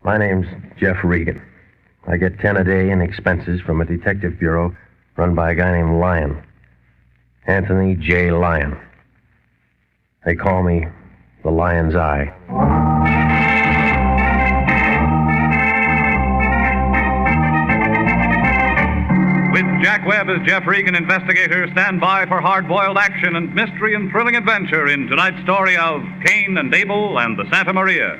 My name's Jeff Regan. I get 10 a day in expenses from a detective bureau run by a guy named Lyon. Anthony J. Lyon. They call me the Lion's Eye. With Jack Webb as Jeff Regan, investigator, stand by for hard-boiled action and mystery and thrilling adventure in tonight's story of Cain and Abel and the Santa Maria.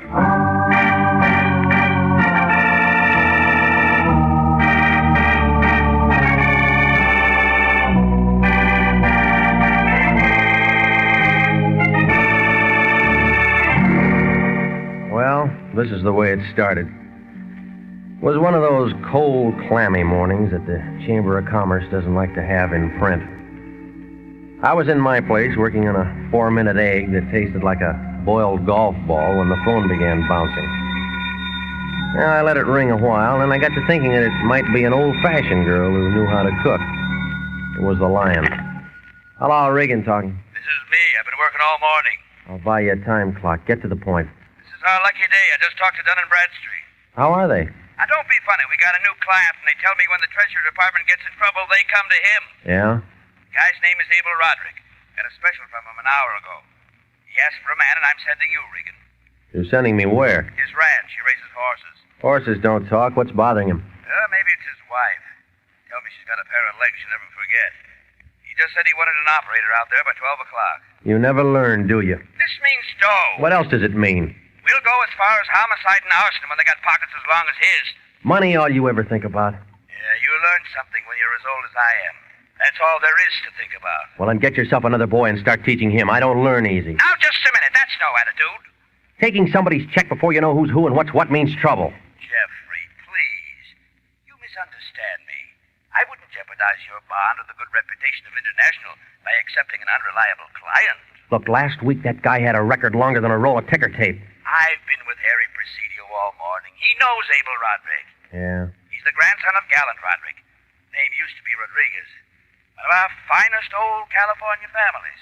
Well, this is the way it started. It was one of those cold, clammy mornings that the Chamber of Commerce doesn't like to have in print. I was in my place working on a 4-minute egg that tasted like a boiled golf ball when the phone began bouncing. Well, I let it ring a while, and I got to thinking that it might be an old-fashioned girl who knew how to cook. It was the Lion. Hello, Regan talking. This is me. I've been working all morning. I'll buy you a time clock. Get to the point. This is our lucky day. I just talked to Dun & Bradstreet. How are they? Now, don't be funny. We got a new client, and they tell me when the Treasury Department gets in trouble, they come to him. Yeah? The guy's name is Abel Roderick. Got a special from him an hour ago. He asked for a man, and I'm sending you, Regan. You're sending me where? His ranch. He raises horses. Horses don't talk. What's bothering him? Maybe it's his wife. Tell me she's got a pair of legs she'll never forget. He just said he wanted an operator out there by 12 o'clock. You never learn, do you? This means dough. What else does it mean? We'll go as far as homicide and arson when they got pockets as long as his. Money all you ever think about? Yeah, you learn something when you're as old as I am. That's all there is to think about. Well, then get yourself another boy and start teaching him. I don't learn easy. Now, just a minute. That's no attitude. Taking somebody's check before you know who's who and what's what means trouble. Jeffrey, please. You misunderstand me. I wouldn't jeopardize your bond or the good reputation of International by accepting an unreliable client. Look, last week that guy had a record longer than a roll of ticker tape. I've been with Harry Presidio all morning. He knows Abel Roderick. Yeah? He's the grandson of Gallant Roderick. Name used to be Rodriguez. One of our finest old California families.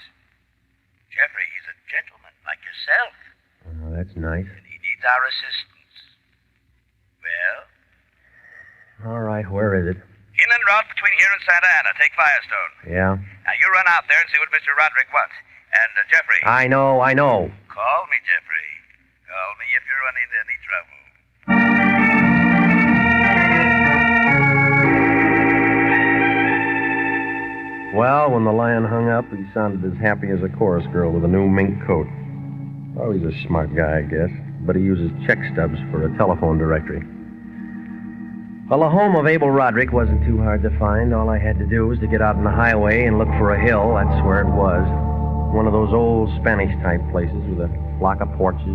Jeffrey, he's a gentleman like yourself. Oh, that's nice. And he needs our assistance. Well? All right, where is it? Inland route between here and Santa Ana. Take Firestone. Yeah? Now, you run out there and see what Mr. Roderick wants. And, Jeffrey. I know. Call me, Jeffrey. Call me if you run into any trouble. Well, when the Lion hung up, he sounded as happy as a chorus girl with a new mink coat. Oh, he's a smart guy, I guess. But he uses check stubs for a telephone directory. Well, the home of Abel Roderick wasn't too hard to find. All I had to do was to get out on the highway and look for a hill. That's where it was. One of those old Spanish-type places with a block of porches,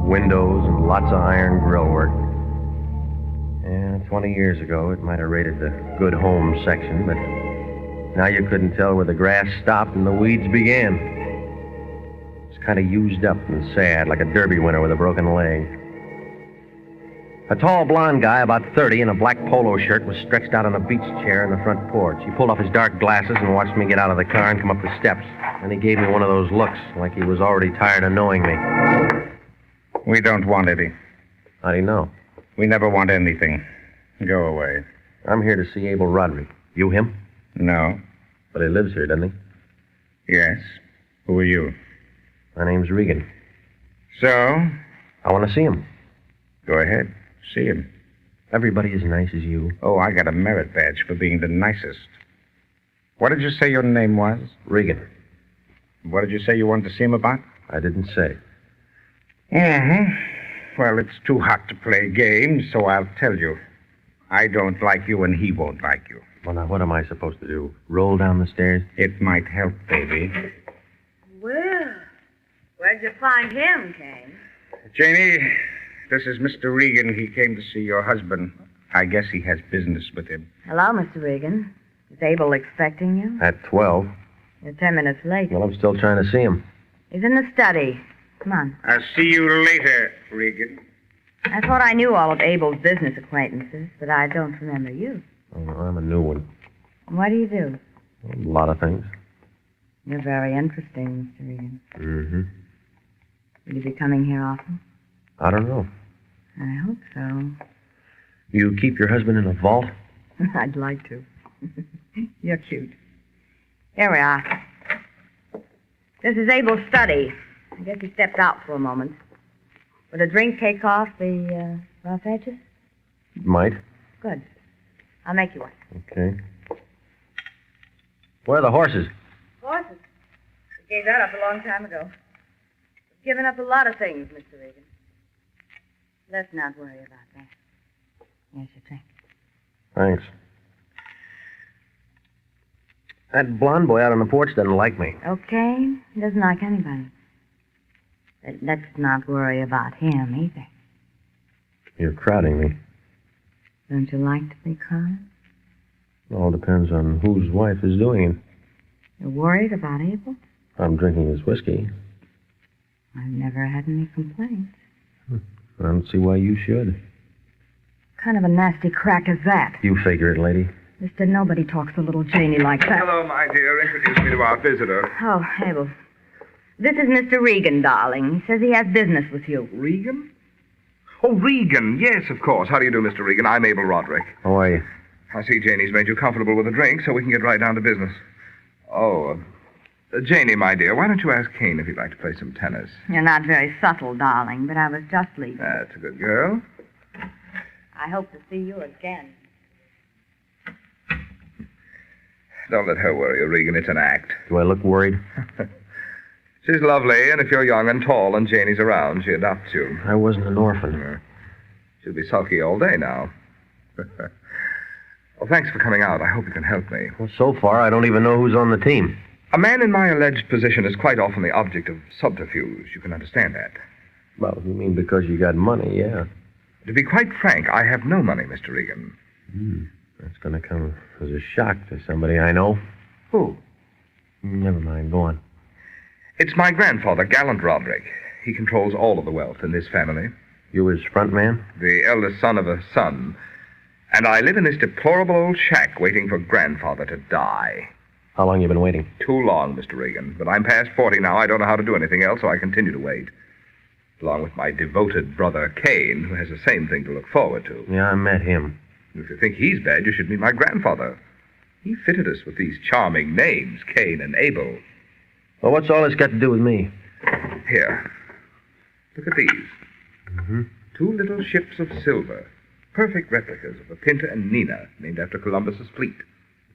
windows, and lots of iron grill work. Yeah, 20 years ago, it might have rated the good home section, but now you couldn't tell where the grass stopped and the weeds began. It's kind of used up and sad, like a derby winner with a broken leg. A tall blonde guy, about 30, in a black polo shirt, was stretched out on a beach chair in the front porch. He pulled off his dark glasses and watched me get out of the car and come up the steps. And he gave me one of those looks, like he was already tired of knowing me. We don't want any. How do you know? We never want anything. Go away. I'm here to see Abel Roderick. You him? No. But he lives here, doesn't he? Yes. Who are you? My name's Regan. So? I want to see him. Go ahead. See him. Everybody as nice as you. Oh, I got a merit badge for being the nicest. What did you say your name was? Regan. What did you say you wanted to see him about? I didn't say. Mm-hmm. Well, it's too hot to play games, so I'll tell you. I don't like you and he won't like you. Well, now, what am I supposed to do? Roll down the stairs? It might help, baby. Well, where'd you find him, Cain? Janie, this is Mr. Regan. He came to see your husband. I guess he has business with him. Hello, Mr. Regan. Is Abel expecting you? At 12. You're 10 minutes late. Well, I'm still trying to see him. He's in the study. Come on. I'll see you later, Regan. I thought I knew all of Abel's business acquaintances, but I don't remember you. Oh, no, I'm a new one. What do you do? A lot of things. You're very interesting, Mr. Regan. Mm-hmm. Will you be coming here often? I don't know. I hope so. You keep your husband in a vault? I'd like to. You're cute. Here we are. This is Abel's study. I guess he stepped out for a moment. Would a drink take off the rough edges? Might. Good. I'll make you one. Okay. Where are the horses? Horses? We gave that up a long time ago. We've given up a lot of things, Mr. Regan. Let's not worry about that. Here's your drink. Thanks. That blonde boy out on the porch doesn't like me. Okay. He doesn't like anybody. But let's not worry about him either. You're crowding me. Don't you like to be crowded? All depends on whose wife is doing it. You're worried about Abel? I'm drinking his whiskey. I've never had any complaints. I don't see why you should. What kind of a nasty crack is that? You figure it, lady. Mr. Nobody talks to little Janie like that. Hello, my dear. Introduce me to our visitor. Oh, Abel. This is Mr. Regan, darling. He says he has business with you. Regan? Oh, Regan. Yes, of course. How do you do, Mr. Regan? I'm Abel Roderick. How are you? I see Janie's made you comfortable with a drink, so we can get right down to business. Oh, Janie, my dear, why don't you ask Cain if he'd like to play some tennis? You're not very subtle, darling, but I was just leaving. That's a good girl. I hope to see you again. Don't let her worry you, Regan. It's an act. Do I look worried? She's lovely, and if you're young and tall and Janie's around, she adopts you. I wasn't an orphan. She'll be sulky all day now. Well, thanks for coming out. I hope you can help me. Well, so far, I don't even know who's on the team. A man in my alleged position is quite often the object of subterfuge. You can understand that. Well, you mean because you got money, yeah. To be quite frank, I have no money, Mr. Regan. That's going to come as a shock to somebody I know. Who? Never mind. Go on. It's my grandfather, Gallant Roderick. He controls all of the wealth in this family. You his front man? The eldest son of a son. And I live in this deplorable old shack waiting for grandfather to die. How long you been waiting? Too long, Mr. Regan. But I'm past 40 now. I don't know how to do anything else, so I continue to wait. Along with my devoted brother, Cain, who has the same thing to look forward to. Yeah, I met him. If you think he's bad, you should meet my grandfather. He fitted us with these charming names, Cain and Abel. Well, what's all this got to do with me? Here. Look at these. 2 little ships of silver. Perfect replicas of the Pinta and Nina, named after Columbus's fleet.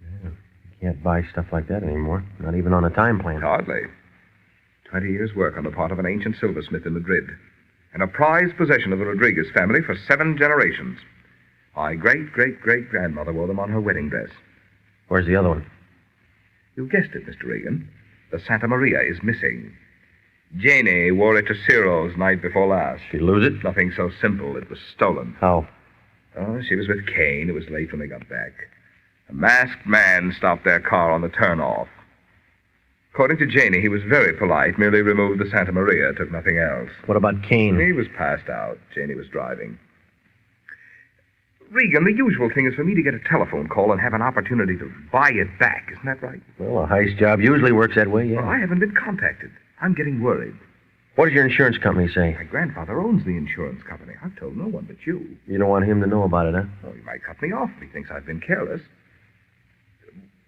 Yeah, you can't buy stuff like that anymore. Not even on a time plan. Hardly. 20 years' work on the part of an ancient silversmith in Madrid. And a prized possession of the Rodriguez family for 7 generations. My great-great-great-grandmother wore them on her wedding dress. Where's the other one? You guessed it, Mr. Regan. The Santa Maria is missing. Janie wore it to Ciro's night before last. She'd lose it? Nothing so simple. It was stolen. How? Oh, she was with Cain. It was late when they got back. A masked man stopped their car on the turnoff. According to Janie, he was very polite, merely removed the Santa Maria, took nothing else. What about Cain? He was passed out. Janie was driving. Regan, the usual thing is for me to get a telephone call and have an opportunity to buy it back. Isn't that right? Well, a heist job usually works that way, yeah. Well, I haven't been contacted. I'm getting worried. What does your insurance company say? My grandfather owns the insurance company. I've told no one but you. You don't want him to know about it, huh? Oh, he might cut me off if he thinks I've been careless.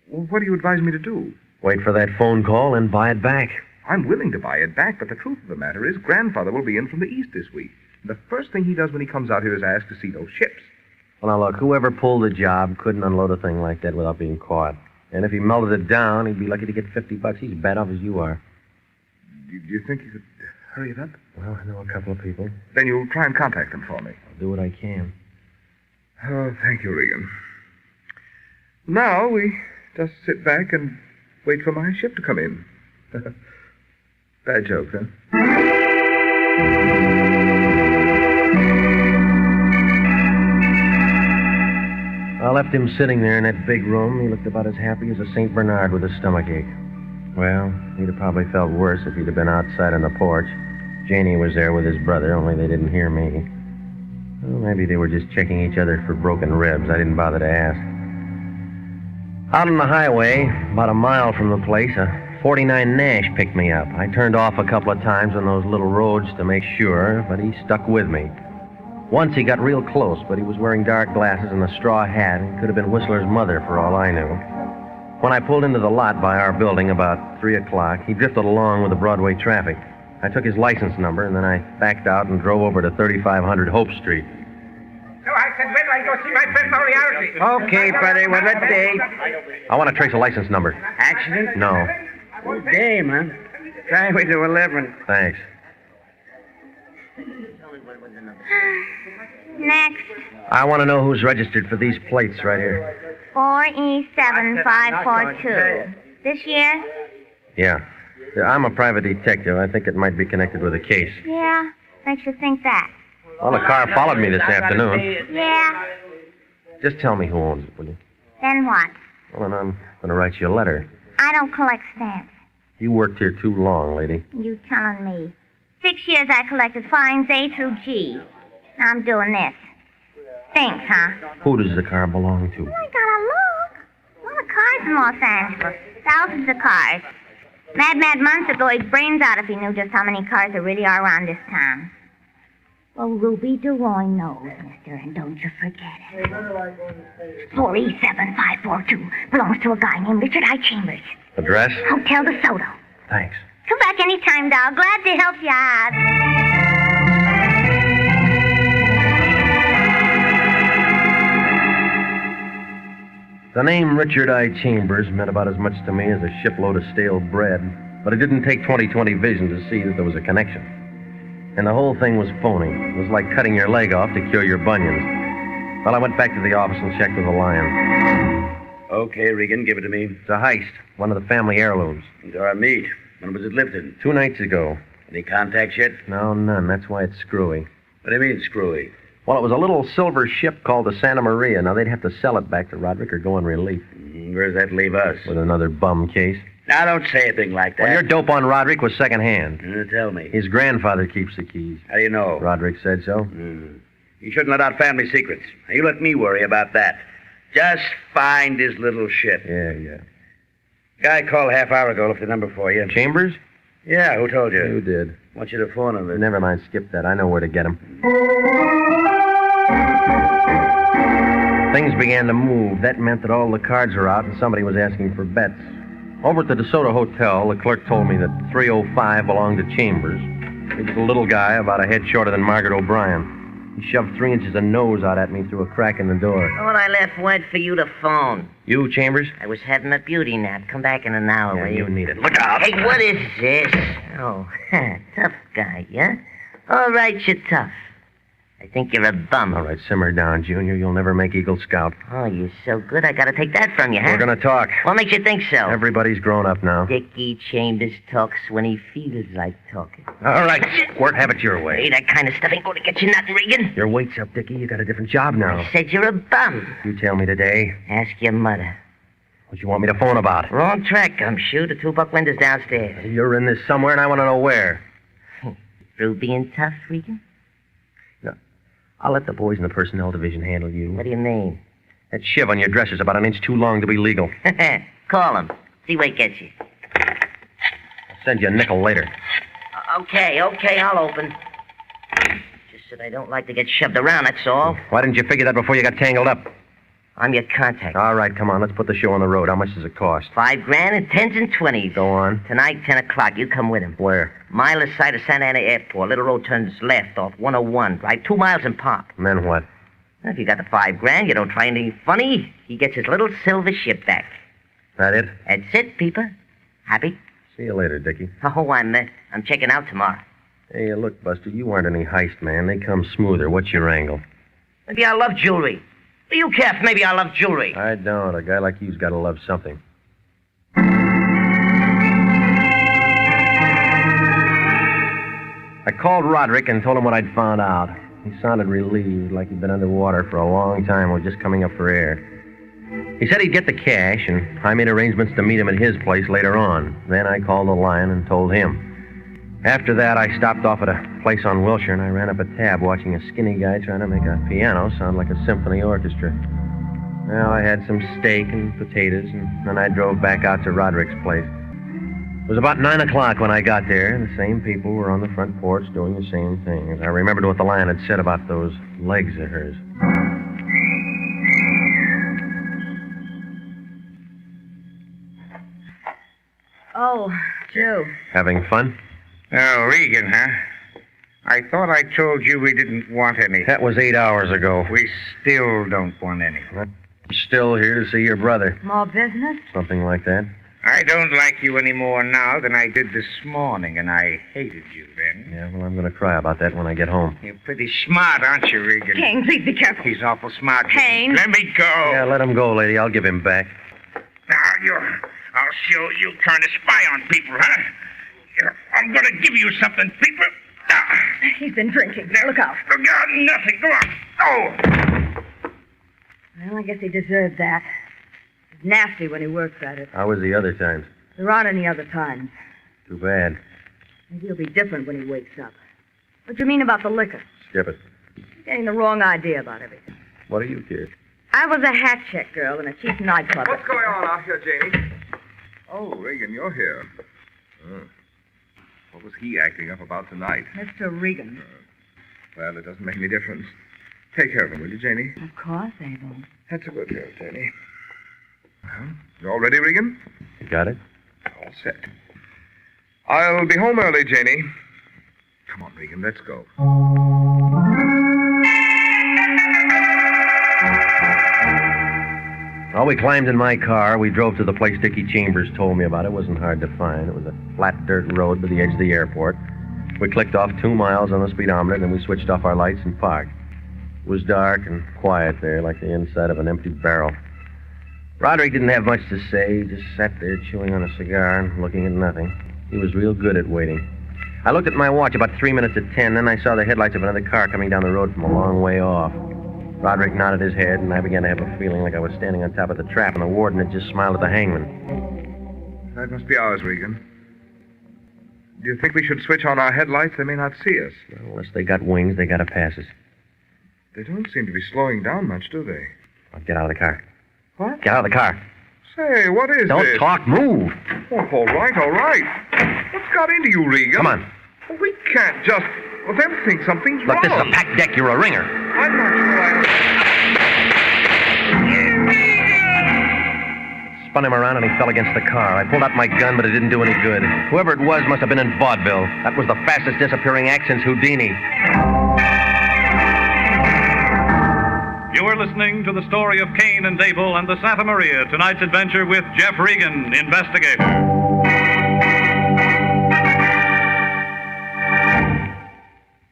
Well, what do you advise me to do? Wait for that phone call and buy it back. I'm willing to buy it back, but the truth of the matter is grandfather will be in from the east this week. The first thing he does when he comes out here is ask to see those ships. Well, now, look, whoever pulled the job couldn't unload a thing like that without being caught. And if he melted it down, he'd be lucky to get $50. He's bad off as you are. Do you think you could hurry it up? Well, I know a couple of people. Then you'll try and contact them for me. I'll do what I can. Oh, thank you, Regan. Now we just sit back and wait for my ship to come in. Bad joke, huh? I left him sitting there in that big room. He looked about as happy as a St. Bernard with a stomachache. Well, he'd have probably felt worse if he'd have been outside on the porch. Janie was there with his brother, only they didn't hear me. Well, maybe they were just checking each other for broken ribs. I didn't bother to ask. Out on the highway, about a mile from the place, a 49 Nash picked me up. I turned off a couple of times on those little roads to make sure, but he stuck with me. Once he got real close, but he was wearing dark glasses and a straw hat and could have been Whistler's mother for all I knew. When I pulled into the lot by our building about 3 o'clock, he drifted along with the Broadway traffic. I took his license number, and then I backed out and drove over to 3500 Hope Street. So I said, wait till I go see my friend Moriarty. Okay, buddy, well, let's see. I want to trace a license number. Accident? No. Game, huh? Try with to 11. Thanks. Next. I want to know who's registered for these plates right here. 4E7542. This year? Yeah. I'm a private detective. I think it might be connected with a case. Yeah. Makes you think that. Well, the car followed me this afternoon. Yeah. Just tell me who owns it, will you? Then what? Well, then I'm going to write you a letter. I don't collect stamps. You worked here too long, lady. You telling me. 6 years I collected fines A through G. Now I'm doing this. Thanks, huh? Who does the car belong to? I gotta look. A lot of cars in Los Angeles. Thousands of cars. Mad Munson would blow his brains out if he knew just how many cars there really are around this town. Well, Ruby DeRoy knows, mister, and don't you forget it. 4E7542 belongs to a guy named Richard I. Chambers. Address? Hotel De Soto. Thanks. Come back anytime, doll. Glad to help you out. The name Richard I. Chambers meant about as much to me as a shipload of stale bread, but it didn't take 20/20 vision to see that there was a connection. And the whole thing was phony. It was like cutting your leg off to cure your bunions. Well, I went back to the office and checked with the Lion. Okay, Regan, give it to me. It's a heist, one of the family heirlooms. It's our meat. When was it lifted? 2 nights ago. Any contacts yet? No, none. That's why it's screwy. What do you mean, screwy? Well, it was a little silver ship called the Santa Maria. Now, they'd have to sell it back to Roderick or go on relief. Where does that leave us? With another bum case. Now, don't say a thing like that. Well, your dope on Roderick was secondhand. Tell me. His grandfather keeps the keys. How do you know? Roderick said so. You shouldn't let out family secrets. Now, you let me worry about that. Just find his little ship. Yeah. Guy called half hour ago, left the number for you. Chambers? Yeah, who told you? You did. I want you to phone him. Never mind, skip that. I know where to get him. Things began to move. That meant that all the cards were out and somebody was asking for bets. Over at the DeSoto Hotel, the clerk told me that 305 belonged to Chambers. He was a little guy, about a head shorter than Margaret O'Brien. He shoved 3 inches of nose out at me through a crack in the door. When I left word for you to phone. You, Chambers? I was having a beauty nap. Come back in an hour, will you? You need it. Look out! Hey, what is this? Oh, tough guy, yeah? All right, you're tough. I think you're a bum. All right, simmer down, Junior. You'll never make Eagle Scout. Oh, you're so good. I gotta take that from you, huh? We're gonna talk. What makes you think so? Everybody's grown up now. Dickie Chambers talks when he feels like talking. All right, Squirt, have it your way. Hey, that kind of stuff ain't going to get you nothing, Regan. Your weight's up, Dickie. You got a different job now. I said you're a bum. You tell me today. Ask your mother. What you want me to phone about? Wrong track, gumshoe. The 2 buck windows downstairs. You're in this somewhere, and I want to know where. Through being tough, Regan? No. I'll let the boys in the personnel division handle you. What do you mean? That shiv on your dresser's about an inch too long to be legal. Call him. See where it gets you. I'll send you a nickel later. Okay, I'll open. Just that I don't like to get shoved around, that's all. Why didn't you figure that before you got tangled up? I'm your contact. All right, come on, let's put the show on the road. How much does it cost? $5,000 in 10s and 20s. Go on. Tonight, 10 o'clock. You come with him. Where? Mile this side of Santa Ana Airport. Little road turns left off 101. Drive 2 miles and park. And then what? Well, if you got the $5,000, you don't try anything funny. He gets his little silver ship back. That it? That's it, Peeper. Happy? See you later, Dickie. Oh, I'm checking out tomorrow. Hey, look, Buster, you aren't any heist man. They come smoother. What's your angle? Maybe I love jewelry. What do you care if maybe I love jewelry? I don't. A guy like you's got to love something. I called Roderick and told him what I'd found out. He sounded relieved, like he'd been underwater for a long time or just coming up for air. He said he'd get the cash, and I made arrangements to meet him at his place later on. Then I called the Lion and told him. After that, I stopped off at a place on Wilshire, and I ran up a tab watching a skinny guy trying to make a piano sound like a symphony orchestra. Well, I had some steak and potatoes, and then I drove back out to Roderick's place. It was about 9 o'clock when I got there. The same people were on the front porch doing the same thing. I remembered what the lion had said about those legs of hers. Oh, Joe. Having fun? Oh, Regan, huh? I thought I told you we didn't want any. That was 8 hours ago. We still don't want any. I'm still here to see your brother. More business? Something like that. I don't like you any more now than I did this morning, and I hated you then. Yeah, well, I'm going to cry about that when I get home. You're pretty smart, aren't you, Regan? Cain, please be careful. He's awful smart. Cain. Let me go. Yeah, let him go, lady. I'll give him back. Now, I'll show you trying to spy on people, huh? I'm going to give you something, people. He's been drinking. Look out. Look out, nothing. Go on. Oh! Well, I guess he deserved that. He's nasty when he works at it. How was the other times? There aren't any other times. Too bad. Maybe he'll be different when he wakes up. What do you mean about the liquor? Skip it. You're getting the wrong idea about everything. What do you care? I was a hat check girl in a cheap nightclub. What's going on out here, Janie? Oh, Regan, you're here. What was he acting up about tonight? Mr. Regan. Well, it doesn't make any difference. Take care of him, will you, Janie? Of course, Abel. That's a good girl, Janie. Well, you all ready, Regan? You got it? All set. I'll be home early, Janie. Come on, Regan, let's go. Well, we climbed in my car. We drove to the place Dickie Chambers told me about. It wasn't hard to find. It was a flat dirt road by the edge of the airport. We clicked off 2 miles on the speedometer, then we switched off our lights and parked. It was dark and quiet there, like the inside of an empty barrel. Roderick didn't have much to say. He just sat there chewing on a cigar and looking at nothing. He was real good at waiting. I looked at my watch about 3 minutes at 10, then I saw the headlights of another car coming down the road from a long way off. Roderick nodded his head, and I began to have a feeling like I was standing on top of the trap, and the warden had just smiled at the hangman. That must be ours, Regan. Do you think we should switch on our headlights? They may not see us. Well, unless they got wings, they gotta pass us. They don't seem to be slowing down much, do they? Now, get out of the car. What? Get out of the car. Say, what is Don't this? talk, move. Oh, all right, all right. What's got into you, Regan? Come on. Well, we can't just... Well, they'll think something's Look, wrong. this is a packed deck. You're a ringer. I'm not sure Spun him around and he fell against the car. I pulled out my gun, but it didn't do any good. Whoever it was must have been in vaudeville. That was the fastest disappearing act since Houdini. You are listening to the story of Cain and Abel and the Santa Maria, tonight's adventure with Jeff Regan, investigator.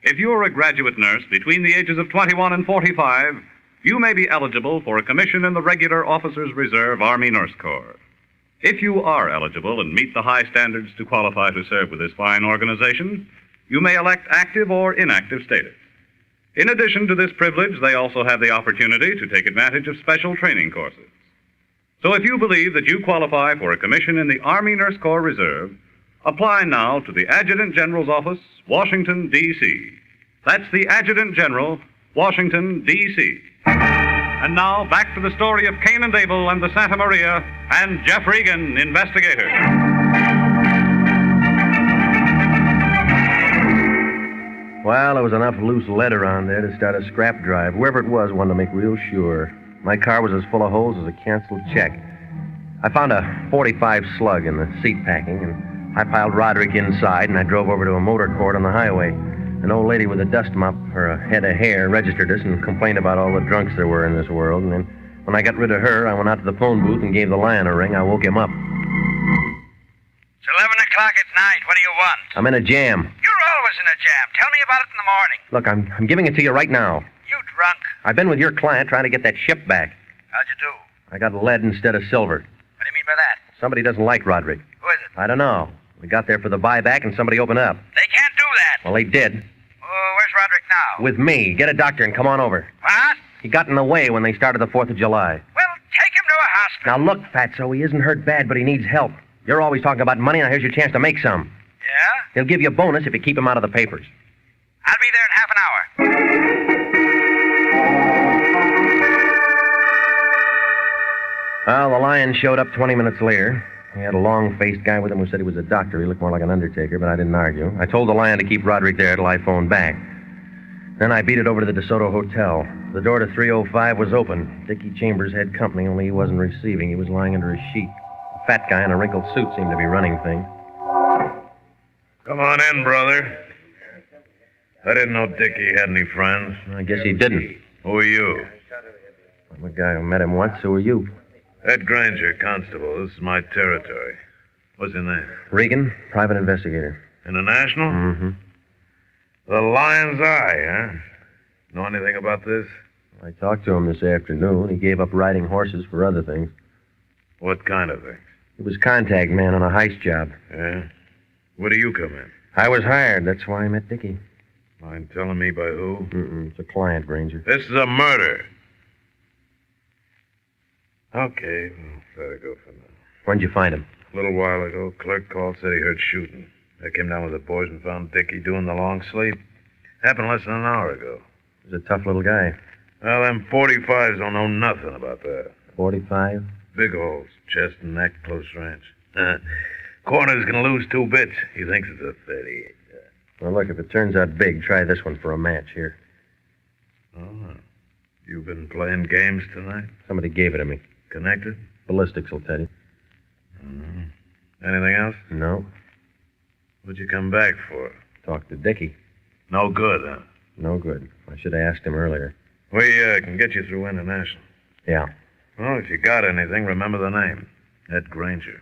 If you are a graduate nurse between the ages of 21 and 45, you may be eligible for a commission in the Regular Officers Reserve Army Nurse Corps. If you are eligible and meet the high standards to qualify to serve with this fine organization, you may elect active or inactive status. In addition to this privilege, they also have the opportunity to take advantage of special training courses. So if you believe that you qualify for a commission in the Army Nurse Corps Reserve, apply now to the Adjutant General's Office, Washington, D.C. That's the Adjutant General, Washington, D.C. And now, back to the story of Cain and Abel and the Santa Maria and Jeff Regan, investigator. Well, there was enough loose lead around there to start a scrap drive. Whoever it was wanted to make real sure. My car was as full of holes as a canceled check. I found a .45 slug in the seat packing, and I piled Roderick inside, and I drove over to a motor court on the highway. An old lady with a dust mop for a head of hair registered us and complained about all the drunks there were in this world. And then when I got rid of her, I went out to the phone booth and gave the lion a ring. I woke him up. It's 11 o'clock at night. What do you want? I'm in a jam. You're always in a jam. Tell me about it in the morning. Look, I'm giving it to you right now. You drunk? I've been with your client trying to get that ship back. How'd you do? I got lead instead of silver. What do you mean by that? Somebody doesn't like Roderick. Who is it? I don't know. We got there for the buyback and somebody opened up. They can't do that. Well, they did. Where's Roderick now? With me. Get a doctor and come on over. What? He got in the way when they started the 4th of July. Well, take him to a hospital. Now, look, Fatso, he isn't hurt bad, but he needs help. You're always talking about money, now here's your chance to make some. Yeah? He'll give you a bonus if you keep him out of the papers. I'll be there in half an hour. Well, the lion showed up 20 minutes later. He had a long-faced guy with him who said he was a doctor. He looked more like an undertaker, but I didn't argue. I told the lion to keep Roderick there till I phoned back. Then I beat it over to the DeSoto Hotel. The door to 305 was open. Dickie Chambers had company, only he wasn't receiving. He was lying under a sheet. A fat guy in a wrinkled suit seemed to be running things. Come on in, brother. I didn't know Dickie had any friends. I guess he didn't. Who are you? I'm a guy who met him once. Who are you? Ed Granger, constable. This is my territory. What's your name? Regan, private investigator. International? Mm-hmm. The Lion's Eye, huh? Know anything about this? I talked to him this afternoon. He gave up riding horses for other things. What kind of things? He was contact man on a heist job. Yeah? Where do you come in? I was hired. That's why I met Dickie. Mind telling me by who? It's a client, Granger. This is a murder. Okay, we'll let it go for now. When'd you find him? A little while ago, clerk called, said he heard shooting. I came down with the boys and found Dickie doing the long sleep. Happened less than an hour ago. He's a tough little guy. Well, them 45s don't know nothing about that. 45? Big holes, chest and neck, close range. Corner's gonna lose 2 bits. He thinks it's a 38. Well, look, if it turns out big, try this one for a match here. Oh, you've been playing games tonight? Somebody gave it to me. Connected? Ballistics will tell you. Anything else? No. What'd you come back for? Talk to Dickie. No good, huh? No good. I should have asked him earlier. We can get you through International. Yeah. Well, if you got anything, remember the name. Ed Granger.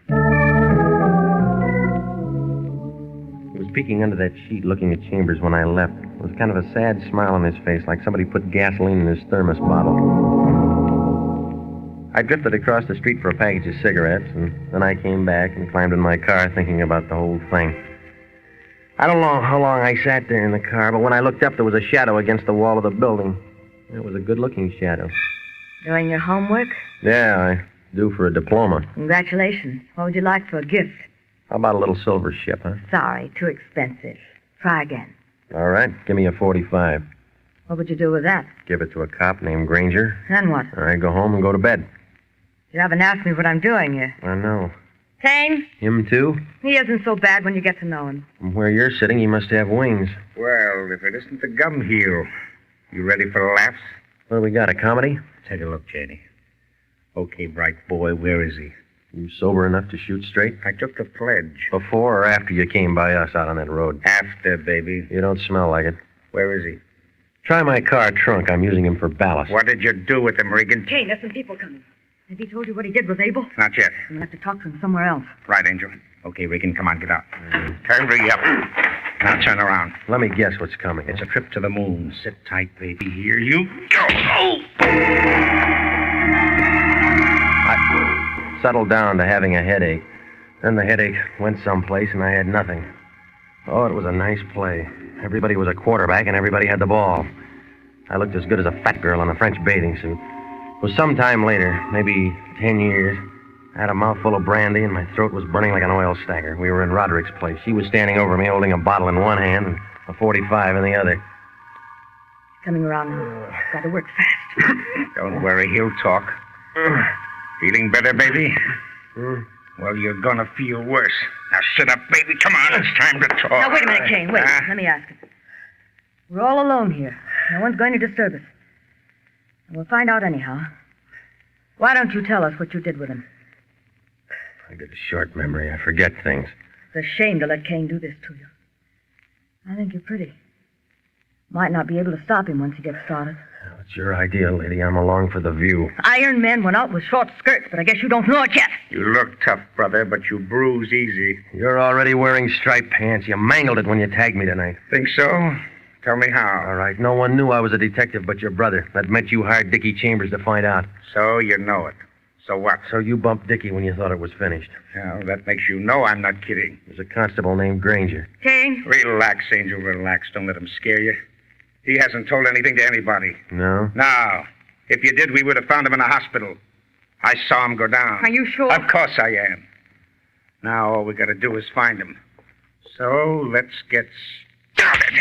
He was peeking under that sheet looking at Chambers when I left. There was kind of a sad smile on his face, like somebody put gasoline in his thermos bottle. I drifted across the street for a package of cigarettes, and then I came back and climbed in my car thinking about the whole thing. I don't know how long I sat there in the car, but when I looked up, there was a shadow against the wall of the building. It was a good-looking shadow. Doing your homework? Yeah, I do for a diploma. Congratulations. What would you like for a gift? How about a little silver ship, huh? Sorry, too expensive. Try again. All right, give me a 45. What would you do with that? Give it to a cop named Granger. Then what? All right, go home and go to bed. You haven't asked me what I'm doing here. I know. Kane? Him, too? He isn't so bad when you get to know him. From where you're sitting, he must have wings. Well, if it isn't the gum heel, you ready for laughs? What do we got, a comedy? Take a look, Janie. Okay, bright boy, where is he? You sober enough to shoot straight? I took the pledge. Before or after you came by us out on that road? After, baby. You don't smell like it. Where is he? Try my car trunk. I'm using him for ballast. What did you do with him, Regan? Kane, there's some people coming. Have he told you what he did with Abel? Not yet. I'm going to have to talk to him somewhere else. Right, Angel. Okay, Regan, come on, get out. Turn Regan up. Now turn around. Let me guess what's coming. It's a trip to the moon. Sit tight, baby. Here you go. Oh! I settled down to having a headache. Then the headache went someplace, and I had nothing. Oh, it was a nice play. Everybody was a quarterback, and everybody had the ball. I looked as good as a fat girl in a French bathing suit. It was some time later, maybe 10 years. I had a mouthful of brandy, and my throat was burning like an oil stacker. We were in Roderick's place. She was standing over me, holding a bottle in one hand and a 45 in the other. Coming around. Got to work fast. Don't worry, he'll talk. Feeling better, baby? Well, you're gonna feel worse. Now sit up, baby. Come on, it's time to talk. Now, wait a minute, Kane. Wait. Let me ask you. We're all alone here. No one's going to disturb us. And we'll find out anyhow. Why don't you tell us what you did with him? I get a short memory. I forget things. It's a shame to let Kane do this to you. I think you're pretty. Might not be able to stop him once he gets started. Well, it's your idea, lady. I'm along for the view. Iron men went out with short skirts, but I guess you don't know it yet. You look tough, brother, but you bruise easy. You're already wearing striped pants. You mangled it when you tagged me tonight. Think so? Tell me how. All right. No one knew I was a detective but your brother. That meant you hired Dickie Chambers to find out. So you know it. So what? So you bumped Dickie when you thought it was finished. Well, that makes you know I'm not kidding. There's a constable named Granger. Kane? Relax, Angel, relax. Don't let him scare you. He hasn't told anything to anybody. No? No. If you did, we would have found him in a hospital. I saw him go down. Are you sure? Of course I am. Now all we got to do is find him. So let's get started.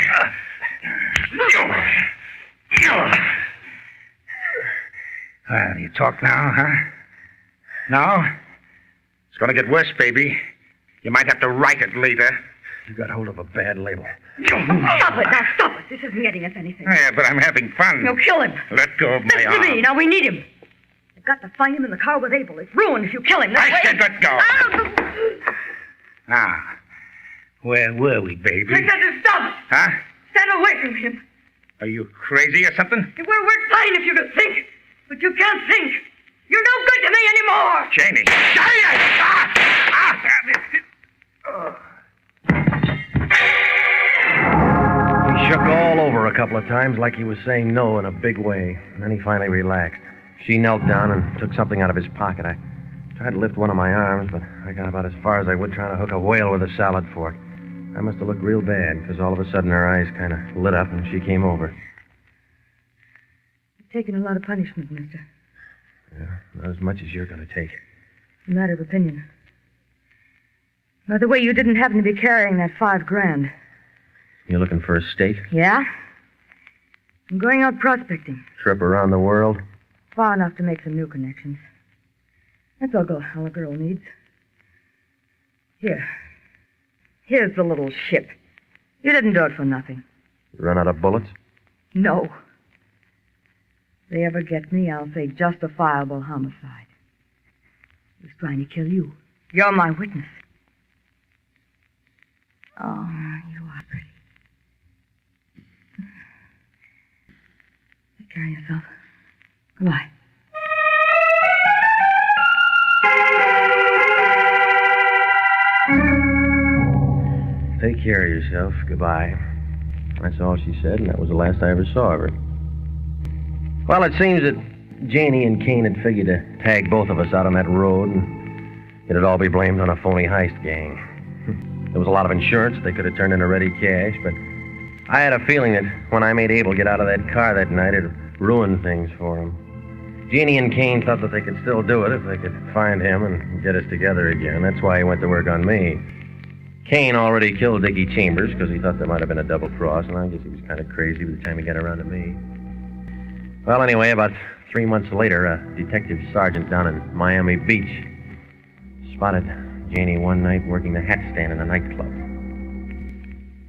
Well, you talk now, huh? No? It's going to get worse, baby. You might have to write it later. You got hold of a bad label. Stop it, now stop it. This isn't getting us anything. Yeah, but I'm having fun. No, kill him. Let go of my Listen to arm. me, now we need him. You've got to find him in the car with Abel. It's ruined if you kill him. I said let go. Now, where were we, baby? I said to stop. Huh? Stand away from him. Are you crazy or something? It would work fine if you could think, but you can't think. You're no good to me anymore. Janie. He shook all over a couple of times like he was saying no in a big way. And then he finally relaxed. She knelt down and took something out of his pocket. I tried to lift one of my arms, but I got about as far as I would trying to hook a whale with a salad fork. I must have looked real bad, because all of a sudden her eyes kind of lit up and she came over. You've taken a lot of punishment, mister. Yeah, not as much as you're going to take. It's a matter of opinion. By the way, you didn't happen to be carrying that $5,000. You looking for a stake? Yeah? I'm going out prospecting. Trip around the world? Far enough to make some new connections. That's all a girl needs. Here. Here's the little ship. You didn't do it for nothing. You run out of bullets? No. If they ever get me, I'll say justifiable homicide. He was trying to kill you. You're my witness. Oh, you are pretty. Take care of yourself. Goodbye. Take care of yourself. Goodbye. That's all she said, and that was the last I ever saw of her. Well, it seems that Janie and Cain had figured to tag both of us out on that road, and it'd all be blamed on a phony heist gang. There was a lot of insurance they could have turned into ready cash, but I had a feeling that when I made Abel get out of that car that night, it ruined things for him. Janie and Cain thought that they could still do it if they could find him and get us together again. That's why he went to work on me. Cain already killed Dickie Chambers because he thought there might have been a double cross, and I guess he was kind of crazy by the time he got around to me. Well, anyway, about 3 months later, a detective sergeant down in Miami Beach spotted Janie one night working the hat stand in a nightclub.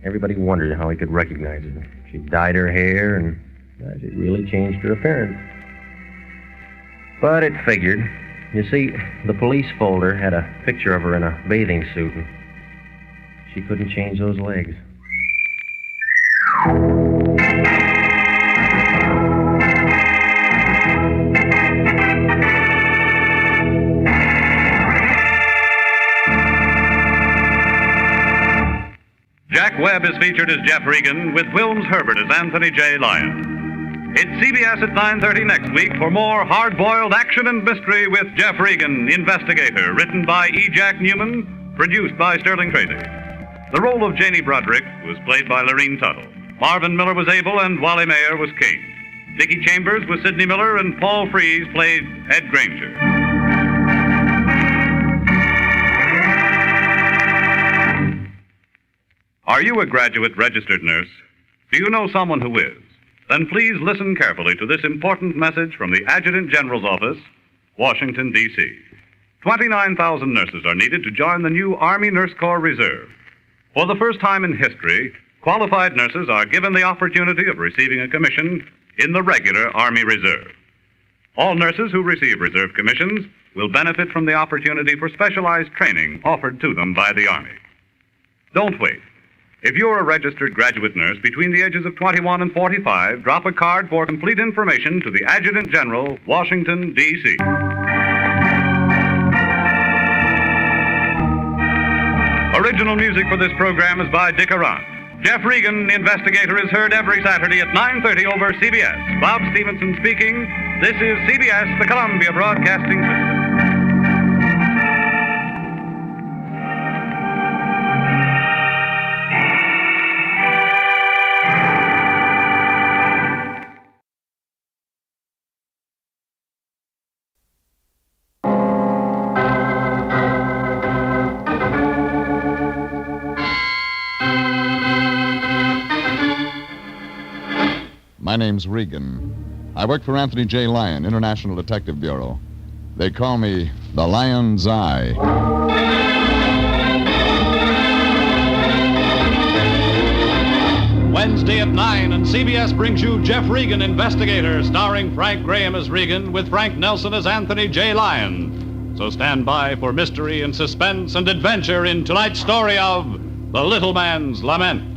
Everybody wondered how he could recognize her. She dyed her hair, and she really changed her appearance. But it figured. You see, the police folder had a picture of her in a bathing suit, and she couldn't change those legs. Jack Webb is featured as Jeff Regan, with Wilms Herbert as Anthony J. Lyon. It's CBS at 9:30 next week for more hard-boiled action and mystery with Jeff Regan, Investigator, written by E. Jack Newman, produced by Sterling Tracy. The role of Janie Broderick was played by Lorene Tuttle. Marvin Miller was Abel, and Wally Mayer was Cain. Dickie Chambers was Sidney Miller, and Paul Frees played Ed Granger. Are you a graduate registered nurse? Do you know someone who is? Then please listen carefully to this important message from the Adjutant General's Office, Washington, D.C. 29,000 nurses are needed to join the new Army Nurse Corps Reserve. For the first time in history, qualified nurses are given the opportunity of receiving a commission in the regular Army Reserve. All nurses who receive reserve commissions will benefit from the opportunity for specialized training offered to them by the Army. Don't wait. If you're a registered graduate nurse between the ages of 21 and 45, drop a card for complete information to the Adjutant General, Washington, D.C. Original music for this program is by Dick Arant. Jeff Regan, Investigator, is heard every Saturday at 9:30 over CBS. Bob Stevenson speaking. This is CBS, the Columbia Broadcasting System. My name's Regan. I work for Anthony J. Lyon, International Detective Bureau. They call me the Lion's Eye. Wednesday at 9, and CBS brings you Jeff Regan, Investigator, starring Frank Graham as Regan with Frank Nelson as Anthony J. Lyon. So stand by for mystery and suspense and adventure in tonight's story of The Little Man's Lament.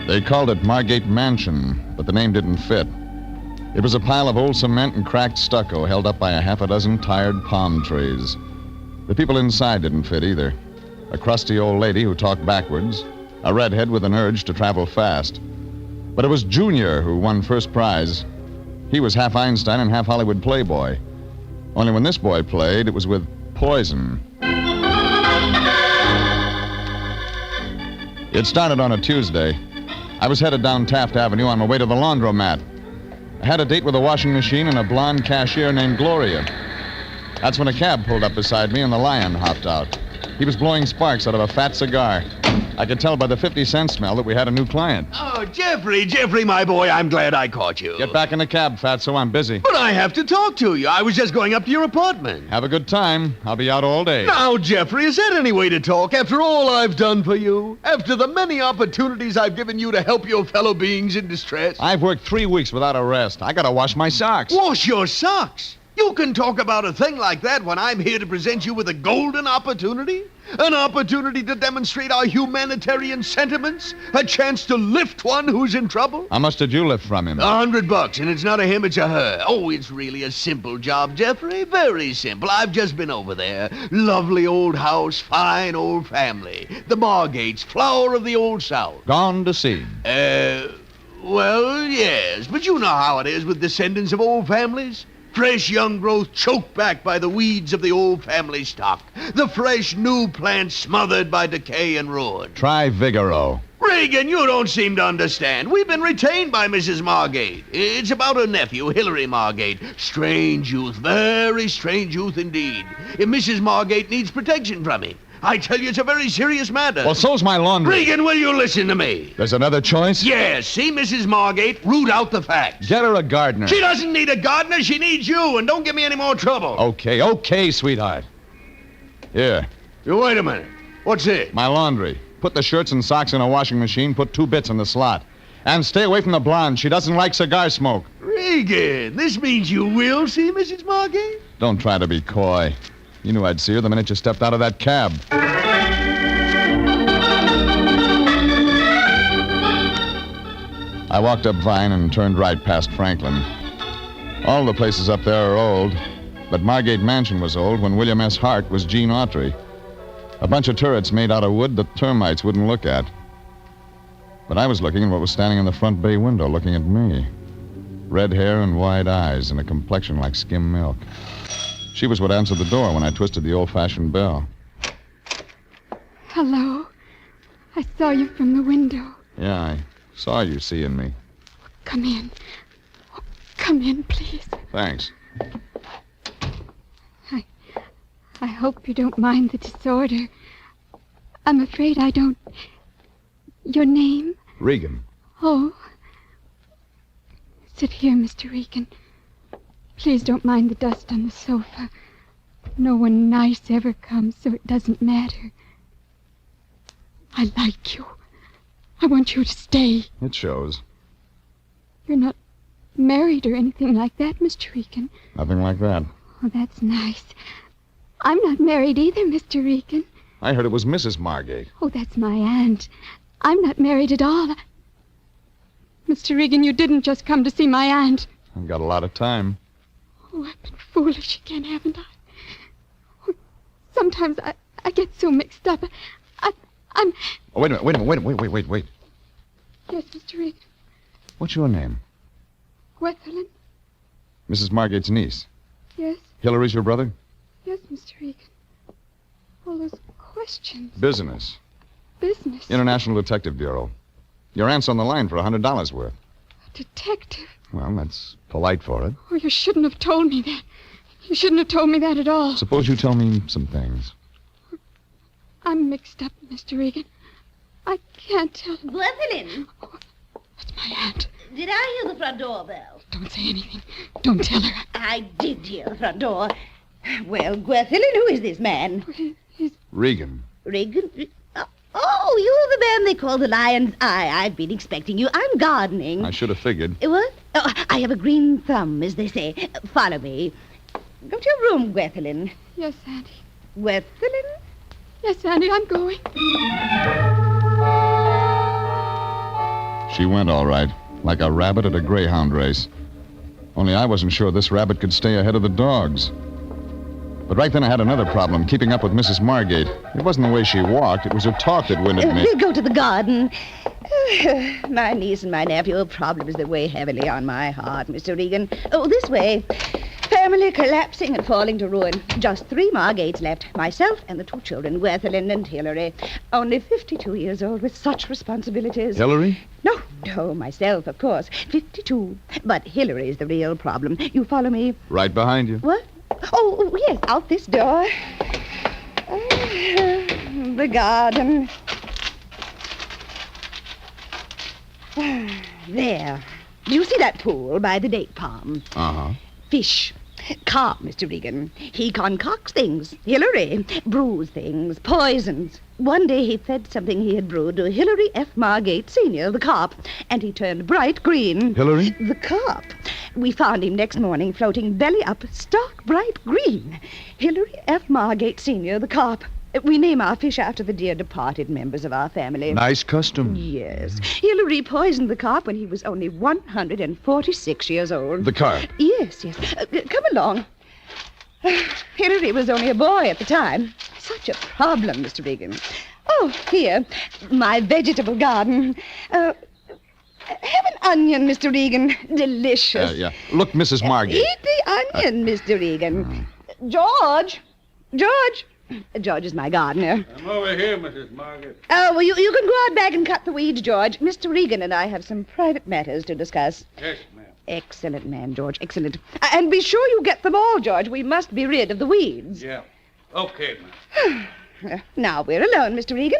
They called it Margate Mansion, but the name didn't fit. It was a pile of old cement and cracked stucco held up by a half a dozen tired palm trees. The people inside didn't fit either. A crusty old lady who talked backwards, a redhead with an urge to travel fast. But it was Junior who won first prize. He was half Einstein and half Hollywood playboy. Only when this boy played, it was with poison. It started on a Tuesday. I was headed down Taft Avenue on my way to the laundromat. I had a date with a washing machine and a blonde cashier named Gloria. That's when a cab pulled up beside me and the Lion hopped out. He was blowing sparks out of a fat cigar. I could tell by the 50-cent smell that we had a new client. Oh, Jeffrey, my boy, I'm glad I caught you. Get back in the cab, Fatso. I'm busy. But I have to talk to you. I was just going up to your apartment. Have a good time. I'll be out all day. Now, Jeffrey, is that any way to talk? After all I've done for you? After the many opportunities I've given you to help your fellow beings in distress? I've worked 3 weeks without a rest. I gotta wash my socks. Wash your socks? You can talk about a thing like that when I'm here to present you with a golden opportunity? An opportunity to demonstrate our humanitarian sentiments? A chance to lift one who's in trouble? How much did you lift from him? $100, and it's not a him, it's a her. Oh, it's really a simple job, Jeffrey. Very simple. I've just been over there. Lovely old house, fine old family. The Margates, flower of the old South. Gone to seed. Well, yes, but you know how it is with descendants of old families. Fresh young growth choked back by the weeds of the old family stock. The fresh new plant smothered by decay and ruin. Try Vigoro. Regan, you don't seem to understand. We've been retained by Mrs. Margate. It's about her nephew, Hilary Margate. Strange youth, very strange youth indeed. If Mrs. Margate needs protection from him, I tell you, it's a very serious matter. Well, so's my laundry. Regan, will you listen to me? There's another choice? Yes. See Mrs. Margate, root out the facts. Get her a gardener. She doesn't need a gardener. She needs you, and don't give me any more trouble. Okay, sweetheart. Here. Wait a minute. What's this? My laundry. Put the shirts and socks in a washing machine, put 2 bits in the slot. And stay away from the blonde. She doesn't like cigar smoke. Regan, this means you will see Mrs. Margate? Don't try to be coy. You knew I'd see her the minute you stepped out of that cab. I walked up Vine and turned right past Franklin. All the places up there are old, but Margate Mansion was old when William S. Hart was Gene Autry. A bunch of turrets made out of wood that termites wouldn't look at. But I was looking at what was standing in the front bay window looking at me. Red hair and wide eyes and a complexion like skim milk. She was what answered the door when I twisted the old-fashioned bell. Hello. I saw you from the window. Yeah, I saw you seeing me. Come in. Oh, come in, please. Thanks. I hope you don't mind the disorder. I'm afraid I don't... Your name? Regan. Oh. Sit here, Mr. Regan. Please don't mind the dust on the sofa. No one nice ever comes, so it doesn't matter. I like you. I want you to stay. It shows. You're not married or anything like that, Mr. Regan. Nothing like that. Oh, that's nice. I'm not married either, Mr. Regan. I heard it was Mrs. Margate. Oh, that's my aunt. I'm not married at all. Mr. Regan, you didn't just come to see my aunt. I've got a lot of time. Oh, I've been foolish again, haven't I? Oh, sometimes I get so mixed up. I'm... Oh, wait a minute. Wait. Yes, Mr. Regan. What's your name? Gwethelyn. Mrs. Margate's niece. Yes. Hilary's your brother? Yes, Mr. Regan. All those questions. Business. Business? International Detective Bureau. Your aunt's on the line for $100 worth. A detective? Well, that's polite for it. Oh, you shouldn't have told me that. You shouldn't have told me that at all. Suppose you tell me some things. I'm mixed up, Mr. Regan. I can't tell. Gwendolyn, That's my aunt. did I hear the front door bell? Don't say anything. Don't tell her. I did hear the front door. Well, Gwendolyn, who is this man? Regan. Regan? Oh, you're the man they call the Lion's Eye. I've been expecting you. I'm gardening. I should have figured. What? Oh, I have a green thumb, as they say. Follow me. Go to your room, Gwendolyn. Yes, Auntie. Gwendolyn? Yes, Auntie, I'm going. She went all right, like a rabbit at a greyhound race. Only I wasn't sure this rabbit could stay ahead of the dogs. But right then I had another problem, keeping up with Mrs. Margate. It wasn't the way she walked, it was her talk that winded me. We'll go to the garden. My niece and my nephew have problems that weigh heavily on my heart, Mr. Regan. Oh, this way. Family collapsing and falling to ruin. Just 3 Margates left. Myself and the 2 children, Gwendolyn and Hillary. Only 52 years old with such responsibilities. Hillary? No, myself, of course. 52. But Hillary's the real problem. You follow me? Right behind you. What? Oh, yes, out this door. The garden. There. Do you see that pool by the date palm? Uh-huh. Fish. Carp, Mr. Regan. He concocts things. Hillary brews things, poisons. One day he fed something he had brewed to Hilary F. Margate, Sr., the carp, and he turned bright green. Hillary? The carp. We found him next morning floating belly up, stark bright green. Hilary F. Margate, Sr., the carp. We name our fish after the dear departed members of our family. Nice custom. Yes. Hilary poisoned the carp when he was only 146 years old. The carp? Yes. Come along. Hilary was only a boy at the time. Such a problem, Mr. Regan. Oh, here, my vegetable garden. Have an onion, Mr. Regan. Delicious. Yeah. Look, Mrs. Margate. Eat the onion, Mr. Regan. George. George is my gardener. I'm over here, Mrs. Margaret. Oh, well, you can go out back and cut the weeds, George. Mr. Regan and I have some private matters to discuss. Yes, ma'am. Excellent man, George. Excellent. And be sure you get them all, George. We must be rid of the weeds. Yeah. Okay, ma'am. Now we're alone, Mr. Regan.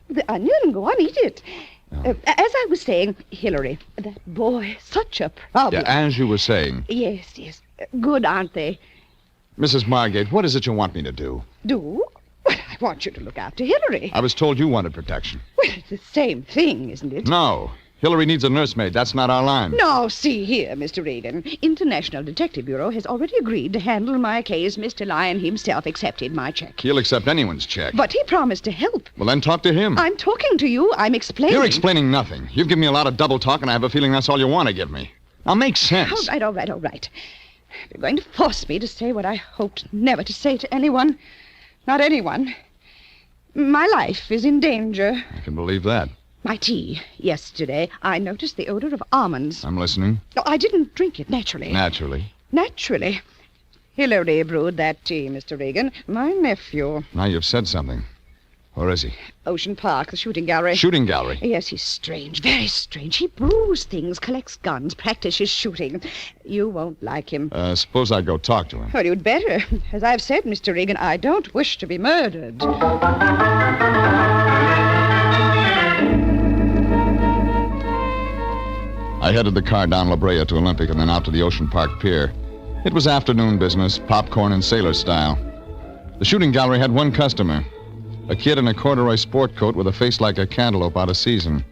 The onion, go on, eat it. As I was saying, Hillary, that boy, such a problem. Yeah, as you were saying. Yes. Good, aren't they? Mrs. Margate, what is it you want me to do? Do? Well, I want you to look after Hillary. I was told you wanted protection. Well, it's the same thing, isn't it? No. Hillary needs a nursemaid. That's not our line. No, see here, Mr. Regan. International Detective Bureau has already agreed to handle my case. Mr. Lyon himself accepted my check. He'll accept anyone's check. But he promised to help. Well, then talk to him. I'm talking to you. I'm explaining. You're explaining nothing. You've given me a lot of double talk, and I have a feeling that's all you want to give me. Now, make sense. All right. You're going to force me to say what I hoped never to say to anyone. Not anyone. My life is in danger. I can believe that. My tea. Yesterday, I noticed the odor of almonds. I'm listening. No, I didn't drink it naturally. Naturally. Hillary brewed that tea, Mr. Regan. My nephew. Now you've said something. Where is he? Ocean Park, the shooting gallery. Shooting gallery? Yes, he's strange, very strange. He brews things, collects guns, practices shooting. You won't like him. Suppose I go talk to him. Well, you'd better. As I've said, Mr. Regan, I don't wish to be murdered. I headed the car down La Brea to Olympic and then out to the Ocean Park Pier. It was afternoon business, popcorn and sailor style. The shooting gallery had one customer, a kid in a corduroy sport coat with a face like a cantaloupe out of season.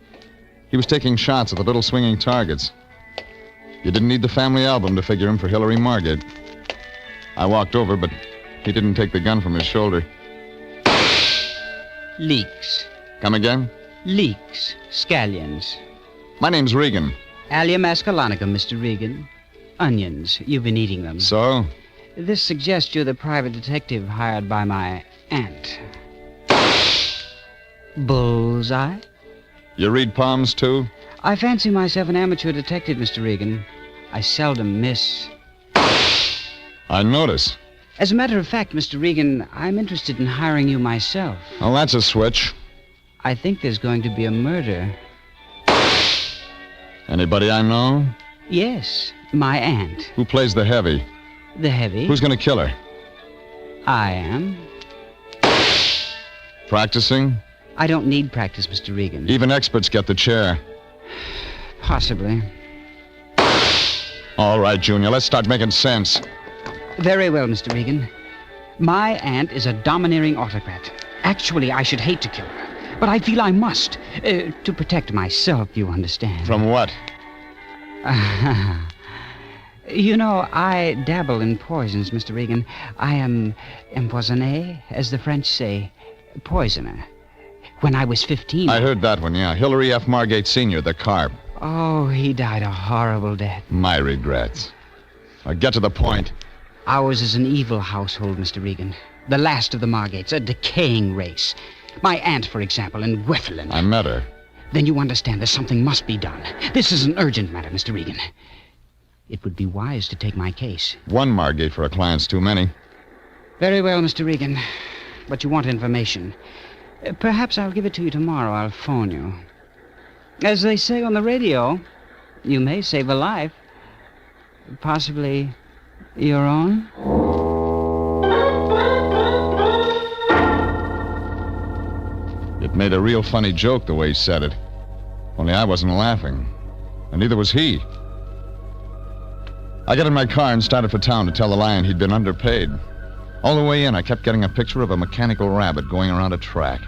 He was taking shots at the little swinging targets. You didn't need the family album to figure him for Hilary Margate. I walked over, but he didn't take the gun from his shoulder. Leeks. Come again? Leeks. Scallions. My name's Regan. Allium masculinicum, Mr. Regan. Onions. You've been eating them. So? This suggests you're the private detective hired by my aunt. Bullseye? You read palms, too? I fancy myself an amateur detective, Mr. Regan. I seldom miss. I notice. As a matter of fact, Mr. Regan, I'm interested in hiring you myself. Oh, that's a switch. I think there's going to be a murder. Anybody I know? Yes, my aunt. Who plays the heavy? The heavy? Who's going to kill her? I am. Practicing? I don't need practice, Mr. Regan. Even experts get the chair. Possibly. All right, Junior, let's start making sense. Very well, Mr. Regan. My aunt is a domineering autocrat. Actually, I should hate to kill her, but I feel I must. To protect myself, you understand. From what? You know, I dabble in poisons, Mr. Regan. I am empoisonné, as the French say, poisoner. When I was 15... I heard that one, yeah. Hilary F. Margate Sr., the carp. Oh, he died a horrible death. My regrets. Now get to the point. Ours is an evil household, Mr. Regan. The last of the Margates, a decaying race. My aunt, for example, in Weffelin. I met her. Then you understand that something must be done. This is an urgent matter, Mr. Regan. It would be wise to take my case. One Margate for a client's too many. Very well, Mr. Regan. But you want information. Perhaps I'll give it to you tomorrow. I'll phone you. As they say on the radio, you may save a life. Possibly your own. It made a real funny joke the way he said it. Only I wasn't laughing. And neither was he. I got in my car and started for town to tell the lion he'd been underpaid. All the way in, I kept getting a picture of a mechanical rabbit going around a track.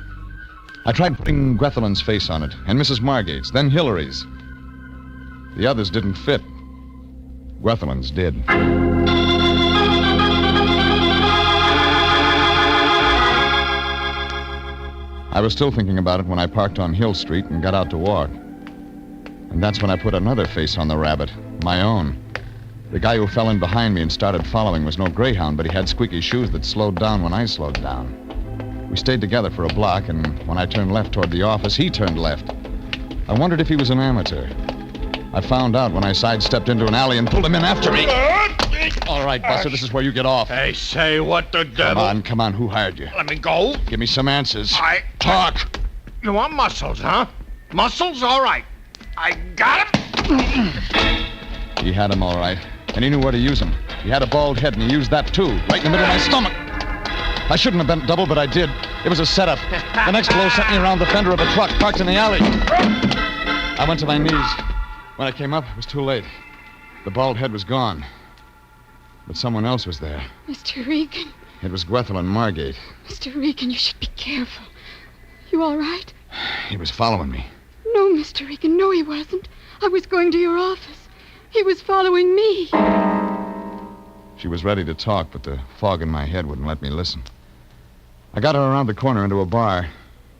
I tried putting Gwethelin's face on it, and Mrs. Margate's, then Hilary's. The others didn't fit. Gwethelin's did. I was still thinking about it when I parked on Hill Street and got out to walk. And that's when I put another face on the rabbit, my own. The guy who fell in behind me and started following was no greyhound, but he had squeaky shoes that slowed down when I slowed down. We stayed together for a block, and when I turned left toward the office, he turned left. I wondered if he was an amateur. I found out when I sidestepped into an alley and pulled him in after me. All right, Buster, this is where you get off. Hey, say, what the devil? Come on, who hired you? Let me go. Give me some answers. Talk. You want muscles, huh? Muscles? All right. I got him. He had him all right, and he knew where to use him. He had a bald head, and he used that, too, right in the middle of my stomach. I shouldn't have bent double, but I did. It was a setup. The next blow sent me around the fender of a truck parked in the alley. I went to my knees. When I came up, it was too late. The bald head was gone. But someone else was there. Mr. Regan. It was Gwethelin Margate. Mr. Regan, you should be careful. You all right? He was following me. No, Mr. Regan, no, he wasn't. I was going to your office. He was following me. She was ready to talk, but the fog in my head wouldn't let me listen. I got her around the corner into a bar.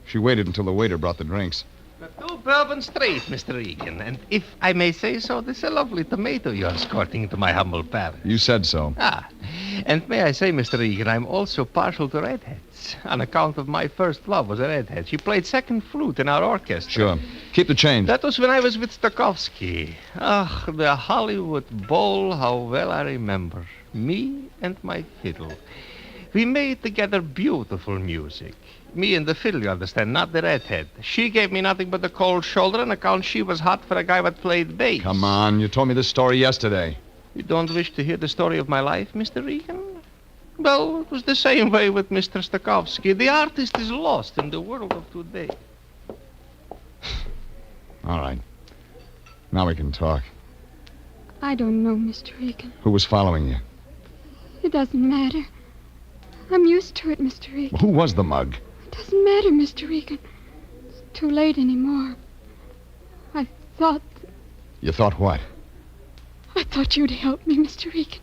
She waited until the waiter brought the drinks. The 2 Bourbon Street, Mr. Regan. And if I may say so, this is a lovely tomato you're escorting into my humble palate. You said so. And may I say, Mr. Regan, I'm also partial to redheads. On account of my first love was a redhead. She played second flute in our orchestra. Sure. Keep the change. That was when I was with Stokowski. The Hollywood Bowl, how well I remember. Me and my fiddle. We made together beautiful music. Me and the fiddle, you understand, not the redhead. She gave me nothing but the cold shoulder on account she was hot for a guy that played bass. Come on, you told me this story yesterday. You don't wish to hear the story of my life, Mr. Regan? Well, it was the same way with Mr. Stokowski. The artist is lost in the world of today. All right. Now we can talk. I don't know, Mr. Regan. Who was following you? It doesn't matter. I'm used to it, Mr. Regan. Who was the mug? It doesn't matter, Mr. Regan. It's too late anymore. I thought... You thought what? I thought you'd help me, Mr. Regan.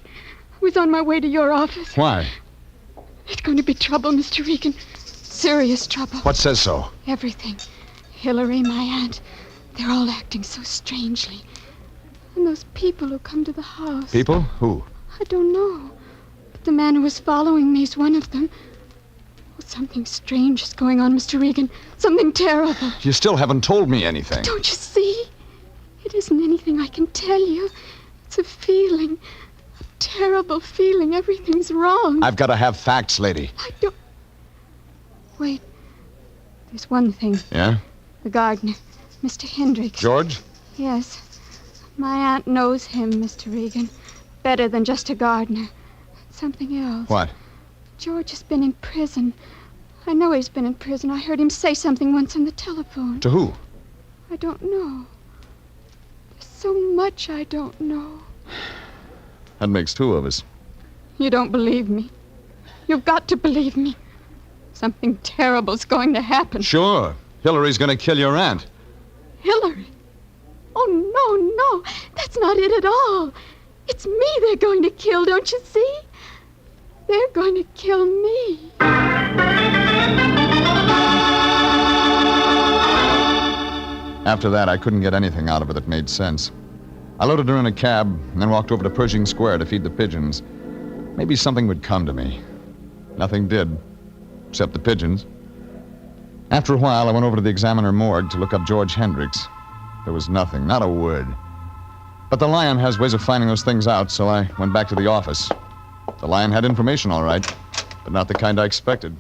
I was on my way to your office. Why? There's going to be trouble, Mr. Regan. Serious trouble. What says so? Everything. Hillary, my aunt, they're all acting so strangely. And those people who come to the house. People? Who? I don't know. But the man who was following me is one of them. Oh, something strange is going on, Mr. Regan. Something terrible. You still haven't told me anything. But don't you see? It isn't anything I can tell you. It's a feeling. A terrible feeling. Everything's wrong. I've got to have facts, lady. I don't... Wait. There's one thing. Yeah? The gardener, Mr. Hendricks. George? Yes. My aunt knows him, Mr. Regan. Better than just a gardener. Something else. What? George has been in prison. I know he's been in prison. I heard him say something once on the telephone. To who? I don't know. There's so much I don't know. That makes two of us. You don't believe me. You've got to believe me. Something terrible's going to happen. Sure. Hillary's going to kill your aunt. Hillary? Oh, no. That's not it at all. It's me they're going to kill, don't you see? They're going to kill me. After that, I couldn't get anything out of her that made sense. I loaded her in a cab and then walked over to Pershing Square to feed the pigeons. Maybe something would come to me. Nothing did, except the pigeons. After a while, I went over to the Examiner morgue to look up George Hendricks. There was nothing, not a word. But the Lion has ways of finding those things out, so I went back to the office. The Lion had information, all right, but not the kind I expected.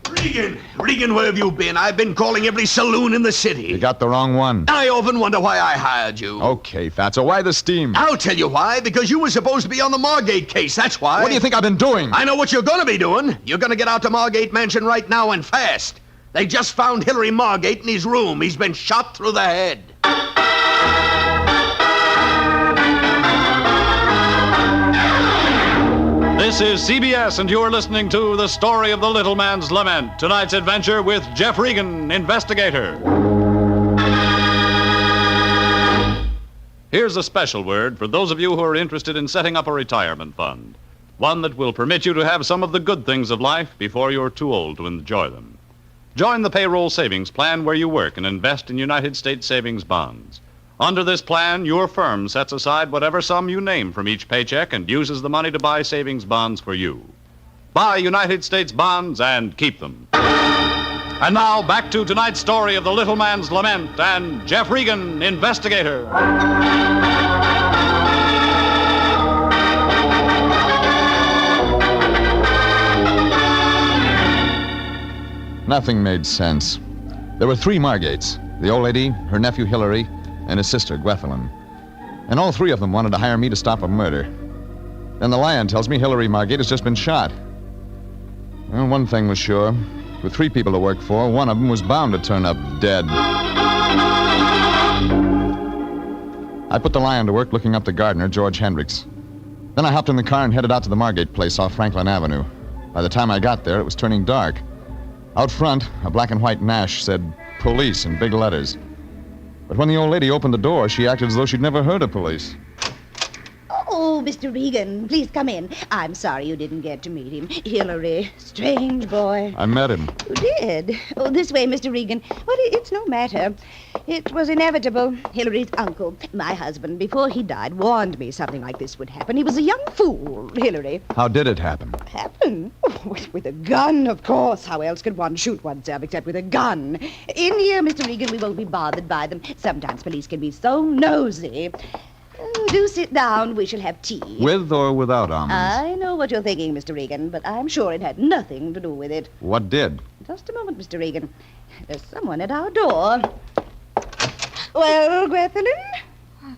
Regan, where have you been? I've been calling every saloon in the city. You got the wrong one. I often wonder why I hired you. Okay, Fatso, why the steam? I'll tell you why. Because you were supposed to be on the Margate case, that's why. What do you think I've been doing? I know what you're going to be doing. You're going to get out to Margate Mansion right now and fast. They just found Hillary Margate in his room. He's been shot through the head. This is CBS, and you're listening to The Story of the Little Man's Lament. Tonight's adventure with Jeff Regan, investigator. Here's a special word for those of you who are interested in setting up a retirement fund. One that will permit you to have some of the good things of life before you're too old to enjoy them. Join the payroll savings plan where you work and invest in United States savings bonds. Under this plan, your firm sets aside whatever sum you name from each paycheck and uses the money to buy savings bonds for you. Buy United States bonds and keep them. And now, back to tonight's story of the Little Man's Lament and Jeff Regan, investigator. Nothing made sense. There were three Margates. The old lady, her nephew Hillary, and his sister, Gwethelyn. And all three of them wanted to hire me to stop a murder. Then the Lion tells me Hillary Margate has just been shot. Well, one thing was sure. With three people to work for, one of them was bound to turn up dead. I put the Lion to work looking up the gardener, George Hendricks. Then I hopped in the car and headed out to the Margate place off Franklin Avenue. By the time I got there, it was turning dark. Out front, a black and white Nash said, "Police," in big letters. But when the old lady opened the door, she acted as though she'd never heard of police. Oh, Mr. Regan, please come in. I'm sorry you didn't get to meet him. Hillary, strange boy. I met him. You did? Oh, this way, Mr. Regan. Well, it's no matter. It was inevitable. Hillary's uncle, my husband, before he died, warned me something like this would happen. He was a young fool, Hillary. How did it happen? Happen? Oh, with a gun, of course. How else could one shoot oneself except with a gun? In here, Mr. Regan, we won't be bothered by them. Sometimes police can be so nosy. Do sit down. We shall have tea. With or without almonds? I know what you're thinking, Mr. Regan, but I'm sure it had nothing to do with it. What did? Just a moment, Mr. Regan. There's someone at our door. Well, Gwethelyn? I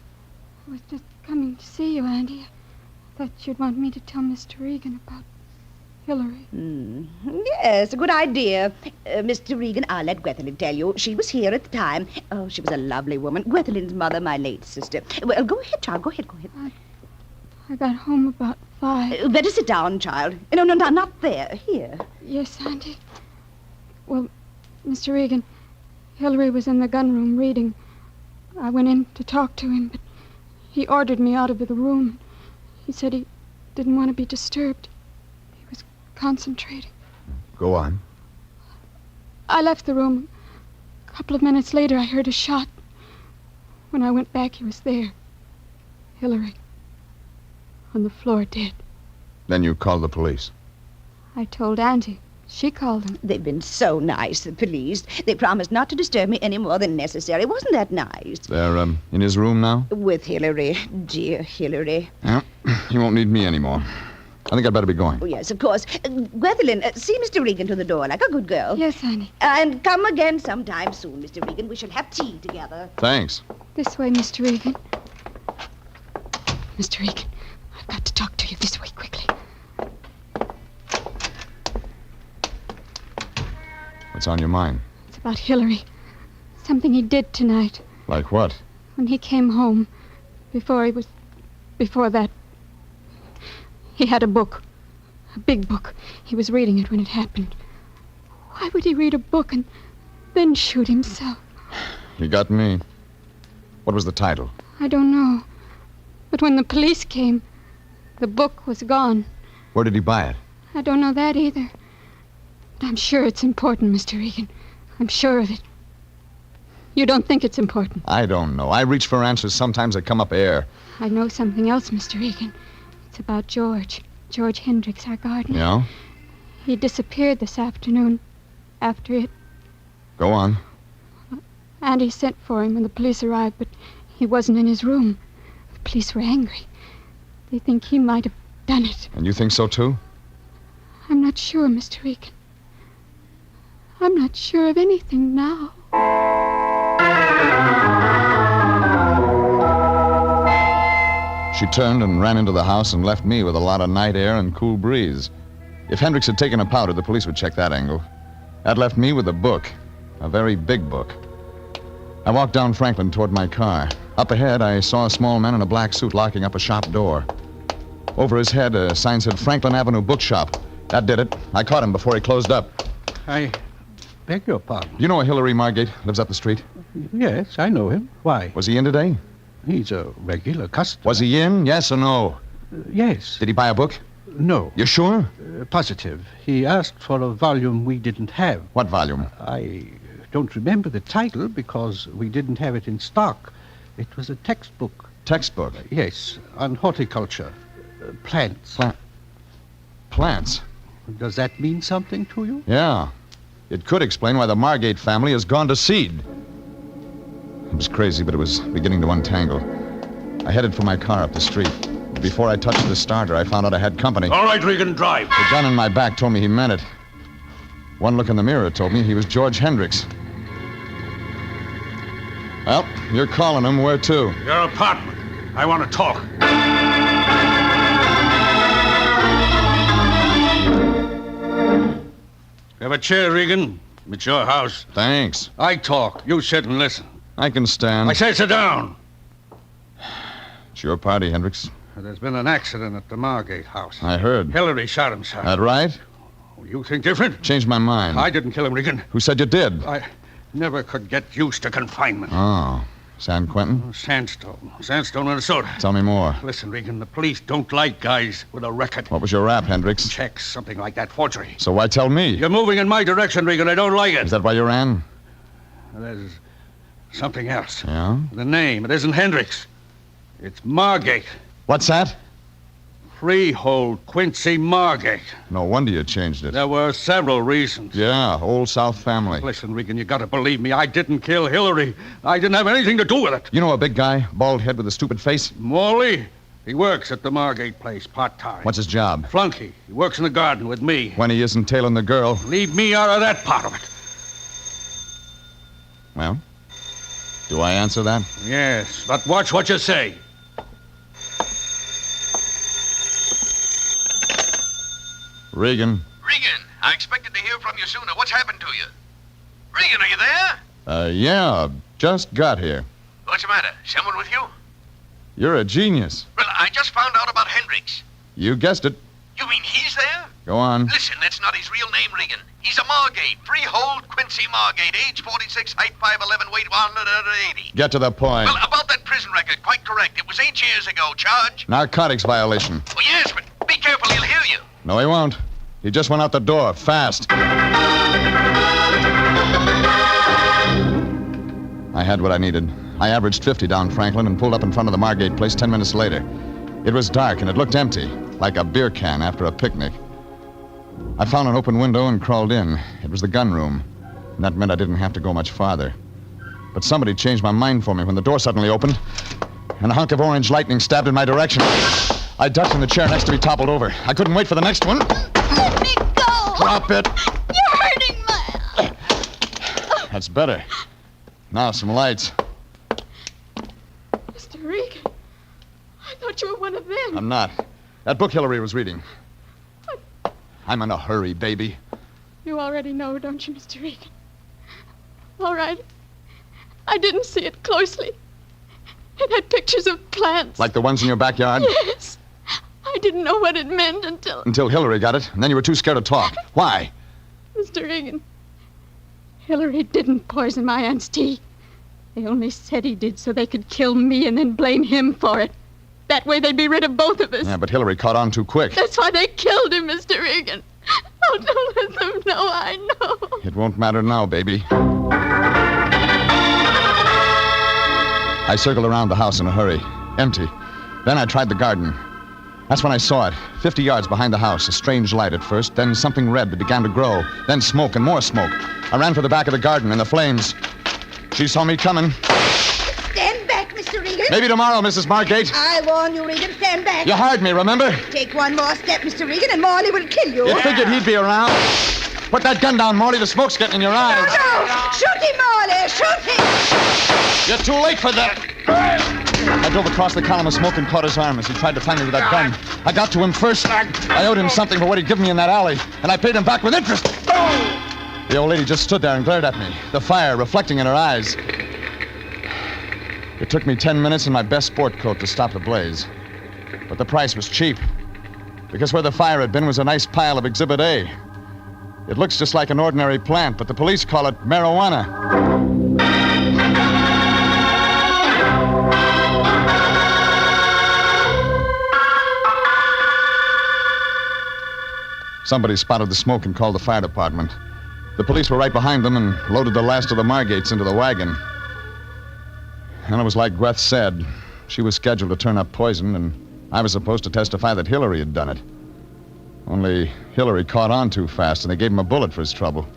was just coming to see you, Auntie. I thought you'd want me to tell Mr. Regan about Hillary. Yes, a good idea. Mr. Regan, I'll let Gwethelyn tell you. She was here at the time. Oh, she was a lovely woman. Gwethelyn's mother, my late sister. Well, go ahead, child. Go ahead. I got home about 5. Better sit down, child. No, not there. Here. Yes, Auntie. Well, Mr. Regan, Hillary was in the gun room reading. I went in to talk to him, but he ordered me out of the room. He said he didn't want to be disturbed. He was concentrating. Go on. I left the room. A couple of minutes later, I heard a shot. When I went back, he was there. Hillary. On the floor, dead. Then you called the police. I told Auntie. She called them. They've been so nice, the police. They promised not to disturb me any more than necessary. Wasn't that nice? They're, in his room now? With Hillary. Dear Hillary. Yeah, he won't need me anymore. I think I'd better be going. Oh, yes, of course. Gwethelyn, see Mr. Regan to the door like a good girl. Yes, honey. And come again sometime soon, Mr. Regan. We shall have tea together. Thanks. This way, Mr. Regan. Mr. Regan, I've got to talk to you this way quickly. What's on your mind? It's about Hillary. Something he did tonight. Like what? When he came home, before that, he had a book. A big book. He was reading it when it happened. Why would he read a book and then shoot himself? You got me. What was the title? I don't know. But when the police came, the book was gone. Where did he buy it? I don't know that either. But I'm sure it's important, Mr. Regan. I'm sure of it. You don't think it's important? I don't know. I reach for answers. Sometimes they come up air. I know something else, Mr. Regan. It's about George. George Hendricks, our gardener. Yeah? He disappeared this afternoon after it. Go on. Andy sent for him when the police arrived, but he wasn't in his room. The police were angry. They think he might have done it. And you think so, too? I'm not sure, Mr. Regan. I'm not sure of anything now. She turned and ran into the house and left me with a lot of night air and cool breeze. If Hendricks had taken a powder, the police would check that angle. That left me with a book. A very big book. I walked down Franklin toward my car. Up ahead, I saw a small man in a black suit locking up a shop door. Over his head, a sign said Franklin Avenue Bookshop. That did it. I caught him before he closed up. I beg your pardon. You know a Hillary Margate lives up the street? Yes, I know him. Why? Was he in today? He's a regular customer. Was he in? Yes or no? Yes. Did he buy a book? No. You sure? Positive. He asked for a volume we didn't have. What volume? I don't remember the title because we didn't have it in stock. It was a textbook. Textbook? Yes, on horticulture. Plants. Plants? Does that mean something to you? Yeah. It could explain why the Margate family has gone to seed. It was crazy, but it was beginning to untangle. I headed for my car up the street. Before I touched the starter, I found out I had company. All right, Regan, drive. The gun in my back told me he meant it. One look in the mirror told me he was George Hendricks. Well, you're calling him. Where to? Your apartment. I want to talk. Have a chair, Regan. It's your house. Thanks. I talk. You sit and listen. I can stand. I say sit down. It's your party, Hendricks. There's been an accident at the Margate house. I heard. Hillary shot himself. That right? You think different? Changed my mind. I didn't kill him, Regan. Who said you did? I never could get used to confinement. Oh. San Quentin? Sandstone, Minnesota. Tell me more. Listen, Regan, the police don't like guys with a record. What was your rap, Hendricks? Checks, something like that, forgery. So why tell me? You're moving in my direction, Regan. I don't like it. Is that why you ran? There's something else. Yeah? The name. It isn't Hendricks. It's Margate. What's that? Freehold Quincy Margate. No wonder you changed it. There were several reasons. Yeah, old South family. Listen, Regan, you gotta believe me. I didn't kill Hillary. I didn't have anything to do with it. You know a big guy, bald head with a stupid face? Morley. He works at the Margate place, part-time. What's his job? Flunky. He works in the garden with me. When he isn't tailing the girl. Leave me out of that part of it. Well, do I answer that? Yes, but watch what you say. Regan. Regan, I expected to hear from you sooner. What's happened to you? Regan, are you there? Yeah, just got here. What's the matter? Someone with you? You're a genius. Well, I just found out about Hendricks. You guessed it. You mean he's there? Go on. Listen, that's not his real name, Regan. He's a Margate, freehold Quincy Margate, age 46, height 5'11", weight 180. Get to the point. Well, about that prison record, quite correct. It was 8 years ago. Charge? Narcotics violation. Oh, yes, but be careful. He'll hear you. No, he won't. He just went out the door, fast. I had what I needed. I averaged 50 down Franklin and pulled up in front of the Margate place 10 minutes later. It was dark and it looked empty, like a beer can after a picnic. I found an open window and crawled in. It was the gun room, and that meant I didn't have to go much farther. But somebody changed my mind for me when the door suddenly opened, and a hunk of orange lightning stabbed in my direction. I ducked and the chair next to me toppled over. I couldn't wait for the next one. Let me go! Drop it! You're hurting my... That's better. Now, some lights. Mr. Regan, I thought you were one of them. I'm not. That book Hillary was reading. I'm in a hurry, baby. You already know, don't you, Mr. Regan? All right. I didn't see it closely. It had pictures of plants. Like the ones in your backyard? Yes. I didn't know what it meant until... Until Hillary got it, and then you were too scared to talk. Why? Mr. Regan, Hillary didn't poison my aunt's tea. They only said he did so they could kill me and then blame him for it. That way they'd be rid of both of us. Yeah, but Hillary caught on too quick. That's why they killed him, Mr. Regan. Oh, don't let them know I know. It won't matter now, baby. I circled around the house in a hurry. Empty. Then I tried the garden. That's when I saw it. 50 yards behind the house. A strange light at first, then something red that began to grow. Then smoke and more smoke. I ran for the back of the garden and the flames. She saw me coming. Stand back, Mr. Regan. Maybe tomorrow, Mrs. Margate. I warn you, Regan, stand back. You hired me, remember? Take one more step, Mr. Regan, and Morley will kill you. You figured he'd be around? Put that gun down, Morley. The smoke's getting in your eyes. No! Shoot him, Morley! Shoot him! You're too late for that. I drove across the column of smoke and caught his arm as he tried to find me with that gun. I got to him first. I owed him something for what he'd given me in that alley, and I paid him back with interest. The old lady just stood there and glared at me, the fire reflecting in her eyes. It took me 10 minutes in my best sport coat to stop the blaze. But the price was cheap, because where the fire had been was a nice pile of Exhibit A. It looks just like an ordinary plant, but the police call it marijuana. Somebody spotted the smoke and called the fire department. The police were right behind them and loaded the last of the Margates into the wagon. And it was like Gweth said. She was scheduled to turn up poison, and I was supposed to testify that Hillary had done it. Only Hillary caught on too fast, and they gave him a bullet for his trouble.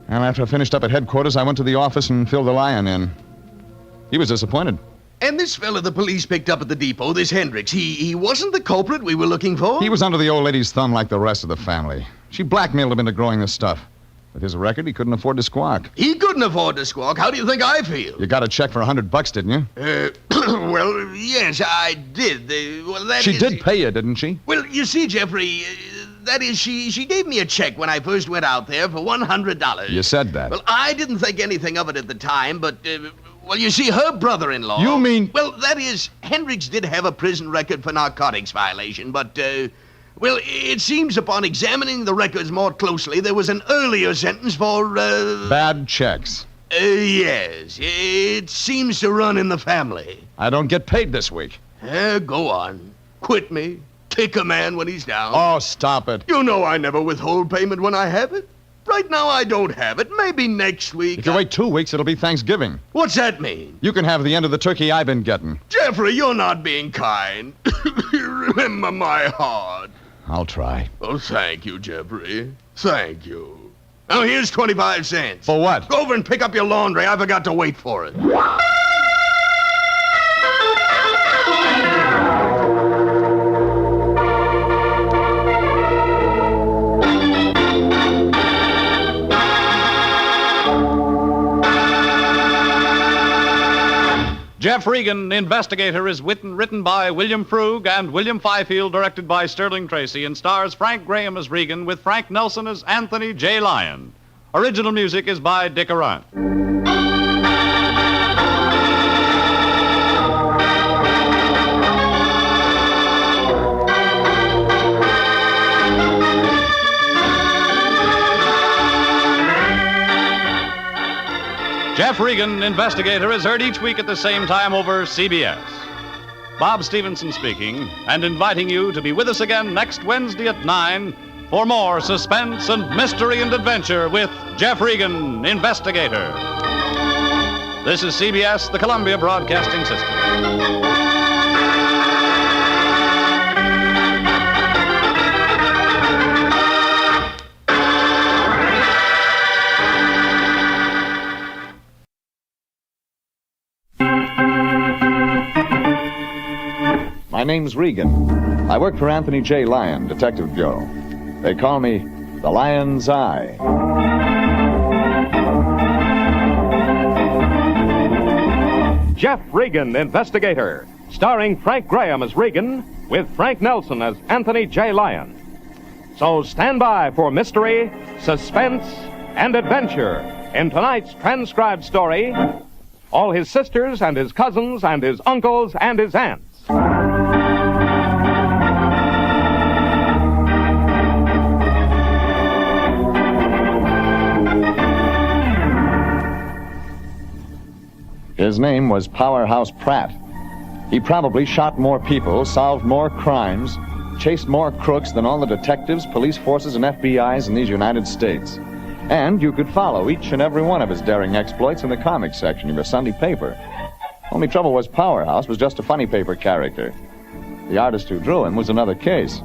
And after I finished up at headquarters, I went to the office and filled the lion in. He was disappointed. And this fella the police picked up at the depot, this Hendricks, he wasn't the culprit we were looking for? He was under the old lady's thumb like the rest of the family. She blackmailed him into growing the stuff. With his record, he couldn't afford to squawk. He couldn't afford to squawk. How do you think I feel? You got a check for $100, didn't you? Well, yes, I did. She did pay you, didn't she? Well, you see, Jeffrey, that is, she gave me a check when I first went out there for $100. You said that. Well, I didn't think anything of it at the time, but... well, you see, her brother-in-law... You mean... Well, that is, Hendricks did have a prison record for narcotics violation, but, well, it seems upon examining the records more closely, there was an earlier sentence for, bad checks. Yes. It seems to run in the family. I don't get paid this week. Go on. Quit me. Kick a man when he's down. Oh, stop it. You know I never withhold payment when I have it. Right now, I don't have it. Maybe next week. If you wait 2 weeks, it'll be Thanksgiving. What's that mean? You can have the end of the turkey I've been getting. Jeffrey, you're not being kind. Remember my heart. I'll try. Oh, thank you, Jeffrey. Thank you. Now, here's 25 cents. For what? Go over and pick up your laundry. I forgot to wait for it. Jeff Regan, Investigator, is written by William Frug and William Fifield, directed by Sterling Tracy, and stars Frank Graham as Regan with Frank Nelson as Anthony J. Lyon. Original music is by Dick Arant. Jeff Regan, Investigator, is heard each week at the same time over CBS. Bob Stevenson speaking, and inviting you to be with us again next Wednesday at 9 for more suspense and mystery and adventure with Jeff Regan, Investigator. This is CBS, the Columbia Broadcasting System. My name's Regan. I work for Anthony J. Lyon, Detective Bureau. They call me the Lion's Eye. Jeff Regan, Investigator, starring Frank Graham as Regan, with Frank Nelson as Anthony J. Lyon. So stand by for mystery, suspense, and adventure in tonight's transcribed story, All His Sisters and His Cousins and His Uncles and His Aunts. His name was Powerhouse Pratt. He probably shot more people, solved more crimes, chased more crooks than all the detectives, police forces, and FBIs in these United States. And you could follow each and every one of his daring exploits in the comics section of your Sunday paper. Only trouble was Powerhouse was just a funny paper character. The artist who drew him was another case.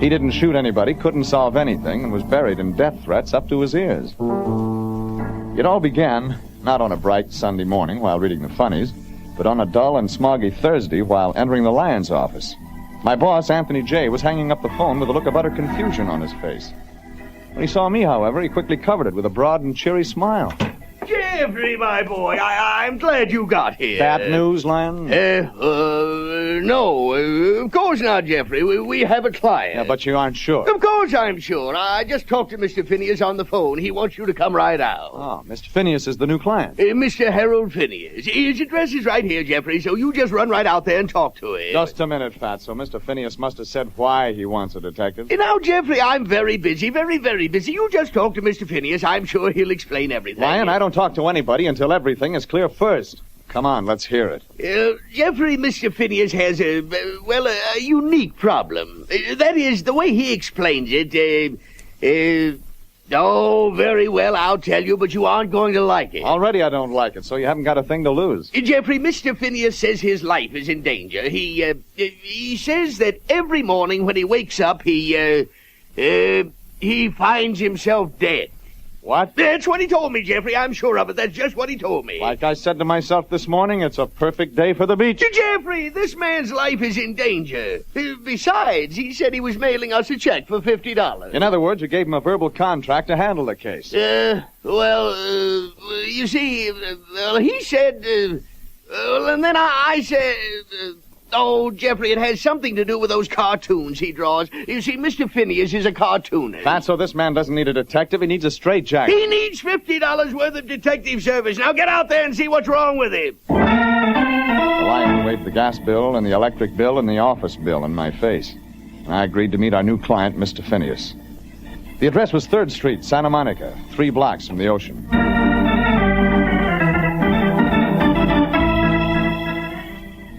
He didn't shoot anybody, couldn't solve anything, and was buried in death threats up to his ears. It all began not on a bright Sunday morning while reading the funnies, but on a dull and smoggy Thursday while entering the Lions office. My boss, Anthony J., was hanging up the phone with a look of utter confusion on his face. When he saw me, however, he quickly covered it with a broad and cheery smile. Jeffrey, my boy, I'm glad you got here. Bad news, Lion? No, of course not, Jeffrey. We have a client. Yeah, but you aren't sure. Of course I'm sure. I just talked to Mr. Phineas on the phone. He wants you to come right out. Oh, Mr. Phineas is the new client. Mr. Harold Phineas. His address is right here, Jeffrey, so you just run right out there and talk to him. Just a minute, Fatso. Mr. Phineas must have said why he wants a detective. Now, Jeffrey, I'm very busy, very, very busy. You just talk to Mr. Phineas. I'm sure he'll explain everything. Lion, I don't talk to anybody until everything is clear first. Come on, let's hear it. Jeffrey, Mr. Phineas has a unique problem. That is, the way he explains it, oh, very well, I'll tell you, but you aren't going to like it. Already I don't like it, so you haven't got a thing to lose. Jeffrey, Mr. Phineas says his life is in danger. He says that every morning when he wakes up, he finds himself dead. What? That's what he told me, Jeffrey. I'm sure of it. That's just what he told me. Like I said to myself this morning, it's a perfect day for the beach. Jeffrey, this man's life is in danger. Besides, he said he was mailing us a check for $50. In other words, you gave him a verbal contract to handle the case. You see, he said, and then I said... Oh, Jeffrey, it has something to do with those cartoons he draws. You see, Mr. Phineas is a cartoonist. Fatso, this man doesn't need a detective. He needs a straitjacket. He needs $50 worth of detective service. Now get out there and see what's wrong with him. The Lion waved the gas bill and the electric bill and the office bill in my face. And I agreed to meet our new client, Mr. Phineas. The address was 3rd Street, Santa Monica, 3 blocks from the ocean.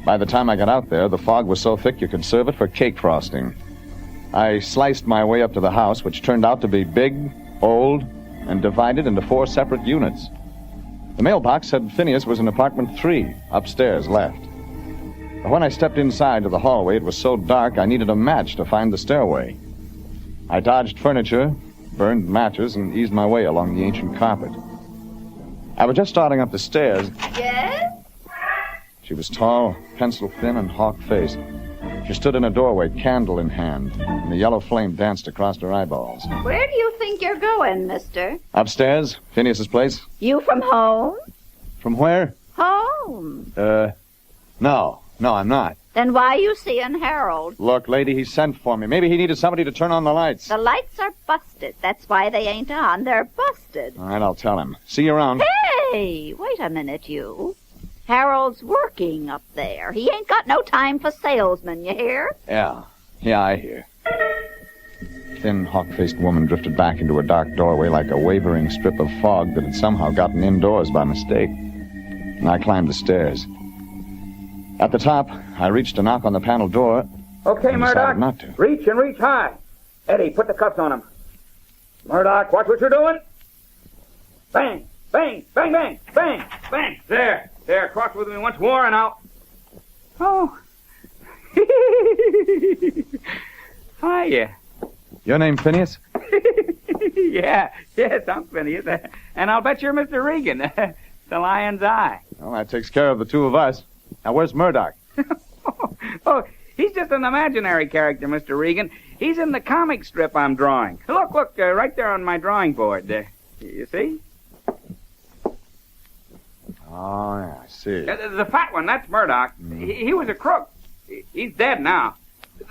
By the time I got out there, the fog was so thick you could serve it for cake frosting. I sliced my way up to the house, which turned out to be big, old, and divided into 4 separate units. The mailbox said Phineas was in apartment 3, upstairs, left. But when I stepped inside to the hallway, it was so dark I needed a match to find the stairway. I dodged furniture, burned matches, and eased my way along the ancient carpet. I was just starting up the stairs. Yes? She was tall, pencil-thin, and hawk-faced. She stood in a doorway, candle in hand, and the yellow flame danced across her eyeballs. Where do you think you're going, mister? Upstairs, Phineas's place. You from home? From where? Home. No, I'm not. Then why you seeing Harold? Look, lady, he sent for me. Maybe he needed somebody to turn on the lights. The lights are busted. That's why they ain't on. They're busted. All right, I'll tell him. See you around. Hey, wait a minute, you. Harold's working up there. He ain't got no time for salesmen, you hear? Yeah, I hear. Thin, hawk-faced woman drifted back into a dark doorway like a wavering strip of fog that had somehow gotten indoors by mistake. And I climbed the stairs. At the top, I reached to knock on the panel door. Okay, Murdoch. Not to. Reach and reach high. Eddie, put the cuffs on him. Murdoch, watch what you're doing. Bang, bang, bang, bang, bang, bang. There, cross with me once more and out. Oh. Hiya. Your name, Phineas? Yes, I'm Phineas. And I'll bet you're Mr. Regan, the Lion's Eye. Well, that takes care of the 2 of us. Now, where's Murdoch? Oh, he's just an imaginary character, Mr. Regan. He's in the comic strip I'm drawing. Look, right there on my drawing board. You see? Oh, yeah, I see. The fat one, that's Murdoch. He was a crook. He's dead now.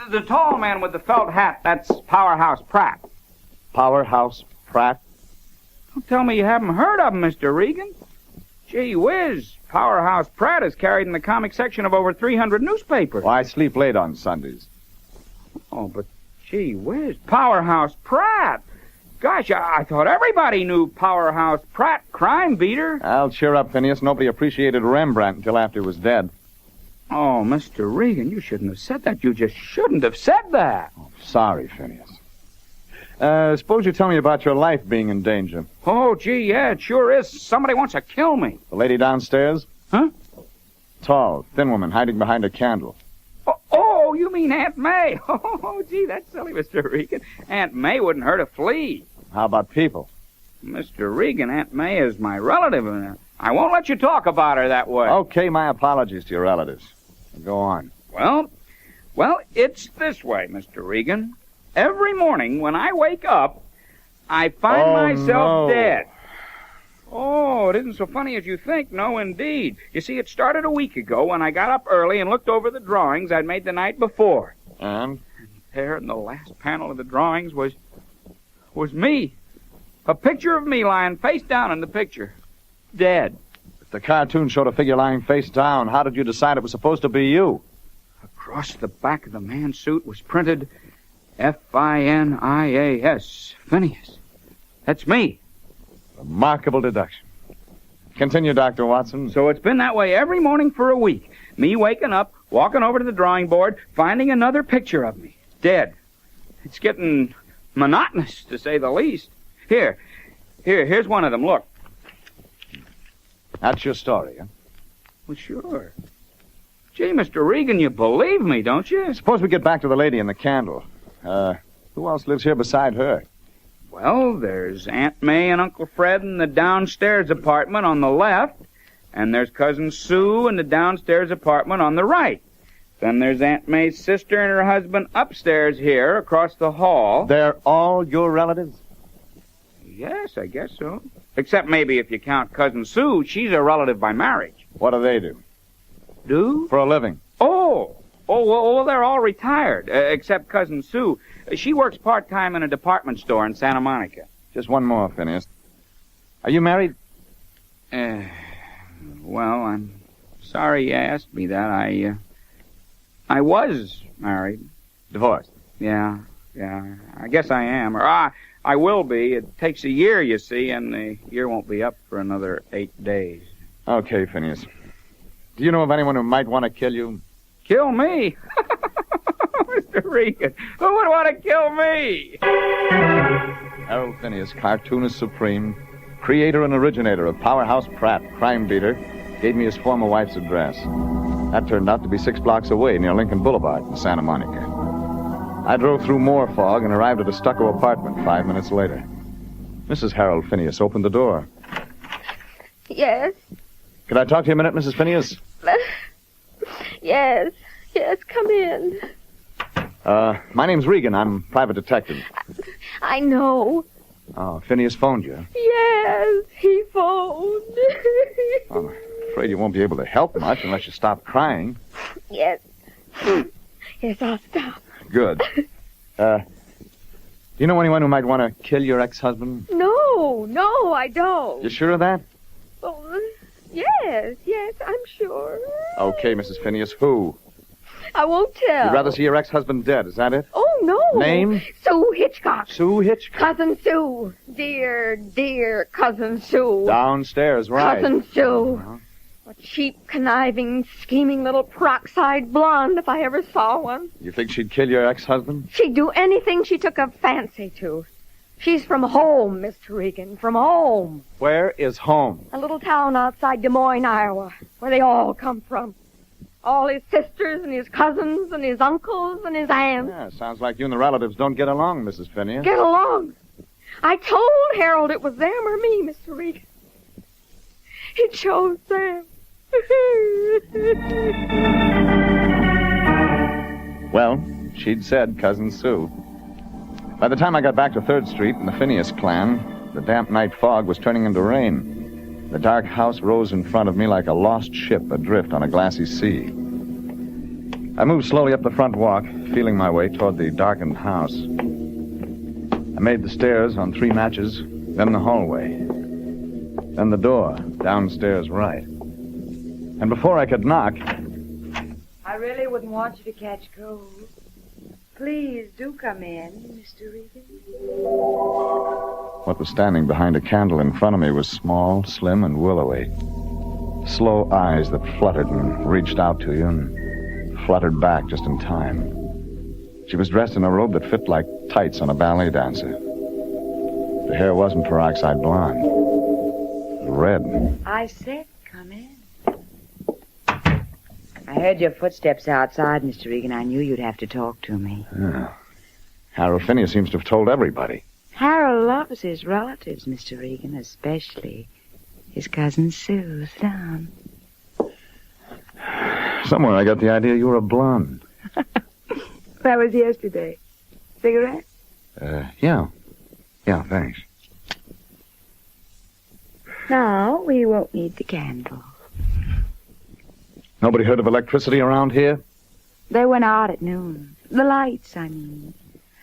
The tall man with the felt hat, that's Powerhouse Pratt. Powerhouse Pratt? Don't tell me you haven't heard of him, Mr. Regan. Gee whiz, Powerhouse Pratt is carried in the comic section of over 300 newspapers. Well, I sleep late on Sundays. Oh, but gee whiz, Powerhouse Pratt. Gosh, I thought everybody knew Powerhouse Pratt, crime beater. I'll cheer up, Phineas. Nobody appreciated Rembrandt until after he was dead. Oh, Mr. Regan, you shouldn't have said that. You just shouldn't have said that. Oh, sorry, Phineas. Suppose you tell me about your life being in danger. Oh, gee, yeah, it sure is. Somebody wants to kill me. The lady downstairs? Huh? Tall, thin woman hiding behind a candle. Oh, you mean Aunt May. Oh, gee, that's silly, Mr. Regan. Aunt May wouldn't hurt a flea. How about people? Mr. Regan, Aunt May is my relative, and I won't let you talk about her that way. Okay, my apologies to your relatives. Go on. Well, it's this way, Mr. Regan. Every morning when I wake up, I find myself dead. Oh, it isn't so funny as you think. No, indeed. You see, it started a week ago when I got up early and looked over the drawings I'd made the night before. And? There in the last panel of the drawings was me. A picture of me lying face down in the picture. Dead. If the cartoon showed a figure lying face down, how did you decide it was supposed to be you? Across the back of the man's suit was printed F-I-N-I-A-S, Phineas. That's me. Remarkable deduction. Continue, Dr. Watson. So it's been that way every morning for a week. Me waking up, walking over to the drawing board, finding another picture of me. Dead. It's getting monotonous, to say the least. Here's one of them. Look. That's your story, huh? Well, sure. Gee, Mr. Regan, you believe me, don't you? Suppose we get back to the lady in the candle. Who else lives here beside her? Well, there's Aunt May and Uncle Fred in the downstairs apartment on the left, and there's Cousin Sue in the downstairs apartment on the right. Then there's Aunt May's sister and her husband upstairs here across the hall. They're all your relatives? Yes, I guess so. Except maybe if you count Cousin Sue, she's a relative by marriage. What do they do? Do? For a living. Well, they're all retired, except Cousin Sue. She works part-time in a department store in Santa Monica. Just one more, Phineas. Are you married? Well, I'm sorry you asked me that. I was married. Divorced? Yeah. I guess I am. Or I will be. It takes a year, you see, and the year won't be up for another 8 days. Okay, Phineas. Do you know of anyone who might want to kill you? Kill me? Mr. Regan, who would want to kill me? Harold Phineas, cartoonist supreme, creator and originator of Powerhouse Pratt, crime beater, gave me his former wife's address. That turned out to be 6 blocks away near Lincoln Boulevard in Santa Monica. I drove through more fog and arrived at a stucco apartment 5 minutes later. Mrs. Harold Phineas opened the door. Yes? Could I talk to you a minute, Mrs. Phineas? Yes, come in. My name's Regan. I'm private detective. I know. Oh, Phineas phoned you. Yes, he phoned. I'm afraid you won't be able to help much unless you stop crying. Yes. Yes, I'll stop. Good. Do you know anyone who might want to kill your ex-husband? No, I don't. You sure of that? Oh, yes, I'm sure. Okay, Mrs. Phineas. Who? I won't tell. You'd rather see your ex-husband dead, is that it? Oh, no. Name? Sue Hitchcock. Sue Hitchcock? Cousin Sue. Dear Cousin Sue. Downstairs, right. Cousin Sue. A cheap, conniving, scheming little peroxide blonde, if I ever saw one. You think she'd kill your ex-husband? She'd do anything she took a fancy to. She's from home, Mr. Regan, from home. Where is home? A little town outside Des Moines, Iowa, where they all come from. All his sisters and his cousins and his uncles and his aunts. Yeah, sounds like you and the relatives don't get along, Mrs. Phineas. Get along? I told Harold it was them or me, Mr. Regan. He chose them. Well, she'd said Cousin Sue. By the time I got back to 3rd Street and the Phineas clan, the damp night fog was turning into rain. The dark house rose in front of me like a lost ship adrift on a glassy sea. I moved slowly up the front walk, feeling my way toward the darkened house. I made the stairs on 3 matches, then the hallway, then the door, downstairs right. And before I could knock... I really wouldn't want you to catch cold. Please do come in, Mr. Regan. What was standing behind a candle in front of me was small, slim, and willowy. Slow eyes that fluttered and reached out to you and fluttered back just in time. She was dressed in a robe that fit like tights on a ballet dancer. The hair wasn't peroxide blonde. It was red. I said come in. I heard your footsteps outside, Mr. Regan. I knew you'd have to talk to me. Yeah. Harold Phineas seems to have told everybody. Harold loves his relatives, Mr. Regan, especially his cousin Sue. Sit down. Somewhere I got the idea you were a blonde. That was yesterday. Cigarette? Yeah. Yeah, thanks. No, we won't need the candle. Nobody heard of electricity around here? They went out at noon. The lights, I mean.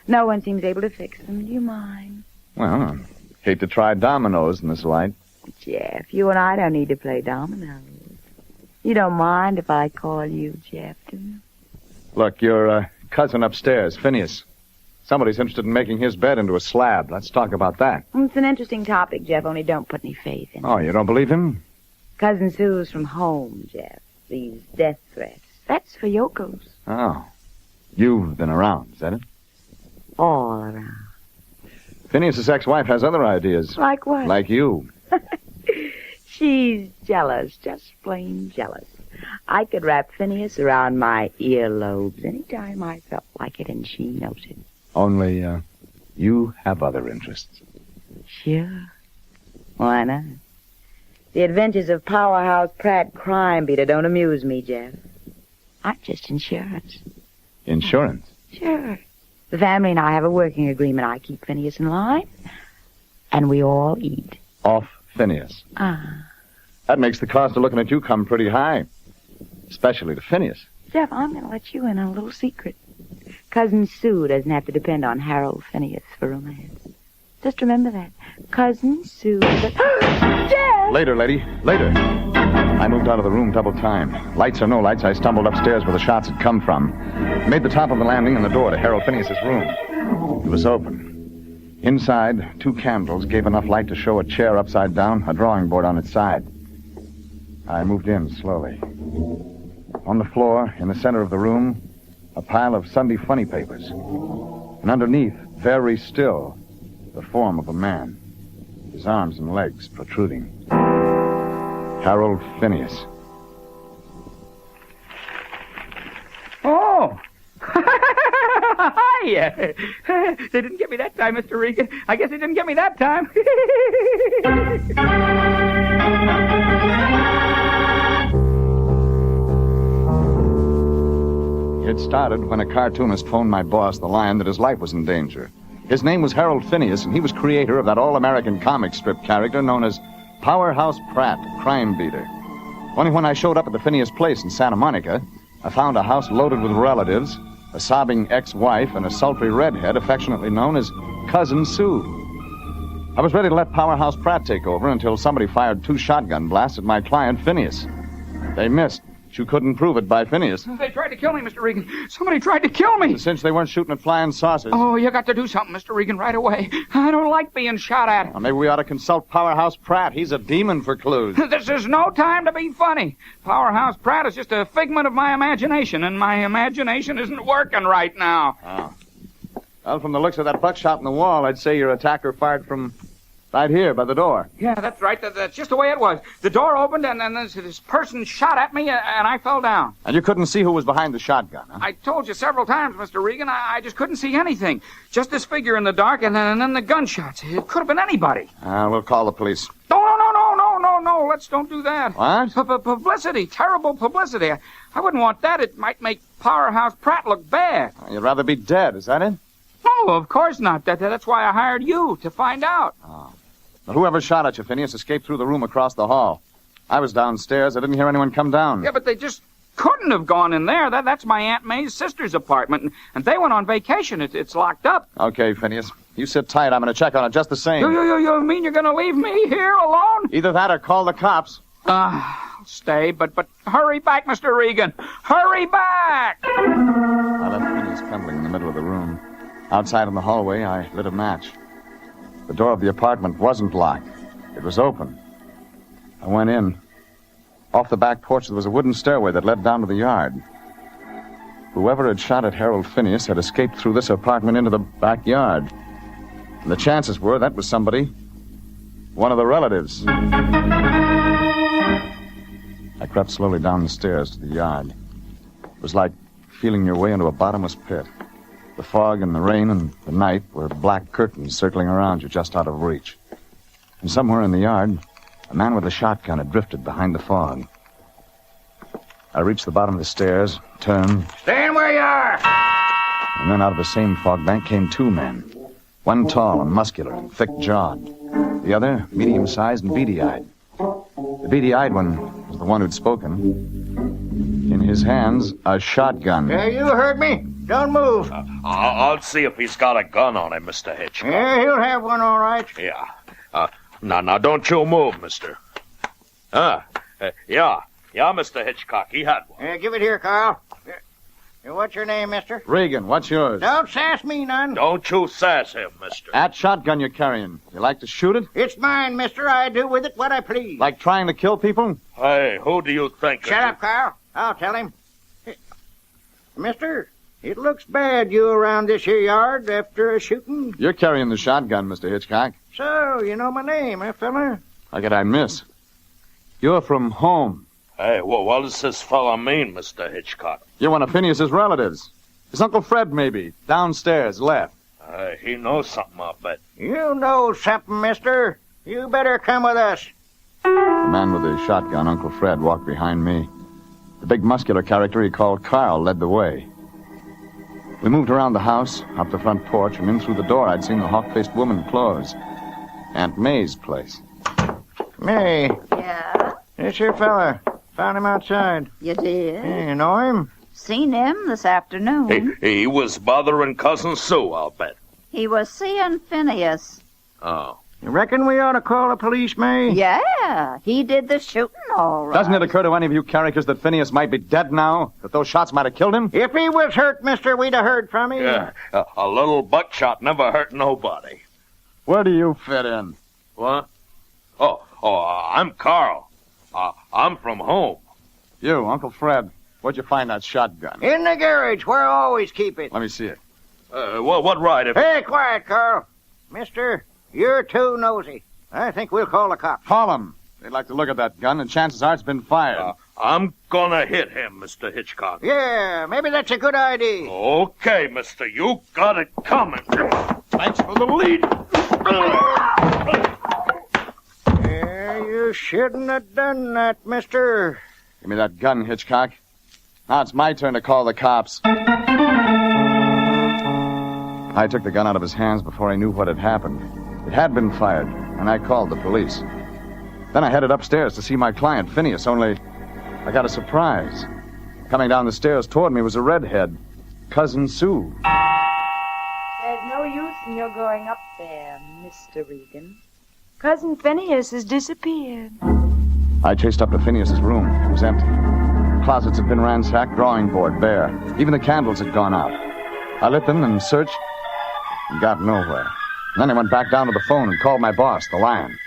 No one seems able to fix them. Do you mind? Well, I hate to try dominoes in this light. Jeff, you and I don't need to play dominoes. You don't mind if I call you Jeff, do you? Look, your cousin upstairs, Phineas. Somebody's interested in making his bed into a slab. Let's talk about that. It's an interesting topic, Jeff, only don't put any faith in it. Oh, you don't believe him? Cousin Sue's from home, Jeff. These death threats. That's for yokels. Oh. You've been around, is that it? All around. Phineas's ex-wife has other ideas. Like what? Like you. She's jealous, just plain jealous. I could wrap Phineas around my earlobes any time I felt like it, and she knows it. Only, you have other interests. Sure. Why not? The adventures of Powerhouse Pratt Crime Beater don't amuse me, Jeff. I'm just insurance. Insurance? Sure. The family and I have a working agreement. I keep Phineas in line, and we all eat. Off Phineas. That makes the cost of looking at you come pretty high. Especially to Phineas. Jeff, I'm going to let you in on a little secret. Cousin Sue doesn't have to depend on Harold Phineas for romance. Just remember that. Cousin Sue... Jeff! Later, lady. Later. I moved out of the room double time. Lights or no lights, I stumbled upstairs where the shots had come from. Made the top of the landing and the door to Harold Phineas's room. It was open. Inside, 2 candles gave enough light to show a chair upside down, a drawing board on its side. I moved in slowly. On the floor, in the center of the room, a pile of Sunday funny papers. And underneath, very still, the form of a man, his arms and legs protruding. Harold Phineas. Oh! Hi! They didn't get me that time, Mr. Regan. I guess they didn't get me that time. It started when a cartoonist phoned my boss, the Lion, that his life was in danger. His name was Harold Phineas, and he was creator of that all-American comic strip character known as Powerhouse Pratt, Crime Beater. Only when I showed up at the Phineas place in Santa Monica, I found a house loaded with relatives, a sobbing ex-wife, and a sultry redhead affectionately known as Cousin Sue. I was ready to let Powerhouse Pratt take over until somebody fired 2 shotgun blasts at my client, Phineas. They missed. You couldn't prove it by Phineas. They tried to kill me, Mr. Regan. Somebody tried to kill me. Since they weren't shooting at flying saucers. Oh, you got to do something, Mr. Regan, right away. I don't like being shot at. Well, maybe we ought to consult Powerhouse Pratt. He's a demon for clues. This is no time to be funny. Powerhouse Pratt is just a figment of my imagination, and my imagination isn't working right now. Oh. Well, from the looks of that buckshot in the wall, I'd say your attacker fired from right here by the door. Yeah, that's right. That's just the way it was. The door opened, and then this person shot at me, and I fell down. And you couldn't see who was behind the shotgun, huh? I told you several times, Mr. Regan, I just couldn't see anything. Just this figure in the dark, and then the gunshots. It could have been anybody. We'll call the police. No, let's don't do that. What? Publicity, terrible publicity. I wouldn't want that. It might make Powerhouse Pratt look bad. You'd rather be dead, is that it? No, of course not. That's why I hired you, to find out. Oh. But whoever shot at you, Phineas, escaped through the room across the hall. I was downstairs. I didn't hear anyone come down. Yeah, but they just couldn't have gone in there. That's my Aunt May's sister's apartment, and they went on vacation. It's locked up. Okay, Phineas. You sit tight. I'm going to check on it just the same. You mean you're going to leave me here alone? Either that or call the cops. Stay, but hurry back, Mr. Regan. Hurry back! I left Phineas trembling in the middle of the room. Outside in the hallway, I lit a match. The door of the apartment wasn't locked. It was open. I went in. Off the back porch, there was a wooden stairway that led down to the yard. Whoever had shot at Harold Phineas had escaped through this apartment into the backyard. And the chances were that was somebody. One of the relatives. I crept slowly down the stairs to the yard. It was like feeling your way into a bottomless pit. The fog and the rain and the night were black curtains circling around you just out of reach. And somewhere in the yard, a man with a shotgun had drifted behind the fog. I reached the bottom of the stairs, turned, Stand where you are! and then out of the same fog bank came two men. One tall and muscular, thick-jawed. The other, medium-sized and beady-eyed. The beady-eyed one was the one who'd spoken. In his hands, a shotgun. Yeah, you heard me. Don't move. I'll see if he's got a gun on him, Mr. Hitchcock. Yeah, he'll have one, all right. Yeah. Now, don't you move, mister. Yeah, Mr. Hitchcock, he had one. Yeah, give it here, Carl. What's your name, mister? Regan, what's yours? Don't sass me none. Don't you sass him, mister. That shotgun you're carrying, you like to shoot it? It's mine, mister. I do with it what I please. Like trying to kill people? Hey, who do you think? Shut up, Carl. I'll tell him. Mister, it looks bad you around this here yard after a shooting. You're carrying the shotgun, Mr. Hitchcock. So, you know my name, fella? How could I miss? You're from home. Hey, what does this fella mean, Mr. Hitchcock? You're one of Phineas's relatives. His Uncle Fred, maybe. Downstairs, left. He knows something, I'll bet. You know something, mister. You better come with us. The man with the shotgun, Uncle Fred, walked behind me. The big muscular character he called Carl led the way. We moved around the house, up the front porch, and in through the door I'd seen the hawk-faced woman close. Aunt May's place. May. Yeah? This here fella. Found him outside. You did? You know him? Seen him this afternoon. He was bothering Cousin Sue, I'll bet. He was seeing Phineas. Oh. You reckon we ought to call the police, May? Yeah, he did the shooting all right. Doesn't it occur to any of you characters that Phineas might be dead now? That those shots might have killed him? If he was hurt, mister, we'd have heard from him. Yeah, a little buckshot never hurt nobody. Where do you fit in? What? Oh, I'm Carl. I'm from home. You, Uncle Fred, where'd you find that shotgun? In the garage, where I always keep it. Let me see it. What right if... Hey, quiet, Carl. Mister, you're too nosy. I think we'll call the cops. Call them. They'd like to look at that gun, and chances are it's been fired. I'm gonna hit him, Mr. Hitchcock. Yeah, maybe that's a good idea. Okay, mister, you got it coming. Thanks for the lead. Yeah, you shouldn't have done that, mister. Give me that gun, Hitchcock. Now it's my turn to call the cops. I took the gun out of his hands before I knew what had happened. It had been fired, and I called the police. Then I headed upstairs to see my client, Phineas, only I got a surprise. Coming down the stairs toward me was a redhead, Cousin Sue. There's no use in your going up there, Mr. Regan. Cousin Phineas has disappeared. I chased up to Phineas's room. It was empty. Closets had been ransacked, drawing board bare. Even the candles had gone out. I lit them and searched and got nowhere. And then I went back down to the phone and called my boss, the Lion.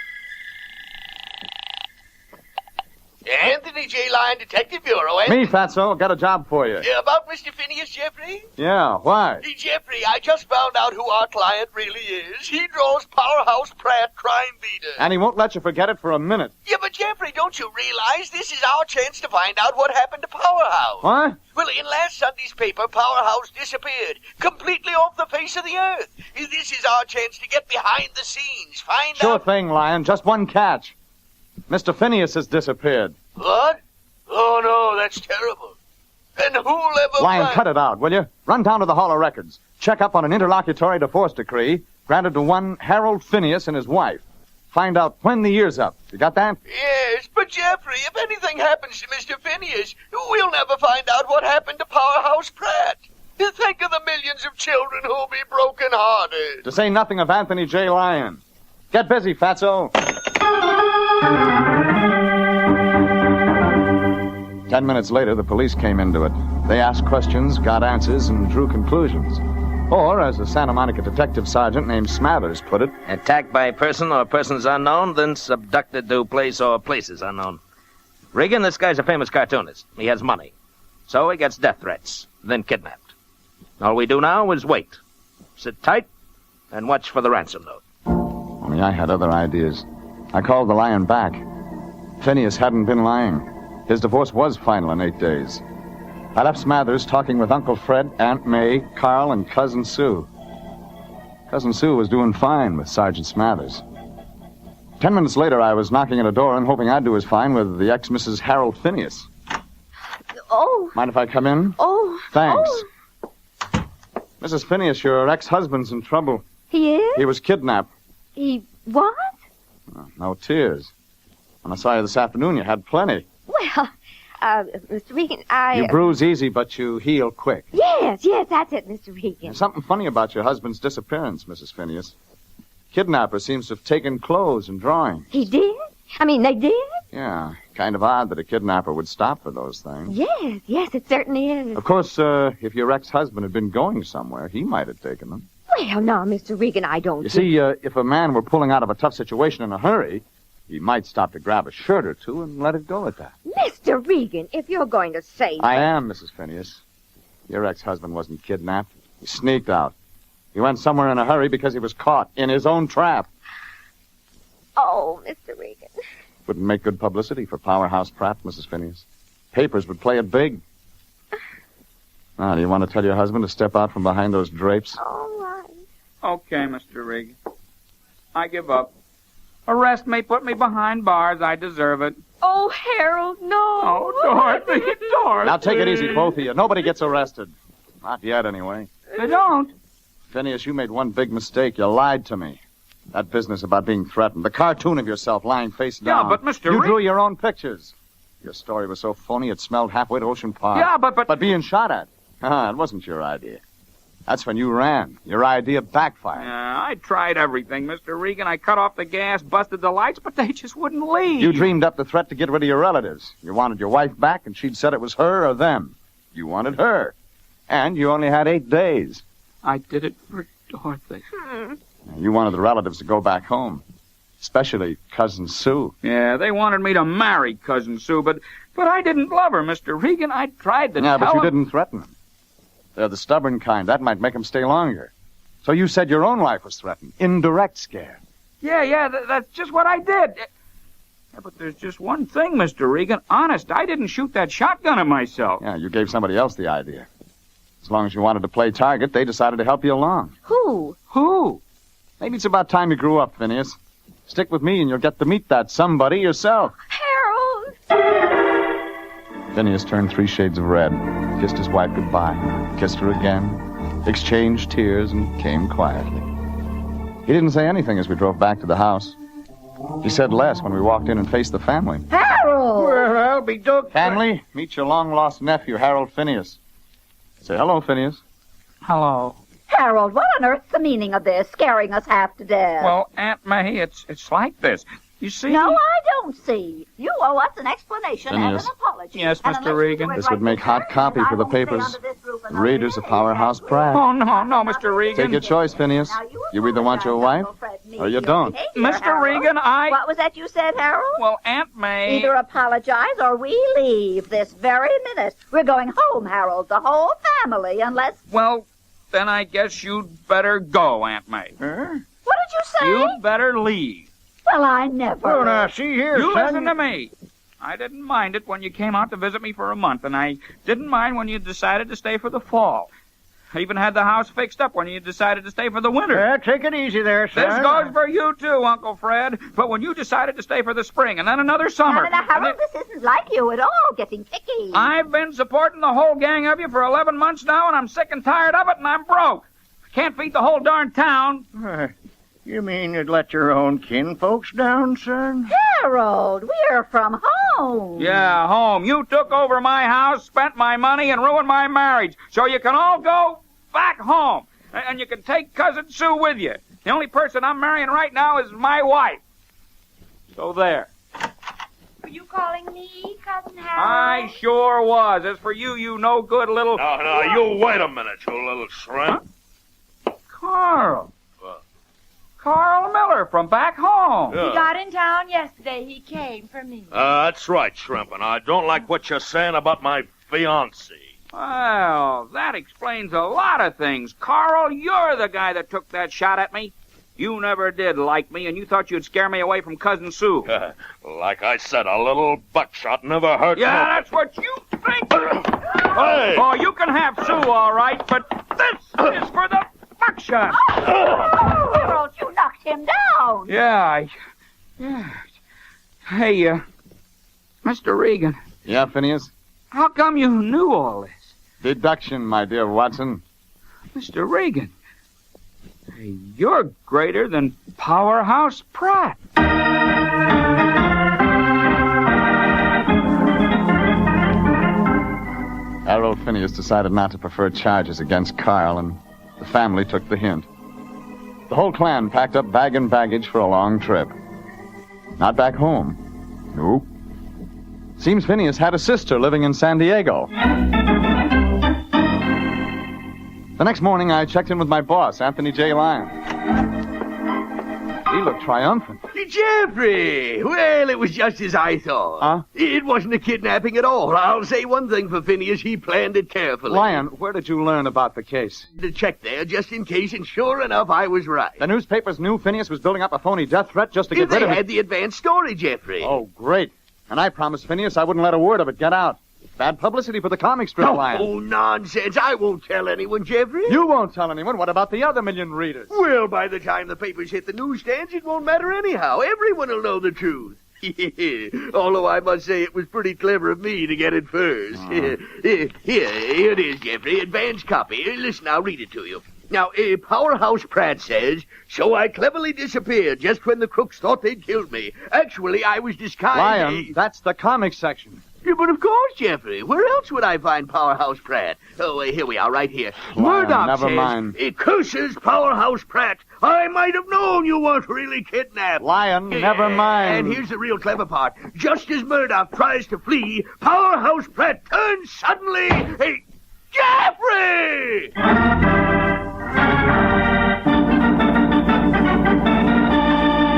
Anthony J. Lion, Detective Bureau, eh? Me, Fatso. Got a job for you. Yeah, about Mr. Phineas, Jeffrey? Yeah, why? Hey, Jeffrey, I just found out who our client really is. He draws Powerhouse Pratt, crime leader. And he won't let you forget it for a minute. Yeah, but Jeffrey, don't you realize this is our chance to find out what happened to Powerhouse? What? Well, in last Sunday's paper, Powerhouse disappeared, completely off the face of the earth. This is our chance to get behind the scenes, find Sure out... thing, Lion. Just one catch. Mr. Phineas has disappeared. What? Oh, no, that's terrible. And who'll ever... Lion, find... cut it out, will you? Run down to the Hall of Records. Check up on an interlocutory divorce decree granted to one Harold Phineas and his wife. Find out when the year's up. You got that? Yes, but Jeffrey, if anything happens to Mr. Phineas, we'll never find out what happened to Powerhouse Pratt. Think of the millions of children who'll be broken-hearted. To say nothing of Anthony J. Lyon. Get busy, Fatso. 10 minutes later, the police came into it. They asked questions, got answers, and drew conclusions. Or, as a Santa Monica detective sergeant named Smathers put it, attacked by person or persons unknown, then subducted to place or places unknown. Regan, this guy's a famous cartoonist. He has money. So he gets death threats, then kidnapped. All we do now is wait. Sit tight and watch for the ransom note. Only I had other ideas. I called the Lion back. Phineas hadn't been lying. His divorce was final in 8 days. I left Smathers talking with Uncle Fred, Aunt May, Carl, and Cousin Sue. Cousin Sue was doing fine with Sergeant Smathers. 10 minutes later, I was knocking at a door and hoping I'd do as fine with the ex-Mrs. Harold Phineas. Oh. Mind if I come in? Oh. Thanks. Oh. Mrs. Phineas, your ex-husband's in trouble. He is? He was kidnapped. He what? No tears. When I saw you this afternoon, you had plenty. Well, Mr. Regan, You bruise easy, but you heal quick. Yes, that's it, Mr. Regan. There's something funny about your husband's disappearance, Mrs. Phineas. Kidnapper seems to have taken clothes and drawings. He did? I mean, they did? Yeah, kind of odd that a kidnapper would stop for those things. Yes, it certainly is. Of course, if your ex-husband had been going somewhere, he might have taken them. Well, now, Mr. Regan, I don't You see, if a man were pulling out of a tough situation in a hurry, he might stop to grab a shirt or two and let it go at that. Mr. Regan, if you're going to say I am, Mrs. Phineas. Your ex-husband wasn't kidnapped. He sneaked out. He went somewhere in a hurry because he was caught in his own trap. Oh, Mr. Regan. Wouldn't make good publicity for Powerhouse Pratt, Mrs. Phineas. Papers would play it big. Now, do you want to tell your husband to step out from behind those drapes? All right. Okay, Mr. Regan. I give up. Arrest me, put me behind bars. I deserve it. Oh, Harold, no. Oh, Dorothy, Dorothy. Now, take it easy, both of you. Nobody gets arrested. Not yet, anyway. They don't. Phineas, you made one big mistake. You lied to me. That business about being threatened. The cartoon of yourself lying face down. Yeah, but Mr. You drew your own pictures. Your story was so phony it smelled halfway to Ocean Park. Yeah, but... But being shot at. It wasn't your idea. That's when you ran. Your idea backfired. I tried everything, Mr. Regan. I cut off the gas, busted the lights, but they just wouldn't leave. You dreamed up the threat to get rid of your relatives. You wanted your wife back, and she'd said it was her or them. You wanted her. And you only had 8 days. I did it for Dorothy. You wanted the relatives to go back home. Especially Cousin Sue. Yeah, they wanted me to marry Cousin Sue, but I didn't love her, Mr. Regan. I tried to Yeah, tell but you them. didn't threaten them. They're the stubborn kind. That might make them stay longer. So you said your own life was threatened. Indirect scare. Yeah, that's just what I did. Yeah, but there's just one thing, Mr. Regan. Honest, I didn't shoot that shotgun at myself. Yeah, you gave somebody else the idea. As long as you wanted to play target, they decided to help you along. Who? Who? Maybe it's about time you grew up, Phineas. Stick with me and you'll get to meet that somebody yourself. Harold! Phineas turned 3 shades of red, kissed his wife goodbye, kissed her again, exchanged tears, and came quietly. He didn't say anything as we drove back to the house. He said less when we walked in and faced the family. Harold! Well, I'll be dog... Family, meet your long-lost nephew, Harold Phineas. Say hello, Phineas. Hello. Harold, what on earth's the meaning of this, scaring us half to death? Well, Aunt May, it's like this. You see... No, I don't see. You owe us an explanation and Phineas. an apology. Yes, And Mr. unless you Regan. do it This right would make this hot minute, copy I for the won't stay papers. under this roof another Raiders of Powerhouse Pratt. Oh, no, Mr. Regan. Take your choice, Phineas. You either want your wife or you don't. Mr. Regan, What was that you said, Harold? Well, Aunt May... Either apologize or we leave this very minute. We're going home, Harold, the whole family, unless... Well, then I guess you'd better go, Aunt May. What did you say? You'd better leave. Well, I never... Well, now, see here, You son. listen to me. I didn't mind it when you came out to visit me for a month, and I didn't mind when you decided to stay for the fall. I even had the house fixed up when you decided to stay for the winter. Yeah, take it easy there, son. This goes for you, too, Uncle Fred. But when you decided to stay for the spring and then another summer... Now, Harold, this isn't like you at all, getting picky. I've been supporting the whole gang of you for 11 months now, and I'm sick and tired of it, and I'm broke. I can't feed the whole darn town. You mean you'd let your own kinfolks down, son? Harold, we're from home. Yeah, home. You took over my house, spent my money, and ruined my marriage. So you can all go back home. And you can take Cousin Sue with you. The only person I'm marrying right now is my wife. So there. Were you calling me, Cousin Harold? I sure was. As for you, you no-good little... No, you wait a minute, you little shrimp. Huh? Carl. Carl Miller from back home. He got in town yesterday. He came for me. That's right, Shrimp, and I don't like what you're saying about my fiancée. Well, that explains a lot of things. Carl, you're the guy that took that shot at me. You never did like me, and you thought you'd scare me away from Cousin Sue. Like I said, a little buckshot never hurt Yeah, nobody. that's what you think. Hey! Oh, you can have Sue, all right, but this is for the buckshot. Harold, you knocked him down. Yeah. Hey, Mr. Regan. Yeah, Phineas? How come you knew all this? Deduction, my dear Watson. Mr. Regan. Hey, you're greater than Powerhouse Pratt. Harold Phineas decided not to prefer charges against Carl, and the family took the hint. The whole clan packed up bag and baggage for a long trip. Not back home. Nope. Seems Phineas had a sister living in San Diego. The next morning, I checked in with my boss, Anthony J. Lyon. He looked triumphant. Jeffrey! Well, it was just as I thought. Huh? It wasn't a kidnapping at all. I'll say one thing for Phineas. He planned it carefully. Lyon, where did you learn about the case? To check there, just in case, and sure enough, I was right. The newspapers knew Phineas was building up a phony death threat just to get rid of They him. had the advance story, Jeffrey. Oh, great. And I promised Phineas I wouldn't let a word of it get out. Bad publicity for the comic strip, Lyon. Oh, nonsense. I won't tell anyone, Jeffrey. You won't tell anyone. What about the other million readers? Well, by the time the papers hit the newsstands, it won't matter anyhow. Everyone will know the truth. Although I must say it was pretty clever of me to get it first. Here it is, Jeffrey. Advance copy. Listen, I'll read it to you. Now, Powerhouse Pratt says, so I cleverly disappeared just when the crooks thought they'd killed me. Actually, I was disguised. Lyon, that's the comic section. Yeah, but of course, Jeffrey. Where else would I find Powerhouse Pratt? Oh, here we are, right here. Lyon, Murdoch never says, mind. It curses Powerhouse Pratt. I might have known you weren't really kidnapped. Lyon, never mind. And here's the real clever part. Just as Murdoch tries to flee, Powerhouse Pratt turns suddenly. Hey, Jeffrey!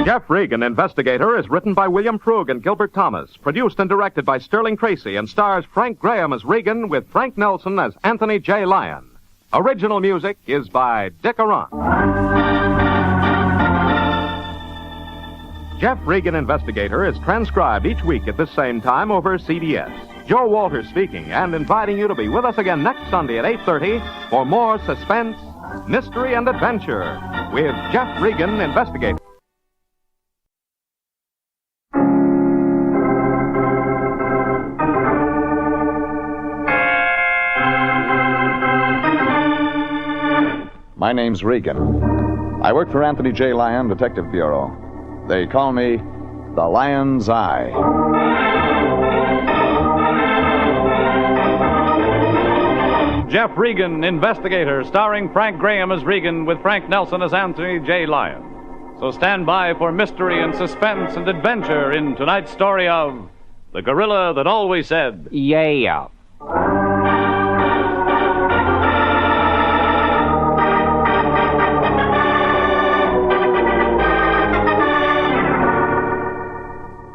Jeff Regan, Investigator, is written by William Prug and Gilbert Thomas, produced and directed by Sterling Tracy, and stars Frank Graham as Regan with Frank Nelson as Anthony J. Lyon. Original music is by Dick Arant. Jeff Regan, Investigator, is transcribed each week at this same time over CBS. Joe Walters speaking and inviting you to be with us again next Sunday at 8:30 for more suspense, mystery, and adventure with Jeff Regan, Investigator. My name's Regan. I work for Anthony J. Lyon Detective Bureau. They call me the Lion's Eye. Jeff Regan, Investigator, starring Frank Graham as Regan with Frank Nelson as Anthony J. Lyon. So stand by for mystery and suspense and adventure in tonight's story of The Gorilla That Always Said, Yeh-ah.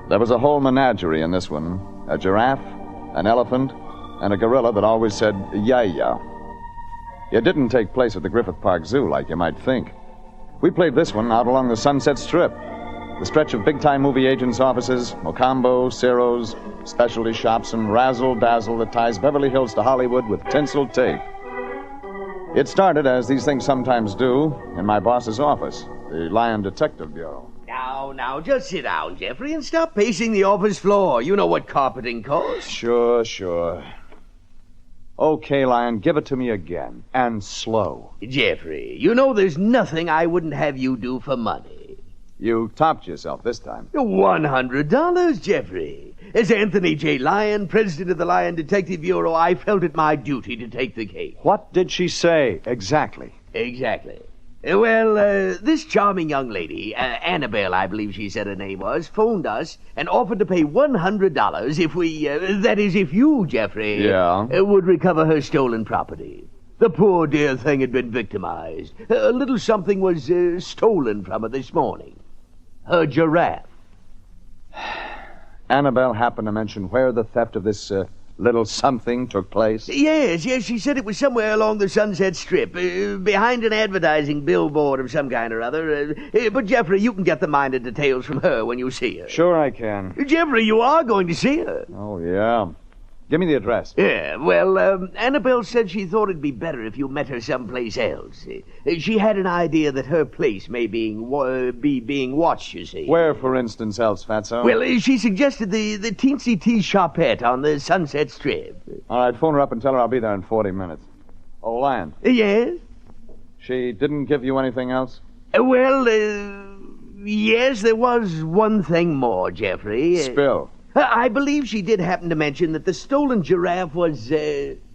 There was a whole menagerie in this one. A giraffe, an elephant, and a gorilla that always said, Yeh-ah. It didn't take place at the Griffith Park Zoo like you might think. We played this one out along the Sunset Strip. The stretch of big-time movie agents' offices, Mocambo, Ciro's, specialty shops, and razzle-dazzle that ties Beverly Hills to Hollywood with tinsel tape. It started, as these things sometimes do, in my boss's office, the Lyon Detective Bureau. Now, just sit down, Jeffrey, and stop pacing the office floor. You know what carpeting costs. Sure. Okay, Lion, give it to me again. And slow. Jeffrey, you know there's nothing I wouldn't have you do for money. You topped yourself this time. $100, Jeffrey. As Anthony J. Lyon, president of the Lyon Detective Bureau, I felt it my duty to take the case. What did she say exactly? Exactly. Well, this charming young lady, Annabelle, I believe she said her name was, phoned us and offered to pay $100 if we, that is, if you, Jeffrey, would recover her stolen property. The poor dear thing had been victimized. A little something was stolen from her this morning. Her giraffe. Annabelle happened to mention where the theft of this little something took place? Yes, she said it was somewhere along the Sunset Strip, behind an advertising billboard of some kind or other. But, Jeffrey, you can get the minor details from her when you see her. Sure I can. Jeffrey, you are going to see her. Oh, yeah. Give me the address. Yeah, well, Annabelle said she thought it'd be better if you met her someplace else. She had an idea that her place may be being watched, you see. Where, for instance, else, Fatso? Well, she suggested the Teensy Tea Shopette on the Sunset Strip. All right, phone her up and tell her I'll be there in 40 minutes. Oh, Lion. Yes? She didn't give you anything else? Yes, there was one thing more, Jeffrey. Spill. I believe she did happen to mention that the stolen giraffe was,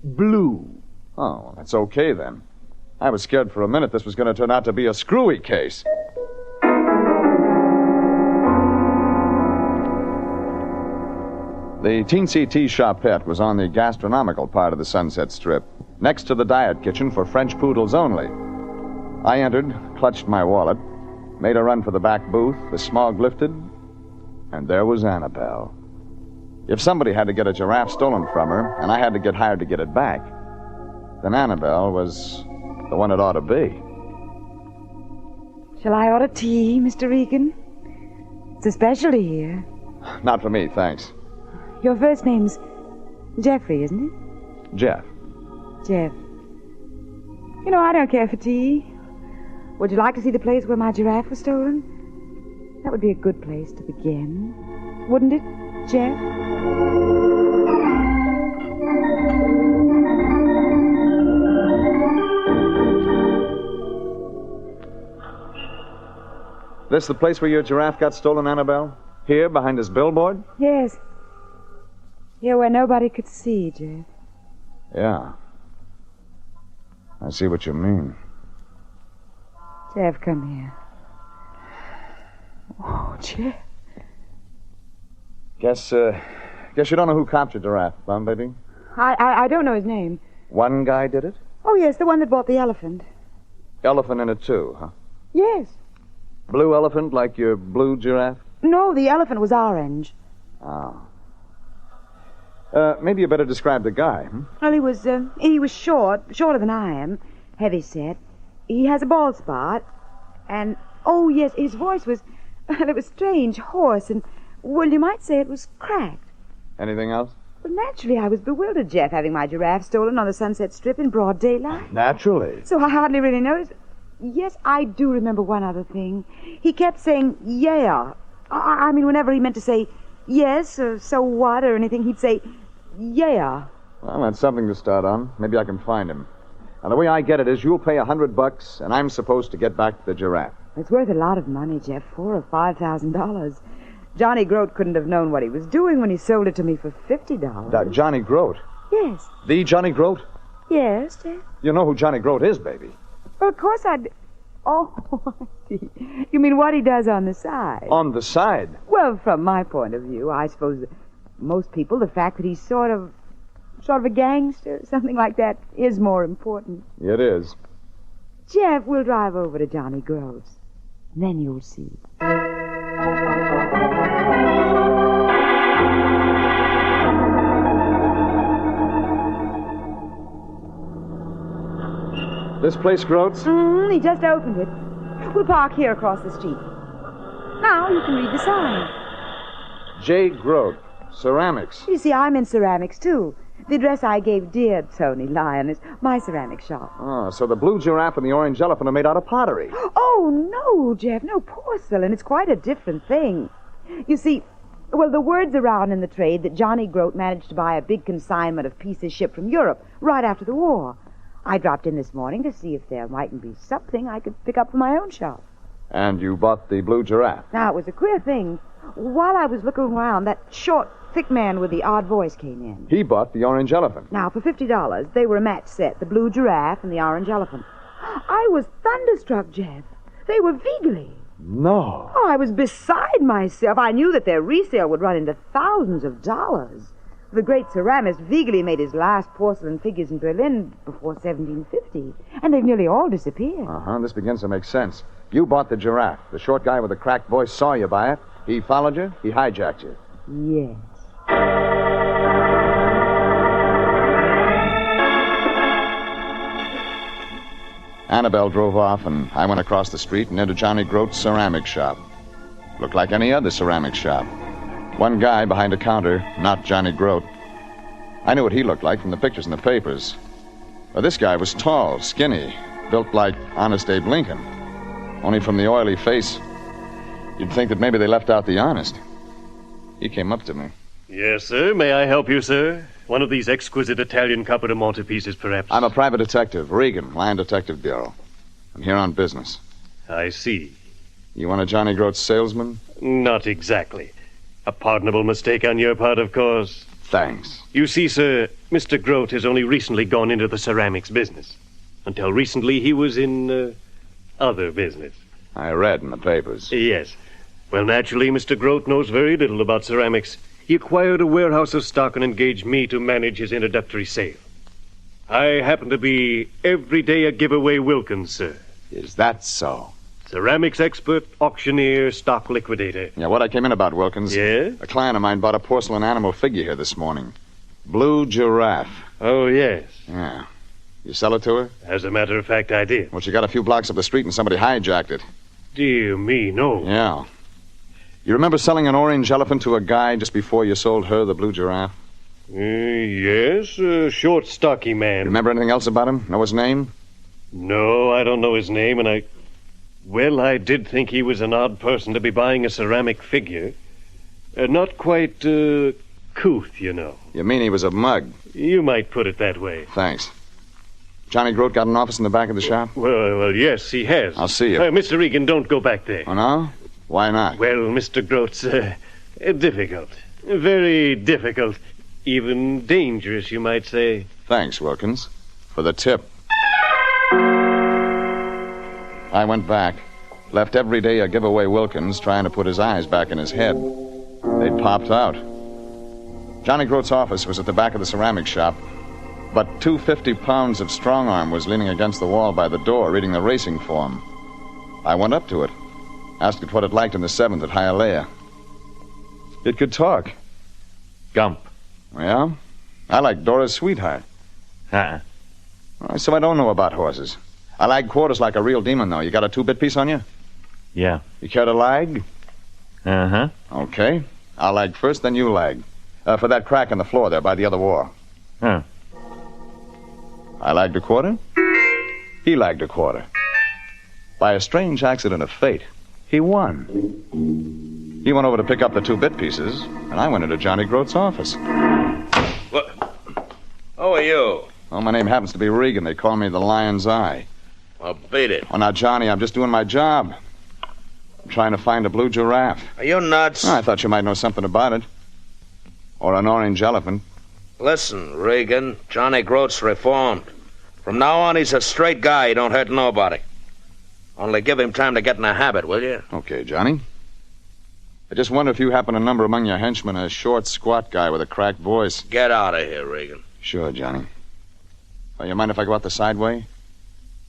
blue. Oh, that's okay, then. I was scared for a minute this was going to turn out to be a screwy case. The Teensy Tea Shopette was on the gastronomical part of the Sunset Strip, next to the diet kitchen for French poodles only. I entered, clutched my wallet, made a run for the back booth, the smog lifted, and there was Annabelle. If somebody had to get a giraffe stolen from her, and I had to get hired to get it back, then Annabelle was the one it ought to be. Shall I order tea, Mr. Regan? It's a specialty here. Not for me, thanks. Your first name's Jeffrey, isn't it? Jeff. Jeff. You know, I don't care for tea. Would you like to see the place where my giraffe was stolen? That would be a good place to begin. Wouldn't it, Jeff? This the place where your giraffe got stolen, Annabelle? Here, behind this billboard? Yes. Here where nobody could see, Jeff. Yeah. I see what you mean. Jeff, come here. Oh, Jeff. Guess you don't know who captured giraffe, Bum, baby? I don't know his name. One guy did it? Oh, yes, the one that bought the elephant. Elephant in it, too, huh? Yes. Blue elephant like your blue giraffe? No, the elephant was orange. Oh. Maybe you better describe the guy, hmm? Well, he was shorter than I am, heavy-set. He has a bald spot, and, oh, yes, his voice was, it was strange, hoarse, and, well, you might say it was cracked. Anything else? Well, naturally, I was bewildered, Jeff, having my giraffe stolen on the Sunset Strip in broad daylight. Naturally. So I hardly really noticed. Yes, I do remember one other thing. He kept saying, yeah. I mean, whenever he meant to say yes, or so what, or anything, he'd say, yeah. Well, that's something to start on. Maybe I can find him. Now, the way I get it is you'll pay $100, and I'm supposed to get back the giraffe. It's worth a lot of money, Jeff, $4,000 or $5,000. Johnny Grote couldn't have known what he was doing when he sold it to me for $50. Johnny Grote? Yes. The Johnny Grote? Yes, Jeff. You know who Johnny Grote is, baby. Well, of course I'd... Oh, I see. You mean what he does on the side? On the side? Well, from my point of view, I suppose most people, the fact that he's sort of a gangster, something like that, is more important. It is. Jeff, we'll drive over to Johnny Grove's. Then you'll see. This place, Grote's? He just opened it. We'll park here across the street. Now you can read the sign. J. Grote, Ceramics. You see, I'm in ceramics, too. The address I gave dear Tony Lyon is my ceramic shop. Oh, so the blue giraffe and the orange elephant are made out of pottery. Oh, no, Jeff, no porcelain. It's quite a different thing. You see, Well, the word's around in the trade that Johnny Grote managed to buy a big consignment of pieces shipped from Europe right after the war. I dropped in this morning to see if there mightn't be something I could pick up for my own shelf. And you bought the blue giraffe. Now, it was a queer thing. While I was looking around, that short, thick man with the odd voice came in. He bought the orange elephant. Now, for $50, they were a match set, the blue giraffe and the orange elephant. I was thunderstruck, Jeff. They were Viegli. No. Oh, I was beside myself. I knew that their resale would run into thousands of dollars. The great ceramist Viegli made his last porcelain figures in Berlin before 1750, and they've nearly all disappeared. This begins to make sense. You bought the giraffe. The short guy with the cracked voice saw you buy it. He followed you. He hijacked you. Yes. Annabelle drove off, and I went across the street and into Johnny Grote's ceramic shop. Looked like any other ceramic shop. One guy behind a counter, not Johnny Grote. I knew what he looked like from the pictures in the papers. Well, this guy was tall, skinny, built like Honest Abe Lincoln. Only from the oily face, you'd think that maybe they left out the honest. He came up to me. Yes, sir. May I help you, sir? One of these exquisite Italian Capodimonte pieces, perhaps? I'm a private detective, Regan, Land Detective Bureau. I'm here on business. I see. You want a Johnny Grote salesman? Not exactly. A pardonable mistake on your part, of course. Thanks. You see, sir, Mr. Grote has only recently gone into the ceramics business. Until recently, he was in, other business. I read in the papers. Yes. Well, naturally, Mr. Grote knows very little about ceramics. He acquired a warehouse of stock and engaged me to manage his introductory sale. I happen to be everyday a giveaway Wilkins, sir. Is that so? Ceramics expert, auctioneer, stock liquidator. Yeah, what I came in about, Wilkins. Yeah? A client of mine bought a porcelain animal figure here this morning. Blue giraffe. Oh, yes. Yeah. You sell it to her? As a matter of fact, I did. Well, she got a few blocks up the street and somebody hijacked it. Dear me, no. Yeah. You remember selling an orange elephant to a guy just before you sold her the blue giraffe? Yes, a short, stocky man. Remember anything else about him? Know his name? No, I don't know his name, and I did think he was an odd person to be buying a ceramic figure. Not quite, couth, you know. You mean he was a mug? You might put it that way. Thanks. Johnny Grote got an office in the back of the shop? Well, yes, he has. I'll see you. Mr. Regan, don't go back there. Oh, no? Why not? Well, Mr. Grote's, difficult. Very difficult. Even dangerous, you might say. Thanks, Wilkins, for the tip. I went back, left every day a giveaway Wilkins trying to put his eyes back in his head. They'd popped out. Johnny Grote's office was at the back of the ceramic shop, but 250 pounds of strong arm was leaning against the wall by the door, reading the racing form. I went up to it, asked it what it liked in the 7th at Hialeah. It could talk. Gump. Yeah? I like Dora's sweetheart. So I don't know about horses. I lag quarters like a real demon, though. You got a 2-bit piece on you? Yeah. You care to lag? Uh-huh. Okay. I'll lag first, then you lag. For that crack in the floor there by the other wall. Huh. I lagged a quarter. He lagged a quarter. By a strange accident of fate, he won. He went over to pick up the 2-bit pieces, and I went into Johnny Grote's office. What? Who are you? Oh, my name happens to be Regan. They call me the Lion's Eye. Well, beat it. Oh, now, Johnny, I'm just doing my job. I'm trying to find a blue giraffe. Are you nuts? I thought you might know something about it. Or an orange elephant. Listen, Regan, Johnny Grote's reformed. From now on, he's a straight guy. He don't hurt nobody. Only give him time to get in a habit, will you? Okay, Johnny. I just wonder if you happen to number among your henchmen a short, squat guy with a cracked voice. Get out of here, Regan. Sure, Johnny. Oh, you mind if I go out the side way?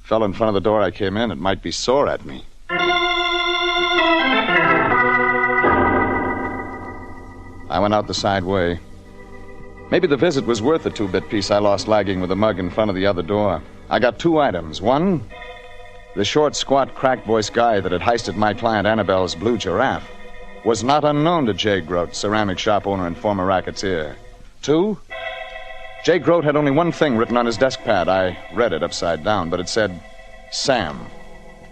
Fell in front of the door I came in. It might be sore at me. I went out the side way. Maybe the visit was worth the 2-bit piece I lost lagging with the mug in front of the other door. I got 2 items. One, the short, squat, crack-voiced guy that had heisted my client Annabelle's blue giraffe was not unknown to Jay Grote, ceramic shop owner and former racketeer. 2, Jay Grote had only one thing written on his desk pad. I read it upside down, but it said, Sam.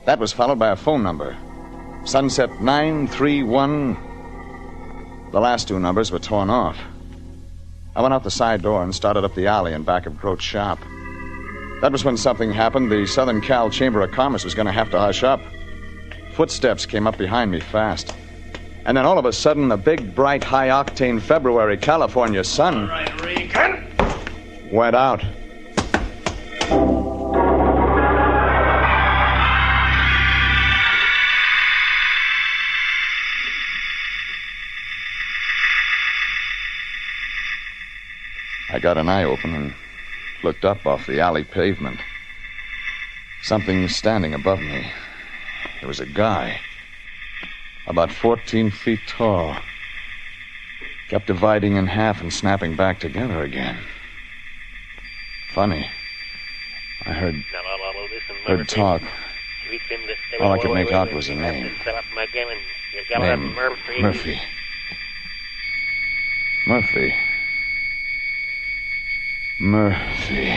That was followed by a phone number. Sunset 931. The last 2 numbers were torn off. I went out the side door and started up the alley in back of Grote's shop. That was when something happened. The Southern Cal Chamber of Commerce was going to have to hush up. Footsteps came up behind me fast. And then all of a sudden, the big, bright, high-octane February California sun went out. I got an eye open and looked up off the alley pavement. Something was standing above me. There was a guy, about 14 feet tall. Kept dividing in half and snapping back together again. Funny. I heard talk. All I could make out was a name. Name Murphy. Murphy. Murphy.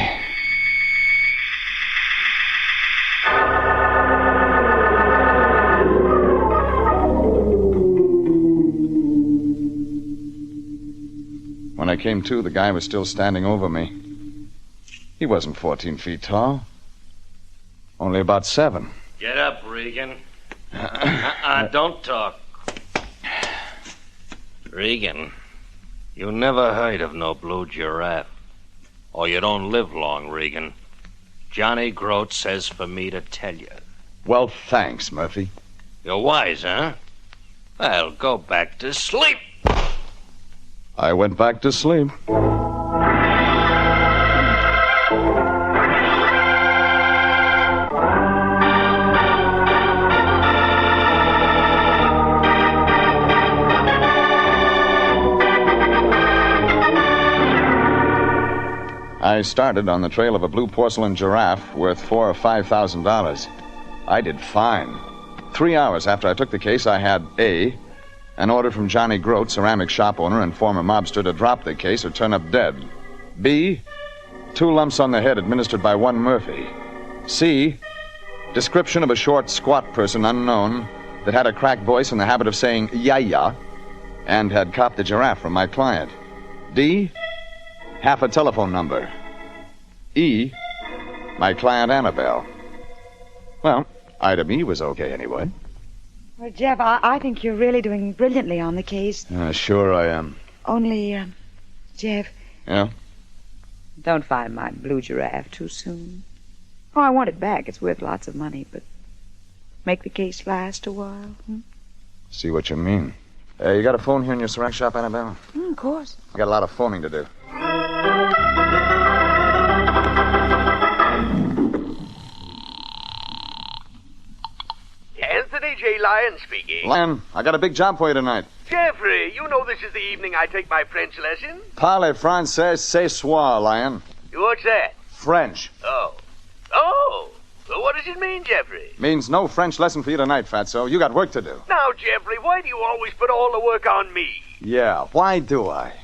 When I came to, the guy was still standing over me. He wasn't 14 feet tall. Only about 7. Get up, Regan. Don't talk. Regan, you never heard of no blue giraffe. Or you don't live long, Regan. Johnny Grote says for me to tell you. Well, thanks, Murphy. You're wise, huh? Well, go back to sleep. I went back to sleep. I started on the trail of a blue porcelain giraffe worth $4,000 or $5,000. I did fine. 3 hours after I took the case, I had A, an order from Johnny Grote, ceramic shop owner and former mobster, to drop the case or turn up dead. B, 2 lumps on the head administered by one Murphy. C, description of a short, squat person unknown that had a cracked voice in the habit of saying Yeh-ah and had copped the giraffe from my client. D, half a telephone number. E, my client Annabelle. Well, item E was okay anyway. Well, Jeff, I think you're really doing brilliantly on the case. Sure I am. Only, Jeff, Yeah? don't find my blue giraffe too soon. Oh, I want it back. It's worth lots of money, but make the case last a while. See what you mean. You got a phone here in your ceramic shop, Annabelle? Of course. I got a lot of phoning to do. Anthony J. Lyon speaking. Lyon, I got a big job for you tonight. Jeffrey, you know this is the evening I take my French lesson. Parlez français ce soir, Lyon. What's that? French. Oh. Well, what does it mean, Jeffrey? Means no French lesson for you tonight, Fatso. You got work to do. Now, Jeffrey, why do you always put all the work on me? Yeah, why do I?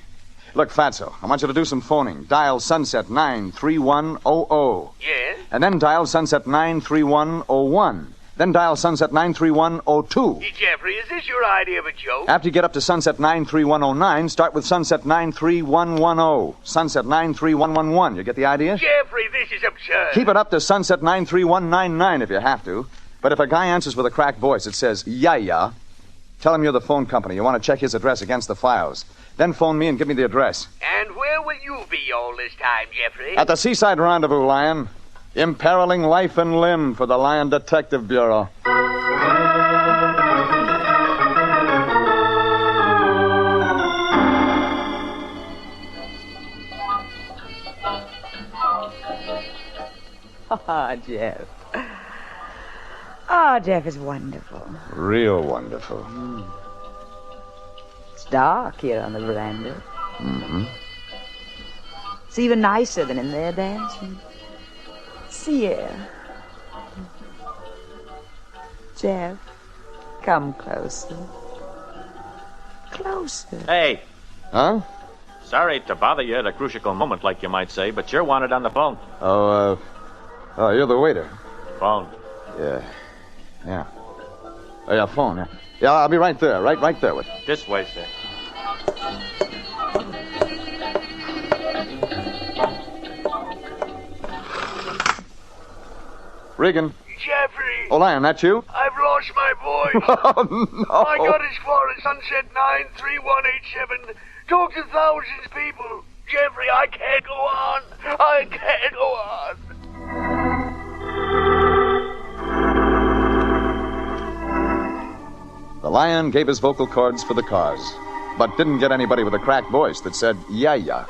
Look, Fatso, I want you to do some phoning. Dial Sunset 93100. Yes? And then dial Sunset 93101. Then dial Sunset 93102. Jeffrey, is this your idea of a joke? After you get up to Sunset 93109, start with Sunset 93110. Sunset 93111. You get the idea? Jeffrey, this is absurd. Keep it up to Sunset 93199 if you have to. But if a guy answers with a cracked voice that says, Yeh-ah, tell him you're the phone company. You want to check his address against the files. Then phone me and give me the address. And where will you be all this time, Jeffrey? At the Seaside Rendezvous, Lion. Imperiling life and limb for the Lion Detective Bureau. Jeff. Oh, Jeff is wonderful. Real wonderful. It's dark here on the veranda. Mm-hmm. It's even nicer than in there dancing. See here. Jeff, come closer. Closer. Hey. Huh? Sorry to bother you at a crucial moment, like you might say, but you're wanted on the phone. Oh, you're the waiter. Phone. Yeah. Oh, yeah, phone, yeah. Yeah, I'll be right there, right there with you. This way, sir. Regan. Jeffrey. Oh, Lion, that you? I've lost my voice. Oh, no. I got as far as Sunset 93187. Talked to thousands of people. Jeffrey, I can't go on. I can't go on. The Lion gave his vocal cords for the cause, but didn't get anybody with a cracked voice that said, Yeh-ah.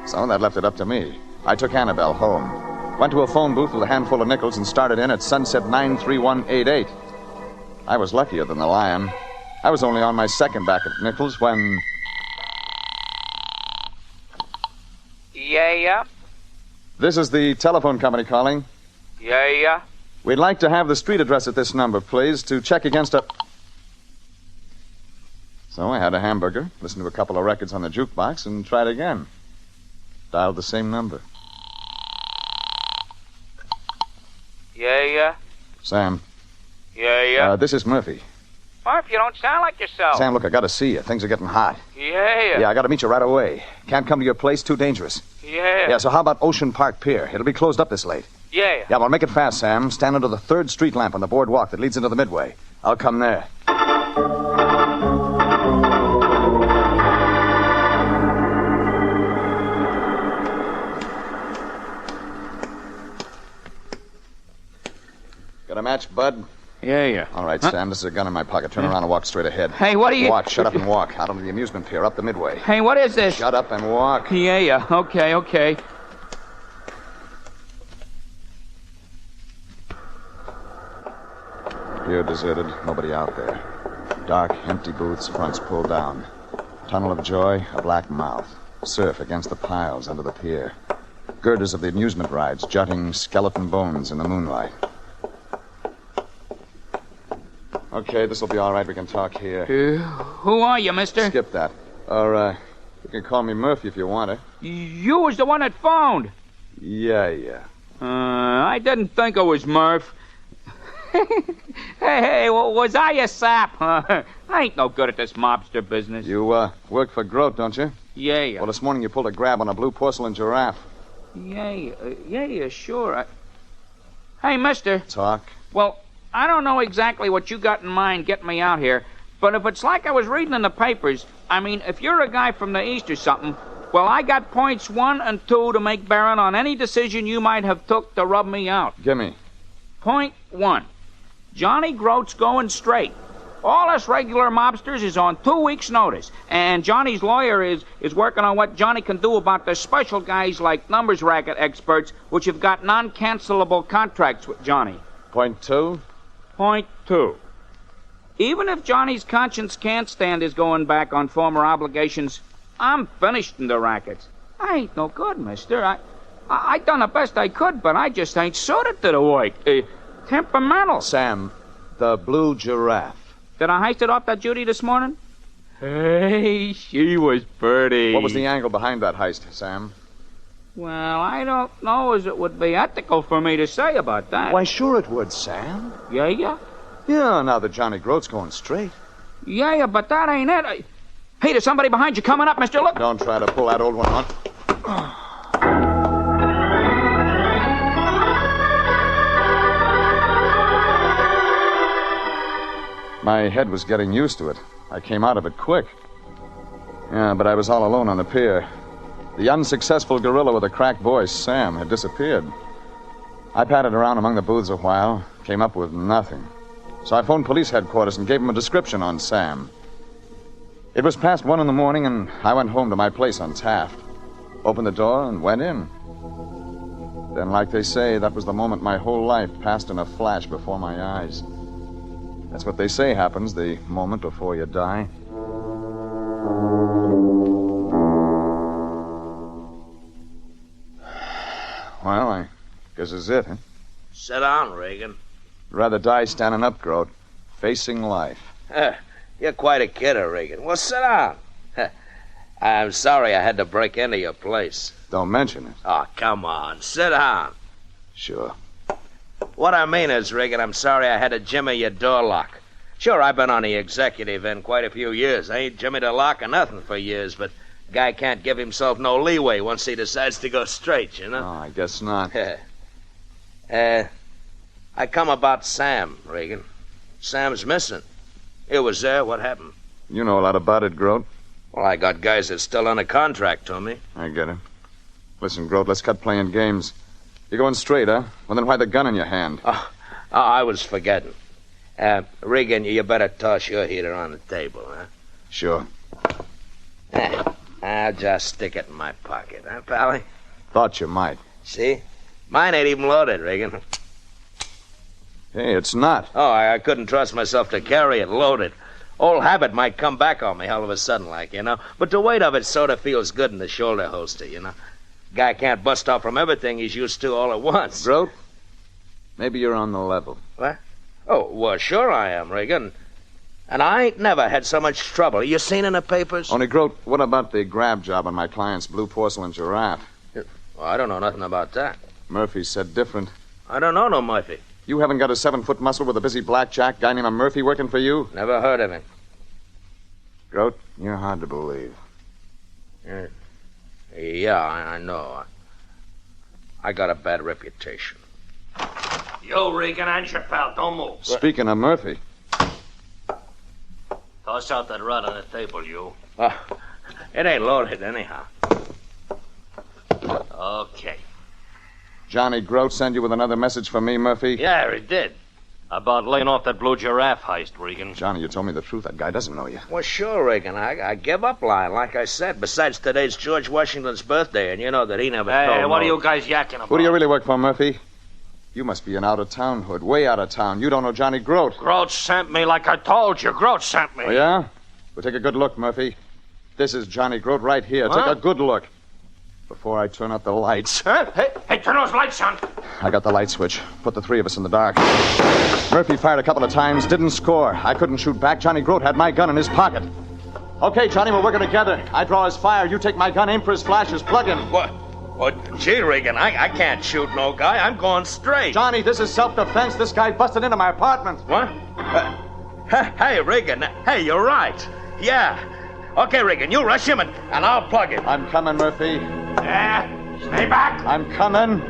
So that left it up to me. I took Annabelle home. Went to a phone booth with a handful of nickels and started in at Sunset 93188. I was luckier than the Lion. I was only on my second back at nickels when... Yeah. This is the telephone company calling. Yeah. We'd like to have the street address at this number, please, to check against a... So I had a hamburger, listened to a couple of records on the jukebox, and tried again. Dialed the same number. Yeah. Sam. Yeah. This is Murphy. Murph, you don't sound like yourself. Sam, look, I gotta see you. Things are getting hot. Yeah. Yeah, I gotta meet you right away. Can't come to your place, too dangerous. Yeah. Yeah, so how about Ocean Park Pier? It'll be closed up this late. Yeah. Yeah, well, make it fast, Sam. Stand under the 3rd street lamp on the boardwalk that leads into the Midway. I'll come there. Got a match, Bud? Yeah. All right, Sam, this is a gun in my pocket. Turn around and walk straight ahead. Hey, what are you... Walk, shut up and walk. Out onto the amusement pier, up the Midway. Hey, what is this? Shut up and walk. Yeah. Okay. Pier deserted, nobody out there. Dark, empty booths, fronts pulled down. Tunnel of joy, a black mouth. Surf against the piles under the pier. Girders of the amusement rides, jutting skeleton bones in the moonlight. Okay, this'll be all right. We can talk here. Who are you, mister? Skip that. Or, you can call me Murphy if you want to. You was the one that phoned. Yeah. I didn't think it was Murph. Hey, was I a sap? I ain't no good at this mobster business. You, work for Grote, don't you? Yeah. Well, this morning you pulled a grab on a blue porcelain giraffe. Yeah, sure. Hey, mister. Talk. Well, I don't know exactly what you got in mind getting me out here, but if it's like I was reading in the papers, I mean, if you're a guy from the East or something, well, I got points 1 and 2 to make bearing on any decision you might have took to rub me out. Gimme. Point 1. Johnny Grote's going straight. All us regular mobsters is on 2 weeks' notice, and Johnny's lawyer is working on what Johnny can do about the special guys like numbers racket experts, which have got non-cancelable contracts with Johnny. Point 2. Point 2. Even if Johnny's conscience can't stand his going back on former obligations, I'm finished in the rackets. I ain't no good, mister. I done the best I could, but I just ain't suited to the work. Temperamental. Sam, the blue giraffe. Did I heist it off that Judy this morning? Hey, she was pretty. What was the angle behind that heist, Sam? Well, I don't know as it would be ethical for me to say about that. Why, sure it would, Sam. Yeah? Yeah, now that Johnny Grote's going straight. Yeah, but that ain't it. Hey, there's somebody behind you coming up, mister. Look. Don't try to pull that old one on. My head was getting used to it. I came out of it quick. Yeah, but I was all alone on the pier. The unsuccessful gorilla with a cracked voice, Sam, had disappeared. I patted around among the booths a while, came up with nothing. So I phoned police headquarters and gave them a description on Sam. It was past 1 in the morning, and I went home to my place on Taft. Opened the door and went in. Then, like they say, that was the moment my whole life passed in a flash before my eyes. That's what they say happens the moment before you die. Well, I guess this is it, huh? Sit down, Regan. Rather die standing up, Grote, facing life. You're quite a kidder, Regan. Well, sit down. I'm sorry I had to break into your place. Don't mention it. Oh, come on. Sit down. Sure. What I mean is, Regan, I'm sorry I had to jimmy your door lock. Sure, I've been on the executive end quite a few years. I ain't jimmied a lock or nothing for years, but guy can't give himself no leeway once he decides to go straight, you know? Oh, I guess not. I come about Sam, Regan. Sam's missing. He was there. What happened? You know a lot about it, Grote. Well, I got guys that's still under contract to me. I get it. Listen, Grote, let's cut playing games. You're going straight, huh? Well, then why the gun in your hand? Oh, I was forgetting. Regan, you better toss your heater on the table, huh? Sure. I'll just stick it in my pocket, huh, Pally? Thought you might. See? Mine ain't even loaded, Regan. Hey, it's not. Oh, I couldn't trust myself to carry it loaded. Old habit might come back on me all of a sudden, like, you know. But the weight of it sort of feels good in the shoulder holster, you know. Guy can't bust off from everything he's used to all at once. Grote, maybe you're on the level. What? Oh, well, sure I am, Regan. And I ain't never had so much trouble. You seen in the papers? Only, Grote, what about the grab job on my client's blue porcelain giraffe? Well, I don't know nothing about that. Murphy said different. I don't know no Murphy. You haven't got a 7-foot muscle with a busy blackjack guy named Murphy working for you? Never heard of him. Grote, you're hard to believe. Yeah, I know. I got a bad reputation. Yo, Regan, answer, pal. Don't move. Speaking of Murphy. Toss out that rod on the table, you. It ain't loaded anyhow. Okay. Johnny Grote sent you with another message from me, Murphy? Yeah, he did. About laying off that blue giraffe heist, Regan. Johnny, you told me the truth. That guy doesn't know you. Well, sure, Regan. I give up lying, like I said. Besides, today's George Washington's birthday, and you know that he never told Hey, what no... are you guys yakking about? Who do you really work for, Murphy? You must be an out-of-town hood, way out of town. You don't know Johnny Grote. Grote sent me like I told you. Grote sent me. Oh, yeah? Well, take a good look, Murphy. This is Johnny Grote right here. Huh? Take a good look. Before I turn out the lights. Huh? Hey, turn those lights on. I got the light switch. Put the three of us in the dark. Murphy fired a couple of times, didn't score. I couldn't shoot back. Johnny Grote had my gun in his pocket. Okay, Johnny, we're working together. I draw his fire. You take my gun, aim for his flashes, plug him. What? Oh, gee, Regan, I can't shoot no guy. I'm going straight. Johnny, this is self-defense. This guy busted into my apartment. What? Hey, Regan. Hey, you're right. Yeah. Okay, Regan, you rush him and I'll plug him. I'm coming, Murphy. Yeah, stay back. I'm coming.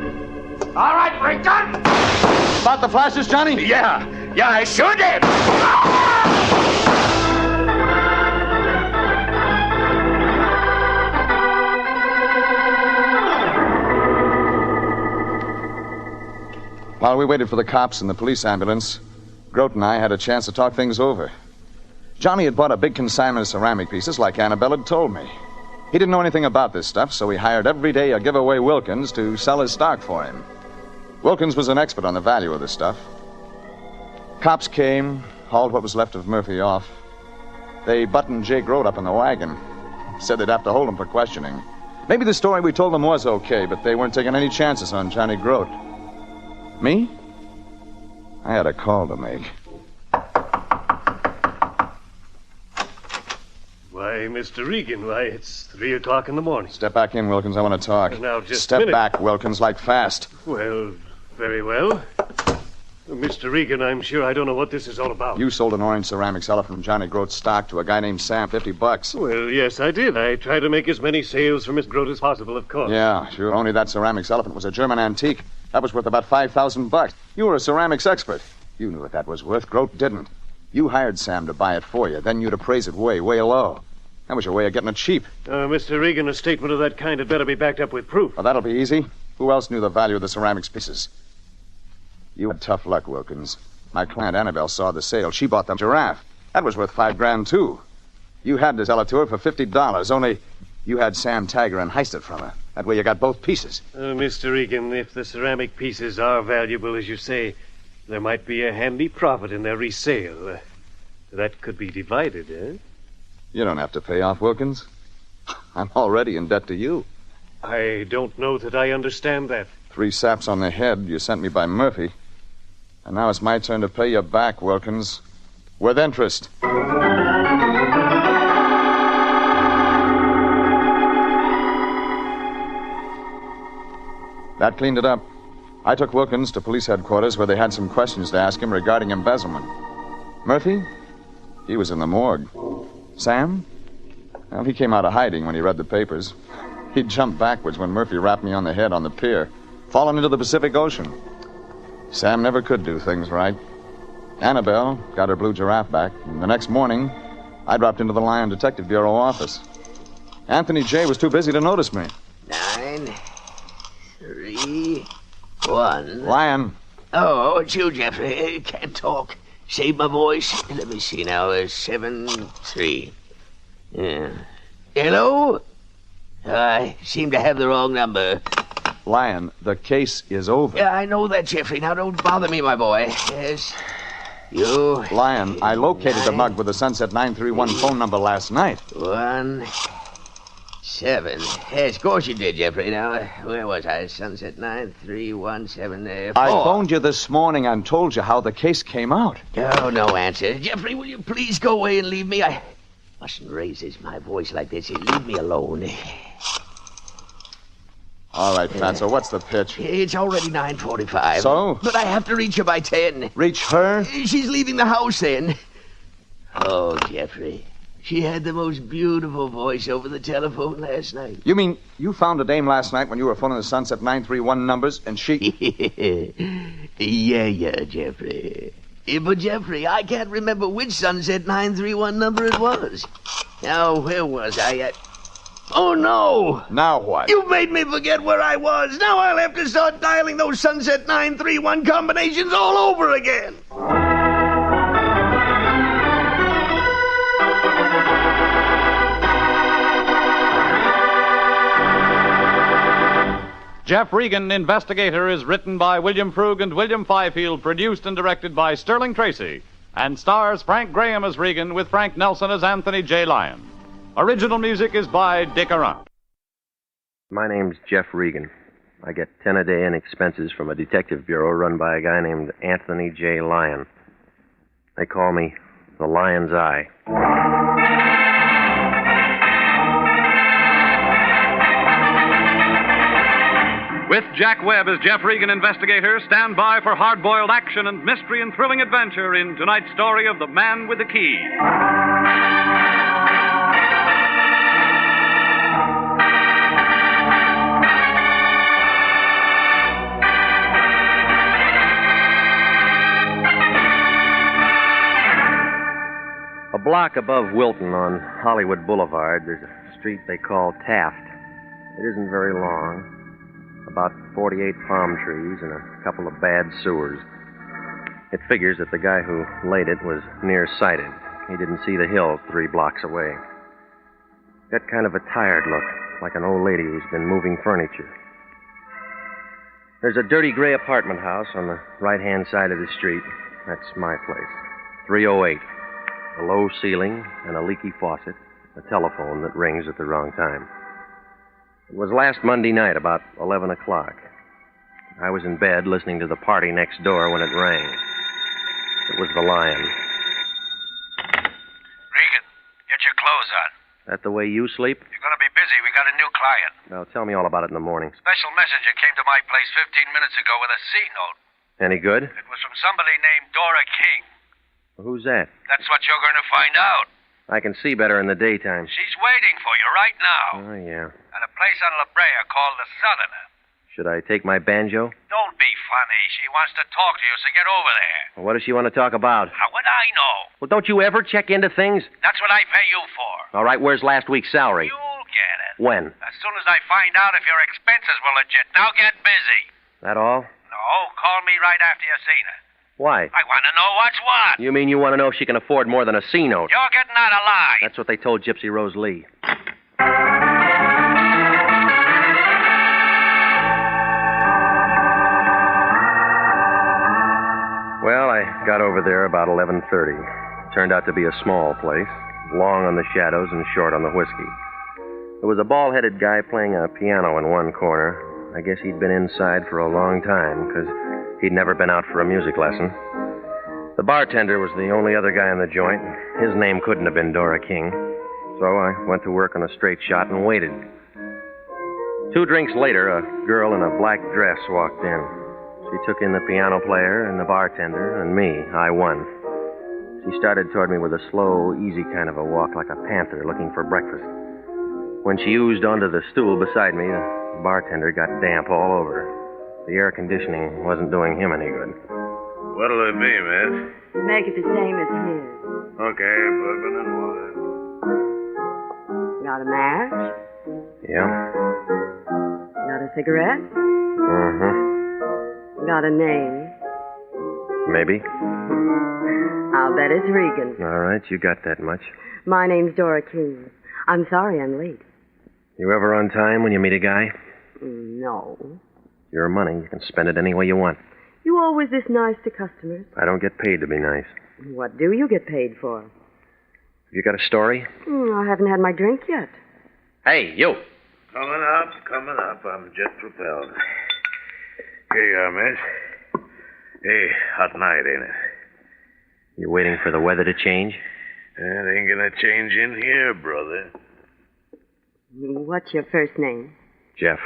All right, Regan. About the flashes, Johnny? Yeah, I sure did. While we waited for the cops and the police ambulance, Grote and I had a chance to talk things over. Johnny had bought a big consignment of ceramic pieces like Annabelle had told me. He didn't know anything about this stuff, so he hired every day a giveaway Wilkins to sell his stock for him. Wilkins was an expert on the value of the stuff. Cops came, hauled what was left of Murphy off. They buttoned Jay Grote up in the wagon. Said they'd have to hold him for questioning. Maybe the story we told them was okay, but they weren't taking any chances on Johnny Grote. Me? I had a call to make. Why, Mr. Regan, why, it's 3 o'clock in the morning. Step back in, Wilkins. I want to talk. Now, just Step a minute. back, Wilkins, like fast. Well, very well. Mr. Regan, I'm sure I don't know what this is all about. You sold an orange ceramics elephant from Johnny Grote's stock to a guy named Sam, $50. Well, yes, I did. I tried to make as many sales for Miss Grote as possible, of course. Yeah, sure. Only that ceramics elephant was a German antique. That was worth about $5,000. You were a ceramics expert. You knew what that was worth. Grote didn't. You hired Sam to buy it for you. Then you'd appraise it way, way low. That was your way of getting it cheap. Mr. Regan, a statement of that kind had better be backed up with proof. Well, that'll be easy. Who else knew the value of the ceramics pieces? You had tough luck, Wilkins. My client Annabelle saw the sale. She bought the giraffe. That was worth $5,000, too. You had to sell it to her for $50, only you had Sam tag her and heist it from her. That way you got both pieces. Mr. Regan, if the ceramic pieces are valuable, as you say, there might be a handy profit in their resale. That could be divided, eh? You don't have to pay off, Wilkins. I'm already in debt to you. I don't know that I understand that. 3 saps on the head you sent me by Murphy. And now it's my turn to pay you back, Wilkins. With interest. That cleaned it up. I took Wilkins to police headquarters where they had some questions to ask him regarding embezzlement. Murphy? He was in the morgue. Sam? Well, he came out of hiding when he read the papers. He jumped backwards when Murphy rapped me on the head on the pier, falling into the Pacific Ocean. Sam never could do things right. Annabelle got her blue giraffe back, and the next morning, I dropped into the Lion Detective Bureau office. Anthony J. was too busy to notice me. 9, 3, 1. Lion. Oh, it's you, Jeffrey. Can't talk. Save my voice. Let me see now. 7, 3. Yeah. Hello? I seem to have the wrong number. Lion, the case is over. Yeah, I know that, Jeffrey. Now don't bother me, my boy. Yes. You. Lion, I located the mug with the Sunset 931 phone number last night. 1, 7. Yes, of course you did, Jeffrey. Now, where was I? Sunset 9317. 4. I phoned you this morning and told you how the case came out. Oh, no answer. Jeffrey, will you please go away and leave me? I mustn't raise my voice like this. Leave me alone. All right, Fatso, what's the pitch? It's already 9:45. So? But I have to reach her by 10. Reach her? She's leaving the house then. Oh, Jeffrey. She had the most beautiful voice over the telephone last night. You mean you found a dame last night when you were phoning the Sunset 931 numbers, and she... Yeah, Jeffrey. But, Jeffrey, I can't remember which Sunset 931 number it was. Now, where was I? Oh, no! Now what? You made me forget where I was. Now I'll have to start dialing those Sunset 931 combinations all over again. Jeff Regan, Investigator, is written by William Frug and William Fifield, produced and directed by Sterling Tracy, and stars Frank Graham as Regan with Frank Nelson as Anthony J. Lyon. Original music is by Dick Arant. My name's Jeff Regan. I get 10 a day in expenses from a detective bureau run by a guy named Anthony J. Lyon. They call me the Lion's Eye. With Jack Webb as Jeff Regan, Investigator, stand by for hard-boiled action and mystery and thrilling adventure in tonight's story of The Man with the Key. A block above Wilton on Hollywood Boulevard, there's a street they call Taft. It isn't very long. About 48 palm trees and a couple of bad sewers. It figures that the guy who laid it was nearsighted. He didn't see the hill 3 blocks away. Got kind of a tired look, like an old lady who's been moving furniture. There's a dirty gray apartment house on the right-hand side of the street. That's my place. 308. A low ceiling and a leaky faucet. A telephone that rings at the wrong time. It was last Monday night, about 11 o'clock. I was in bed listening to the party next door when it rang. It was the Lion. Regan, get your clothes on. That the way you sleep? You're going to be busy. We got a new client. Now, tell me all about it in the morning. Special messenger came to my place 15 minutes ago with a C note. Any good? It was from somebody named Dora King. Who's that? That's what you're going to find out. I can see better in the daytime. She's waiting for you right now. Oh, yeah. At a place on La Brea called the Southerner. Should I take my banjo? Don't be funny. She wants to talk to you, so get over there. Well, what does she want to talk about? How would I know? Well, don't you ever check into things? That's what I pay you for. All right, where's last week's salary? You'll get it. When? As soon as I find out if your expenses were legit. Now get busy. That all? No, call me right after you've seen her. Why? I want to know what's what. You mean you want to know if she can afford more than a C note? You're getting out of line. That's what they told Gypsy Rose Lee. Well, I got over there about 11:30. Turned out to be a small place, long on the shadows and short on the whiskey. There was a bald-headed guy playing a piano in one corner. I guess he'd been inside for a long time, because he'd never been out for a music lesson. The bartender was the only other guy in the joint. His name couldn't have been Dora King. So I went to work on a straight shot and waited. 2 drinks later, a girl in a black dress walked in. She took in the piano player and the bartender and me. I won. She started toward me with a slow, easy kind of a walk, like a panther looking for breakfast. When she oozed onto the stool beside me, the bartender got damp all over. The air conditioning wasn't doing him any good. What'll it be, miss? Make it the same as his. Okay, bourbon and water. Got a match? Yeah? Got a cigarette? Mm-hmm. Got a name? Maybe. I'll bet it's Regan. All right, you got that much. My name's Dora King. I'm sorry I'm late. You ever on time when you meet a guy? No. Your money, you can spend it any way you want. You always this nice to customers. I don't get paid to be nice. What do you get paid for? You got a story? I haven't had my drink yet. Hey, you. Coming up. I'm jet propelled. Here you are, miss. Hey, hot night, ain't it? You waiting for the weather to change? It ain't gonna change in here, brother. What's your first name? Jeff.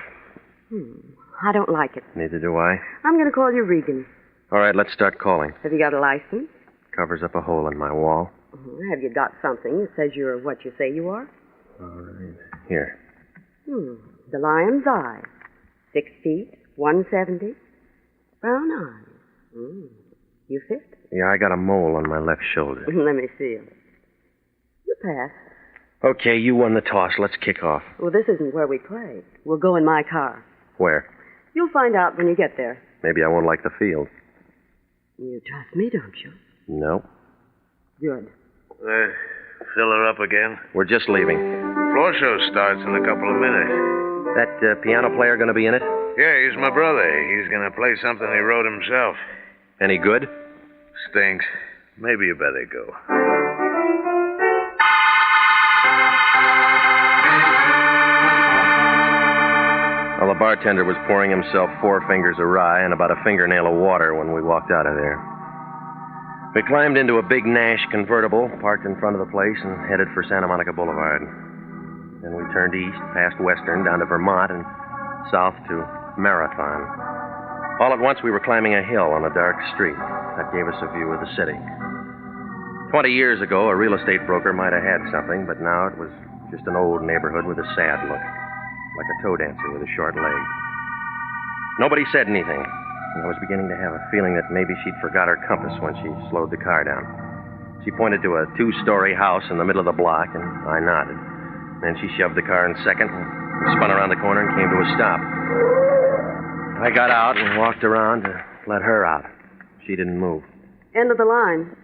I don't like it. Neither do I. I'm going to call you Regan. All right, let's start calling. Have you got a license? Covers up a hole in my wall. Have you got something that says you're what you say you are? All right. Here. The lion's eye. 6 feet, 170. Brown eyes. You fit? Yeah, I got a mole on my left shoulder. Let me see him. You pass. Okay, you won the toss. Let's kick off. Well, this isn't where we play. We'll go in my car. Where? You'll find out when you get there. Maybe I won't like the field. You trust me, don't you? No. Good. Fill her up again? We're just leaving. Floor show starts in a couple of minutes. That piano player going to be in it? Yeah, he's my brother. He's going to play something he wrote himself. Any good? Stinks. Maybe you better go. Well, the bartender was pouring himself 4 fingers of rye and about a fingernail of water when we walked out of there. We climbed into a big Nash convertible, parked in front of the place, and headed for Santa Monica Boulevard. Then we turned east, past Western, down to Vermont, and south to Marathon. All at once, we were climbing a hill on a dark street. That gave us a view of the city. 20 years ago, a real estate broker might have had something, but now it was just an old neighborhood with a sad look. Like a toe dancer with a short leg. Nobody said anything, and I was beginning to have a feeling that maybe she'd forgot her compass when she slowed the car down. She pointed to a 2-story house in the middle of the block, and I nodded. Then she shoved the car in second and spun around the corner and came to a stop. I got out and walked around to let her out. She didn't move. End of the line.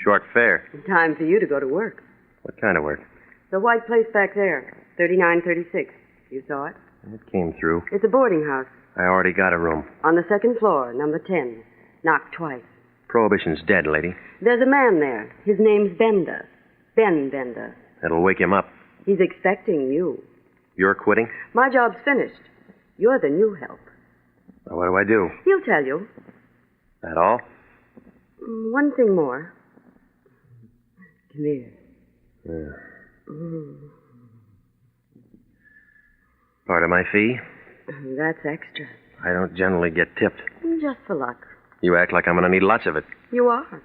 Short fare. Time for you to go to work. What kind of work? The white place back there, 3936. You saw it? It came through. It's a boarding house. I already got a room. On the 2nd floor, number 10. Knocked twice. Prohibition's dead, lady. There's a man there. His name's Bender. Ben Bender. That'll wake him up. He's expecting you. You're quitting? My job's finished. You're the new help. What do I do? He'll tell you. That all? One thing more. Come here. Yeah. Part of my fee? That's extra. I don't generally get tipped. Just for luck. You act like I'm going to need lots of it. You are.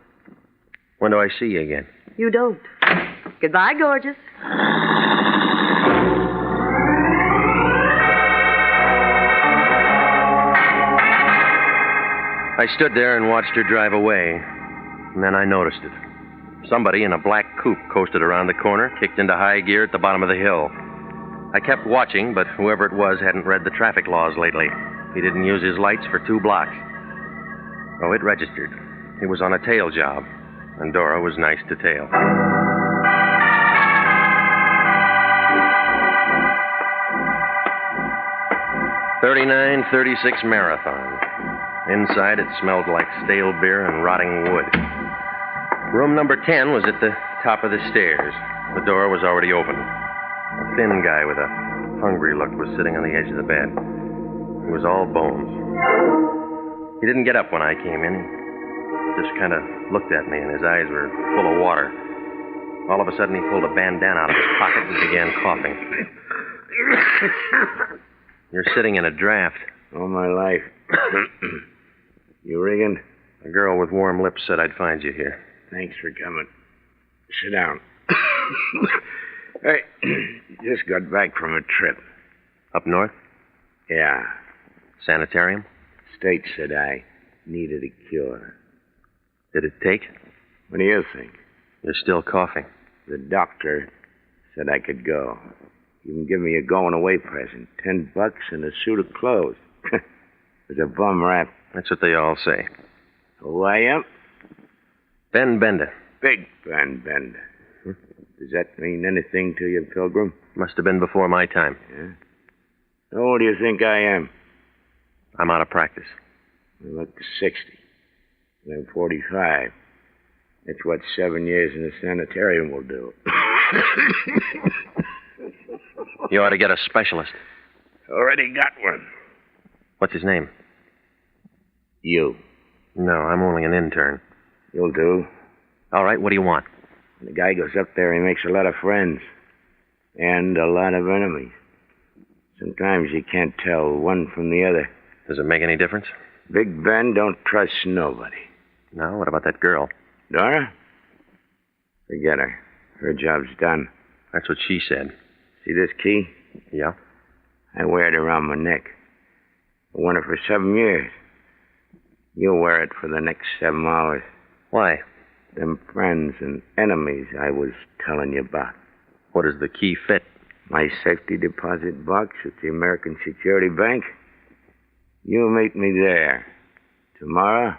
When do I see you again? You don't. Goodbye, gorgeous. I stood there and watched her drive away. And then I noticed it. Somebody in a black coupe coasted around the corner, kicked into high gear at the bottom of the hill. I kept watching, but whoever it was hadn't read the traffic laws lately. He didn't use his lights for 2 blocks. Oh, it registered. He was on a tail job, and Dora was nice to tail. .3936 Marathon. Inside, it smelled like stale beer and rotting wood. Room number 10 was at the top of the stairs. The door was already open. A thin guy with a hungry look was sitting on the edge of the bed. He was all bones. He didn't get up when I came in. He just kind of looked at me, and his eyes were full of water. All of a sudden, he pulled a bandana out of his pocket and began coughing. You're sitting in a draft. All my life. You Regan? A girl with warm lips said I'd find you here. Thanks for coming. Sit down. Hey, just got back from a trip. Up north? Yeah. Sanitarium? State said I needed a cure. Did it take? What do you think? You're still coughing. The doctor said I could go. You can give me a going-away present. $10 and a suit of clothes. It's a bum rap. That's what they all say. Who I am? Ben Bender. Big Ben Bender. Does that mean anything to you, Pilgrim? Must have been before my time. Yeah? How old do you think I am? I'm out of practice. I look 60. I'm 45. That's what 7 years in the sanitarium will do. You ought to get a specialist. Already got one. What's his name? You. No, I'm only an intern. You'll do. All right, what do you want? When the guy goes up there, he makes a lot of friends. And a lot of enemies. Sometimes you can't tell one from the other. Does it make any difference? Big Ben don't trust nobody. No, what about that girl? Dora? Forget her. Her job's done. That's what she said. See this key? Yeah. I wear it around my neck. I worn it for 7 years. You'll wear it for the next 7 hours. Why? Them friends and enemies I was telling you about. What does the key fit? My safety deposit box at the American Security Bank. You meet me there. Tomorrow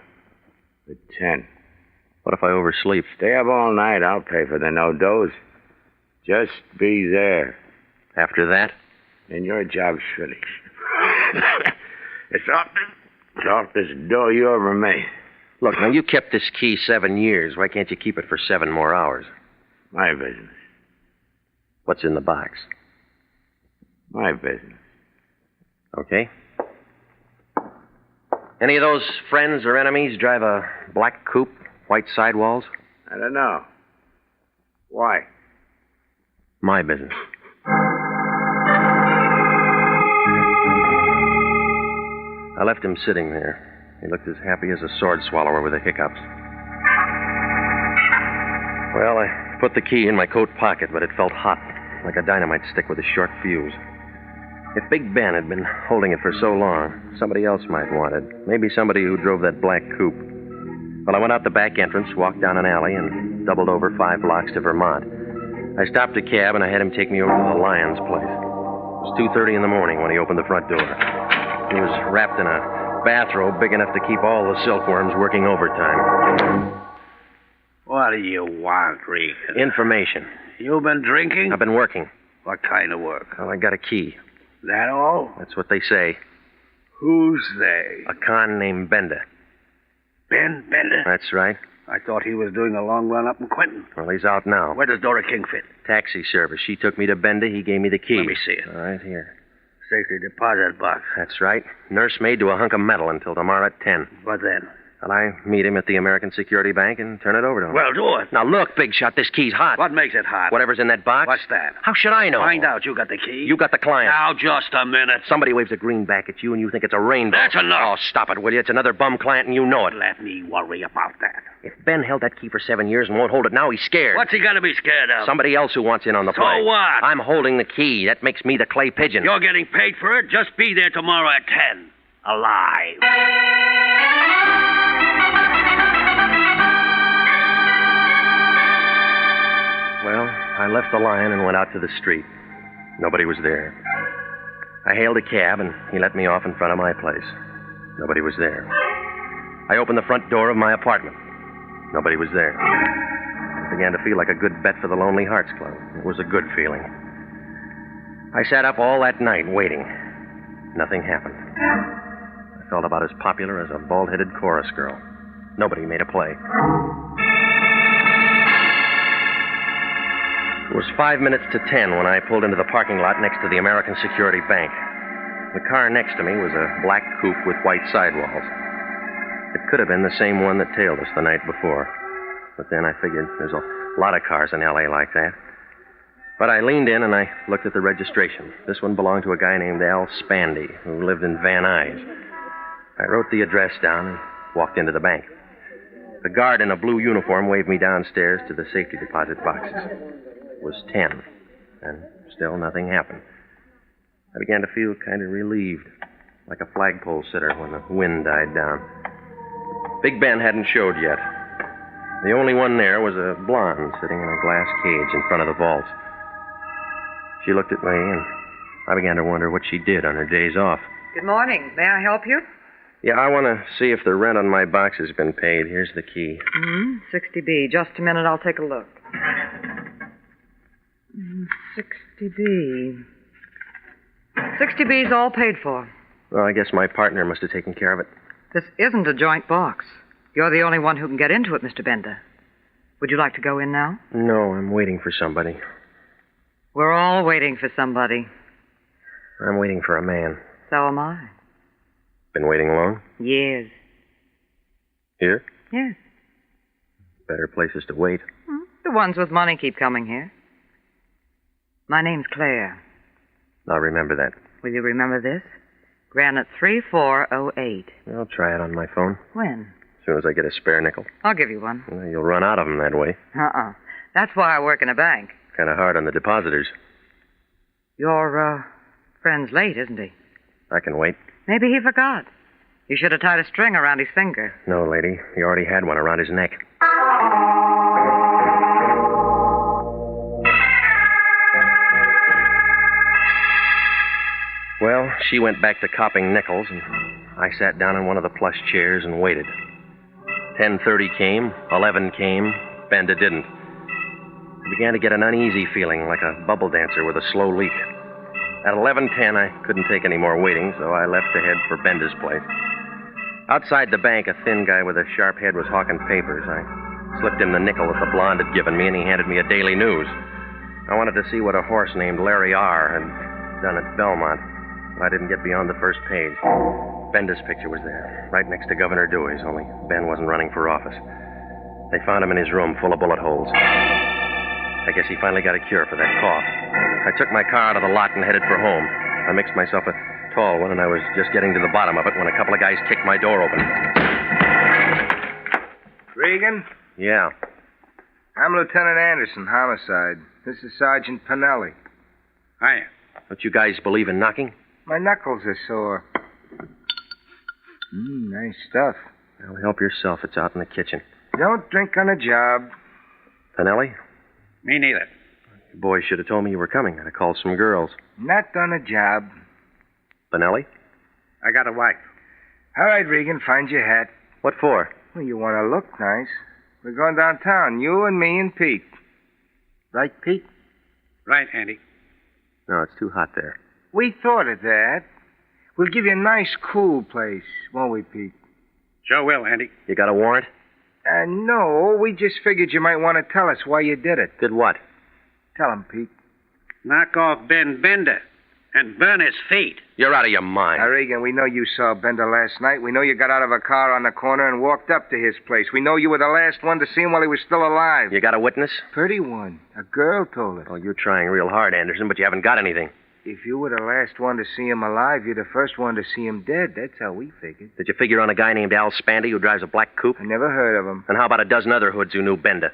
at 10. What if I oversleep? Stay up all night. I'll pay for the no-dose. Just be there. After that? Then your job's finished. It's off this door you ever made. Look, now, you kept this key 7 years. Why can't you keep it for 7 more hours? My business. What's in the box? My business. Okay. Any of those friends or enemies drive a black coupe, white sidewalls? I don't know. Why? My business. I left him sitting there. He looked as happy as a sword swallower with the hiccups. Well, I put the key in my coat pocket, but it felt hot, like a dynamite stick with a short fuse. If Big Ben had been holding it for so long, somebody else might want it. Maybe somebody who drove that black coupe. Well, I went out the back entrance, walked down an alley, and doubled over 5 blocks to Vermont. I stopped a cab, and I had him take me over to the Lyons place. It was 2:30 in the morning when he opened the front door. He was wrapped in a bathrobe big enough to keep all the silkworms working overtime. What do you want, Regan? Information. You been drinking? I've been working. What kind of work? Well, I got a key. That all? That's what they say. Who's they? A con named Bender. Ben Bender? That's right. I thought he was doing a long run up in Quentin. Well, he's out now. Where does Dora King fit? Taxi service. She took me to Bender. He gave me the key. Let me see it. All right, here. Safety deposit box. That's right. Nursemaid to a hunk of metal until tomorrow at 10. What then? Well, I meet him at the American Security Bank and turn it over to him. Well, do it. Now, look, Big Shot, this key's hot. What makes it hot? Whatever's in that box. What's that? How should I know? Find out. You got the key. You got the client. Now, just a minute. Somebody waves a greenback at you and you think it's a rainbow. That's enough. Oh, stop it, will you? It's another bum client and you know it. Let me worry about that. If Ben held that key for 7 years and won't hold it now, he's scared. What's he got to be scared of? Somebody else who wants in on the play. So what? I'm holding the key. That makes me the clay pigeon. You're getting paid for it. Just be there tomorrow at 10. Alive. Well, I left the Lion and went out to the street. Nobody was there. I hailed a cab, and he let me off in front of my place. Nobody was there. I opened the front door of my apartment. Nobody was there. It began to feel like a good bet for the Lonely Hearts Club. It was a good feeling. I sat up all that night waiting. Nothing happened. I felt about as popular as a bald-headed chorus girl. Nobody made a play. It was 5 minutes to 10 when I pulled into the parking lot next to the American Security Bank. The car next to me was a black coupe with white sidewalls. It could have been the same one that tailed us the night before. But then I figured there's a lot of cars in L.A. like that. But I leaned in and I looked at the registration. This one belonged to a guy named Al Spandy, who lived in Van Nuys. I wrote the address down and walked into the bank. The guard in a blue uniform waved me downstairs to the safety deposit boxes. It was 10, and still nothing happened. I began to feel kind of relieved. like a flagpole sitter when the wind died down. Big Ben hadn't showed yet. The only one there was a blonde sitting in a glass cage in front of the vaults. She looked at me, and I began to wonder what she did on her days off. Good morning. May I help you? Yeah, I want to see if the rent on my box has been paid. Here's the key. 60B. Just a minute, I'll take a look. 60B. 60B's all paid for. Well, I guess my partner must have taken care of it. This isn't a joint box. You're the only one who can get into it, Mr. Bender. Would you like to go in now? No, I'm waiting for somebody. We're all waiting for somebody. I'm waiting for a man. So am I. Been waiting long? Years. Here? Yes. Better places to wait. The ones with money keep coming here. My name's Claire. I'll remember that. Will you remember this? Granite 3408. I'll try it on my phone. When? As soon as I get a spare nickel. I'll give you one. Well, you'll run out of them that way. That's why I work in a bank. Kind of hard on the depositors. Your, friend's late, isn't he? I can wait. Maybe he forgot. You should have tied a string around his finger. No, lady. He already had one around his neck. Well, she went back to copping nickels, and I sat down in one of the plush chairs and waited. 10:30 came, 11 came, Benda didn't. I began to get an uneasy feeling, like a bubble dancer with a slow leak. At 11:10, I couldn't take any more waiting, so I left to head for Benda's place. Outside the bank, a thin guy with a sharp head was hawking papers. I slipped him the nickel that the blonde had given me, and he handed me a Daily News. I wanted to see what a horse named Larry R. had done at Belmont. I didn't get beyond the first page. Benda's picture was there, right next to Governor Dewey's, only Ben wasn't running for office. They found him in his room full of bullet holes. I guess he finally got a cure for that cough. I took my car out of the lot and headed for home. I mixed myself a tall one, and I was just getting to the bottom of it when a couple of guys kicked my door open. Regan? Yeah. I'm Lieutenant Anderson, homicide. This is Sergeant Pinelli. Hiya. Don't you guys believe in knocking? My knuckles are sore. Nice stuff. Well, help yourself. It's out in the kitchen. Don't drink on the job. Pinelli? Me neither. You boys should have told me you were coming. I'd have called some girls. Not on a job. Pinelli? I got a wife. All right, Regan, find your hat. What for? Well, you want to look nice. We're going downtown, you and me and Pete. Right, Pete? Right, Andy. No, it's too hot there. We thought of that. We'll give you a nice, cool place, won't we, Pete? Sure will, Andy. You got a warrant? No, we just figured you might want to tell us why you did it. Did what? Tell him, Pete. Knock off Ben Bender and burn his feet. You're out of your mind. Now, Regan, we know you saw Bender last night. We know you got out of a car on the corner and walked up to his place. We know you were the last one to see him while he was still alive. You got a witness? Pretty one. A girl told us. Oh, you're trying real hard, Anderson, but you haven't got anything. If you were the last one to see him alive, you're the first one to see him dead. That's how we figured. Did you figure on a guy named Al Spandy who drives a black coupe? I never heard of him. And how about a dozen other hoods who knew Bender?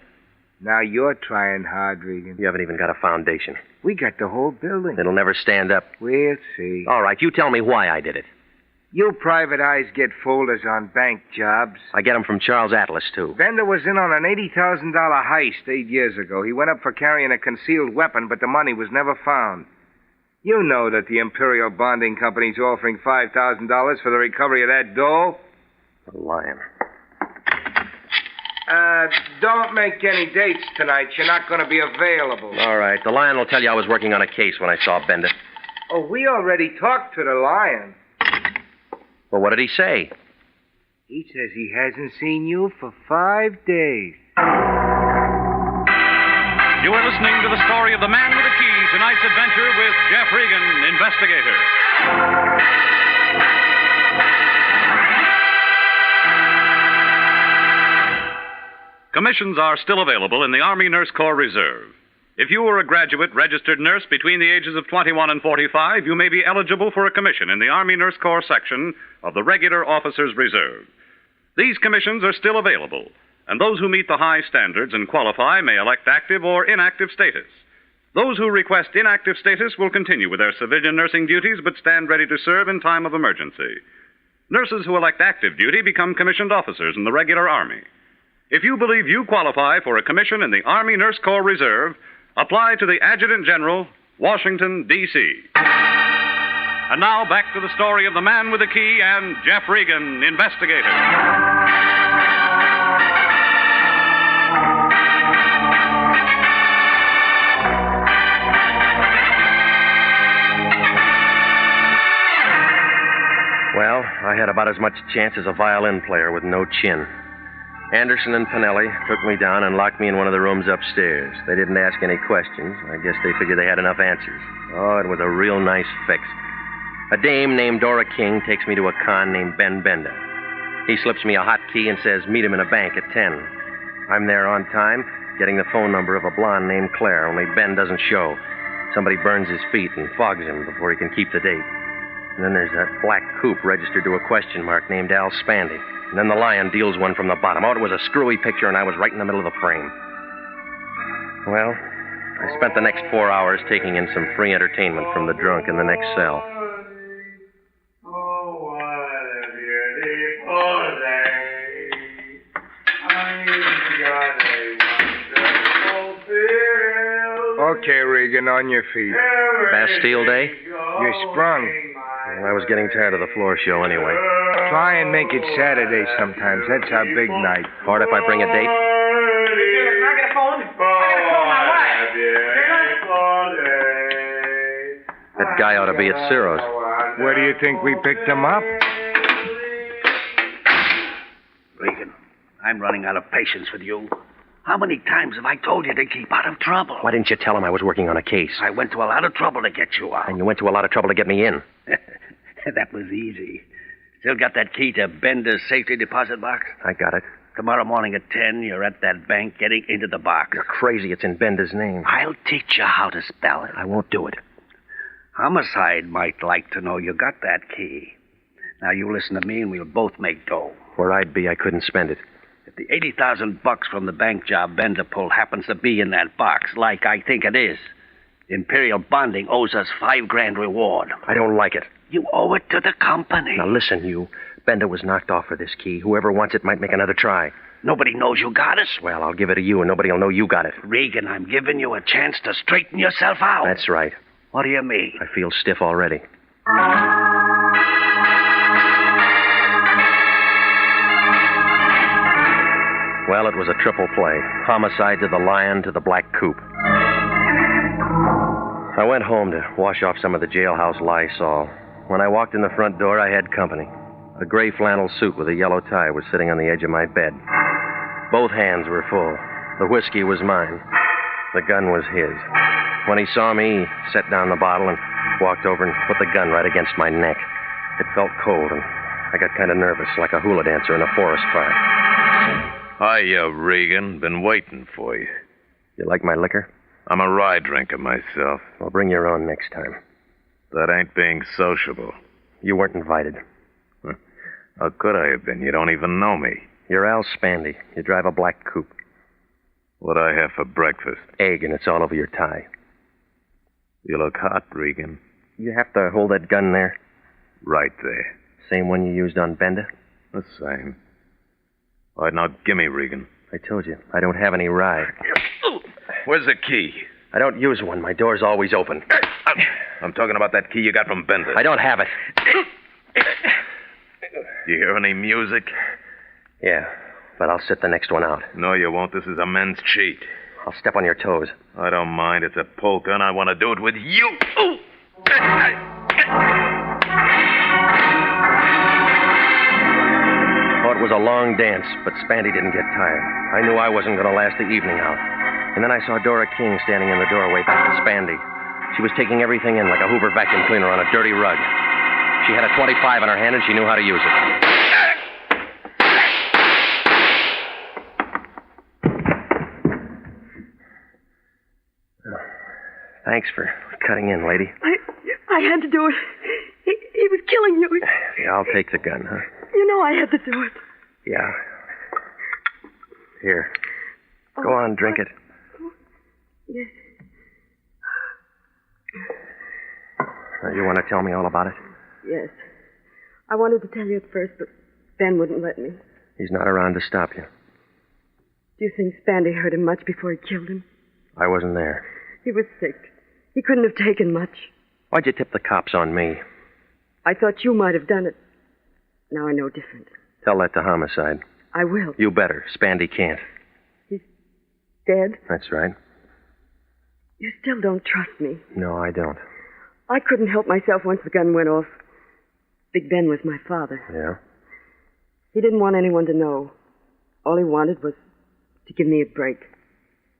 Now you're trying hard, Regan. You haven't even got a foundation. We got the whole building. It'll never stand up. We'll see. All right, you tell me why I did it. You private eyes get folders on bank jobs. I get them from Charles Atlas, too. Bender was in on an $80,000 heist 8 years ago. He went up for carrying a concealed weapon, but the money was never found. You know that the Imperial Bonding Company's offering $5,000 for the recovery of that dough? A lion. Don't make any dates tonight. You're not going to be available. All right. The lion will tell you I was working on a case when I saw Bender. Oh, we already talked to the lion. Well, what did he say? He says he hasn't seen you for 5 days. You are listening to the story of The Man with the Key, tonight's adventure with Jeff Regan, investigator. Commissions are still available in the Army Nurse Corps Reserve. If you are a graduate registered nurse between the ages of 21 and 45, you may be eligible for a commission in the Army Nurse Corps section of the Regular Officers Reserve. These commissions are still available, and those who meet the high standards and qualify may elect active or inactive status. Those who request inactive status will continue with their civilian nursing duties but stand ready to serve in time of emergency. Nurses who elect active duty become commissioned officers in the regular Army. If you believe you qualify for a commission in the Army Nurse Corps Reserve, apply to the Adjutant General, Washington, D.C. And now back to the story of the man with the key and Jeff Regan, investigator. Well, I had about as much chance as a violin player with no chin. Anderson and Pinelli took me down and locked me in one of the rooms upstairs. They didn't ask any questions. I guess they figured they had enough answers. Oh, it was a real nice fix. A dame named Dora King takes me to a con named Ben Bender. He slips me a hot key and says, meet him in a bank at 10. I'm there on time, getting the phone number of a blonde named Claire, only Ben doesn't show. Somebody burns his feet and fogs him before he can keep the date. And then there's that black coupe registered to a question mark named Al Spandy. And then the Lion deals one from the bottom. Oh, it was a screwy picture, and I was right in the middle of the frame. Well, I spent the next 4 hours taking in some free entertainment from the drunk in the next cell. Okay, Regan, on your feet. Bastille Day? You're sprung. Well, I was getting tired of the floor show anyway. Try and make it Saturday sometimes. That's our big night. Hard if I bring a date? Can I get a phone? I gotta call my wife. That guy ought to be at Ciro's. Where do you think we picked him up? Regan, I'm running out of patience with you. How many times have I told you to keep out of trouble? Why didn't you tell him I was working on a case? I went to a lot of trouble to get you out. And you went to a lot of trouble to get me in. That was easy. Still got that key to Bender's safety deposit box? I got it. Tomorrow morning at 10, you're at that bank getting into the box. You're crazy. It's in Bender's name. I'll teach you how to spell it. I won't do it. Homicide might like to know you got that key. Now, you listen to me and we'll both make dough. Where I'd be, I couldn't spend it. If the $80,000 from the bank job Bender pulled happens to be in that box, like I think it is, Imperial Bonding owes us $5,000 reward. I don't like it. You owe it to the company. Now listen, you. Bender was knocked off for this key. Whoever wants it might make another try. Nobody knows you got it. Well, I'll give it to you, and nobody will know you got it. Regan, I'm giving you a chance to straighten yourself out. That's right. What do you mean? I feel stiff already. Well, it was a triple play. Homicide to the Lion to the black coupe. I went home to wash off some of the jailhouse Lysol. When I walked in the front door, I had company. A gray flannel suit with a yellow tie was sitting on the edge of my bed. Both hands were full. The whiskey was mine. The gun was his. When he saw me, he set down the bottle and walked over and put the gun right against my neck. It felt cold, and I got kind of nervous, like a hula dancer in a forest fire. Hiya, Regan. Been waiting for you. You like my liquor? I'm a rye drinker myself. Well, bring your own next time. That ain't being sociable. You weren't invited. How could I have been? You don't even know me. You're Al Spandy. You drive a black coupe. What'd I have for breakfast? Egg, and it's all over your tie. You look hot, Regan. You have to hold that gun there? Right there. Same one you used on Bender? The same. All right, now gimme, Regan. I told you, I don't have any rye. Where's the key? I don't use one. My door's always open. I'm talking about that key you got from Bender. I don't have it. You hear any music? Yeah, but I'll sit the next one out. No, you won't. This is a men's cheat. I'll step on your toes. I don't mind. It's a polka, and I want to do it with you. Oh, it was a long dance, but Spandy didn't get tired. I knew I wasn't going to last the evening out. And then I saw Dora King standing in the doorway back to Spandy. She was taking everything in like a Hoover vacuum cleaner on a dirty rug. She had a .25 in her hand, and she knew how to use it. Thanks for cutting in, lady. I had to do it. He was killing you. Yeah, I'll take the gun, huh? You know I had to do it. Yeah. Here. Go on, drink it. Yes. You want to tell me all about it? Yes. I wanted to tell you at first, but Ben wouldn't let me. He's not around to stop you. Do you think Spandy hurt him much before he killed him? I wasn't there. He was sick. He couldn't have taken much. Why'd you tip the cops on me? I thought you might have done it. Now I know different. Tell that to Homicide. I will. You better. Spandy can't. He's dead? That's right. You still don't trust me. No, I don't. I couldn't help myself once the gun went off. Big Ben was my father. Yeah? He didn't want anyone to know. All he wanted was to give me a break.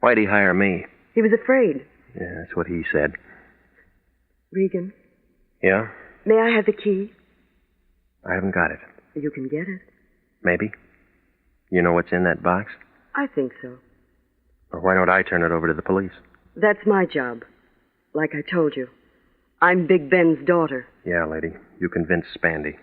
Why'd he hire me? He was afraid. Yeah, that's what he said. Regan, Yeah? may I have the key? I haven't got it. You can get it. Maybe? You know what's in that box? I think so. Or why don't I turn it over to the police? That's my job. Like I told you. I'm Big Ben's daughter. Yeah, lady. You convinced Spandy.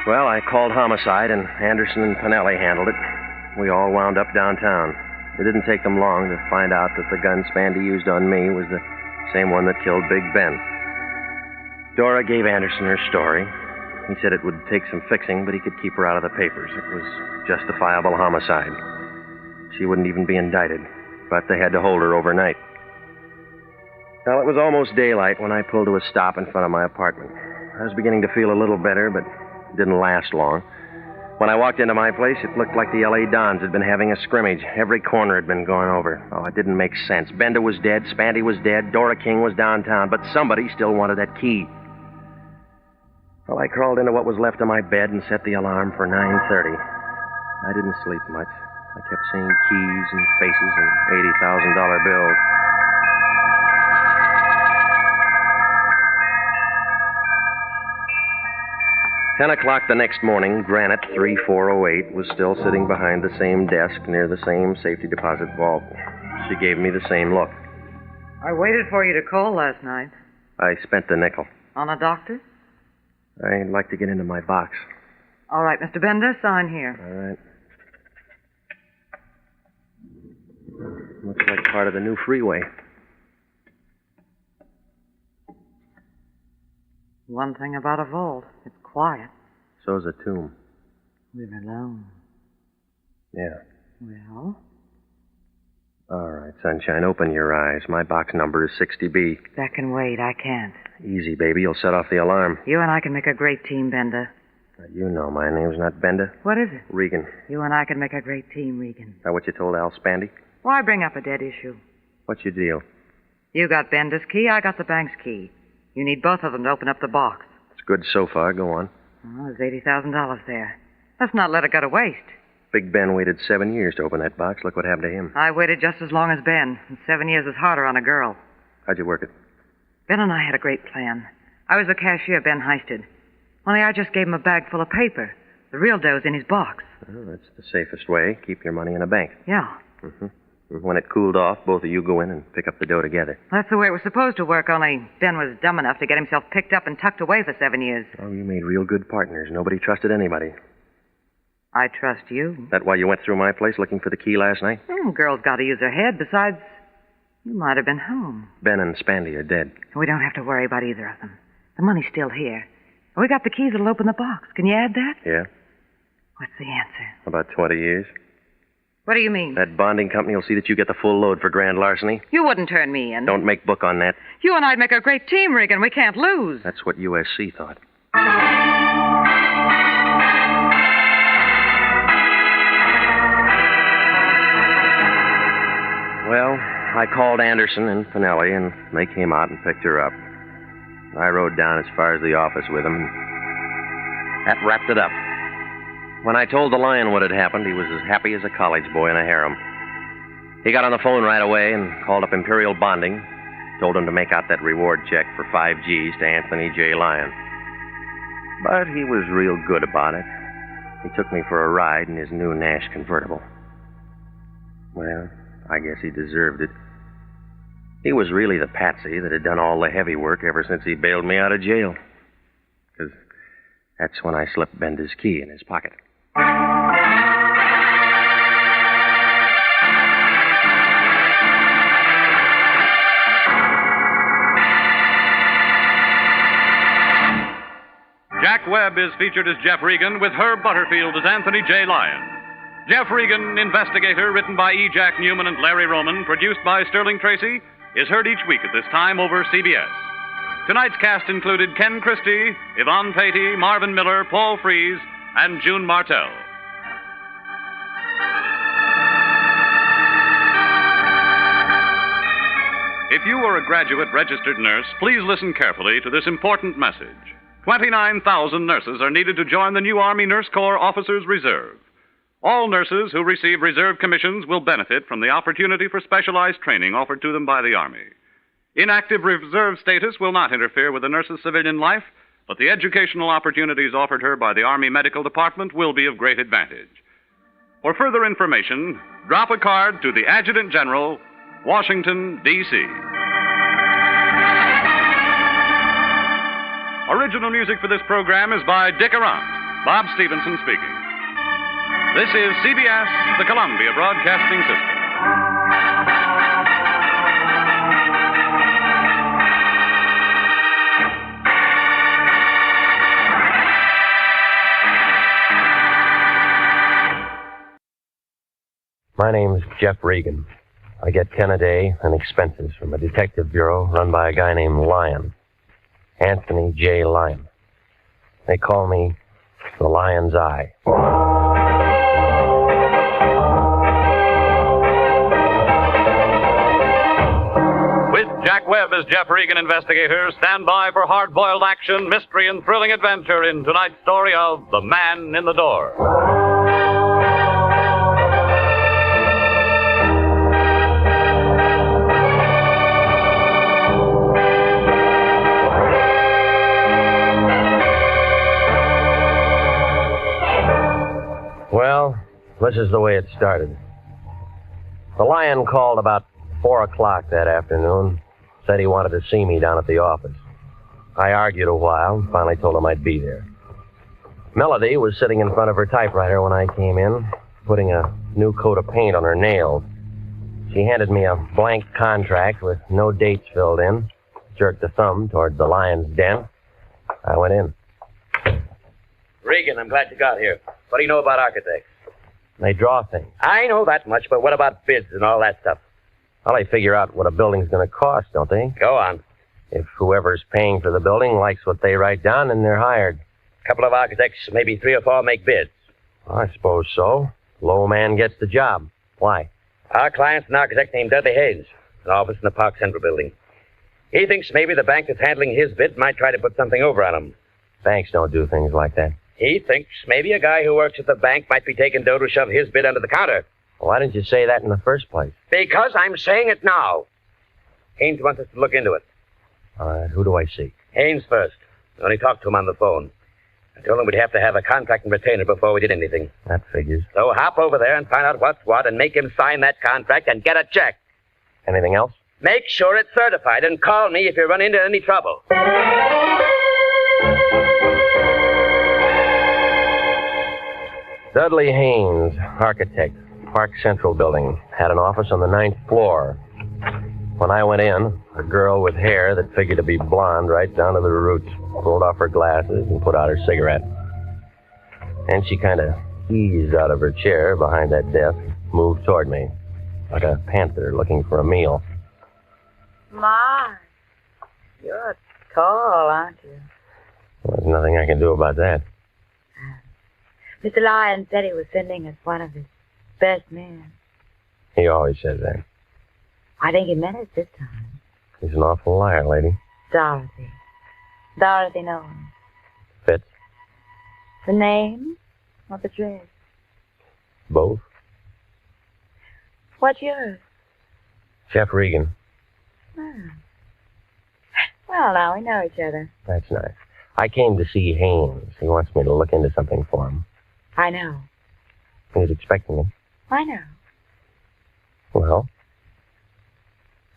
Well, I called Homicide, and Anderson and Pinelli handled it. We all wound up downtown. It didn't take them long to find out that the gun Spandy used on me was the same one that killed Big Ben. Dora gave Anderson her story. He said it would take some fixing, but he could keep her out of the papers. It was justifiable homicide. She wouldn't even be indicted, but they had to hold her overnight. Well, it was almost daylight when I pulled to a stop in front of my apartment. I was beginning to feel a little better, but it didn't last long. When I walked into my place, it looked like the L.A. Dons had been having a scrimmage. Every corner had been gone over. Oh, it didn't make sense. Bender was dead, Spandy was dead, Dora King was downtown, but somebody still wanted that key. Well, I crawled into what was left of my bed and set the alarm for 9:30. I didn't sleep much. I kept seeing keys and faces and $80,000 bills. Ten o'clock the next morning, Granite 3408 was still sitting behind the same desk near the same safety deposit vault. She gave me the same look. I waited for you to call last night. I spent the nickel. On a doctor? I'd like to get into my box. All right, Mr. Bender, sign here. All right. Looks like part of the new freeway. One thing about a vault, it's quiet. So's a tomb. We're alone. Yeah. Well? All right, Sunshine, open your eyes. My box number is 60B. That can wait. I can't. Easy, baby. You'll set off the alarm. You and I can make a great team, Bender. Now, you know my name's not Bender. What is it? Regan. You and I can make a great team, Regan. That what you told Al Spandy? Why bring up a dead issue? What's your deal? You got Bender's key, I got the bank's key. You need both of them to open up the box. It's good so far. Go on. Oh, there's $80,000 there. Let's not let it go to waste. Big Ben waited 7 years to open that box. Look what happened to him. I waited just as long as Ben, and 7 years is harder on a girl. How'd you work it? Ben and I had a great plan. I was the cashier Ben heisted. Only I just gave him a bag full of paper. The real dough's in his box. Well, that's the safest way. Keep your money in a bank. Yeah. Mm-hmm. When it cooled off, both of you go in and pick up the dough together. That's the way it was supposed to work, only Ben was dumb enough to get himself picked up and tucked away for 7 years. Oh, you made real good partners. Nobody trusted anybody. I trust you. That why you went through my place looking for the key last night? Girl's got to use her head. Besides, you might have been home. Ben and Spandy are dead. We don't have to worry about either of them. The money's still here. We got the keys that'll open the box. Can you add that? Yeah? What's the answer? About 20 years. What do you mean? That bonding company will see that you get the full load for grand larceny. You wouldn't turn me in. Don't make book on that. You and I'd make a great team, Regan. We can't lose. That's what USC thought. Well, I called Anderson and Pinelli, and they came out and picked her up. I rode down as far as the office with them, and that wrapped it up. When I told the Lion what had happened, he was as happy as a college boy in a harem. He got on the phone right away and called up Imperial Bonding, told him to make out that reward check for 5 G's to Anthony J. Lyon. But he was real good about it. He took me for a ride in his new Nash convertible. Well, I guess he deserved it. He was really the patsy that had done all the heavy work ever since he bailed me out of jail. 'Cause that's when I slipped Bender's key in his pocket. Webb is featured as Jeff Regan, with Herb Butterfield as Anthony J. Lyon. Jeff Regan, Investigator, written by E. Jack Newman and Larry Roman, produced by Sterling Tracy, is heard each week at this time over CBS. Tonight's cast included Ken Christie, Yvonne Patey, Marvin Miller, Paul Frees, and June Martell. If you are a graduate registered nurse, please listen carefully to this important message. 29,000 nurses are needed to join the new Army Nurse Corps Officers Reserve. All nurses who receive reserve commissions will benefit from the opportunity for specialized training offered to them by the Army. Inactive reserve status will not interfere with the nurse's civilian life, but the educational opportunities offered her by the Army Medical Department will be of great advantage. For further information, drop a card to the Adjutant General, Washington, D.C. Original music for this program is by Dick Arant. Bob Stevenson speaking. This is CBS, the Columbia Broadcasting System. My name's Jeff Regan. I get 10 a day and expenses from a detective bureau run by a guy named Lyon. Anthony J. Lyon. They call me the Lion's Eye. With Jack Webb as Jeff Regan, Investigator, stand by for hard-boiled action, mystery, and thrilling adventure in tonight's story of The Man in the Door. Well, this is the way it started. The Lion called about 4 o'clock that afternoon, said he wanted to see me down at the office. I argued a while and finally told him I'd be there. Melody was sitting in front of her typewriter when I came in, putting a new coat of paint on her nails. She handed me a blank contract with no dates filled in, jerked a thumb toward the Lion's den. I went in. Regan, I'm glad you got here. What do you know about architects? They draw things. I know that much, but what about bids and all that stuff? Well, they figure out what a building's going to cost, don't they? Go on. If whoever's paying for the building likes what they write down, then they're hired. A couple of architects, maybe 3 or 4, make bids. Well, I suppose so. Low man gets the job. Why? Our client's an architect named Dudley Hayes, an office in the Park Central building. He thinks maybe the bank that's handling his bid might try to put something over on him. Banks don't do things like that. He thinks maybe a guy who works at the bank might be taking dough to shove his bid under the counter. Why didn't you say that in the first place? Because I'm saying it now. Haynes wants us to look into it. All right, who do I see? Haynes first. I only talked to him on the phone. I told him we'd have to have a contract and retainer before we did anything. That figures. So hop over there and find out what's what and make him sign that contract and get a check. Anything else? Make sure it's certified and call me if you run into any trouble. Dudley Haynes, architect, Park Central building, had an office on the 9th floor. When I went in, a girl with hair that figured to be blonde right down to the roots pulled off her glasses and put out her cigarette. And she kind of eased out of her chair behind that desk, moved toward me, like a panther looking for a meal. My, you're tall, aren't you? Well, there's nothing I can do about that. Mr. Lyon said he was sending us one of his best men. He always says that. I think he meant it this time. He's an awful liar, lady. Dorothy. Dorothy Nolan. Fits? The name or the dress? Both. What's yours? Jeff Regan. Oh. Well, now we know each other. That's nice. I came to see Haynes. He wants me to look into something for him. I know. He's expecting me. I know. Well?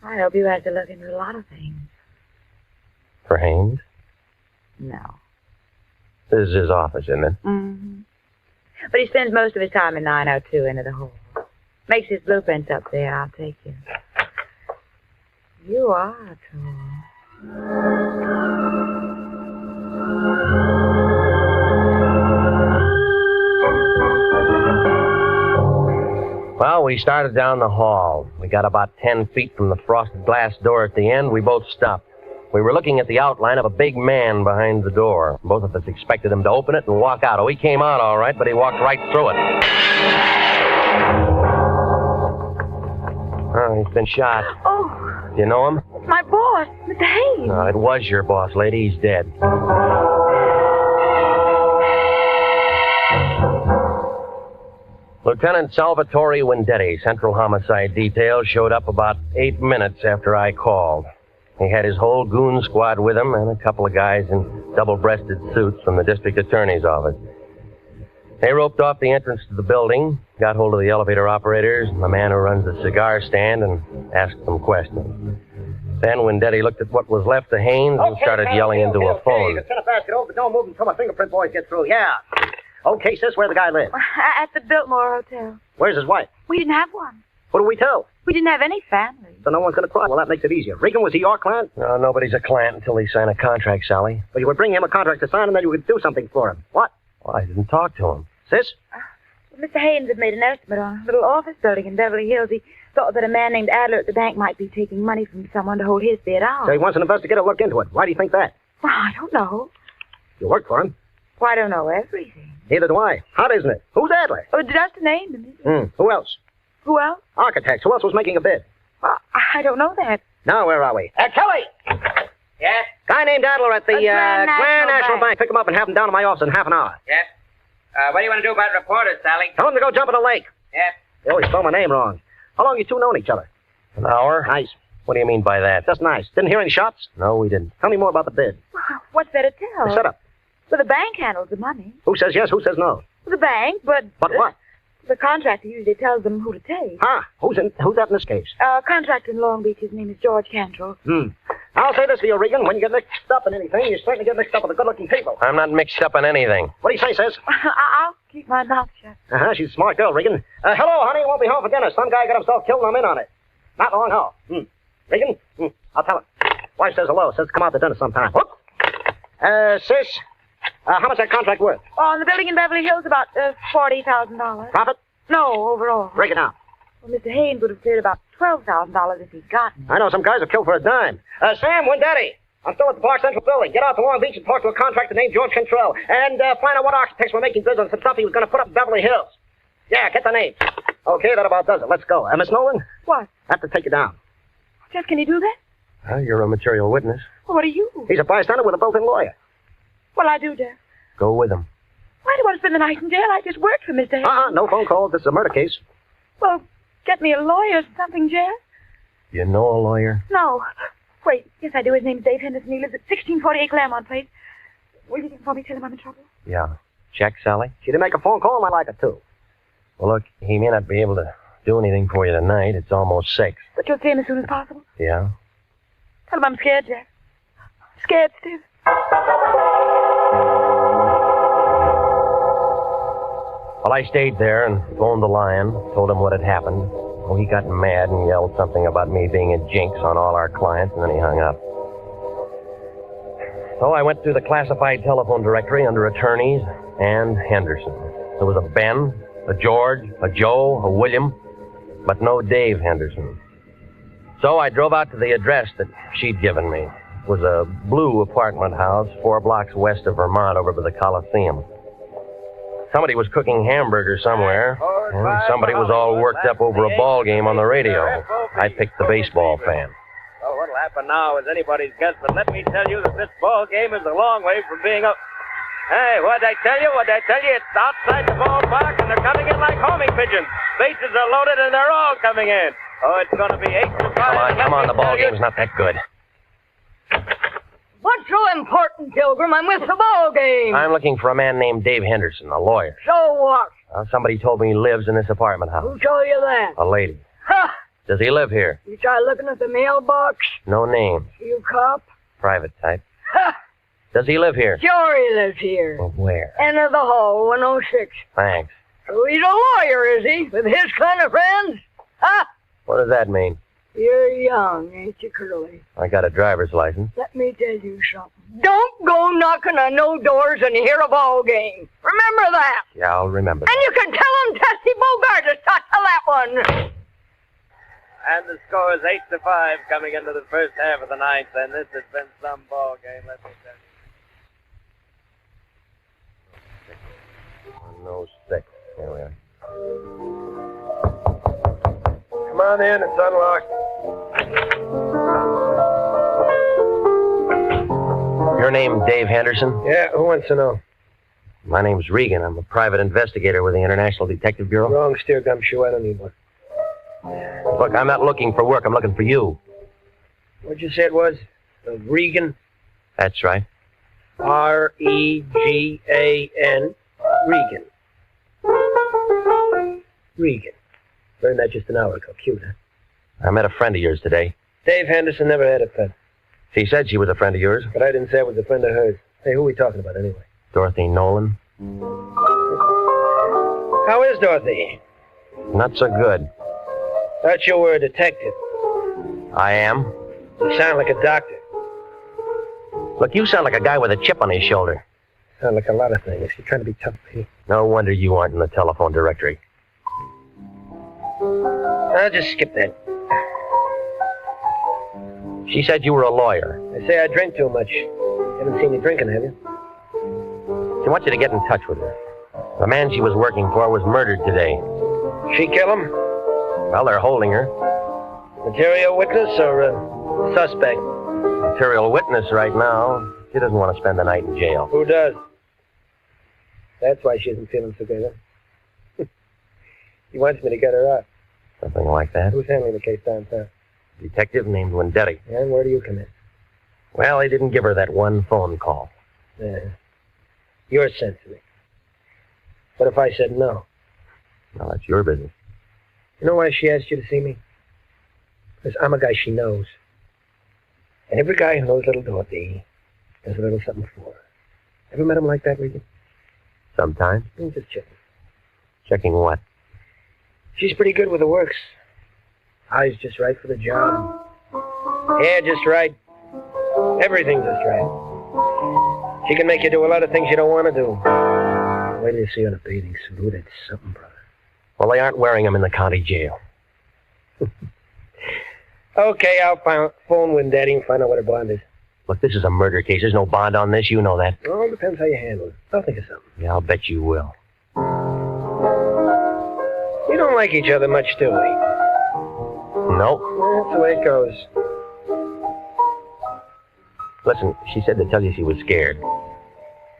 I hope you have to look into a lot of things. For Haynes? No. This is his office, isn't it? Mm-hmm. But he spends most of his time in 902 into the hall. Makes his blueprints up there. I'll take you. You are tall. Well, we started down the hall. We got about 10 feet from the frosted glass door at the end. We both stopped. We were looking at the outline of a big man behind the door. Both of us expected him to open it and walk out. Oh, he came out all right, but he walked right through it. Oh, he's been shot. Oh, Do you know him? it's my boss, Mr. Hayes. No, it was your boss, lady. He's dead. Lieutenant Salvatore Vendetti, Central Homicide Detail, showed up about 8 minutes after I called. He had his whole goon squad with him and a couple of guys in double-breasted suits from the district attorney's office. They roped off the entrance to the building, got hold of the elevator operators and the man who runs the cigar stand, and asked them questions. Then Vendetti looked at what was left of Haynes and started yelling into a phone. The tennis basket over, but don't move until my fingerprint boys get through. Yeah. Okay, sis, where the guy lives? At the Biltmore Hotel. Where's his wife? We didn't have one. What do we tell? We didn't have any family. So no one's going to cry. Well, that makes it easier. Regan, was he your client? No, nobody's a client until they sign a contract, Sally. Well, you would bring him a contract to sign, and then you would do something for him. What? Well, I didn't talk to him. Sis? Mr. Haynes had made an estimate on a little office building in Beverly Hills. He thought that a man named Adler at the bank might be taking money from someone to hold his bid out. So he wants an investigator to look into it. Why do you think that? Well, I don't know. You work for him. Well, I don't know everything. Neither do I. Hot, isn't it? Who's Adler? Oh, just a name. Who else? Who else? Architects. Who else was making a bid? Well, I don't know that. Now, where are we? Kelly! Yes? Guy named Adler at the Grand National Bank. Bank. Pick him up and have him down to my office in half an hour. Yes? What do you want to do about reporters, Sally? Tell him to go jump in the lake. Yes? They always spell my name wrong. How long you two known each other? An hour? Nice. What do you mean by that? Just nice. Didn't hear any shots? No, we didn't. Tell me more about the bid. Well, what's there to tell? The setup. Well, the bank handles the money. Who says yes, who says no? The bank, but... But what? The contractor usually tells them who to take. Huh? Who's that in this case? Contractor in Long Beach, his name is George Cantrell. I'll say this for you, Regan. When you get mixed up in anything, you certainly get mixed up with the good-looking people. I'm not mixed up in anything. What do you say, sis? I'll keep my mouth shut. She's a smart girl, Regan. Hello, honey. Won't be home for dinner. Some guy got himself killed and I'm in on it. Not long haul. Regan? I'll tell him. Wife says hello. Says come out to dinner sometime. Whoop. Sis, how much that contract worth? On the building in Beverly Hills, about $40,000. Profit? No, overall. Break it down. Well, Mr. Haynes would have cleared about $12,000 if he'd gotten it. I know some guys have killed for a dime. Sam, Vendetti. I'm still at the Park Central building. Get out to Long Beach and talk to a contractor named George Cantrell. And find out what architects were making bids on some stuff he was going to put up in Beverly Hills. Yeah, get the name. Okay, that about does it. Let's go. Miss Nolan? What? I have to take you down. Jeff, can you do that? Well, you're a material witness. Well, what are you? He's a bystander with a built-in lawyer. Well, I do, Jeff. Go with him. Why do you want to spend the night in jail? I just worked for Mr. Haynes. No phone calls. This is a murder case. Well, get me a lawyer or something, Jeff. You know a lawyer? No. Wait, yes, I do. His name's Dave Henderson. He lives at 1648 Claremont Place. Will you get for me? Tell him I'm in trouble. Yeah. Check, Sally? She didn't make a phone call, and I like it, too. Well, look, he may not be able to do anything for you tonight. It's almost 6. But you'll see him as soon as possible. Yeah? Tell him I'm scared, Jeff. Scared stiff. Well, I stayed there and phoned the Lion, told him what had happened. Oh, he got mad and yelled something about me being a jinx on all our clients, and then he hung up. So I went through the classified telephone directory under attorneys and Henderson. There was a Ben, a George, a Joe, a William, but no Dave Henderson. So I drove out to the address that she'd given me. It was a blue apartment house 4 blocks west of Vermont over by the Coliseum. Somebody was cooking hamburgers somewhere, and somebody was all worked up over a ball game on the radio. I picked the baseball fan. Well, what'll happen now is anybody's guess, but let me tell you that this ball game is a long way from being up. Hey, what'd I tell you? It's outside the ballpark, and they're coming in like homing pigeons. Bases are loaded, and they're all coming in. Oh, it's going to be 8-5. Come on, the ball game's not that good. What's so important, Pilgrim? I'm with the ball game. I'm looking for a man named Dave Henderson, a lawyer. So what? Somebody told me he lives in this apartment house. Who told you that? A lady. Ha! Does he live here? You try looking at the mailbox? No name. You cop? Private type. Ha! Does he live here? Sure he lives here. Well, where? Enter the hall, 106. Thanks. So he's a lawyer, is he? With his kind of friends? Ha! What does that mean? You're young, ain't you, Curly? I got a driver's license. Let me tell you something. Don't go knocking on no doors and hear a ball game. Remember that. Yeah, I'll remember. And you can tell him Tessie Bogart to start to that one. And the score is 8-5 coming into the first half of the ninth, and this has been some ball game, let me tell you. 106. Here we are. Come on in, it's unlocked. Your name Dave Henderson? Yeah, who wants to know? My name's Regan. I'm a private investigator with the International Detective Bureau. Wrong steer gumshoe, I don't need one. Look, I'm not looking for work. I'm looking for you. What'd you say it was? Regan? That's right. R-E-G-A-N. Regan. Regan. Learned that just an hour ago. Cute, huh? I met a friend of yours today. Dave Henderson never had a pet. She said she was a friend of yours. But I didn't say it was a friend of hers. Hey, who are we talking about anyway? Dorothy Nolan. How is Dorothy? Not so good. Thought you were a detective. I am. You sound like a doctor. Look, you sound like a guy with a chip on his shoulder. Sound like a lot of things. You're trying to be tough, baby. No wonder you aren't in the telephone directory. I'll just skip that. She said you were a lawyer. They say I drink too much. Haven't seen you drinking, have you? She wants you to get in touch with her. The man she was working for was murdered today. She kill him? Well, they're holding her. Material witness or suspect? Material witness right now. She doesn't want to spend the night in jail. Who does? That's why she isn't feeling so good, huh? He wants me to get her out. Something like that. Who's handling the case downtown? Detective named Wendetti. And where do you come in? Well, he didn't give her that one phone call. Yeah. You're sensitive. What if I said no? Well, that's your business. You know why she asked you to see me? Because I'm a guy she knows. And every guy who knows little Dorothy does a little something for her. Ever met him like that, Regan? Sometimes. I'm just checking. Checking what? She's pretty good with the works. Eyes just right for the job. Hair just right. Everything just right. She can make you do a lot of things you don't want to do. Wait till you see her in a bathing suit. Ooh, that's something, brother. Well, they aren't wearing them in the county jail. Okay, I'll phone Wendetti and find out what her bond is. Look, this is a murder case. There's no bond on this. You know that. Well, it depends how you handle it. I'll think of something. Yeah, I'll bet you will. We don't like each other much, do we? Nope. That's the way it goes. Listen, she said to tell you she was scared.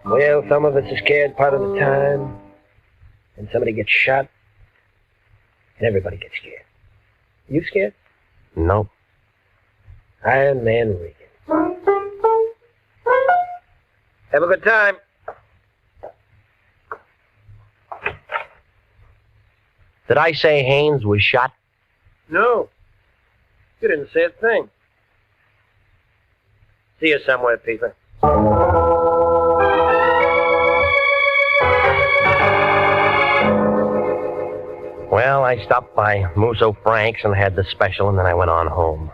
Well, some of us are scared part of the time. And somebody gets shot. And everybody gets scared. You scared? Nope. Iron Man Regan. Have a good time. Did I say Haynes was shot? No. You didn't say a thing. See you somewhere, Peter. Well, I stopped by Musso Frank's and had the special, and then I went on home.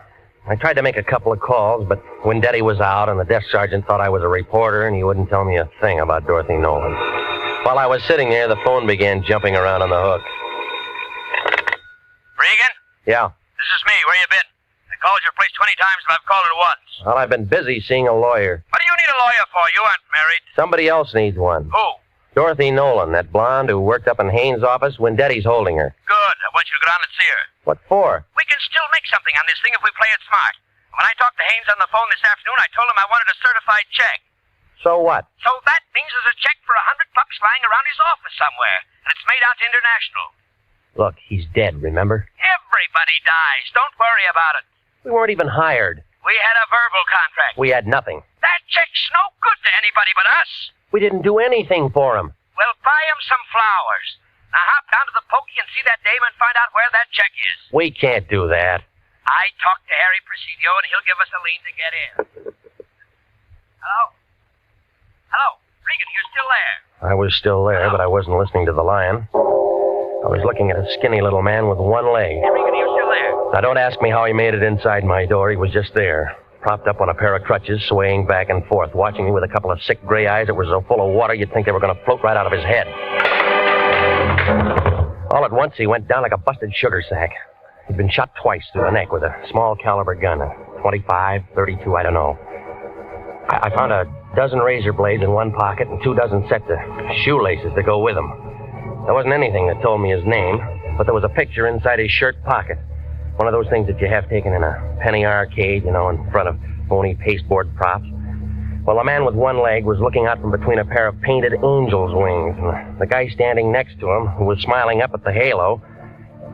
I tried to make a couple of calls, but Wendetti was out, and the desk sergeant thought I was a reporter, and he wouldn't tell me a thing about Dorothy Nolan. While I was sitting there, the phone began jumping around on the hook. Regan? Yeah. This is me. Where you been? I called your place 20 times, but I've called it once. Well, I've been busy seeing a lawyer. What do you need a lawyer for? You aren't married. Somebody else needs one. Who? Dorothy Nolan, that blonde who worked up in Haynes' office. Wendetti's holding her. Good. I want you to go down and see her. What for? We can still make something on this thing if we play it smart. When I talked to Haynes on the phone this afternoon, I told him I wanted a certified check. So what? So that means there's a check for $100 lying around his office somewhere, and it's made out to International. Look, he's dead, remember? Everybody dies. Don't worry about it. We weren't even hired. We had a verbal contract. We had nothing. That check's no good to anybody but us. We didn't do anything for him. Well, buy him some flowers. Now hop down to the pokey and see that dame and find out where that check is. We can't do that. I talked to Harry Presidio, and he'll give us a lead to get in. Hello? Hello? Regan, you still there? I was still there, but I wasn't listening to the lion. I was looking at a skinny little man with one leg. Hey, Regan, you still there? Now, don't ask me how he made it inside my door. He was just there. propped up on a pair of crutches, swaying back and forth, watching me with a couple of sick gray eyes that were so full of water you'd think they were going to float right out of his head. All at once, he went down like a busted sugar sack. He'd been shot twice through the neck with a small caliber gun, a 25, 32, I don't know. I found a dozen razor blades in one pocket and 24 sets of shoelaces to go with them. There wasn't anything that told me his name, but there was a picture inside his shirt pocket. One of those things that you have taken in a penny arcade, you know, in front of phony pasteboard props. Well, a man with one leg was looking out from between a pair of painted angel's wings, and the guy standing next to him, who was smiling up at the halo,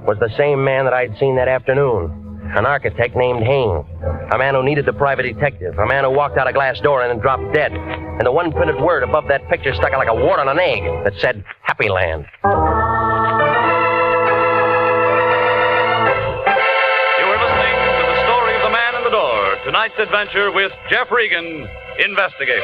was the same man that I'd seen that afternoon. An architect named Haynes. A man who needed the private detective. A man who walked out a glass door and then dropped dead. And the one printed word above that picture stuck out like a wart on an egg that said, Happy Land. You were listening to The Story of the Man in the Door. Tonight's adventure with Jeff Regan, Investigator.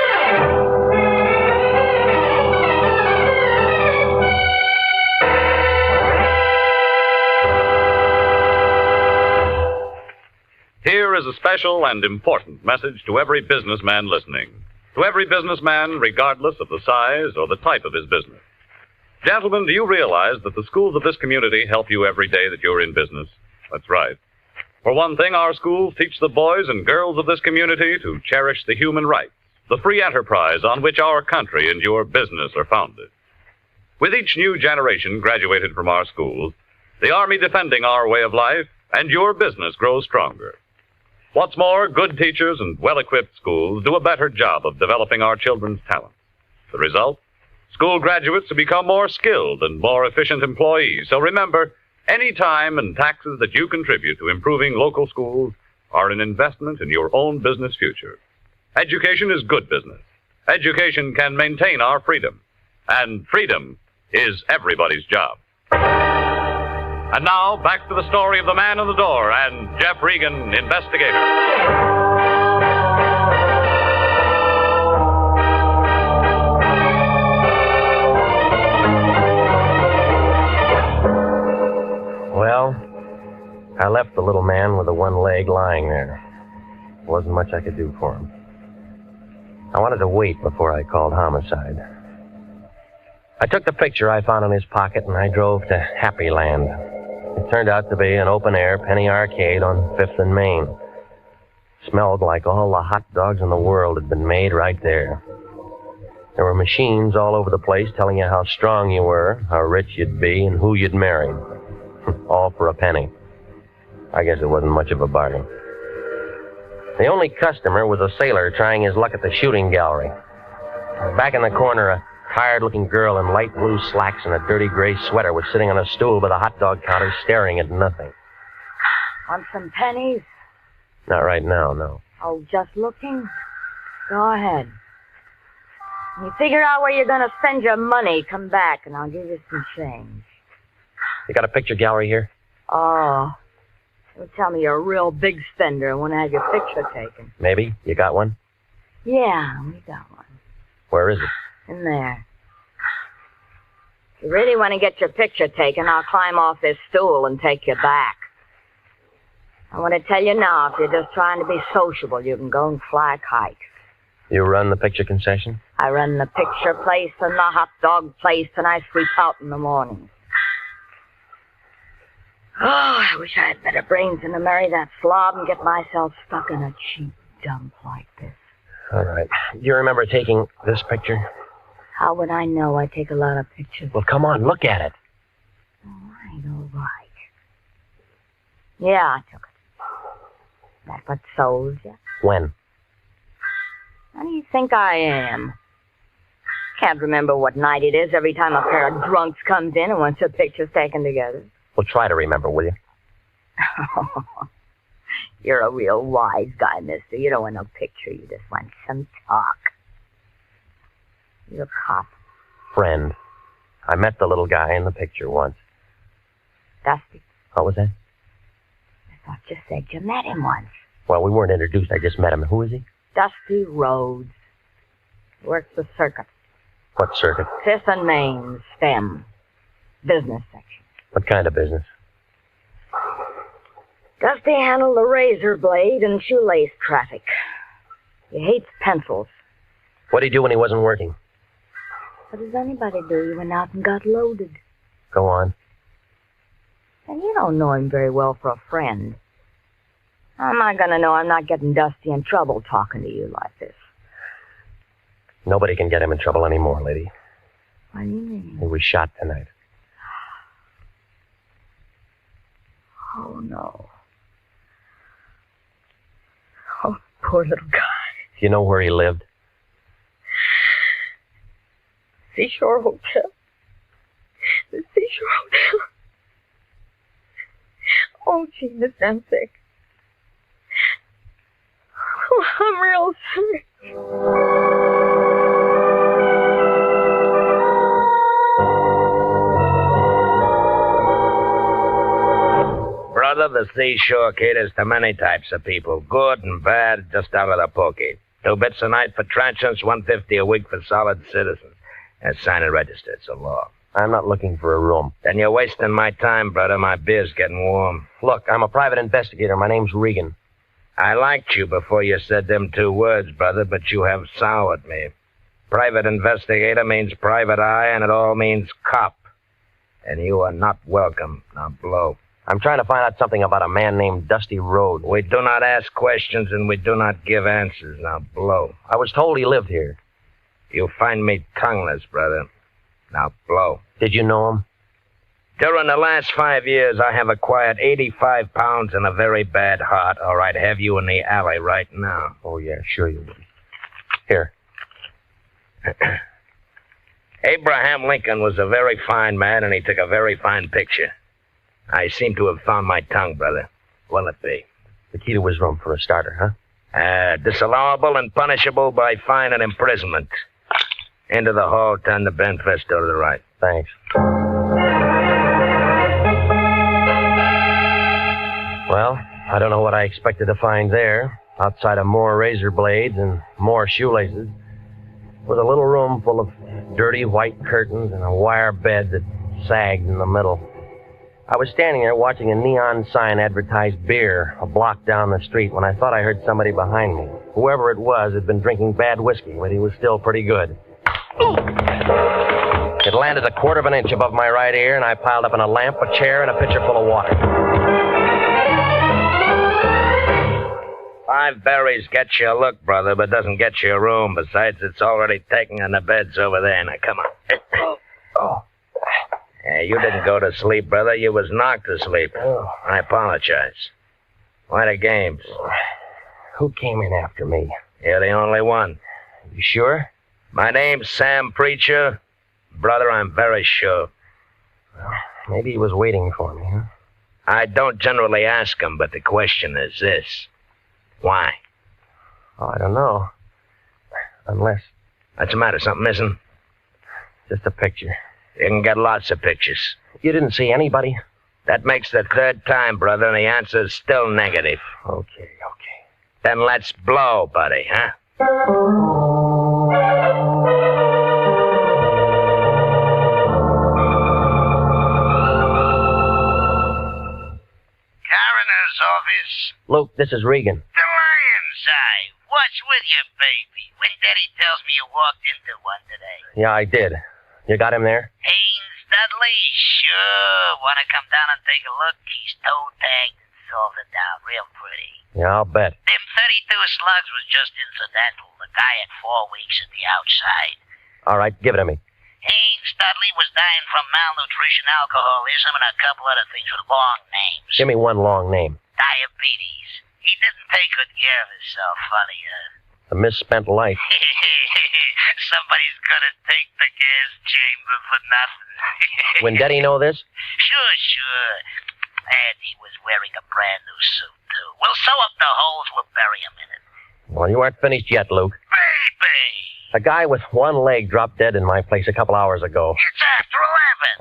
Here is a special and important message to every businessman listening. To every businessman, regardless of the size or the type of his business. Gentlemen, do you realize that the schools of this community help you every day that you're in business? That's right. For one thing, our schools teach the boys and girls of this community to cherish the human rights, the free enterprise on which our country and your business are founded. With each new generation graduated from our schools, the Army defending our way of life, and your business grows stronger. What's more, good teachers and well-equipped schools do a better job of developing our children's talents. The result? School graduates who become more skilled and more efficient employees. So remember, any time and taxes that you contribute to improving local schools are an investment in your own business future. Education is good business. Education can maintain our freedom. And freedom is everybody's job. And now, back to the story of the man in the door and Jeff Regan, Investigator. Well, I left the little man with the one leg lying there. There wasn't much I could do for him. I wanted to wait before I called homicide. I took the picture I found in his pocket and I drove to Happy Land. It turned out to be an open-air penny arcade on 5th and Main. Smelled like all the hot dogs in the world had been made right there. There were machines all over the place telling you how strong you were, how rich you'd be, and who you'd marry. All for a penny. I guess it wasn't much of a bargain. The only customer was a sailor trying his luck at the shooting gallery. Back in the corner, a tired-looking girl in light blue slacks and a dirty gray sweater was sitting on a stool by the hot dog counter staring at nothing. Want some pennies? Not right now, no. Oh, just looking? Go ahead. When you figure out where you're going to spend your money, come back and I'll give you some change. You got a picture gallery here? Oh. You tell me you're a real big spender and want to have your picture taken. Maybe. You got one? Yeah, we got one. Where is it? In there. If you really want to get your picture taken, I'll climb off this stool and take you back. I want to tell you now, if you're just trying to be sociable, you can go and fly kites. You run the picture concession? I run the picture place and the hot dog place, and I sweep out in the mornings. Oh, I wish I had better brains than to marry that slob and get myself stuck in a cheap dump like this. All right. Do you remember taking this picture? How would I know? I take a lot of pictures. Well, come on, look at it. All right. Yeah, I took it. That what sold you? When? How do you think I am? Can't remember what night it is every time a pair of drunks comes in and wants their pictures taken together. Well, try to remember, will you? You're a real wise guy, mister. You don't want no picture. You just want some talk. You're a cop. Friend. I met the little guy in the picture once. Dusty? What was that? I thought you said you met him once. Well, we weren't introduced. I just met him. Who is he? Dusty Rhodes. Works the circuit. What circuit? 5th and Main, STEM. Business section. What kind of business? Dusty handled the razor blade and shoelace traffic. He hates pencils. What did he do when he wasn't working? What does anybody do? He went out and got loaded. Go on. And you don't know him very well for a friend. How am I going to know I'm not getting Dusty in trouble talking to you like this? Nobody can get him in trouble anymore, lady. What do you mean? He was shot tonight. Oh, no. Oh, poor little guy. Do you know where he lived? Seashore Hotel. The Seashore Hotel. Oh, gee, Miss, I'm sick. Oh, I'm real sick. Brother, the seashore caters to many types of people, good and bad, just out of the pokey. 2 bits a night for transients, $1.50 a week for solid citizens. And sign and register, it's a law. I'm not looking for a room. Then you're wasting my time, brother. My beer's getting warm. Look, I'm a private investigator. My name's Regan. I liked you before you said them 2 words, brother, but you have soured me. Private investigator means private eye, and it all means cop. And you are not welcome. Now blow. I'm trying to find out something about a man named Dusty Rhodes. We do not ask questions, and we do not give answers. Now blow. I was told he lived here. You find me tongueless, brother. Now blow. Did you know him? During the last 5 years, I have acquired 85 pounds and a very bad heart, or I'd have you in the alley right now. Oh, yeah, sure you would. Here. Abraham Lincoln was a very fine man, and he took a very fine picture. I seem to have found my tongue, brother. What'll it be? The key to his room for a starter, huh? Disallowable and punishable by fine and imprisonment. Into the hall, turn the bent fist to the right. Thanks. Well, I don't know what I expected to find there. Outside of more razor blades and more shoelaces was a little room full of dirty white curtains and a wire bed that sagged in the middle. I was standing there watching a neon sign advertise beer a block down the street when I thought I heard somebody behind me. Whoever it was had been drinking bad whiskey, but he was still pretty good. It landed a quarter of an inch above my right ear, and I piled up in a lamp, a chair, and a pitcher full of water. 5 berries gets you a look, brother, but doesn't get you a room. Besides, it's already taken, and the bed's over there. Now, come on. Oh. You didn't go to sleep, brother. You was knocked to sleep. I apologize. Why the games? Who came in after me? You're the only one. You sure? My name's Sam Preacher. Brother, I'm very sure. Well, maybe he was waiting for me, huh? I don't generally ask him, but the question is this. Why? Oh, I don't know. Unless... What's the matter? Something missing? Just a picture. You can get lots of pictures. You didn't see anybody? That makes the 3rd time, brother, and the answer's still negative. Okay. Then let's blow, buddy, huh? Coroner's office. Luke, this is Regan. The lion's eye. What's with you, baby? When Daddy tells me you walked into one today. Yeah, I did. You got him there? Haynes Dudley? Sure. Want to come down and take a look? He's toe-tagged and salted down real pretty. Yeah, I'll bet. Them 32 slugs was just incidental. The guy had 4 weeks at the outside. All right, give it to me. Haynes Dudley was dying from malnutrition, alcoholism, and a couple other things with long names. Give me one long name. Diabetes. He didn't take good care of himself, funny, huh? A misspent life. Somebody's gonna take the gas chamber for nothing. When Daddy know this? Sure. And he was wearing a brand new suit, too. We'll sew up the holes, we'll bury him in it. Well, you aren't finished yet, Luke. Baby! A guy with one leg dropped dead in my place a couple hours ago. It's after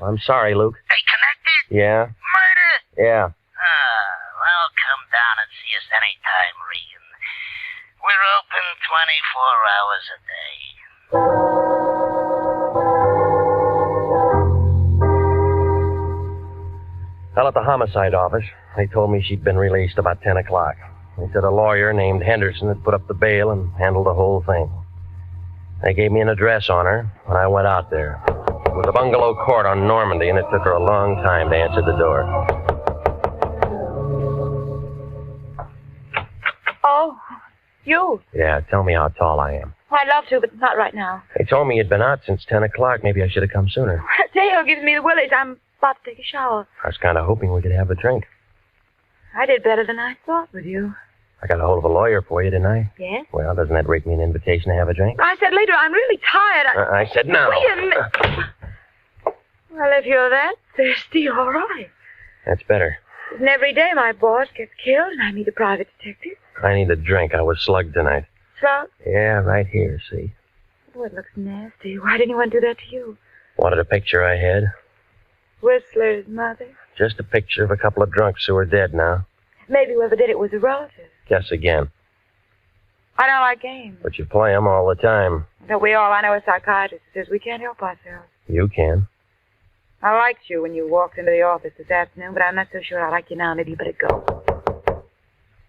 11. I'm sorry, Luke. They connected? Yeah? Murder? Yeah. Well, come down and see us anytime, Regan. We're open 24 hours a day. Well, at the homicide office, they told me she'd been released about 10 o'clock. They said a lawyer named Henderson had put up the bail and handled the whole thing. They gave me an address on her when I went out there. It was a bungalow court on Normandy, and it took her a long time to answer the door. Oh, you. Yeah, tell me how tall I am. I'd love to, but not right now. They told me you'd been out since 10 o'clock. Maybe I should have come sooner. Dale gives me the willies. I'm about to take a shower. I was kind of hoping we could have a drink. I did better than I thought with you. I got a hold of a lawyer for you, didn't I? Yes? Well, doesn't that rate me an invitation to have a drink? I said later, I'm really tired. I said no. Wait a minute. Well, if you're that thirsty, all right. That's better. And every day my boss gets killed and I meet a private detective. I need a drink. I was slugged tonight. Slugged? Yeah, right here, see? Oh, it looks nasty. Why didn't anyone do that to you? Wanted a picture I had? Whistler's mother? Just a picture of a couple of drunks who are dead now. Maybe whoever did it was a relative. Guess again. I don't like games. But you play them all the time. Don't we all? I know a psychiatrist who says we can't help ourselves. You can. I liked you when you walked into the office this afternoon, but I'm not so sure I like you now. Maybe you better go.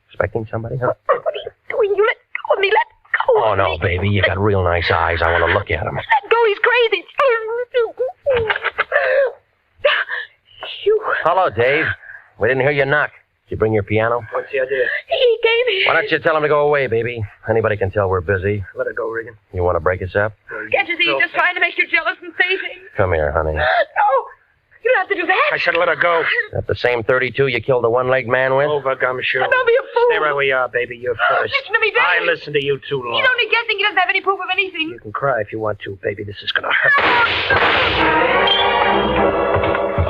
Expecting somebody, huh? What are you doing? You let go of me. Let go Oh, of no, me. baby. You got real nice eyes. I want to look at them. Let go. He's crazy. You. Hello, Dave. We didn't hear you knock. Did you bring your piano? What's the idea? He gave me. Why don't you tell him to go away, baby? Anybody can tell we're busy. Let it go, Regan. You want to break us up? Can't you see he's just trying to make you jealous and say things? Come here, honey. No. You don't have to do that. I said let her go. That the same 32 you killed the one-legged man with? Over, Gumshoe. Don't be a fool. Stay right where you are, baby. You're first. Listen to me, Daddy. I listened to you too long. He's only guessing. He doesn't have any proof of anything. You can cry if you want to, baby. This is going to hurt.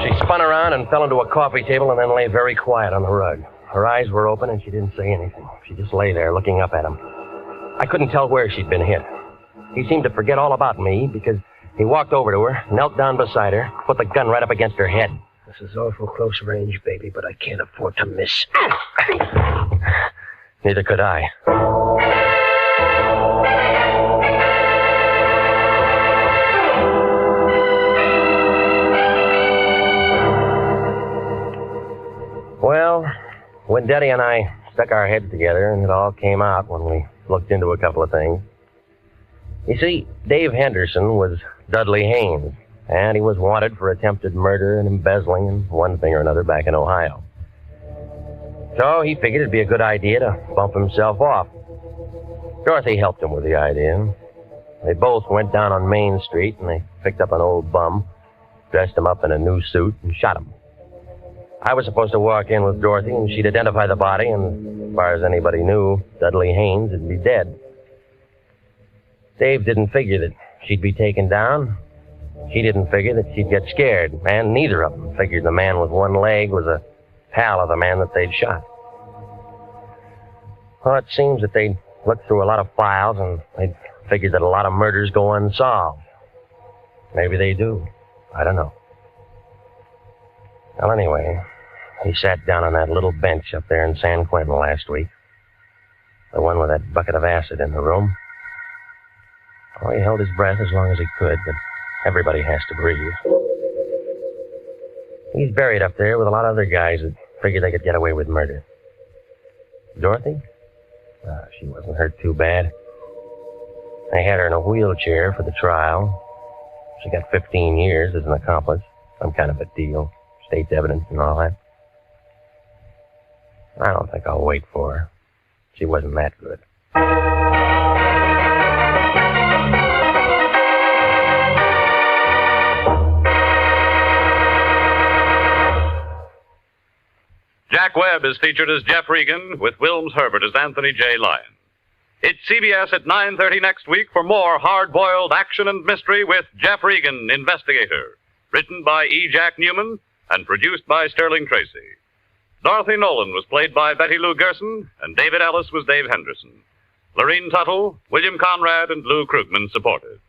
She spun around and fell into a coffee table and then lay very quiet on the rug. Her eyes were open and she didn't say anything. She just lay there looking up at him. I couldn't tell where she'd been hit. He seemed to forget all about me because he walked over to her, knelt down beside her, put the gun right up against her head. This is awful close range, baby, but I can't afford to miss. Neither could I. Well, when Daddy and I stuck our heads together, and it all came out when we looked into a couple of things. You see, Dave Henderson was Dudley Haynes, and he was wanted for attempted murder and embezzling and one thing or another back in Ohio. So he figured it'd be a good idea to bump himself off. Dorothy helped him with the idea. They both went down on Main Street, and they picked up an old bum, dressed him up in a new suit, and shot him. I was supposed to walk in with Dorothy, and she'd identify the body, and as far as anybody knew, Dudley Haynes would be dead. Dave didn't figure that she'd be taken down. She didn't figure that she'd get scared, and neither of them figured the man with one leg was a pal of the man that they'd shot. Well, it seems that they'd looked through a lot of files, and they'd figured that a lot of murders go unsolved. Maybe they do. I don't know. Well, anyway, he sat down on that little bench up there in San Quentin last week. The one with that bucket of acid in the room. Oh, he held his breath as long as he could, but everybody has to breathe. He's buried up there with a lot of other guys that figured they could get away with murder. Dorothy? She wasn't hurt too bad. They had her in a wheelchair for the trial. She got 15 years as an accomplice. Some kind of a deal. State's evidence and all that. I don't think I'll wait for her. She wasn't that good. Jack Webb is featured as Jeff Regan, with Wilms Herbert as Anthony J. Lyon. It's CBS at 9:30 next week for more hard-boiled action and mystery with Jeff Regan, Investigator. Written by E. Jack Newman and produced by Sterling Tracy. Dorothy Nolan was played by Betty Lou Gerson, and David Ellis was Dave Henderson. Lorene Tuttle, William Conrad, and Lou Krugman supported.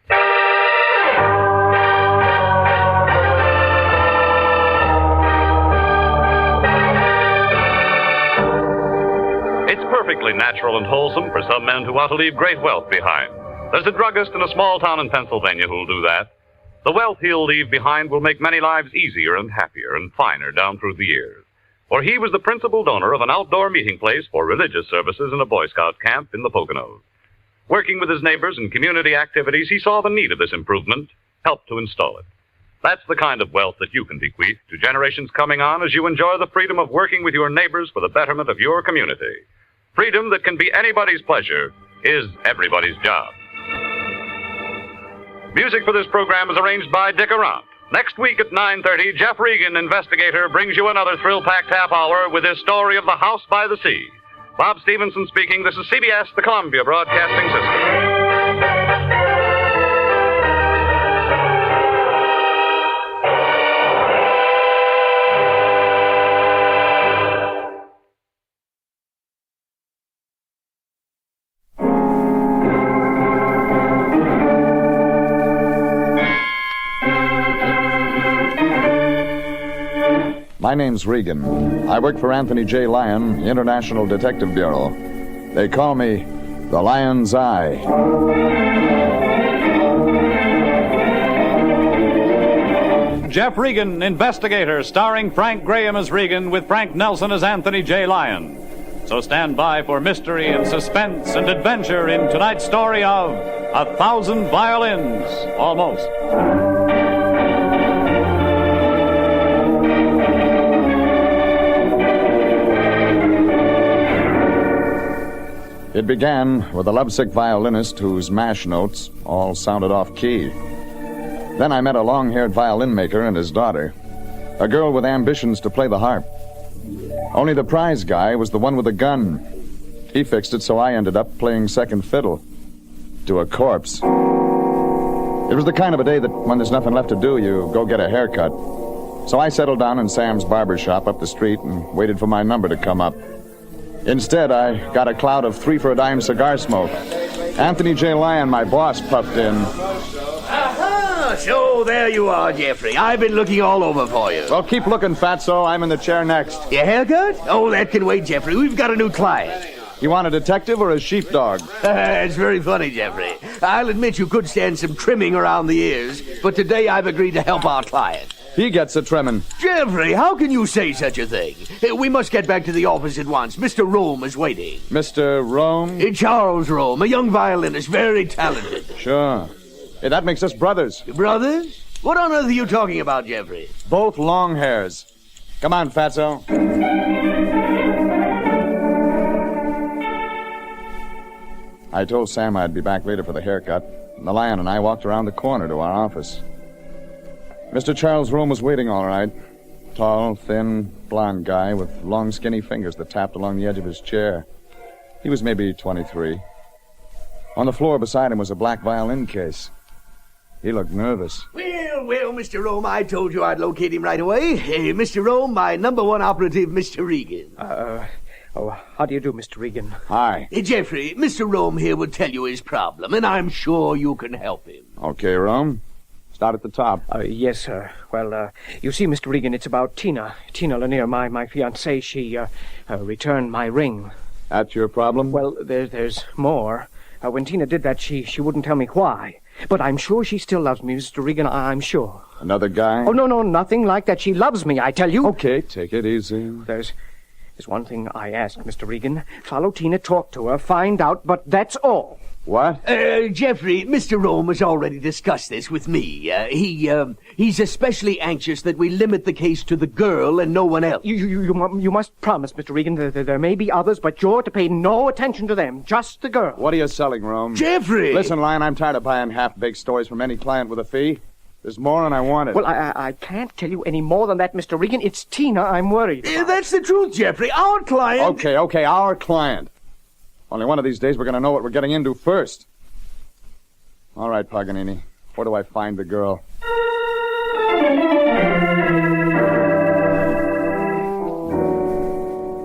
It's perfectly natural and wholesome for some men who want to leave great wealth behind. There's a druggist in a small town in Pennsylvania who'll do that. The wealth he'll leave behind will make many lives easier and happier and finer down through the years. For he was the principal donor of an outdoor meeting place for religious services in a Boy Scout camp in the Poconos. Working with his neighbors in community activities, he saw the need of this improvement, helped to install it. That's the kind of wealth that you can bequeath to generations coming on as you enjoy the freedom of working with your neighbors for the betterment of your community. Freedom that can be anybody's pleasure is everybody's job. Music for this program is arranged by Dick Arant. Next week at 9:30, Jeff Regan, investigator, brings you another thrill-packed half hour with his story of The House by the Sea. Bob Stevenson speaking. This is CBS, the Columbia Broadcasting System. My name's Regan. I work for Anthony J. Lyon, International Detective Bureau. They call me the Lion's Eye. Jeff Regan, Investigator, starring Frank Graham as Regan with Frank Nelson as Anthony J. Lyon. So stand by for mystery and suspense and adventure in tonight's story of A Thousand Violins. Almost. It began with a lovesick violinist whose mash notes all sounded off key. Then I met a long-haired violin maker and his daughter, a girl with ambitions to play the harp. Only the prize guy was the one with the gun. He fixed it, so I ended up playing second fiddle to a corpse. It was the kind of a day that when there's nothing left to do, you go get a haircut. So I settled down in Sam's barber shop up the street and waited for my number to come up. Instead, I got a cloud of 3 for a dime cigar smoke. Anthony J. Lyon, my boss, puffed in. Aha! So there you are, Jeffrey. I've been looking all over for you. Well, keep looking, Fatso. I'm in the chair next. Your haircut? Oh, that can wait, Jeffrey. We've got a new client. You want a detective or a sheepdog? It's very funny, Jeffrey. I'll admit you could stand some trimming around the ears, but today I've agreed to help our client. He gets a trimming. Jeffrey, how can you say such a thing? We must get back to the office at once. Mr. Rome is waiting. Mr. Rome? Charles Rome, a young violinist, very talented. Sure. Hey, that makes us brothers. Brothers? What on earth are you talking about, Jeffrey? Both long hairs. Come on, Fatso. I told Sam I'd be back later for the haircut, and the Lion and I walked around the corner to our office. Mr. Charles Rome was waiting all right. Tall, thin, blond guy with long, skinny fingers that tapped along the edge of his chair. He was maybe 23. On the floor beside him was a black violin case. He looked nervous. Well, Mr. Rome, I told you I'd locate him right away. Hey, Mr. Rome, my number one operative, Mr. Regan. How do you do, Mr. Regan? Hi. Hey, Jeffrey, Mr. Rome here would tell you his problem, and I'm sure you can help him. Okay, Rome. Start at the top. Yes, sir. Well, you see, Mr. Regan, it's about Tina. Tina Lanier, my fiancée. She returned my ring. That's your problem? Well, there's more. When Tina did that, she wouldn't tell me why. But I'm sure she still loves me, Mr. Regan, I'm sure. Another guy? Oh, no, nothing like that. She loves me, I tell you. Okay, take it easy. There's one thing I ask, Mr. Regan. Follow Tina, talk to her, find out, but that's all. What? Jeffrey, Mr. Rome has already discussed this with me. He's especially anxious that we limit the case to the girl and no one else. You must promise, Mr. Regan, there may be others, but you're to pay no attention to them, just the girl. What are you selling, Rome? Jeffrey! Listen, Lion, I'm tired of buying half-baked stories from any client with a fee. There's more and I want it. Well, I can't tell you any more than that, Mr. Regan. It's Tina I'm worried about. That's the truth, Jeffrey. Our client... Okay, our client. Only one of these days we're going to know what we're getting into first. All right, Paganini. Where do I find the girl?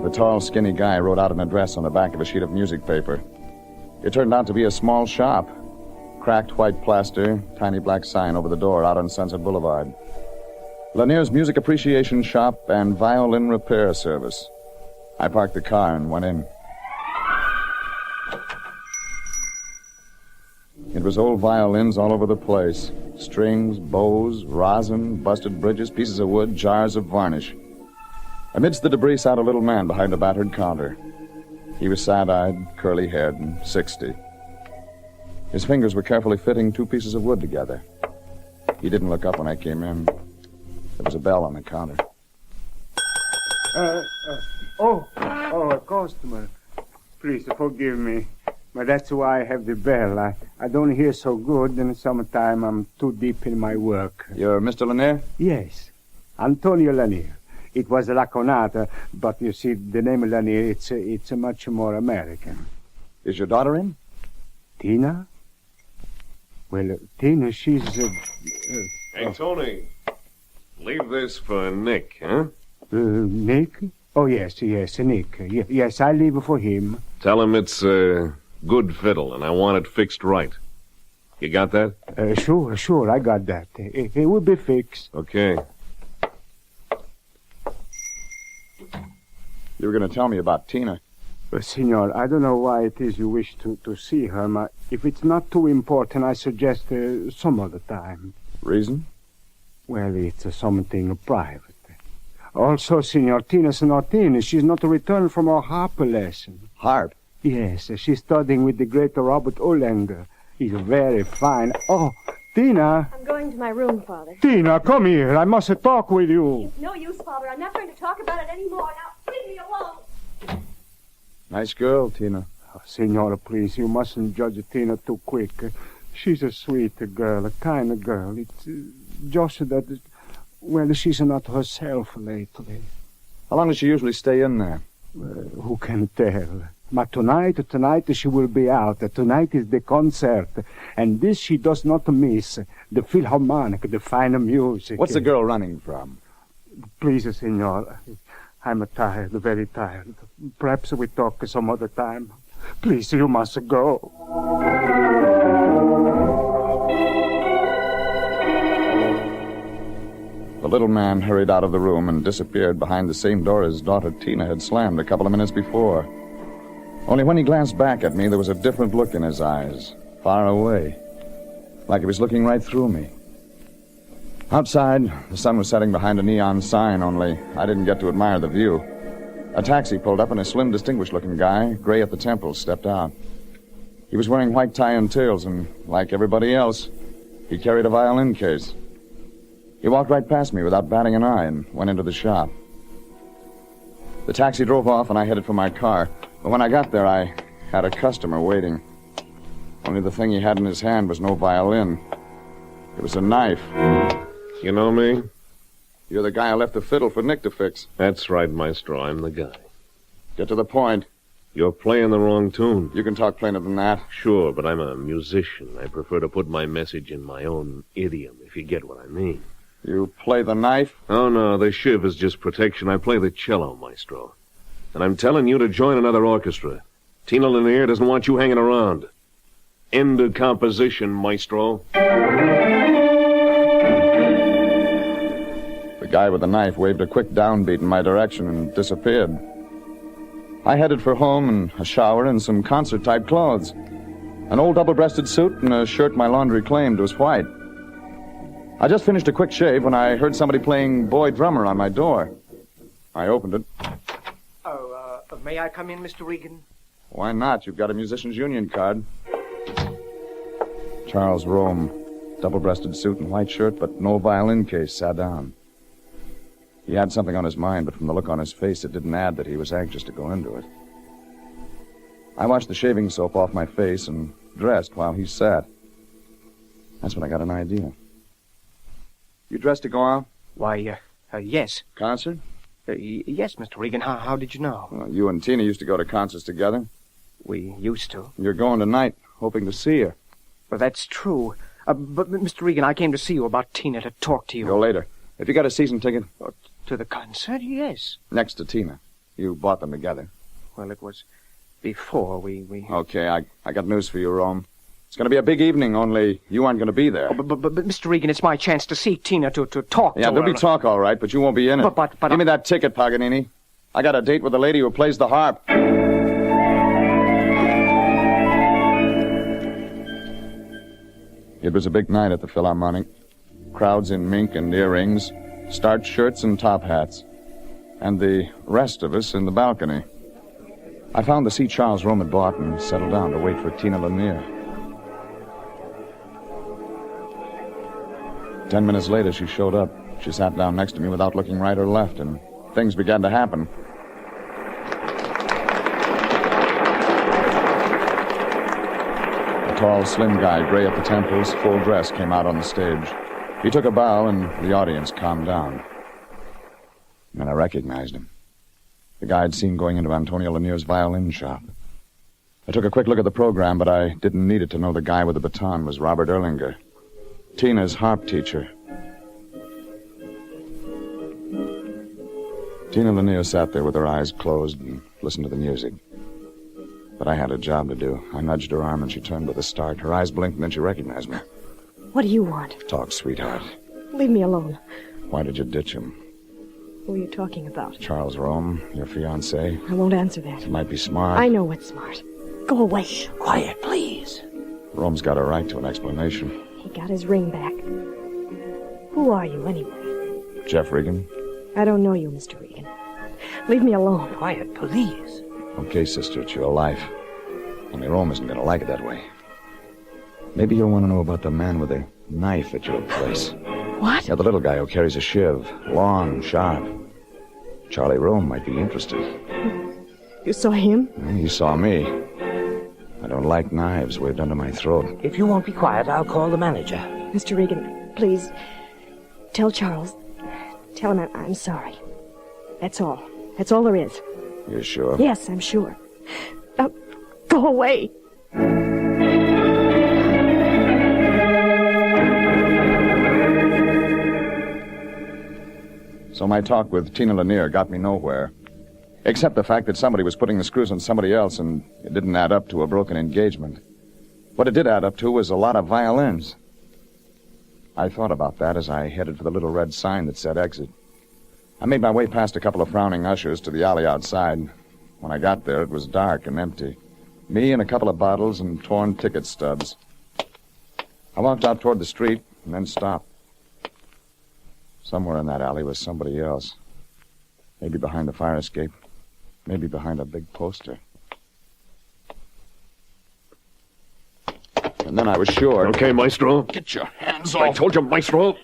The tall, skinny guy wrote out an address on the back of a sheet of music paper. It turned out to be a small shop. Cracked white plaster, tiny black sign over the door out on Sunset Boulevard. Lanier's Music Appreciation Shop and Violin Repair Service. I parked the car and went in. It was old violins all over the place. strings, bows, rosin, busted bridges, pieces of wood, jars of varnish. Amidst the debris sat a little man behind a battered counter. He was sad-eyed, curly-haired, and 60. His fingers were carefully fitting 2 pieces of wood together. He didn't look up when I came in. There was a bell on the counter. A customer. Please forgive me. But that's why I have the bell. I don't hear so good, and sometimes I'm too deep in my work. You're Mr. Lanier? Yes. Antonio Lanier. It was Laconata, but you see, the name Lanier, it's much more American. Is your daughter in? Tina? Well, Tina, she's... Hey, Tony. Leave this for Nick, huh? Nick? Oh, yes, Nick. Yes, I leave it for him. Tell him it's a good fiddle, and I want it fixed right. You got that? Sure, I got that. It will be fixed. Okay. You were going to tell me about Tina. Signor, I don't know why it is you wish to see her. If it's not too important, I suggest some other time. Reason? Well, it's something private. Also, Signor, Tina's not in. She's not returned from her harp lesson. Harp? Yes, she's studying with the great Robert Uhlanger. He's very fine. Oh, Tina. I'm going to my room, Father. Tina, come here. I must talk with you. It's no use, Father. I'm not going to talk about it anymore. Now, leave me alone. Nice girl, Tina. Oh, Signora, please, you mustn't judge Tina too quick. She's a sweet girl, a kind girl. It's just that, well, she's not herself lately. How long does she usually stay in there? Who can tell? But tonight she will be out. Tonight is the concert. And this she does not miss. The Philharmonic, the fine music. What's the girl running from? Please, Signor. I'm tired, very tired. Perhaps we talk some other time. Please, you must go. The little man hurried out of the room and disappeared behind the same door his daughter Tina had slammed a couple of minutes before. Only when he glanced back at me, there was a different look in his eyes, far away, like he was looking right through me. Outside, the sun was setting behind a neon sign, only I didn't get to admire the view. A taxi pulled up and a slim, distinguished-looking guy, gray at the temples, stepped out. He was wearing white tie and tails, and like everybody else, he carried a violin case. He walked right past me without batting an eye and went into the shop. The taxi drove off, and I headed for my car. But when I got there, I had a customer waiting. Only the thing he had in his hand was no violin. It was a knife. You know me? You're the guy I left the fiddle for Nick to fix. That's right, Maestro. I'm the guy. Get to the point. You're playing the wrong tune. You can talk plainer than that. Sure, but I'm a musician. I prefer to put my message in my own idiom, if you get what I mean. You play the knife? Oh, no, the shiv is just protection. I play the cello, Maestro. And I'm telling you to join another orchestra. Tina Lanier doesn't want you hanging around. End of composition, Maestro. The guy with the knife waved a quick downbeat in my direction and disappeared. I headed for home and a shower and some concert-type clothes. An old double-breasted suit and a shirt my laundry claimed was white. I just finished a quick shave when I heard somebody playing boy drummer on my door. I opened it. May I come in, Mr. Regan? Why not? You've got a musician's union card. Charles Rome, double-breasted suit and white shirt, but no violin case, sat down. He had something on his mind, but from the look on his face, it didn't add that he was anxious to go into it. I washed the shaving soap off my face and dressed while he sat. That's when I got an idea. You dressed to go out? Why, yes. Concert? Yes, Mr. Regan. How did you know? Well, you and Tina used to go to concerts together. We used to. You're going tonight, hoping to see her. Well, that's true. But, Mr. Regan, I came to see you about Tina, to talk to you. Go later. Have you got a season ticket? To the concert? Yes. Next to Tina. You bought them together. Well, it was before we... Okay, I got news for you, Rome. It's going to be a big evening, only you aren't going to be there. But, Mr. Regan, it's my chance to see Tina, to talk to her. Yeah, there'll be talk, all right, but you won't be in it. But Give me that ticket, Paganini. I got a date with the lady who plays the harp. It was a big night at the Philharmonic. Crowds in mink and earrings, starched shirts and top hats. And the rest of us in the balcony. I found the seat Charles Rome had bought and settled down to wait for Tina Lanier. 10 minutes later, she showed up. She sat down next to me without looking right or left, and things began to happen. A tall, slim guy, gray at the temples, full dress, came out on the stage. He took a bow, and the audience calmed down. And I recognized him. The guy I'd seen going into Antonio Lanier's violin shop. I took a quick look at the program, but I didn't need it to know the guy with the baton was Robert Erlinger, Tina's harp teacher. Tina Lanier sat there with her eyes closed and listened to the music. But I had a job to do. I nudged her arm and she turned with a start. Her eyes blinked and then she recognized me. What do you want? Talk, sweetheart. Leave me alone. Why did you ditch him? Who are you talking about? Charles Rome, your fiancé. I won't answer that. You might be smart. I know what's smart. Go away. Quiet, please. Rome's got a right to an explanation. He got his ring back. Who are you, anyway? Jeff Regan? I don't know you, Mr. Regan. Leave me alone. Quiet, please. Okay, sister, it's your life. Only Rome isn't going to like it that way. Maybe you'll want to know about the man with the knife at your place. What? Yeah, the little guy who carries a shiv. Long, sharp. Charlie Rome might be interested. You saw him? You saw me. I don't like knives waved under my throat. If you won't be quiet, I'll call the manager. Mr. Regan, please, tell Charles. Tell him I'm sorry. That's all. That's all there is. You're sure? Yes, I'm sure. Now, go away. So my talk with Tina Lanier got me nowhere. Except the fact that somebody was putting the screws on somebody else, and it didn't add up to a broken engagement. What it did add up to was a lot of violins. I thought about that as I headed for the little red sign that said exit. I made my way past a couple of frowning ushers to the alley outside. When I got there, it was dark and empty. Me and a couple of bottles and torn ticket stubs. I walked out toward the street and then stopped. Somewhere in that alley was somebody else. Maybe behind the fire escape. Maybe behind a big poster. And then I was sure. Okay, Maestro. Get your hands off. I told you, Maestro.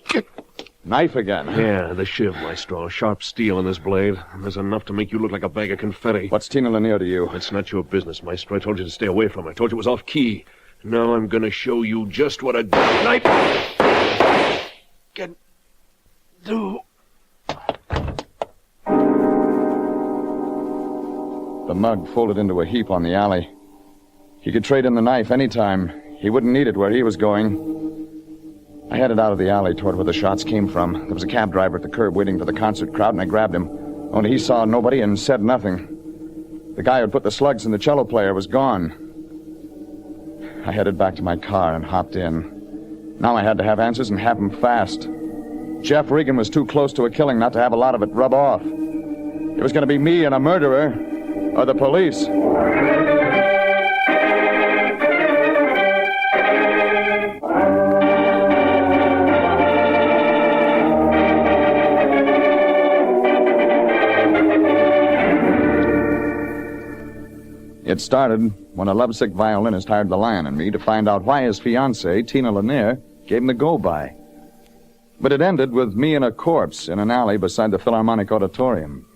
Knife again. Yeah, the shiv, Maestro. Sharp steel in this blade. There's enough to make you look like a bag of confetti. What's Tina Lanier to you? It's not your business, Maestro. I told you to stay away from her. I told you it was off key. Now I'm going to show you just what a knife can do. The mug folded into a heap on the alley. He could trade in the knife anytime. He wouldn't need it where he was going. I headed out of the alley toward where the shots came from. There was a cab driver at the curb waiting for the concert crowd, and I grabbed him. Only he saw nobody and said nothing. The guy who'd put the slugs in the cello player was gone. I headed back to my car and hopped in. Now I had to have answers and have them fast. Jeff Regan was too close to a killing not to have a lot of it rub off. It was going to be me and a murderer, or the police. It started when a lovesick violinist hired the Lion and me to find out why his fiancée, Tina Lanier, gave him the go-by. But it ended with me and a corpse in an alley beside the Philharmonic Auditorium.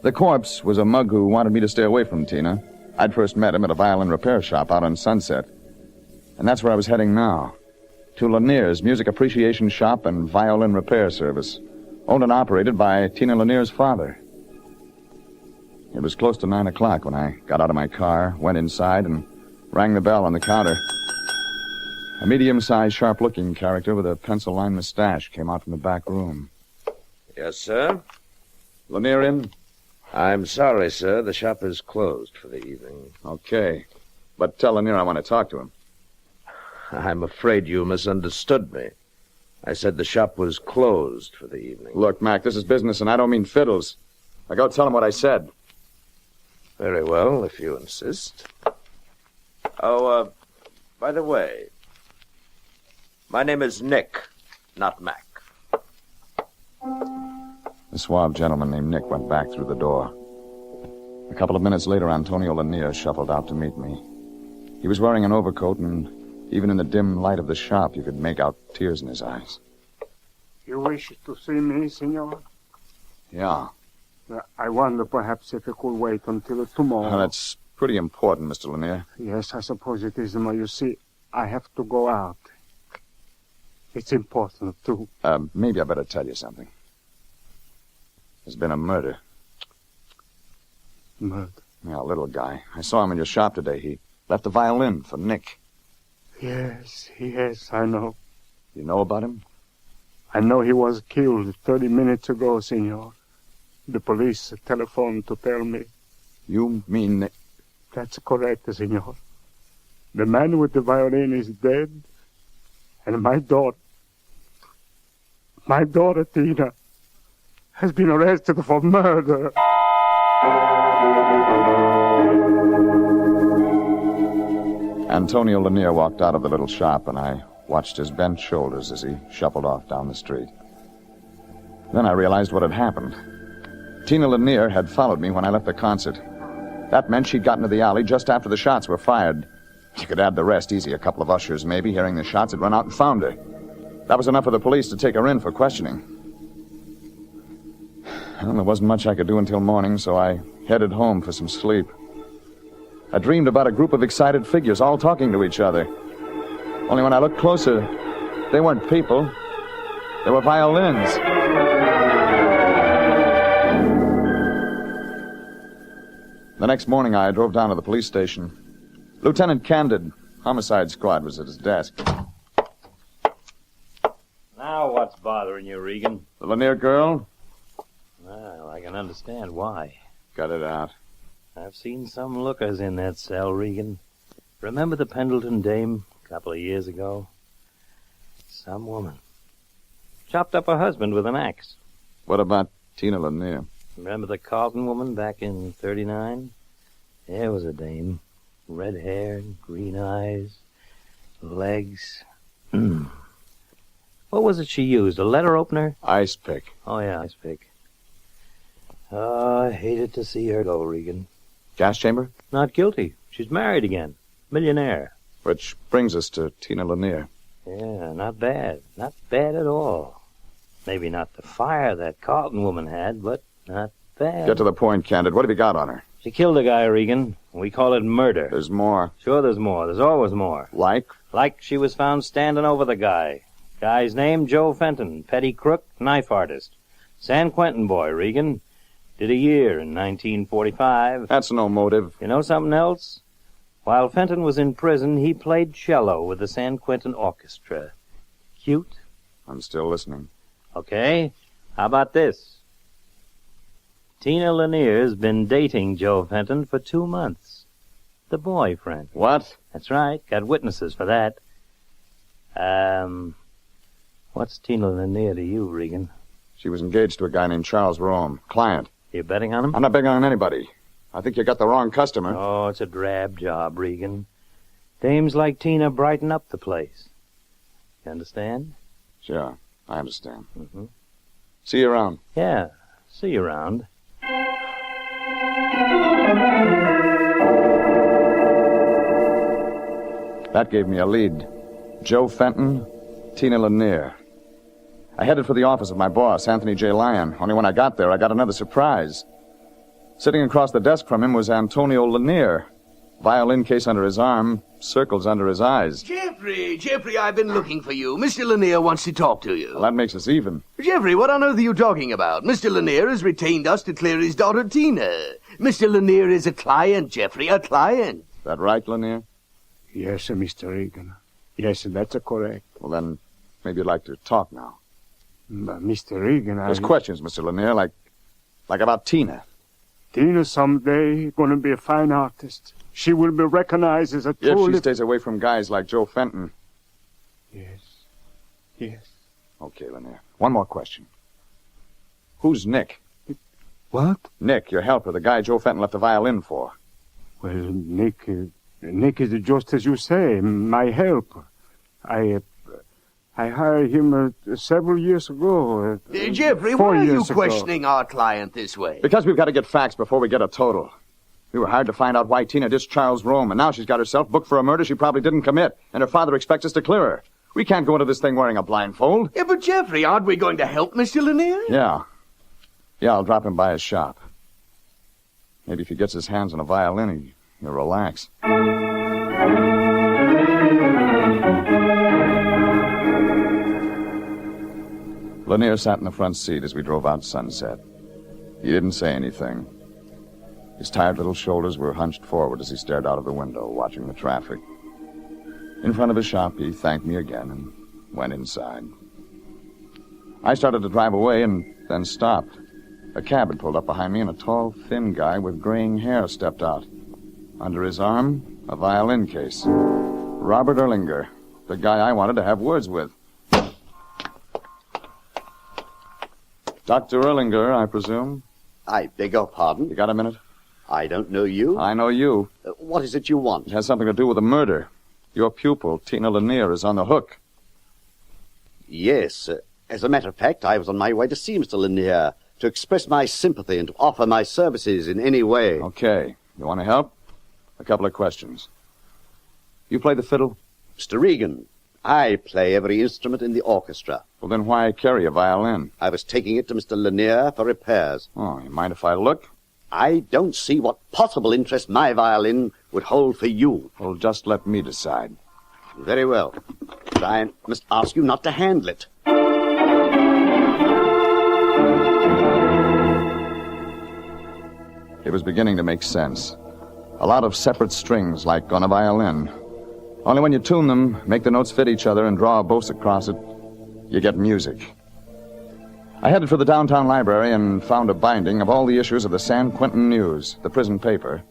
The corpse was a mug who wanted me to stay away from Tina. I'd first met him at a violin repair shop out on Sunset. And that's where I was heading now, to Lanier's Music Appreciation Shop and Violin Repair Service, owned and operated by Tina Lanier's father. It was close to 9 o'clock when I got out of my car, went inside, and rang the bell on the counter. A medium-sized, sharp-looking character with a pencil-lined mustache came out from the back room. Yes, sir? Lanier in? I'm sorry, sir. The shop is closed for the evening. Okay. But tell Lanier I want to talk to him. I'm afraid you misunderstood me. I said the shop was closed for the evening. Look, Mac, this is business, and I don't mean fiddles. Now go tell him what I said. Very well, if you insist. Oh, by the way, My name is Nick, not Mac. The suave gentleman named Nick went back through the door. A couple of minutes later, Antonio Lanier shuffled out to meet me. He was wearing an overcoat, and even in the dim light of the shop, you could make out tears in his eyes. You wish to see me, senor? Yeah. I wonder perhaps if you could wait until tomorrow. Well, that's pretty important, Mr. Lanier. Yes, I suppose it is, but you see, I have to go out. It's important, too. Maybe I better tell you something. There's been a murder. Murder? Yeah, a little guy. I saw him in your shop today. He left a violin for Nick. Yes, I know. You know about him? I know he was killed 30 minutes ago, senor. The police telephoned to tell me. You mean Nick? That's correct, senor. The man with the violin is dead, and my daughter, Tina, has been arrested for murder. Antonio Lanier walked out of the little shop, and I watched his bent shoulders as he shuffled off down the street. Then I realized what had happened. Tina Lanier had followed me when I left the concert. That meant she'd gotten to the alley just after the shots were fired. You could add the rest easy. A couple of ushers, maybe, hearing the shots, had run out and found her. That was enough for the police to take her in for questioning. Well, there wasn't much I could do until morning, so I headed home for some sleep. I dreamed about a group of excited figures all talking to each other. Only when I looked closer, they weren't people. They were violins. The next morning, I drove down to the police station. Lieutenant Candid, homicide squad, was at his desk. Now what's bothering you, Regan? The Lanier girl? Well, I can understand why. Got it out. I've seen some lookers in that cell, Regan. Remember the Pendleton dame a couple of years ago? Some woman. Chopped up her husband with an axe. What about Tina Lanier? Remember the Carlton woman back in 39? There was a dame. Red hair, green eyes, legs. What was it she used? A letter opener? Ice pick. Oh, yeah, ice pick. Oh, I hated to see her go, Regan. Gas chamber? Not guilty. She's married again. Millionaire. Which brings us to Tina Lanier. Yeah, not bad. Not bad at all. Maybe not the fire that Carlton woman had, but not bad. Get to the point, Candid. What have you got on her? She killed a guy, Regan. We call it murder. There's more. Sure there's more. There's always more. Like? Like she was found standing over the guy. Guy's name, Joe Fenton. Petty crook, knife artist. San Quentin boy, Regan. Did a year in 1945. That's no motive. You know something else? While Fenton was in prison, he played cello with the San Quentin Orchestra. Cute? I'm still listening. Okay. How about this? Tina Lanier's been dating Joe Fenton for 2 months. The boyfriend. What? That's right. Got witnesses for that. What's Tina Lanier to you, Regan? She was engaged to a guy named Charles Rome. Client. You betting on him? I'm not betting on anybody. I think you got the wrong customer. Oh, it's a drab job, Regan. Dames like Tina brighten up the place. You understand? Sure, I understand. Mm-hmm. See you around. Yeah, see you around. That gave me a lead. Joe Fenton, Tina Lanier. I headed for the office of my boss, Anthony J. Lyon. Only when I got there, I got another surprise. Sitting across the desk from him was Antonio Lanier. Violin case under his arm, circles under his eyes. Jeffrey, I've been looking for you. Mr. Lanier wants to talk to you. Well, that makes us even. Jeffrey, what on earth are you talking about? Mr. Lanier has retained us to clear his daughter, Tina. Mr. Lanier is a client, Jeffrey, a client. Is that right, Lanier? Yes, Mr. Regan. Yes, that's correct. Well, then, maybe you'd like to talk now. But Mr. Regan, There's questions, Mr. Lanier, like about Tina. Tina someday gonna be a fine artist. She will be recognized as a true... If she stays away from guys like Joe Fenton. Yes. Okay, Lanier. One more question. Who's Nick? What? Nick, your helper, the guy Joe Fenton left the violin for. Well, Nick is just as you say, my helper. I hired him several years ago. Jeffrey, why are you questioning our client this way? Because we've got to get facts before we get a total. We were hired to find out why Tina ditched Charles Rome, and now she's got herself booked for a murder she probably didn't commit, and her father expects us to clear her. We can't go into this thing wearing a blindfold. Yeah, but Jeffrey, aren't we going to help Mr. Lanier? Yeah. Yeah, I'll drop him by his shop. Maybe if he gets his hands on a violin, he'll relax. Lanier sat in the front seat as we drove out Sunset. He didn't say anything. His tired little shoulders were hunched forward as he stared out of the window, watching the traffic. In front of his shop, he thanked me again and went inside. I started to drive away and then stopped. A cab had pulled up behind me, and a tall, thin guy with graying hair stepped out. Under his arm, a violin case. Robert Erlinger, the guy I wanted to have words with. Dr. Erlinger, I presume? I beg your pardon? You got a minute? I don't know you. I know you. What is it you want? It has something to do with a murder. Your pupil, Tina Lanier, is on the hook. Yes. As a matter of fact, I was on my way to see Mr. Lanier to express my sympathy and to offer my services in any way. Okay. You want to help? A couple of questions. You play the fiddle? Mr. Regan, I play every instrument in the orchestra. Well, then why carry a violin? I was taking it to Mr. Lanier for repairs. Oh, you mind if I look? I don't see what possible interest my violin would hold for you. Well, just let me decide. Very well. But I must ask you not to handle it. It was beginning to make sense. A lot of separate strings, like on a violin. Only when you tune them, make the notes fit each other, and draw a bows across it, you get music. I headed for the downtown library and found a binding of all the issues of the San Quentin News, the prison paper,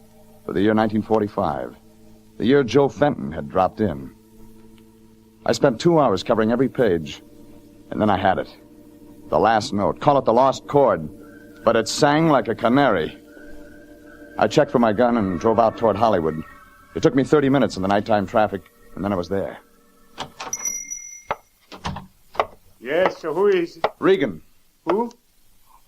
for the year 1945, the year Joe Fenton had dropped in. I spent 2 hours covering every page, and then I had it. The last note. Call it the lost chord, but it sang like a canary. I checked for my gun and drove out toward Hollywood. It took me 30 minutes in the nighttime traffic, and then I was there. Yes, who is it? Regan. Who?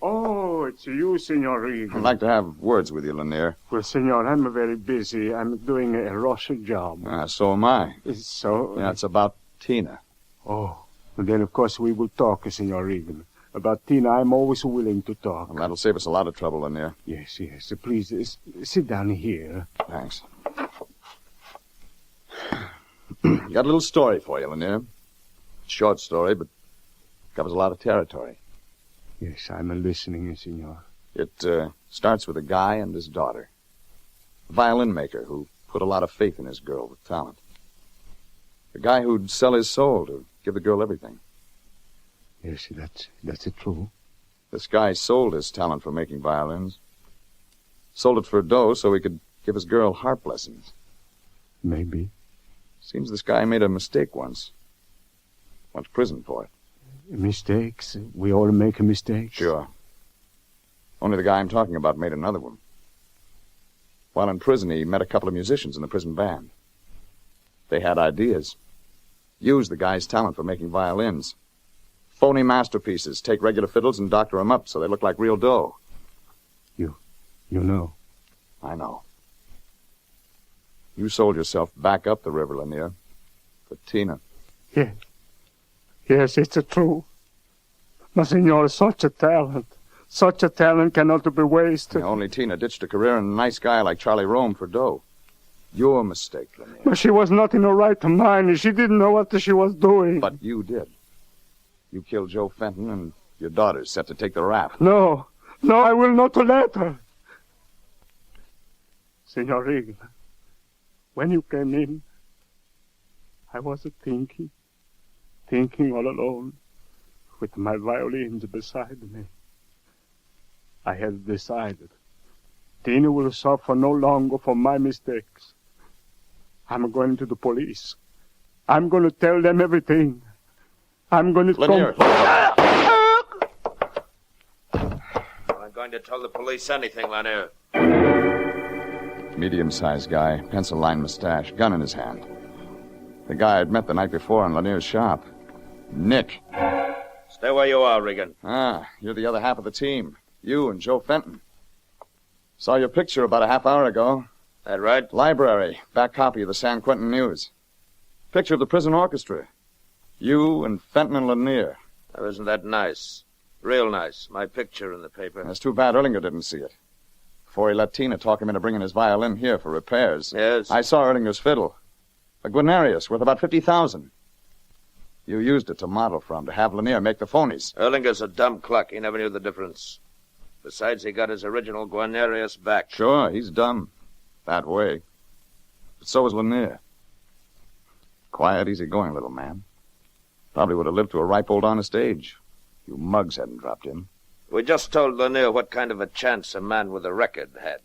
Oh, it's you, Senor Regan. I'd like to have words with you, Lanier. Well, Senor, I'm very busy. I'm doing a rush job. So am I. So? Yeah, it's about Tina. Oh, well, then of course we will talk, Senor Regan. About Tina, I'm always willing to talk. Well, that'll save us a lot of trouble, Lanier. Yes. Please, sit down here. Thanks. Got a little story for you, Lanier. Short story, but covers a lot of territory. Yes, I'm listening, Senor. It starts with a guy and his daughter. A violin maker who put a lot of faith in his girl with talent. A guy who'd sell his soul to give the girl everything. Yes, that's true. This guy sold his talent for making violins. Sold it for dough so he could give his girl harp lessons. Maybe. Seems this guy made a mistake once. Went to prison for it. Mistakes? We all make mistakes? Sure. Only the guy I'm talking about made another one. While in prison, he met a couple of musicians in the prison band. They had ideas. Used the guy's talent for making violins. Phony masterpieces. Take regular fiddles and doctor them up so they look like real dough. You know. I know. You sold yourself back up the river, Lanier. For Tina. Yeah. Yes, it's true. But, Senor, such a talent cannot be wasted. Only Tina ditched a career in a nice guy like Charlie Rome for dough. Your mistake, Lanier. But she was not in her right mind. She didn't know what she was doing. But you did. You killed Joe Fenton, and your daughter's set to take the rap. No, I will not let her. Senor Regan, when you came in, I was thinking all alone, with my violins beside me. I had decided Tina will suffer no longer for my mistakes. I'm going to the police. I'm going to tell them everything. I'm going to... Lanier. I'm going to tell the police anything, Lanier. Medium-sized guy, pencil-lined mustache, gun in his hand. The guy I'd met the night before in Lanier's shop. Nick. Stay where you are, Regan. Ah, you're the other half of the team. You and Joe Fenton. Saw your picture about a half hour ago. That right? Library. Back copy of the San Quentin News. Picture of the prison orchestra. You and Fenton and Lanier. Oh, isn't that nice? Real nice. My picture in the paper. It's too bad Erlinger didn't see it. Before he let Tina talk him into bringing his violin here for repairs. Yes? I saw Erlinger's fiddle. A Guarnerius worth about $50,000. You used it to model from, to have Lanier make the phonies. Erlinger's a dumb cluck. He never knew the difference. Besides, he got his original Guarnerius back. Sure, he's dumb. That way. But so was Lanier. Quiet, easy-going little man. Probably would have lived to a ripe old honest age. You mugs hadn't dropped him. We just told Lanier what kind of a chance a man with a record had.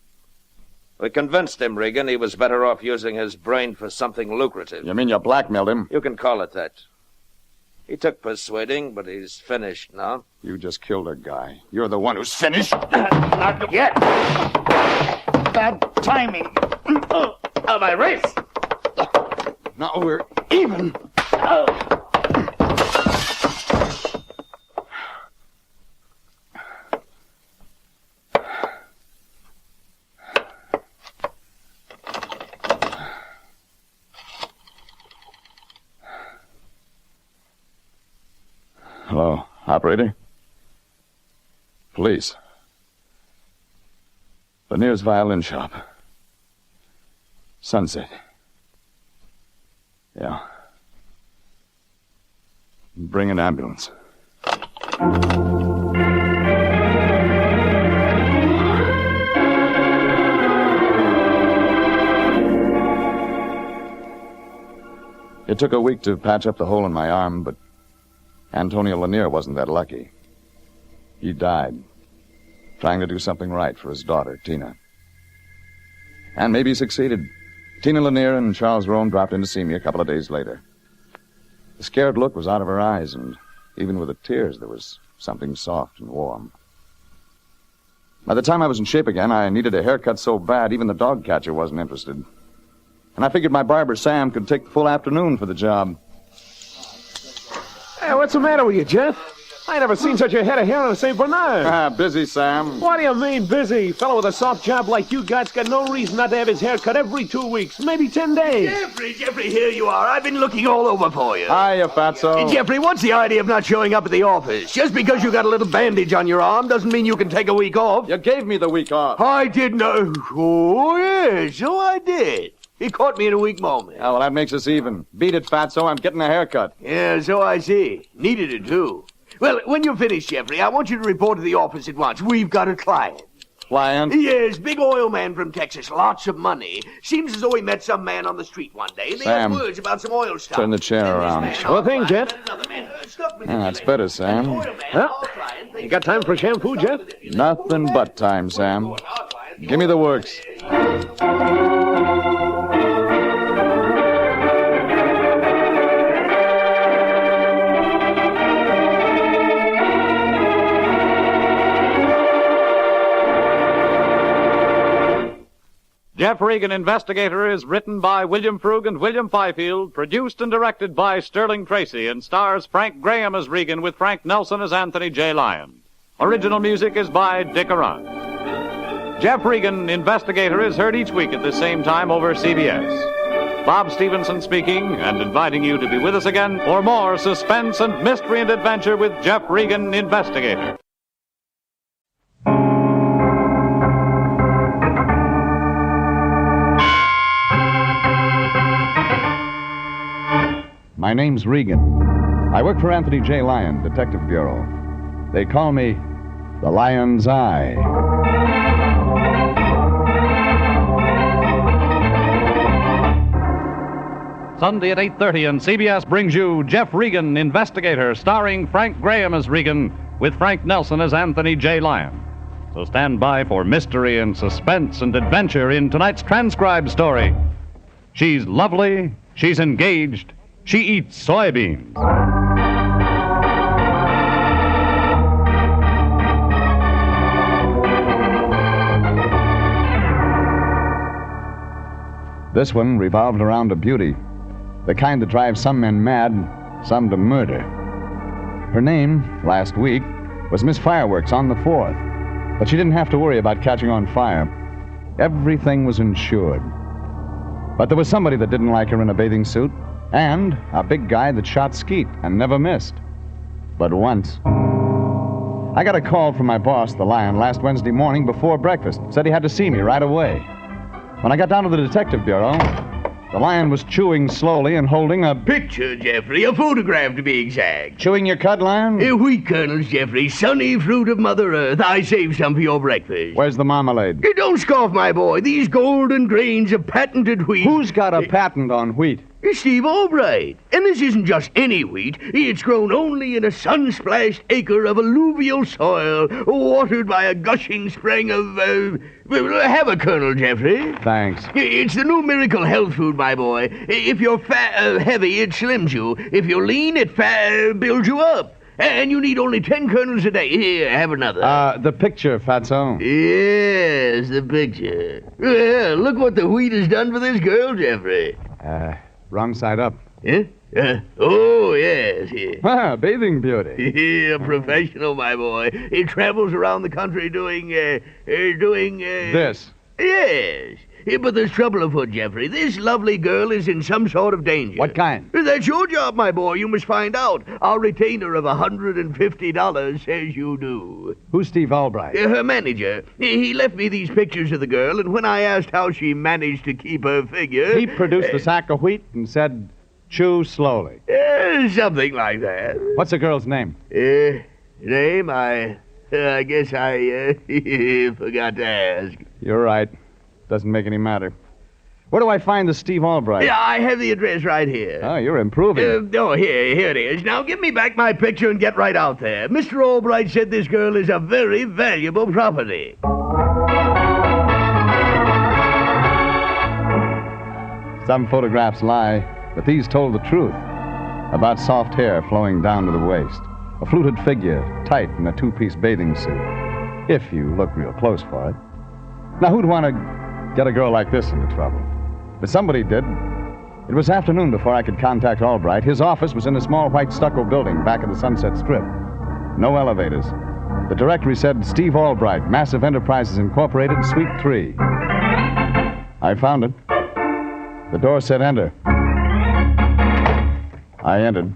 We convinced him, Regan, he was better off using his brain for something lucrative. You mean you blackmailed him? You can call it that. He took persuading, but he's finished now. You just killed a guy. You're the one who's finished. Not yet. Bad timing. Oh, my wrist. Now we're even. Hello, operator? Police. Lanier's violin shop. Sunset. Yeah. Bring an ambulance. It took a week to patch up the hole in my arm, but Antonio Lanier wasn't that lucky. He died, trying to do something right for his daughter, Tina. And maybe he succeeded. Tina Lanier and Charles Rome dropped in to see me a couple of days later. The scared look was out of her eyes, and even with the tears, there was something soft and warm. By the time I was in shape again, I needed a haircut so bad, even the dog catcher wasn't interested. And I figured my barber, Sam, could take the full afternoon for the job. Hey, what's the matter with you, Jeff? I never seen such a head of hair on St. Bernard. Busy, Sam. What do you mean, busy? Fellow with a soft job like you got's got no reason not to have his hair cut every 2 weeks, maybe 10 days. Jeffrey, here you are. I've been looking all over for you. Hiya, Fatso. Jeffrey, what's the idea of not showing up at the office? Just because you got a little bandage on your arm doesn't mean you can take a week off. You gave me the week off. I did not. Oh, yes, so I did. He caught me in a weak moment. Oh, well, that makes us even. Beat it, Fatso. I'm getting a haircut. Yeah, so I see. Needed it, too. Well, when you're finished, Jeffrey, I want you to report to the office at once. We've got a client. Client? Yes, big oil man from Texas. Lots of money. Seems as though he met some man on the street one day. They had words about some oil stuff. Turn the chair around. Sure thing, Jeff. That's better, Sam. Well, you got time for shampoo, Jeff? Nothing but time, Sam. Give me the works. Jeff Regan, Investigator, is written by William Frug and William Fifield, produced and directed by Sterling Tracy, and stars Frank Graham as Regan with Frank Nelson as Anthony J. Lyon. Original music is by Dick Arant. Jeff Regan, Investigator, is heard each week at the same time over CBS. Bob Stevenson speaking and inviting you to be with us again for more suspense and mystery and adventure with Jeff Regan, Investigator. My name's Regan. I work for Anthony J. Lyon, Detective Bureau. They call me the Lion's Eye. Sunday at 8:30, and CBS brings you Jeff Regan, Investigator, starring Frank Graham as Regan, with Frank Nelson as Anthony J. Lyon. So stand by for mystery and suspense and adventure in tonight's transcribed story. She's lovely, she's engaged, she eats soybeans. This one revolved around a beauty, the kind that drives some men mad, some to murder. Her name, last week, was Miss Fireworks on the 4th. But she didn't have to worry about catching on fire. Everything was insured. But there was somebody that didn't like her in a bathing suit, and a big guy that shot skeet and never missed. But once. I got a call from my boss, the Lion, last Wednesday morning before breakfast. Said he had to see me right away. When I got down to the detective bureau, the Lion was chewing slowly and holding a picture, Jeffrey. A photograph, to be exact. Chewing your cud, Lion? Wheat kernels, Jeffrey. Sunny fruit of Mother Earth. I saved some for your breakfast. Where's the marmalade? Don't scoff, my boy. These golden grains of patented wheat. Who's got a patent on wheat? Steve Albright. And this isn't just any wheat. It's grown only in a sun-splashed acre of alluvial soil, watered by a gushing spring of, have a kernel, Jeffrey. Thanks. It's the new miracle health food, my boy. If you're heavy, it slims you. If you're lean, it builds you up. And you need only 10 kernels a day. Here, have another. The picture, Fatso. Yes, the picture. Well, look what the wheat has done for this girl, Jeffrey. Wrong side up. Yeah? Oh, yes. Ah, bathing beauty. A professional, my boy. He travels around the country doing this. Yes. But there's trouble afoot, Jeffrey. This lovely girl is in some sort of danger. What kind? That's your job, my boy. You must find out. Our retainer of $150 says you do. Who's Steve Albright? Her manager. He left me these pictures of the girl, and when I asked how she managed to keep her figure... He produced a sack of wheat and said, chew slowly. Something like that. What's the girl's name? Name? I guess I forgot to ask. You're right. Doesn't make any matter. Where do I find the Steve Albright? Yeah, I have the address right here. Oh, you're improving. Here it is. Now give me back my picture and get right out there. Mr. Albright said this girl is a very valuable property. Some photographs lie, but these told the truth. About soft hair flowing down to the waist. A fluted figure, tight in a two-piece bathing suit. If you look real close for it. Now, who'd want to get a girl like this into trouble? But somebody did. It was afternoon before I could contact Albright. His office was in a small white stucco building back of the Sunset Strip. No elevators. The directory said Steve Albright, Massive Enterprises Incorporated, Suite 3. I found it. The door said enter. I entered.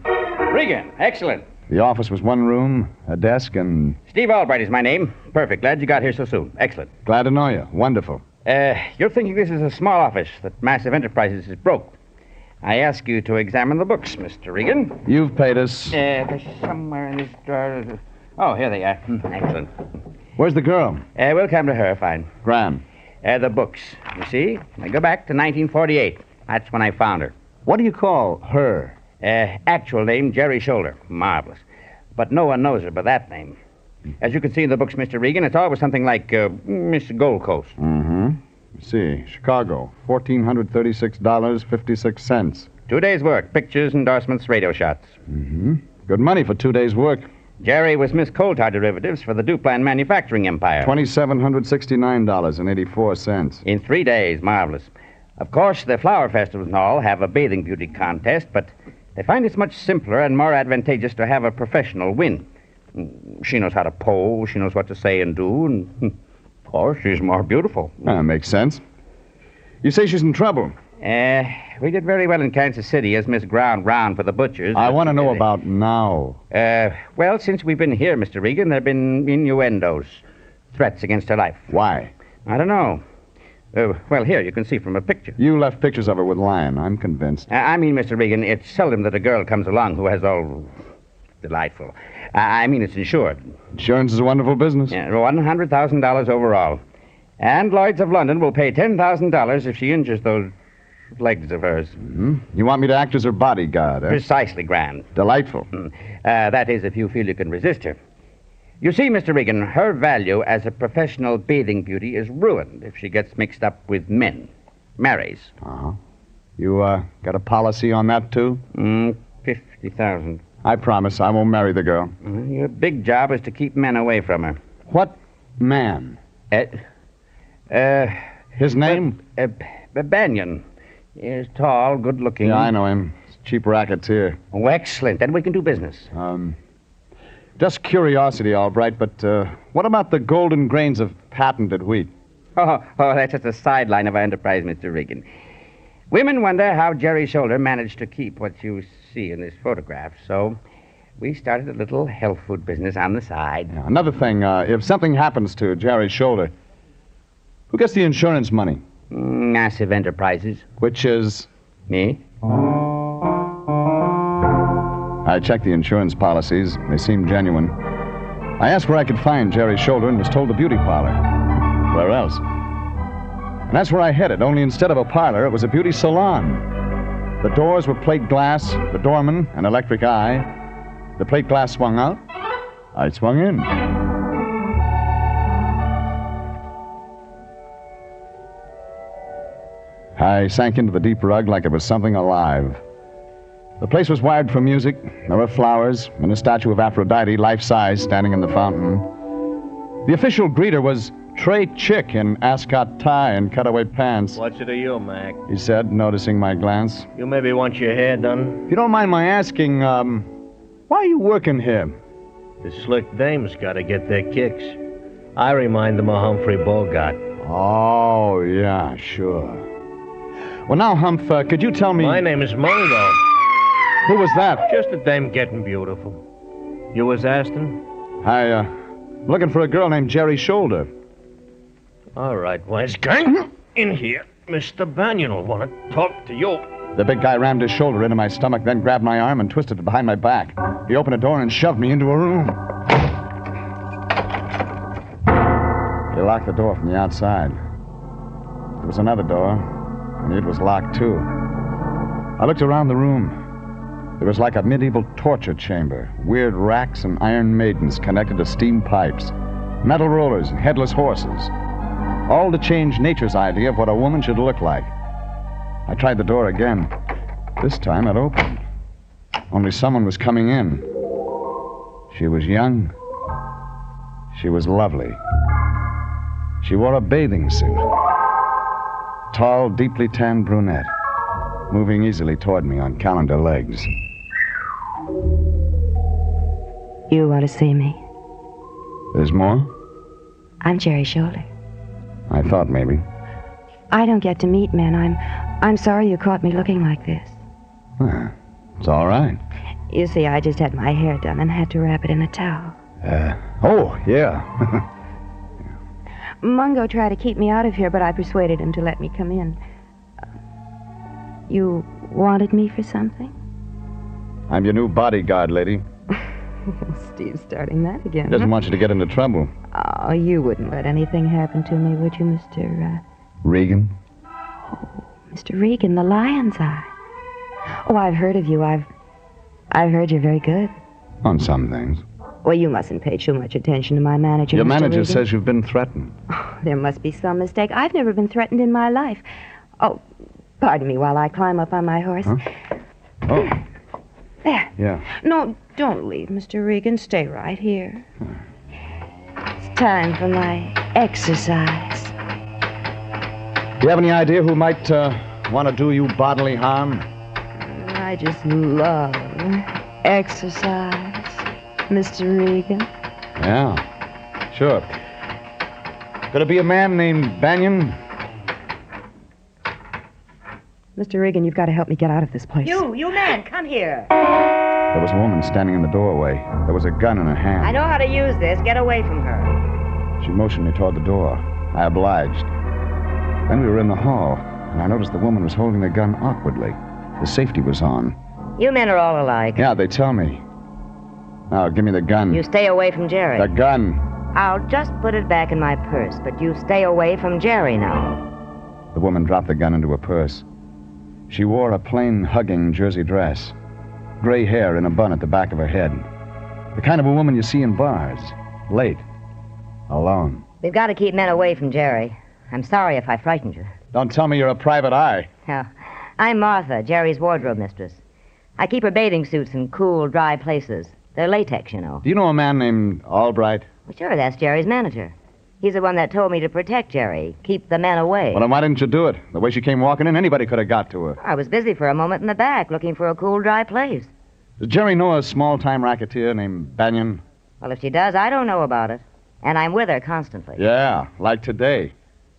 Regan, excellent. The office was one room, a desk, and... Steve Albright is my name. Perfect. Glad you got here so soon. Excellent. Glad to know you. Wonderful. You're thinking this is a small office, that Massive Enterprises is broke. I ask you to examine the books, Mr. Regan. You've paid us. They're somewhere in this drawer. Oh, here they are. Excellent. Where's the girl? We'll come to her, fine. Grand. The books. You see? I go back to 1948. That's when I found her. What do you call her? Actual name, Jerry Shoulder. Marvelous. But no one knows her by that name. As you can see in the books, Mr. Regan, it's always something like Miss Gold Coast. Mm-hmm. See, Chicago, $1,436.56. 2 days' work. Pictures, endorsements, radio shots. Mm-hmm. Good money for 2 days' work. Jerry was Miss Coal Tar Derivatives for the Duplan Manufacturing Empire. $2,769.84. In 3 days. Marvelous. Of course, the flower festivals and all have a bathing beauty contest, but they find it's much simpler and more advantageous to have a professional win. She knows how to pose, she knows what to say and do, and, of course, she's more beautiful. Makes sense. You say she's in trouble? We did very well in Kansas City as Miss Ground Round for the butchers. I want to know about now. Well, since we've been here, Mr. Regan, there have been innuendos, threats against her life. Why? I don't know. Well, here, you can see from a picture. You left pictures of her with Lion, I'm convinced. I mean, Mr. Regan, it's seldom that a girl comes along who has all... delightful. I mean, it's insured. Insurance is a wonderful business. Yeah, $100,000 overall. And Lloyd's of London will pay $10,000 if she injures those legs of hers. Mm-hmm. You want me to act as her bodyguard, eh? Precisely, Grand. Delightful. That is, if you feel you can resist her. You see, Mr. Regan, her value as a professional bathing beauty is ruined if she gets mixed up with men. Marries. Uh-huh. You, got a policy on that, too? $50,000. I promise I won't marry the girl. Your big job is to keep men away from her. What man? His name? Banyan. He's tall, good-looking. Yeah, I know him. It's cheap rackets here. Oh, excellent. Then we can do business. Just curiosity, all right, but what about the golden grains of patented wheat? Oh, that's just a sideline of our enterprise, Mr. Regan. Women wonder how Jerry Shoulder managed to keep what you see in this photograph, so we started a little health food business on the side. Yeah, another thing, if something happens to Jerry Shoulder, who gets the insurance money? Massive Enterprises. Which is? Me. I checked the insurance policies. They seemed genuine. I asked where I could find Jerry Shoulder and was told the beauty parlor. Where else? And that's where I headed, only instead of a parlor, it was a beauty salon. The doors were plate glass, the doorman, an electric eye. The plate glass swung out. I swung in. I sank into the deep rug like it was something alive. The place was wired for music. There were flowers and a statue of Aphrodite, life-size, standing in the fountain. The official greeter was Trey Chick in ascot tie and cutaway pants. What's it to you, Mac? He said, noticing my glance. You maybe want your hair done? If you don't mind my asking, why are you working here? The slick dames gotta get their kicks. I remind them of Humphrey Bogart. Oh, yeah, sure. Well, now, Humph, could you tell me... My name is Mungo. Who was that? Just a dame getting beautiful. You was Aston? I'm looking for a girl named Jerry Shoulder. All right, wise guy. In here. Mr. Banyan will want to talk to you. The big guy rammed his shoulder into my stomach, then grabbed my arm and twisted it behind my back. He opened a door and shoved me into a room. He locked the door from the outside. There was another door, and it was locked, too. I looked around the room. It was like a medieval torture chamber. Weird racks and iron maidens connected to steam pipes. Metal rollers and headless horses. All to change nature's idea of what a woman should look like. I tried the door again. This time it opened. Only someone was coming in. She was young. She was lovely. She wore a bathing suit. Tall, deeply tanned brunette, moving easily toward me on calendar legs. You want to see me? There's more? I'm Jerry Shoulder. I thought maybe. I don't get to meet men. I'm sorry you caught me looking like this. Well, it's all right. You see, I just had my hair done and had to wrap it in a towel. Oh, yeah. Mungo tried to keep me out of here, but I persuaded him to let me come in. You wanted me for something? I'm your new bodyguard, lady. Steve's starting that again. He doesn't want you to get into trouble. Oh, you wouldn't let anything happen to me, would you, Mr. Regan? Oh, Mr. Regan, the lion's eye. Oh, I've heard of you. I've heard you're very good. On some things. Well, you mustn't pay too much attention to my manager, Your Mr. manager Regan. says you've been threatened. Oh, there must be some mistake. I've never been threatened in my life. Oh, pardon me while I climb up on my horse. Huh? Oh. There. Yeah. No, don't leave, Mr. Regan. Stay right here. It's time for my exercise. Do you have any idea who might want to do you bodily harm? I just love exercise, Mr. Regan. Yeah, sure. Could it be a man named Banyan? Mr. Regan, you've got to help me get out of this place. You man, come here. There was a woman standing in the doorway. There was a gun in her hand. I know how to use this. Get away from her. She motioned me toward the door. I obliged. Then we were in the hall, and I noticed the woman was holding the gun awkwardly. The safety was on. You men are all alike. Yeah, they tell me. Now, give me the gun. You stay away from Jerry. The gun. I'll just put it back in my purse, but you stay away from Jerry now. The woman dropped the gun into her purse. She wore a plain, hugging jersey dress. Gray hair in a bun at the back of her head. The kind of a woman you see in bars. Late. Alone. We've got to keep men away from Jerry. I'm sorry if I frightened you. Don't tell me you're a private eye. No. I'm Martha, Jerry's wardrobe mistress. I keep her bathing suits in cool, dry places. They're latex, you know. Do you know a man named Albright? Well, sure, that's Jerry's manager. He's the one that told me to protect Jerry, keep the men away. Well, then why didn't you do it? The way she came walking in, anybody could have got to her. I was busy for a moment in the back, looking for a cool, dry place. Does Jerry know a small-time racketeer named Banyan? Well, if she does, I don't know about it. And I'm with her constantly. Yeah, like today.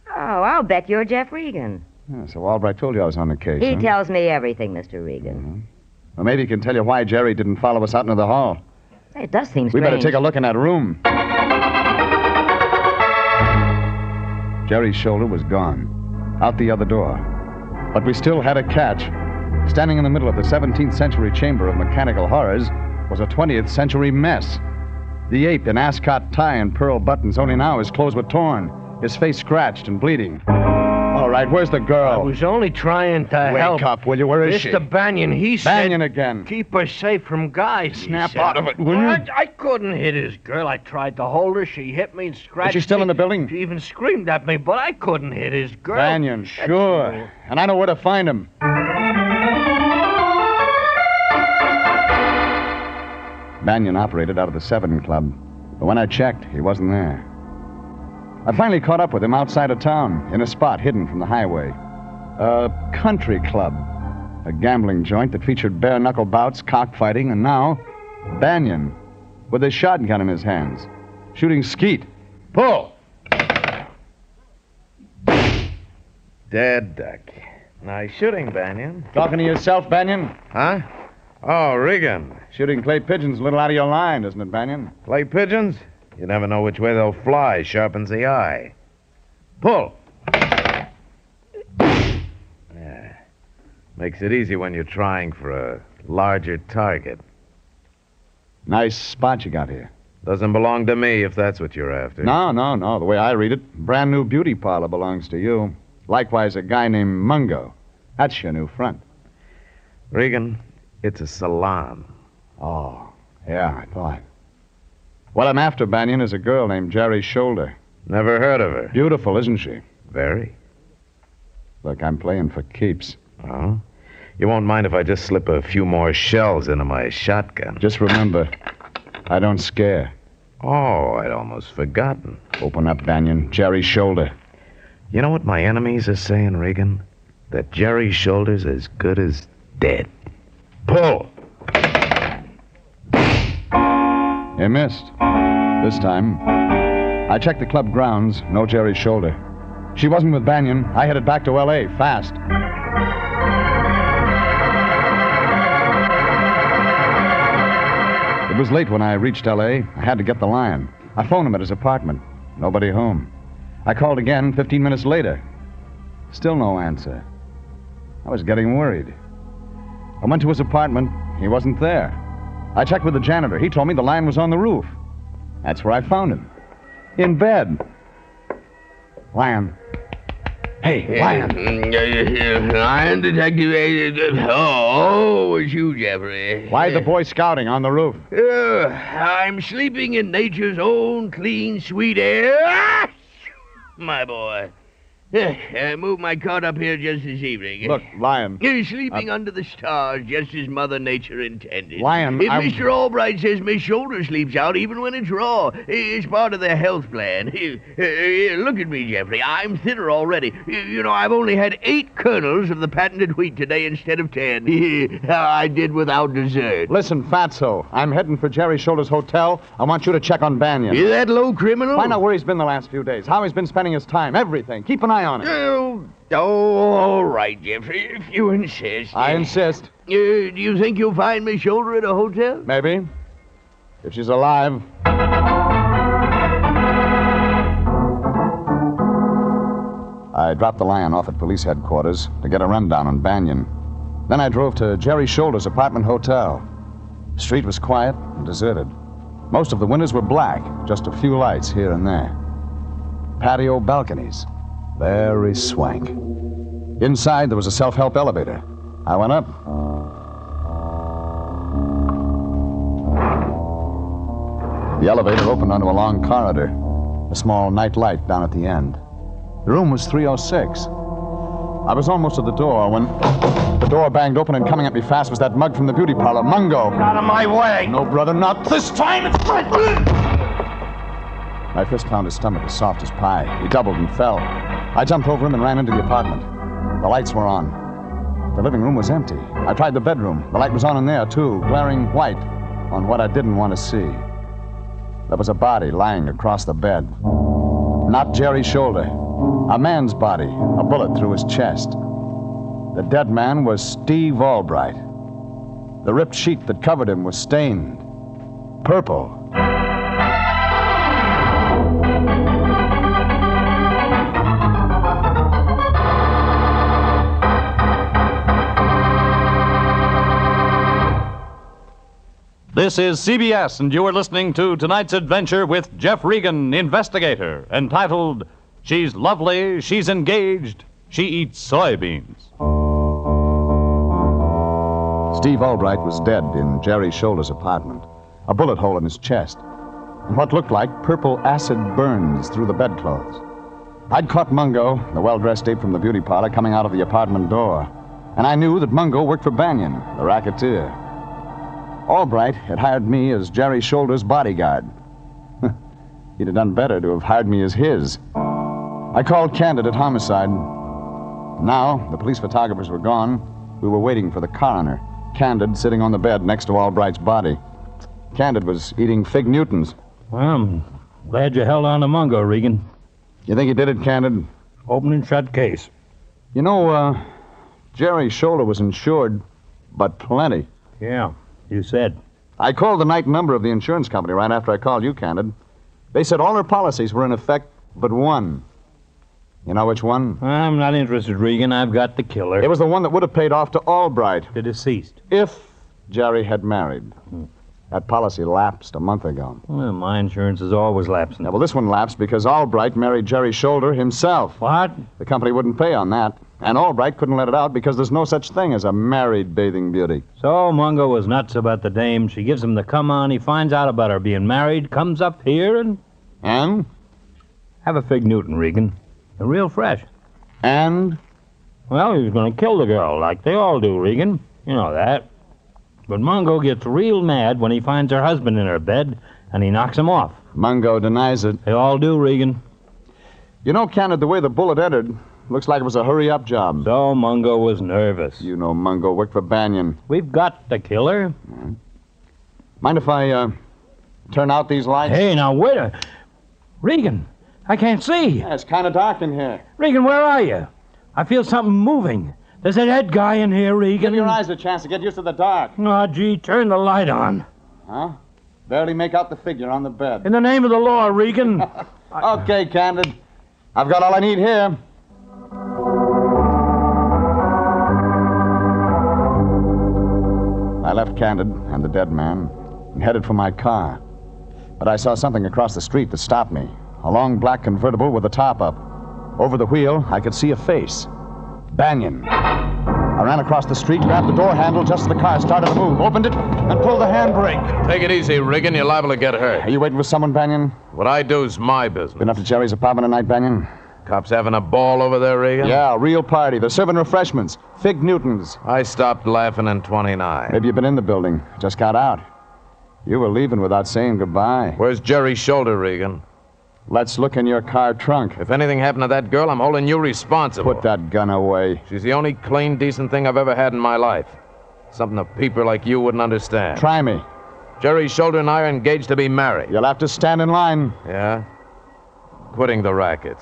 Oh, I'll bet you're Jeff Regan. Yeah, so Albright told you I was on the case, He huh? tells me everything, Mr. Regan. Well, maybe he can tell you why Jerry didn't follow us out into the hall. It does seem We strange. better take a look in that room. Jerry's shoulder was gone, out the other door. But we still had a catch. Standing in the middle of the 17th century chamber of mechanical horrors was a 20th century mess. The ape in ascot tie and pearl buttons, only now his clothes were torn, his face scratched and bleeding. All right, where's the girl? I was only trying to help. Wake up, will you? Where is she? Mr. Banyan, he said... Banyan again. Keep her safe from guys. Snap he said. out of it, will you? I couldn't hit his girl. I tried to hold her. She hit me and scratched me. Is she still in the building? She even screamed at me, but I couldn't hit his girl. Banyan, sure. And I know where to find him. Banyan operated out of the 7 Club, but when I checked, he wasn't there. I finally caught up with him outside of town, in a spot hidden from the highway. A country club. A gambling joint that featured bare-knuckle bouts, cockfighting, and now, Banyan, with a shotgun in his hands, shooting skeet. Pull! Dead duck. Nice shooting, Banyan. Talking to yourself, Banyan? Huh? Oh, Regan. Shooting clay pigeons a little out of your line, isn't it, Banyan? Clay pigeons? You never know which way they'll fly. Sharpens the eye. Pull. Yeah. Makes it easy when you're trying for a larger target. Nice spot you got here. Doesn't belong to me if that's what you're after. No. The way I read it, brand new beauty parlor belongs to you. Likewise, a guy named Mungo. That's your new front. Regan, it's a salon. Oh, yeah, I thought. What I'm after, Banyan, is a girl named Jerry Shoulder. Never heard of her. Beautiful, isn't she? Very. Look, I'm playing for keeps. Oh? You won't mind if I just slip a few more shells into my shotgun. Just remember, I don't scare. Oh, I'd almost forgotten. Open up, Banyan. Jerry Shoulder. You know what my enemies are saying, Regan? That Jerry Shoulder's as good as dead. Pull! You missed. This time. I checked the club grounds. No Jerry Shoulder. She wasn't with Banyan. I headed back to L.A. fast. It was late when I reached L.A. I had to get the line. I phoned him at his apartment. Nobody home. I called again 15 minutes later. Still no answer. I was getting worried. I went to his apartment. He wasn't there. I checked with the janitor. He told me the line was on the roof. That's where I found him. In bed. Lion. Hey, Lion. Lion Detective. Oh, it's you, Jeffrey. Why the Boy Scouting on the roof? I'm sleeping in nature's own clean, sweet air. Ah! My boy. I moved my cot up here just this evening. Look, Lion. You're sleeping under the stars, just as Mother Nature intended. Lion, If I'm... Mr. Albright says Miss Shoulder sleeps out even when it's raw, it's part of their health plan. Look at me, Jeffrey. I'm thinner already. You know, I've only had 8 kernels of the patented wheat today instead of 10. I did without dessert. Listen, Fatso, I'm heading for Jerry Shoulder's hotel. I want you to check on Banyan. You that low criminal? Find out where he's been the last few days, how he's been spending his time, everything. Keep an eye on it. All right, Jeffrey, if you insist. I insist. Do you think you'll find Miss Shoulder at a hotel? Maybe. If she's alive. I dropped the Lion off at police headquarters to get a rundown on Banyan. Then I drove to Jerry Shoulder's apartment hotel. The street was quiet and deserted. Most of the windows were black, just a few lights here and there. Patio balconies. Very swank. Inside, there was a self-help elevator. I went up. The elevator opened onto a long corridor, a small night light down at the end. The room was 306. I was almost at the door when the door banged open, and coming at me fast was that mug from the beauty parlor, Mungo. Get out of my way! No, brother, not this time! It's My fist found his stomach as soft as pie. He doubled and fell. I jumped over him and ran into the apartment. The lights were on. The living room was empty. I tried the bedroom. The light was on in there, too, glaring white on what I didn't want to see. There was a body lying across the bed. Not Jerry's shoulder. A man's body, a bullet through his chest. The dead man was Steve Albright. The ripped sheet that covered him was stained purple. This is CBS, and you are listening to tonight's adventure with Jeff Regan, investigator, entitled She's Lovely, She's Engaged, She Eats Soy Beans. Steve Albright was dead in Jerry Shoulder's apartment, a bullet hole in his chest, and what looked like purple acid burns through the bedclothes. I'd caught Mungo, the well-dressed ape from the beauty parlor, coming out of the apartment door, and I knew that Mungo worked for Banyan, the racketeer. Albright had hired me as Jerry Shoulder's bodyguard. He'd have done better to have hired me as his. I called Candid at Homicide. Now, the police photographers were gone. We were waiting for the coroner. Candid sitting on the bed next to Albright's body. Candid was eating Fig Newtons. Well, I'm glad you held on to Mungo, Regan. You think he did it, Candid? Open and shut case. You know, Jerry Shoulder was insured, but plenty. Yeah, you said. I called the night number of the insurance company right after I called you, Candid. They said all their policies were in effect but one. You know which one? I'm not interested, Regan. I've got the killer. It was the one that would have paid off to Albright. The deceased. If Jerry had married. That policy lapsed a month ago. Well, my insurance is always lapsing. Yeah, well, this one lapsed because Albright married Jerry Shoulder himself. What? The company wouldn't pay on that. And Albright couldn't let it out because there's no such thing as a married bathing beauty. So Mungo was nuts about the dame. She gives him the come on. He finds out about her being married, comes up here and... And? Have a Fig Newton, Regan. They're real fresh. And? Well, he was going to kill the girl, like they all do, Regan. You know that. But Mungo gets real mad when he finds her husband in her bed, and he knocks him off. Mungo denies it. They all do, Regan. You know, Candid, the way the bullet entered, looks like it was a hurry-up job. So Mungo was nervous. You know Mungo worked for Banyan. We've got the killer. Mind if I, turn out these lights? Hey, now, wait a... Regan, I can't see. Yeah, it's kind of dark in here. Regan, where are you? I feel something moving. There's a dead guy in here, Regan. Give your eyes a chance to get used to the dark. Oh, gee, turn the light on. Huh? Barely make out the figure on the bed. In the name of the law, Regan. Okay, Candid. I've got all I need here. I left Candid and the dead man and headed for my car. But I saw something across the street that stopped me. A long black convertible with the top up. Over the wheel, I could see a face. Banyan. I ran across the street, grabbed the door handle just as the car started to move, opened it, and pulled the handbrake. Take it easy, Regan. You're liable to get hurt. Are you waiting for someone, Banyan? What I do's my business. Been up to Jerry's apartment tonight, Banyan? Cops having a ball over there, Regan? Yeah, a real party. They're serving refreshments. Fig Newtons. I stopped laughing in 29. Maybe you've been in the building. Just got out. You were leaving without saying goodbye. Where's Jerry's shoulder, Regan? Let's look in your car trunk. If anything happened to that girl, I'm holding you responsible. Put that gun away. She's the only clean, decent thing I've ever had in my life. Something a peeper like you wouldn't understand. Try me. Jerry's shoulder and I are engaged to be married. You'll have to stand in line. Yeah? Quitting the racket.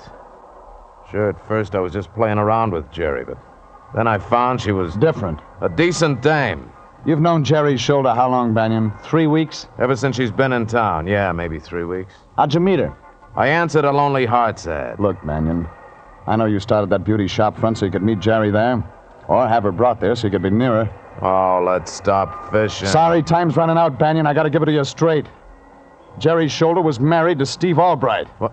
Sure, at first I was just playing around with Jerry, but then I found she was... different. A decent dame. You've known Jerry's shoulder how long, Banyan? 3 weeks? Ever since she's been in town. Yeah, maybe 3 weeks. How'd you meet her? I answered a lonely heart's ad. Look, Banyan, I know you started that beauty shop front so you could meet Jerry there, or have her brought there so you could be nearer. Oh, let's stop fishing. Sorry, time's running out, Banyan. I gotta give it to you straight. Jerry's shoulder was married to Steve Albright. What?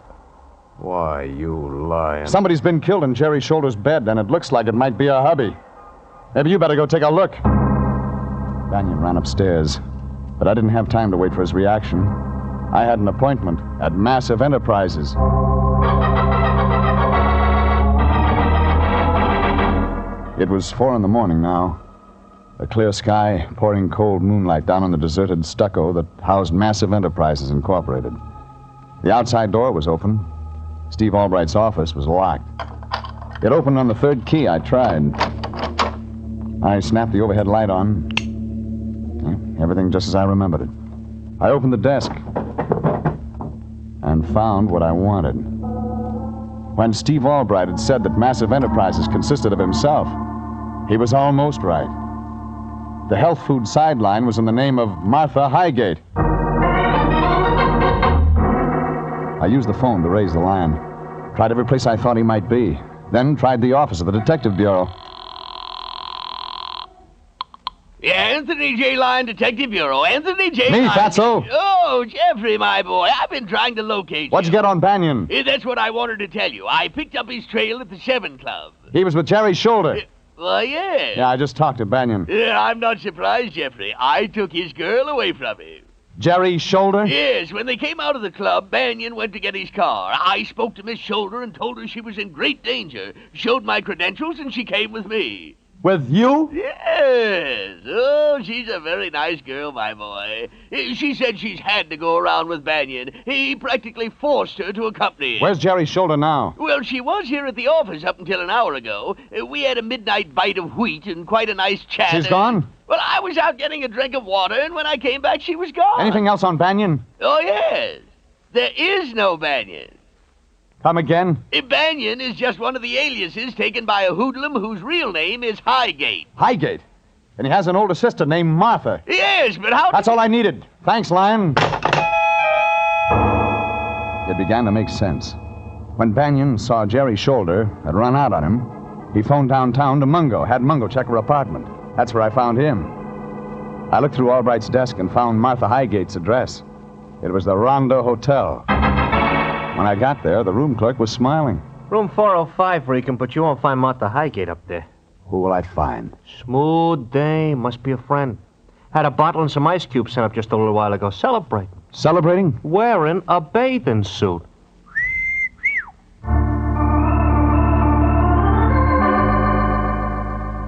Why, you lying. Somebody's been killed in Jerry's shoulder's bed, and it looks like it might be a hubby. Maybe you better go take a look. Banyan ran upstairs, but I didn't have time to wait for his reaction. I had an appointment at Massive Enterprises. It was 4 a.m. now. A clear sky pouring cold moonlight down on the deserted stucco that housed Massive Enterprises Incorporated. The outside door was open. Steve Albright's office was locked. It opened on the 3rd key. I tried. I snapped the overhead light on. Everything just as I remembered it. I opened the desk. and found what I wanted. When Steve Albright had said that massive enterprises consisted of himself, he was almost right. The health food sideline was in the name of Martha Highgate. I used the phone to raise the line. Tried every place I thought he might be. Then tried the office of the Detective Bureau. Yeah, Anthony J. Line, Detective Bureau. Anthony J. Me, Line. Fatso. Oh, Jeffrey, my boy. I've been trying to locate What'd you get on Banyan? That's what I wanted to tell you. I picked up his trail at the 7 Club. He was with Jerry Shoulder. Well, yeah. Yeah, I just talked to Banyan. Yeah, I'm not surprised, Jeffrey. I took his girl away from him. Jerry Shoulder? Yes, when they came out of the club, Banyan went to get his car. I spoke to Miss Shoulder and told her she was in great danger. Showed my credentials, and she came with me. With you? Yes. Oh, she's a very nice girl, my boy. She said she's had to go around with Banyan. He practically forced her to accompany him. Where's Jerry Shoulder now? Well, she was here at the office up until an hour ago. We had a midnight bite of wheat and quite a nice chat. She's gone? Well, I was out getting a drink of water, and when I came back, she was gone. Anything else on Banyan? Oh, yes. There is no Banyan. Come again? Banyan is just one of the aliases taken by a hoodlum whose real name is Highgate. Highgate? And he has an older sister named Martha. Yes, but how... That's all I needed. Thanks, Lion. It began to make sense. When Banyan saw Jerry Shoulder had run out on him, he phoned downtown to Mungo, had Mungo check her apartment. That's where I found him. I looked through Albright's desk and found Martha Highgate's address. It was the Rondo Hotel. When I got there, the room clerk was smiling. Room 405, Regan, but you won't find Martha Highgate up there. Who will I find? Smooth dame. Must be a friend. Had a bottle and some ice cubes sent up just a little while ago. Celebrating. Celebrating? Wearing a bathing suit.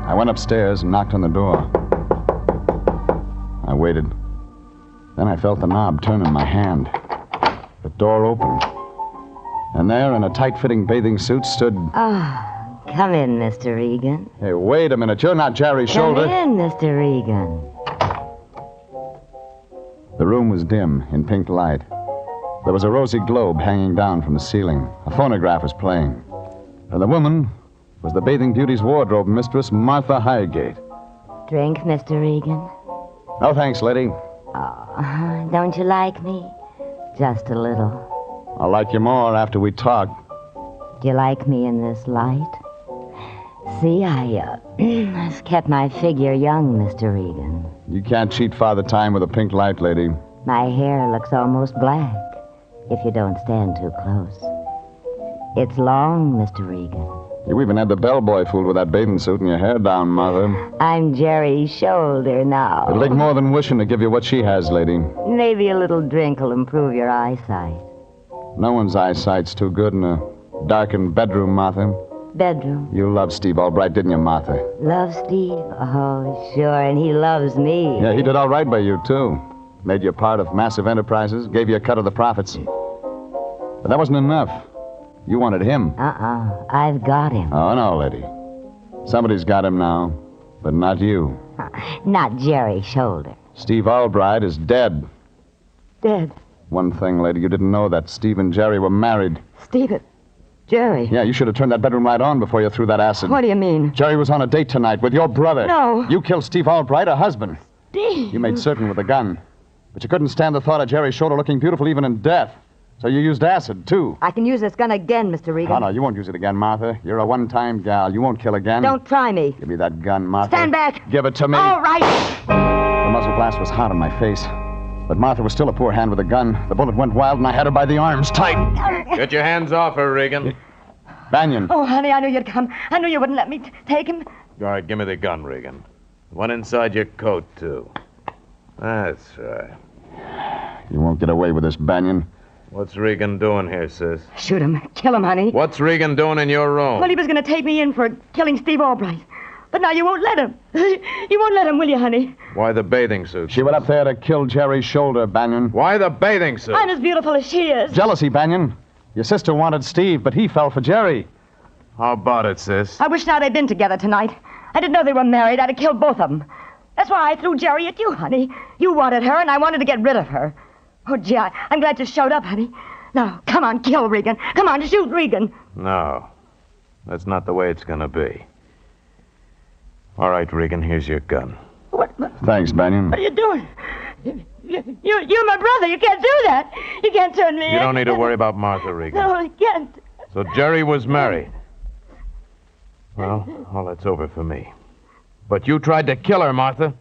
I went upstairs and knocked on the door. I waited. Then I felt the knob turn in my hand. The door opened. And there, in a tight-fitting bathing suit, stood... Ah, come in, Mr. Regan. Hey, wait a minute. You're not Jerry Shoulder. Come in, Mr. Regan. The room was dim, in pink light. There was a rosy globe hanging down from the ceiling. A phonograph was playing. And the woman was the bathing beauty's wardrobe mistress, Martha Highgate. Drink, Mr. Regan? No, thanks, lady. Oh, don't you like me? Just a little. I'll like you more after we talk. Do you like me in this light? See, I've kept my figure young, Mr. Regan. You can't cheat Father Time with a pink light, lady. My hair looks almost black, if you don't stand too close. It's long, Mr. Regan. You even had the bellboy fooled with that bathing suit and your hair down, Mother. I'm Jerry Shoulder now. It'll take more than wishing to give you what she has, lady. Maybe a little drink will improve your eyesight. No one's eyesight's too good in a darkened bedroom, Martha. Bedroom? You loved Steve Albright, didn't you, Martha? Love Steve? Oh, sure, and he loves me. Yeah, he did all right by you, too. Made you part of massive enterprises, gave you a cut of the profits. But that wasn't enough. You wanted him. I've got him. Oh, no, lady. Somebody's got him now, but not you. Not Jerry Shoulder. Steve Albright is dead. Dead? One thing, lady, you didn't know that Steve and Jerry were married. Stephen. Jerry. Yeah, you should have turned that bedroom light on before you threw that acid. What do you mean? Jerry was on a date tonight with your brother. No. You killed Steve Albright, her husband. Steve. You made certain with a gun. But you couldn't stand the thought of Jerry Shoulder looking beautiful even in death. So you used acid, too. I can use this gun again, Mr. Regan. Oh, no, you won't use it again, Martha. You're a one-time gal. You won't kill again. Don't try me. Give me that gun, Martha. Stand back. Give it to me. All right. The muzzle blast was hot on my face. But Martha was still a poor hand with a gun. The bullet went wild, and I had her by the arms tight. Get your hands off her, Regan. Banyan. Oh, honey, I knew you'd come. I knew you wouldn't let me take him. All right, give me the gun, Regan. One inside your coat, too. That's right. You won't get away with this, Banyan. What's Regan doing here, sis? Shoot him. Kill him, honey. What's Regan doing in your room? Well, he was going to take me in for killing Steve Albright. But now you won't let him. You won't let him, will you, honey? Why the bathing suit? She went up there to kill Jerry Shoulder, Banyan. Why the bathing suit? I'm as beautiful as she is. Jealousy, Banyan. Your sister wanted Steve, but he fell for Jerry. How about it, sis? I wish now they'd been together tonight. I didn't know they were married. I'd have killed both of them. That's why I threw Jerry at you, honey. You wanted her, and I wanted to get rid of her. Oh, gee, I'm glad you showed up, honey. No, come on, kill Regan. Come on, shoot Regan. No. That's not the way it's gonna be. All right, Regan, here's your gun. Thanks, Banyan. What are you doing? You're my brother. You can't do that. You can't turn me in. You don't need to worry about Martha, Regan. No, I can't. So Jerry was married. Well, all that's over for me. But you tried to kill her, Martha.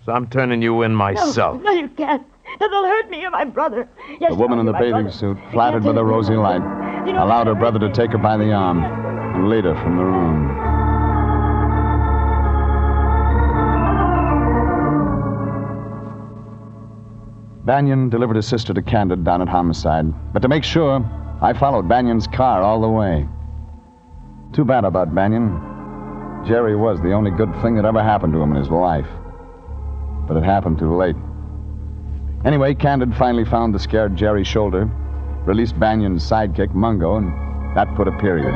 So I'm turning you in myself. No, you can't. That'll hurt me. You're my brother. Yes, The woman in the bathing suit, flattered with a rosy light, allowed her brother to take her by the arm and lead her from the room. Banyan delivered his sister to Candid down at Homicide, but to make sure, I followed Banyan's car all the way. Too bad about Banyan. Jerry was the only good thing that ever happened to him in his life. But it happened too late. Anyway, Candid finally found the scared Jerry shoulder, released Banyan's sidekick, Mungo, and that put a period.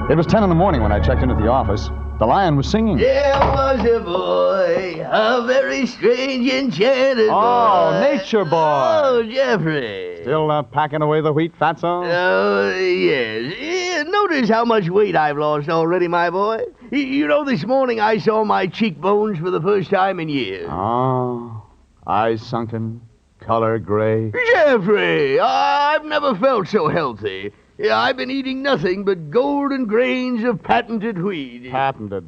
It was 10 in the morning when I checked into the office. The lion was singing. There was a boy, a very strange, enchanted boy. Oh, nature boy. Oh, Jeffrey. Still packing away the wheat, Fatso? Oh, yes. Notice how much weight I've lost already, my boy. You know, this morning I saw my cheekbones for the first time in years. Oh, eyes sunken, color gray. Jeffrey, I've never felt so healthy. I've been eating nothing but golden grains of patented wheat. Patented?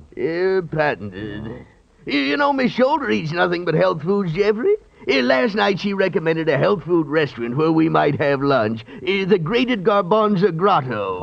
Patented. You know, Miss Shoulder eats nothing but health foods, Jeffrey. Last night she recommended a health food restaurant where we might have lunch. The Grated Garbanzo Grotto.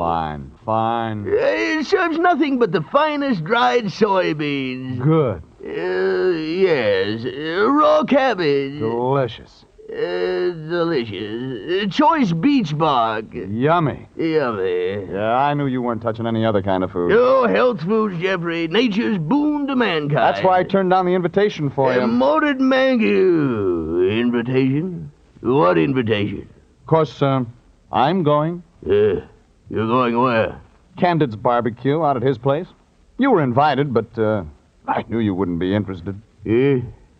Fine. It serves nothing but the finest dried soybeans. Good. Yes. Raw cabbage. Delicious. Delicious. Choice beech bark. Yummy. Yeah, I knew you weren't touching any other kind of food. Oh, health foods, Jeffrey. Nature's boon to mankind. That's why I turned down the invitation for you. Moated mango. Invitation? What invitation? Of course, I'm going. You're going where? Candid's barbecue out at his place. You were invited, but I knew you wouldn't be interested.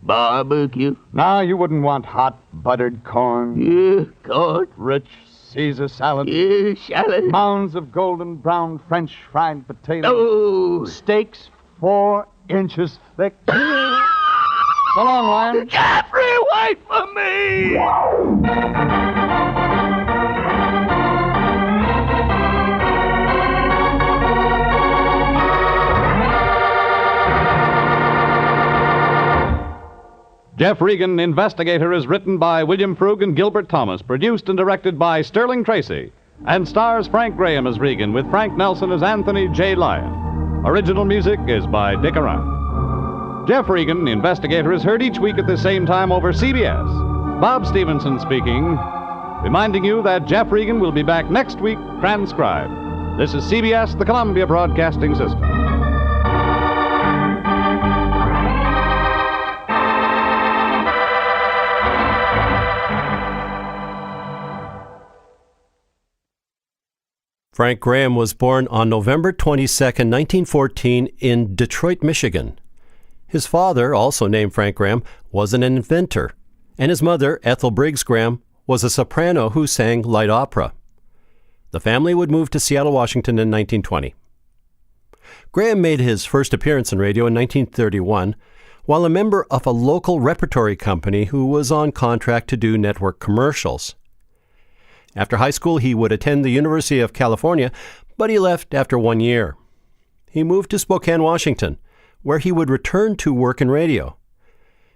Barbecue? No, you wouldn't want hot buttered corn. Corn? Rich Caesar salad. Salad. Mounds of golden brown French fried potatoes. Oh! Steaks 4 inches thick. So long, Lion. Jeffrey, wait for me! Jeff Regan, Investigator, is written by William Frug and Gilbert Thomas, produced and directed by Sterling Tracy, and stars Frank Graham as Regan with Frank Nelson as Anthony J. Lyon. Original music is by Dick Arant. Jeff Regan, Investigator, is heard each week at the same time over CBS. Bob Stevenson speaking, reminding you that Jeff Regan will be back next week, transcribed. This is CBS, the Columbia Broadcasting System. Frank Graham was born on November 22, 1914, in Detroit, Michigan. His father, also named Frank Graham, was an inventor, and his mother, Ethel Briggs Graham, was a soprano who sang light opera. The family would move to Seattle, Washington in 1920. Graham made his first appearance in radio in 1931 while a member of a local repertory company who was on contract to do network commercials. After high school, he would attend the University of California, but he left after 1 year. He moved to Spokane, Washington, where he would return to work in radio.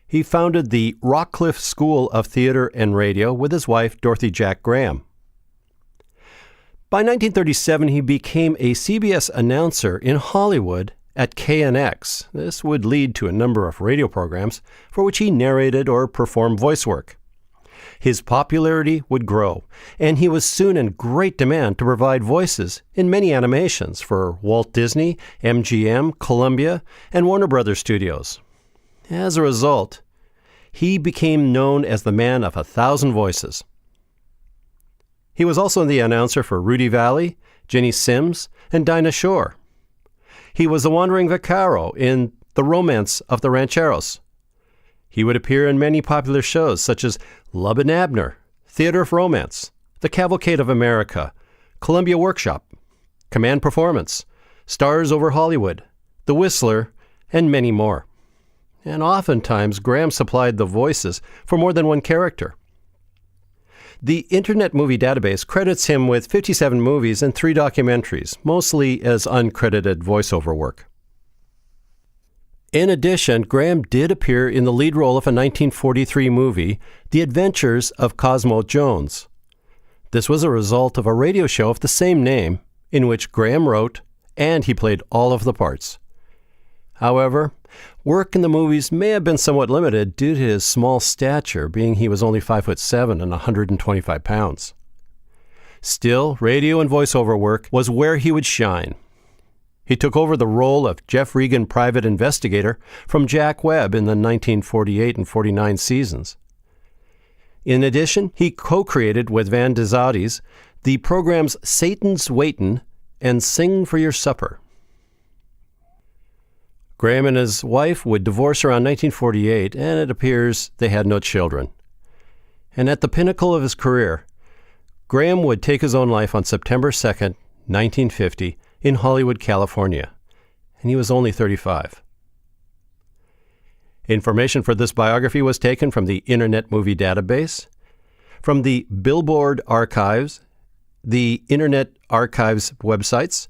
He founded the Rockcliffe School of Theater and Radio with his wife, Dorothy Jack Graham. By 1937, he became a CBS announcer in Hollywood at KNX. This would lead to a number of radio programs for which he narrated or performed voice work. His popularity would grow, and he was soon in great demand to provide voices in many animations for Walt Disney, MGM, Columbia, and Warner Brothers Studios. As a result, he became known as the man of 1,000 voices. He was also the announcer for Rudy Valley, Jenny Sims, and Dinah Shore. He was the wandering vaquero in The Romance of the Rancheros. He would appear in many popular shows such as Lub and Abner, Theater of Romance, The Cavalcade of America, Columbia Workshop, Command Performance, Stars Over Hollywood, The Whistler, and many more. And oftentimes, Graham supplied the voices for more than one character. The Internet Movie Database credits him with 57 movies and 3 documentaries, mostly as uncredited voiceover work. In addition, Graham did appear in the lead role of a 1943 movie, The Adventures of Cosmo Jones. This was a result of a radio show of the same name, in which Graham wrote, and he played all of the parts. However, work in the movies may have been somewhat limited due to his small stature, being he was only 5'7" and 125 pounds. Still, radio and voiceover work was where he would shine. He took over the role of Jeff Regan, private investigator, from Jack Webb in the 1948 and 49 seasons. In addition, he co-created with Van de Zoudes the programs Satan's Waitin' and Sing for Your Supper. Graham and his wife would divorce around 1948, and it appears they had no children. And at the pinnacle of his career, Graham would take his own life on September 2nd, 1950, in Hollywood, California, and he was only 35. Information for this biography was taken from the Internet Movie Database, from the Billboard Archives, the Internet Archives websites,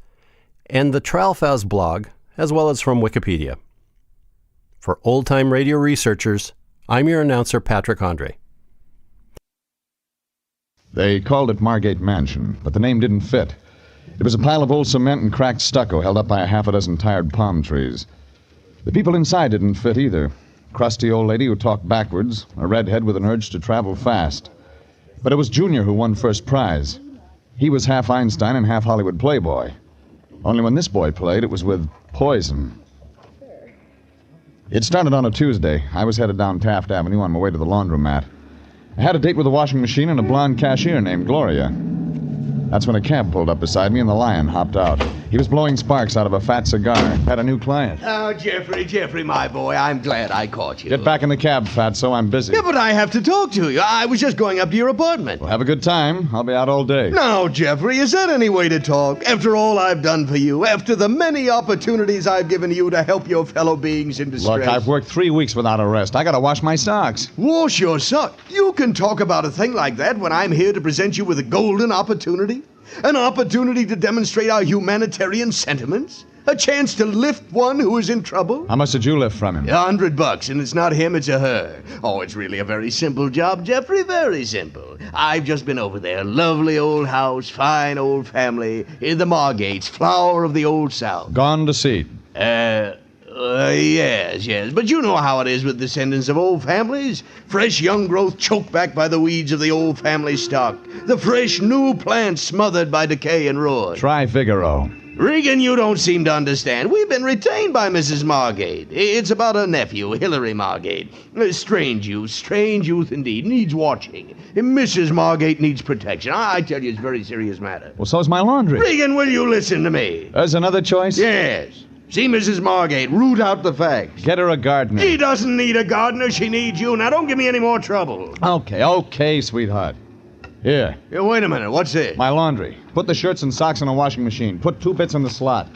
and the Trial Files blog, as well as from Wikipedia. For old-time radio researchers, I'm your announcer, Patrick Andre. They called it Margate Mansion, but the name didn't fit. It was a pile of old cement and cracked stucco held up by a half a dozen tired palm trees. The people inside didn't fit either. Crusty old lady who talked backwards, a redhead with an urge to travel fast. But it was Junior who won first prize. He was half Einstein and half Hollywood playboy. Only when this boy played, it was with poison. It started on a Tuesday. I was headed down Taft Avenue on my way to the laundromat. I had a date with a washing machine and a blonde cashier named Gloria. That's when a cab pulled up beside me and the Lion hopped out. He was blowing sparks out of a fat cigar. Had a new client. Oh, Jeffrey, my boy, I'm glad I caught you. Get back in the cab, Fatso. I'm busy. Yeah, but I have to talk to you. I was just going up to your apartment. Well, have a good time. I'll be out all day. No, Jeffrey, is that any way to talk? After all I've done for you, after the many opportunities I've given you to help your fellow beings in distress. Look, I've worked 3 weeks without a rest. I gotta wash my socks. Wash your socks? You can talk about a thing like that when I'm here to present you with a golden opportunity? An opportunity to demonstrate our humanitarian sentiments? A chance to lift one who is in trouble? How much did you lift from him? $100, and it's not him, it's a her. Oh, it's really a very simple job, Jeffrey, very simple. I've just been over there. Lovely old house, fine old family. The Margates, flower of the old South. Gone to seed. Yes. But you know how it is with descendants of old families. Fresh young growth choked back by the weeds of the old family stock. The fresh new plants smothered by decay and ruin. Try Figaro. Regan, you don't seem to understand. We've been retained by Mrs. Margate. It's about her nephew, Hilary Margate. Strange youth indeed. Needs watching. Mrs. Margate needs protection. I tell you, it's a very serious matter. Well, so's my laundry. Regan, will you listen to me? There's another choice? Yes. See Mrs. Margate, root out the facts. Get her a gardener. She doesn't need a gardener, she needs you. Now, don't give me any more trouble. Okay, sweetheart. Here. Wait a minute, what's this? My laundry. Put the shirts and socks in a washing machine. Put 2 bits in the slot.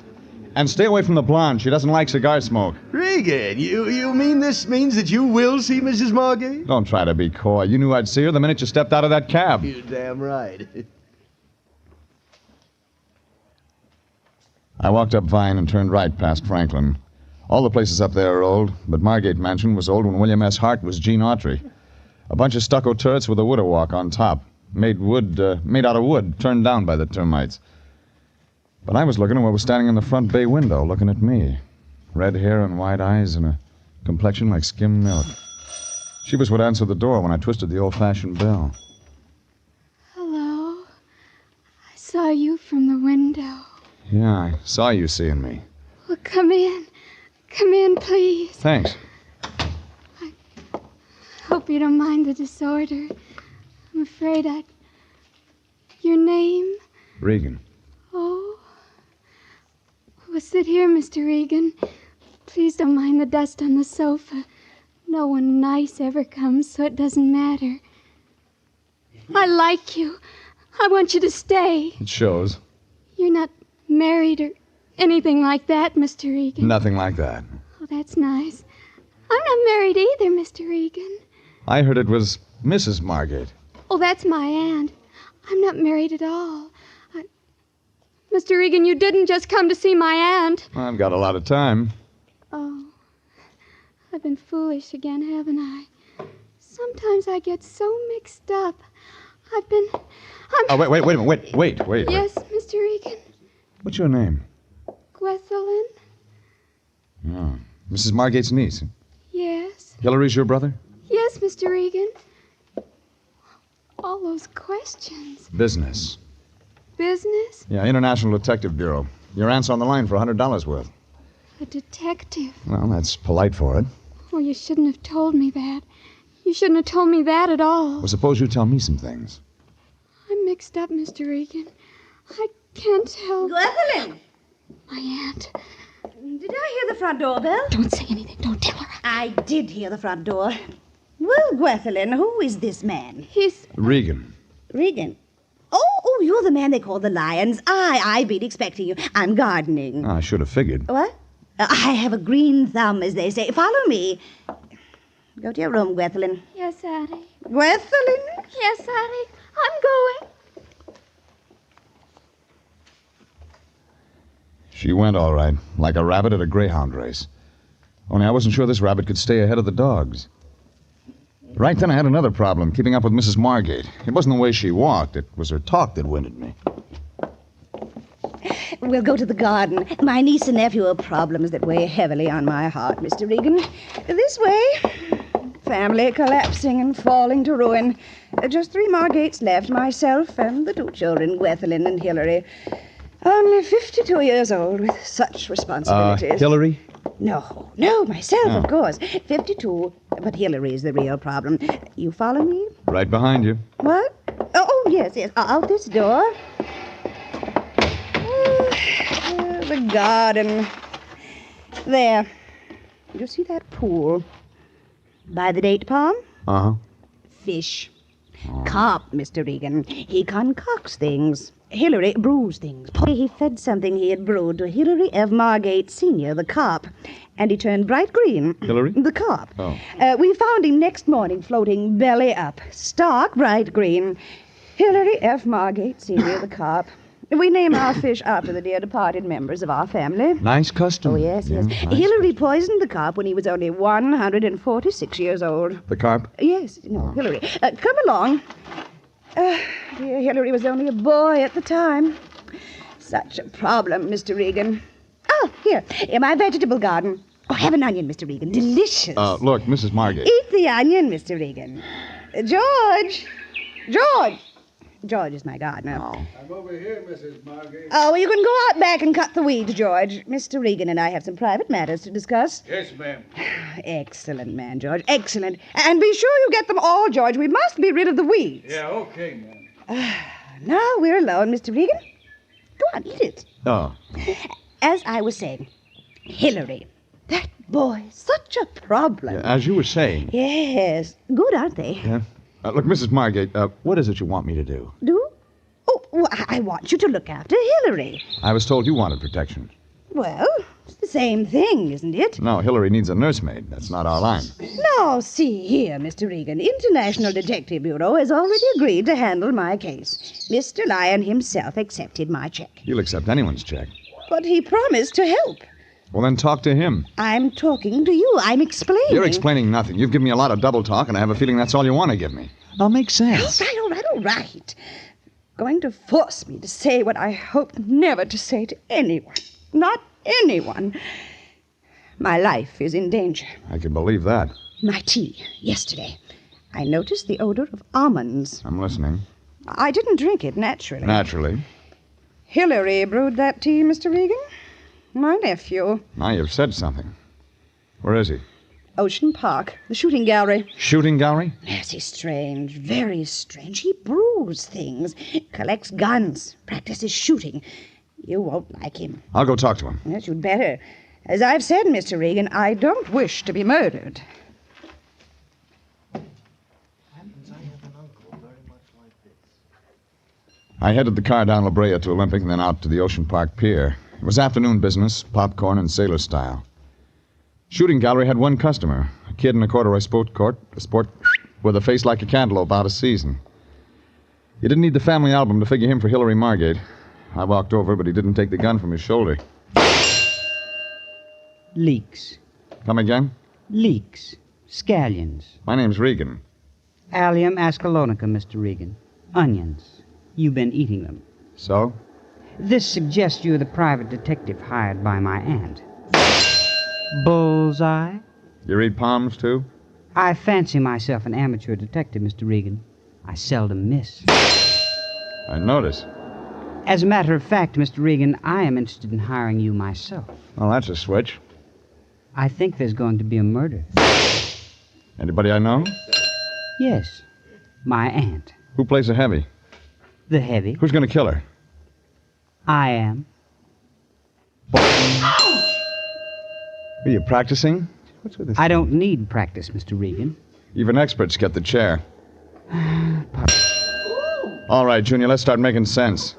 And stay away from the blonde. She doesn't like cigar smoke. Regan, you mean this means that you will see Mrs. Margate? Don't try to be coy. You knew I'd see her the minute you stepped out of that cab. You're damn right. I walked up Vine and turned right past Franklin. All the places up there are old, but Margate Mansion was old when William S. Hart was Gene Autry. A bunch of stucco turrets with a widow walk on top, made out of wood, turned down by the termites. But I was looking at what was standing in the front bay window, looking at me. Red hair and wide eyes and a complexion like skim milk. She was what answered the door when I twisted the old-fashioned bell. Hello. I saw you from the window. Yeah, I saw you seeing me. Well, come in. Come in, please. Thanks. I hope you don't mind the disorder. I'm afraid Your name? Regan. Oh. Well, sit here, Mr. Regan. Please don't mind the dust on the sofa. No one nice ever comes, so it doesn't matter. I like you. I want you to stay. It shows. You're not married or anything like that, Mr. Regan. Nothing like that. Oh, that's nice. I'm not married either, Mr. Regan. I heard it was Mrs. Margate. Oh, that's my aunt. I'm not married at all. Mr. Regan, you didn't just come to see my aunt. I've got a lot of time. Oh, I've been foolish again, haven't I? Sometimes I get so mixed up. Oh, wait a minute. Wait. Yes, Mr. Regan. What's your name? Gwethelyn? Oh, Mrs. Margate's niece. Yes. Hillary's your brother? Yes, Mr. Regan. All those questions. Business. Business? Yeah, International Detective Bureau. Your aunt's on the line for $100 worth. A detective? Well, that's polite for it. Oh, you shouldn't have told me that. You shouldn't have told me that at all. Well, suppose you tell me some things. I'm mixed up, Mr. Regan. I can't tell. Gwethelyn! My aunt. Did I hear the front door bell? Don't say anything. Don't tell her. I did hear the front door. Well, Gwethelyn, who is this man? He's... Regan. Regan? Oh, you're the man they call the Lions. I've been expecting you. I'm gardening. I should have figured. What? I have a green thumb, as they say. Follow me. Go to your room, Gwethelyn. Yes, Addie. Gwethelyn? Yes, Addie. I'm going. She went all right, like a rabbit at a greyhound race. Only I wasn't sure this rabbit could stay ahead of the dogs. Right then I had another problem, keeping up with Mrs. Margate. It wasn't the way she walked. It was her talk that winded me. We'll go to the garden. My niece and nephew have problems that weigh heavily on my heart, Mr. Regan. This way. Family collapsing and falling to ruin. Just 3 Margates left, myself and the 2 children, Gwethelyn and Hillary. Only 52 years old with such responsibilities. Hillary? No, myself, of course. 52, but Hillary's the real problem. You follow me? Right behind you. What? Oh, yes. Out this door. The garden. There. You see that pool? By the date palm? Uh-huh. Fish. Carp, Mr. Regan. He concocts things. Hillary brews things. He fed something he had brewed to Hilary F. Margate Sr., the carp, and he turned bright green. Hillary? The carp. Oh. We found him next morning floating belly up, stark bright green. Hilary F. Margate Sr., the carp. We name our fish after the dear departed members of our family. Nice custom. Oh, yes. Nice. Hillary poisoned the carp when he was only 146 years old. The carp? Yes. No, Hillary. Come along. Dear Hillary was only a boy at the time. Such a problem, Mr. Regan. Oh, here, in my vegetable garden. Oh, have an onion, Mr. Regan. Delicious. Look, Mrs. Margate. Eat the onion, Mr. Regan. George! George is my gardener. Oh. I'm over here, Mrs. Margate. Oh, well, you can go out back and cut the weeds, George. Mr. Regan and I have some private matters to discuss. Yes, ma'am. Excellent, man, George. Excellent. And be sure you get them all, George. We must be rid of the weeds. Yeah, okay, ma'am. Now we're alone, Mr. Regan. Go on, eat it. Oh. As I was saying, Hillary. That boy, such a problem. Yeah, as you were saying. Yes. Good, aren't they? Yeah. Look, Mrs. Margate, what is it you want me to do? Do? Oh, well, I want you to look after Hillary. I was told you wanted protection. Well, it's the same thing, isn't it? No, Hillary needs a nursemaid. That's not our line. Now, see here, Mr. Regan. International Detective Bureau has already agreed to handle my case. Mr. Lyon himself accepted my check. He'll accept anyone's check. But he promised to help. Well, then talk to him. I'm talking to you. I'm explaining. You're explaining nothing. You've given me a lot of double talk, and I have a feeling that's all you want to give me. Now, make sense. All right. Going to force me to say what I hope never to say to anyone. Not anyone. My life is in danger. I can believe that. My tea, yesterday. I noticed the odor of almonds. I'm listening. I didn't drink it, naturally. Naturally. Hillary brewed that tea, Mr. Regan. My nephew. Now you've said something. Where is he? Ocean Park, the shooting gallery. Shooting gallery? Yes, he's strange, very strange. He brews things, collects guns, practices shooting. You won't like him. I'll go talk to him. Yes, you'd better. As I've said, Mr. Regan, I don't wish to be murdered. Happens I have an uncle very much like I headed the car down La Brea to Olympic and then out to the Ocean Park Pier. It was afternoon business, popcorn and sailor style. Shooting gallery had one customer, a kid in a corduroy sport with a face like a cantaloupe out of season. You didn't need the family album to figure him for Hillary Margate. I walked over, but he didn't take the gun from his shoulder. Leeks. Come again? Leeks. Scallions. My name's Regan. Allium ascalonica, Mr. Regan. Onions. You've been eating them. So? This suggests you're the private detective hired by my aunt. Bullseye? You read palms, too? I fancy myself an amateur detective, Mr. Regan. I seldom miss. I notice. As a matter of fact, Mr. Regan, I am interested in hiring you myself. Well, that's a switch. I think there's going to be a murder. Anybody I know? Yes. My aunt. Who plays the heavy? The heavy? Who's going to kill her? I am. Are you practicing? What's with this? I don't need practice, Mr. Regan. Even experts get the chair. All right, Junior, let's start making sense.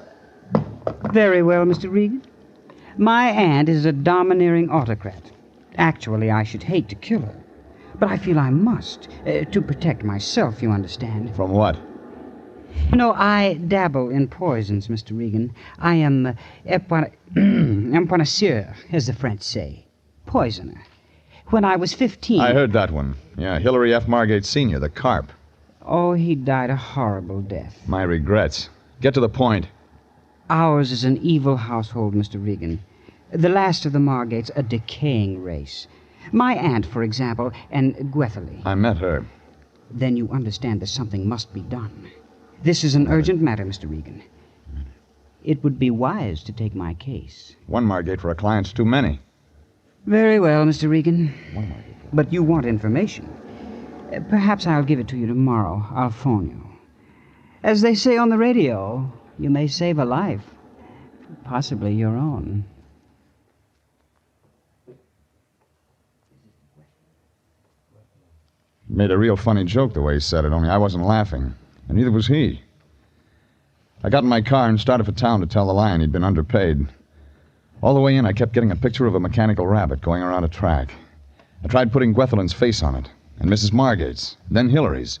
Very well, Mr. Regan. My aunt is a domineering autocrat. Actually, I should hate to kill her. But I feel I must, to protect myself, you understand. From what? You know, I dabble in poisons, Mr. Regan. I am un connoisseur, as the French say. Poisoner. When I was 15... I heard that one. Yeah, Hillary F. Margate Sr., the carp. Oh, he died a horrible death. My regrets. Get to the point. Ours is an evil household, Mr. Regan. The last of the Margates, a decaying race. My aunt, for example, and Gwetherly. I met her. Then you understand that something must be done. This is an urgent matter, Mr. Regan. It would be wise to take my case. One Margate for a client's too many. Very well, Mr. Regan. But you want information. Perhaps I'll give it to you tomorrow. I'll phone you. As they say on the radio, you may save a life. Possibly your own. Made a real funny joke the way he said it, only I wasn't laughing. And neither was he. I got in my car and started for town to tell the lion he'd been underpaid. All the way in, I kept getting a picture of a mechanical rabbit going around a track. I tried putting Gwetherlin's face on it, and Mrs. Margate's, then Hillary's.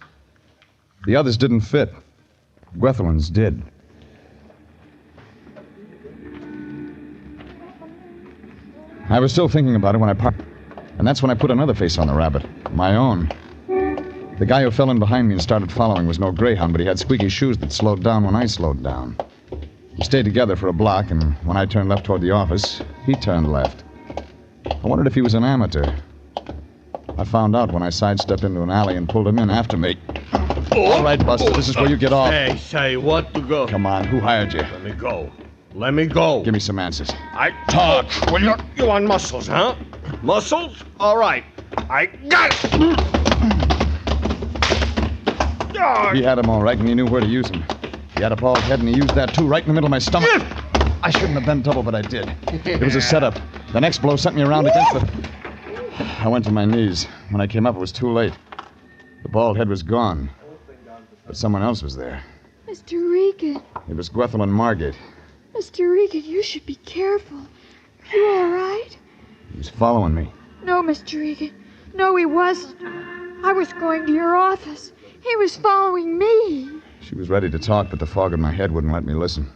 The others didn't fit. Gwetherlin's did. I was still thinking about it when I parked, and that's when I put another face on the rabbit, my own. The guy who fell in behind me and started following was no greyhound, but he had squeaky shoes that slowed down when I slowed down. We stayed together for a block, and when I turned left toward the office, he turned left. I wondered if he was an amateur. I found out when I sidestepped into an alley and pulled him in after me. All right, Buster, this is where you get off. Hey, say, what to go? Come on, who hired you? Let me go. Let me go. Give me some answers. I talk. Well, you want muscles, huh? Muscles? All right. I got it. He had them all right, and he knew where to use them. He had a bald head, and he used that, too, right in the middle of my stomach. I shouldn't have bent double, but I did. It was a setup. The next blow sent me around against the... I went to my knees. When I came up, it was too late. The bald head was gone. But someone else was there. Mr. Regan. It was Gwetherlyn Margate. Mr. Regan, you should be careful. Are you all right? He was following me. No, Mr. Regan. No, he wasn't. I was going to your office. He was following me. She was ready to talk, but the fog in my head wouldn't let me listen.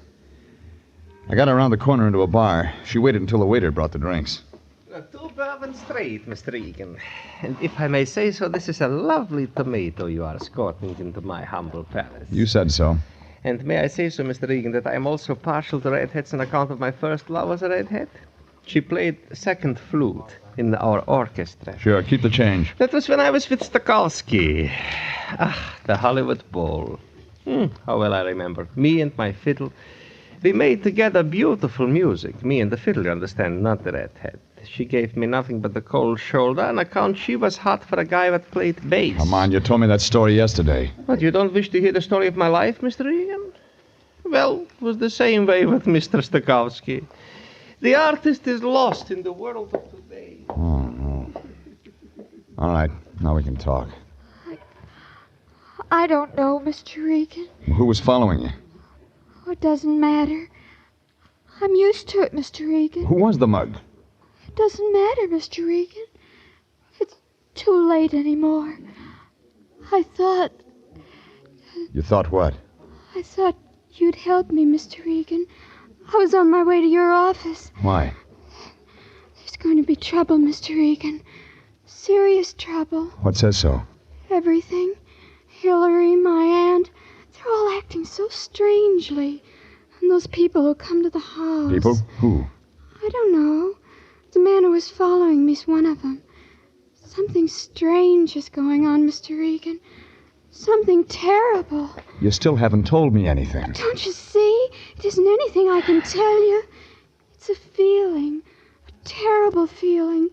I got her around the corner into a bar. She waited until the waiter brought the drinks. 2 Bourbon Street, Mr. Regan. And if I may say so, this is a lovely tomato you are escorting into my humble palace. You said so. And may I say so, Mr. Regan, that I am also partial to redheads on account of my first love was a redhead? She played second flute in our orchestra. Sure, keep the change. That was when I was with Stokowski. The Hollywood Bowl. How well I remember. Me and my fiddle. We made together beautiful music. Me and the fiddle, you understand, not the redhead. She gave me nothing but the cold shoulder on account she was hot for a guy that played bass. Come on, you told me that story yesterday. What, you don't wish to hear the story of my life, Mr. Regan? Well, it was the same way with Mr. Stokowski. The artist is lost in the world of today. Oh, no. All right, now we can talk. I don't know, Mr. Regan. Who was following you? Oh, it doesn't matter. I'm used to it, Mr. Regan. Who was the mug? It doesn't matter, Mr. Regan. It's too late anymore. I thought... You thought what? I thought you'd help me, Mr. Regan. I was on my way to your office. Why? There's going to be trouble, Mr. Regan. Serious trouble. What says so? Everything. Hillary, my aunt, they're all acting so strangely. And those people who come to the house. People? Who? I don't know. The man who was following me's one of them. Something strange is going on, Mr. Regan. Something terrible. You still haven't told me anything. Don't you see? It isn't anything I can tell you. It's a feeling. A terrible feeling.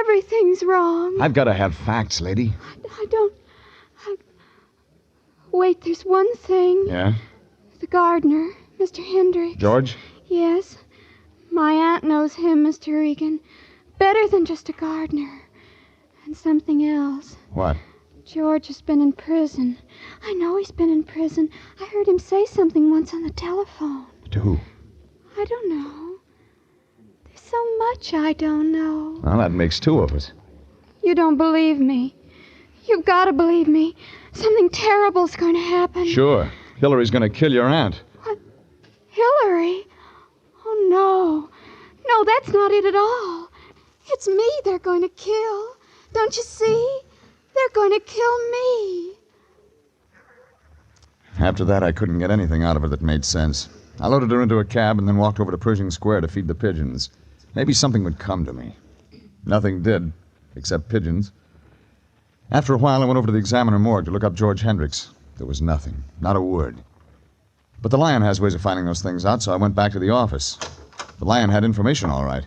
Everything's wrong. I've got to have facts, lady. I don't... Wait, there's one thing. Yeah? The gardener, Mr. Hendricks. George? Yes. My aunt knows him, Mr. Regan. Better than just a gardener. And something else. What? George has been in prison. I know he's been in prison. I heard him say something once on the telephone. To who? I don't know. There's so much I don't know. Well, that makes two of us. You don't believe me. You've got to believe me. Something terrible's going to happen. Sure. Hillary's going to kill your aunt. What? Hillary? Oh, no. No, that's not it at all. It's me they're going to kill. Don't you see? They're going to kill me. After that, I couldn't get anything out of her that made sense. I loaded her into a cab and then walked over to Pershing Square to feed the pigeons. Maybe something would come to me. Nothing did, except pigeons. After a while, I went over to the Examiner morgue to look up George Hendricks. There was nothing, not a word. But the Lion has ways of finding those things out, so I went back to the office. The Lion had information, all right,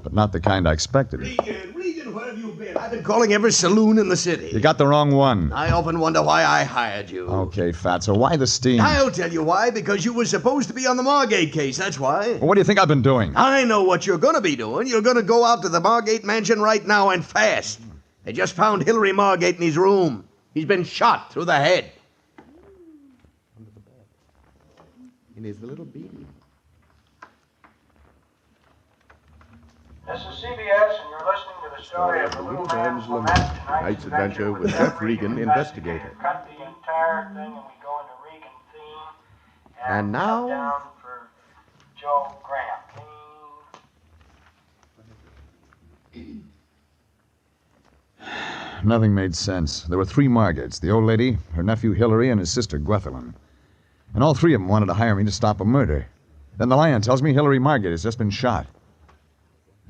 but not the kind I expected. Regan, where have you been? I've been calling every saloon in the city. You got the wrong one. I often wonder why I hired you. Okay, Fatso, why the steam? I'll tell you why, because you were supposed to be on the Margate case, that's why. Well, what do you think I've been doing? I know what you're going to be doing. You're going to go out to the Margate mansion right now and fast. They just found Hillary Margate in his room. He's been shot through the head. Under the bed. In his little beanie. This is CBS, and you're listening to the story of the Little Man's Lament. Tonight's adventure with Jeff Regan, investigator. Cut the entire thing, and we go into Regan theme. And now... Down for Joe Graham. Nothing made sense. There were three Margates, the old lady, her nephew Hillary, and his sister Gwethelyn. And all three of them wanted to hire me to stop a murder. Then the Lion tells me Hillary Margate has just been shot.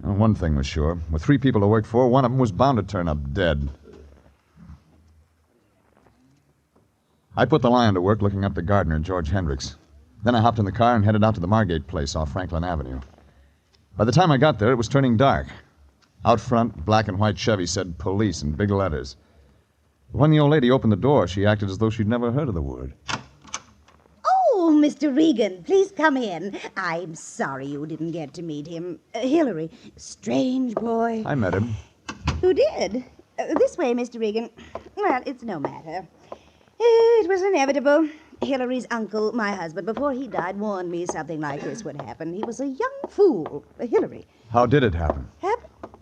Well, one thing was sure. With three people to work for, one of them was bound to turn up dead. I put the Lion to work looking up the gardener, George Hendricks. Then I hopped in the car and headed out to the Margate place off Franklin Avenue. By the time I got there, it was turning dark. Out front, black and white Chevy said police in big letters. When the old lady opened the door, she acted as though she'd never heard of the word. Oh, Mr. Regan, please come in. I'm sorry you didn't get to meet him. Hillary, strange boy. I met him. Who did? This way, Mr. Regan. Well, it's no matter. It was inevitable. Hillary's uncle, my husband, before he died, warned me something like this would happen. He was a young fool, Hillary. How did it happen?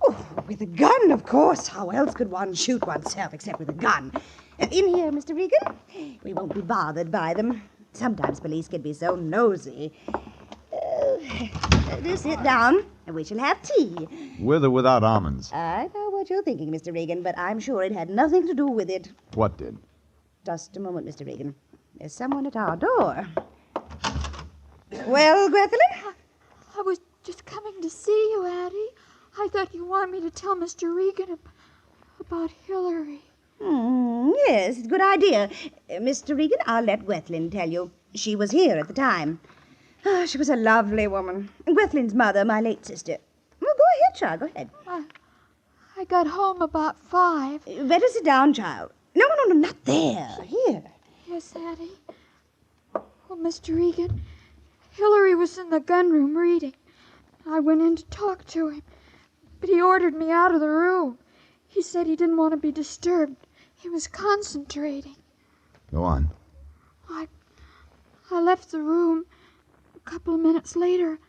Oh, with a gun, of course. How else could one shoot oneself except with a gun? In here, Mr. Regan. We won't be bothered by them. Sometimes police can be so nosy. Do sit down, and we shall have tea. With or without almonds? I know what you're thinking, Mr. Regan, but I'm sure it had nothing to do with it. What did? Just a moment, Mr. Regan. There's someone at our door. Well, Gwethelyn? I was just coming to see you, Addie. I thought you wanted me to tell Mr. Regan about Hillary. Yes, it's a good idea. Mr. Regan, I'll let Gwethelyn tell you. She was here at the time. Oh, she was a lovely woman. Gwethelyn's mother, my late sister. Well, go ahead, child, go ahead. I got home about 5. Better sit down, child. No, not there. Here. Yes, Addie. Well, Mr. Regan, Hillary was in the gun room reading. I went in to talk to him, but he ordered me out of the room. He said he didn't want to be disturbed. He was concentrating. Go on. I left the room. A couple of minutes later,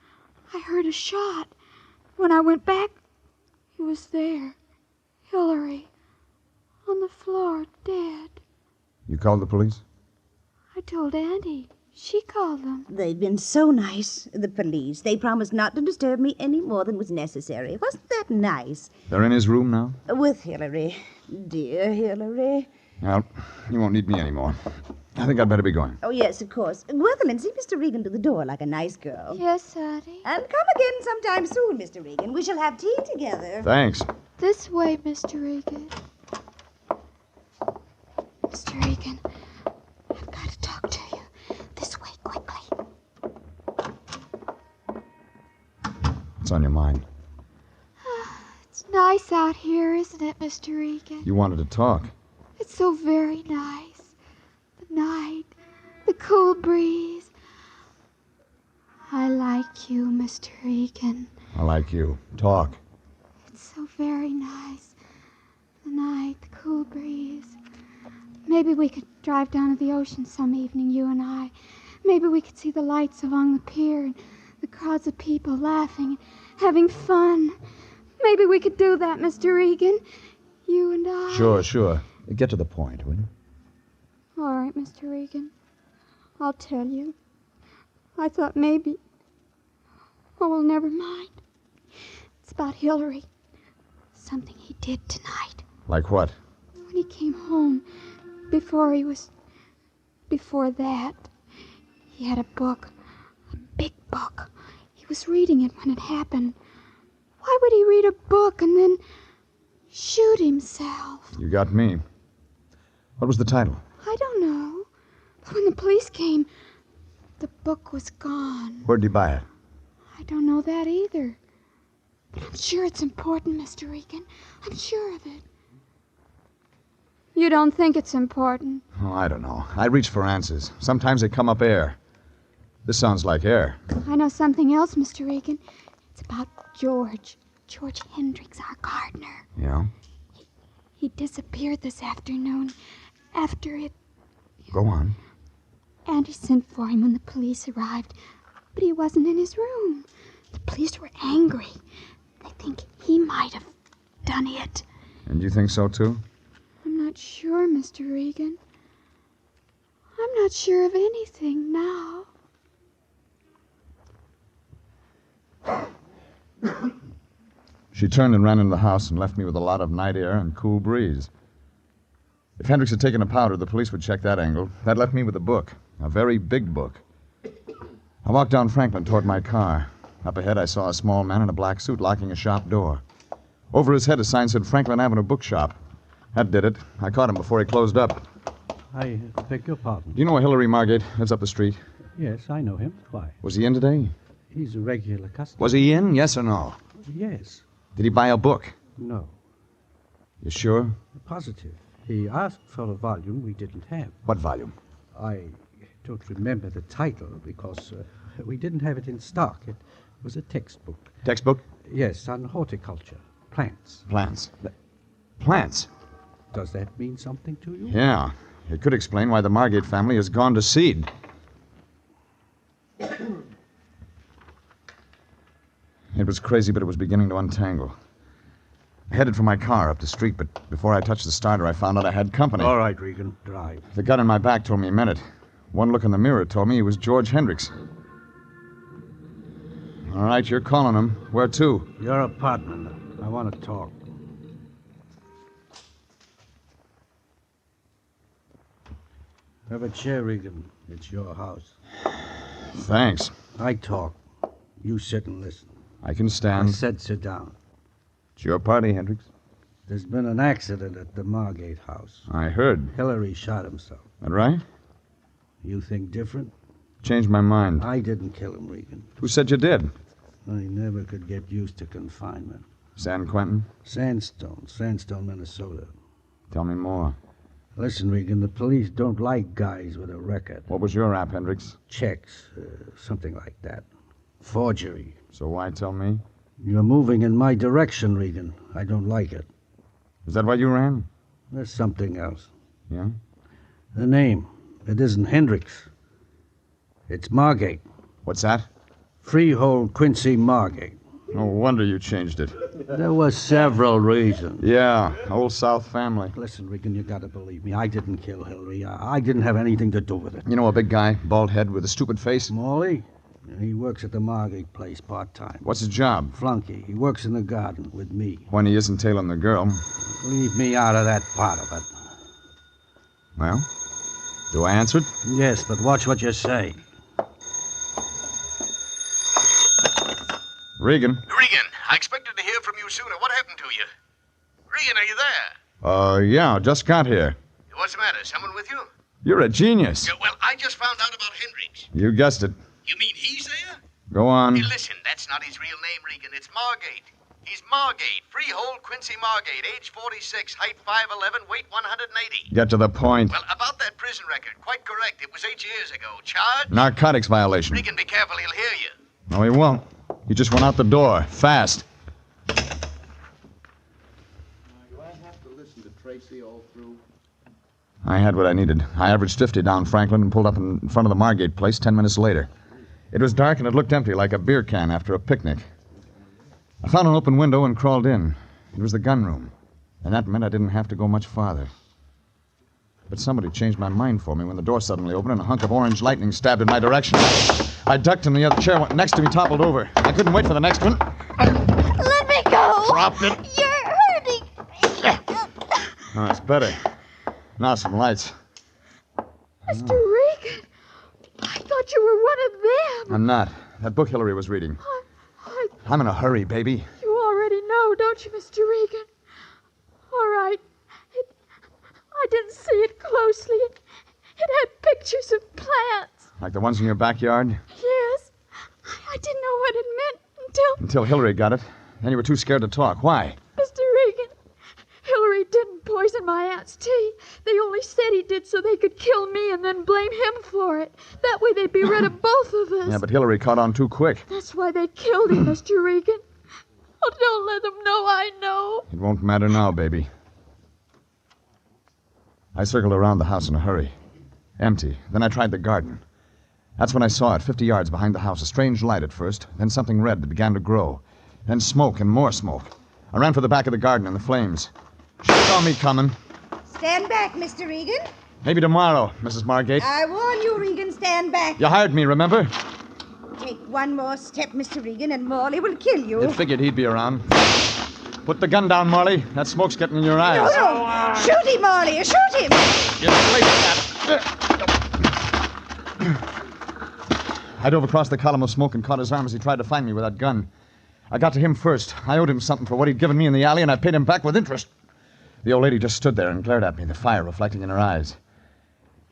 I heard a shot. When I went back, he was there. Hillary. On the floor, dead. You called the police? I told Auntie. She called them. They've been so nice, the police. They promised not to disturb me any more than was necessary. Wasn't that nice? They're in his room now? With Hillary. Dear Hillary. Well, you won't need me anymore. I think I'd better be going. Oh, yes, of course. Gwendolyn, see Mr. Regan to the door like a nice girl. Yes, Auntie. And come again sometime soon, Mr. Regan. We shall have tea together. Thanks. This way, Mr. Regan. Mr. Regan, I've got to talk to you. This way, quickly. What's on your mind? It's nice out here, isn't it, Mr. Regan? You wanted to talk. It's so very nice. The night, the cool breeze. I like you, Mr. Regan. I like you. Talk. It's so very nice. The night, the cool breeze. Maybe we could drive down to the ocean some evening, you and I. Maybe we could see the lights along the pier and the crowds of people laughing and having fun. Maybe we could do that, Mr. Regan. You and I. Sure. Get to the point, will you? All right, Mr. Regan. I'll tell you. I thought maybe... Oh, well, never mind. It's about Hillary. Something he did tonight. Like what? When he came home, before that, he had a book. A big book. He was reading it when it happened. Why would he read a book and then shoot himself? You got me. What was the title? I don't know. But when the police came, the book was gone. Where'd you buy it? I don't know that either. But I'm sure it's important, Mr. Regan. I'm sure of it. You don't think it's important? Oh, I don't know. I reach for answers. Sometimes they come up air. This sounds like air. I know something else, Mr. Regan. It's about George Hendricks, our gardener. Yeah? He disappeared this afternoon after it... Go on. Auntie sent for him when the police arrived, but he wasn't in his room. The police were angry. They think he might have done it. And you think so, too? I'm not sure, Mr. Regan. I'm not sure of anything now. She turned and ran into the house and left me with a lot of night air and cool breeze. If Hendricks had taken a powder, the police would check that angle. That left me with a book, a very big book. I walked down Franklin toward my car. Up ahead, I saw a small man in a black suit locking a shop door. Over his head, a sign said Franklin Avenue Bookshop. That did it. I caught him before he closed up. I beg your pardon. Do you know a Hillary Margate lives up the street? Yes, I know him. Why? Was he in today? He's a regular customer. Was he in? Yes or no? Yes. Did he buy a book? No. You sure? Positive. He asked for a volume we didn't have. What volume? I don't remember the title because we didn't have it in stock. It was a textbook. Textbook? Yes, on horticulture. Plants. Plants. Plants? Does that mean something to you? Yeah. It could explain why the Margate family has gone to seed. It was crazy, but it was beginning to untangle. I headed for my car up the street, but before I touched the starter, I found out I had company. All right, Regan, drive. The gun in my back told me a minute. One look in the mirror told me he was George Hendricks. All right, you're calling him. Where to? Your apartment. I want to talk. Have a chair, Regan. It's your house. Thanks. I talk. You sit and listen. I can stand. I said sit down. It's your party, Hendricks. There's been an accident at the Margate house. I heard. Hillary shot himself. That right? You think different? Changed my mind. I didn't kill him, Regan. Who said you did? I never could get used to confinement. San Quentin? Sandstone, Minnesota. Tell me more. Listen, Regan, the police don't like guys with a record. What was your rap, Hendricks? Checks, something like that. Forgery. So why tell me? You're moving in my direction, Regan. I don't like it. Is that why you ran? There's something else. Yeah? The name. It isn't Hendricks. It's Margate. What's that? Freehold Quincy Margate. No wonder you changed it. There were several reasons. Yeah, old South family. Listen, Regan, you gotta believe me. I didn't kill Hillary. I didn't have anything to do with it. You know a big guy, bald head with a stupid face? Morley? He works at the Margate place part-time. What's his job? Flunky. He works in the garden with me. When he isn't tailing the girl. Leave me out of that part of it. Well, do I answer it? Yes, but watch what you say. Regan. Regan, I expected to hear from you sooner. What happened to you? Regan, are you there? Yeah, just got here. What's the matter? Someone with you? You're a genius. Well, I just found out about Hendricks. You guessed it. You mean he's there? Go on. Hey, listen, that's not his real name, Regan. It's Margate. He's Margate, freehold Quincy Margate, age 46, height 5'11", weight 180. Get to the point. Well, about that prison record, quite correct. It was 8 years ago. Charge? Narcotics violation. Regan, be careful. He'll hear you. No, he won't. He just went out the door. Fast. Do I have to listen to Tracy all through? I had what I needed. I averaged 50 down Franklin and pulled up in front of the Margate place 10 minutes later. It was dark and it looked empty like a beer can after a picnic. I found an open window and crawled in. It was the gun room, and that meant I didn't have to go much farther. But somebody changed my mind for me when the door suddenly opened and a hunk of orange lightning stabbed in my direction. I ducked and the other chair next to me toppled over. I couldn't wait for the next one. Let me go. Drop it. You're hurting me. Oh, it's better. Now some lights. Mr. Regan, I thought you were one of them. I'm not. That book Hillary was reading. I'm in a hurry, baby. You already know, don't you, Mr. Regan? All right. I didn't see it closely. It had pictures of plants. Like the ones in your backyard? Yes. I didn't know what it meant Until Hillary got it. Then you were too scared to talk. Why? Mr. Regan, Hillary didn't poison my aunt's tea. They only said he did so they could kill me and then blame him for it. That way they'd be rid of both of us. Yeah, but Hillary caught on too quick. That's why they killed him, Mr. Regan. Oh, don't let them know I know. It won't matter now, baby. I circled around the house in a hurry. Empty. Then I tried the garden. That's when I saw it, 50 yards behind the house. A strange light at first, then something red that began to grow. Then smoke and more smoke. I ran for the back of the garden in the flames. She saw me coming. Stand back, Mr. Regan. Maybe tomorrow, Mrs. Margate. I warn you, Regan, stand back. You hired me, remember? Take one more step, Mr. Regan, and Morley will kill you. You figured he'd be around. Put the gun down, Morley. That smoke's getting in your eyes. No. Shoot him, Morley. Shoot him. You're late for that. I dove across the column of smoke and caught his arm as he tried to find me with that gun. I got to him first. I owed him something for what he'd given me in the alley, and I paid him back with interest. The old lady just stood there and glared at me, the fire reflecting in her eyes.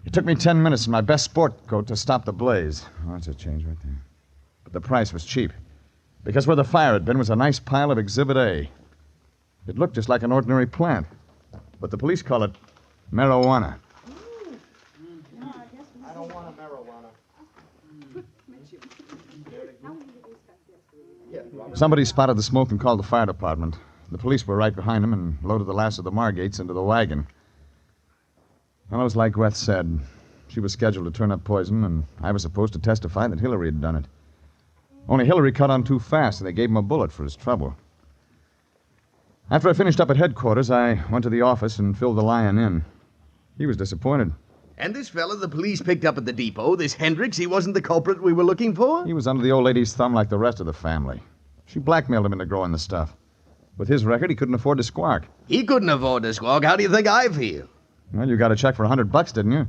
It took me 10 minutes in my best sport coat to stop the blaze. Oh, that's a change right there. But the price was cheap, because where the fire had been was a nice pile of Exhibit A. It looked just like an ordinary plant, but the police call it marijuana. I don't want a marijuana. Somebody spotted the smoke and called the fire department. The police were right behind them and loaded the last of the Margates into the wagon. Well, it was like Gweth said. She was scheduled to turn up poison, and I was supposed to testify that Hillary had done it. Only Hillary cut on too fast, and they gave him a bullet for his trouble. After I finished up at headquarters, I went to the office and filled the lion in. He was disappointed. And this fella the police picked up at the depot, this Hendricks, he wasn't the culprit we were looking for? He was under the old lady's thumb like the rest of the family. She blackmailed him into growing the stuff. With his record, he couldn't afford to squawk. He couldn't afford to squawk. How do you think I feel? Well, you got a check for $100, didn't you?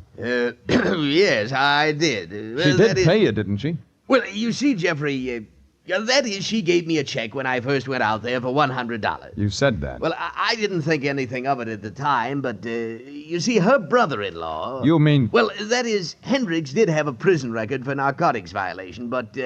Yes, I did. She did pay you, didn't she? Well, you see, Jeffrey, that is, she gave me a check when I first went out there for $100. You said that. Well, I didn't think anything of it at the time, but, you see, her brother-in-law... You mean... Well, that is, Hendricks did have a prison record for narcotics violation, but,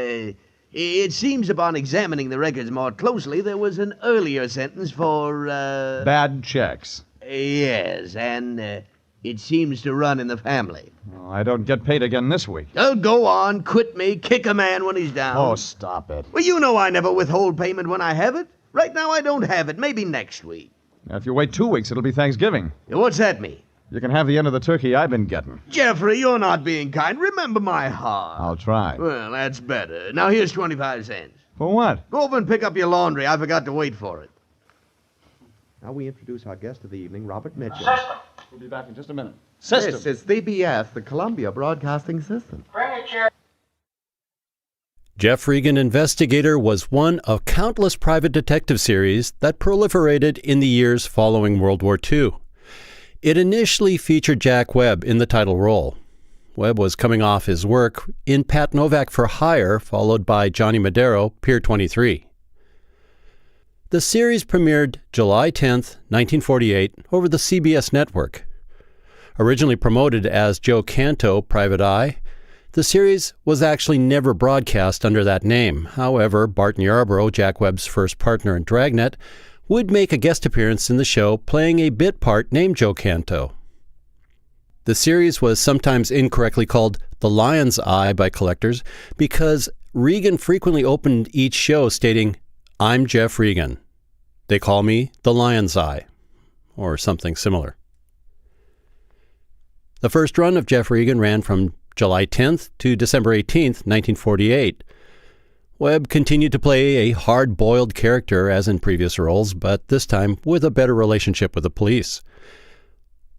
it seems upon examining the records more closely, there was an earlier sentence for, Bad checks. Yes, and, it seems to run in the family. Oh, I don't get paid again this week. Oh, go on, quit me, kick a man when he's down. Oh, stop it. Well, you know I never withhold payment when I have it. Right now I don't have it, maybe next week. Now, if you wait 2 weeks, it'll be Thanksgiving. What's that mean? You can have the end of the turkey I've been getting. Jeffrey, you're not being kind. Remember my heart. I'll try. Well, that's better. Now here's 25 cents. For what? Go over and pick up your laundry. I forgot to wait for it. Now we introduce our guest of the evening, Robert Mitchell. System. We'll be back in just a minute. This is CBS, the Columbia Broadcasting System. Bring a chair. Jeff Regan, Investigator was one of countless private detective series that proliferated in the years following World War II. It initially featured Jack Webb in the title role. Webb was coming off his work in Pat Novak for Hire, followed by Johnny Madero, Pier 23. The series premiered July 10, 1948, over the CBS network. Originally promoted as Joe Canto, Private Eye, the series was actually never broadcast under that name. However, Barton Yarborough, Jack Webb's first partner in Dragnet, would make a guest appearance in the show playing a bit part named Joe Canto. The series was sometimes incorrectly called The Lion's Eye by collectors because Regan frequently opened each show stating, "I'm Jeff Regan. They call me The Lion's Eye," or something similar. The first run of Jeff Regan ran from July 10th to December 18th, 1948. Webb continued to play a hard-boiled character as in previous roles, but this time with a better relationship with the police.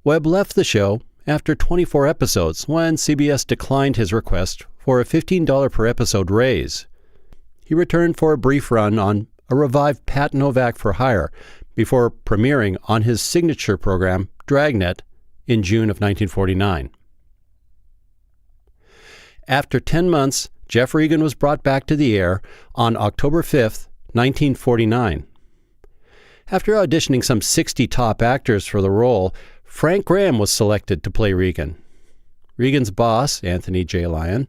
Webb left the show after 24 episodes when CBS declined his request for a $15 per episode raise. He returned for a brief run on a revived Pat Novak for Hire before premiering on his signature program, Dragnet, in June of 1949. After 10 months, Jeff Regan was brought back to the air on October 5th, 1949. After auditioning some 60 top actors for the role, Frank Graham was selected to play Regan. Regan's boss, Anthony J. Lyon,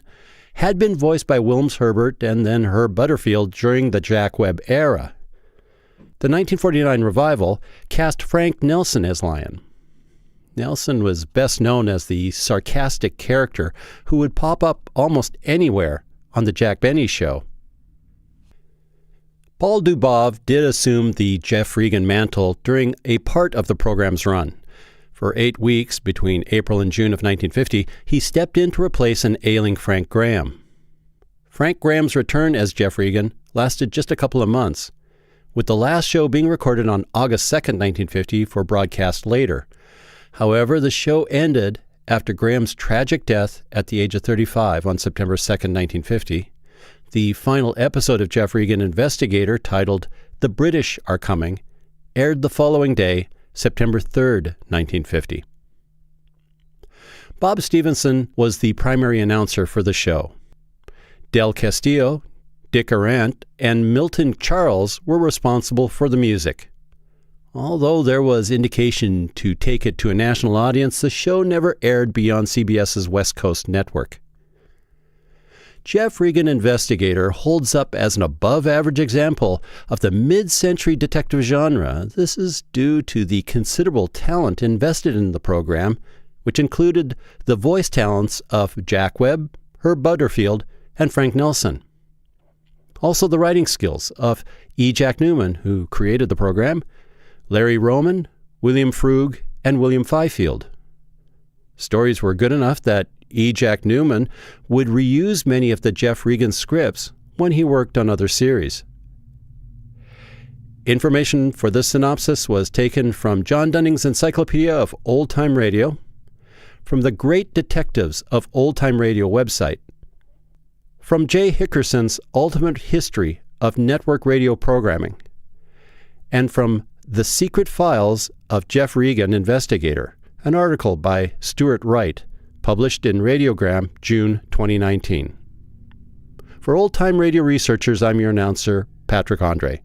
had been voiced by Wilms Herbert and then Herb Butterfield during the Jack Webb era. The 1949 revival cast Frank Nelson as Lyon. Nelson was best known as the sarcastic character who would pop up almost anywhere on the Jack Benny Show. Paul Dubov did assume the Jeff Regan mantle during a part of the program's run. For 8 weeks, between April and June of 1950, he stepped in to replace an ailing Frank Graham. Frank Graham's return as Jeff Regan lasted just a couple of months, with the last show being recorded on August 2nd, 1950, for broadcast later. However, the show ended after Graham's tragic death at the age of 35 on September 2nd, 1950. The final episode of Jeff Regan Investigator, titled The British Are Coming, aired the following day, September 3rd, 1950. Bob Stevenson was the primary announcer for the show. Del Castillo, Dick Arant, and Milton Charles were responsible for the music. Although there was indication to take it to a national audience, the show never aired beyond CBS's West Coast network. Jeff Regan Investigator holds up as an above-average example of the mid-century detective genre. This is due to the considerable talent invested in the program, which included the voice talents of Jack Webb, Herb Butterfield, and Frank Nelson. Also the writing skills of E. Jack Newman, who created the program, Larry Roman, William Frug, and William Fifield. Stories were good enough that E. Jack Newman would reuse many of the Jeff Regan scripts when he worked on other series. Information for this synopsis was taken from John Dunning's Encyclopedia of Old Time Radio, from the Great Detectives of Old Time Radio website, from Jay Hickerson's Ultimate History of Network Radio Programming, and from The Secret Files of Jeff Regan Investigator, an article by Stuart Wright, published in Radiogram, June 2019. For Old Time Radio researchers, I'm your announcer, Patrick Andre.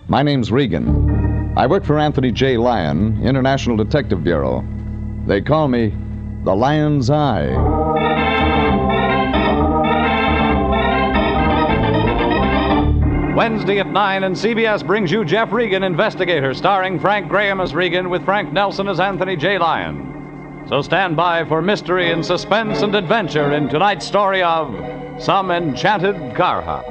My name's Regan. I work for Anthony J. Lyon, International Detective Bureau. They call me the Lion's Eye. Wednesday at 9, and CBS brings you Jeff Regan Investigator, starring Frank Graham as Regan with Frank Nelson as Anthony J. Lyon. So stand by for mystery and suspense and adventure in tonight's story of Some Enchanted Carhop.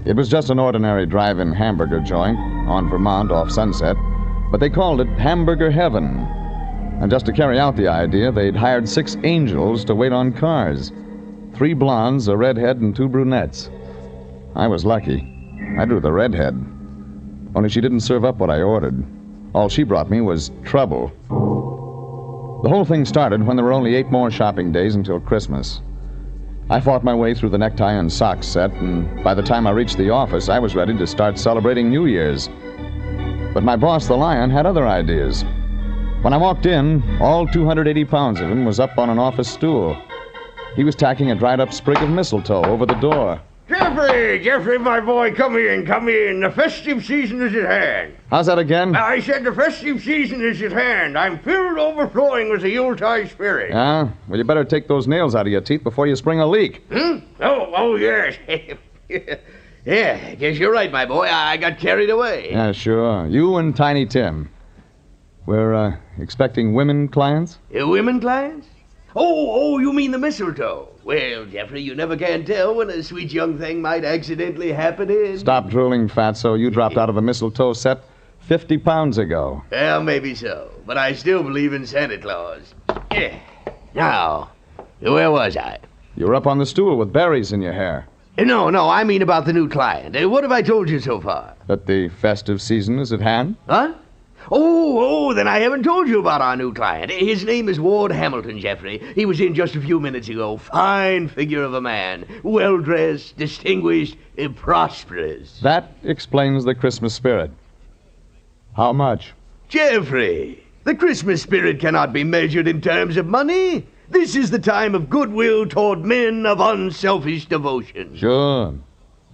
It was just an ordinary drive-in hamburger joint on Vermont off Sunset, but they called it Hamburger Heaven. And just to carry out the idea, they'd hired 6 angels to wait on cars. 3 blondes, a redhead, and 2 brunettes. I was lucky. I drew the redhead. Only she didn't serve up what I ordered. All she brought me was trouble. The whole thing started when there were only 8 more shopping days until Christmas. I fought my way through the necktie and socks set, and by the time I reached the office, I was ready to start celebrating New Year's. But my boss, the Lion, had other ideas. When I walked in, all 280 pounds of him was up on an office stool. He was tacking a dried-up sprig of mistletoe over the door. Jeffrey, my boy, come in. The festive season is at hand. How's that again? I said the festive season is at hand. I'm filled overflowing with the Yuletide spirit. Yeah? Well, you better take those nails out of your teeth before you spring a leak. Oh, yes. Yeah, guess you're right, my boy. I got carried away. Yeah, sure. You and Tiny Tim. We're, expecting women clients? Women clients? Oh, you mean the mistletoe. Well, Jeffrey, you never can tell when a sweet young thing might accidentally happen in. Stop drooling, Fatso. You dropped out of a mistletoe set 50 pounds ago. Well, maybe so, but I still believe in Santa Claus. Yeah. Now, where was I? You were up on the stool with berries in your hair. No, I mean about the new client. What have I told you so far? That the festive season is at hand? Huh? Oh, then I haven't told you about our new client. His name is Ward Hamilton, Jeffrey. He was in just a few minutes ago. Fine figure of a man. Well-dressed, distinguished, prosperous. That explains the Christmas spirit. How much? Jeffrey, the Christmas spirit cannot be measured in terms of money. This is the time of goodwill toward men of unselfish devotion. Sure.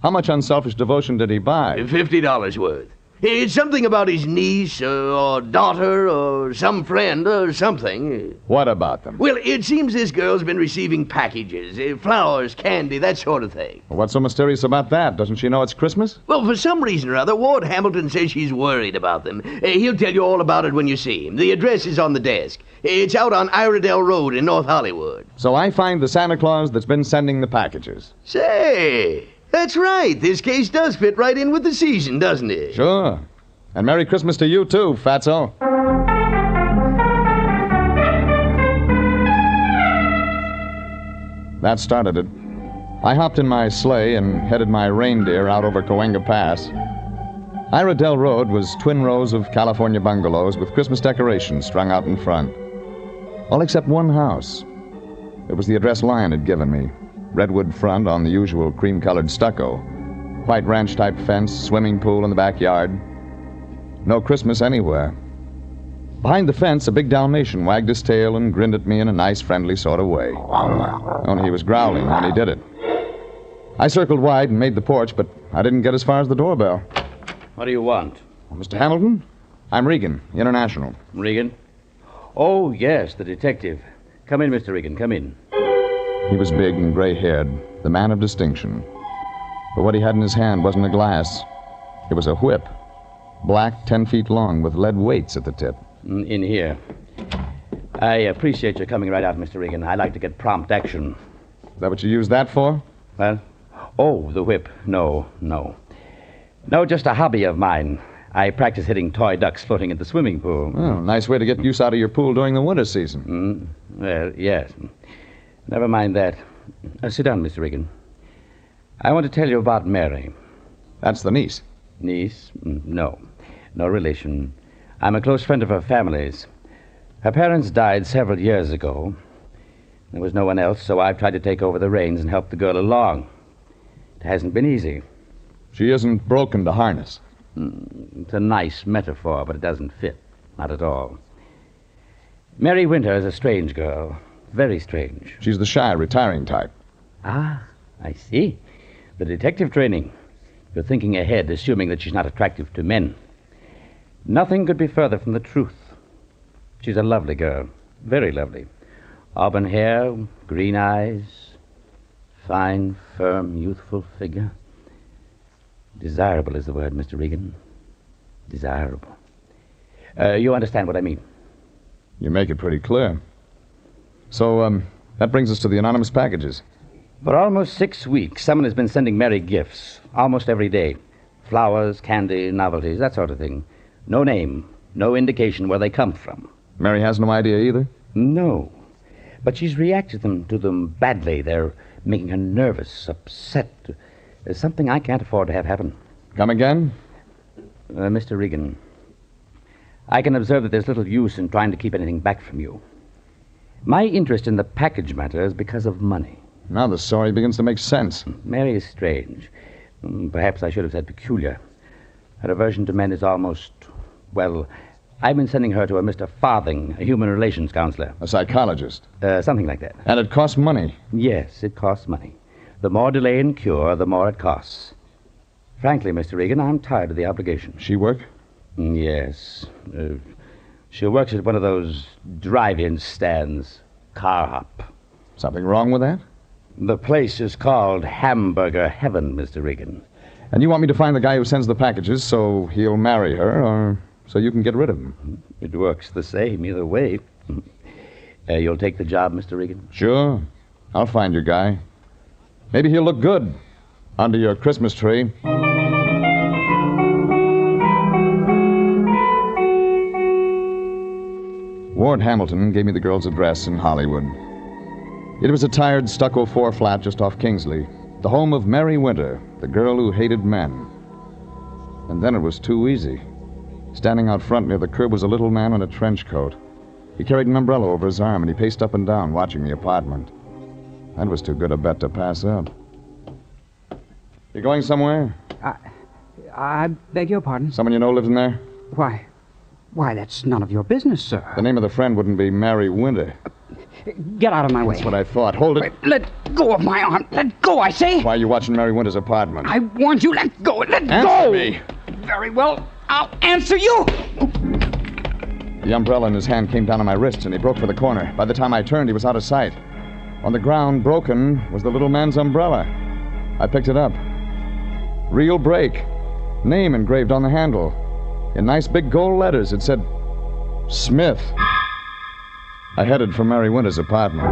How much unselfish devotion did he buy? $50 worth. It's something about his niece or daughter or some friend or something. What about them? Well, it seems this girl's been receiving packages, flowers, candy, that sort of thing. What's so mysterious about that? Doesn't she know it's Christmas? Well, for some reason or other, Ward Hamilton says she's worried about them. He'll tell you all about it when you see him. The address is on the desk. It's out on Iredell Road in North Hollywood. So I find the Santa Claus that's been sending the packages. Say, that's right. This case does fit right in with the season, doesn't it? Sure. And Merry Christmas to you, too, Fatso. That started it. I hopped in my sleigh and headed my reindeer out over Cahuenga Pass. Iredell Road was twin rows of California bungalows with Christmas decorations strung out in front. All except one house. It was the address Lion had given me. Redwood front on the usual cream-colored stucco. White ranch-type fence, swimming pool in the backyard. No Christmas anywhere. Behind the fence, a big Dalmatian wagged his tail and grinned at me in a nice, friendly sort of way. Only he was growling when he did it. I circled wide and made the porch, but I didn't get as far as the doorbell. What do you want? Mr. Hamilton? I'm Regan, International. Regan? Oh, yes, the detective. Come in, Mr. Regan, come in. He was big and gray-haired, the man of distinction. But what he had in his hand wasn't a glass. It was a whip. Black, 10 feet long, with lead weights at the tip. In here. I appreciate your coming right out, Mr. Regan. I like to get prompt action. Is that what you used that for? Well, the whip. No, just a hobby of mine. I practice hitting toy ducks floating in the swimming pool. Oh, nice way to get use out of your pool during the winter season. Well, yes. Never mind that. Sit down, Mr. Regan. I want to tell you about Mary. That's the niece. Niece? No relation. I'm a close friend of her family's. Her parents died several years ago. There was no one else, so I've tried to take over the reins and help the girl along. It hasn't been easy. She isn't broken to harness. It's a nice metaphor, but it doesn't fit. Not at all. Mary Winter is a strange girl. Very strange. She's the shy, retiring type. Ah, I see. The detective training. You're thinking ahead, assuming that she's not attractive to men. Nothing could be further from the truth. She's a lovely girl. Very lovely. Auburn hair, green eyes, Fine, firm, youthful figure. Desirable is the word, Mr. Regan. Desirable. You understand what I mean? You make it pretty clear. So, that brings us to the anonymous packages. For almost 6 weeks, someone has been sending Mary gifts, almost every day. Flowers, candy, novelties, that sort of thing. No name, no indication where they come from. Mary has no idea either? No. But she's reacted to them badly. They're making her nervous, upset. There's something I can't afford to have happen. Come again? Mr. Regan, I can observe that there's little use in trying to keep anything back from you. My interest in the package matter is because of money. Now the story begins to make sense. Mary is strange. Perhaps I should have said peculiar. Her aversion to men is almost, well, I've been sending her to a Mr. Farthing, a human relations counselor. A psychologist? Something like that. And it costs money? Yes, it costs money. The more delay in cure, the more it costs. Frankly, Mr. Regan, I'm tired of the obligation. She work? Yes. She works at one of those drive-in stands. Carhop. Something wrong with that? The place is called Hamburger Heaven, Mr. Regan. And you want me to find the guy who sends the packages so he'll marry her, or so you can get rid of him? It works the same either way. You'll take the job, Mr. Regan? Sure. I'll find your guy. Maybe he'll look good under your Christmas tree. Ward Hamilton gave me the girl's address in Hollywood. It was a tired stucco 4 flat just off Kingsley, the home of Mary Winter, the girl who hated men. And then it was too easy. Standing out front near the curb was a little man in a trench coat. He carried an umbrella over his arm, and he paced up and down, watching the apartment. That was too good a bet to pass up. You going somewhere? I beg your pardon? Someone you know lives in there? Why, that's none of your business, sir. The name of the friend wouldn't be Mary Winter. Get out of my way. That's what I thought. Hold it. Wait, let go of my arm. Let go, I say. Why are you watching Mary Winter's apartment? I warned you. Let go. Let go. Answer me. Very well. I'll answer you. The umbrella in his hand came down on my wrist, and he broke for the corner. By the time I turned, he was out of sight. On the ground, broken, was the little man's umbrella. I picked it up. Real break. Name engraved on the handle. In nice big gold letters, it said, Smith. I headed for Mary Winter's apartment.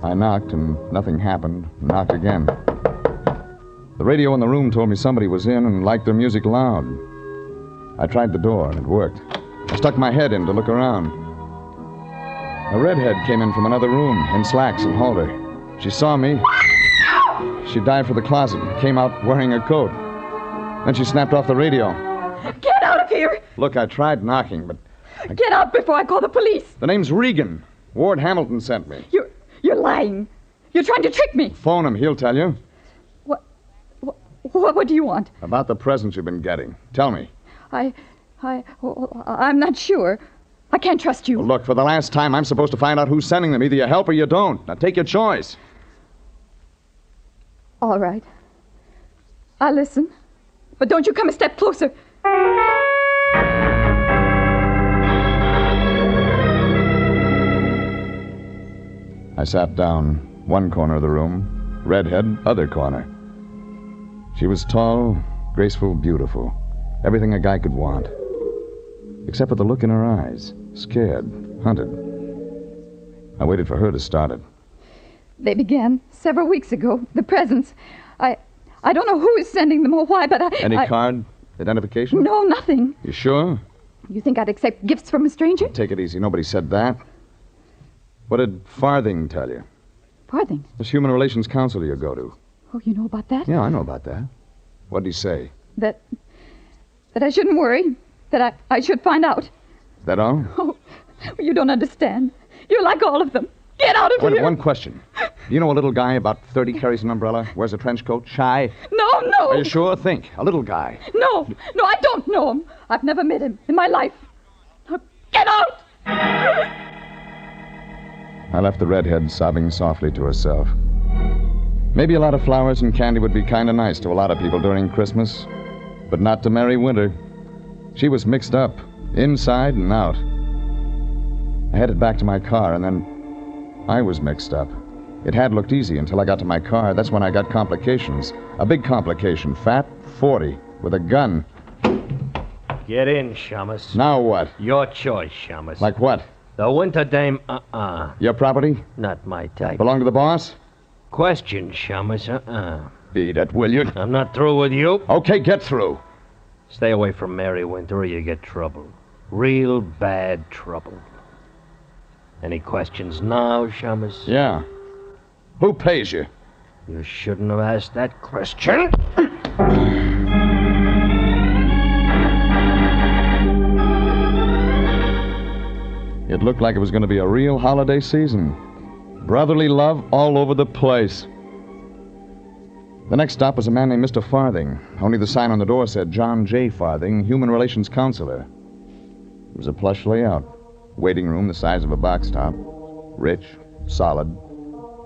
I knocked, and nothing happened. Knocked again. The radio in the room told me somebody was in and liked their music loud. I tried the door, and it worked. I stuck my head in to look around. A redhead came in from another room, in slacks and halter. She saw me. She dived for the closet and came out wearing a coat. Then she snapped off the radio. Get out of here! Look, I tried knocking, but... Get out before I call the police! The name's Regan. Ward Hamilton sent me. You're lying. You're trying to trick me. Phone him. He'll tell you. What do you want? About the presents you've been getting. Tell me. I'm not sure. I can't trust you. Well, look, for the last time, I'm supposed to find out who's sending them. Either you help or you don't. Now, take your choice. All right. I'll listen. But don't you come a step closer. I sat down. One corner of the room. Redhead, other corner. She was tall, graceful, beautiful. Everything a guy could want. Except for the look in her eyes. Scared, hunted. I waited for her to start it. They began several weeks ago. The presents. I don't know who is sending them or why, but Any card? Identification? No, nothing. You sure? You think I'd accept gifts from a stranger? Take it easy. Nobody said that. What did Farthing tell you? Farthing? This human relations counselor you go to. Oh, you know about that? Yeah, I know about that. What did he say? That I shouldn't worry. That I should find out. Is that all? Oh, you don't understand. You're like all of them. Get out of here. One question. Do you know a little guy about 30 carries an umbrella, wears a trench coat, shy? No. Are you sure? Think. A little guy. No, I don't know him. I've never met him in my life. Now, get out! I left the redhead sobbing softly to herself. Maybe a lot of flowers and candy would be kind of nice to a lot of people during Christmas. But not to Mary Winter. She was mixed up, inside and out. I headed back to my car, and then I was mixed up. It had looked easy until I got to my car. That's when I got complications. A big complication. Fat, 40, with a gun. Get in, Shamus. Now what? Your choice, Shamus. Like what? The Winter Dame, Your property? Not my type. Belong to the boss? Question, Shamus, Beat it, will you? I'm not through with you. Okay, get through. Stay away from Mary Winter or you get trouble. Real bad trouble. Any questions now, Shamus? Yeah. Who pays you? You shouldn't have asked that question. It looked like it was going to be a real holiday season. Brotherly love all over the place. The next stop was a man named Mr. Farthing. Only the sign on the door said John J. Farthing, Human Relations Counselor. It was a plush layout. Waiting room the size of a box top. Rich, solid,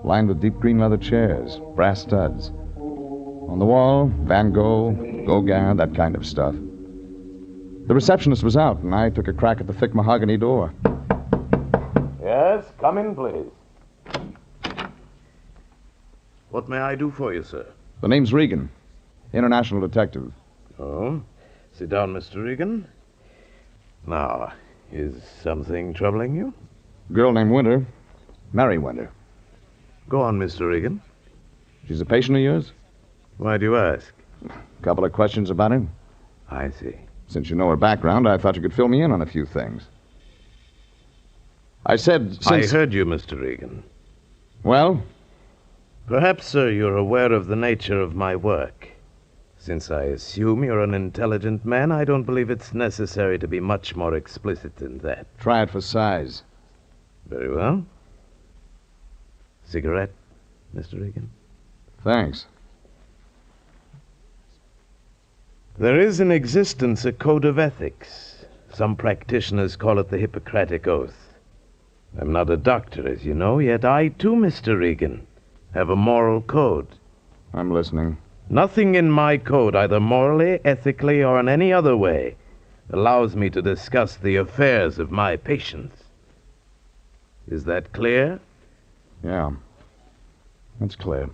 lined with deep green leather chairs, brass studs. On the wall, Van Gogh, Gauguin, that kind of stuff. The receptionist was out, and I took a crack at the thick mahogany door. Yes, come in, please. What may I do for you, sir? The name's Regan, international detective. Oh, sit down, Mr. Regan. Now, is something troubling you? Girl named Winter, Mary Winter. Go on, Mr. Regan. She's a patient of yours? Why do you ask? A couple of questions about her. I see. Since you know her background, I thought you could fill me in on a few things. I said since... I heard you, Mr. Regan. Well? Perhaps, sir, you're aware of the nature of my work. Since I assume you're an intelligent man, I don't believe it's necessary to be much more explicit than that. Try it for size. Very well. Cigarette, Mr. Regan? Thanks. There is in existence a code of ethics. Some practitioners call it the Hippocratic Oath. I'm not a doctor, as you know, yet I, too, Mr. Regan, have a moral code. I'm listening. Nothing in my code, either morally, ethically, or in any other way, allows me to discuss the affairs of my patients. Is that clear? Yeah. That's clear.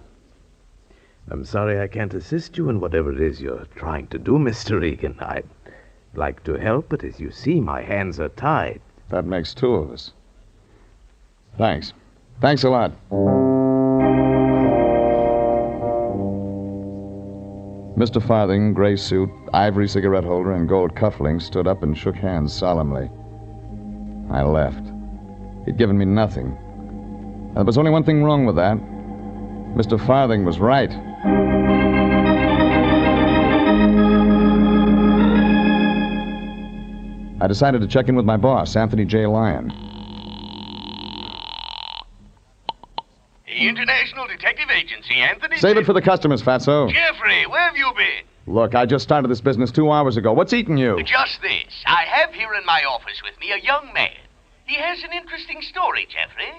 I'm sorry I can't assist you in whatever it is you're trying to do, Mr. Regan. I'd like to help, but as you see, my hands are tied. That makes two of us. Thanks. Thanks a lot. Mr. Farthing, gray suit, ivory cigarette holder, and gold cufflinks, stood up and shook hands solemnly. I left. He'd given me nothing. And there was only one thing wrong with that. Mr. Farthing was right. I decided to check in with my boss, Anthony J. Lyon. International Detective Agency, Anthony. Save it for the customers, Fatso. Jeffrey, where have you been? Look, I just started this business 2 hours ago. What's eating you? Just this. I have here in my office with me a young man. He has an interesting story, Jeffrey.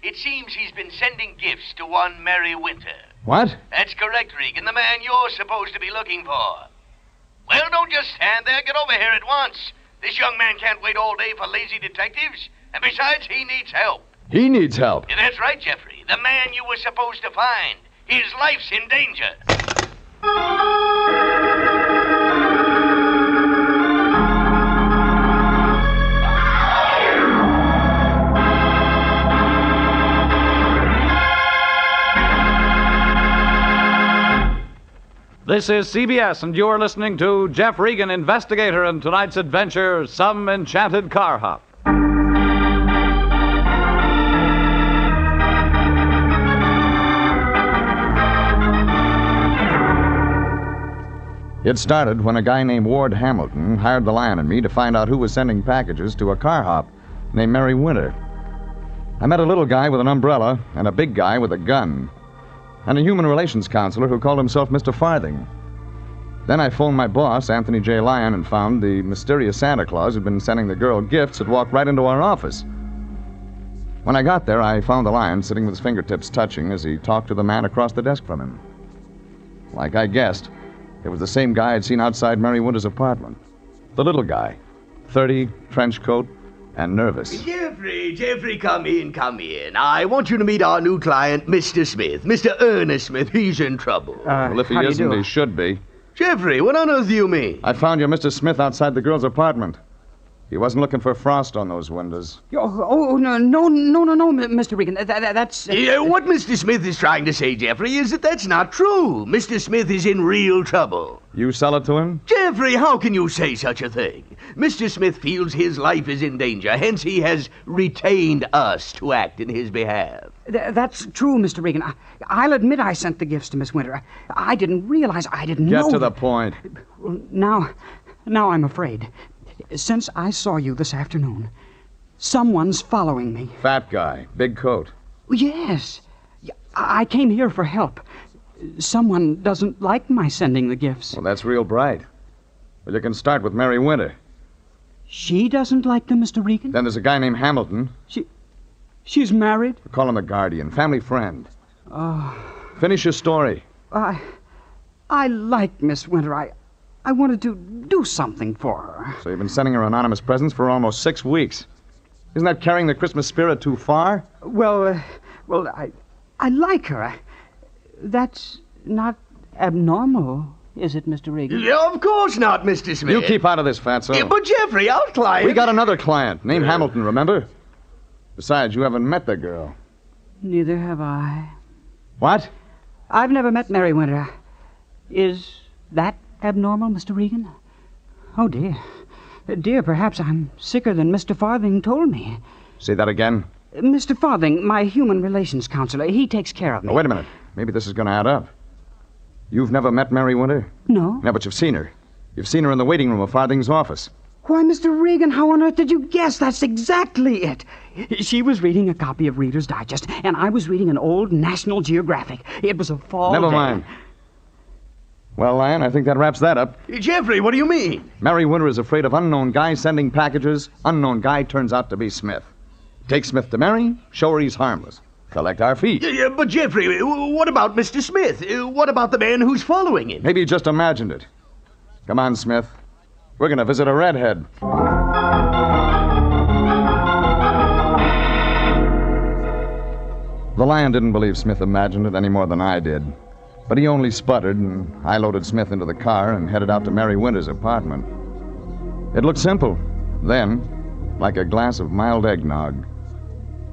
It seems he's been sending gifts to one Mary Winter. What? That's correct, Regan, the man you're supposed to be looking for. Well, don't just stand there. Get over here at once. This young man can't wait all day for lazy detectives. And besides, he needs help. He needs help. Yeah, that's right, Jeffrey. The man you were supposed to find. His life's in danger. This is CBS, and you're listening to Jeff Regan, Investigator, in tonight's adventure, Some Enchanted Carhop. It started when a guy named Ward Hamilton hired the Lion and me to find out who was sending packages to a Carhop named Mary Winter. I met a little guy with an umbrella and a big guy with a gun, and a human relations counselor who called himself Mr. Farthing. Then I phoned my boss, Anthony J. Lyon, and found the mysterious Santa Claus who'd been sending the girl gifts had walked right into our office. When I got there, I found the Lion sitting with his fingertips touching as he talked to the man across the desk from him. Like I guessed, It was the same guy I'd seen outside Mary Winter's apartment. The little guy. 30, trench coat, and nervous. Jeffrey, come in. I want you to meet our new client, Mr. Smith. Mr. Ernest Smith. He's in trouble. Well, if he isn't, he should be. Jeffrey, what on earth do you mean? I found your Mr. Smith outside the girl's apartment. He wasn't looking for frost on those windows. No, Mr. Regan. That's... What Mr. Smith is trying to say, Jeffrey, is that that's not true. Mr. Smith is in real trouble. You sell it to him? Jeffrey, how can you say such a thing? Mr. Smith feels his life is in danger, hence he has retained us to act in his behalf. That's true, Mr. Regan. I'll admit I sent the gifts to Miss Winter. I didn't realize, I didn't know... Get to the point. Now I'm afraid. Since I saw you this afternoon, someone's following me. Fat guy, big coat. Yes. I came here for help. Someone doesn't like my sending the gifts. Well, that's real bright. Well, you can start with Mary Winter. She doesn't like them, Mr. Regan? Then there's a guy named Hamilton. She's married? We call him the guardian, family friend. Oh. Finish your story. I like Miss Winter. I wanted to do something for her. So you've been sending her anonymous presents for almost 6 weeks. Isn't that carrying the Christmas spirit too far? Well, I like her. That's not abnormal, is it, Mr. Regan? Of course not, Mr. Smith. You keep out of this, Fatso. But Jeffrey, our client... We got another client, named Hamilton, remember? Besides, you haven't met the girl. Neither have I. What? I've never met Mary Winter. Is that abnormal, Mr. Regan? Oh, dear. Dear, perhaps I'm sicker than Mr. Farthing told me. Say that again? Mr. Farthing, my human relations counselor, he takes care of me. Oh, wait a minute. Maybe this is going to add up. You've never met Mary Winter? No. No, but you've seen her. You've seen her in the waiting room of Farthing's office. Why, Mr. Regan, how on earth did you guess? That's exactly it. She was reading a copy of Reader's Digest, and I was reading an old National Geographic. It was a fall Never day. mind. Well, Lion, I think that wraps that up. Jeffrey, what do you mean? Mary Winter is afraid of unknown guy sending packages. Unknown guy turns out to be Smith. Take Smith to Mary, show her he's harmless. Collect our fee. Yeah, but Jeffrey, what about Mr. Smith? What about the man who's following him? Maybe you just imagined it. Come on, Smith. We're going to visit a redhead. The Lion didn't believe Smith imagined it any more than I did. But he only sputtered, and I loaded Smith into the car and headed out to Mary Winter's apartment. It looked simple. Then, like a glass of mild eggnog.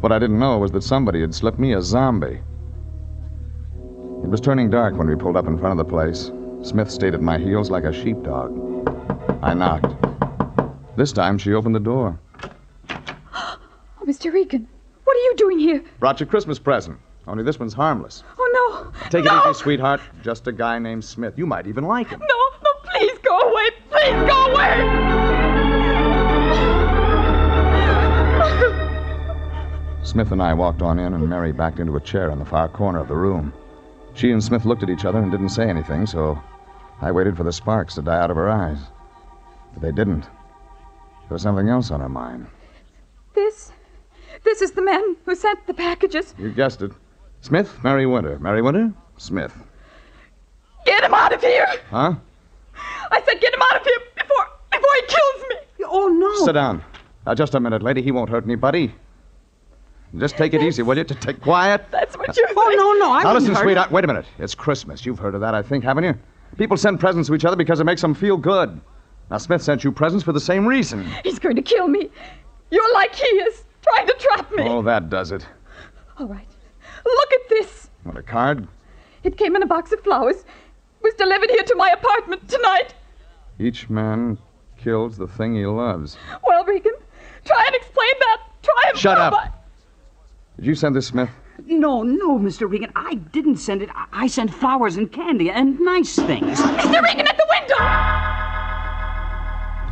What I didn't know was that somebody had slipped me a zombie. It was turning dark when we pulled up in front of the place. Smith stayed at my heels like a sheepdog. I knocked. This time, she opened the door. Oh, Mr. Regan, what are you doing here? Brought your Christmas present. Only this one's harmless. Oh, no. Take no. it easy, sweetheart. Just a guy named Smith. You might even like him. No, please go away. Please go away. Smith and I walked on in, and Mary backed into a chair in the far corner of the room. She and Smith looked at each other and didn't say anything, so I waited for the sparks to die out of her eyes. But they didn't. There was something else on her mind. This is the man who sent the packages. You guessed it. Smith, Mary Winter. Mary Winter, Smith. Get him out of here! Huh? I said get him out of here before he kills me! Oh, no! Sit down. Now, just a minute, lady. He won't hurt anybody. Just take it easy, will you? To take quiet. That's what you're Oh, no, Now, listen, sweetheart. Wait a minute. It's Christmas. You've heard of that, I think, haven't you? People send presents to each other because it makes them feel good. Now, Smith sent you presents for the same reason. He's going to kill me. You're like he is, trying to trap me. Oh, that does it. All right. Look at this. What, a card? It came in a box of flowers. It was delivered here to my apartment tonight. Each man kills the thing he loves. Well, Regan, try and explain that. Try and Shut up. Did you send this, Smith? No, Mr. Regan. I didn't send it. I sent flowers and candy and nice things. Mr. Regan, at the window!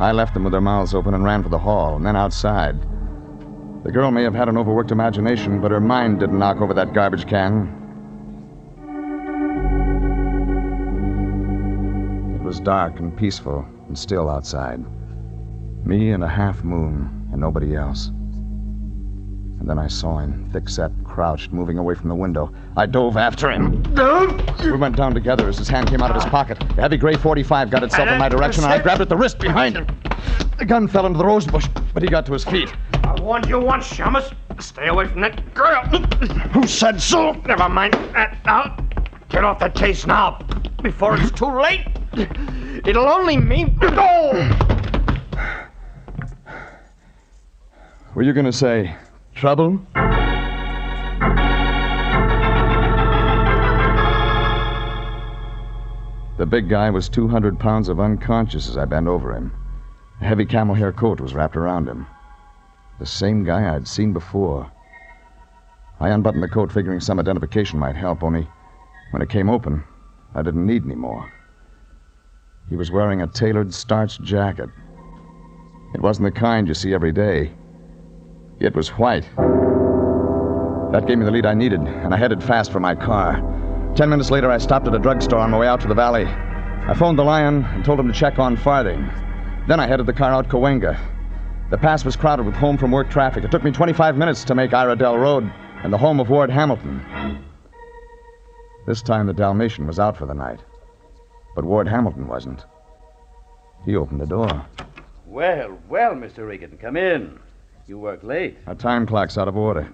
I left them with their mouths open and ran for the hall, and then outside. The girl may have had an overworked imagination, but her mind didn't knock over that garbage can. It was dark and peaceful and still outside. Me and a half moon and nobody else. And then I saw him, thick-set, crouched, moving away from the window. I dove after him. We went down together as his hand came out of his pocket. A heavy gray .45 got itself in my direction, and I grabbed at the wrist behind him. The gun fell into the rose bush, but he got to his feet. I warned you once, Shamus. Stay away from that girl. Who said so? Never mind that now. Get off the chase now, before it's too late. It'll only mean... Oh! Were you going to say trouble? The big guy was 200 pounds of unconscious as I bent over him. A heavy camel hair coat was wrapped around him. The same guy I'd seen before. I unbuttoned the coat figuring some identification might help, only when it came open, I didn't need any more. He was wearing a tailored starched jacket. It wasn't the kind you see every day. It was white. That gave me the lead I needed, and I headed fast for my car. 10 minutes later, I stopped at a drugstore on my way out to the valley. I phoned the Lion and told him to check on Farthing. Then I headed the car out Cahuenga. The pass was crowded with home-from-work traffic. It took me 25 minutes to make Iredell Road and the home of Ward Hamilton. This time, the Dalmatian was out for the night. But Ward Hamilton wasn't. He opened the door. Well, well, Mr. Regan, come in. You work late. Our time clock's out of order.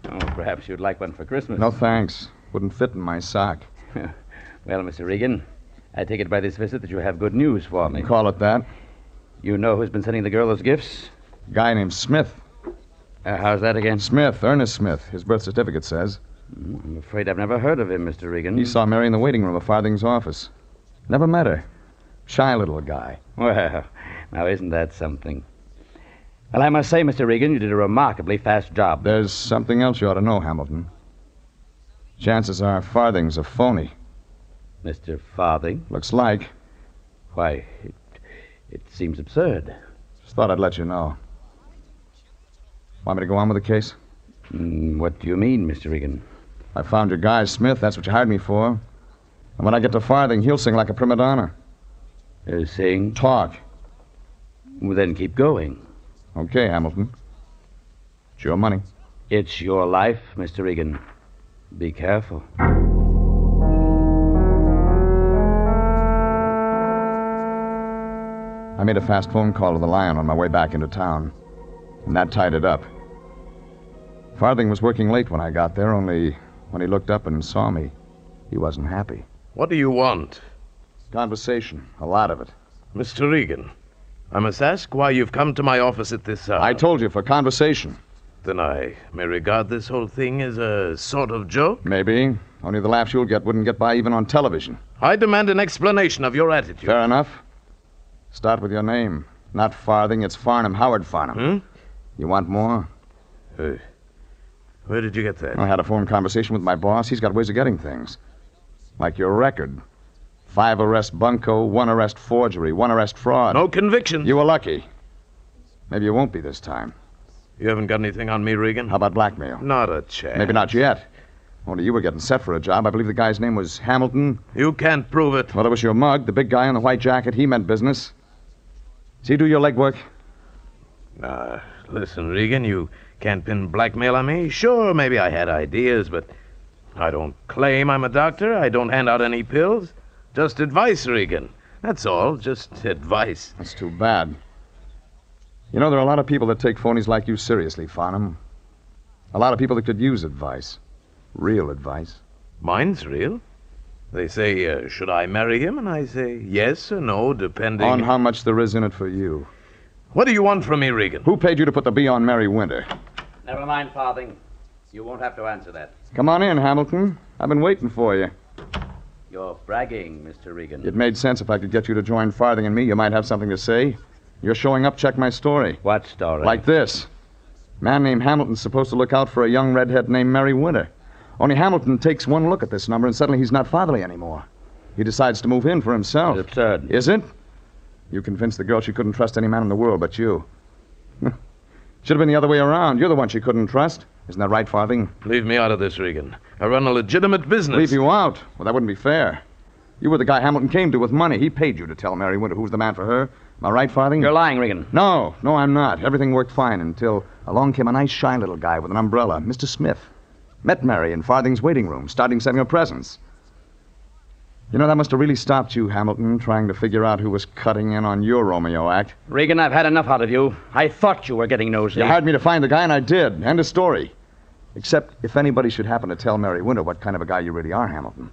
Oh, perhaps you'd like one for Christmas. No, thanks. Wouldn't fit in my sock. Well, Mr. Regan, I take it by this visit that you have good news for me. Call it that. You know who's been sending the girl those gifts? A guy named Smith. How's that again? Smith, Ernest Smith. His birth certificate says. I'm afraid I've never heard of him, Mr. Regan. He saw Mary in the waiting room of Farthing's office. Never met her. Shy little guy. Well, now isn't that something? Well, I must say, Mr. Regan, you did a remarkably fast job. There's something else you ought to know, Hamilton. Chances are Farthing's a phony. Mr. Farthing? Looks like. Why, it seems absurd. Just thought I'd let you know. Want me to go on with the case? What do you mean, Mr. Regan? I found your guy, Smith. That's what you hired me for. And when I get to Farthing, he'll sing like a prima donna. Sing? Talk. Well, then keep going. Okay, Hamilton. It's your money. It's your life, Mr. Regan. Be careful. I made a fast phone call to the Lion on my way back into town, and that tied it up. Farthing was working late when I got there, only when he looked up and saw me, he wasn't happy. What do you want? Conversation, a lot of it. Mr. Regan, I must ask why you've come to my office at this hour. I told you, for conversation. Then I may regard this whole thing as a sort of joke? Maybe. Only the laughs you'll get wouldn't get by even on television. I demand an explanation of your attitude. Fair enough. Start with your name. Not Farthing, it's Farnham, Howard Farnham. You want more? Where did you get that? I had a phone conversation with my boss. He's got ways of getting things. Like your record. 5 arrest bunco, 1 arrest forgery, 1 arrest fraud. No convictions. You were lucky. Maybe you won't be this time. You haven't got anything on me, Regan? How about blackmail? Not a chance. Maybe not yet. Only you were getting set for a job. I believe the guy's name was Hamilton. You can't prove it. Well, it was your mug. The big guy in the white jacket, he meant business. Does he do your legwork? Listen, Regan, you can't pin blackmail on me. Sure, maybe I had ideas, but I don't claim I'm a doctor. I don't hand out any pills. Just advice, Regan. That's all, just advice. That's too bad. You know, there are a lot of people that take phonies like you seriously, Farnham. A lot of people that could use advice. Real advice. Mine's real. They say, should I marry him? And I say yes or no, depending... On how much there is in it for you. What do you want from me, Regan? Who paid you to put the B on Mary Winter? Never mind, Farthing. You won't have to answer that. Come on in, Hamilton. I've been waiting for you. You're bragging, Mr. Regan. It made sense if I could get you to join Farthing and me. You might have something to say. You're showing up, check my story. What story? Like this. Man named Hamilton's supposed to look out for a young redhead named Mary Winter. Only Hamilton takes one look at this number and suddenly he's not fatherly anymore. He decides to move in for himself. It's absurd. Is it? You convinced the girl she couldn't trust any man in the world but you. Should have been the other way around. You're the one she couldn't trust. Isn't that right, Farthing? Leave me out of this, Regan. I run a legitimate business. Leave you out? Well, that wouldn't be fair. You were the guy Hamilton came to with money. He paid you to tell Mary Winter who's the man for her. Am I right, Farthing? You're lying, Regan. No, I'm not. Everything worked fine until along came a nice, shy little guy with an umbrella, Mr. Smith. Met Mary in Farthing's waiting room, starting setting her presents. You know, that must have really stopped you, Hamilton, trying to figure out who was cutting in on your Romeo act. Regan, I've had enough out of you. I thought you were getting nosy. You hired me to find the guy, and I did. End of story. Except if anybody should happen to tell Mary Winter what kind of a guy you really are, Hamilton,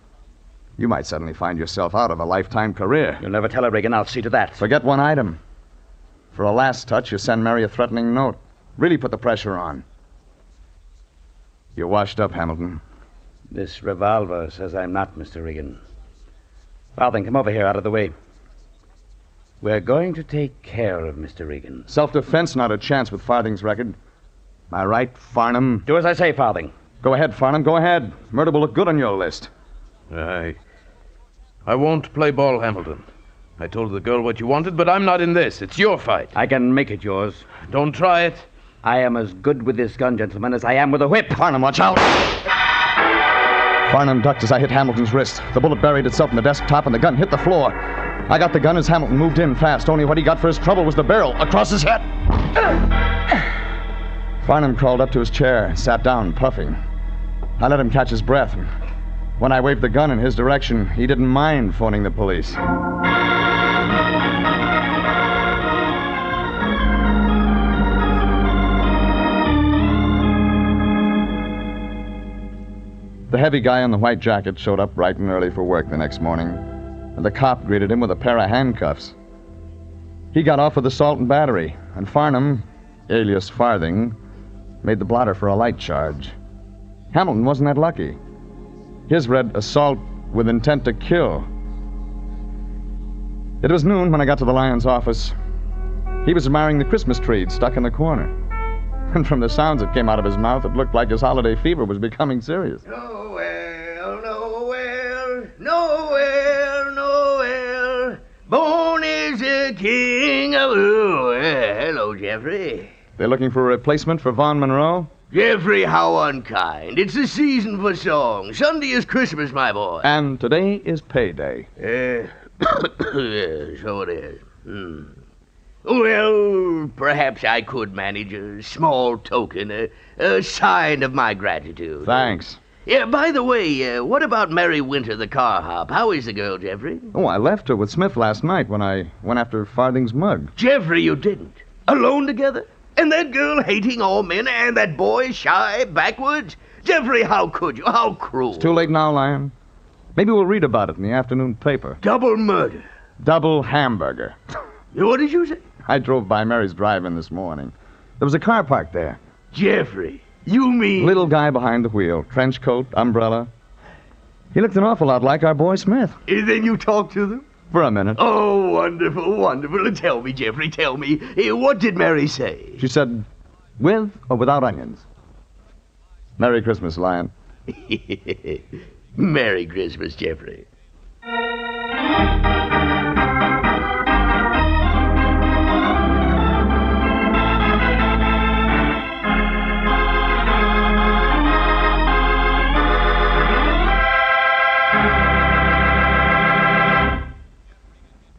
you might suddenly find yourself out of a lifetime career. You'll never tell her, Regan. I'll see to that. Forget one item. For a last touch, you send Mary a threatening note. Really put the pressure on. You're washed up, Hamilton. This revolver says I'm not, Mr. Regan. Farthing, come over here, out of the way. We're going to take care of Mr. Regan. Self-defense, not a chance with Farthing's record. Am I right, Farnham? Do as I say, Farthing. Go ahead, Farnham, go ahead. Murder will look good on your list. I won't play ball, Hamilton. I told the girl what you wanted, but I'm not in this. It's your fight. I can make it yours. Don't try it. I am as good with this gun, gentlemen, as I am with a whip. Farnham, watch out! Farnham ducked as I hit Hamilton's wrist. The bullet buried itself in the desk top, and the gun hit the floor. I got the gun as Hamilton moved in fast. Only what he got for his trouble was the barrel across his head. Farnham crawled up to his chair, sat down, puffing. I let him catch his breath. When I waved the gun in his direction, he didn't mind phoning the police. The heavy guy in the white jacket showed up bright and early for work the next morning, and the cop greeted him with a pair of handcuffs. He got off with assault and battery, and Farnham, alias Farthing, made the blotter for a light charge. Hamilton wasn't that lucky. His read assault with intent to kill. It was noon when I got to the Lion's office. He was admiring the Christmas tree stuck in the corner. And from the sounds that came out of his mouth, it looked like his holiday fever was becoming serious. Nowhere. Born is the king of... Oh, hello, Jeffrey. They're looking for a replacement for Vaughn Monroe? Jeffrey, how unkind. It's the season for songs. Sunday is Christmas, my boy. And today is payday. So it is. Well, perhaps I could manage a small token, a sign of my gratitude. Thanks. Yeah, by the way, what about Mary Winter, the Carhop? How is the girl, Jeffrey? Oh, I left her with Smith last night when I went after Farthing's mug. Jeffrey, you didn't. Alone together? And that girl hating all men, and that boy shy, backwards? Jeffrey, how could you? How cruel. It's too late now, Lion. Maybe we'll read about it in the afternoon paper. Double murder. Double hamburger. What did you say? I drove by Mary's drive-in this morning. There was a car parked there. Jeffrey, you mean... Little guy behind the wheel, trench coat, umbrella. He looked an awful lot like our boy Smith. Then you talked to them? For a minute. Oh, wonderful, wonderful. Tell me, Jeffrey, tell me. What did Mary say? She said, with or without onions. Merry Christmas, Lion. Merry Christmas, Jeffrey.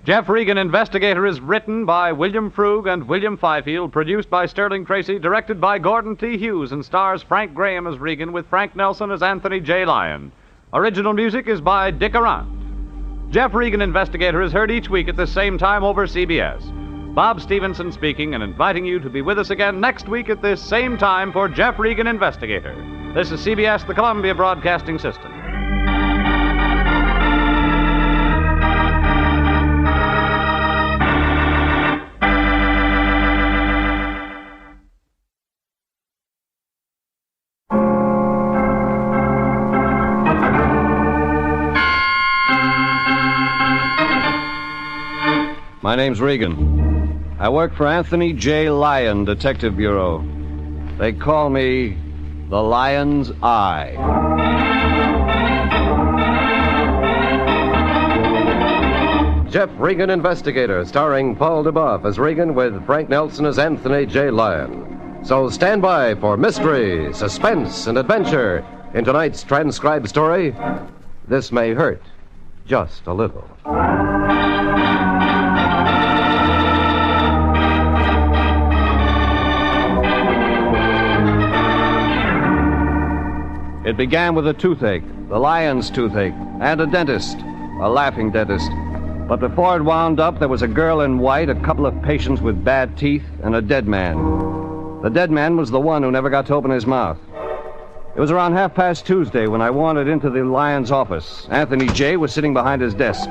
Jeff Regan, Investigator, is written by William Frug and William Fifield, produced by Sterling Tracy, directed by Gordon T. Hughes, and stars Frank Graham as Regan with Frank Nelson as Anthony J. Lyon. Original music is by Dick Arant. Jeff Regan, Investigator, is heard each week at the same time over CBS. Bob Stevenson speaking and inviting you to be with us again next week at this same time for Jeff Regan, Investigator. This is CBS, the Columbia Broadcasting System. My name's Regan. I work for Anthony J. Lyon Detective Bureau. They call me the Lion's Eye. Jeff Regan, Investigator, starring Paul DeBoff as Regan with Frank Nelson as Anthony J. Lyon. So stand by for mystery, suspense, and adventure in tonight's transcribed story, This May Hurt Just a Little. It began with a toothache, the lion's toothache, and a dentist, a laughing dentist. But before it wound up, there was a girl in white, a couple of patients with bad teeth, and a dead man. The dead man was the one who never got to open his mouth. It was around 2:30 Tuesday when I wandered into the lion's office. Anthony J. was sitting behind his desk.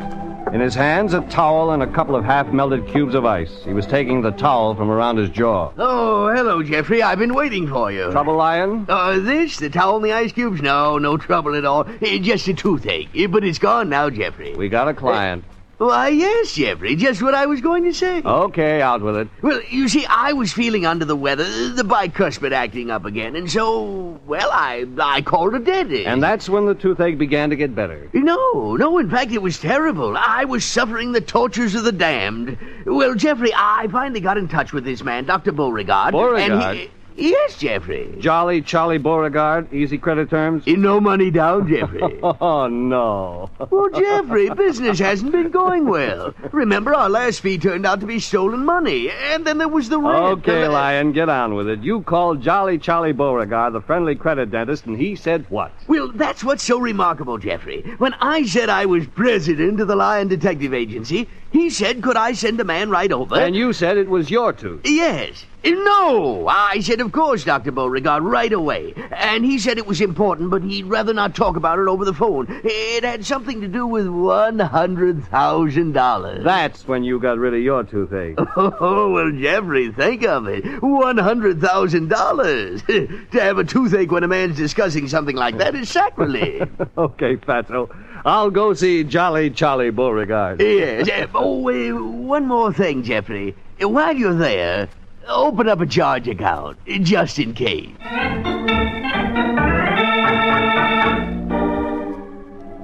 In his hands, a towel and a couple of half-melted cubes of ice. He was taking the towel from around his jaw. Oh, hello, Jeffrey. I've been waiting for you. Trouble, Lion? The towel and the ice cubes? No trouble at all. Just a toothache. But it's gone now, Jeffrey. We got a client. Why, yes, Jeffrey. Just what I was going to say. Okay, out with it. Well, you see, I was feeling under the weather, the bicuspid acting up again, and so, well, I called a dentist. And that's when the toothache began to get better. No, in fact, it was terrible. I was suffering the tortures of the damned. Well, Jeffrey, I finally got in touch with this man, Dr. Beauregard. Beauregard? And yes, Jeffrey. Jolly Charlie Beauregard, easy credit terms? No money down, Jeffrey. Oh, no. Well, Jeffrey, business hasn't been going well. Remember, our last fee turned out to be stolen money, and then there was the rent. Okay, Lion, get on with it. You called Jolly Charlie Beauregard, the friendly credit dentist, and he said what? Well, that's what's so remarkable, Jeffrey. When I said I was president of the Lion Detective Agency, he said, could I send a man right over? And you said it was your tooth. Yes. No, I said, of course, Dr. Beauregard, right away. And he said it was important, but he'd rather not talk about it over the phone. It had something to do with $100,000. That's when you got rid of your toothache. Oh, well, Jeffrey, think of it. $100,000. To have a toothache when a man's discussing something like that is sacrilege. Okay, Fatso. I'll go see Jolly Charlie Beauregard. Yes. One more thing, Jeffrey. While you're there, open up a charge account, just in case.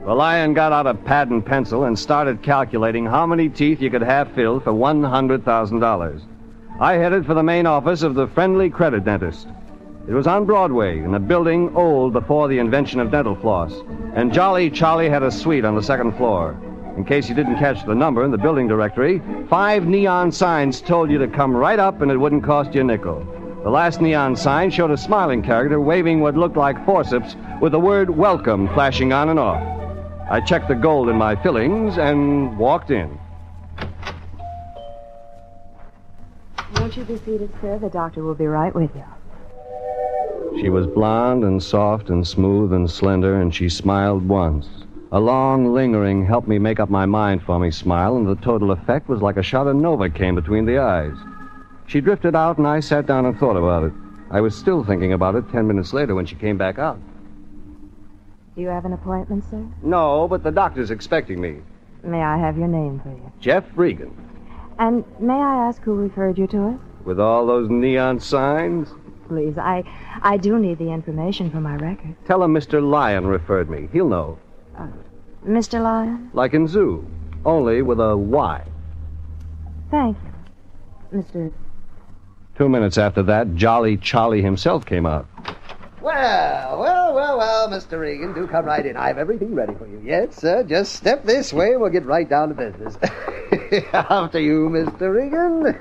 The Lion got out a pad and pencil and started calculating how many teeth you could have filled for $100,000. I headed for the main office of the Friendly Credit Dentist. It was on Broadway, in a building old before the invention of dental floss, and Jolly Charlie had a suite on the second floor. In case you didn't catch the number in the building directory, 5 neon signs told you to come right up and it wouldn't cost you a nickel. The last neon sign showed a smiling character waving what looked like forceps with the word welcome flashing on and off. I checked the gold in my fillings and walked in. Won't you be seated, sir? The doctor will be right with you. She was blonde and soft and smooth and slender, and she smiled once. A long, lingering, help me make up my mind for me smile, and the total effect was like a shot of Novocaine between the eyes. She drifted out, and I sat down and thought about it. I was still thinking about it 10 minutes later when she came back out. Do you have an appointment, sir? No, but the doctor's expecting me. May I have your name, please? Jeff Regan. And may I ask who referred you to us? With all those neon signs? Please, I do need the information for my record. Tell him Mr. Lion referred me. He'll know. Mr. Lion? Like in zoo, only with a Y. Thank you. Mr. 2 minutes after that, Jolly Charlie himself came out. Well, Mr. Regan, do come right in. I have everything ready for you. Yes, sir. Just step this way and we'll get right down to business. After you, Mr. Regan.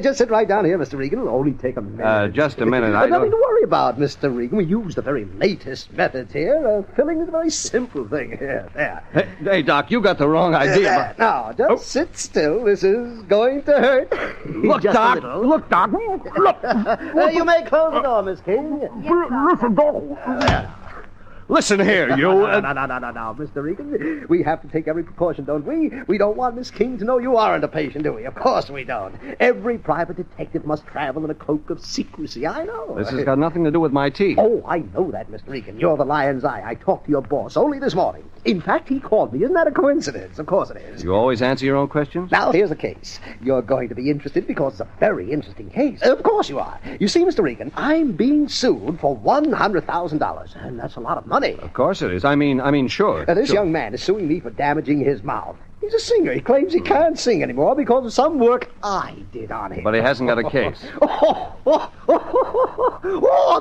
Just sit right down here, Mr. Regan. It'll only take a minute. Just a minute. Nothing to worry about, Mr. Regan. We use the very latest methods here. Filling is a very simple thing. Here, there. Hey, Doc, you got the wrong idea. Now, just sit still. This is going to hurt. Look, Just Doc. a little. Look, Doc. Look. You may close the door, Miss King. Listen, Doc. Listen here, you... No, Mr. Regan. We have to take every precaution, don't we? We don't want Miss King to know you aren't a patient, do we? Of course we don't. Every private detective must travel in a cloak of secrecy. I know. This has got nothing to do with my teeth. Oh, I know that, Mr. Regan. You're the lion's eye. I talked to your boss only this morning. In fact, he called me. Isn't that a coincidence? Of course it is. You always answer your own questions? Now, here's the case. You're going to be interested because it's a very interesting case. Of course you are. You see, Mr. Regan, I'm being sued for $100,000, and that's a lot of money. Of course it is. I mean, sure. This sure. young man is suing me for damaging his mouth. He's a singer. He claims he can't sing anymore because of some work I did on him. But he hasn't got a case. On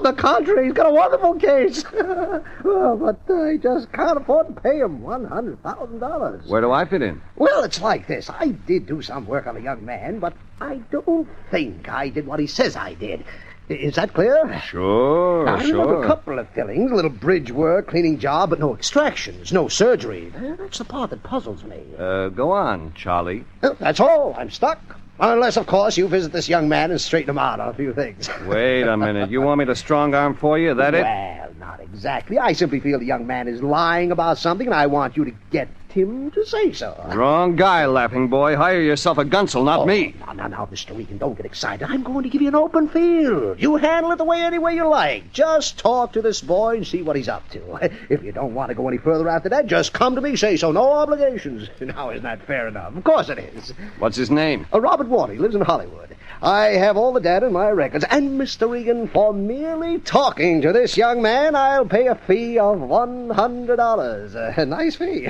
the contrary, he's got a wonderful case. But I just can't afford to pay him $100,000. Where do I fit in? Well, it's like this. I did do some work on a young man, but I don't think I did what he says I did. Is that clear? Sure, I sure. remember a couple of fillings, a little bridge work, cleaning job, but no extractions, no surgery. That's the part that puzzles me. Go on, Charlie. That's all. I'm stuck. Unless, of course, you visit this young man and straighten him out on a few things. Wait a minute. You want me to strong arm for you? That it? Well, not exactly. I simply feel the young man is lying about something, and I want you to get him to say so. Wrong guy, laughing boy. Hire yourself a gunsel, not me. Now, Mr. Regan, don't get excited. I'm going to give you an open field. You handle it the way any way you like. Just talk to this boy and see what he's up to. If you don't want to go any further after that, just come to me, say so. No obligations. Now, isn't that fair enough? Of course it is. What's his name? Robert Warner. He lives in Hollywood. I have all the data in my records. And, Mr. Regan, for merely talking to this young man, I'll pay a fee of $100. A nice fee.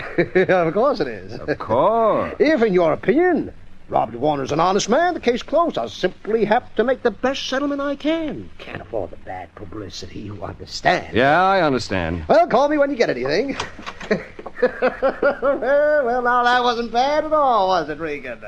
Of course it is. Of course. If, in your opinion, Robert Warner's an honest man, the case closed. I'll simply have to make the best settlement I can. Can't afford the bad publicity, you understand. Yeah, I understand. Well, call me when you get anything. Well, now that wasn't bad at all, was it, Regan?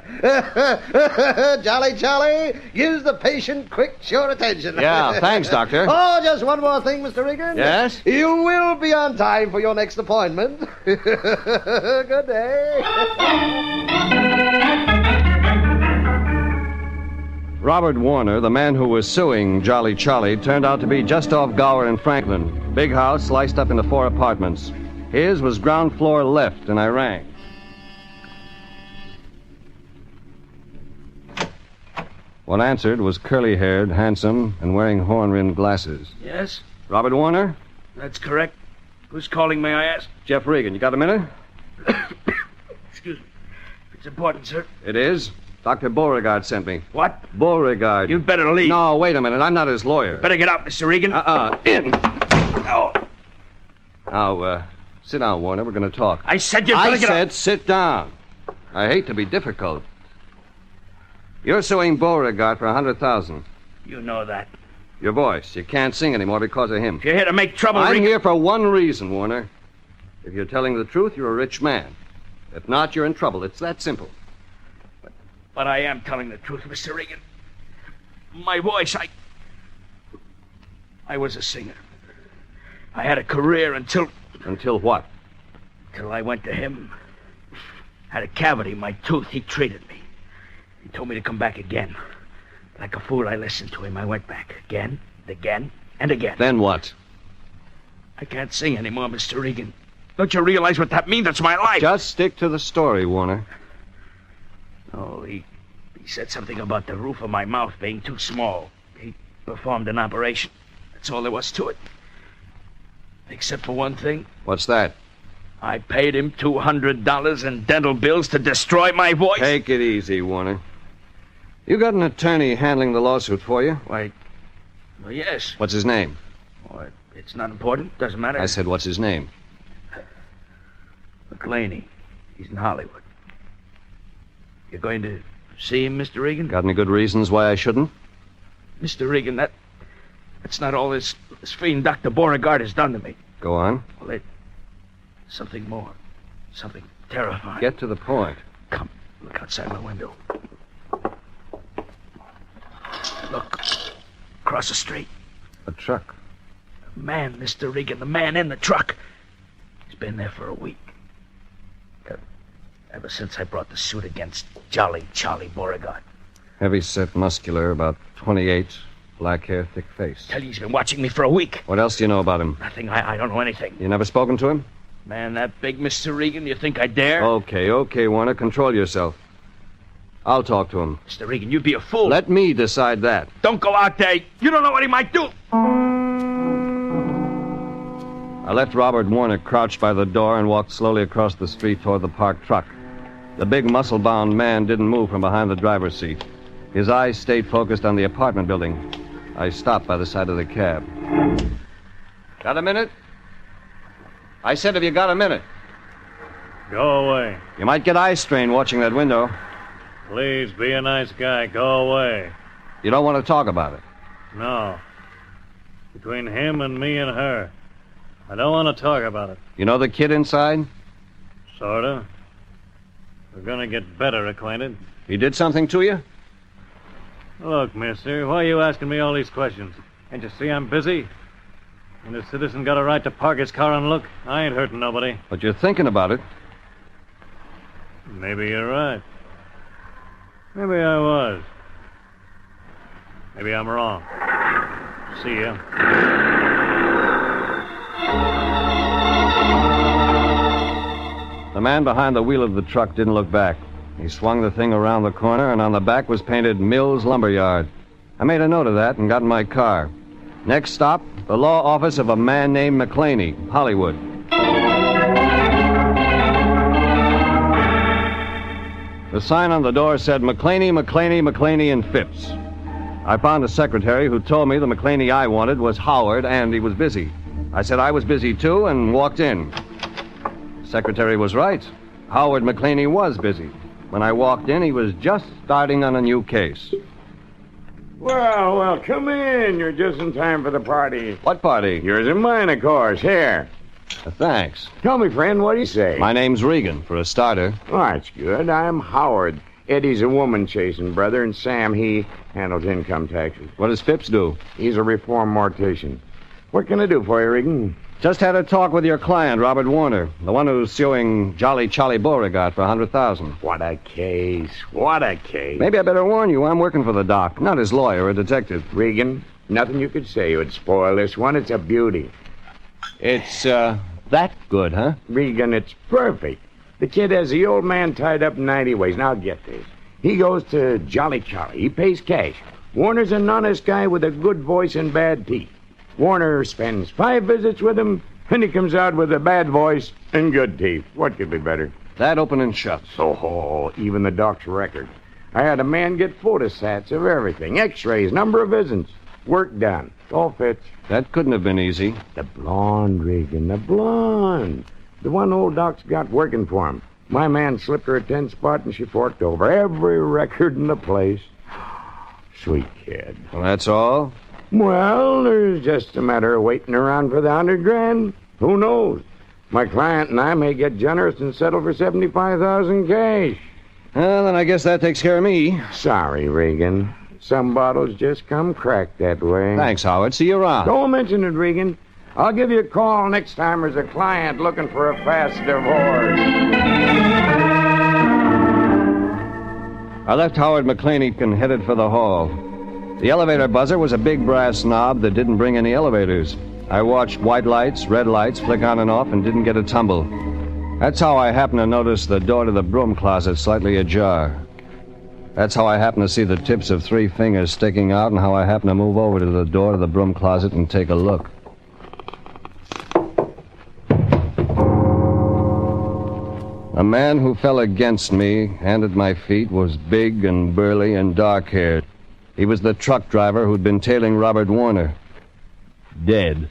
Jolly Charlie gives the patient quick, sure attention. Yeah, thanks, Doctor. Oh, just one more thing, Mr. Regan. Yes? You will be on time for your next appointment. Good day. Robert Warner, the man who was suing Jolly Charlie, turned out to be just off Gower and Franklin. Big house sliced up into 4 apartments. His was ground floor left, and I rang. What answered was curly-haired, handsome, and wearing horn-rimmed glasses. Yes? Robert Warner? That's correct. Who's calling, may I ask? Jeff Regan. You got a minute? Excuse me. It's important, sir. It is. Dr. Beauregard sent me. What? Beauregard. You'd better leave. No, wait a minute. I'm not his lawyer. Better get out, Mr. Regan. In. Oh. Now, sit down, Warner. We're going to talk. I said you'd better get out. I said sit down. I hate to be difficult. You're suing Beauregard for $100,000. You know that. Your voice. You can't sing anymore because of him. If you're here to make trouble, I'm Regan... here for one reason, Warner. If you're telling the truth, you're a rich man. If not, you're in trouble. It's that simple. But I am telling the truth, Mr. Regan. My voice, I was a singer. I had a career until... Until what? Till I went to him. Had a cavity in my tooth. He treated me. He told me to come back again. Like a fool, I listened to him. I went back again, and again, and again. Then what? I can't sing anymore, Mr. Regan. Don't you realize what that means? That's my life. Just stick to the story, Warner. Oh, he said something about the roof of my mouth being too small. He performed an operation. That's all there was to it. Except for one thing. What's that? I paid him $200 in dental bills to destroy my voice. Take it easy, Warner. You got an attorney handling the lawsuit for you? Why, well, yes. What's his name? Well, it's not important. Doesn't matter. I said, what's his name? McLeany. He's in Hollywood. You're going to see him, Mr. Regan? Got any good reasons why I shouldn't? Mr. Regan, that's not all this fiend Dr. Beauregard has done to me. Go on. Well, something more. Something terrifying. Get to the point. Come, look outside my window. Look, across the street. A truck. The man, Mr. Regan, the man in the truck. He's been there for a week. Ever since I brought the suit against Jolly Charlie Beauregard. Heavy-set, muscular, about 28, black hair, thick face. Tell you he's been watching me for a week. What else do you know about him? Nothing. I don't know anything. You never spoken to him? Man, that big Mr. Regan, you think I dare? Okay, Warner, control yourself. I'll talk to him. Mr. Regan, you'd be a fool. Let me decide that. Don't go out there. You don't know what he might do. I left Robert Warner crouched by the door and walked slowly across the street toward the parked truck. The big, muscle-bound man didn't move from behind the driver's seat. His eyes stayed focused on the apartment building. I stopped by the side of the cab. Got a minute? I said, have you got a minute? Go away. You might get eye strain watching that window. Please, be a nice guy. Go away. You don't want to talk about it? No. Between him and me and her. I don't want to talk about it. You know the kid inside? Look, mister, why are you asking me all these questions? Can't you see I'm busy? And a citizen got a right to park his car and look. I ain't hurting nobody. But you're thinking about it. Maybe you're right. Maybe I was. Maybe I'm wrong. See ya. The man behind the wheel of the truck didn't look back. He swung the thing around the corner, and on the back was painted Mills Lumberyard. I made a note of that and got in my car. Next stop, the law office of a man named McClaney, Hollywood. The sign on the door said McClaney, McClaney, McClaney, and Phipps. I found a secretary who told me the McClaney I wanted was Howard, and he was busy. I said I was busy, too, and walked in. The secretary was right. Howard McClaney was busy. When I walked in, he was just starting on a new case. Well, come in. You're just in time for the party. What party? Yours and mine, of course. Here. Thanks. Tell me, friend, what do you say? My name's Regan, for a starter. Oh, that's good. I'm Howard. Eddie's a woman-chasing brother, and Sam, he handles income taxes. What does Phipps do? He's a reformed mortician. What can I do for you, Regan? Just had a talk with your client, Robert Warner, the one who's suing Jolly Charlie Beauregard for $100,000. What a case. What a case. Maybe I better warn you, I'm working for the doc, not his lawyer or detective. Regan, nothing you could say would spoil this one. It's a beauty. It's, that good, huh? Regan, it's perfect. The kid has the old man tied up 90 ways. Now get this. He goes to Jolly Charlie. He pays cash. Warner's an honest guy with a good voice and bad teeth. Warner spends 5 visits with him, and he comes out with a bad voice and good teeth. What could be better? That open and shut. Oh, even the doc's record. I had a man get photostats of everything. X-rays, number of visits. Work done. All fits. That couldn't have been easy. The blonde, Regan, the blonde. The one old doc's got working for him. My man slipped her a 10 spot and she forked over every record in the place. Sweet kid. Well, that's all? Well, there's just a matter of waiting around for the $100,000. Who knows? My client and I may get generous and settle for $75,000 cash. Well, then I guess that takes care of me. Sorry, Regan. Some bottles just come cracked that way. Thanks, Howard. See you around. Don't mention it, Regan. I'll give you a call next time there's a client looking for a fast divorce. I left Howard McClaney and headed for the hall. The elevator buzzer was a big brass knob that didn't bring any elevators. I watched white lights, red lights flick on and off and didn't get a tumble. That's how I happened to notice the door to the broom closet slightly ajar. That's how I happened to see the tips of 3 fingers sticking out and how I happened to move over to the door to the broom closet and take a look. A man who fell against me, hand at my feet, was big and burly and dark-haired. He was the truck driver who'd been tailing Robert Warner. Dead.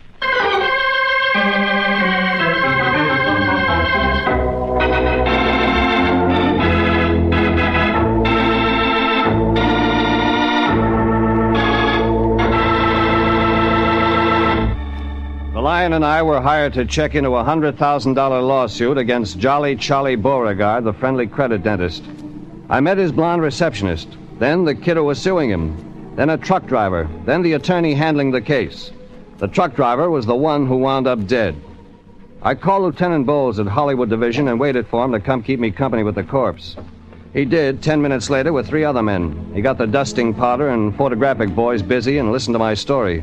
The Lion and I were hired to check into a $100,000 lawsuit against Jolly Charlie Beauregard, the friendly credit dentist. I met his blonde receptionist, then the kid who was suing him, then a truck driver, then the attorney handling the case. The truck driver was the one who wound up dead. I called Lieutenant Bowles at Hollywood Division and waited for him to come keep me company with the corpse. He did 10 minutes later with 3 other men. He got the dusting powder and photographic boys busy and listened to my story.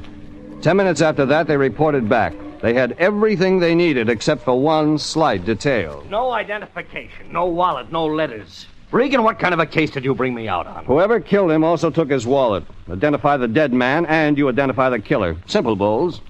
10 minutes after that, they reported back. They had everything they needed except for one slight detail. No identification, no wallet, no letters. Regan, what kind of a case did you bring me out on? Whoever killed him also took his wallet. Identify the dead man, and you identify the killer. Simple, Bowles.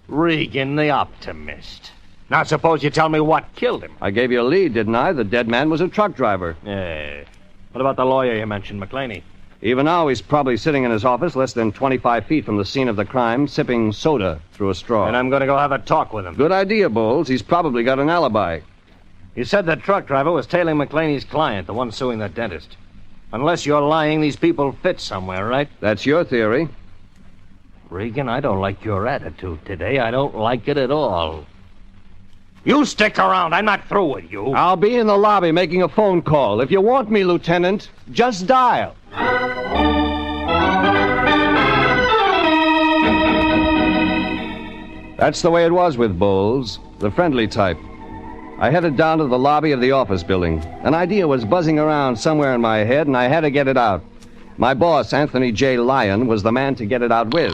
Regan, the optimist. Now, suppose you tell me what killed him. I gave you a lead, didn't I? The dead man was a truck driver. Yeah. What about the lawyer you mentioned, McClaney? Even now, he's probably sitting in his office less than 25 feet from the scene of the crime, sipping soda through a straw. And I'm going to go have a talk with him. Good idea, Bowles. He's probably got an alibi. You said the truck driver was tailing McClaney's client, the one suing the dentist. Unless you're lying, these people fit somewhere, right? That's your theory. Regan, I don't like your attitude today. I don't like it at all. You stick around. I'm not through with you. I'll be in the lobby making a phone call. If you want me, Lieutenant, just dial. That's the way it was with Bowles, the friendly type. I headed down to the lobby of the office building. An idea was buzzing around somewhere in my head, and I had to get it out. My boss, Anthony J. Lyon, was the man to get it out with.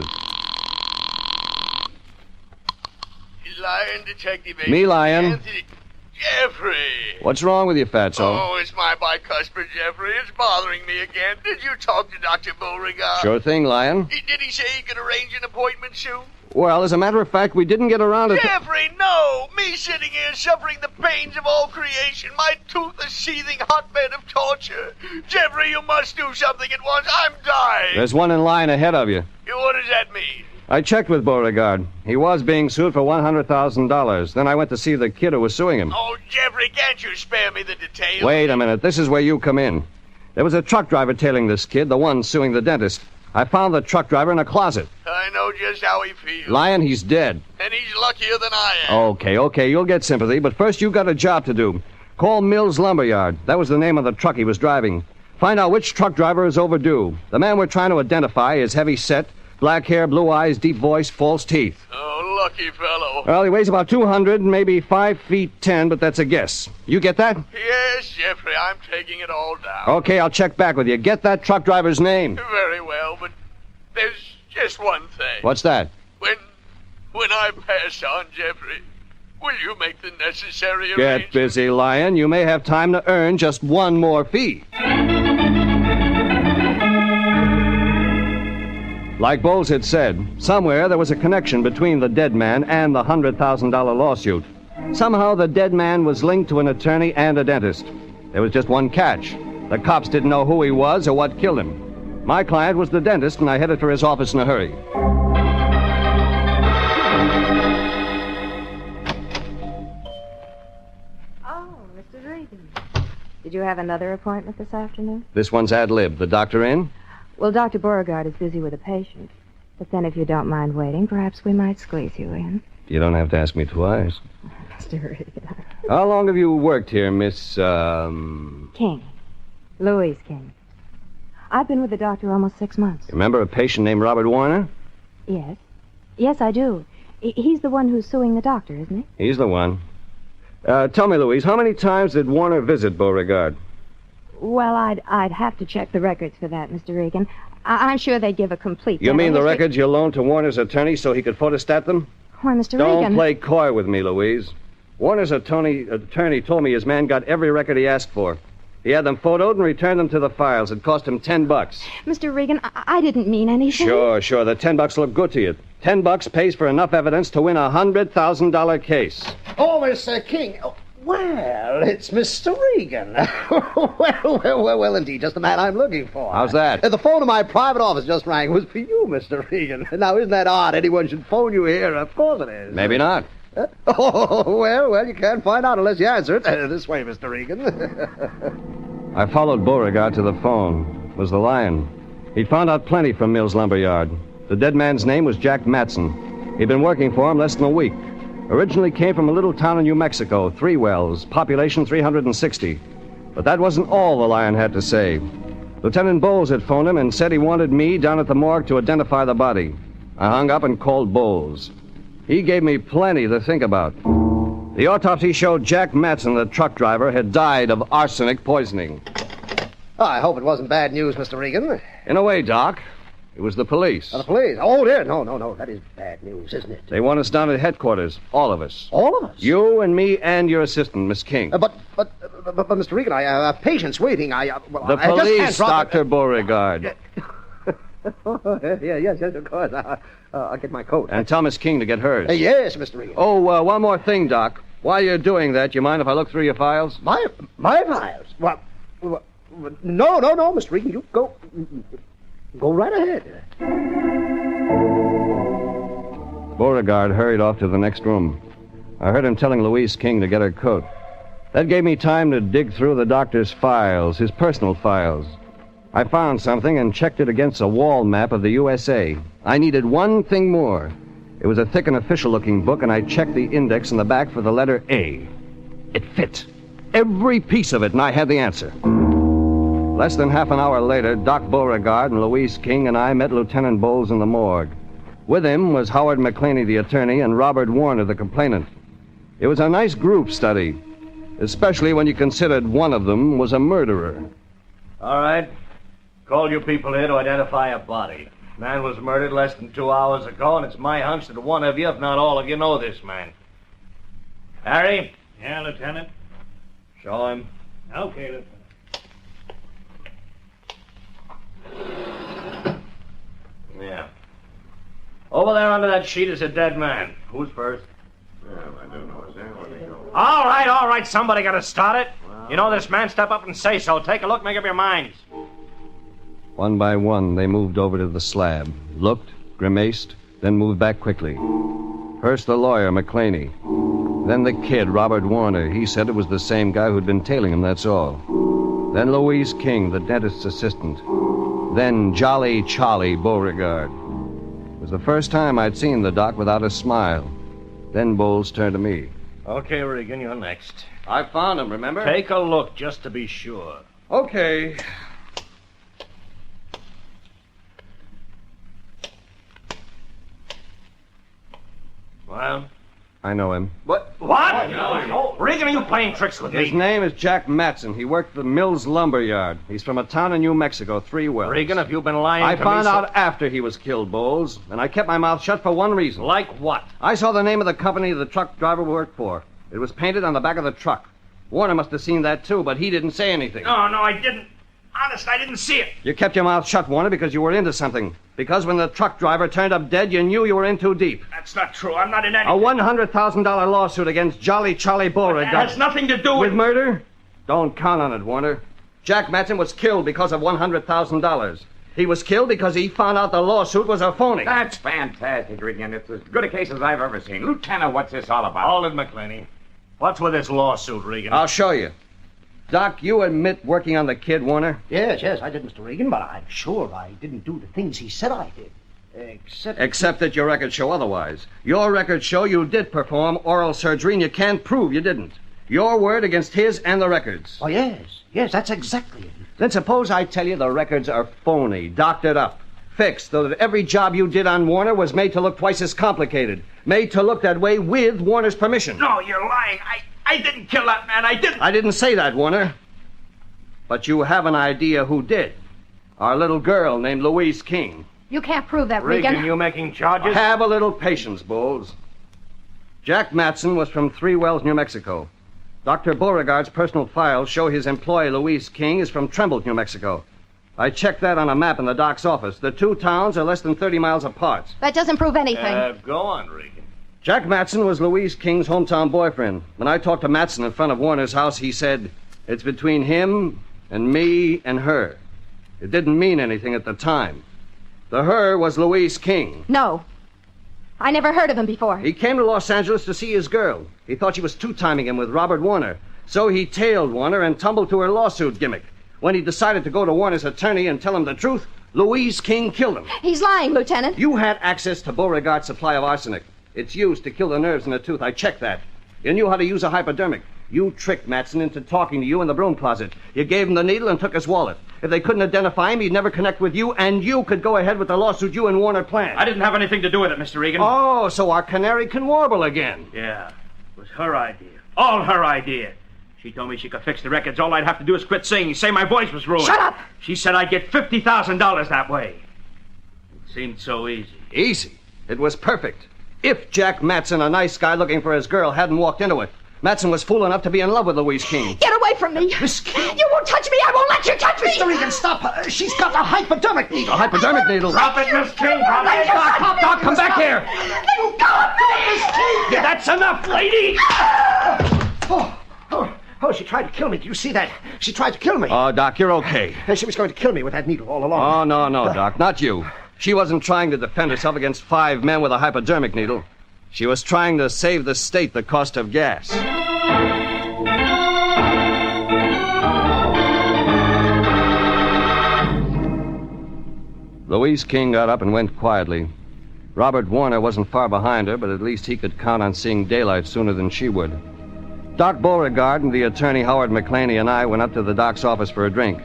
Lyon, Detective Agent. Me, Lyon. Anthony. Jeffrey. What's wrong with you, Fatso? Oh, it's my bicuspid, Jeffrey. It's bothering me again. Did you talk to Dr. Beauregard? Sure thing, Lyon. Did he say he could arrange an appointment soon? Well, as a matter of fact, we didn't get around to... Jeffrey, no! Me sitting here suffering the pains of all creation. My toothless, seething hotbed of torture. Jeffrey, you must do something at once. I'm dying. There's one in line ahead of you. What does that mean? I checked with Beauregard. He was being sued for $100,000. Then I went to see the kid who was suing him. Oh, Jeffrey, can't you spare me the details? Wait a minute. This is where you come in. There was a truck driver tailing this kid, the one suing the dentist. I found the truck driver in a closet. I know just how he feels. Lyon, he's dead. And he's luckier than I am. Okay, you'll get sympathy, but first you got a job to do. Call Mills Lumberyard. That was the name of the truck he was driving. Find out which truck driver is overdue. The man we're trying to identify is heavy set, black hair, blue eyes, deep voice, false teeth. Oh, lucky fellow. Well, he weighs about 200, maybe 5 feet 10, but that's a guess. You get that? Yes, Jeffrey, I'm taking it all down. Okay, I'll check back with you. Get that truck driver's name. Very well, but there's just one thing. What's that? When I pass on, Jeffrey, will you make the necessary Get arrangements? busy, Lyon. You may have time to earn just one more fee. Like Bowles had said, somewhere there was a connection between the dead man and the $100,000 lawsuit. Somehow the dead man was linked to an attorney and a dentist. There was just one catch. The cops didn't know who he was or what killed him. My client was the dentist, and I headed for his office in a hurry. Oh, Mr. Regan. Did you have another appointment this afternoon? This one's ad lib. The doctor in? Well, Dr. Beauregard is busy with a patient. But then if you don't mind waiting, perhaps we might squeeze you in. You don't have to ask me twice. Mr. Regan. How long have you worked here, Miss, King. Louise King. I've been with the doctor almost 6 months. Remember a patient named Robert Warner? Yes. Yes, I do. He's the one who's suing the doctor, isn't he? He's the one. Tell me, Louise, how many times did Warner visit Beauregard? Well, I'd have to check the records for that, Mr. Regan. I'm sure they'd give a complete... You mean the history. records you loaned to Warner's attorney so he could photostat them? Why, Mr. Don't Regan... play coy with me, Louise. Warner's attorney told me his man got every record he asked for. He had them photoed and returned them to the files. It cost him $10. Mr. Regan, I didn't mean anything. Sure. The $10 look good to you. $10 pays for enough evidence to win a $100,000 case. Oh, Mr. King. Oh, well, it's Mr. Regan. well, indeed, just the man I'm looking for. How's that? The phone in my private office just rang. It was for you, Mr. Regan. Now, isn't that odd? Anyone should phone you here. Of course it is. Maybe not. Oh, well, you can't find out unless you answer it. This way, Mr. Regan. I followed Beauregard to the phone. It was the Lion. He'd found out plenty from Mills Lumberyard. The dead man's name was Jack Matson. He'd been working for him less than a week. Originally came from a little town in New Mexico, Three Wells, population 360. But that wasn't all the Lion had to say. Lieutenant Bowles had phoned him and said he wanted me down at the morgue to identify the body. I hung up and called Bowles. He gave me plenty to think about. The autopsy showed Jack Matson, the truck driver, had died of arsenic poisoning. Oh, I hope it wasn't bad news, Mr. Regan. In a way, Doc. It was the police. The police? Oh, dear. No. That is bad news, isn't it? They want us down at headquarters. All of us. All of us? You and me and your assistant, Miss King. But, Mr. Regan, I have patients waiting. The I police, just can't Dr. Beauregard. Yes, of course. I'll get my coat. And tell Miss King to get hers. Yes, Mr. Regan. Oh, one more thing, Doc. While you're doing that, you mind if I look through your files? My files? Well, no, Mr. Regan. You go right ahead. Beauregard hurried off to the next room. I heard him telling Louise King to get her coat. That gave me time to dig through the doctor's files, his personal files. I found something and checked it against a wall map of the USA. I needed one thing more. It was a thick and official-looking book, and I checked the index in the back for the letter A. It fit. Every piece of it, and I had the answer. Less than half an hour later, Doc Beauregard and Louise King and I met Lieutenant Bowles in the morgue. With him was Howard McClaney, the attorney, and Robert Warner, the complainant. It was a nice group study, especially when you considered one of them was a murderer. All right. Called you people here to identify a body. Man was murdered less than 2 hours ago, and it's my hunch that one of you, if not all of you, know this man. Harry? Yeah, Lieutenant. Show him. Okay, Lieutenant. Yeah. Over there under that sheet is a dead man. Who's first? Well, I don't know. Is that where they go? All right. Somebody got to start it. You know this man? Step up and say so. Take a look, make up your minds. One by one, they moved over to the slab, looked, grimaced, then moved back quickly. First the lawyer, McClaney. Then the kid, Robert Warner. He said it was the same guy who'd been tailing him, that's all. Then Louise King, the dentist's assistant. Then Jolly Charlie Beauregard. It was the first time I'd seen the doc without a smile. Then Bowles turned to me. Okay, Regan, you're next. I found him, remember? Take a look, just to be sure. Okay. Well? I know him. What? Regan, are you playing tricks with me? His name is Jack Matson. He worked at the Mills Lumber Yard. He's from a town in New Mexico, 3 Wells. Regan, have you been lying I to me? found out after he was killed, Bowles, and I kept my mouth shut for one reason. Like what? I saw the name of the company the truck driver worked for. It was painted on the back of the truck. Warner must have seen that, too, but he didn't say anything. No, I didn't. Honest, I didn't see it. You kept your mouth shut, Warner, because you were into something. Because when the truck driver turned up dead, you knew you were in too deep. That's not true. I'm not in any... A $100,000 lawsuit against Jolly Charlie Beauregard. That has nothing to do with murder? Don't count on it, Warner. Jack Matson was killed because of $100,000. He was killed because he found out the lawsuit was a phony. That's fantastic, Regan. It's as good a case as I've ever seen. Lieutenant, what's this all about? Hold it, McClaney. What's with this lawsuit, Regan? I'll show you. Doc, you admit working on the kid, Warner? Yes, I did, Mr. Regan, but I'm sure I didn't do the things he said I did. Except that your records show otherwise. Your records show you did perform oral surgery, and you can't prove you didn't. Your word against his and the records. Oh, yes, that's exactly it. Then suppose I tell you the records are phony, doctored up, fixed, so that every job you did on Warner was made to look twice as complicated, made to look that way with Warner's permission. No, you're lying. I didn't kill that man. I didn't. I didn't say that, Warner. But you have an idea who did. Our little girl named Louise King. You can't prove that, Regan. Regan, you making charges? Have a little patience, Bowles. Jack Matson was from 3 Wells, New Mexico. Dr. Beauregard's personal files show his employee, Louise King, is from Trumbull, New Mexico. I checked that on a map in the doc's office. The 2 towns are less than 30 miles apart. That doesn't prove anything. Go on, Regan. Jack Matson was Louise King's hometown boyfriend. When I talked to Matson in front of Warner's house, he said, it's between him and me and her. It didn't mean anything at the time. The her was Louise King. No. I never heard of him before. He came to Los Angeles to see his girl. He thought she was two-timing him with Robert Warner. So he tailed Warner and tumbled to her lawsuit gimmick. When he decided to go to Warner's attorney and tell him the truth, Louise King killed him. He's lying, Lieutenant. You had access to Beauregard's supply of arsenic. It's used to kill the nerves in a tooth. I checked that. You knew how to use a hypodermic. You tricked Matson into talking to you in the broom closet. You gave him the needle and took his wallet. If they couldn't identify him, he'd never connect with you, and you could go ahead with the lawsuit you and Warner planned. I didn't have anything to do with it, Mr. Regan. Oh, so our canary can warble again. Yeah, it was her idea. All her idea. She told me she could fix the records. All I'd have to do is quit singing, say my voice was ruined. Shut up! She said I'd get $50,000 that way. It seemed so easy. Easy? It was perfect. If Jack Matson, a nice guy looking for his girl, hadn't walked into it. Matson was fool enough to be in love with Louise King. Get away from me! Miss King! You won't touch me! I won't let you touch me! Mr. Regan, stop her. She's got a hypodermic needle. A hypodermic needle? Drop it, Miss King! Drop it! Doc, come back here! Let go of me! Miss King! Yeah, that's enough, lady! Oh, she tried to kill me. Do you see that? She tried to kill me. Oh, Doc, you're okay. She was going to kill me with that needle all along. Oh, no, Doc, not you. She wasn't trying to defend herself against 5 men with a hypodermic needle. She was trying to save the state the cost of gas. Louise King got up and went quietly. Robert Warner wasn't far behind her, but at least he could count on seeing daylight sooner than she would. Doc Beauregard and the attorney Howard McClaney and I went up to the doc's office for a drink.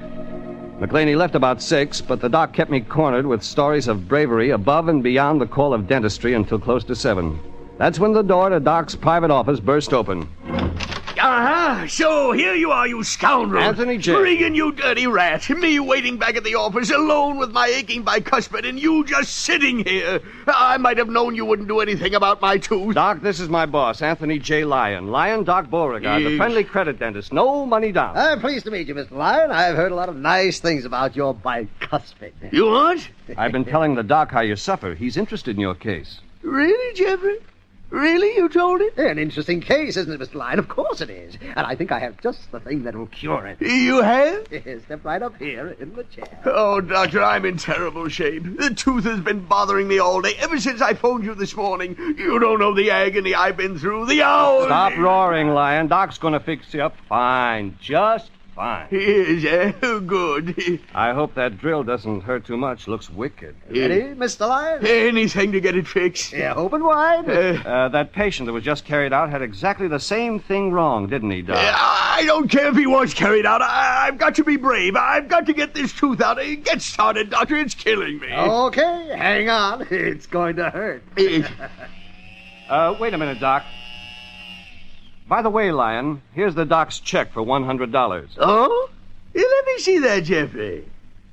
McLeany left about 6, but the doc kept me cornered with stories of bravery above and beyond the call of dentistry until close to 7. That's when the door to Doc's private office burst open. Uh-huh. So here you are, you scoundrel. Anthony J. Regan, you dirty rat. Me waiting back at the office alone with my aching bicuspid and you just sitting here. I might have known you wouldn't do anything about my tooth. Doc, this is my boss, Anthony J. Lyon. Lyon Doc Beauregard, the friendly credit dentist. No money down. I'm pleased to meet you, Mr. Lyon. I've heard a lot of nice things about your bicuspid. You what? I've been telling the doc how you suffer. He's interested in your case. Really, Jeffrey? Really? You told him? An interesting case, isn't it, Mr. Lyon? Of course it is. And I think I have just the thing that will cure it. You have? Yes, step right up here in the chair. Oh, Doctor, I'm in terrible shape. The tooth has been bothering me all day, ever since I phoned you this morning. You don't know the agony I've been through, the hours. Stop roaring, Lyon. Doc's gonna fix you up fine. Just fine. He is, eh? Good. I hope that drill doesn't hurt too much. Looks wicked. Ready, Mr. Lyon? Anything to get it fixed. Yeah, open wide. That patient that was just carried out had exactly the same thing wrong, didn't he, Doc? I don't care if he was carried out. I've got to be brave. I've got to get this tooth out. Get started, Doctor. It's killing me. Okay, hang on. It's going to hurt. Wait a minute, Doc. By the way, Lyon, here's the doc's check for $100. Oh? Let me see that, Jeffrey.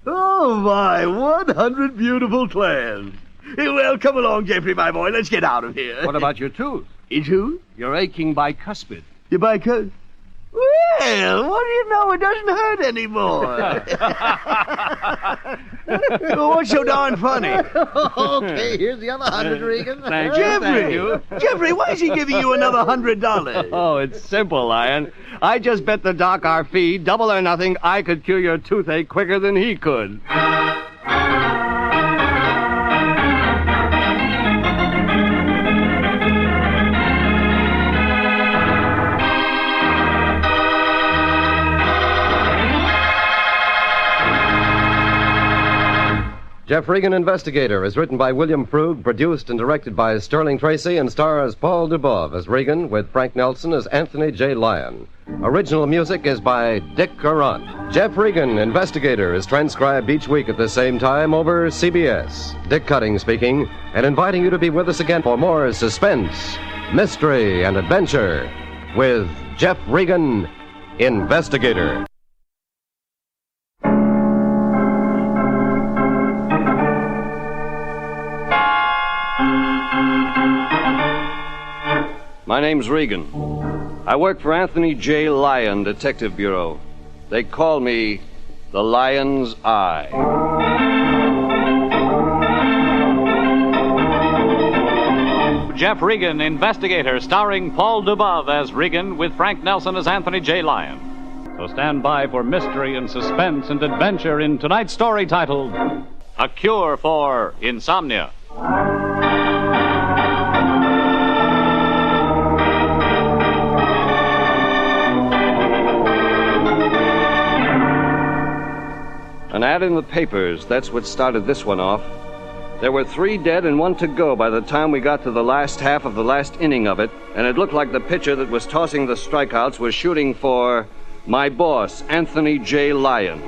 Oh, my, 100 beautiful clams. Well, come along, Jeffrey, my boy. Let's get out of here. What about your tooth? Your tooth? Your aching bicuspid. Your bicuspid? Well, what do you know? It doesn't hurt anymore. Well, what's so darn funny? Okay, here's the other 100, Regan. Thank you, Jeffrey, thank you. Jeffrey, why is he giving you another $100? Oh, it's simple, Lyon. I just bet the doc our fee, double or nothing, I could cure your toothache quicker than he could. Jeff Regan, Investigator, is written by William Frug, produced and directed by Sterling Tracy, and stars Paul Dubov as Regan, with Frank Nelson as Anthony J. Lyon. Original music is by Dick Arant. Jeff Regan, Investigator, is transcribed each week at the same time over CBS. Dick Cutting speaking, and inviting you to be with us again for more suspense, mystery, and adventure with Jeff Regan, Investigator. My name's Regan. I work for Anthony J. Lyon Detective Bureau. They call me the Lion's Eye. Jeff Regan, Investigator, starring Paul Dubov as Regan with Frank Nelson as Anthony J. Lyon. So stand by for mystery and suspense and adventure in tonight's story titled A Cure for Insomnia. An ad in the papers, that's what started this one off. There were 3 dead and 1 to go by the time we got to the last half of the last inning of it, and it looked like the pitcher that was tossing the strikeouts was shooting for my boss, Anthony J. Lyon.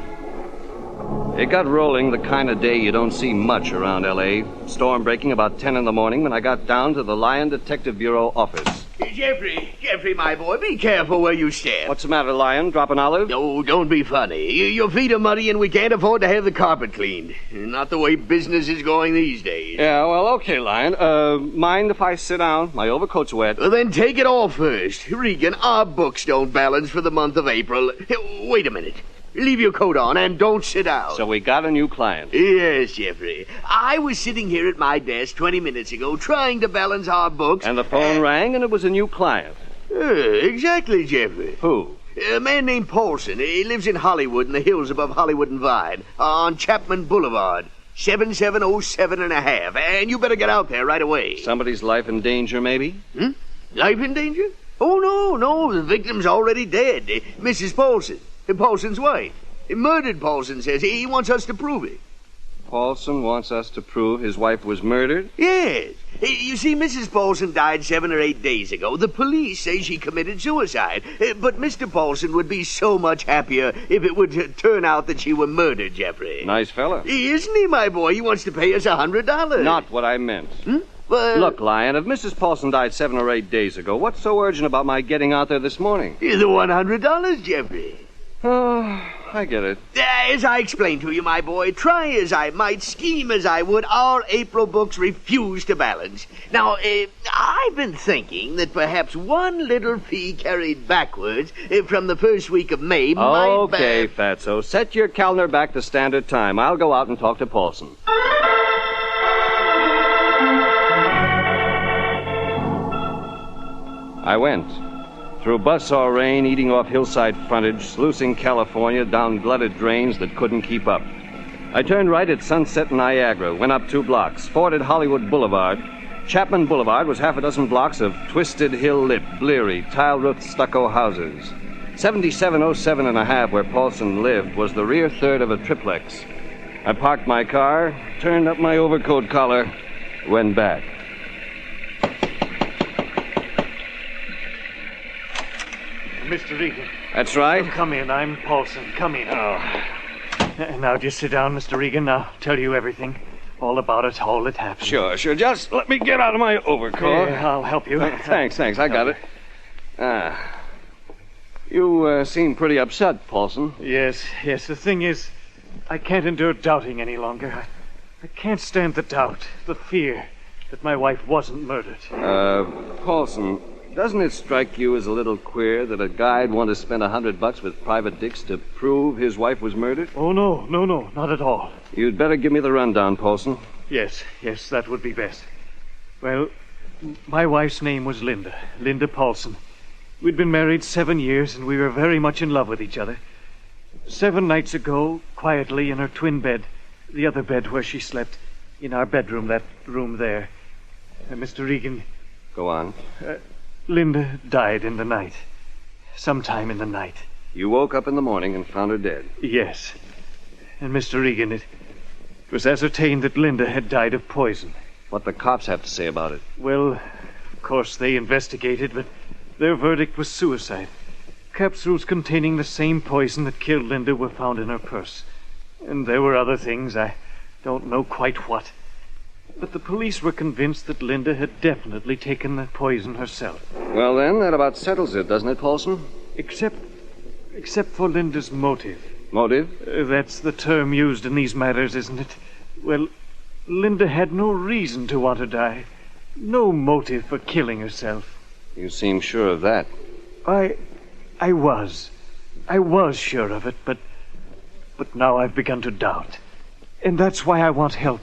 It got rolling the kind of day you don't see much around L.A. Storm breaking about 10 in the morning when I got down to the Lyon Detective Bureau office. Jeffrey, my boy, be careful where you step. What's the matter, Lyon? Drop an olive? No, don't be funny. Your feet are muddy and we can't afford to have the carpet cleaned. Not the way business is going these days. Yeah, well, okay, Lyon. Mind if I sit down? My overcoat's wet. Well, then take it off first. Regan, our books don't balance for the month of April. Wait a minute. Leave your coat on and don't sit down. So we got a new client. Yes, Jeffrey. I was sitting here at my desk 20 minutes ago trying to balance our books. And the phone rang and it was a new client. Exactly, Jeffrey. Who? A man named Paulson. He lives in Hollywood in the hills above Hollywood and Vine on Chapman Boulevard. 7707 and a half. And you better get out there right away. Somebody's life in danger, maybe? Life in danger? Oh, no. The victim's already dead. Mrs. Paulson. Paulson's wife. Murdered, Paulson says. He wants us to prove it. Paulson wants us to prove his wife was murdered? Yes. You see, Mrs. Paulson died 7 or 8 days ago. The police say she committed suicide. But Mr. Paulson would be so much happier if it would turn out that she were murdered, Jeffrey. Nice fella. Isn't he, my boy? He wants to pay us $100. Not what I meant. Well, Look, Lion, if Mrs. Paulson died 7 or 8 days ago, what's so urgent about my getting out there this morning? The $100, Jeffrey. Oh, I get it. As I explained to you, my boy, try as I might, scheme as I would, our April books refuse to balance. Now, I've been thinking that perhaps one little fee carried backwards from the first week of May might... Okay, Fatso, set your calendar back to standard time. I'll go out and talk to Paulson. I went. Through buzzsaw rain, eating off hillside frontage, sluicing California down glutted drains that couldn't keep up. I turned right at Sunset Niagara, went up 2 blocks, forded Hollywood Boulevard. Chapman Boulevard was half a dozen blocks of twisted, hill-lit, bleary, tile-roofed stucco houses. 7707 and a half, where Paulson lived, was the rear third of a triplex. I parked my car, turned up my overcoat collar, went back. Mr. Regan. That's right. Oh, come in. I'm Paulson. Come in. Now, just sit down, Mr. Regan. I'll tell you everything. All about it, all that happened. Sure. Just let me get out of my overcoat. Yeah, I'll help you. Thanks. I got it. You seem pretty upset, Paulson. Yes. The thing is, I can't endure doubting any longer. I can't stand the doubt, the fear that my wife wasn't murdered. Paulson, doesn't it strike you as a little queer that a guy'd want to spend $100 with Private Dix to prove his wife was murdered? Oh, no, not at all. You'd better give me the rundown, Paulson. Yes, that would be best. Well, my wife's name was Linda Paulson. We'd been married 7 years, and we were very much in love with each other. 7 nights ago, quietly in her twin bed, the other bed where she slept, in our bedroom, that room there. Mr. Regan... Go on. Linda died in the night. Sometime in the night. You woke up in the morning and found her dead? Yes. And Mr. Regan, it was ascertained that Linda had died of poison. What the cops have to say about it? Well, of course they investigated, but their verdict was suicide. Capsules containing the same poison that killed Linda were found in her purse. And there were other things, I don't know quite what. But the police were convinced that Linda had definitely taken the poison herself. Well, then, that about settles it, doesn't it, Paulson? Except for Linda's motive. Motive? That's the term used in these matters, isn't it? Well, Linda had no reason to want to die. No motive for killing herself. You seem sure of that. I was sure of it, but now I've begun to doubt. And that's why I want help.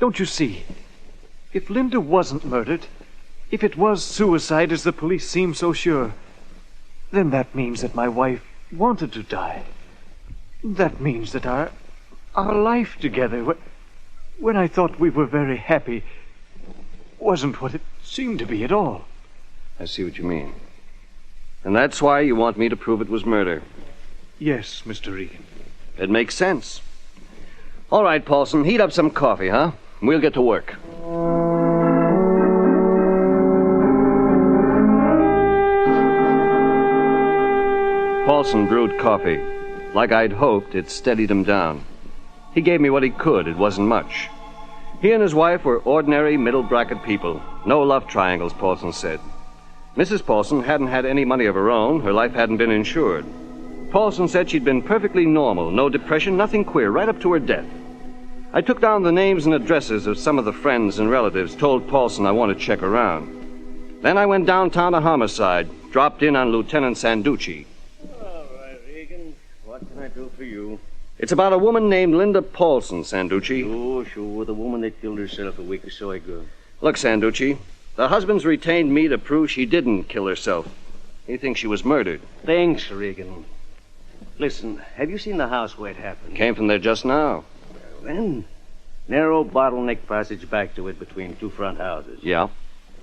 Don't you see? If Linda wasn't murdered, if it was suicide as the police seem so sure, then that means that my wife wanted to die. That means that our life together, when I thought we were very happy, wasn't what it seemed to be at all. I see what you mean. And that's why you want me to prove it was murder. Yes, Mr. Regan. It makes sense. All right, Paulson, heat up some coffee, huh? We'll get to work. Paulson brewed coffee. Like I'd hoped, it steadied him down. He gave me what he could. It wasn't much. He and his wife were ordinary middle-bracket people. No love triangles, Paulson said. Mrs. Paulson hadn't had any money of her own. Her life hadn't been insured. Paulson said she'd been perfectly normal, no depression, nothing queer, right up to her death. I took down the names and addresses of some of the friends and relatives, told Paulson I wanted to check around. Then I went downtown to Homicide, dropped in on Lieutenant Sanducci. All right, Regan. What can I do for you? It's about a woman named Linda Paulson, Sanducci. Sure. The woman that killed herself a week or so ago. Look, Sanducci, the husband's retained me to prove she didn't kill herself. He thinks she was murdered. Thanks, Regan. Listen, have you seen the house where it happened? Came from there just now. Then, narrow bottleneck passage back to it between 2 front houses. Yeah?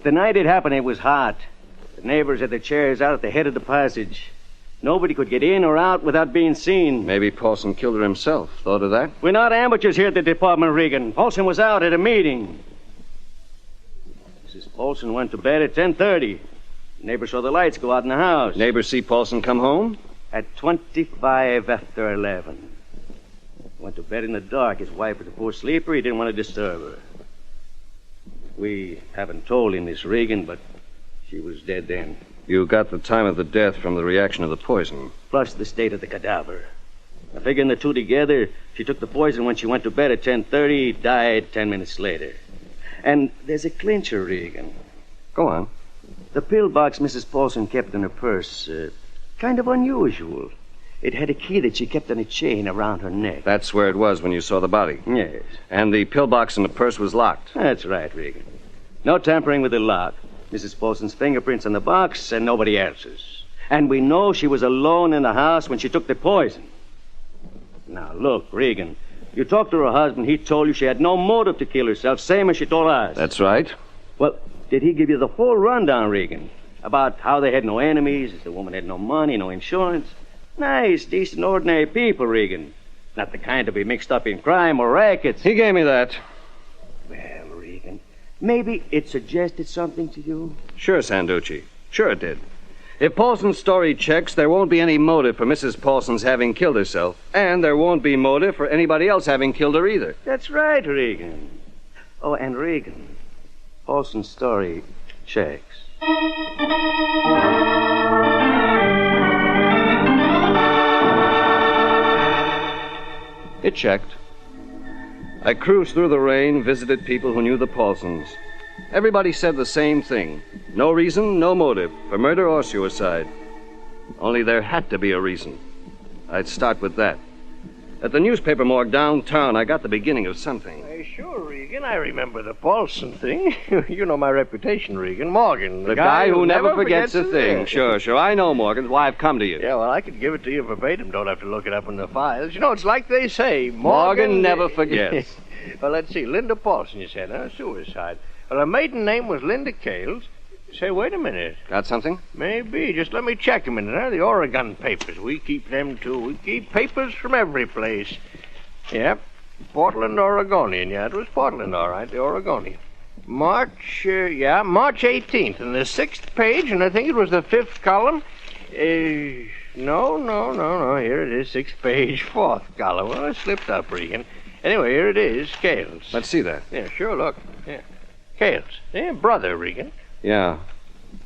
The night it happened, it was hot. The neighbors had their chairs out at the head of the passage. Nobody could get in or out without being seen. Maybe Paulson killed her himself. Thought of that? We're not amateurs here at the department, Regan. Paulson was out at a meeting. Mrs. Paulson went to bed at 10:30. Neighbor saw the lights go out in the house. Neighbors see Paulson come home? At 25 after 11. Went to bed in the dark. His wife was a poor sleeper. He didn't want to disturb her. We haven't told him, Miss Regan, but she was dead then. You got the time of the death from the reaction of the poison. Plus the state of the cadaver. I figuring the two together, she took the poison when she went to bed at 10:30, died 10 minutes later. And there's a clincher, Regan. Go on. The pill box Mrs. Paulson kept in her purse, kind of unusual. It had a key that she kept on a chain around her neck. That's where it was when you saw the body? Yes. And the pillbox in the purse was locked? That's right, Regan. No tampering with the lock. Mrs. Paulson's fingerprints on the box and nobody else's. And we know she was alone in the house when she took the poison. Now, look, Regan, you talked to her husband. He told you she had no motive to kill herself, same as she told us. That's right. Well, did he give you the full rundown, Regan? About how they had no enemies, the woman had no money, no insurance? Nice, decent, ordinary people, Regan. Not the kind to be mixed up in crime or rackets. He gave me that. Well, Regan, maybe it suggested something to you? Sure, Sanducci. Sure it did. If Paulson's story checks, there won't be any motive for Mrs. Paulson's having killed herself. And there won't be motive for anybody else having killed her either. That's right, Regan. Oh, and Regan, Paulson's story checks. It checked. I cruised through the rain, visited people who knew the Paulsons. Everybody said the same thing. No reason, no motive, for murder or suicide. Only there had to be a reason. I'd start with that. At the newspaper morgue downtown, I got the beginning of something. Sure, Regan. I remember the Paulson thing. You know my reputation, Regan. Morgan. The guy who never forgets a thing. Sure. I know Morgan. Why I've come to you. Yeah, well, I could give it to you verbatim. Don't have to look it up in the files. You know, it's like they say. Morgan never forgets. Well, let's see. Linda Paulson, you said, huh? Suicide. Well, her maiden name was Linda Cales. Say, wait a minute. Got something? Maybe. Just let me check a minute, huh? The Oregon papers. We keep them, too. We keep papers from every place. Yep. Portland, Oregonian. Yeah, it was Portland, all right. The Oregonian. March 18th. And the 6th page, and I think it was the 5th column. No. Here it is, 6th page, 4th column. Well, I slipped up, Regan. Anyway, here it is, Cales. Let's see that. Yeah, sure, look. Yeah. Cales. Yeah, brother, Regan. Yeah.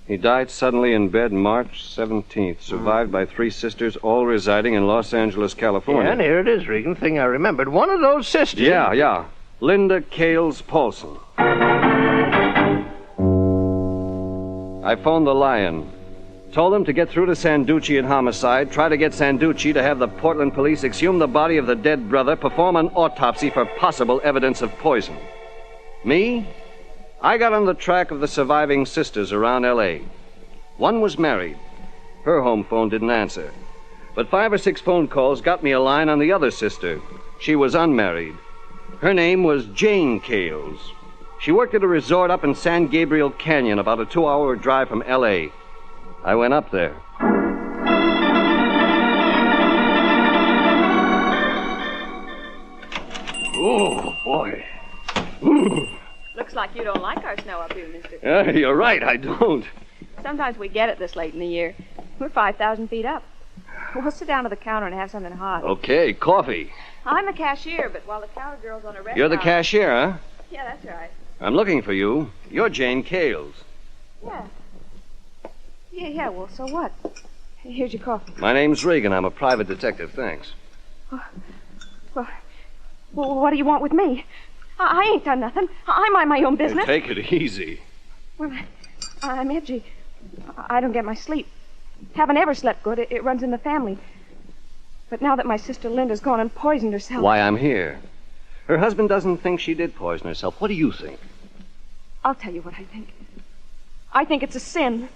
He died suddenly in bed March 17th, survived by 3 sisters, all residing in Los Angeles, California. Yeah, and here it is, Regan. Thing I remembered. One of those sisters. Yeah. Linda Cales Paulson. I phoned the Lion. Told him to get through to Sanducci at homicide, try to get Sanducci to have the Portland police exhume the body of the dead brother, perform an autopsy for possible evidence of poison. Me? I got on the track of the surviving sisters around L.A. One was married. Her home phone didn't answer. But 5 or 6 phone calls got me a line on the other sister. She was unmarried. Her name was Jane Cales. She worked at a resort up in San Gabriel Canyon, about a 2-hour drive from L.A. I went up there. Oh, boy. Looks like you don't like our snow up here, mister. You're right, I don't. Sometimes we get it this late in the year. We're 5,000 feet up. We'll sit down to the counter and have something hot. Okay, coffee. I'm the cashier, but while the counter girl's on a rest You're the hour- cashier, huh? Yeah, that's right. I'm looking for you. You're Jane Cales. Yeah. Yeah, well, so what? Here's your coffee. My name's Regan. I'm a private detective. Thanks. Well, what do you want with me? I ain't done nothing. I mind my own business. Hey, take it easy. Well, I'm edgy. I don't get my sleep. Haven't ever slept good. It runs in the family. But now that my sister Linda's gone and poisoned herself... Why I'm here. Her husband doesn't think she did poison herself. What do you think? I'll tell you what I think. I think it's a sin.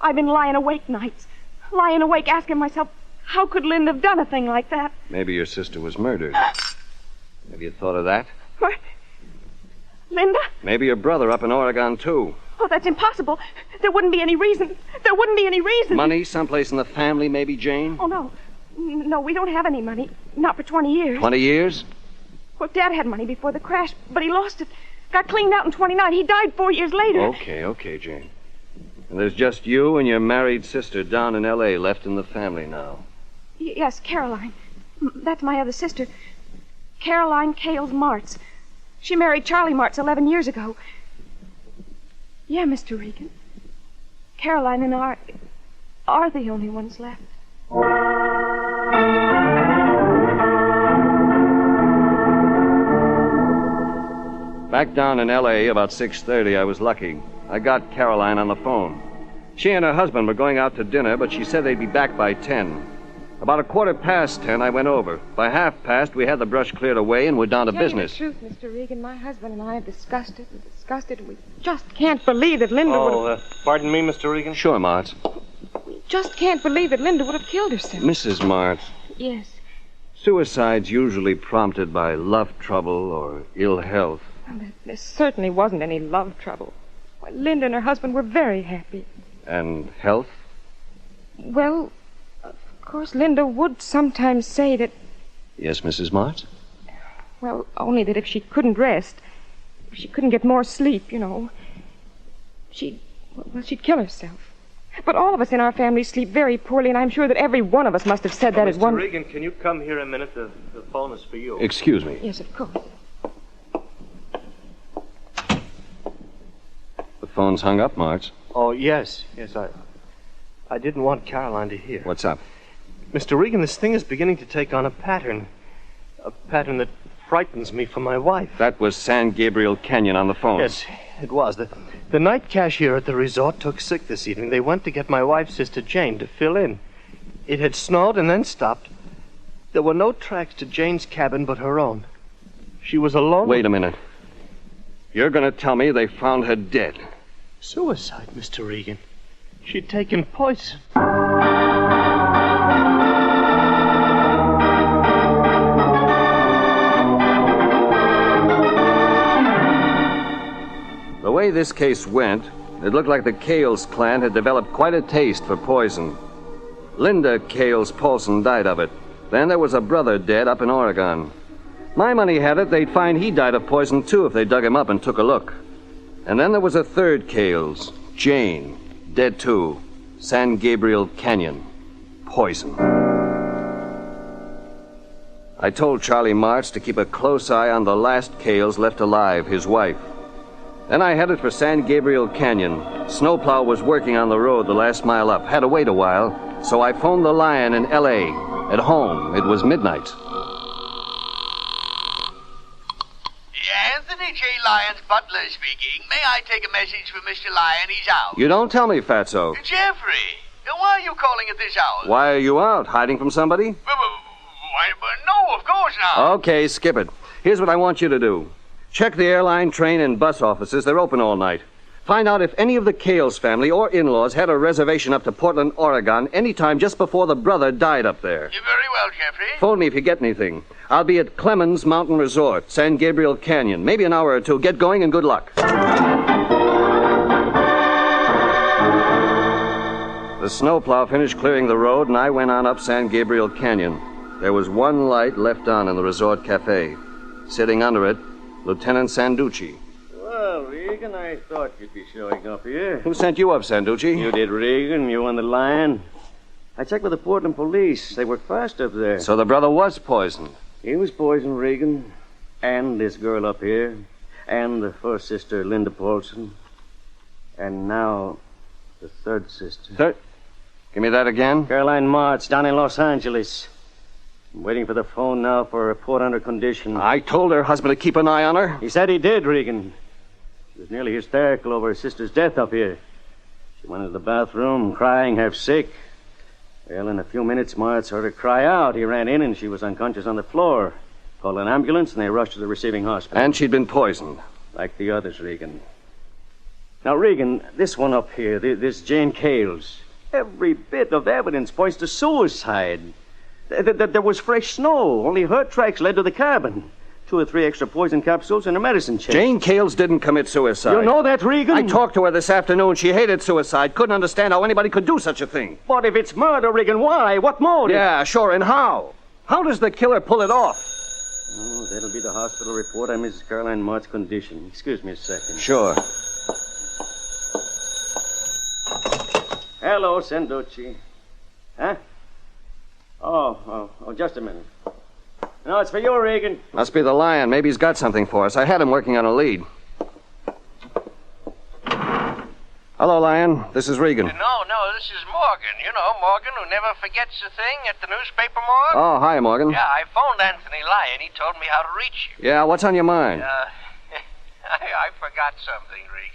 I've been lying awake nights. Lying awake asking myself, how could Linda have done a thing like that? Maybe your sister was murdered. Have you thought of that? What? Linda? Maybe your brother up in Oregon, too. Oh, that's impossible. There wouldn't be any reason. There wouldn't be any reason. Money someplace in the family, maybe, Jane? Oh, no. No, we don't have any money. Not for 20 years. 20 years? Well, Dad had money before the crash, but he lost it. Got cleaned out in 29. He died 4 years later. Okay, Jane. And there's just you and your married sister down in L.A. left in the family now. Yes, Caroline. That's my other sister. Caroline Cales Martz. She married Charlie Martz 11 years ago. Yeah, Mr. Regan. Caroline and I are the only ones left. Back down in L.A. about 6:30, I was lucky. I got Caroline on the phone. She and her husband were going out to dinner, but she said they'd be back by 10. About 10:15, I went over. By 10:30, we had the brush cleared away and we're down to business. Tell you the truth, Mr. Regan, my husband and I have discussed it. And we just can't believe that Linda would have... Pardon me, Mr. Regan? Sure, Martz. Just can't believe that Linda would have killed herself. Mrs. Martz, Yes. suicide's usually prompted by love trouble or ill health. Well, there certainly wasn't any love trouble. Why, Linda and her husband were very happy. And health? Well, of course, Linda would sometimes say that, Yes, Mrs. Martz? well, only that if she couldn't rest, if she couldn't get more sleep, she'd kill herself. But all of us in our family sleep very poorly, and I'm sure that every one of us must have said that at one... Mr. Regan, can you come here a minute? The phone is for you. Excuse me. Yes, of course. The phone's hung up, Martz. Oh, yes, I didn't want Caroline to hear. What's up? Mr. Regan, this thing is beginning to take on a pattern that frightens me for my wife. That was San Gabriel Canyon on the phone. Yes, it was. The night cashier at the resort took sick this evening. They went to get my wife's sister Jane to fill in. It had snowed and then stopped. There were no tracks to Jane's cabin but her own. She was alone. Wait a minute. You're going to tell me they found her dead? Suicide, Mr. Regan. She'd taken poison. The way this case went, it looked like the Cales clan had developed quite a taste for poison. Linda Cales Paulson died of it. Then there was a brother dead up in Oregon. My money had it they'd find he died of poison, too, if they dug him up and took a look. And then there was a third Cales, Jane, dead, too. San Gabriel Canyon. Poison. I told Charlie Martz to keep a close eye on the last Cales left alive, his wife. Then I headed for San Gabriel Canyon. Snowplow was working on the road the last mile up. Had to wait a while, so I phoned the Lion in L.A. At home, it was midnight. Anthony J. Lyon's butler speaking. May I take a message for Mr. Lyon? He's out. You don't tell me, Fatso. Jeffrey, why are you calling at this hour? Why are you out? Hiding from somebody? No, of course not. Okay, skip it. Here's what I want you to do. Check the airline, train, and bus offices. They're open all night. Find out if any of the Cales family or in-laws had a reservation up to Portland, Oregon, anytime just before the brother died up there. You're very well, Jeffrey. Phone me if you get anything. I'll be at Clemens Mountain Resort, San Gabriel Canyon. Maybe an hour or two. Get going and good luck. The snowplow finished clearing the road, and I went on up San Gabriel Canyon. There was one light left on in the resort cafe. Sitting under it, Lieutenant Sanducci. Well, Regan, I thought you'd be showing up here. Who sent you up, Sanducci? You did, Regan. You and the Lion. I checked with the Portland police. They work fast up there. So the brother was poisoned. He was poisoned, Regan. And this girl up here. And the first sister, Linda Paulson. And now, the third sister. Give me that again. Caroline Martz, down in Los Angeles. I'm waiting for the phone now for a report under condition. I told her husband to keep an eye on her. He said he did, Regan. She was nearly hysterical over her sister's death up here. She went into the bathroom, crying, half sick. Well, in a few minutes, Martz heard her cry out. He ran in, and she was unconscious on the floor. Called an ambulance, and they rushed to the receiving hospital. And she'd been poisoned. Like the others, Regan. Now, Regan, this one up here, this Jane Cales, every bit of evidence points to suicide. There was fresh snow. Only her tracks led to the cabin. 2 or 3 extra poison capsules in her medicine chest. Jane Cales didn't commit suicide. You know that, Regan? I talked to her this afternoon. She hated suicide. Couldn't understand how anybody could do such a thing. But if it's murder, Regan, why? What motive? Yeah, sure. And how? How does the killer pull it off? Oh, that'll be the hospital report on Mrs. Caroline Mart's condition. Excuse me a second. Sure. Hello, Sanducci. Huh? Oh, just a minute. No, it's for you, Regan. Must be the Lion. Maybe he's got something for us. I had him working on a lead. Hello, Lion. This is Regan. No, this is Morgan. You know, Morgan who never forgets a thing at the newspaper morgue. Oh, hi, Morgan. Yeah, I phoned Anthony Lyon. He told me how to reach you. Yeah, what's on your mind? I forgot something, Regan.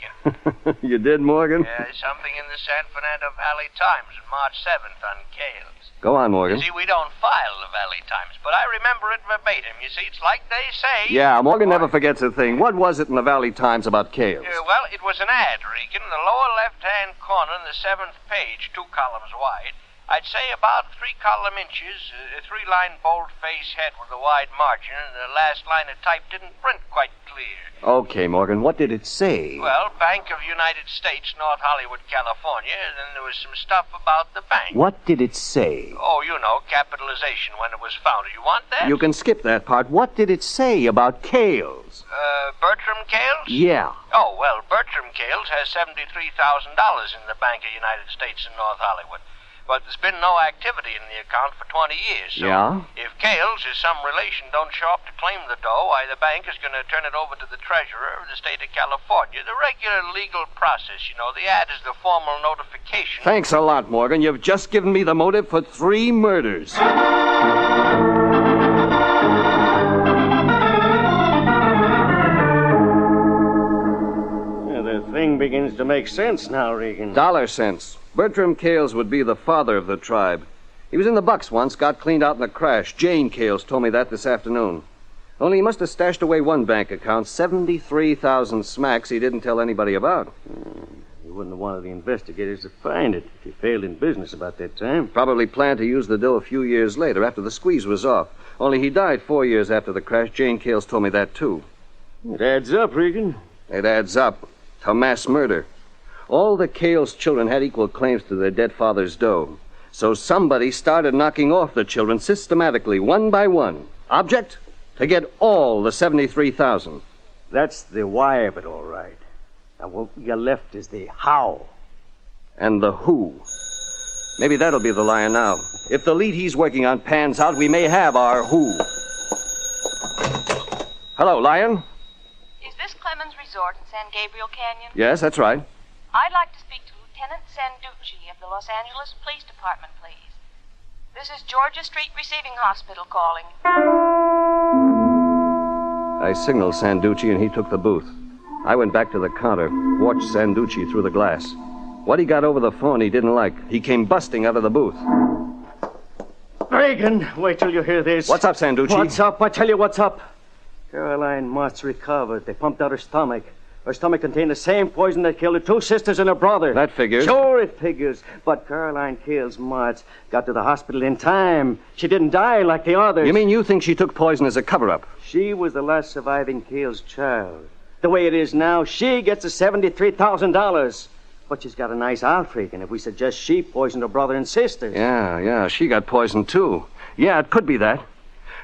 You did, Morgan? Yeah, something in the San Fernando Valley Times on March 7th on Cales. Go on, Morgan. You see, we don't file the Valley Times, but I remember it verbatim. You see, it's like they say... Yeah, Morgan never forgets a thing. What was it in the Valley Times about Cales? Well, it was an ad, Regan, in the lower left-hand corner in the 7th page, 2 columns wide. I'd say about 3 column inches, a 3-line bold-face head with a wide margin, and the last line of type didn't print quite clear. Okay, Morgan, what did it say? Well, Bank of United States, North Hollywood, California, and then there was some stuff about the bank. What did it say? Oh, you know, capitalization when it was founded. You want that? You can skip that part. What did it say about Cales? Bertram Cales? Yeah. Oh, well, Bertram Cales has $73,000 in the Bank of United States in North Hollywood. But there's been no activity in the account for 20 years. So Yeah? if Cales is some relation don't show up to claim the dough, why, the bank is going to turn it over to the treasurer of the state of California. The regular legal process, you know. The ad is the formal notification. Thanks a lot, Morgan. You've just given me the motive for 3 murders. The thing begins to make sense now, Regan. Dollar cents. Bertram Cales would be the father of the tribe. He was in the Bucks once, got cleaned out in a crash. Jane Cales told me that this afternoon. Only he must have stashed away one bank account, 73,000 smacks he didn't tell anybody about. He wouldn't have wanted the investigators to find it if he failed in business about that time. Probably planned to use the dough a few years later, after the squeeze was off. Only he died 4 years after the crash. Jane Cales told me that, too. It adds up, Regan. It adds up to mass murder. All the Cales children had equal claims to their dead father's dough. So somebody started knocking off the children systematically, one by one. Object? To get all the 73,000. That's the why of it, all right. Now, what you left is the how. And the who. Maybe that'll be the Lion now. If the lead he's working on pans out, we may have our who. Hello, Lion? Is this Clemens Resort in San Gabriel Canyon? Yes, that's right. I'd like to speak to Lieutenant Sanducci of the Los Angeles Police Department, please. This is Georgia Street Receiving Hospital calling. I signaled Sanducci and he took the booth. I went back to the counter, watched Sanducci through the glass. What he got over the phone he didn't like. He came busting out of the booth. Regan, wait till you hear this. What's up, Sanducci? What's up? I tell you what's up. Caroline Mart's recovered. They pumped out her stomach. Her stomach contained the same poison that killed her 2 sisters and her brother. That figures. Sure, it figures. But Caroline Cales Martz got to the hospital in time. She didn't die like the others. You mean you think she took poison as a cover-up? She was the last surviving Cales child. The way it is now, she gets the $73,000. But she's got a nice out, Regan, if we suggest she poisoned her brother and sisters. Yeah, she got poisoned, too. Yeah, it could be that.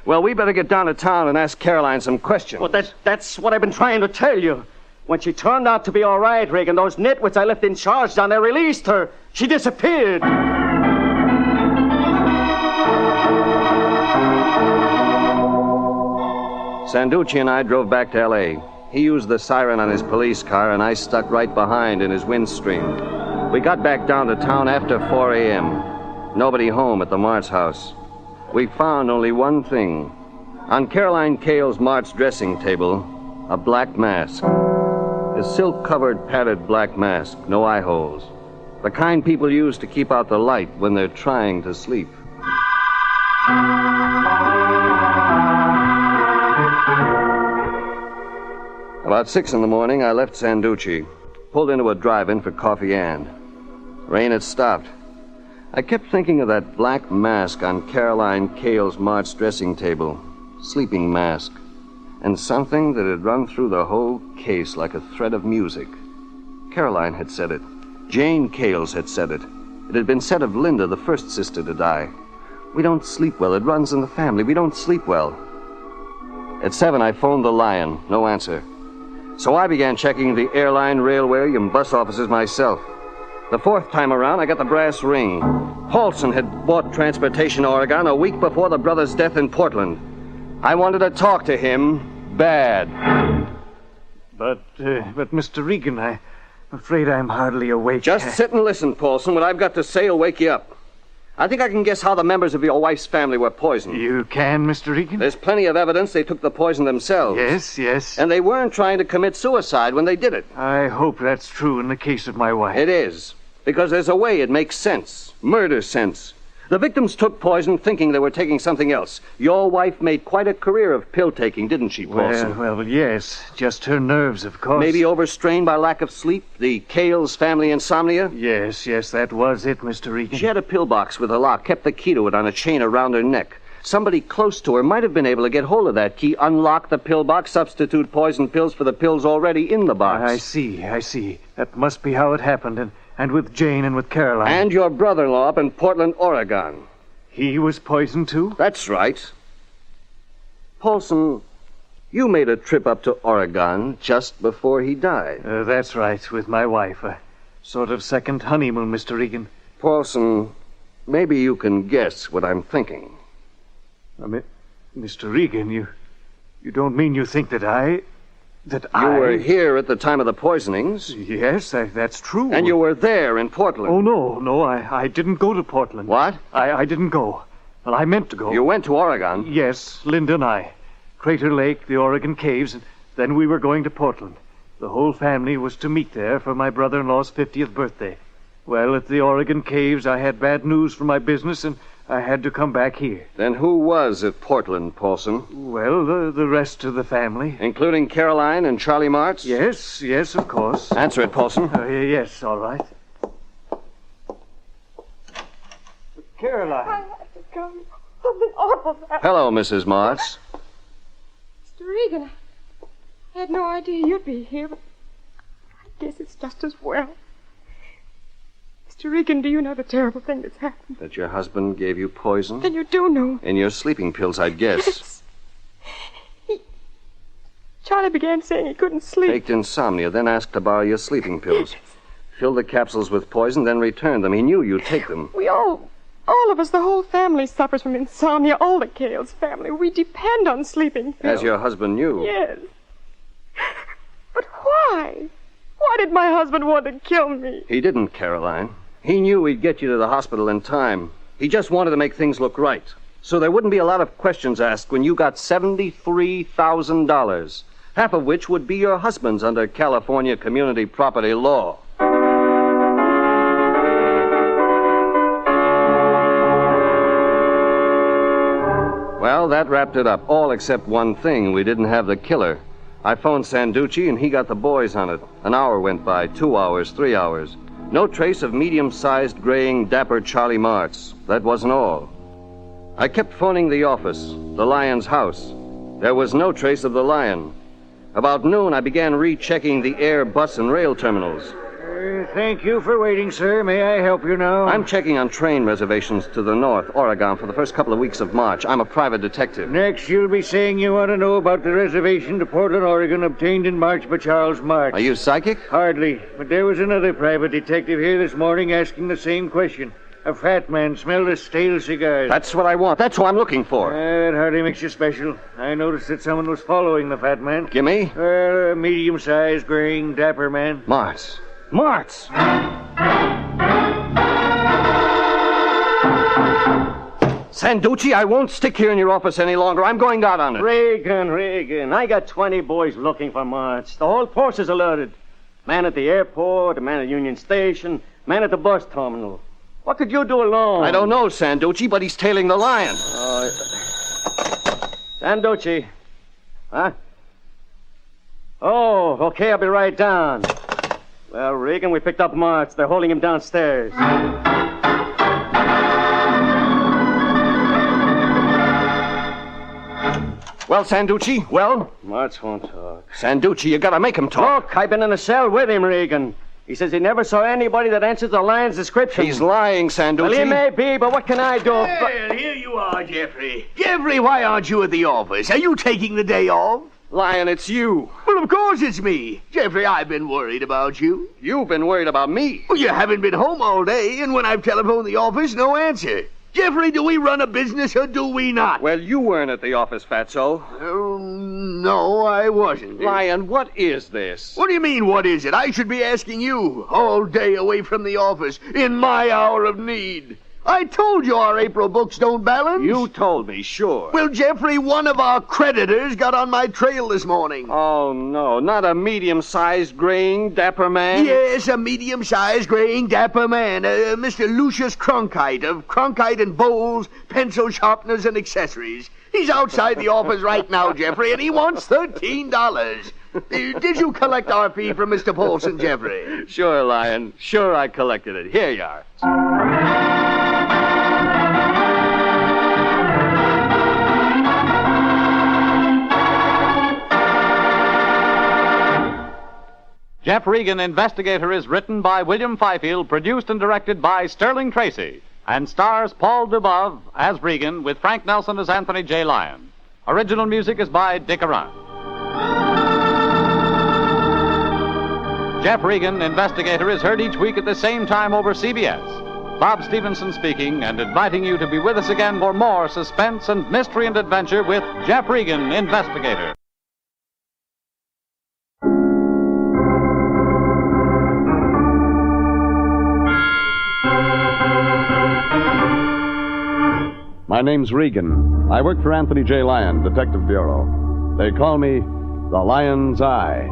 Well, we better get down to town and ask Caroline some questions. Well, that's what I've been trying to tell you. When she turned out to be all right, Regan, those nitwits I left in charge down there released her. She disappeared. Sanducci and I drove back to L.A. He used the siren on his police car, and I stuck right behind in his windstream. We got back down to town after 4 a.m. Nobody home at the Martz house. We found only one thing. On Caroline Cales Mart's dressing table, a black mask. A silk-covered, padded black mask, no eye holes. The kind people use to keep out the light when they're trying to sleep. About 6 in the morning, I left Sanducci, pulled into a drive-in for Coffee and. Rain had stopped. I kept thinking of that black mask on Caroline Cales Mart's dressing table. Sleeping mask. And something that had run through the whole case like a thread of music. Caroline had said it. Jane Cales had said it. It had been said of Linda, the first sister to die. We don't sleep well. It runs in the family. We don't sleep well. At 7, I phoned the Lion. No answer. So I began checking the airline, railway, and bus offices myself. The 4th time around, I got the brass ring. Paulson had bought Transportation Oregon a week before the brother's death in Portland. I wanted to talk to him bad. But Mr. Regan, I'm afraid I'm hardly awake. Just sit and listen, Paulson. What I've got to say will wake you up. I think I can guess how the members of your wife's family were poisoned. You can, Mr. Regan? There's plenty of evidence they took the poison themselves. Yes. And they weren't trying to commit suicide when they did it. I hope that's true in the case of my wife. It is. Because there's a way it makes sense. Murder sense. The victims took poison thinking they were taking something else. Your wife made quite a career of pill-taking, didn't she, Paulson? Well, yes. Just her nerves, of course. Maybe overstrained by lack of sleep? The Cales family insomnia? Yes, that was it, Mr. Regan. She had a pillbox with a lock, kept the key to it on a chain around her neck. Somebody close to her might have been able to get hold of that key, unlock the pillbox, substitute poison pills for the pills already in the box. I see. That must be how it happened, and with Jane and with Caroline. And your brother-in-law up in Portland, Oregon. He was poisoned, too? That's right. Paulson, you made a trip up to Oregon just before he died. That's right, with my wife. A sort of second honeymoon, Mr. Regan. Paulson, maybe you can guess what I'm thinking. Mr. Regan, you don't mean you think that You were here at the time of the poisonings. Yes, that's true. And you were there in Portland. Oh, no, I didn't go to Portland. What? I didn't go. Well, I meant to go. You went to Oregon? Yes, Linda and I. Crater Lake, the Oregon Caves, and then we were going to Portland. The whole family was to meet there for my brother-in-law's 50th birthday. Well, at the Oregon Caves, I had bad news for my business, and I had to come back here. Then who was at Portland, Paulson? Well, the rest of the family. Including Caroline and Charlie Martz? Yes, of course. Answer it, Paulson. Yes, all right. Caroline. I had to come. Something awful happened. Hello, Mrs. Martz. Mr. Regan, I had no idea you'd be here, but I guess it's just as well. Mr. Regan, do you know the terrible thing that's happened? That your husband gave you poison? Then you do know. In your sleeping pills, I'd guess. Yes. Charlie began saying he couldn't sleep. Faked insomnia, then asked to borrow your sleeping pills. Filled the capsules with poison, then returned them. He knew you'd take them. We all of us, the whole family suffers from insomnia. All the Cales family. We depend on sleeping pills. As your husband knew. Yes. But why? Why did my husband want to kill me? He didn't, Caroline. He knew he'd get you to the hospital in time. He just wanted to make things look right. So there wouldn't be a lot of questions asked when you got $73,000, half of which would be your husband's under California community property law. Well, that wrapped it up, all except one thing. We didn't have the killer. I phoned Sanducci, and he got the boys on it. An hour went by, 2 hours, 3 hours. No trace of medium-sized, graying, dapper Charlie Martz. That wasn't all. I kept phoning the office, the Lion's house. There was no trace of the Lion. About noon, I began rechecking the air, bus, and rail terminals. Thank you for waiting, sir. May I help you now? I'm checking on train reservations to the north, Oregon, for the first couple of weeks of March. I'm a private detective. Next, you'll be saying you want to know about the reservation to Portland, Oregon, obtained in March by Charles Martz. Are you psychic? Hardly. But there was another private detective here this morning asking the same question. A fat man smelled of stale cigars. That's what I want. That's who I'm looking for. That hardly makes you special. I noticed that someone was following the fat man. Gimme? A medium-sized, graying, dapper man. Martz. Sanducci, I won't stick here in your office any longer. I'm going out on it. Regan. I got 20 boys looking for Martz. The whole force is alerted. Man at the airport, a man at Union Station, man at the bus terminal. What could you do alone? I don't know, Sanducci, but he's tailing the Lion. Sanducci. Huh? Oh, okay, I'll be right down. Well, Regan, we picked up Martz. They're holding him downstairs. Well, Sanducci, well? Martz won't talk. Sanducci, you gotta make him talk. Look, I've been in a cell with him, Regan. He says he never saw anybody that answers the lion's description. He's lying, Sanducci. Well, he may be, but what can I do? Well, here you are, Jeffrey. Jeffrey, why aren't you at the office? Are you taking the day off? Lion, it's you. Well, of course it's me. Jeffrey, I've been worried about you. You've been worried about me. Well, you haven't been home all day, and when I've telephoned the office, no answer. Jeffrey, do we run a business or do we not? Well, you weren't at the office, Fatso. No, I wasn't. Lion, what is this? What do you mean, what is it? I should be asking you. All day away from the office, in my hour of need. I told you our April books don't balance. You told me, sure. Well, Jeffrey, one of our creditors got on my trail this morning. Oh, no, not a medium-sized, graying, dapper man? Yes, a medium-sized, graying, dapper man. Mr. Lucius Cronkite of Cronkite and Bowles, Pencil Sharpeners and Accessories. He's outside the office right now, Jeffrey, and he wants $13. Did you collect our fee from Mr. Paulson, Jeffrey? Sure, Lion. Sure, I collected it. Here you are. Jeff Regan, Investigator, is written by William Fifield, produced and directed by Sterling Tracy, and stars Paul Dubov as Regan with Frank Nelson as Anthony J. Lyon. Original music is by Dick Arant. Jeff Regan, Investigator, is heard each week at the same time over CBS. Bob Stevenson speaking and inviting you to be with us again for more suspense and mystery and adventure with Jeff Regan, Investigator. My name's Regan. I work for Anthony J. Lyon, Detective Bureau. They call me the Lion's Eye.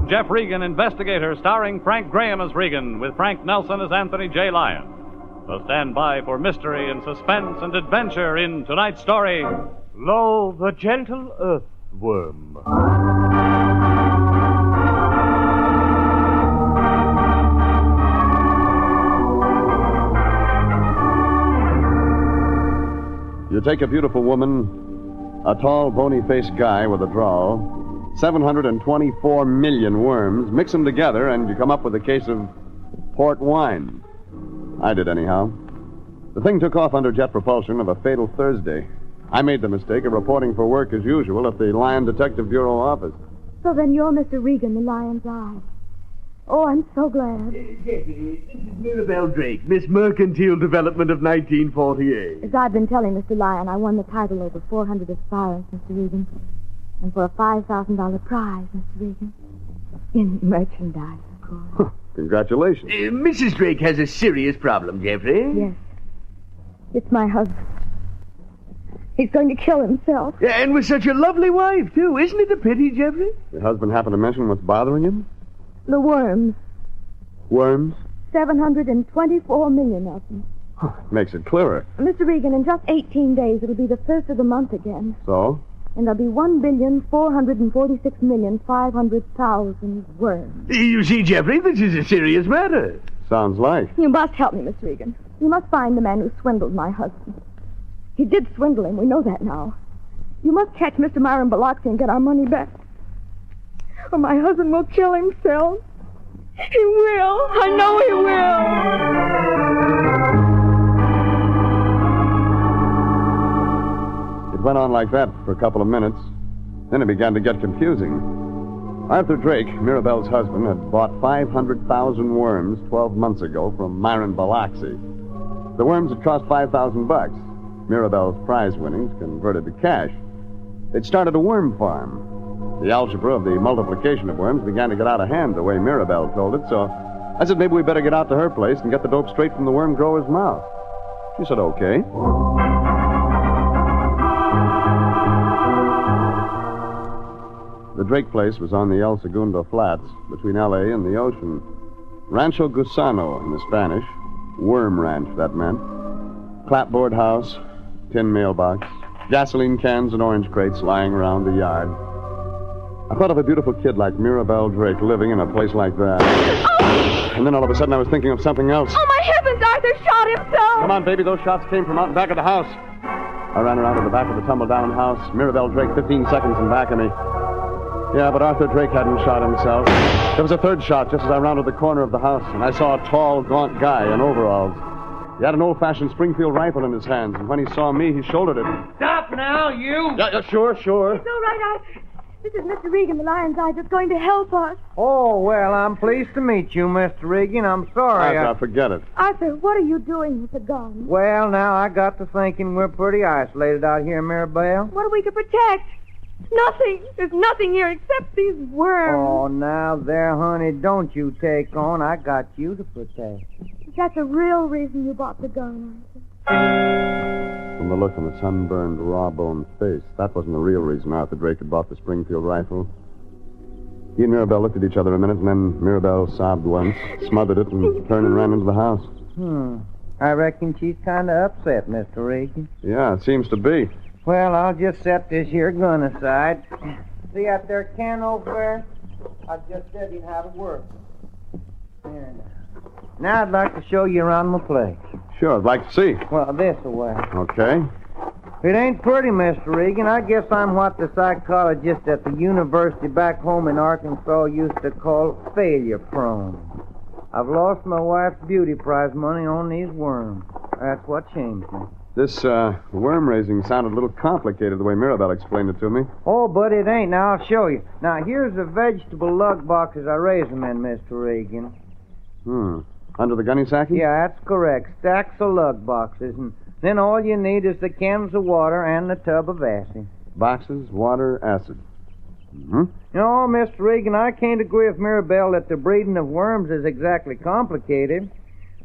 Jeff Regan, Investigator, starring Frank Graham as Regan, with Frank Nelson as Anthony J. Lyon. So stand by for mystery and suspense and adventure in tonight's story, Lo, the Gentle Earthworm. You take a beautiful woman, a tall, bony-faced guy with a drawl, 724 million worms, mix them together, and you come up with a case of port wine. I did, anyhow. The thing took off under jet propulsion of a fatal Thursday. I made the mistake of reporting for work as usual at the Lyon Detective Bureau office. So then you're Mr. Regan, the Lion's Eye. Oh, I'm so glad. Jeffrey, this is Mirabelle Drake, Miss Mercantile Development of 1948. As I've been telling Mr. Lyon, I won the title over 400 aspirants, Mr. Regan. And for a $5,000 prize, Mr. Regan. In merchandise, of course. Congratulations. Mrs. Drake has a serious problem, Jeffrey. Yes. It's my husband. He's going to kill himself. Yeah, and with such a lovely wife, too. Isn't it a pity, Jeffrey? Your husband happened to mention what's bothering him? The worms. Worms? 724 million of them. Makes it clearer. Mr. Regan, in just 18 days, it'll be the first of the month again. So? And there'll be 1,446,500,000 worms. You see, Jeffrey, this is a serious matter. Sounds like. You must help me, Mr. Regan. You must find the man who swindled my husband. He did swindle him. We know that now. You must catch Mr. Myron Biloxi and get our money back. Or my husband will kill himself. He will. I know he will. It went on like that for a couple of minutes. Then it began to get confusing. Arthur Drake, Mirabelle's husband, had bought 500,000 worms 12 months ago from Myron Biloxi. The worms had cost $5,000. Mirabelle's prize winnings converted to cash. They'd started a worm farm. The algebra of the multiplication of worms began to get out of hand the way Mirabelle told it, so I said maybe we better get out to her place and get the dope straight from the worm grower's mouth. She said, okay. The Drake place was on the El Segundo Flats, between L.A. and the ocean. Rancho Gusano in the Spanish. Worm ranch, that meant. Clapboard house, tin mailbox, gasoline cans and orange crates lying around the yard. I thought of a beautiful kid like Mirabelle Drake living in a place like that. Oh! And then all of a sudden I was thinking of something else. Oh, my heavens, Arthur shot himself! Come on, baby, those shots came from out back of the house. I ran around to the back of the tumble-down house. Mirabelle Drake 15 seconds in back of me. Yeah, but Arthur Drake hadn't shot himself. There was a third shot just as I rounded the corner of the house, and I saw a tall, gaunt guy in overalls. He had an old-fashioned Springfield rifle in his hands, and when he saw me, he shouldered it. Stop now, you! Yeah, sure. It's all right, This is Mr. Regan, the Lion's Eye, that's going to help us. Oh, well, I'm pleased to meet you, Mr. Regan. I'm sorry. Arthur, forget it. Arthur, what are you doing with the gun? Well, now, I got to thinking we're pretty isolated out here, Mirabelle. What are we to protect? Nothing. There's nothing here except these worms. Oh, now there, honey, don't you take on. I got you to protect. That's the real reason you bought the gun, Arthur. From the look on the sunburned, raw-boned face, that wasn't the real reason Arthur Drake had bought the Springfield rifle. He and Mirabelle looked at each other a minute, and then Mirabelle sobbed once, smothered it, and turned and ran into the house. I reckon she's kind of upset, Mr. Regan. Yeah, it seems to be. Well, I'll just set this here gun aside. See that there can over there? I just studied how to work. There now I'd like to show you around my place. Sure, I'd like to see. Well, this way. Okay. It ain't pretty, Mr. Regan. I guess I'm what the psychologist at the university back home in Arkansas used to call failure prone. I've lost my wife's beauty prize money on these worms. That's what changed me. This worm raising sounded a little complicated the way Mirabelle explained it to me. Oh, but it ain't. Now, I'll show you. Now, here's the vegetable lug boxes I raise them in, Mr. Regan. Under the gunny sacking? Yeah, that's correct. Stacks of lug boxes. And then all you need is the cans of water and the tub of acid. Boxes, water, acid. You know, Mr. Regan, I can't agree with Mirabelle that the breeding of worms is exactly complicated.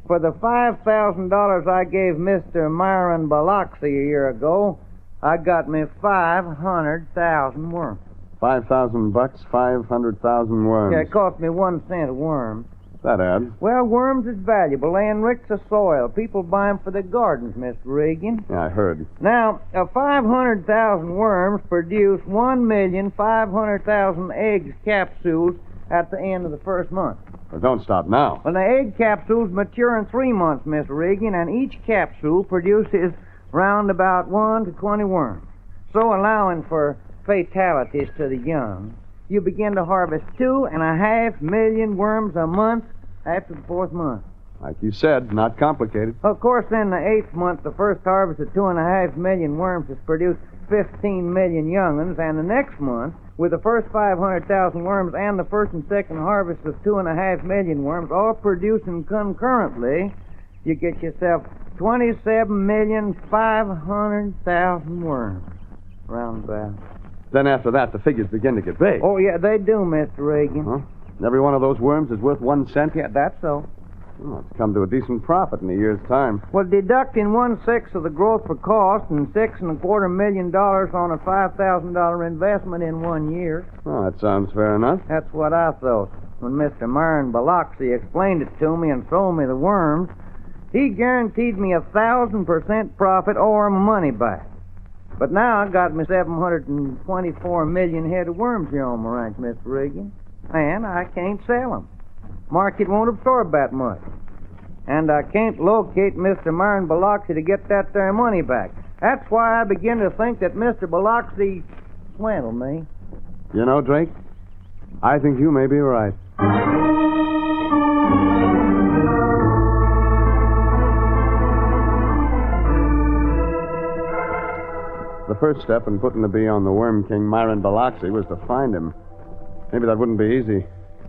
For the $5,000 I gave Mr. Myron Biloxi a year ago, I got me 500,000 worms. $5,000, 500,000 worms. Yeah, it cost me 1 cent a worm. That adds. Well, worms is valuable. They enrich the soil. People buy them for their gardens, Mr. Regan. Yeah, I heard. Now, 500,000 worms produce 1,500,000 eggs capsules at the end of the first month. Well, don't stop now. Well, the egg capsules mature in 3 months, Mr. Regan, and each capsule produces round about 1 to 20 worms. So, allowing for fatalities to the young, you begin to harvest 2.5 million worms a month after the 4th month. Like you said, not complicated. Of course, in the 8th month, the first harvest of 2.5 million worms has produced 15 million young'uns, and the next month, with the first 500,000 worms and the first and second harvest of 2.5 million worms, all producing concurrently, you get yourself 27,500,000 worms. Round about. Then after that, the figures begin to get big. Oh, yeah, they do, Mr. Regan. Huh? Every one of those worms is worth 1 cent? Yeah, that's so. Well, it's come to a decent profit in a year's time. Well, deducting 1/6 of the growth for cost and $6.25 million on a $5,000 investment in 1 year. Oh, that sounds fair enough. That's what I thought. When Mr. Myron Biloxi explained it to me and sold me the worms, he guaranteed me 1,000% profit or money back. But now I got me 724 million head of worms here on my ranch, Mr. Regan, and I can't sell them. Market won't absorb that much. And I can't locate Mr. Myron Biloxi to get that there money back. That's why I begin to think that Mr. Biloxi swindled me. You know, Drake, I think you may be right. The first step in putting the bee on the Worm King, Myron Biloxi, was to find him. Maybe that wouldn't be easy.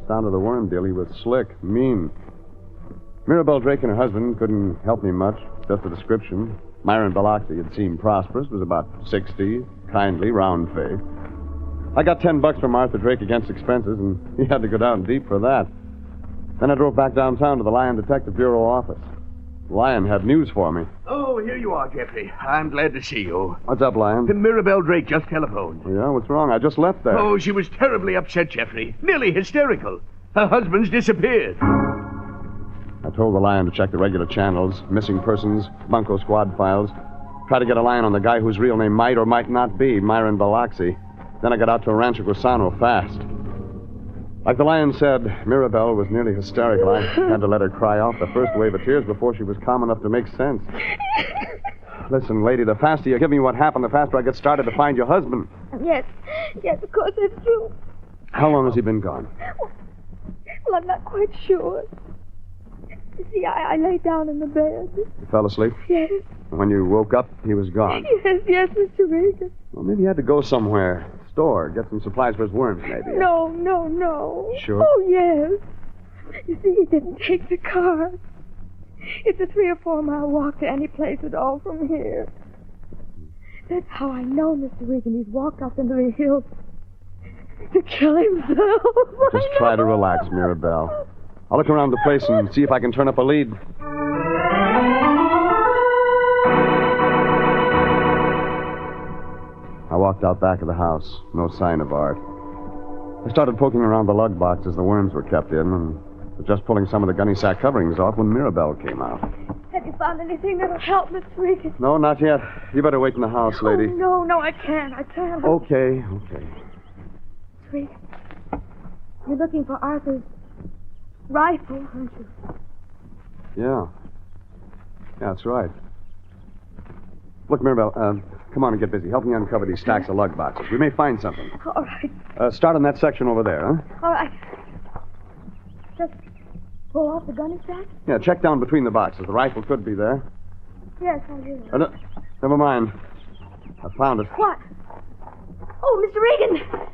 Sound of the worm deal, he was slick, mean. Mirabelle Drake and her husband couldn't help me much, just a description. Myron Biloxi had seemed prosperous, was about 60, kindly, round-faced. I got $10 from Arthur Drake against expenses, and he had to go down deep for that. Then I drove back downtown to the Lion Detective Bureau office. Lion had news for me. Oh, here you are, Jeffrey. I'm glad to see you. What's up, Lion? Mirabelle Drake just telephoned. Yeah, what's wrong? I just left there. Oh, she was terribly upset, Jeffrey. Nearly hysterical. Her husband's disappeared. I told the Lion to check the regular channels, missing persons, bunco squad files. Try to get a line on the guy whose real name might or might not be Myron Biloxi. Then I got out to Rancho Gusano fast. Like the Lion said, Mirabelle was nearly hysterical. I had to let her cry off the first wave of tears before she was calm enough to make sense. Listen, lady, the faster you give me what happened, the faster I get started to find your husband. Yes, of course, that's true. How long has he been gone? Well, I'm not quite sure. You see, I lay down in the bed. You fell asleep? Yes. When you woke up, he was gone. Yes, Mr. Regan. Well, maybe he had to go somewhere. Store, get some supplies for his worms, maybe. No. Sure? Oh, yes. You see, he didn't take the car. It's a 3 or 4 mile walk to any place at all from here. That's how I know, Mr. Regan. He's walked up into the hills to kill himself. Just try to relax, Mirabelle. I'll look around the place and see if I can turn up a lead. I walked out back of the house. No sign of Art. I started poking around the lug boxes the worms were kept in and was just pulling some of the gunny sack coverings off when Mirabelle came out. Have you found anything that'll help, Mr. Regan? No, not yet. You better wait in the house, lady. Oh, no, I can't. Okay. Regan, you're looking for Arthur's rifle, aren't you? Yeah, that's right. Look, Mirabelle, come on and get busy. Help me uncover these stacks of lug boxes. We may find something. All right. Start on that section over there, huh? All right. Just pull off the gunny sack? Yeah, check down between the boxes. The rifle could be there. Yes, I will. No, never mind. I found it. What? Oh, Mr. Regan!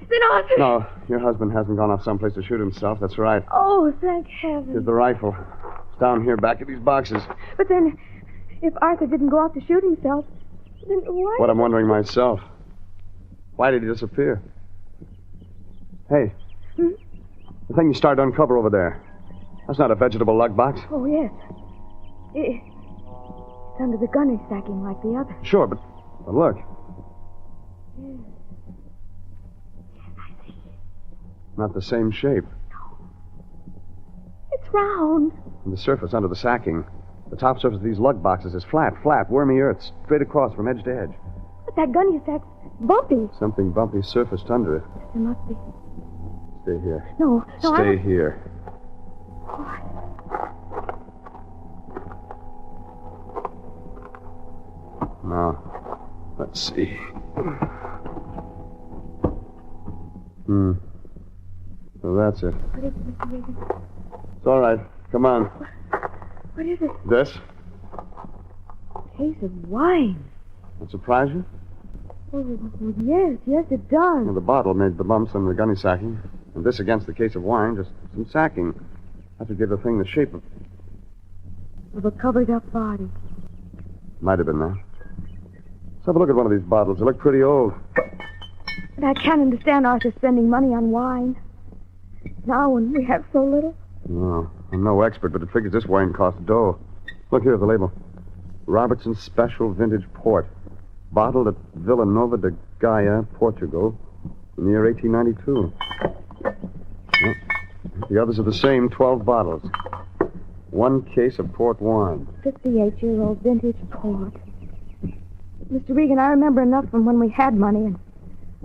Then Arthur... No, your husband hasn't gone off someplace to shoot himself. That's right. Oh, thank heaven. Here's the rifle. It's down here back of these boxes. But then, if Arthur didn't go off to shoot himself, then why... What I'm wondering myself. Why did he disappear? Hey. The thing you started to uncover over there. That's not a vegetable lug box. Oh, yes. It's under the gunny stacking like the other. Sure, but look. Yes. Not the same shape. It's round. And the surface under the sacking. The top surface of these lug boxes is flat, wormy earth, straight across from edge to edge. But that gunny sack's bumpy. Something bumpy surfaced under it. There must be. Stay here. No, Stay here. What? Now, let's see. So that's it. What is it, Mr. Regan? It's all right. Come on. What is it? This? A case of wine. That surprise you? Oh, yes, it does. Well, the bottle made the bumps on the gunny sacking. And this against the case of wine, just some sacking. That would give the thing the shape of a covered-up body. Might have been that. Let's have a look at one of these bottles. They look pretty old. But I can't understand Arthur spending money on wine. Now when we have so little. No, I'm no expert, but it figures this wine costs dough. Look here at the label. Robertson's Special Vintage Port. Bottled at Villanova de Gaia, Portugal, in the year 1892. Well, the others are the same, 12 bottles. 1 case of port wine. 58-year-old vintage port. Mr. Regan, I remember enough from when we had money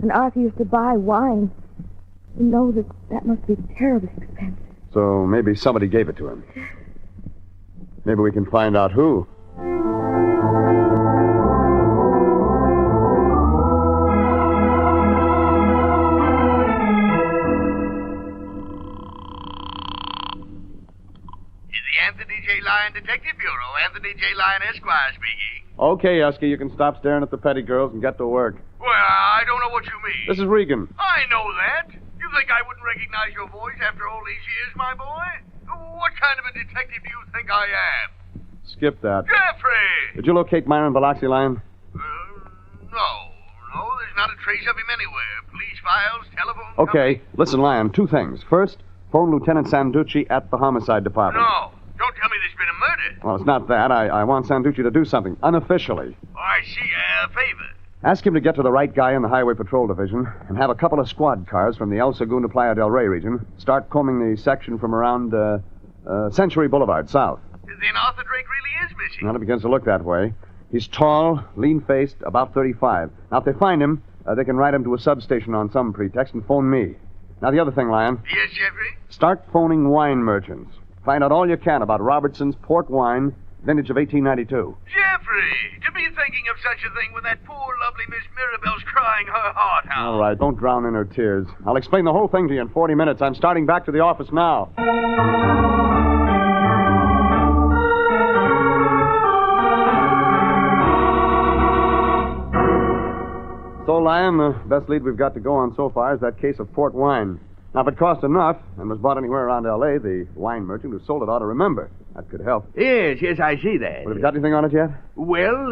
and Arthur used to buy wine to know that must be terribly expensive. So maybe somebody gave it to him. Maybe we can find out who. Anthony J. Lyon Detective Bureau. Anthony J. Lyon Esquire speaking. Okay, Husky, you can stop staring at the petty girls and get to work. Well, I don't know what you mean. This is Regan. I know that. You think I wouldn't recognize your voice after all these years, my boy? What kind of a detective do you think I am? Skip that. Jeffrey! Did you locate Myron Biloxi, Lyon? No, there's not a trace of him anywhere. Police files, telephone... Okay, listen, Lyon, 2 things. First, phone Lieutenant Sanducci at the homicide department. No, don't tell me there's been a murder. Well, it's not that. I want Sanducci to do something, unofficially. Oh, I see. A favor. Ask him to get to the right guy in the Highway Patrol Division and have a couple of squad cars from the El Segundo Playa del Rey region start combing the section from around Century Boulevard, south. Then Arthur Drake really is missing. Well, it begins to look that way. He's tall, lean-faced, about 35. Now, if they find him, they can ride him to a substation on some pretext and phone me. Now, the other thing, Lyon. Yes, Jeffrey? Start phoning wine merchants. Find out all you can about Robertson's port wine, vintage of 1892. Jeffrey! Jeffrey, to be thinking of such a thing when that poor, lovely Miss Mirabel's crying her heart out. All right, don't drown in her tears. I'll explain the whole thing to you in 40 minutes. I'm starting back to the office now. So, Lion, the best lead we've got to go on so far is that case of port wine. Now, if it cost enough and was bought anywhere around L.A., the wine merchant who sold it ought to remember. That could help. Yes, I see that. Well, have you got anything on it yet? Well,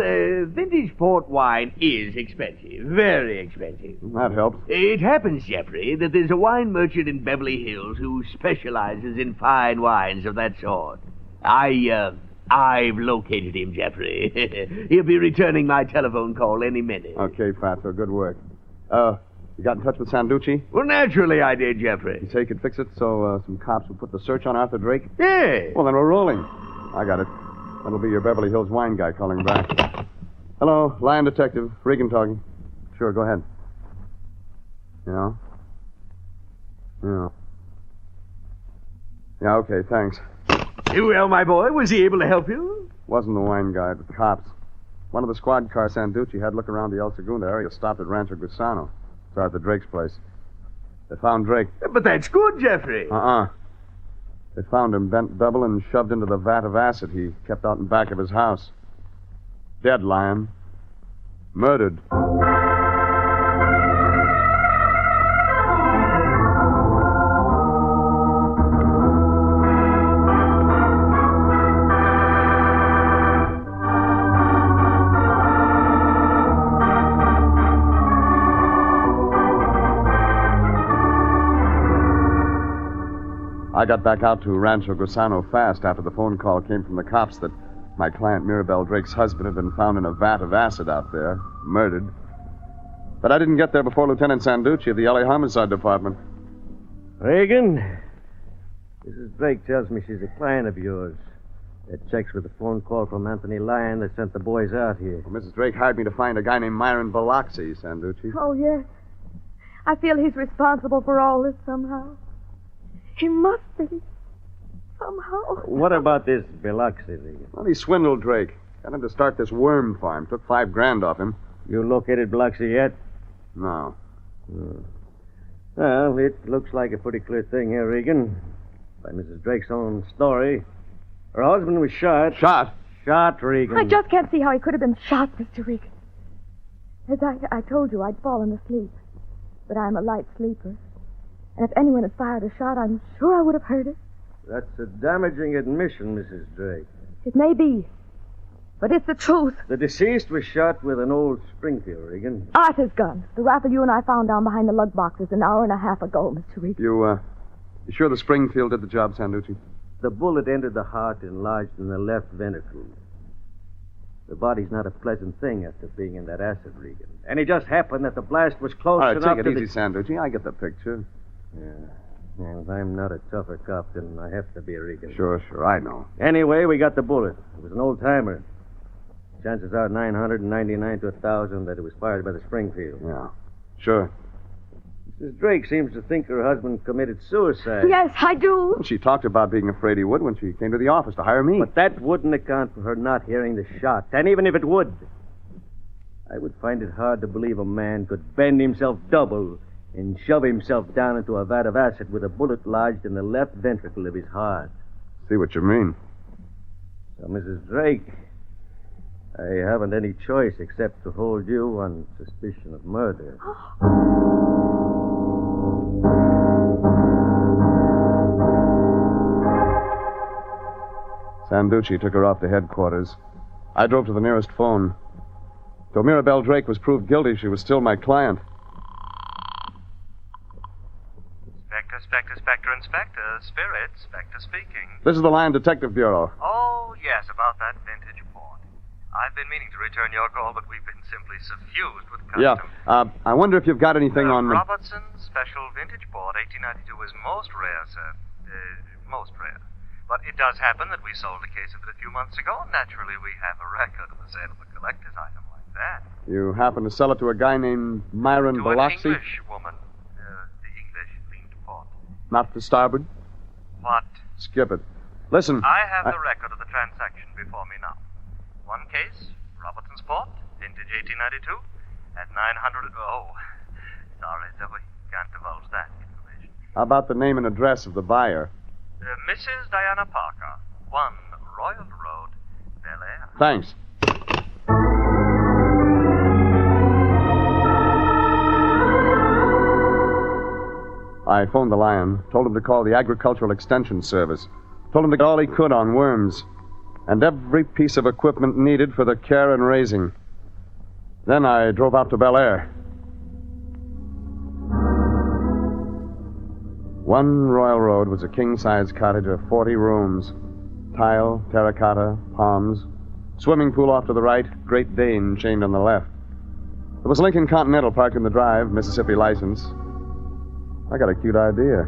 vintage port wine is expensive. Very expensive. That helps. It happens, Jeffrey, that there's a wine merchant in Beverly Hills who specializes in fine wines of that sort. I've located him, Jeffrey. He'll be returning my telephone call any minute. Okay, Fatso, good work. You got in touch with Sanducci? Well, naturally I did, Jeffrey. You say you could fix it so some cops will put the search on Arthur Drake? Yeah. Well, then we're rolling. I got it. That'll be your Beverly Hills wine guy calling back. Hello, Lion Detective. Regan talking. Sure, go ahead. Yeah? Yeah, okay, thanks. Well, my boy, was he able to help you? Wasn't the wine guy, but the cops. One of the squad cars Sanducci had look around the El Segundo area stopped at Rancho Gusano. It's Arthur Drake's place. They found Drake. But that's good, Jeffrey. They found him bent double and shoved into the vat of acid he kept out in back of his house. Dead, Lion. Murdered. I got back out to Rancho Gusano fast after the phone call came from the cops that my client Mirabelle Drake's husband had been found in a vat of acid out there, murdered. But I didn't get there before Lieutenant Sanducci of the LA Homicide Department. Regan, Mrs. Drake tells me she's a client of yours. That checks with a phone call from Anthony Lyon that sent the boys out here. Well, Mrs. Drake hired me to find a guy named Myron Biloxi, Sanducci. Oh, yes. I feel he's responsible for all this somehow. He must be. Somehow. What about this Biloxi? Well, he swindled Drake. Got him to start this worm farm. Took $5,000 off him. You located Biloxi yet? No. Well, it looks like a pretty clear thing here, Regan. By Mrs. Drake's own story. Her husband was shot. Shot? Shot, Regan. I just can't see how he could have been shot, Mr. Regan. As I told you, I'd fallen asleep. But I'm a light sleeper. And if anyone had fired a shot, I'm sure I would have heard it. That's a damaging admission, Mrs. Drake. It may be. But it's the truth. The deceased was shot with an old Springfield, Regan. Arthur's gun. The rifle you and I found down behind the lug boxes an hour and a half ago, Mr. Regan. You sure the Springfield did the job, Sanducci? The bullet entered the heart and lodged in the left ventricle. The body's not a pleasant thing after being in that acid, Regan. And it just happened that the blast was close enough All right, take it to easy, Sanducci. I get the picture. Yeah. And if I'm not a tougher cop than I have to be, Regan. Sure, I know. Anyway, we got the bullet. It was an old-timer. Chances are 999 to 1,000 that it was fired by the Springfield. Yeah, sure. Mrs. Drake seems to think her husband committed suicide. Yes, I do. Well, she talked about being afraid he would when she came to the office to hire me. But that wouldn't account for her not hearing the shot. And even if it would, I would find it hard to believe a man could bend himself double and shove himself down into a vat of acid with a bullet lodged in the left ventricle of his heart. See what you mean. So, Mrs. Drake, I haven't any choice except to hold you on suspicion of murder. Sanducci took her off to headquarters. I drove to the nearest phone. Though Mirabelle Drake was proved guilty, she was still my client. Inspector, Spirit, Spectre speaking. This is the Lion Detective Bureau. Oh, yes, about that vintage port. I've been meaning to return your call, but we've been simply suffused with custom. Yeah, I wonder if you've got anything on... Robertson Special Vintage Port 1892 is most rare, sir. Most rare. But it does happen that we sold a case of it a few months ago, and naturally we have a record of the sale of a collector's item like that. You happen to sell it to a guy named Myron Biloxi? To an English woman. The English leaned port. Not to starboard? What? Skip it. Listen. I have the record of the transaction before me now. One case, vintage 1892 at 900... Oh, sorry, sir, we can't divulge that information. How about the name and address of the buyer? Mrs. Diana Parker, 1 Royal Road, Bel Air. Thanks. I phoned the Lion, told him to call the Agricultural Extension Service, told him to get all he could on worms, and every piece of equipment needed for the care and raising. Then I drove out to Bel Air. 1 Royal Road was a king-size cottage of 40 rooms. Tile, terracotta, palms, swimming pool off to the right, Great Dane chained on the left. There was a Lincoln Continental parked in the drive, Mississippi license. I got a cute idea.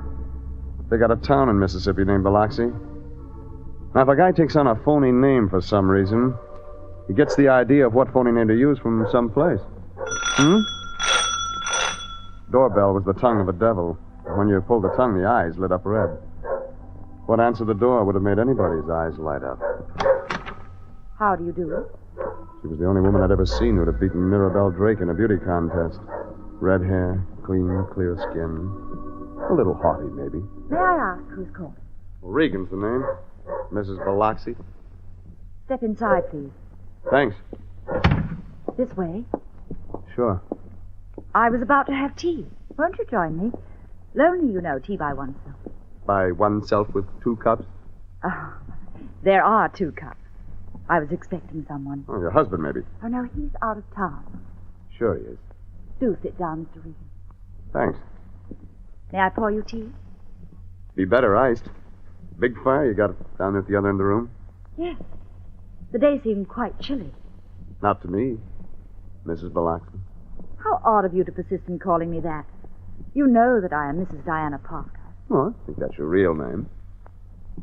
They got a town in Mississippi named Biloxi. Now, if a guy takes on a phony name for some reason, he gets the idea of what phony name to use from someplace. Doorbell was the tongue of a devil. When you pulled the tongue, the eyes lit up red. What answered the door would have made anybody's eyes light up. How do you do? She was the only woman I'd ever seen who'd have beaten Mirabelle Drake in a beauty contest. Red hair, clean, clear skin. A little haughty, maybe. May I ask who's calling? Well, Regan's the name. Mrs. Biloxi. Step inside, please. Thanks. This way. Sure. I was about to have tea. Won't you join me? Lonely, you know, tea by oneself. By oneself with 2 cups? Oh, there are 2 cups. I was expecting someone. Oh, your husband, maybe. Oh, no, he's out of town. Sure he is. Do sit down, Mr. Regan. Thanks. May I pour you tea? Be better iced. Big fire you got down at the other end of the room? Yes. The day seemed quite chilly. Not to me, Mrs. Biloxi. How odd of you to persist in calling me that. You know that I am Mrs. Diana Parker. Oh, I think that's your real name.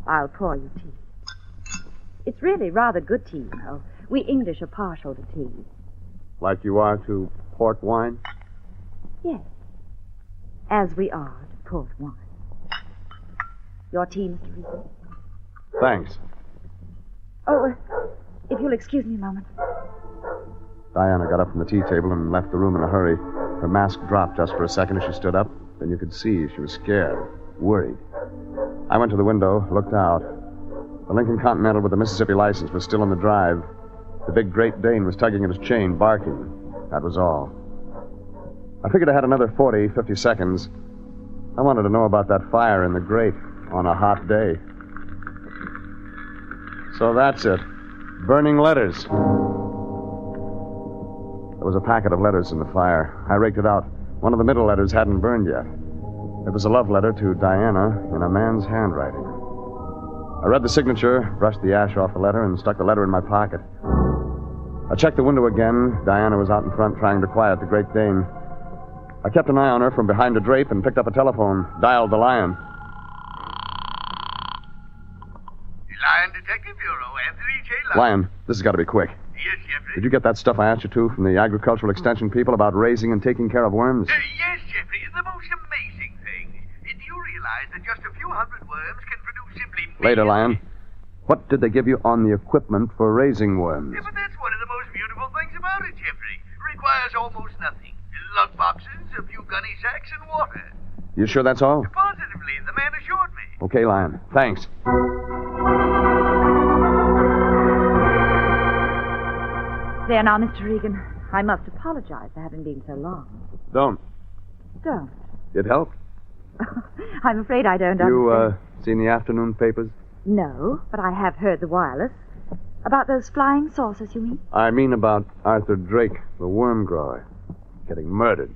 I'll pour you tea. It's really rather good tea, you know. We English are partial to tea. Like you are to port wine? Yes. As we are to port wine. Your tea, Mr. Regan? Thanks. Oh, if you'll excuse me a moment. Diana got up from the tea table and left the room in a hurry. Her mask dropped just for a second as she stood up. Then you could see she was scared, worried. I went to the window, looked out. The Lincoln Continental with the Mississippi license was still in the drive. The big Great Dane was tugging at his chain, barking. That was all. I figured I had another 40, 50 seconds. I wanted to know about that fire in the grate on a hot day. So that's it. Burning letters. There was a packet of letters in the fire. I raked it out. One of the middle letters hadn't burned yet. It was a love letter to Diana in a man's handwriting. I read the signature, brushed the ash off the letter, and stuck the letter in my pocket. I checked the window again. Diana was out in front trying to quiet the Great Dane. I kept an eye on her from behind a drape and picked up a telephone, dialed the Lion. Lion Detective Bureau, Anthony J. Lion, this has got to be quick. Yes, Jeffrey? Did you get that stuff I asked you to from the Agricultural Extension people about raising and taking care of worms? Yes, Jeffrey. It's the most amazing thing. Do you realize that just a few hundred worms can produce simply Later, Lion. What did they give you on the equipment for raising worms? Yeah, but that's one of the most beautiful things about it, Jeffrey. Requires almost nothing. Lug boxes, a few gunny sacks, and water. You sure that's all? Positively, the man assured me. Okay, Lion. Thanks. There now, Mr. Regan. I must apologize for having been so long. Don't. Don't. It helped? I'm afraid I don't You, understand. seen the afternoon papers? No, but I have heard the wireless. About those flying saucers, you mean? I mean about Arthur Drake, the worm grower. Getting murdered.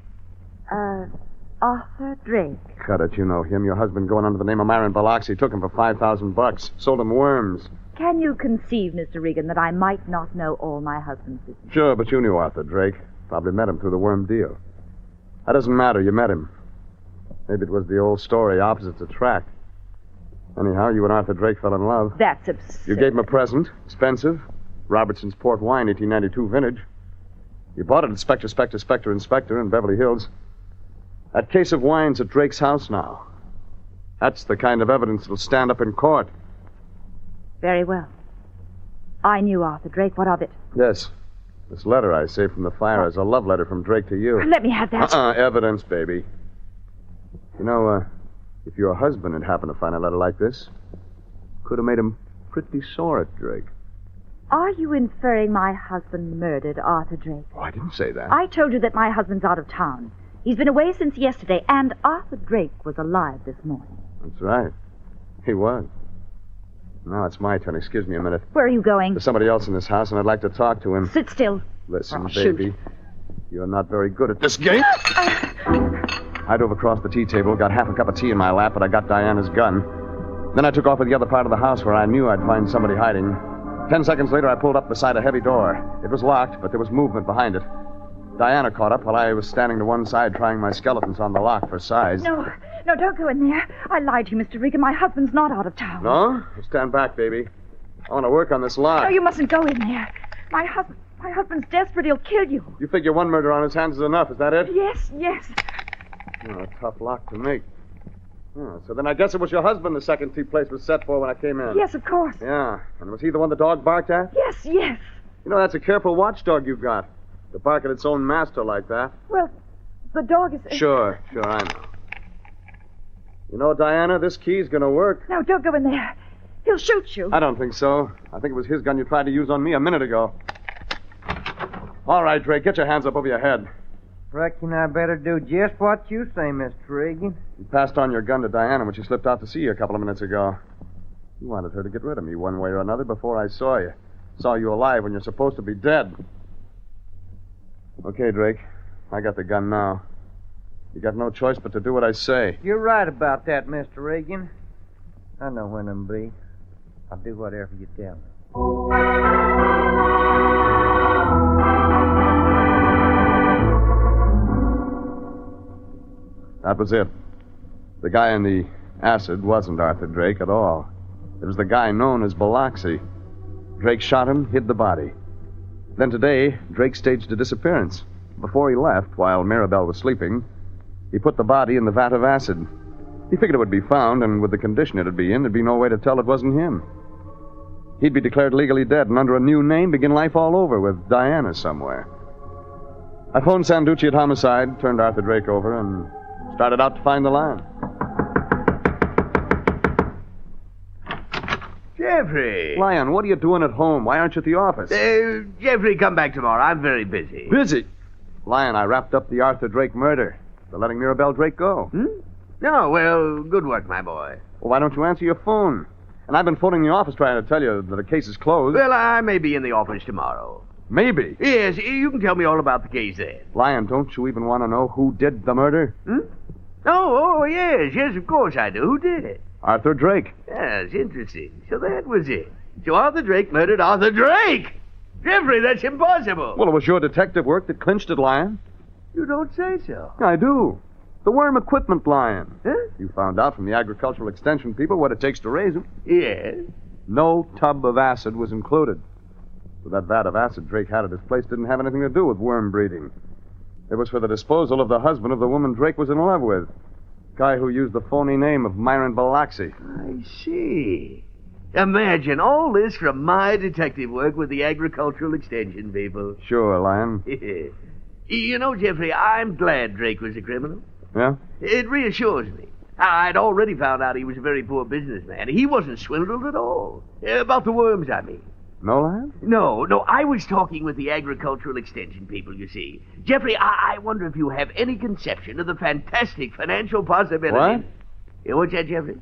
Arthur Drake. Cut it, you know him. Your husband going under the name of Myron Biloxi took him for $5,000. Sold him worms. Can you conceive, Mr. Regan, that I might not know all my husband's business? Sure, but you knew Arthur Drake. Probably met him through the worm deal. That doesn't matter. You met him. Maybe it was the old story, opposites attract. Anyhow, you and Arthur Drake fell in love. That's absurd. You gave him a present. Expensive. Robertson's Port Wine, 1892 vintage. You bought it at Spectre in Beverly Hills. That case of wine's at Drake's house now. That's the kind of evidence that'll stand up in court. Very well. I knew Arthur Drake. What of it? Yes. This letter I saved from the fire is a love letter from Drake to you. Let me have that. Evidence, baby. You know, if your husband had happened to find a letter like this, could have made him pretty sore at Drake. Are you inferring my husband murdered Arthur Drake? Oh, I didn't say that. I told you that my husband's out of town. He's been away since yesterday, and Arthur Drake was alive this morning. That's right. He was. Now it's my turn. Excuse me a minute. Where are you going? There's somebody else in this house, and I'd like to talk to him. Sit still. Listen, Oh, shoot. baby. You're not very good at this game. I drove across the tea table, got half a cup of tea in my lap, but I got Diana's gun. Then I took off to the other part of the house where I knew I'd find somebody hiding. 10 seconds later, I pulled up beside a heavy door. It was locked, but there was movement behind it. Diana caught up while I was standing to one side trying my skeletons on the lock for size. No, don't go in there. I lied to you, Mr. Regan. My husband's not out of town. No? Stand back, baby. I want to work on this lock. No, you mustn't go in there. My husband's desperate. He'll kill you. You figure one murder on his hands is enough, is that it? Yes. Oh, a tough lock to make. Oh, so then I guess it was your husband the second tea place was set for when I came in. Yes, of course. Yeah. And was he the one the dog barked at? Yes. You know, that's a careful watchdog you've got. To bark at its own master like that. Well, the dog is... Sure, I know. You know, Diana, this key's gonna work. No, don't go in there. He'll shoot you. I don't think so. I think it was his gun you tried to use on me a minute ago. All right, Drake, get your hands up over your head. Reckon I better do just what you say, Mr. Regan. You passed on your gun to Diana when she slipped out to see you a couple of minutes ago. You wanted her to get rid of me one way or another before I saw you. Saw you alive when you're supposed to be dead. Okay, Drake. I got the gun now. You got no choice but to do what I say. You're right about that, Mr. Regan. I know when I'm be. I'll do whatever you tell me. That was it. The guy in the acid wasn't Arthur Drake at all. It was the guy known as Biloxi. Drake shot him, hid the body. Then today, Drake staged a disappearance. Before he left, while Mirabelle was sleeping, he put the body in the vat of acid. He figured it would be found, and with the condition it'd be in, there'd be no way to tell it wasn't him. He'd be declared legally dead and under a new name begin life all over with Diana somewhere. I phoned Sanducci at Homicide, turned Arthur Drake over, and started out to find the line. Jeffrey! Lion, what are you doing at home? Why aren't you at the office? Jeffrey, come back tomorrow. I'm very busy. Busy? Lion, I wrapped up the Arthur Drake murder. They're letting Mirabelle Drake go. No, well, good work, my boy. Well, why don't you answer your phone? And I've been phoning the office trying to tell you that the case is closed. Well, I may be in the office tomorrow. Maybe? Yes, you can tell me all about the case then. Lion, don't you even want to know who did the murder? Oh, yes, of course I do. Who did it? Arthur Drake. Yes, interesting. So that was it. So Arthur Drake murdered Arthur Drake! Jeffrey, that's impossible. Well, it was your detective work that clinched it, Lion. You don't say so. I do. The worm equipment, Lion. Huh? You found out from the agricultural extension people what it takes to raise them. Yes. No tub of acid was included. So that vat of acid Drake had at his place didn't have anything to do with worm breeding. It was for the disposal of the husband of the woman Drake was in love with. Guy who used the phony name of Myron Biloxi. I see. Imagine all this from my detective work with the agricultural extension people. Sure, Lion. You know, Jeffrey, I'm glad Drake was a criminal. Yeah? It reassures me. I'd already found out he was a very poor businessman. He wasn't swindled at all. About the worms, I mean. No, Lion? No, I was talking with the agricultural extension people, you see. Jeffrey, I wonder if you have any conception of the fantastic financial possibilities. What? What's that, Jeffrey?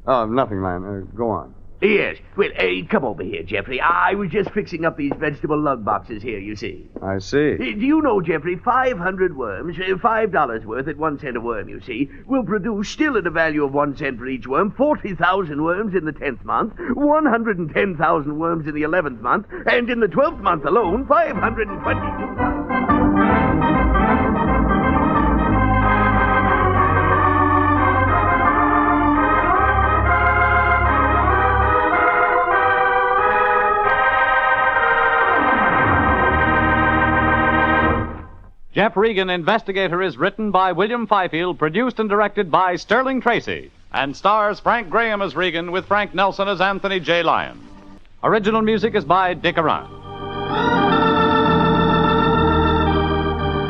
Oh, nothing, Lion. Go on. Yes. Well, come over here, Jeffrey. I was just fixing up these vegetable lug boxes here, you see. I see. Do you know, Jeffrey, 500 worms, $5 worth at 1 cent a worm, you see, will produce, still at a value of 1 cent for each worm, 40,000 worms in the 10th month, 110,000 worms in the 11th month, and in the 12th month alone, 522,000. Jeff Regan, Investigator, is written by William Fifield, produced and directed by Sterling Tracy, and stars Frank Graham as Regan with Frank Nelson as Anthony J. Lyon. Original music is by Dick Arant.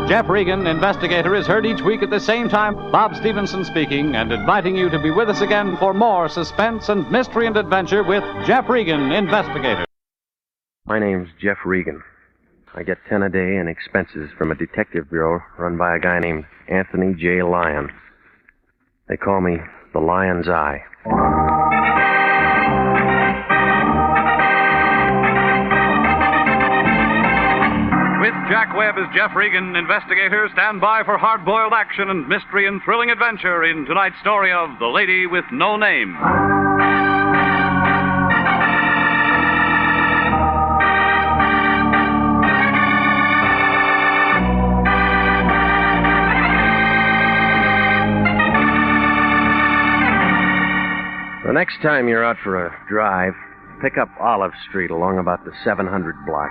Jeff Regan, Investigator, is heard each week at the same time. Bob Stevenson speaking and inviting you to be with us again for more suspense and mystery and adventure with Jeff Regan, Investigator. My name's Jeff Regan. I get 10 a day in expenses from a detective bureau run by a guy named Anthony J. Lyon. They call me the Lion's Eye. With Jack Webb as Jeff Regan, Investigator, stand by for hard-boiled action and mystery and thrilling adventure in tonight's story of The Lady with No Name. The next time you're out for a drive, pick up Olive Street along about the 700 block.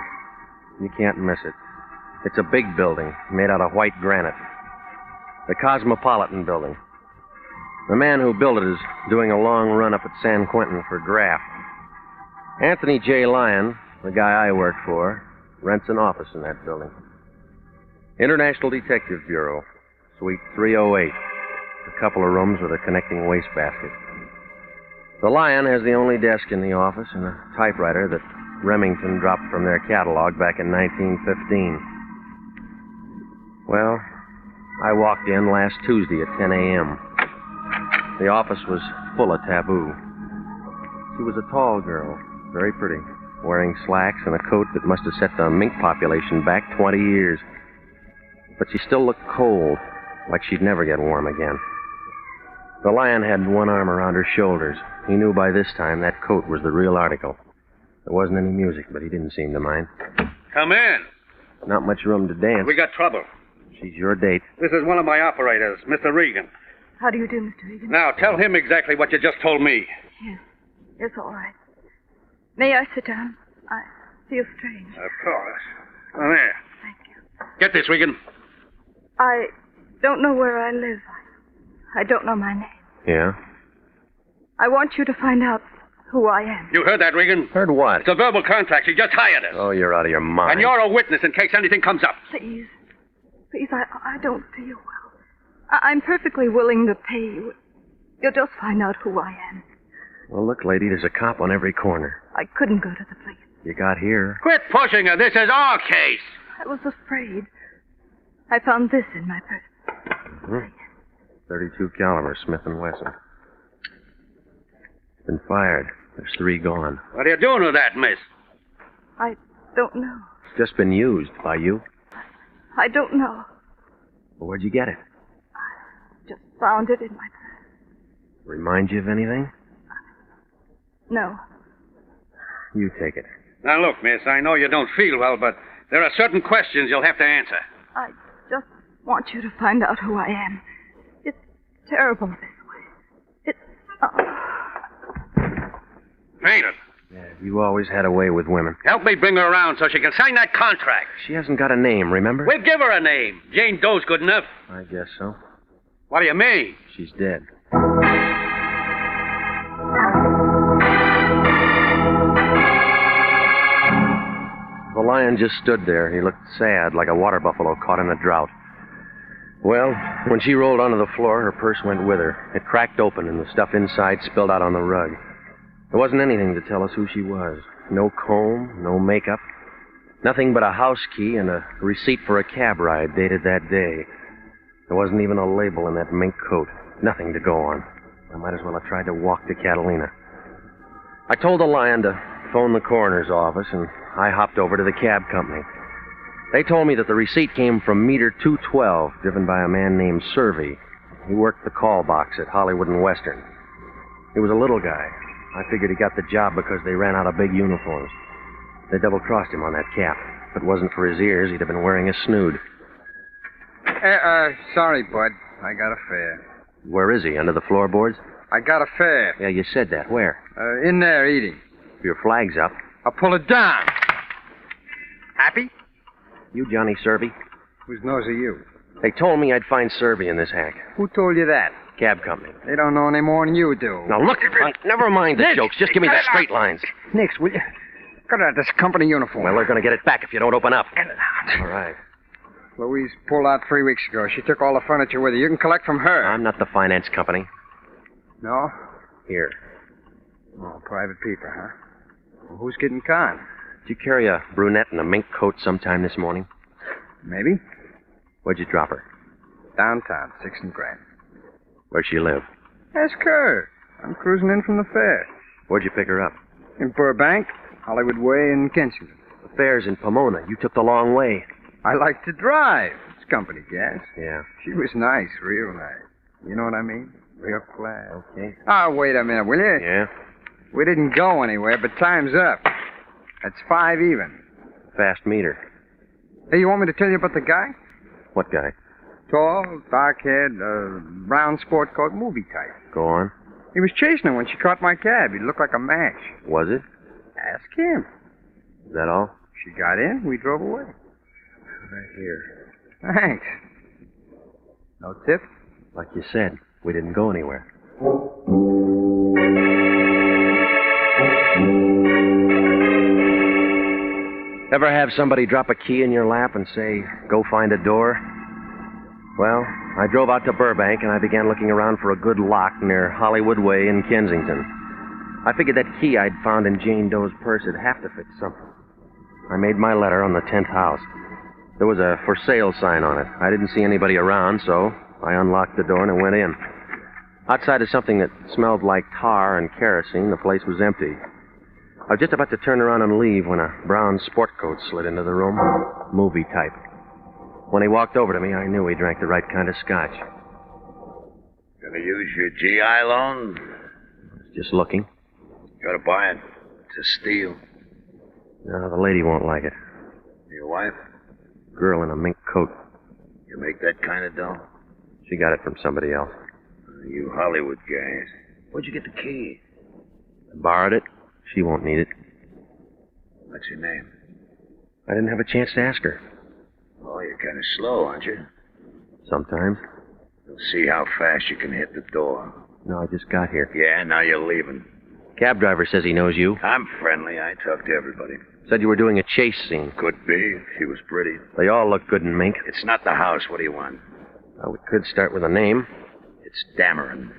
You can't miss it. It's a big building made out of white granite. The Cosmopolitan Building. The man who built it is doing a long run up at San Quentin for graft. Anthony J. Lyon, the guy I work for, rents an office in that building. International Detective Bureau, Suite 308. A couple of rooms with a connecting wastebasket. The Lion has the only desk in the office and a typewriter that Remington dropped from their catalog back in 1915. Well, I walked in last Tuesday at 10 a.m. The office was full of taboo. She was a tall girl, very pretty, wearing slacks and a coat that must have set the mink population back 20 years. But she still looked cold, like she'd never get warm again. The Lion had one arm around her shoulders. He knew by this time that coat was the real article. There wasn't any music, but he didn't seem to mind. Come in. Not much room to dance. We got trouble. She's your date. This is one of my operators, Mr. Regan. How do you do, Mr. Regan? Now, tell him exactly what you just told me. Yes. It's all right. May I sit down? I feel strange. Of course. Come here. Thank you. Get this, Regan. I don't know where I live. I don't know my name. Yeah? I want you to find out who I am. You heard that, Regan? Heard what? It's a verbal contract. She just hired us. Oh, you're out of your mind. And you're a witness in case anything comes up. Please. Please, I don't feel well. I'm perfectly willing to pay you. You'll just find out who I am. Well, look, lady, there's a cop on every corner. I couldn't go to the police. You got here. Quit pushing her. This is our case. I was afraid. I found this in my purse. 32 caliber Smith & Wesson. It's been fired. There's 3 gone. What are you doing with that, miss? I don't know. It's just been used by you. I don't know. Well, where'd you get it? Just found it in my purse. Remind you of anything? No. You take it. Now, look, miss, I know you don't feel well, but there are certain questions you'll have to answer. I just want you to find out who I am. It's terrible this way. It's... Paint it. Yeah, you always had a way with women. Help me bring her around so she can sign that contract. She hasn't got a name, remember? We'll give her a name. Jane Doe's good enough. I guess so. What do you mean? She's dead. The Lion just stood there. He looked sad, like a water buffalo caught in a drought. Well, when she rolled onto the floor, her purse went with her. It cracked open, and the stuff inside spilled out on the rug. There wasn't anything to tell us who she was. No comb, no makeup. Nothing but a house key and a receipt for a cab ride dated that day. There wasn't even a label in that mink coat. Nothing to go on. I might as well have tried to walk to Catalina. I told the Lion to phone the coroner's office, and I hopped over to the cab company. They told me that the receipt came from meter 212, driven by a man named Servey. He worked the call box at Hollywood and Western. He was a little guy. I figured he got the job because they ran out of big uniforms. They double-crossed him on that cap. If it wasn't for his ears, he'd have been wearing a snood. Sorry, bud. I got a fare. Where is he? Under the floorboards? I got a fare. Yeah, you said that. Where? In there, eating. Your flag's up. I'll pull it down. Happy? You Johnny Servey? Whose nose are you? They told me I'd find Servey in this hack. Who told you that? Cab company. They don't know any more than you do. Now, look, never mind the Nick, jokes. Just give me the straight lines. Nix, will you? Cut out this company uniform. Well, they're going to get it back if you don't open up. All right. Louise pulled out 3 weeks ago. She took all the furniture with her. You can collect from her. I'm not the finance company. No? Here. Oh, private people, huh? Well, who's getting conned? Did you carry a brunette in a mink coat sometime this morning? Maybe. Where'd you drop her? Downtown, 6th and Grand. Where'd she live? Ask her. I'm cruising in from the fair. Where'd you pick her up? In Burbank, Hollywood Way, and Kensington. The fair's in Pomona. You took the long way. I like to drive. It's company gas. Yeah. She was nice, real nice. You know what I mean? Real class. Okay. Oh, wait a minute, will you? Yeah? We didn't go anywhere, but time's up. That's 5 even. Fast meter. Hey, you want me to tell you about the guy? What guy? Tall, dark-haired, brown sport coat, movie type. Go on. He was chasing her when she caught my cab. He looked like a match. Was it? Ask him. Is that all? She got in, we drove away. Right here. Thanks. No tip? Like you said, we didn't go anywhere. Ever have somebody drop a key in your lap and say, go find a door? Well, I drove out to Burbank and I began looking around for a good lock near Hollywood Way in Kensington. I figured that key I'd found in Jane Doe's purse would have to fit something. I made my letter on the 10th house. There was a for sale sign on it. I didn't see anybody around, so I unlocked the door and I went in. Outside of something that smelled like tar and kerosene, the place was empty. I was just about to turn around and leave when a brown sport coat slid into the room, movie type. When he walked over to me, I knew he drank the right kind of scotch. Gonna use your GI loan? Just looking. Gotta buy it. It's a steal. No, the lady won't like it. Your wife? Girl in a mink coat. You make that kind of dough? She got it from somebody else. You Hollywood guys. Where'd you get the key? I borrowed it. She won't need it. What's your name? I didn't have a chance to ask her. Oh, you're kind of slow, aren't you? Sometimes. We'll see how fast you can hit the door. No, I just got here. Yeah, now you're leaving. Cab driver says he knows you. I'm friendly. I talk to everybody. Said you were doing a chase scene. Could be. She was pretty. They all look good in mink. It's not the house. What do you want? Well, we could start with a name. It's Dameron.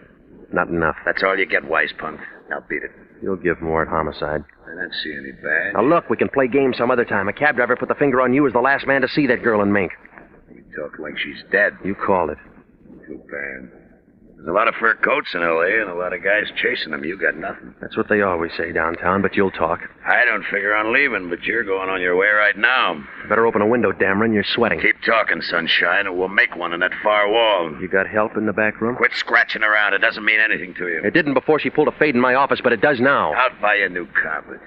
Not enough. That's all you get, wise punk. Now beat it. You'll give more at homicide. I don't see any bad. Now look, we can play games some other time. A cab driver put the finger on you as the last man to see that girl in mink. You talk like she's dead. You called it. Too bad. There's a lot of fur coats in L.A. and a lot of guys chasing them. You got nothing. That's what they always say downtown, but you'll talk. I don't figure on leaving, but you're going on your way right now. Better open a window, Dameron. You're sweating. Keep talking, sunshine, and we'll make one in that far wall. You got help in the back room? Quit scratching around. It doesn't mean anything to you. It didn't before she pulled a fade in my office, but it does now. I'll buy you a new carpet.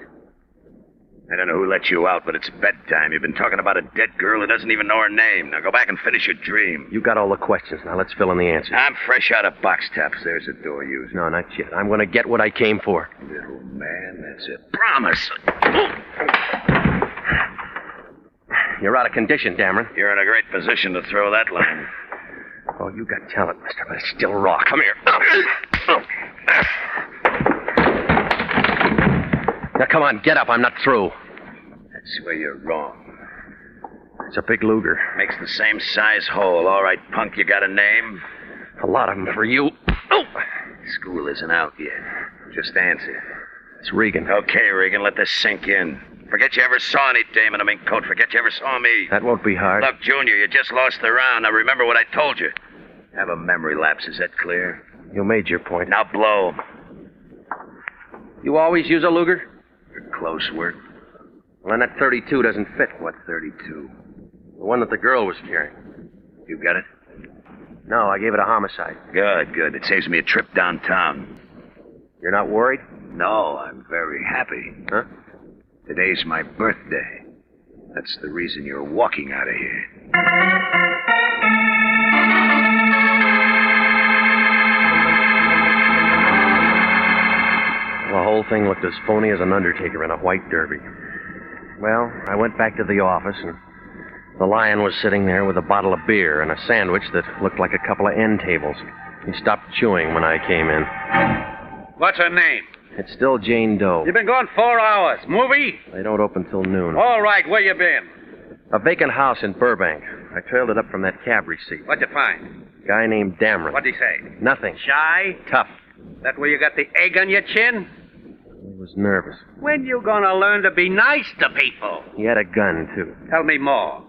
I don't know who let you out, but it's bedtime. You've been talking about a dead girl who doesn't even know her name. Now go back and finish your dream. You got all the questions. Now let's fill in the answers. I'm fresh out of box tops. There's a door user. No, not yet. I'm going to get what I came for. Little man, that's a promise. You're out of condition, Dameron. You're in a great position to throw that line. Oh, you got talent, mister, but it's still raw. Come here. Now, come on, get up. I'm not through. That's where you're wrong. It's a big Luger. Makes the same size hole. All right, punk, you got a name? A lot of them for you. Oh! School isn't out yet. Just answer. It's Regan. Okay, Regan, let this sink in. Forget you ever saw any dame in a mink coat. Forget you ever saw me. That won't be hard. Look, Junior, you just lost the round. Now remember what I told you. Have a memory lapse. Is that clear? You made your point. Now blow. You always use a Luger? For close work. Well, then that 32 doesn't fit. What 32? The one that the girl was carrying. You got it? No, I gave it a homicide. Good, good. It saves me a trip downtown. You're not worried? No, I'm very happy. Huh? Today's my birthday. That's the reason you're walking out of here. The whole thing looked as phony as an undertaker in a white derby. Well, I went back to the office, and the lion was sitting there with a bottle of beer and a sandwich that looked like a couple of end tables. He stopped chewing when I came in. What's her name? It's still Jane Doe. You've been gone 4 hours. Movie? They don't open till noon. All right, where you been? A vacant house in Burbank. I trailed it up from that cab receipt. What'd you find? Guy named Dameron. What'd he say? Nothing. Shy? Tough. That where you got the egg on your chin? He was nervous. When you gonna learn to be nice to people? He had a gun, too. Tell me more.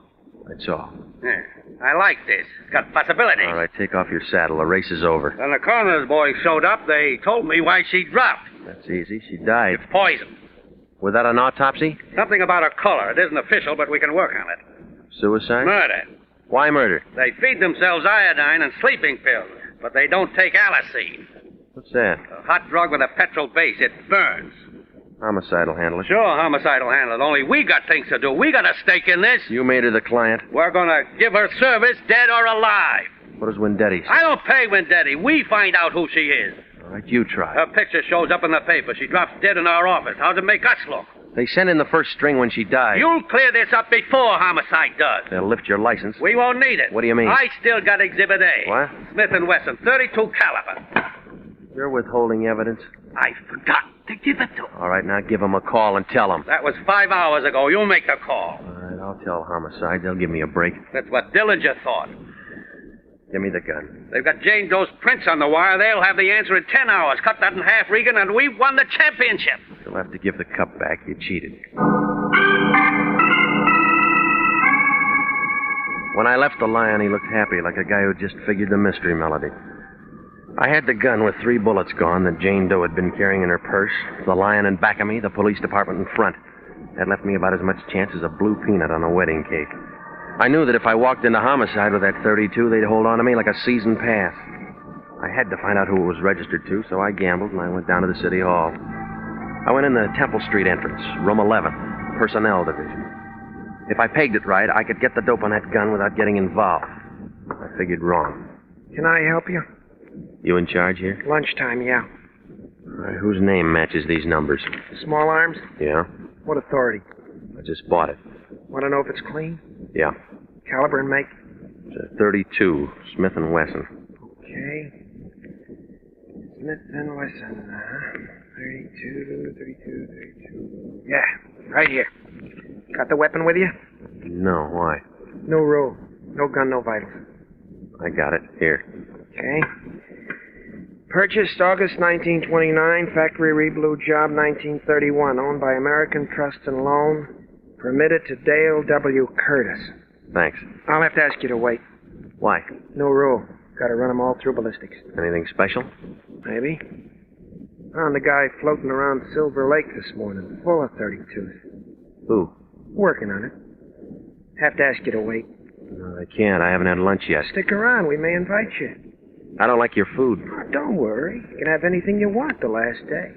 That's all. Yeah, I like this. It's got possibilities. All right, take off your saddle. The race is over. When the coroner's boys showed up, they told me why she dropped. That's easy. She died. Poison. Without an autopsy? Something about her color. It isn't official, but we can work on it. Suicide? Murder. Why murder? They feed themselves iodine and sleeping pills, but they don't take Allicine. What's that? A hot drug with a petrol base. It burns. Homicide will handle it. Sure, homicide will handle it. Only we got things to do. We got a stake in this. You made her the client. We're gonna give her service, dead or alive. What does Wendetti say? I don't pay Wendetti. We find out who she is. All right, you try. Her picture shows up in the paper. She drops dead in our office. How's it make us look? They sent in the first string when she died. You'll clear this up before homicide does. They'll lift your license. We won't need it. What do you mean? I still got Exhibit A. What? Smith & Wesson, 32 caliber. You're withholding evidence? I forgot to give it to him. All right, now give them a call and tell them. That was 5 hours ago. You make the call. All right, I'll tell homicide. They'll give me a break. That's what Dillinger thought. Give me the gun. They've got Jane Doe's prints on the wire. They'll have the answer in 10 hours. Cut that in half, Regan, and we've won the championship. You'll have to give the cup back. You cheated. When I left the Lion, he looked happy, like a guy who just figured the mystery melody. I had the gun with 3 bullets gone that Jane Doe had been carrying in her purse, the Lion in back of me, the police department in front. That left me about as much chance as a blue peanut on a wedding cake. I knew that if I walked into homicide with that .32, they'd hold on to me like a season pass. I had to find out who it was registered to, so I gambled and I went down to the city hall. I went in the Temple Street entrance, room 11, personnel division. If I pegged it right, I could get the dope on that gun without getting involved. I figured wrong. Can I help you? You in charge here? Lunchtime, yeah. All right, whose name matches these numbers? Small arms? Yeah? What authority? I just bought it. Want to know if it's clean? Yeah. Caliber and make? It's a .32, Smith & Wesson. Okay. Smith & Wesson, 32. Yeah, right here. Got the weapon with you? No, why? No roll. No gun, no vitals. I got it. Here. Okay. Purchased August 1929, factory reblue job 1931, owned by American Trust and Loan, permitted to Dale W. Curtis. Thanks. I'll have to ask you to wait. Why? No rule. Got to run them all through ballistics. Anything special? Maybe. Found a guy floating around Silver Lake this morning, full of 32s. Who? Working on it. Have to ask you to wait. No, I can't. I haven't had lunch yet. Stick around. We may invite you. I don't like your food. Oh, don't worry. You can have anything you want the last day.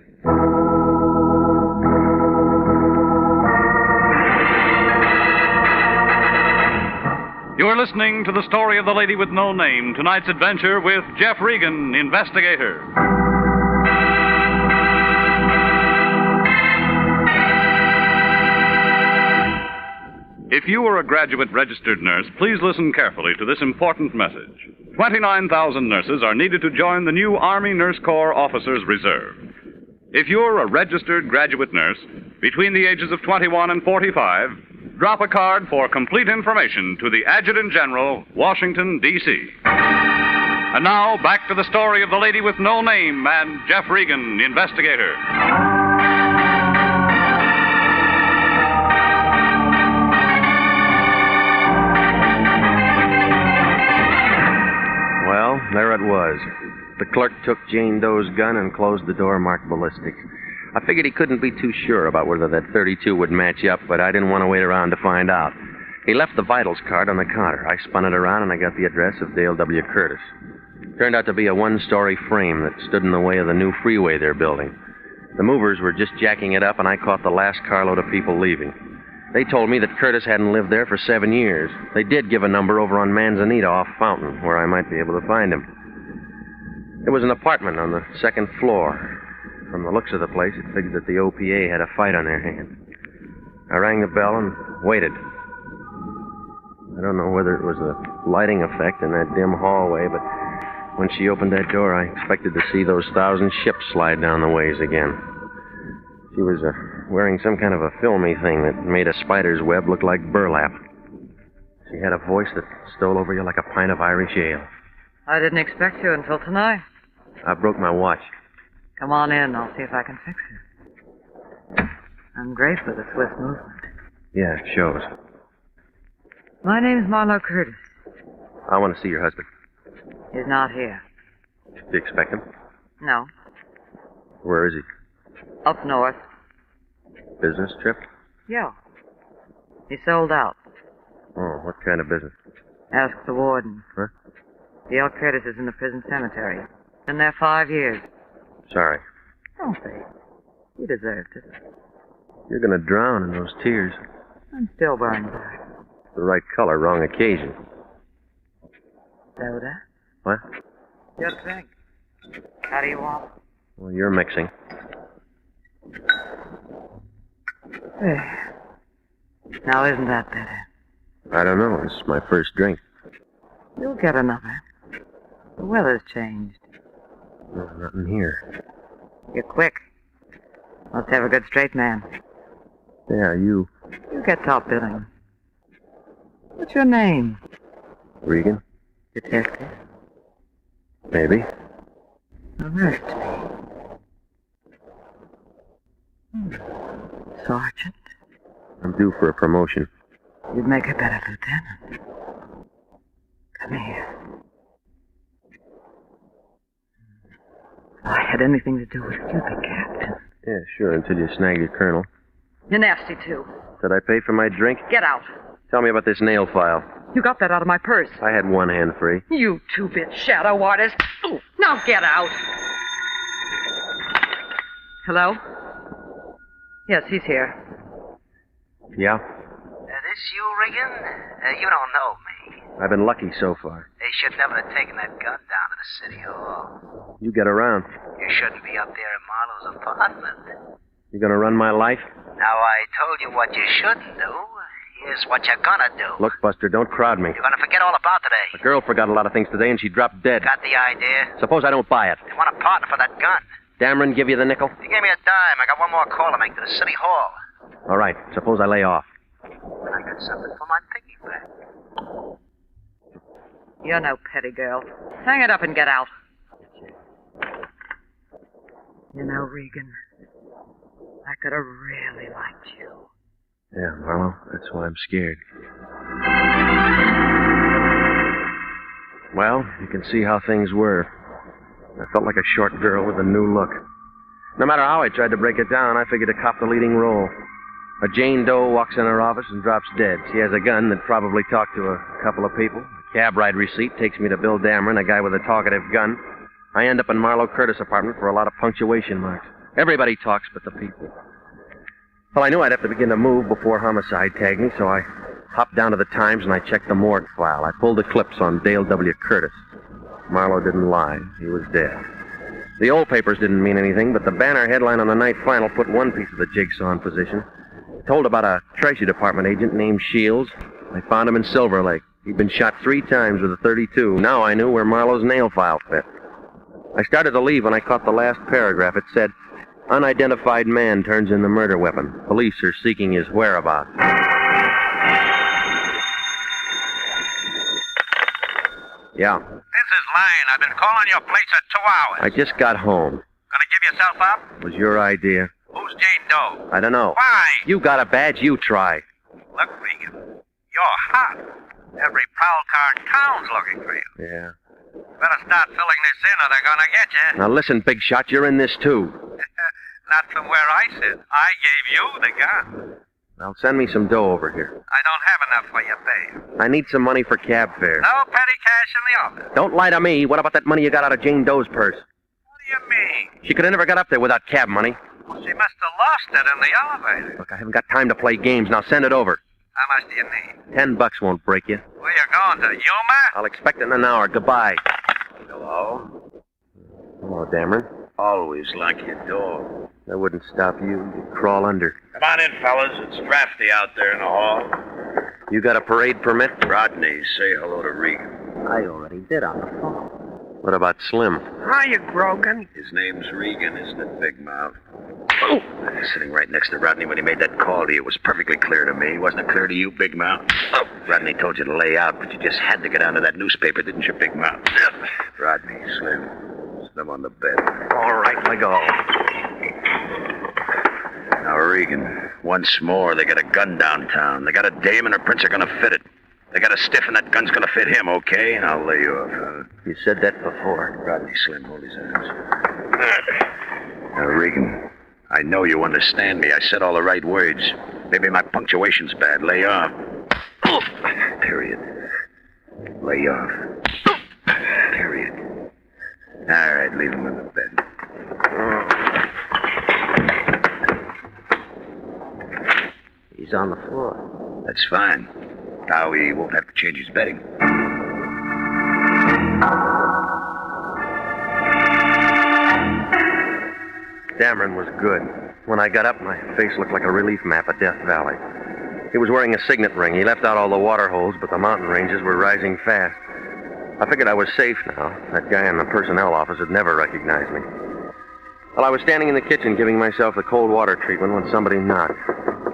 You're listening to the story of the lady with no name, tonight's adventure with Jeff Regan, investigator. If you are a graduate registered nurse, please listen carefully to this important message. 29,000 nurses are needed to join the new Army Nurse Corps Officers Reserve. If you're a registered graduate nurse between the ages of 21 and 45, drop a card for complete information to the Adjutant General, Washington, D.C. And now, back to the story of the lady with no name and Jeff Regan, investigator. Well, there it was. The clerk took Jane Doe's gun and closed the door marked ballistics. I figured he couldn't be too sure about whether that .32 would match up, but I didn't want to wait around to find out. He left the vitals card on the counter. I spun it around and I got the address of Dale W. Curtis. Turned out to be a one-story frame that stood in the way of the new freeway they're building. The movers were just jacking it up and I caught the last carload of people leaving. They told me that Curtis hadn't lived there for 7 years. They did give a number over on Manzanita off Fountain, where I might be able to find him. It was an apartment on the second floor. From the looks of the place, it figured that the OPA had a fight on their hands. I rang the bell and waited. I don't know whether it was the lighting effect in that dim hallway, but when she opened that door, I expected to see those 1,000 ships slide down the ways again. She was wearing some kind of a filmy thing that made a spider's web look like burlap. She had a voice that stole over you like a pint of Irish ale. I didn't expect you until tonight. I broke my watch. Come on in. I'll see if I can fix it. I'm great with the Swiss movement. Yeah, it shows. My name's Marlowe Curtis. I want to see your husband. He's not here. Do you expect him? No. Where is he? Up north. Business trip? Yeah. He sold out. Oh, what kind of business? Ask the warden. Huh? D.L. Curtis is in the prison cemetery. Been there 5 years. Sorry. Don't be. You deserved it. You're going to drown in those tears. I'm still burning black. The right color, wrong occasion. Soda? What? Your drink. How do you want it? Well, you're mixing. There. Now, isn't that better? I don't know. This is my first drink. You'll get another. The weather's changed. No, nothing here. You're quick. Must have a good straight man. Yeah, you. You get top billing. What's your name? Regan? Detective? Maybe. Arrest me. Sergeant? I'm due for a promotion. You'd make a better lieutenant. Come here. If I had anything to do with it, you'd be captain. Yeah, sure, until you snag your colonel. You're nasty, too. Did I pay for my drink? Get out. Tell me about this nail file. You got that out of my purse. I had one hand free. You two-bit shadow artist. Ooh, now get out. Hello? Yes, he's here. Yeah? This you, Regan? You don't know me. I've been lucky so far. They should never have taken that gun down to the city hall. You get around. You shouldn't be up there in Marlowe's apartment. You gonna run my life? Now, I told you what you shouldn't do. Here's what you're gonna do. Look, Buster, don't crowd me. You're gonna forget all about today. The girl forgot a lot of things today, and she dropped dead. Got the idea? Suppose I don't buy it. You want a partner for that gun? Dameron give you the nickel? He gave me a dime. I got one more call to make to the city hall. All right, suppose I lay off. And I got something for my piggyback. You're no petty girl. Hang it up and get out. You know, Regan, I could have really liked you. Yeah, Marlowe, that's why I'm scared. Well, you can see how things were. I felt like a short girl with a new look. No matter how I tried to break it down, I figured to cop the leading role. A Jane Doe walks in her office and drops dead. She has a gun that probably talked to a couple of people. A cab ride receipt takes me to Bill Dameron, a guy with a talkative gun. I end up in Marlowe Curtis' apartment for a lot of punctuation marks. Everybody talks but the people. Well, I knew I'd have to begin to move before homicide tagged me, so I hopped down to the Times and I checked the morgue file. I pulled the clips on Dale W. Curtis. Marlowe didn't lie. He was dead. The old papers didn't mean anything, but the banner headline on the night final put one piece of the jigsaw in position. It told about a Treasury Department agent named Shields. I found him in Silver Lake. He'd been shot 3 times with a .32. Now I knew where Marlowe's nail file fit. I started to leave when I caught the last paragraph. It said, "Unidentified man turns in the murder weapon. Police are seeking his whereabouts." Yeah. This is Lyon. I've been calling your place for 2 hours. I just got home. Gonna give yourself up? It was your idea. Who's Jane Doe? I don't know. Why? You got a badge, you try. Look, Regan, you're hot. Every prowl car in town's looking for you. Yeah. Better start filling this in or they're gonna get you. Now listen, big shot, you're in this too. Not from where I sit. I gave you the gun. Now send me some dough over here. I don't have enough for your bail. I need some money for cab fare. No petty cash in the office. Don't lie to me. What about that money you got out of Jane Doe's purse? What do you mean? She could have never got up there without cab money. Well, she must have lost it in the elevator. Look, I haven't got time to play games. Now send it over. How much do you need? $10 won't break you. Where you going to, Yuma? I'll expect it in an hour. Goodbye. Hello? Hello, Dameron. Always like your door. That wouldn't stop you. You'd crawl under. Come on in, fellas. It's drafty out there in the hall. You got a parade permit? Rodney, say hello to Regan. I already did on the phone. What about Slim? Hiya, Grogan. His name's Regan, isn't it, Big Mouth? Sitting right next to Rodney when he made that call to you, it was perfectly clear to me. Wasn't it clear to you, Big Mouth? Rodney told you to lay out, but you just had to get onto that newspaper, didn't you, Big Mouth? Rodney, Slim on the bed. All right, let go. Now, Regan, once more, they got a gun downtown. They got a dame and her prince are gonna fit it. They got a stiff and that gun's gonna fit him, okay? And I'll lay you off. You said that before. Rodney, Slim, hold his hands. Now, Regan, I know you understand me. I said all the right words. Maybe my punctuation's bad. Lay off. Period. Lay off. Period. All right, leave him in the bed. He's on the floor. That's fine. Now he won't have to change his bedding. Dameron was good. When I got up, my face looked like a relief map of Death Valley. He was wearing a signet ring. He left out all the water holes, but the mountain ranges were rising fast. I figured I was safe now. That guy in the personnel office had never recognized me. Well, I was standing in the kitchen giving myself the cold water treatment when somebody knocked.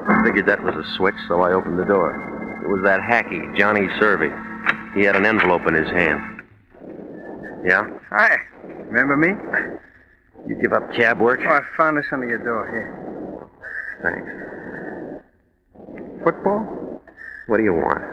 I figured that was a switch, so I opened the door. It was that hacky, Johnny Servey. He had an envelope in his hand. Yeah? Hi. Remember me? You give up cab work? Oh, I found this under your door. Here. Thanks. Football? What do you want?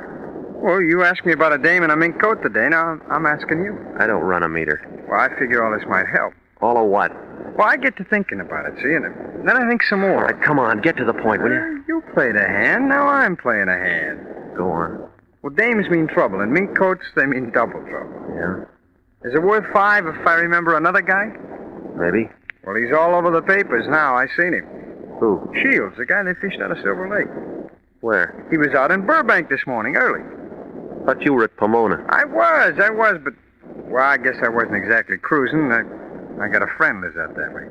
Well, you asked me about a dame in a mink coat today. Now I'm asking you. I don't run a meter. Well, I figure all this might help. All of what? Well, I get to thinking about it, see, and then I think some more. All right, come on, get to the point, will you? You played a hand, now I'm playing a hand. Go on. Well, dames mean trouble, and mink coats, they mean double trouble. Yeah? Is it worth $5 if I remember another guy? Maybe. Well, he's all over the papers now. I seen him. Who? Shields, the guy they fished out of Silver Lake. Where? He was out in Burbank this morning, early. Thought you were at Pomona. I was, but... Well, I guess I wasn't exactly cruising. I got a friend lives out that way.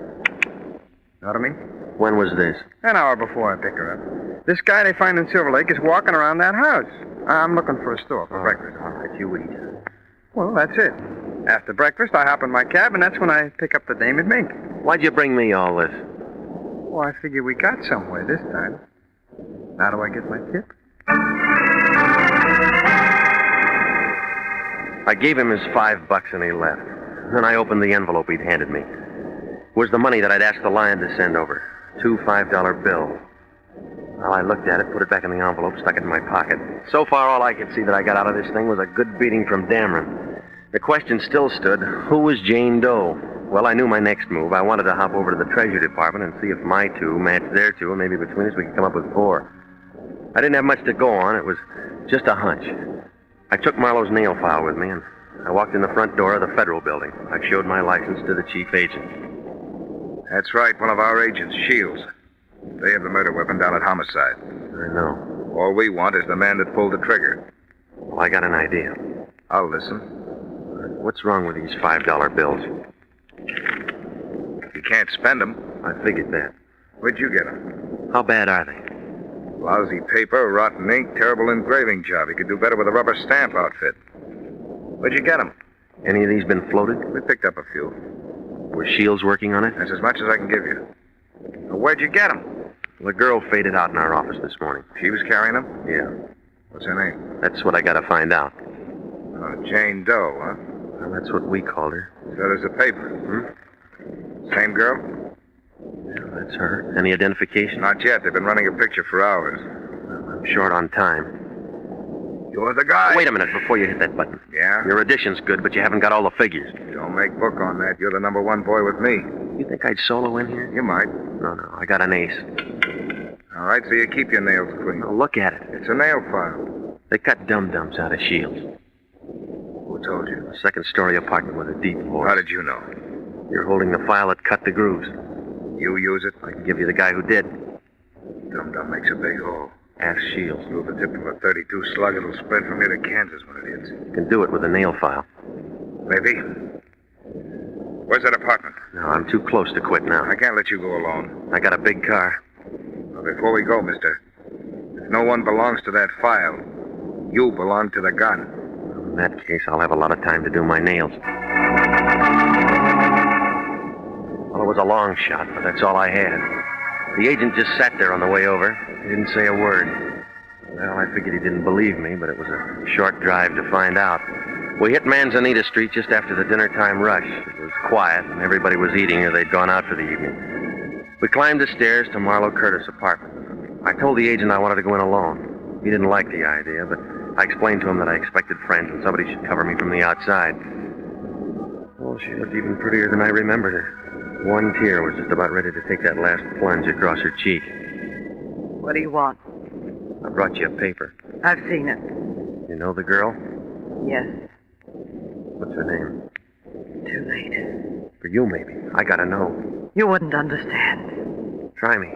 Know what I mean? When was this? An hour before I pick her up. This guy they find in Silver Lake is walking around that house. I'm looking for a store for breakfast. All right, you eat. Well, that's it. After breakfast, I hop in my cab, and that's when I pick up the dame at Mink. Why'd you bring me all this? Well, I figure we got somewhere this time. Now do I get my tip? I gave him his $5 and he left. Then I opened the envelope he'd handed me. It was the money that I'd asked the Lion to send over. 2 $5 bills. Well, I looked at it, put it back in the envelope, stuck it in my pocket. So far, all I could see that I got out of this thing was a good beating from Dameron. The question still stood, who was Jane Doe? Well, I knew my next move. I wanted to hop over to the Treasury Department and see if my 2 matched their 2, and maybe between us we could come up with 4. I didn't have much to go on. It was just a hunch. I took Marlowe's nail file with me, and I walked in the front door of the Federal Building. I showed my license to the chief agent. That's right, one of our agents, Shields. They have the murder weapon down at Homicide. I know. All we want is the man that pulled the trigger. Well, I got an idea. I'll listen. What's wrong with these $5 bills? You can't spend them. I figured that. Where'd you get them? How bad are they? Lousy paper, rotten ink, terrible engraving job. You could do better with a rubber stamp outfit. Where'd you get them? Any of these been floated? We picked up a few. Was Shields working on it? That's as much as I can give you. Where'd you get them? The girl faded out in our office this morning. She was carrying them? Yeah. What's her name? That's what I gotta find out. Jane Doe, huh? Well, that's what we called her. So does the paper. Same girl? Yeah, that's her. Any identification? Not yet. They've been running a picture for hours. I'm short on time. You're the guy. Wait a minute before you hit that button. Yeah? Your addition's good, but you haven't got all the figures. Don't make book on that. You're the number 1 boy with me. You think I'd solo in here? You might. No, I got an ace. All right, so you keep your nails clean. Now look at it. It's a nail file. They cut dum-dums out of Shields. Who told you? A second-story apartment with a deep floor. How did you know? You're holding the file that cut the grooves. You use it? I can give you the guy who did. Dum-dum makes a big hole. Ask Shields. Through the tip of a .32 slug, it'll spread from here to Kansas when it hits. You can do it with a nail file. Maybe. Where's that apartment? No, I'm too close to quit now. I can't let you go alone. I got a big car. Well, before we go, mister, if no one belongs to that file, you belong to the gun. In that case, I'll have a lot of time to do my nails. Well, it was a long shot, but that's all I had. The agent just sat there on the way over. He didn't say a word. Well, I figured he didn't believe me, but it was a short drive to find out. We hit Manzanita Street just after the dinner time rush. It was quiet, and everybody was eating or they'd gone out for the evening. We climbed the stairs to Marlowe Curtis' apartment. I told the agent I wanted to go in alone. He didn't like the idea, but I explained to him that I expected friends and somebody should cover me from the outside. Oh, she looked even prettier than I remembered her. One tear was just about ready to take that last plunge across her cheek. What do you want? I brought you a paper. I've seen it. You know the girl? Yes. What's her name? Too late. For you, maybe. I gotta know. You wouldn't understand. Try me.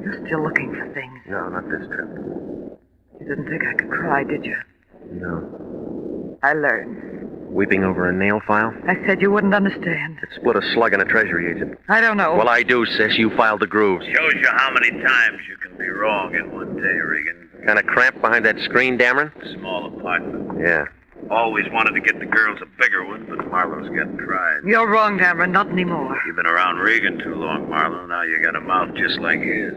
You're still looking for things. No, not this trip. You didn't think I could cry, did you? No. I learned. Weeping over a nail file? I said you wouldn't understand. It split a slug in a treasury agent. I don't know. Well, I do, sis. You filed the grooves. Shows you how many times you can be wrong in one day, Regan. Kind of cramped behind that screen, Dameron? Small apartment. Yeah. Always wanted to get the girls a bigger one, but Marlowe's getting tried. You're wrong, Dameron. Not anymore. You've been around Regan too long, Marlowe. Now you got a mouth just like his.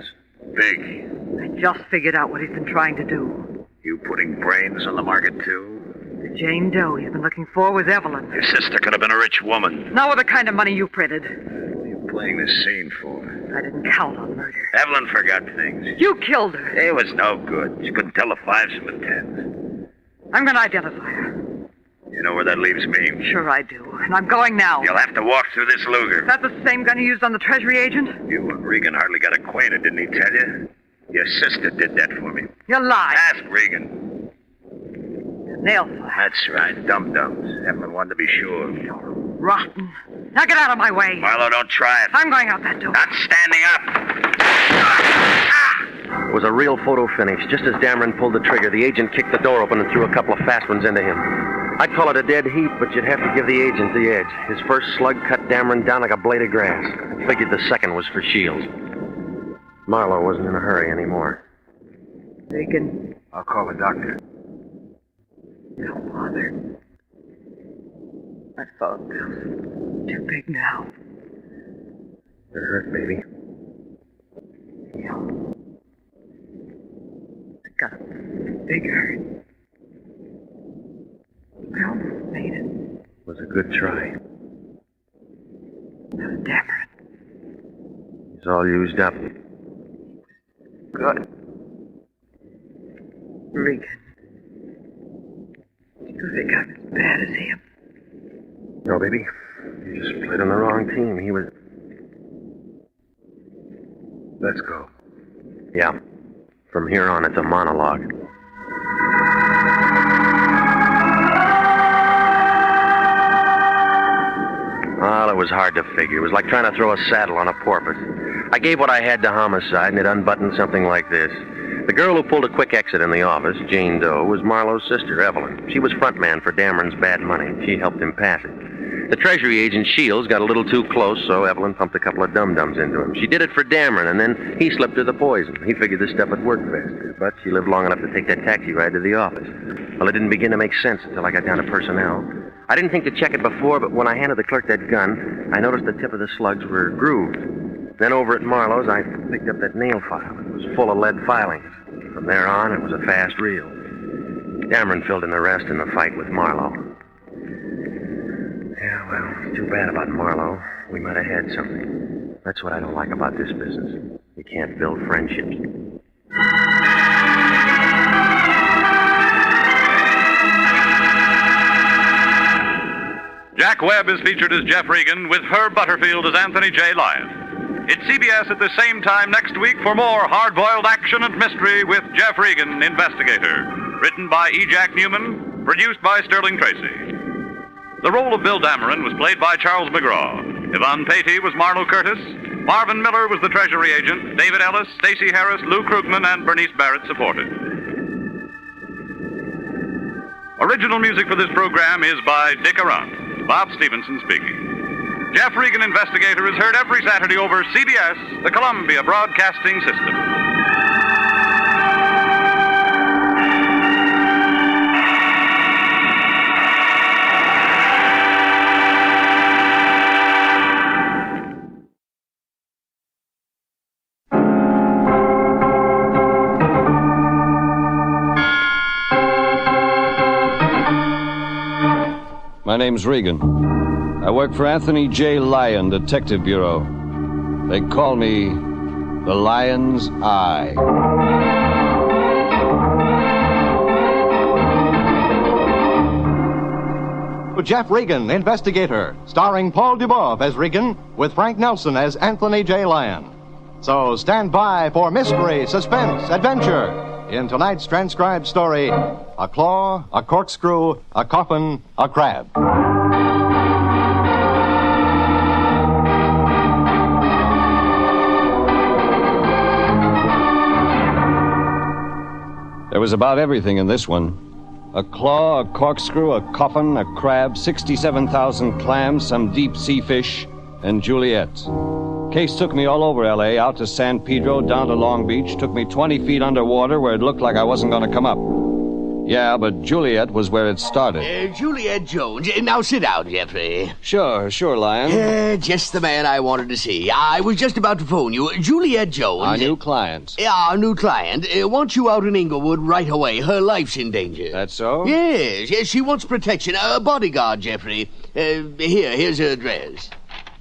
Big. I just figured out what he's been trying to do. You putting brains on the market, too? The Jane Doe he's been looking for was Evelyn. Your sister could have been a rich woman. Not with the kind of money you printed. What are you playing this scene for? I didn't count on murder. Evelyn forgot things. You killed her. It was no good. She couldn't tell the fives from the tens. I'm going to identify her. You know where that leaves me? Sure I do. And I'm going now. You'll have to walk through this Luger. Is that the same gun you used on the Treasury agent? You and Regan hardly got acquainted, didn't he tell you? Your sister did that for me. You lied. Ask Regan. Nail file. That's right, dum-dums. Evelyn wanted to be sure. Rotten. Now get out of my way. Marlowe, don't try it. I'm going out that door. Not standing up. It was a real photo finish. Just as Dameron pulled the trigger, the agent kicked the door open and threw a couple of fast ones into him. I'd call it a dead heat, but you'd have to give the agent the edge. His first slug cut Dameron down like a blade of grass. I figured the second was for Shields. Marlowe wasn't in a hurry anymore. Regan. I'll call the doctor. Don't bother. My phone bill's too big now. You're hurt, baby. Yeah. I got a big hurt. I almost made it. It was a good try. That was Dameron. He's all used up. Good. Regan. You think I'm as bad as him? No, baby. You just played on the wrong team. He was... Let's go. Yeah. From here on, it's a monologue. Well, it was hard to figure. It was like trying to throw a saddle on a porpoise. I gave what I had to homicide, and it unbuttoned something like this. The girl who pulled a quick exit in the office, Jane Doe, was Marlowe's sister, Evelyn. She was front man for Dameron's bad money. She helped him pass it. The Treasury agent, Shields, got a little too close, so Evelyn pumped a couple of dum-dums into him. She did it for Dameron, and then he slipped her the poison. He figured this stuff would work faster, but she lived long enough to take that taxi ride to the office. Well, it didn't begin to make sense until I got down to personnel. I didn't think to check it before, but when I handed the clerk that gun, I noticed the tip of the slugs were grooved. Then over at Marlowe's, I picked up that nail file. It was full of lead filings. From there on, it was a fast reel. Dameron filled in the rest in the fight with Marlowe. Yeah, well, it's too bad about Marlowe. We might have had something. That's what I don't like about this business. You can't build friendships. Jack Webb is featured as Jeff Regan with Herb Butterfield as Anthony J. Lyon. It's CBS at the same time next week for more hard-boiled action and mystery with Jeff Regan, Investigator. Written by E. Jack Newman, produced by Sterling Tracy. The role of Bill Dameron was played by Charles McGraw. Yvonne Patey was Marlowe Curtis. Marvin Miller was the Treasury agent. David Ellis, Stacey Harris, Lou Krugman, and Bernice Barrett supported. Original music for this program is by Dick Arant. Bob Stevenson speaking. Jeff Regan, Investigator, is heard every Saturday over CBS, the Columbia Broadcasting System. My name's Regan. I work for Anthony J. Lyon, Detective Bureau. They call me the Lion's Eye. Jeff Regan, Investigator, starring Paul Dubov as Regan, with Frank Nelson as Anthony J. Lyon. So stand by for mystery, suspense, adventure in tonight's transcribed story, A Claw, a Corkscrew, a Coffin, a Crab. There was about everything in this one. A claw, a corkscrew, a coffin, a crab, 67,000 clams, some deep-sea fish, and Juliet. Case took me all over L.A., out to San Pedro, down to Long Beach, took me 20 feet underwater where it looked like I wasn't going to come up. Yeah, but Juliet was where it started. Juliet Jones. Now sit down, Jeffrey. Sure, Lyon. Just the man I wanted to see. I was just about to phone you. Juliet Jones. Our new client. Our new client wants you out in Inglewood right away. Her life's in danger. That's so? Yes, she wants protection. A bodyguard, Jeffrey. Here's her address.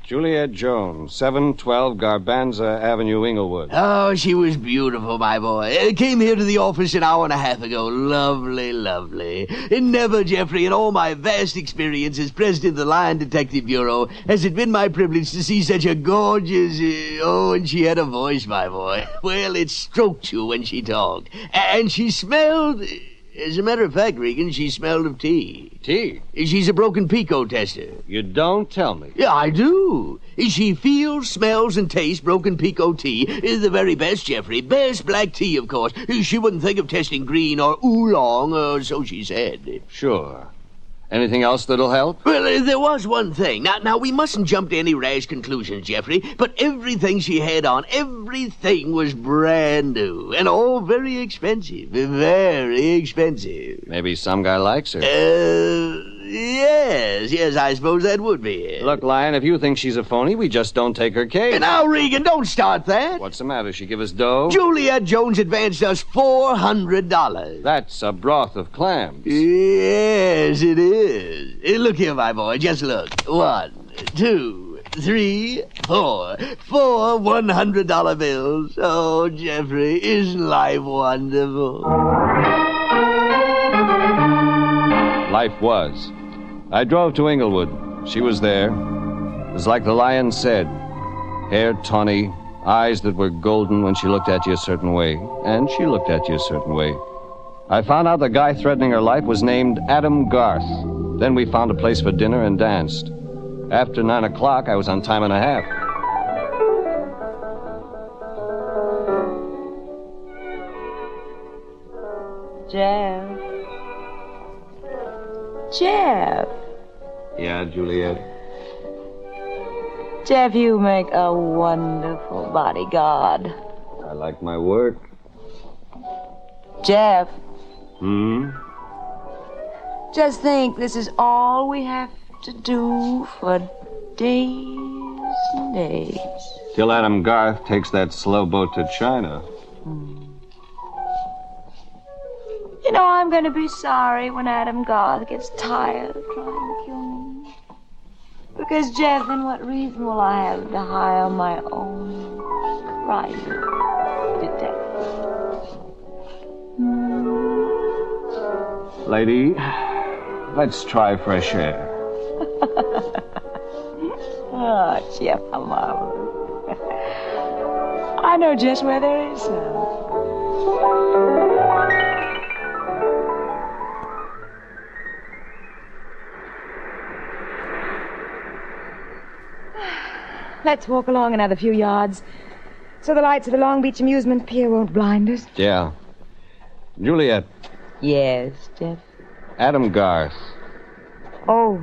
Juliet Jones, 712 Garbanza Avenue, Inglewood. Oh, she was beautiful, my boy. Came here to the office an hour and a half ago. Lovely, lovely. And never, Jeffrey, in all my vast experience as president of the Lion Detective Bureau, has it been my privilege to see such a gorgeous... and she had a voice, my boy. Well, it stroked you when she talked. And she smelled... As a matter of fact, Regan, she smelled of tea. Tea? She's a broken Pico tester. You don't tell me. Yeah, I do. She feels, smells, and tastes broken Pico tea. The very best, Jeffrey. Best black tea, of course. She wouldn't think of testing green or oolong, or so she said. Sure. Anything else that'll help? Well, there was one thing. Now, we mustn't jump to any rash conclusions, Jeffrey, but everything she had on, everything was brand new, and all very expensive. Very expensive. Maybe some guy likes her. Yes, I suppose that would be it. Look, Lyon, if you think she's a phony, we just don't take her case. Now, Regan, don't start that. What's the matter? She give us dough? Juliet Jones advanced us $400. That's a broth of clams. Yes, it is. Look here, my boy, just look. 1, 2, 3, 4. 4 $100 bills. Oh, Jeffrey, isn't life wonderful? Life was. I drove to Inglewood. She was there. It was like the Lion said. Hair tawny, eyes that were golden when she looked at you a certain way. And she looked at you a certain way. I found out the guy threatening her life was named Adam Garth. Then we found a place for dinner and danced. After 9 o'clock, I was on time and a half. Jeff. Yeah, Juliet? Jeff, you make a wonderful bodyguard. I like my work. Jeff. Just think, this is all we have to do for days and days. Till Adam Garth takes that slow boat to China. You know, I'm going to be sorry when Adam Garth gets tired of trying to kill me. Because, Jeff, then what reason will I have to hire my own private detective? Lady, let's try fresh air. Oh, Jeff, how marvelous. I know just where there is some. Let's walk along another few yards so the lights of the Long Beach Amusement Pier won't blind us. Yeah. Juliet. Yes, Jeff. Adam Garth. Oh,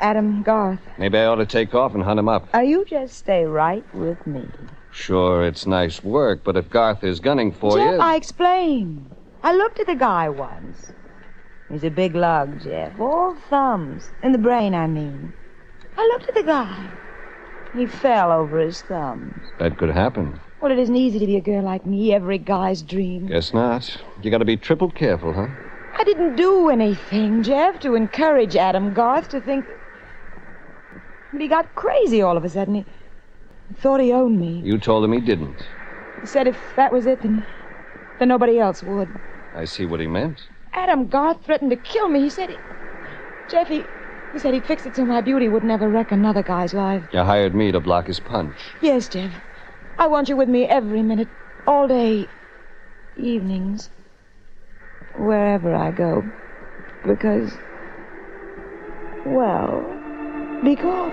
Adam Garth. Maybe I ought to take off and hunt him up. You just stay right with me. Sure, it's nice work, but if Garth is gunning for Jeff, you... I explained. I looked at the guy once. He's a big lug, Jeff. All thumbs. In the brain, I mean. I looked at the guy. He fell over his thumbs. That could happen. Well, it isn't easy to be a girl like me, every guy's dream. Guess not. You gotta be triple careful, huh? I I didn't do anything, Jeff, to encourage Adam Garth to think... But he got crazy all of a sudden. He thought he owned me. You told him he didn't. He said if that was it, then nobody else would. I see what he meant. Adam Garth threatened to kill me. He said... Jeff, he said he'd fix it so my beauty would never wreck another guy's life. You hired me to block his punch. Yes, Jeff. I want you with me every minute, all day, evenings, wherever I go. Because... Well, because...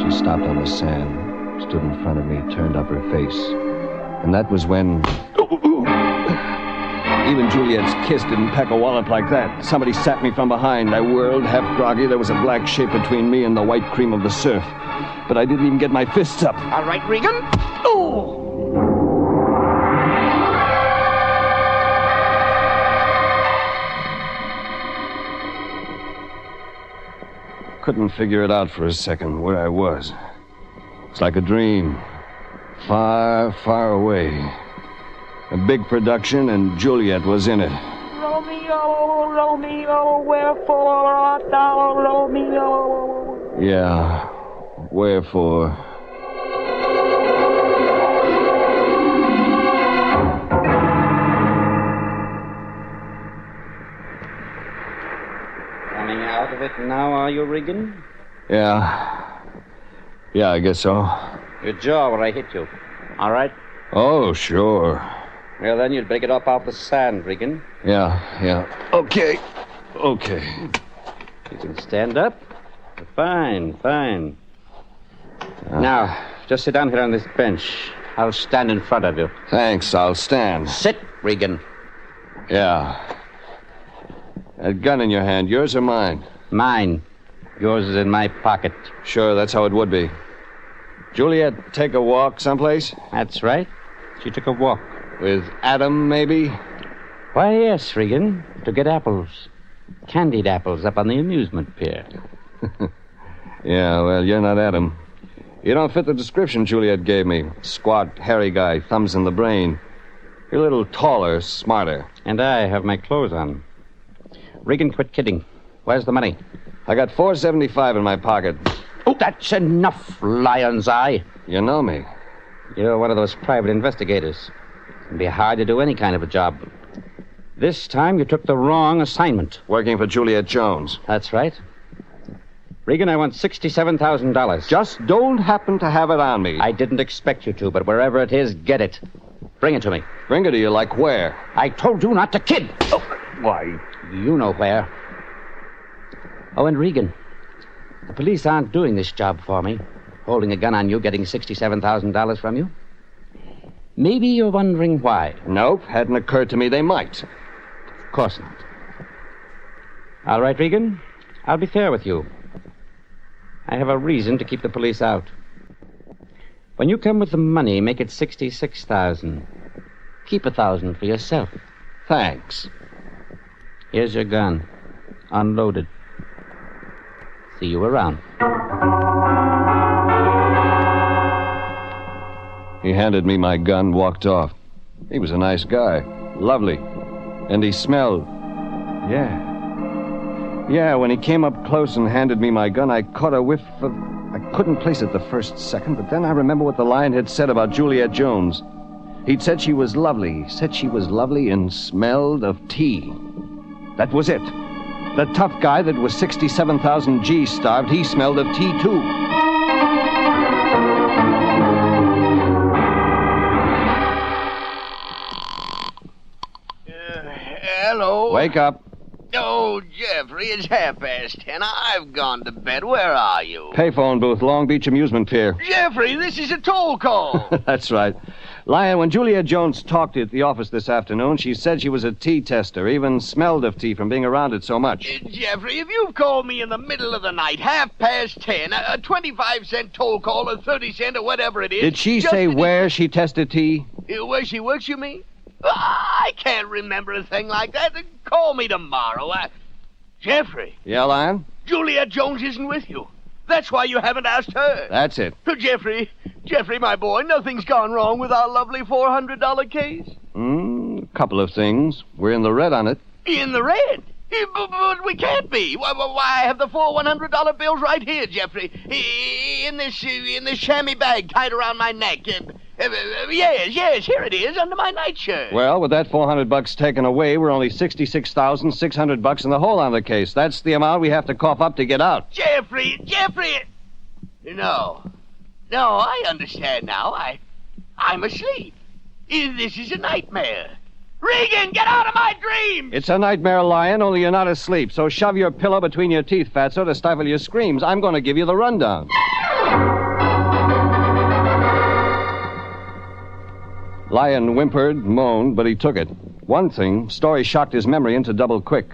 She stopped on the sand, stood in front of me, turned up her face. And that was when... Even Juliet's kiss didn't pack a wallop like that. Somebody sat me from behind. I whirled, half groggy. There was a black shape between me and the white cream of the surf. But I didn't even get my fists up. All right, Regan. Oh! Couldn't figure it out for a second where I was. It's like a dream. Far, far away. A big production, and Juliet was in it. Romeo, Romeo, wherefore art thou, Romeo? Yeah, wherefore? Coming out of it now, are you, Regan? Yeah, I guess so. Your jaw where I hit you. All right? Oh, sure. Well, then you'd break it up off the sand, Regan. Yeah. Okay. You can stand up. Fine. Now, just sit down here on this bench. I'll stand in front of you. Thanks, I'll stand. Sit, Regan. Yeah. That gun in your hand, yours or mine? Mine. Yours is in my pocket. Sure, that's how it would be. Juliet, take a walk someplace? That's right. She took a walk. With Adam, maybe? Why, yes, Regan. To get apples. Candied apples up on the amusement pier. Yeah, well, you're not Adam. You don't fit the description Juliet gave me. Squat, hairy guy, thumbs in the brain. You're a little taller, smarter. And I have my clothes on. Regan, quit kidding. Where's the money? I got $4.75 in my pocket. Oh, that's enough, lion's eye. You know me. You're one of those private investigators. It'd be hard to do any kind of a job. This time you took the wrong assignment. Working for Juliet Jones. That's right. Regan, I want $67,000. Just don't happen to have it on me. I didn't expect you to, but wherever it is, get it. Bring it to me. Bring it to you like where? I told you not to kid. Oh, why? You know where. Oh, and Regan, the police aren't doing this job for me. Holding a gun on you, getting $67,000 from you. Maybe you're wondering why. Nope, hadn't occurred to me they might. Of course not. All right, Regan, I'll be fair with you. I have a reason to keep the police out. When you come with the money, make it $66,000. Keep $1,000 for yourself. Thanks. Here's your gun. Unloaded. See you around. He handed me my gun, walked off. He was a nice guy. Lovely. And he smelled. Yeah, when he came up close and handed me my gun, I caught a whiff of... I couldn't place it the first second, but then I remember what the lion had said about Juliet Jones. He'd said she was lovely. Said she was lovely and smelled of tea. That was it. The tough guy that was 67,000 G's starved, he smelled of tea, too. Hello. Wake up. Oh, Jeffrey, it's 10:30. I've gone to bed. Where are you? Payphone booth, Long Beach Amusement Pier. Jeffrey, this is a toll call. That's right. Lion, when Juliet Jones talked at the office this afternoon, she said she was a tea tester, even smelled of tea from being around it so much. Jeffrey, if you've called me in the middle of the night, 10:30, a 25-cent toll call, or 30 cents, or whatever it is... Did she say where she tested tea? Where she works, you mean? I can't remember a thing like that. Call me tomorrow. Jeffrey. Yeah, Lion? Juliet Jones isn't with you. That's why you haven't asked her. That's it. Jeffrey, my boy, nothing's gone wrong with our lovely $400 case. A couple of things. We're in the red on it. In the red? But we can't be. Why, I have the 4 $100 bills right here, Jeffrey. In this chamois bag tied around my neck. Yes, here it is, under my nightshirt. Well, with that $400 taken away, we're only $66,600 in the hole on the case. That's the amount we have to cough up to get out. Jeffrey! No, I understand now. I'm asleep. This is a nightmare. Regan, get out of my dream! It's a nightmare, Lion, only you're not asleep. So shove your pillow between your teeth, Fatso, to stifle your screams. I'm going to give you the rundown. Lion whimpered, moaned, but he took it. One thing, story shocked his memory into double quick.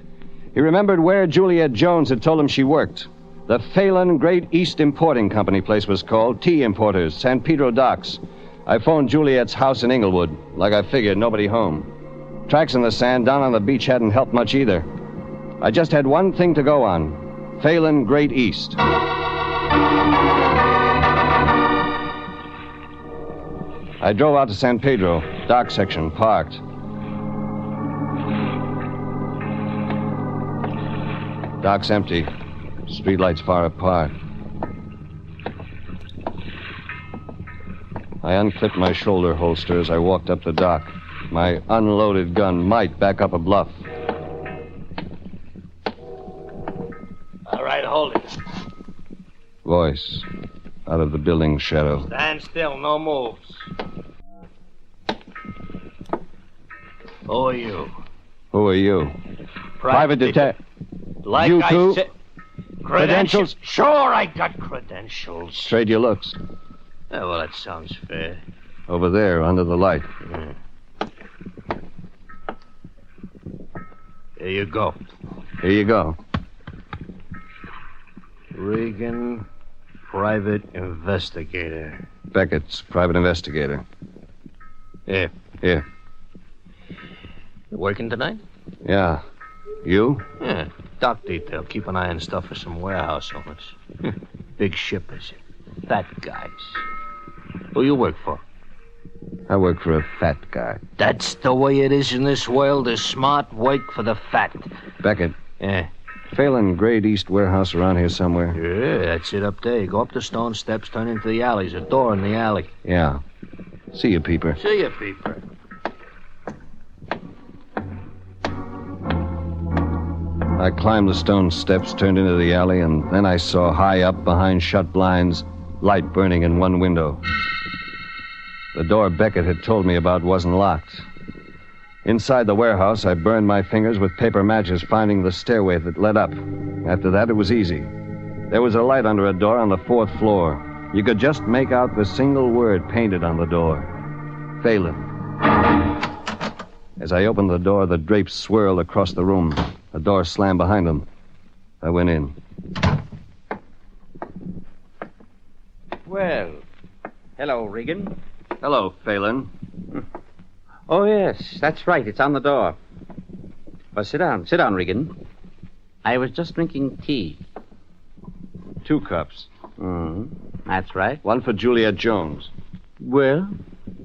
He remembered where Juliet Jones had told him she worked. The Phelan Great East Importing Company place was called. Tea Importers, San Pedro Docks. I phoned Juliet's house in Inglewood. Like I figured, nobody home. Tracks in the sand down on the beach hadn't helped much either. I just had one thing to go on. Phelan Great East. I drove out to San Pedro, dock section, parked. Dock's empty. Streetlights far apart. I unclipped my shoulder holster as I walked up the dock. My unloaded gun might back up a bluff. All right, hold it. Voice out of the building's shadow. Stand still, no moves. Who are you? Who are you? Private detective. Like you I too? said. Credentials? Sure, I got credentials. Trade your looks. Oh, well, that sounds fair. Over there, under the light. Here you go. Here you go. Regan, private investigator. Beckett's private investigator. Here. Here. You working tonight? Yeah. You? Yeah. Dock detail. Keep an eye on stuff for some warehouse owners. Big shippers. Fat guys. Who you work for? I work for a fat guy. That's the way it is in this world. The smart work for the fat. Beckett. Yeah. Phelan Great East warehouse around here somewhere. Yeah, that's it up there. You go up the stone steps, turn into the alley. There's a door in the alley. Yeah. See you, Peeper. See you, Peeper. I climbed the stone steps, turned into the alley, and then I saw high up behind shut blinds, light burning in one window. The door Beckett had told me about wasn't locked. Inside the warehouse, I burned my fingers with paper matches, finding the stairway that led up. After that, it was easy. There was a light under a door on the 4th floor. You could just make out the single word painted on the door. Phelan. As I opened the door, the drapes swirled across the room. The door slammed behind them. I went in. Well, hello, Regan. Hello, Phelan. Oh, yes, that's right. It's on the door. Well, sit down. Sit down, Regan. I was just drinking tea. 2 cups. That's right. One for Juliet Jones. Well,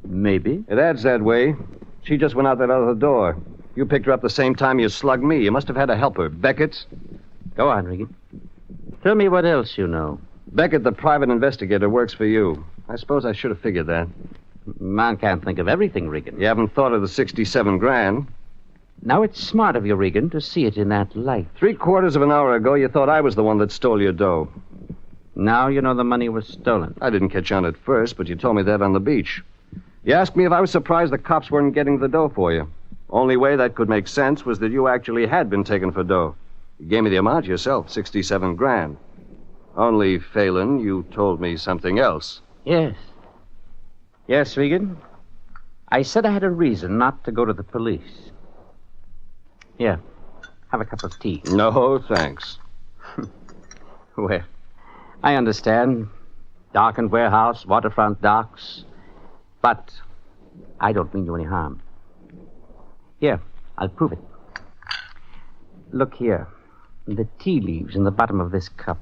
maybe. It adds that way. She just went out that other door. You picked her up the same time you slugged me. You must have had a helper. Beckett? Go on, Regan. Tell me what else you know. Beckett, the private investigator, works for you. I suppose I should have figured that. Man can't think of everything, Regan. You haven't thought of the 67 grand. Now, it's smart of you, Regan, to see it in that light. 3/4 of an hour ago, you thought I was the one that stole your dough. Now you know the money was stolen. I didn't catch on at first, but you told me that on the beach. You asked me if I was surprised the cops weren't getting the dough for you. Only way that could make sense was that you actually had been taken for dough. You gave me the amount yourself, 67 grand. Only, Phelan, you told me something else. Yes. Yes, Regan. I said I had a reason not to go to the police. Here, have a cup of tea. No, thanks. Well, I understand. Darkened warehouse, waterfront docks. But I don't mean you any harm. Here, I'll prove it. Look here. The tea leaves in the bottom of this cup.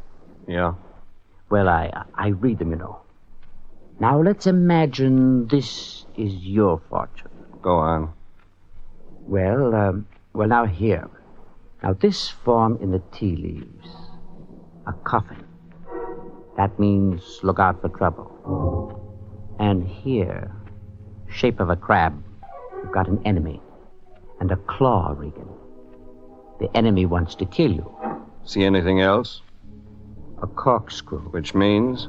Yeah? Well, I read them, you know. Now, let's imagine this is your fortune. Go on. Well, now here. Now, this form in the tea leaves. A coffin. That means look out for trouble. And here, shape of a crab. You've got an enemy. And a claw, Regan. The enemy wants to kill you. See anything else? A corkscrew. Which means?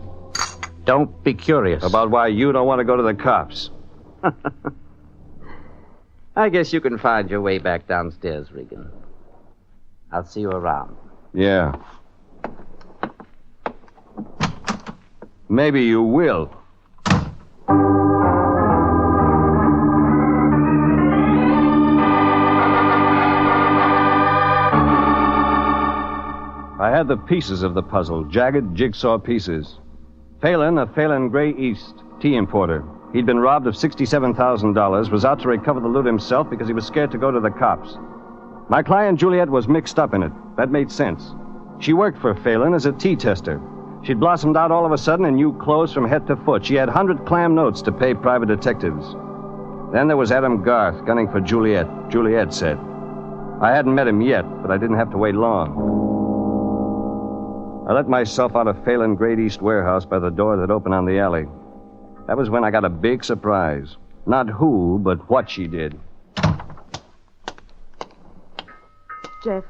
Don't be curious. About why you don't want to go to the cops. I guess you can find your way back downstairs, Regan. I'll see you around. Yeah. Maybe you will. I had the pieces of the puzzle, jagged jigsaw pieces. Phelan, a Phelan Gray East tea importer. He'd been robbed of $67,000, was out to recover the loot himself because he was scared to go to the cops. My client, Juliet, was mixed up in it. That made sense. She worked for Phelan as a tea tester. She'd blossomed out all of a sudden in new clothes from head to foot. She had 100 clam notes to pay private detectives. Then there was Adam Garth, gunning for Juliet, Juliet said. I hadn't met him yet, but I didn't have to wait long. I let myself out of Phelan Great East warehouse by the door that opened on the alley. That was when I got a big surprise. Not who, but what she did. Jeff.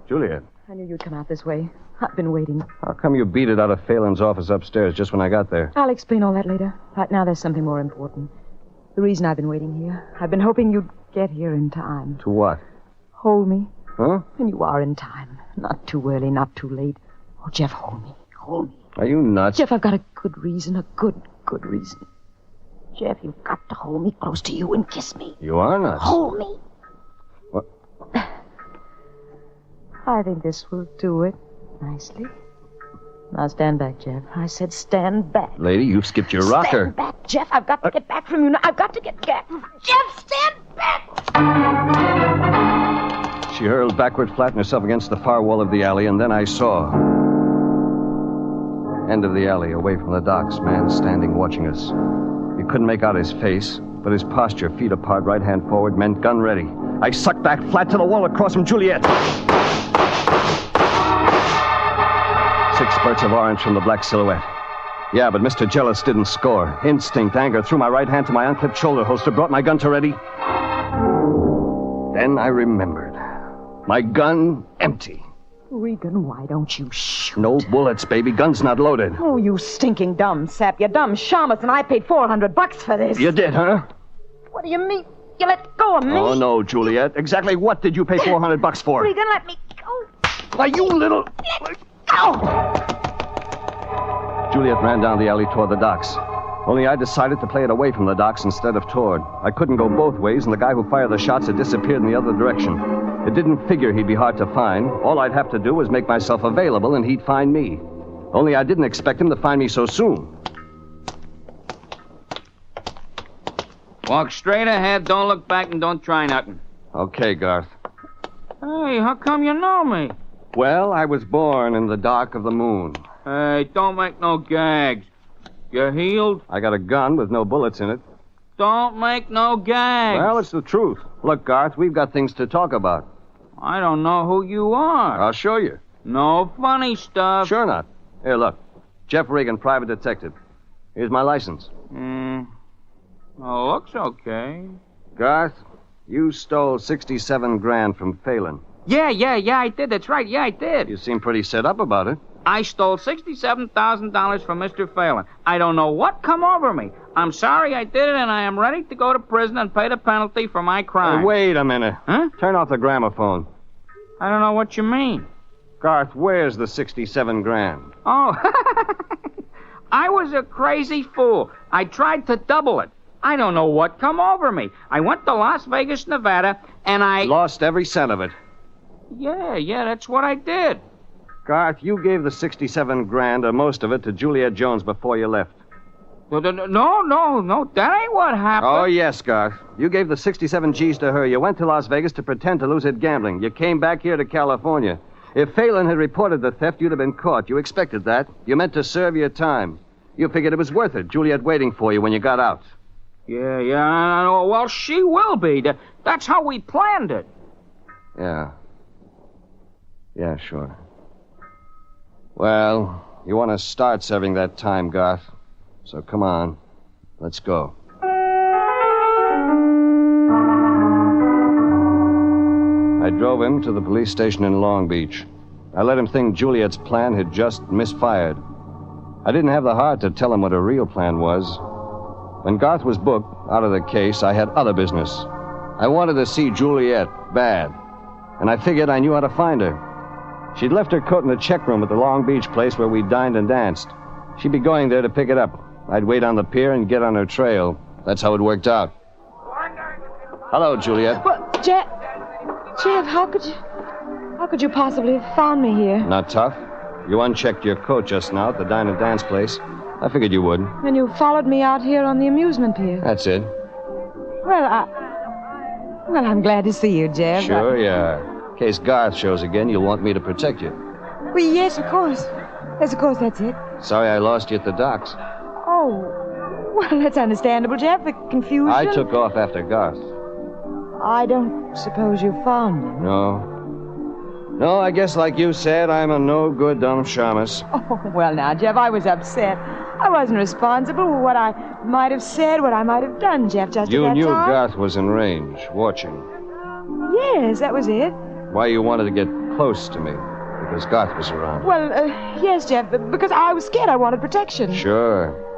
Juliet, I knew you'd come out this way. I've been waiting. how come you beat it out of Phelan's office upstairs just when I got there? I'll explain all that later. Right now, there's something more important. The reason I've been waiting here. I've been hoping you'd get here in time. To what? Hold me. Huh? And you are in time. Not too early, not too late. Oh, Jeff, hold me. Hold me. Are you nuts? Jeff, I've got a good reason. A good reason. Jeff, you've got to hold me close to you and kiss me. You are nuts. Hold me. What? I think this will do it nicely. Now stand back, Jeff. I said stand back. Lady, you've skipped your rocker. Stand back, Jeff. I've got to get back from you now. I've got to get back. Jeff, stand back! She hurled backward, flattened herself against the far wall of the alley, and then I saw. End of the alley, away from the docks, man standing watching us. You couldn't make out his face, but his posture, feet apart, right hand forward, meant gun ready. I sucked back flat to the wall across from Juliet. 6 spurts of orange from the black silhouette. Yeah, but Mr. Jealous didn't score. Instinct, anger, threw my right hand to my unclipped shoulder holster, brought my gun to ready. Then I remembered. My gun empty. Regan, why don't you shoot? No bullets, baby. Gun's not loaded. Oh, you stinking dumb sap. You dumb shamus, and I paid $400 for this. You did, huh? What do you mean? You let go of me? Oh, no, Juliet. Exactly what did you pay $400 for? Regan, let me go. Why, you little... Let go! Juliet ran down the alley toward the docks. Only I decided to play it away from the docks instead of toward. I couldn't go both ways, and the guy who fired the shots had disappeared in the other direction. It didn't figure he'd be hard to find. All I'd have to do was make myself available, and he'd find me. Only I didn't expect him to find me so soon. Walk straight ahead, don't look back, and don't try nothing. Okay, Garth. Hey, how come you know me? Well, I was born in the dark of the moon. Hey, don't make no gags. You healed? I got a gun with no bullets in it. Don't make no gags. Well, it's the truth. Look, Garth, we've got things to talk about. I don't know who you are. I'll show you. No funny stuff. Sure not. Here, look. Jeff Regan, private detective. Here's my license. Oh, looks okay. Garth, you stole 67 grand from Phelan. Yeah, I did. That's right. Yeah, I did. You seem pretty set up about it. I stole $67,000 from Mr. Phelan. I don't know what come over me. I'm sorry I did it, and I am ready to go to prison and pay the penalty for my crime. Hey, wait a minute. Huh? Turn off the gramophone. I don't know what you mean. Garth, where's the 67 grand? Oh, I was a crazy fool. I tried to double it. I don't know what come over me. I went to Las Vegas, Nevada, and I... Lost every cent of it. Yeah, that's what I did. Garth, you gave the 67 grand, or most of it, to Juliet Jones before you left. No, that ain't what happened. Oh, yes, Garth. You gave the 67 G's to her. You went to Las Vegas to pretend to lose at gambling. You came back here to California. If Phelan had reported the theft, you'd have been caught. You expected that. You meant to serve your time. You figured it was worth it. Juliet waiting for you when you got out. Yeah. Well, she will be. That's how we planned it. Yeah. Yeah, sure. Well, you want to start serving that time, Garth. So come on. Let's go. I drove him to the police station in Long Beach. I let him think Juliet's plan had just misfired. I didn't have the heart to tell him what her real plan was. When Garth was booked out of the case, I had other business. I wanted to see Juliet bad, and I figured I knew how to find her. She'd left her coat in the check room at the Long Beach place where we dined and danced. She'd be going there to pick it up. I'd wait on the pier and get on her trail. That's how it worked out. Hello, Juliet. Well, Jeff, how could you possibly have found me here? Not tough. You unchecked your coat just now at the dine and dance place. I figured you would. And you followed me out here on the amusement pier. That's it. Well, I'm glad to see you, Jeff. Sure, yeah. In case Garth shows again, you'll want me to protect you. Well, yes, of course. Yes, of course, that's it. Sorry I lost you at the docks. Oh, well, that's understandable, Jeff. The confusion. I took off after Garth. I don't suppose you found him. No, I guess like you said, I'm a no-good dumb shamus. Oh, well, now, Jeff, I was upset. I wasn't responsible for what I might have said, what I might have done, Jeff, just You at that knew time. Garth was in range, watching. Yes, that was it. Why you wanted to get close to me? Because Garth was around. Well, yes, Jeff, because I was scared. I wanted protection. Sure.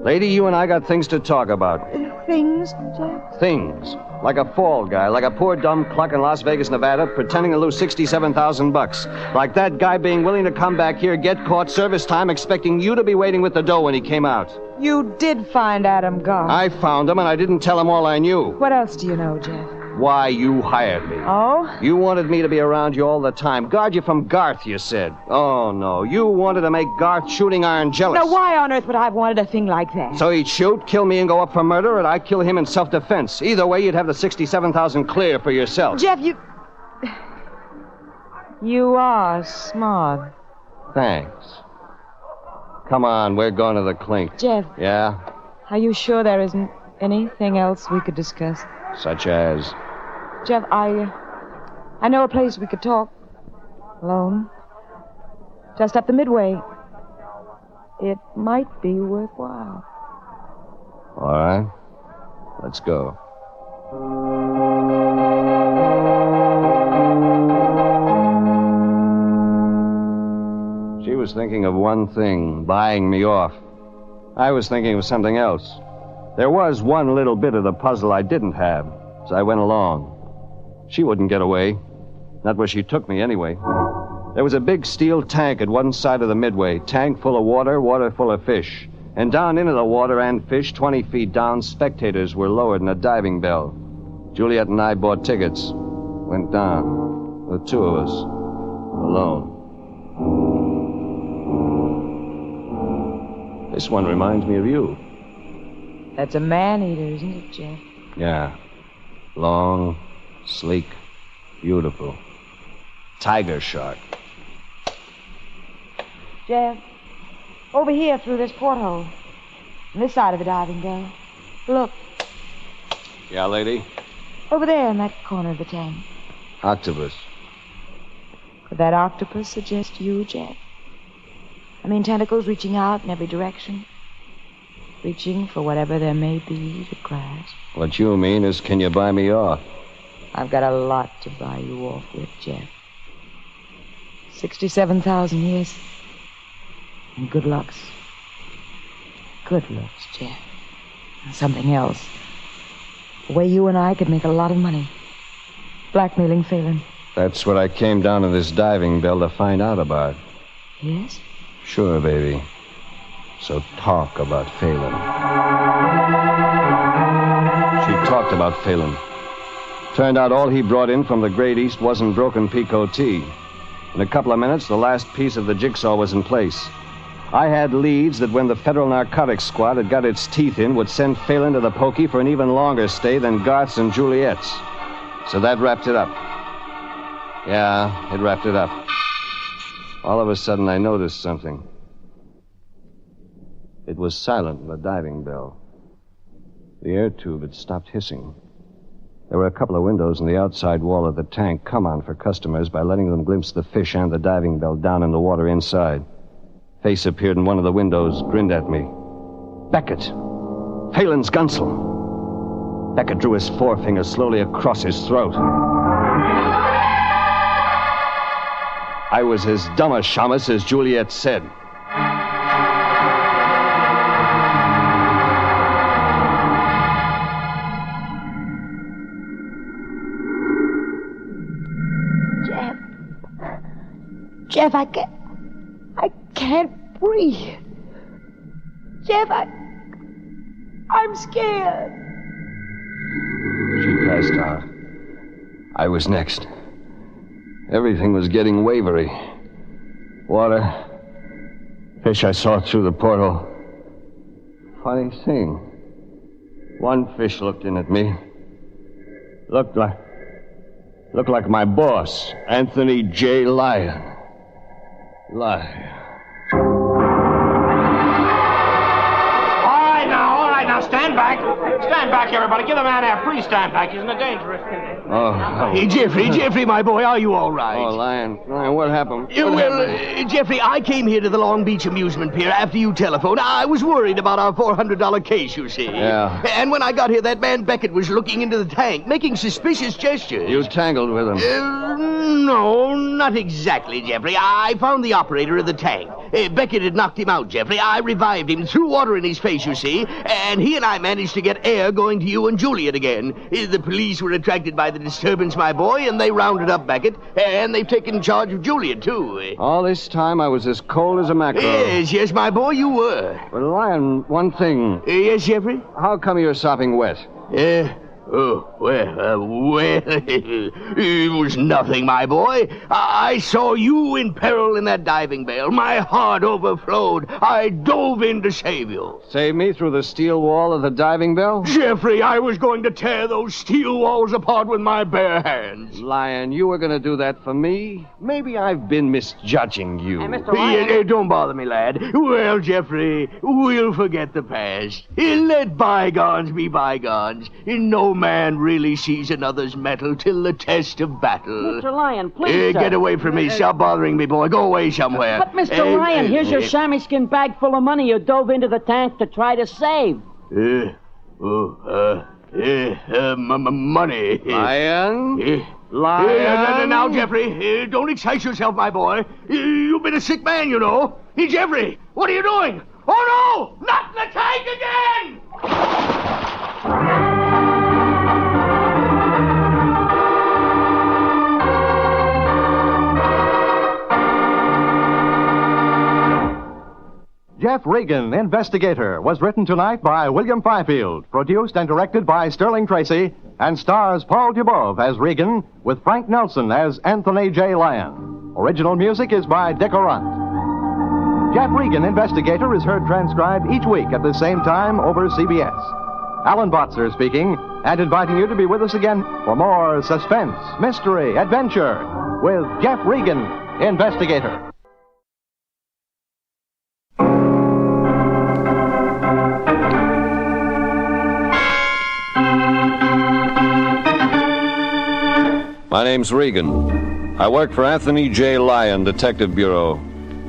Lady, you and I got things to talk about. Things, Jeff? Things. Like a fall guy, like a poor dumb cluck in Las Vegas, Nevada, pretending to lose $67,000. Like that guy being willing to come back here, get caught, service time, expecting you to be waiting with the dough when he came out. You did find Adam Garth. I found him, and I didn't tell him all I knew. What else do you know, Jeff? Why you hired me. Oh? You wanted me to be around you all the time. Guard you from Garth, you said. Oh, no. You wanted to make Garth shooting iron jealous. Now, why on earth would I have wanted a thing like that? So he'd shoot, kill me, and go up for murder, or I'd kill him in self-defense. Either way, you'd have the $67,000 clear for yourself. Jeff, you are smart. Thanks. Come on, we're going to the clink. Jeff. Yeah? Are you sure there isn't anything else we could discuss? Such as? Jeff, I know a place we could talk. Alone. Just up the midway. It might be worthwhile. All right. Let's go. She was thinking of one thing, buying me off. I was thinking of something else. There was one little bit of the puzzle I didn't have, so I went along. She wouldn't get away. Not where she took me, anyway. There was a big steel tank at one side of the midway. Tank full of water, water full of fish. And down into the water and fish, 20 feet down, spectators were lowered in a diving bell. Juliet and I bought tickets. Went down. The two of us. Alone. This one reminds me of you. That's a man-eater, isn't it, Jeff? Yeah. Long, sleek, beautiful. Tiger shark. Jeff, over here through this porthole. On this side of the diving bell. Look, Yeah, lady? over there in that corner of the tank. Octopus. Could that octopus suggest you, Jeff? I mean, tentacles reaching out in every direction. Reaching for whatever there may be to grasp. What you mean is, can you buy me off? I've got a lot to buy you off with, Jeff. 67,000 years. And good looks. Good looks, Jeff. And something else. The way you and I could make a lot of money. Blackmailing Phelan. That's what I came down to this diving bell to find out about. Yes? Sure, baby. So talk about Phelan. She talked about Phelan. Turned out all he brought in from the Great East wasn't broken Pico tea. In a couple of minutes, the last piece of the jigsaw was in place. I had leads that when the Federal Narcotics Squad had got its teeth in, would send Phelan to the pokey for an even longer stay than Garth's and Juliet's. So that wrapped it up. Yeah, it wrapped it up. All of a sudden, I noticed something. It was silent in the diving bell. The air tube had stopped hissing. There were a couple of windows in the outside wall of the tank come on for customers by letting them glimpse the fish and the diving bell down in the water inside. Face appeared in one of the windows, grinned at me. Beckett. Phelan's Gunsel. Beckett drew his forefinger slowly across his throat. I was as dumb a shamus as Juliet said. Jeff, I can't breathe. Jeff, I'm scared. She passed out. I was next. Everything was getting wavery. Water. Fish I saw through the porthole. Funny thing. One fish looked in at me. Looked like my boss, Anthony J. Lyon. All right, now, stand back. Stand back, everybody. Give the man air. Please stand back. He's in a dangerous condition. Hey, Jeffrey, my boy, are you all right? Oh, Lyon, what happened? Jeffrey, I came here to the Long Beach amusement pier after you telephoned. I was worried about our $400 case, you see. Yeah. And when I got here, that man Beckett was looking into the tank, making suspicious gestures. You tangled with him. No, not exactly, Jeffrey. I found the operator of the tank. Beckett had knocked him out, Jeffrey. I revived him, threw water in his face, you see, and he and I managed to get air going to you and Juliet again. The police were attracted by the disturbance, my boy, and they rounded up Beckett, and they've taken charge of Juliet, too. All this time, I was as cold as a mackerel. Yes, my boy, you were. But, Lyon, one thing. Yes, Jeffrey? How come you're sopping wet? Well, it was nothing, my boy. I saw you in peril in that diving bell. My heart overflowed. I dove in to save you. Save me through the steel wall of the diving bell? Jeffrey, I was going to tear those steel walls apart with my bare hands. Lyon, you were going to do that for me? Maybe I've been misjudging you. Hey, Mr. Lyon. Don't bother me, lad. Well, Jeffrey, we'll forget the past. Let bygones be bygones. No man really sees another's metal till the test of battle. Mr. Lyon, please, Get away from me. Stop bothering me, boy. Go away somewhere. But, Mr. Lyon, here's your chamois skin bag full of money you dove into the tank to try to save. Money. Lyon? Lyon? Now, Jeffrey, don't excite yourself, my boy. You've been a sick man, you know. Hey, Jeffrey, what are you doing? Oh, no! Not in the tank again! Jeff Regan, Investigator, was written tonight by William Fifield, produced and directed by Sterling Tracy, and stars Paul Dubov as Regan, with Frank Nelson as Anthony J. Lyon. Original music is by Dick Orant. Jeff Regan, Investigator, is heard transcribed each week at the same time over CBS. Alan Botzer speaking, and inviting you to be with us again for more suspense, mystery, adventure with Jeff Regan, Investigator. My name's Regan. I work for Anthony J. Lyon, Detective Bureau.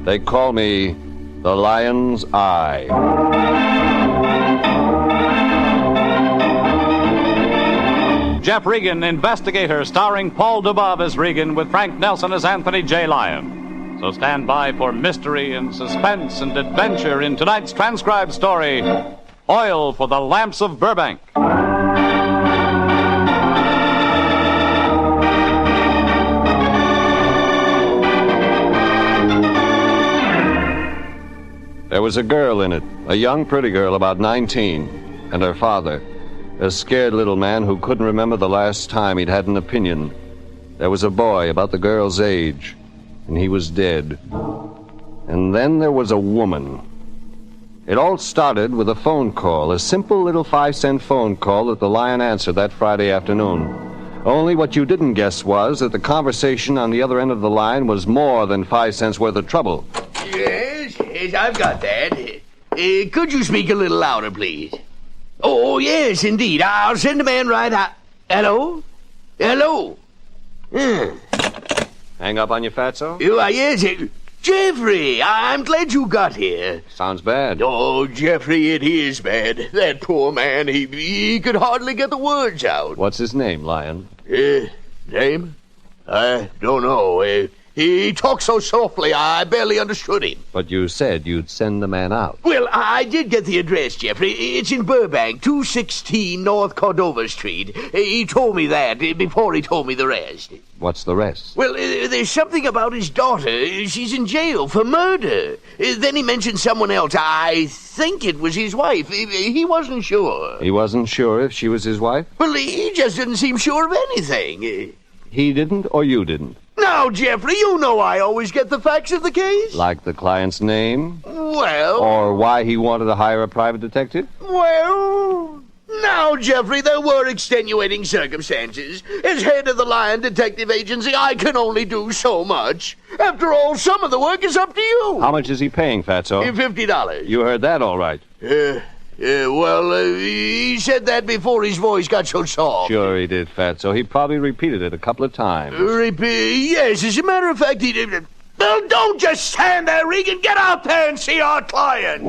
They call me the Lion's Eye. Jeff Regan, Investigator, starring Paul Dubov as Regan with Frank Nelson as Anthony J. Lyon. So stand by for mystery and suspense and adventure in tonight's transcribed story, Oil for the Lamps of Burbank. There was a girl in it, a young, pretty girl, about 19, and her father, a scared little man who couldn't remember the last time he'd had an opinion. There was a boy about the girl's age, and he was dead. And then there was a woman. It all started with a phone call, a simple little 5-cent phone call that the Lion answered that Friday afternoon. Only what you didn't guess was that the conversation on the other end of the line was more than 5 cents worth of trouble. Yes, I've got that. Could you speak a little louder, please? Oh, yes, indeed. I'll send a man right out. Hello? Hello? Hang up on you, Fatso? Yes, Jeffrey, I'm glad you got here. Sounds bad. Oh, Jeffrey, it is bad. That poor man, he could hardly get the words out. What's his name, Lion? Name? I don't know. He talked so softly, I barely understood him. But you said you'd send the man out. Well, I did get the address, Jeffrey. It's in Burbank, 216 North Cordova Street. He told me that before he told me the rest. What's the rest? Well, there's something about his daughter. She's in jail for murder. Then he mentioned someone else. I think it was his wife. He wasn't sure. He wasn't sure if she was his wife? Well, he just didn't seem sure of anything. He didn't or you didn't? Now, Jeffrey, you know I always get the facts of the case. Like the client's name? Well... Or why he wanted to hire a private detective? Well... Now, Jeffrey, there were extenuating circumstances. As head of the Lion Detective Agency, I can only do so much. After all, some of the work is up to you. How much is he paying, Fatso? $50. You heard that all right. He said that before his voice got so soft. Sure he did, Fatso. He probably repeated it a couple of times. Yes, as a matter of fact, he did. Well, don't just stand there, Regan. Get out there and see our client.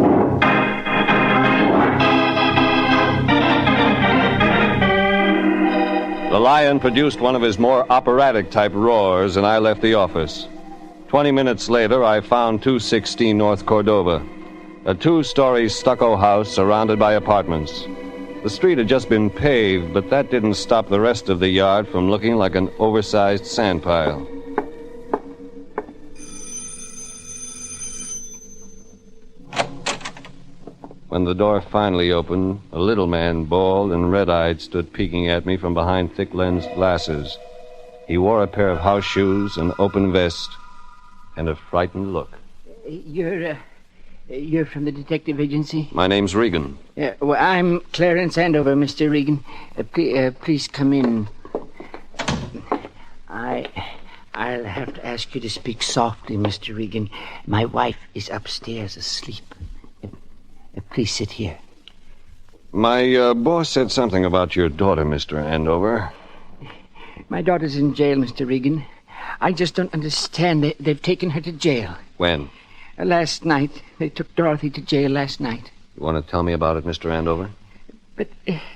The Lion produced one of his more operatic-type roars, and I left the office. 20 minutes later, I found 216 North Cordova, a 2-story stucco house surrounded by apartments. The street had just been paved, but that didn't stop the rest of the yard from looking like an oversized sand pile. When the door finally opened, a little man, bald and red-eyed, stood peeking at me from behind thick-lensed glasses. He wore a pair of house shoes, an open vest, and a frightened look. You're from the detective agency? My name's Regan. Well, I'm Clarence Andover, Mr. Regan. Please come in. I'll have to ask you to speak softly, Mr. Regan. My wife is upstairs asleep. Please sit here. My boss said something about your daughter, Mr. Andover. My daughter's in jail, Mr. Regan. I just don't understand. They've taken her to jail. When? Last night. They took Dorothy to jail last night. You want to tell me about it, Mr. Andover? But,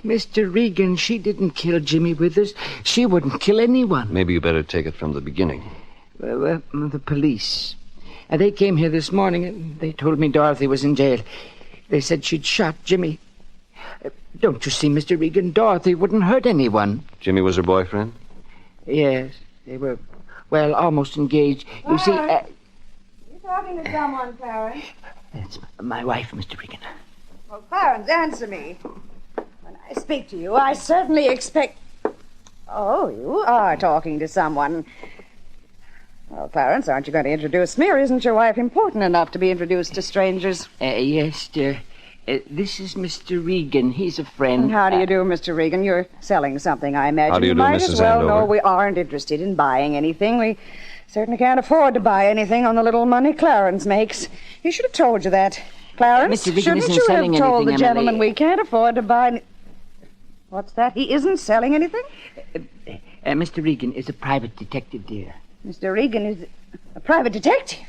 Mr. Regan, she didn't kill Jimmy Withers. She wouldn't kill anyone. Maybe you better take it from the beginning. Well, the police. They came here this morning and they told me Dorothy was in jail. They said she'd shot Jimmy. Don't you see, Mr. Regan? Dorothy wouldn't hurt anyone. Jimmy was her boyfriend? Yes. They were, well, almost engaged. You see... You're talking to someone, Clarence. That's my wife, Mr. Regan. Well, Clarence, answer me. When I speak to you, I certainly expect... Oh, you are talking to someone. Well, Clarence, aren't you going to introduce me, or isn't your wife important enough to be introduced to strangers? Yes, dear. This is Mr. Regan. He's a friend. How do you do, Mr. Regan? You're selling something, I imagine. How do you do, might Mrs. as well Andover? know we aren't interested in buying anything. We certainly can't afford to buy anything on the little money Clarence makes. He should have told you that. Clarence, Mr. Regan shouldn't isn't you selling have told anything, the gentleman Emily. we can't afford to buy... What's that? He isn't selling anything? Mr. Regan is a private detective, dear. Mr. Regan is a private detective?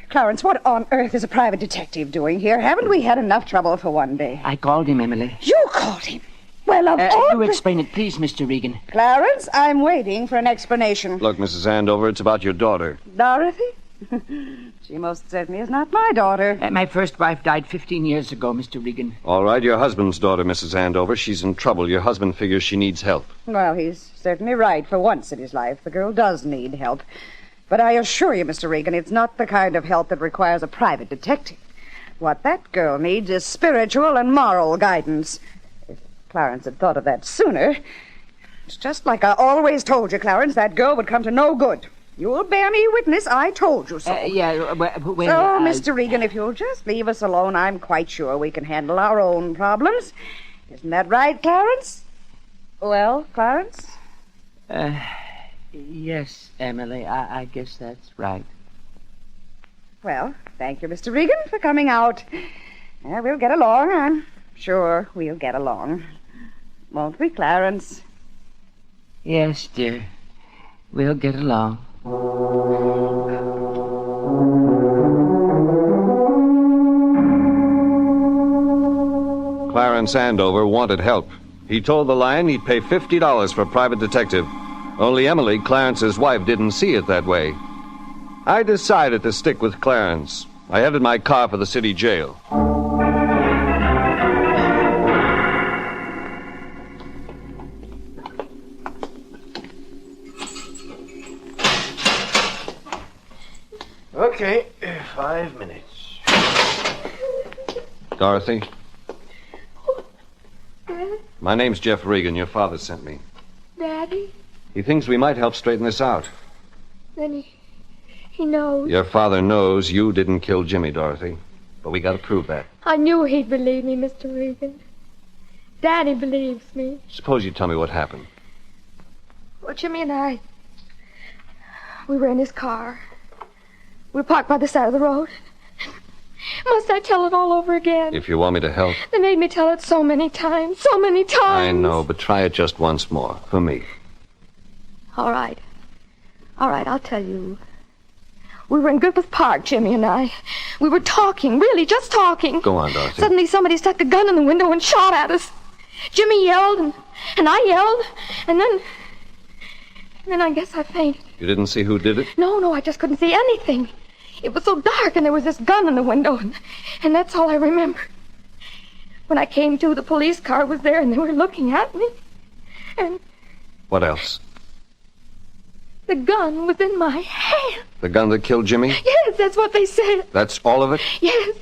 Clarence, what on earth is a private detective doing here? Haven't we had enough trouble for one day? I called him, Emily. You called him? Well, of all... You explain it, please, Mr. Regan. Clarence, I'm waiting for an explanation. Look, Mrs. Andover, it's about your daughter. Dorothy? She most certainly is not my daughter. My first wife died 15 years ago, Mr. Regan. All right, your husband's daughter, Mrs. Andover. She's in trouble. Your husband figures she needs help. Well, he's certainly right. For once in his life, the girl does need help. But I assure you, Mr. Regan, it's not the kind of help that requires a private detective. What that girl needs is spiritual and moral guidance. If Clarence had thought of that sooner... It's just like I always told you, Clarence, that girl would come to no good. You'll bear me witness, I told you so. Mr. Regan, if you'll just leave us alone, I'm quite sure we can handle our own problems. Isn't that right, Clarence? Well, Clarence? Yes, Emily, I guess that's right. Well, thank you, Mr. Regan, for coming out. We'll get along. I'm sure we'll get along. Won't we, Clarence? Yes, dear. We'll get along. Clarence Andover wanted help. He told the Lion he'd pay $50 for a private detective. Only Emily, Clarence's wife, didn't see it that way. I decided to stick with Clarence. I headed my car for the city jail. Okay, 5 minutes. Dorothy? My name's Jeff Regan. Your father sent me. Daddy? He thinks we might help straighten this out. Then he knows. Your father knows you didn't kill Jimmy, Dorothy. But we gotta prove that. I knew he'd believe me, Mr. Regan. Daddy believes me. Suppose you tell me what happened. Well, Jimmy and I, we were in his car. We were parked by the side of the road. Must I tell it all over again? If you want me to help. They made me tell it so many times. So many times. I know, but try it just once more. For me. All right. All right, I'll tell you. We were in Griffith Park, Jimmy and I. We were talking, really, just talking. Go on, Dorothy. Suddenly somebody stuck a gun in the window and shot at us. Jimmy yelled, and I yelled, and then I guess I fainted. You didn't see who did it? No, I just couldn't see anything. It was so dark, and there was this gun in the window, and that's all I remember. When I came to, the police car was there, and they were looking at me. And What else? the gun was in my hand. The gun that killed Jimmy? Yes, that's what they said. That's all of it? Yes,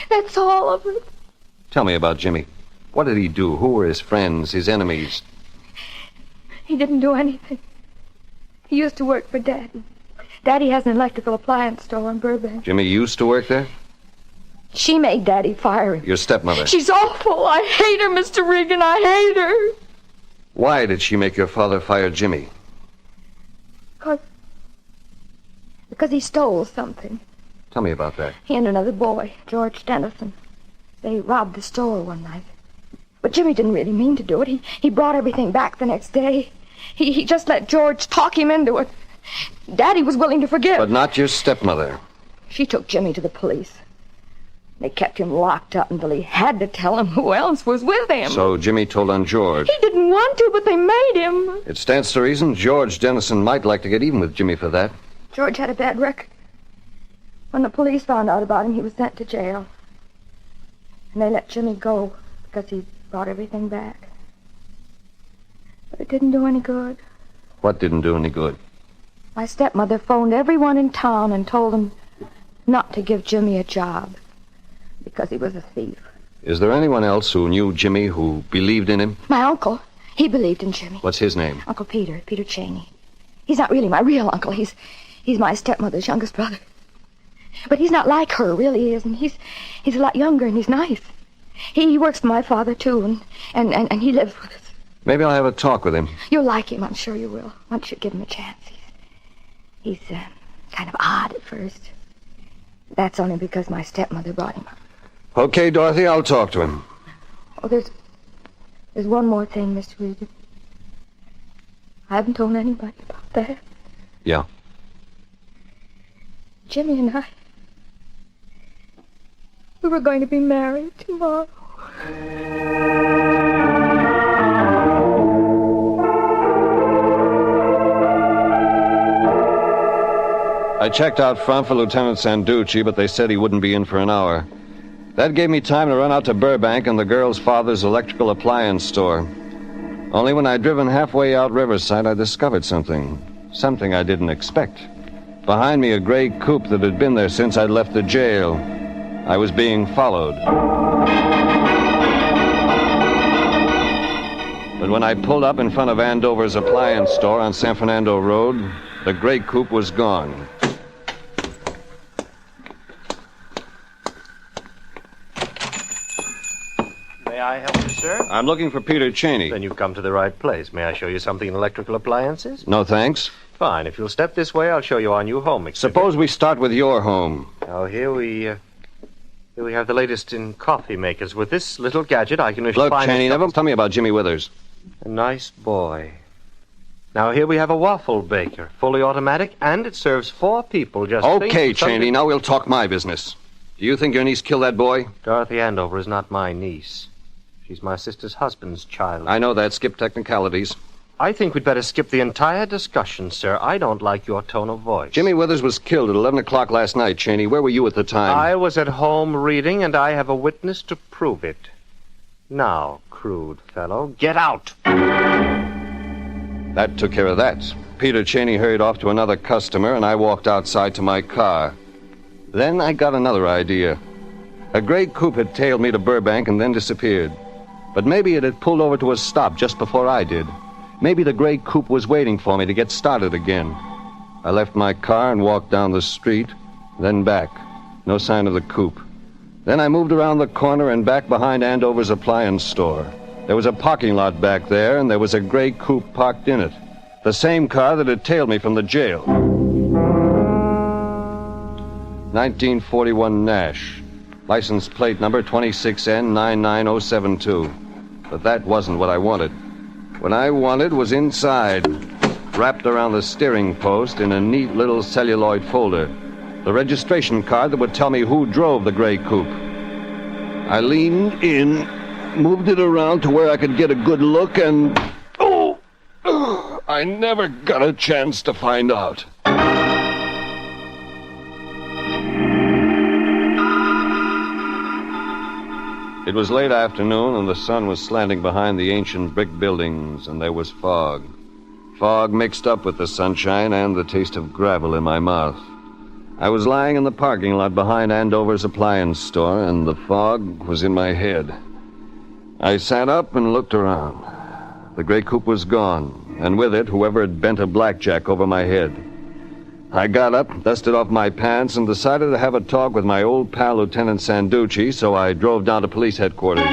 that's all of it. Tell me about Jimmy. What did he do? Who were his friends, his enemies? He didn't do anything. He used to work for Daddy. Daddy has an electrical appliance store on Burbank. Jimmy used to work there? She made Daddy fire him. Your stepmother? She's awful. I hate her, Mr. Regan. I hate her. Why did she make your father fire Jimmy? Because he stole something. Tell me about that. He and another boy, George Dennison. They robbed the store one night. But Jimmy didn't really mean to do it. He brought everything back the next day. He just let George talk him into it. Daddy was willing to forgive. But not your stepmother. She took Jimmy to the police. They kept him locked up until he had to tell him who else was with him. So Jimmy told on George. He didn't want to, but they made him. It stands to reason George Dennison might like to get even with Jimmy for that. George had a bad record. When the police found out about him, he was sent to jail. And they let Jimmy go because he brought everything back. But it didn't do any good. What didn't do any good? My stepmother phoned everyone in town and told them not to give Jimmy a job because he was a thief. Is there anyone else who knew Jimmy who believed in him? My uncle, he believed in Jimmy. What's his name? Uncle Peter Cheney. He's not really my real uncle. He's my stepmother's youngest brother. But he's not like her, really he isn't. He's a lot younger and he's nice. He works for my father, too, and he lives with us. Maybe I'll have a talk with him. You'll like him, I'm sure you will, once you give him a chance. He's kind of odd at first. That's only because my stepmother brought him up. Okay, Dorothy, I'll talk to him. Oh, there's one more thing, Mr. Regan. I haven't told anybody about that. Yeah? Jimmy and I, we were going to be married tomorrow. I checked out front for Lieutenant Sanducci, but they said he wouldn't be in for an hour. That gave me time to run out to Burbank and the girl's father's electrical appliance store. Only when I'd driven halfway out Riverside, I discovered something. Something I didn't expect. Behind me, a gray coupe that had been there since I'd left the jail. I was being followed. But when I pulled up in front of Andover's appliance store on San Fernando Road, the gray coupe was gone. May I help you, sir? I'm looking for Peter Cheney. Then you've come to the right place. May I show you something in electrical appliances? No, thanks. Fine. If you'll step this way, I'll show you our new home exhibit. Suppose we start with your home. Now, here we have the latest in coffee makers. With this little gadget, I can Look, refine... Cheney, never tell me about Jimmy Withers. A nice boy. Now, here we have a waffle baker, fully automatic, and it serves 4 people. Just Okay, Cheney, now we'll talk my business. Do you think your niece killed that boy? Dorothy Andover is not my niece. She's my sister's husband's child. I know that. Skip technicalities. I think we'd better skip the entire discussion, sir. I don't like your tone of voice. Jimmy Withers was killed at 11 o'clock last night, Cheney. Where were you at the time? I was at home reading, and I have a witness to prove it. Now, crude fellow, get out. That took care of that. Peter Cheney hurried off to another customer, and I walked outside to my car. Then I got another idea. A gray coupe had tailed me to Burbank and then disappeared. But maybe it had pulled over to a stop just before I did. Maybe the gray coupe was waiting for me to get started again. I left my car and walked down the street, then back. No sign of the coupe. Then I moved around the corner and back behind Andover's appliance store. There was a parking lot back there, and there was a gray coupe parked in it. The same car that had tailed me from the jail. 1941 Nash. License plate number 26N99072. But that wasn't what I wanted. What I wanted was inside, wrapped around the steering post in a neat little celluloid folder. The registration card that would tell me who drove the gray coupe. I leaned in, moved it around to where I could get a good look, and... I never got a chance to find out. It was late afternoon, and the sun was slanting behind the ancient brick buildings, and there was fog. Fog mixed up with the sunshine and the taste of gravel in my mouth. I was lying in the parking lot behind Andover's appliance store, and the fog was in my head. I sat up and looked around. The gray coupe was gone, and with it, whoever had bent a blackjack over my head. I got up, dusted off my pants, and decided to have a talk with my old pal, Lieutenant Sanducci, so I drove down to police headquarters.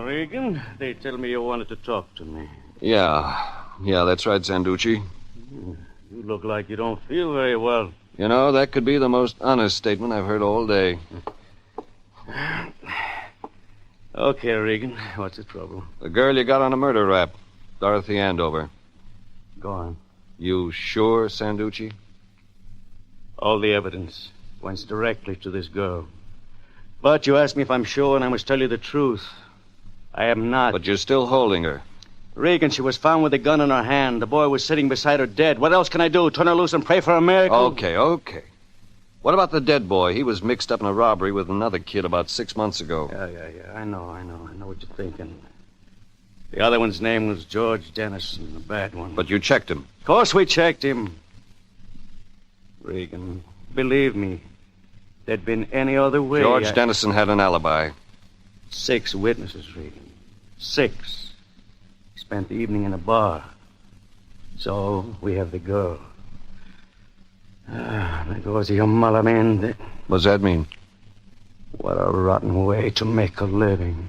Regan, they tell me you wanted to talk to me. Yeah, that's right, Sanducci. You look like you don't feel very well. You know, that could be the most honest statement I've heard all day. Okay, Regan, what's the trouble? The girl you got on a murder rap, Dorothy Andover. Go on. You sure, Sanducci? All the evidence points directly to this girl. But you asked me if I'm sure, and I must tell you the truth. I am not. But you're still holding her. Regan, she was found with a gun in her hand. The boy was sitting beside her dead. What else can I do? Turn her loose and pray for a miracle? Okay. What about the dead boy? He was mixed up in a robbery with another kid about 6 months ago. Yeah. I know what you're thinking. The other one's name was George Dennison, the bad one. But you checked him. Of course we checked him. Regan, believe me, if there'd been any other way... George Dennison had an alibi. 6 witnesses, Regan. 6. He spent the evening in a bar. So we have the girl. There goes your Malamend. What's that mean? What a rotten way to make a living.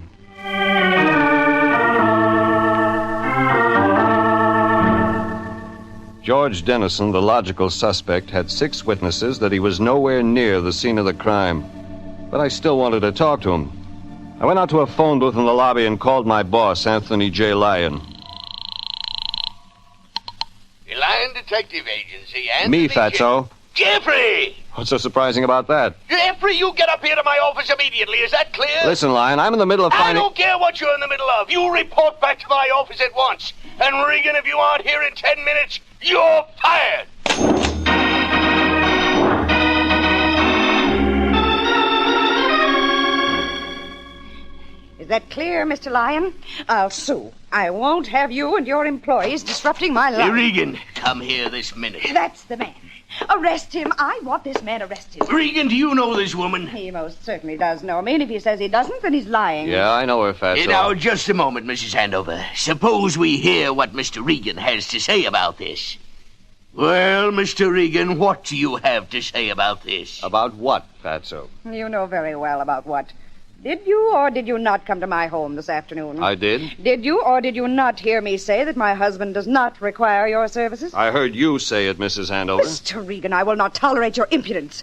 George Dennison, the logical suspect, had 6 witnesses that he was nowhere near the scene of the crime. But I still wanted to talk to him. I went out to a phone booth in the lobby and called my boss, Anthony J. Lyon. Lyon Detective Agency, Anthony... Me, Fatso. Jeffrey! What's so surprising about that? Jeffrey, you get up here to my office immediately. Is that clear? Listen, Lyon, I'm in the middle of finding... I don't care what you're in the middle of. You report back to my office at once. And, Regan, if you aren't here in 10 minutes, you're fired. Is that clear, Mr. Lyon? I'll sue. I won't have you and your employees disrupting my life. Hey, Regan, come here this minute. That's the man. Arrest him. I want this man arrested. Regan, do you know this woman? He most certainly does know me, and if he says he doesn't, then he's lying. Yeah, I know her, Fatso. Now, just a moment, Mrs. Andover. Suppose we hear what Mr. Regan has to say about this. Well, Mr. Regan, what do you have to say about this? About what, Fatso? You know very well about what. Did you or did you not come to my home this afternoon? I did. Did you or did you not hear me say that my husband does not require your services? I heard you say it, Mrs. Andover. Mr. Regan, I will not tolerate your impudence.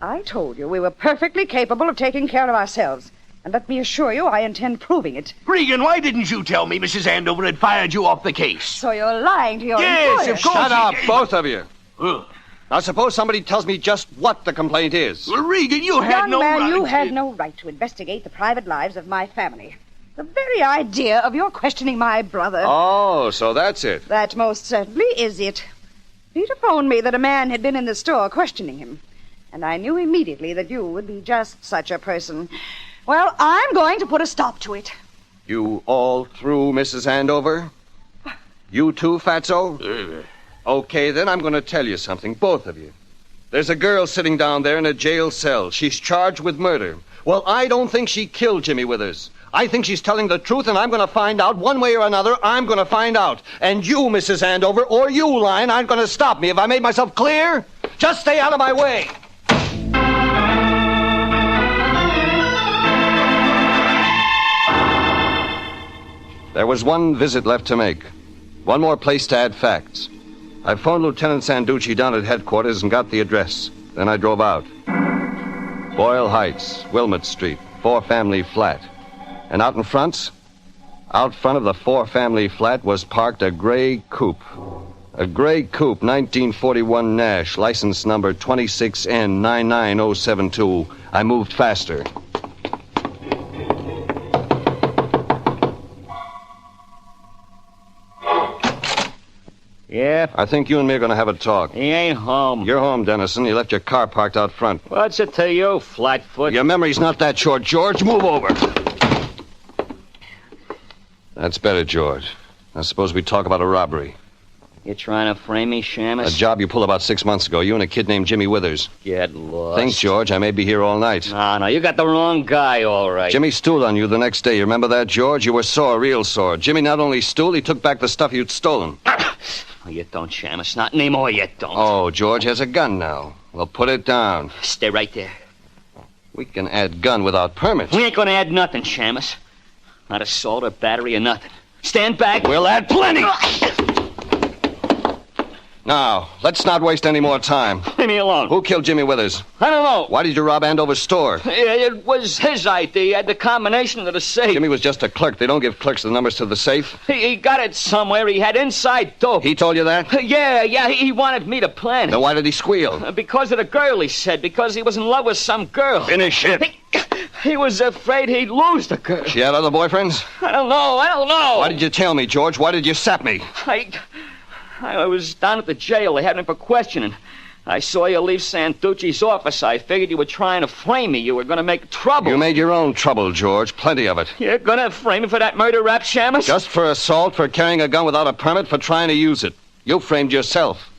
I told you we were perfectly capable of taking care of ourselves. And let me assure you, I intend proving it. Regan, why didn't you tell me Mrs. Andover had fired you off the case? So you're lying to your Yes, employer. of course. Shut up, both of you. Now, suppose somebody tells me just what the complaint is. Well, Regan, you had Young no man, right. you had no right to investigate the private lives of my family. The very idea of your questioning my brother. Oh, so that's it. That most certainly is it. Peter phoned me that a man had been in the store questioning him. And I knew immediately that you would be just such a person. Well, I'm going to put a stop to it. You all through, Mrs. Andover? You too, Fatso? Okay, then I'm going to tell you something, both of you. There's a girl sitting down there in a jail cell. She's charged with murder. Well, I don't think she killed Jimmy Withers. I think she's telling the truth, and I'm going to find out one way or another. I'm going to find out. And you, Mrs. Andover, or you, Lion, aren't going to stop me. Have I made myself clear? Just stay out of my way. There was one visit left to make. One more place to add facts. I phoned Lieutenant Sanducci down at headquarters and got the address. Then I drove out. Boyle Heights, Wilmot Street, 4-family flat. And out in front? Out front of the 4-family flat was parked a gray coupe. A gray coupe, 1941 Nash, license number 26N99072. I moved faster. Yeah? I think you and me are going to have a talk. He ain't home. You're home, Dennison. You left your car parked out front. What's it to you, flatfoot? Your memory's not that short, George. Move over. That's better, George. Now suppose we talk about a robbery. You trying to frame me, Shamus? A job you pulled about 6 months ago. You and a kid named Jimmy Withers. Get lost. Think, George, I may be here all night. No, you got the wrong guy, all right. Jimmy stooled on you the next day. You remember that, George? You were sore, real sore. Jimmy not only stooled, he took back the stuff you'd stolen. Oh, you don't, Shamus. Not anymore, you don't. Oh, George has a gun now. Well, put it down. Stay right there. We can add gun without permit. We ain't gonna add nothing, Shamus. Not assault or battery or nothing. Stand back. We'll add plenty. Now, let's not waste any more time. Leave me alone. Who killed Jimmy Withers? I don't know. Why did you rob Andover's store? It was his idea. He had the combination of the safe. Jimmy was just a clerk. They don't give clerks the numbers to the safe. He got it somewhere. He had inside dope. He told you that? Yeah. He wanted me to plan it. Then why did he squeal? Because of the girl, he said. Because he was in love with some girl. Finish it. He was afraid he'd lose the girl. She had other boyfriends? I don't know. Why did you tell me, George? Why did you sap me? I was down at the jail. They had me for questioning. I saw you leave Sanducci's office. I figured you were trying to frame me. You were going to make trouble. You made your own trouble, George. Plenty of it. You're going to frame me for that murder rap, Shamus? Just for assault, for carrying a gun without a permit, for trying to use it. You framed yourself.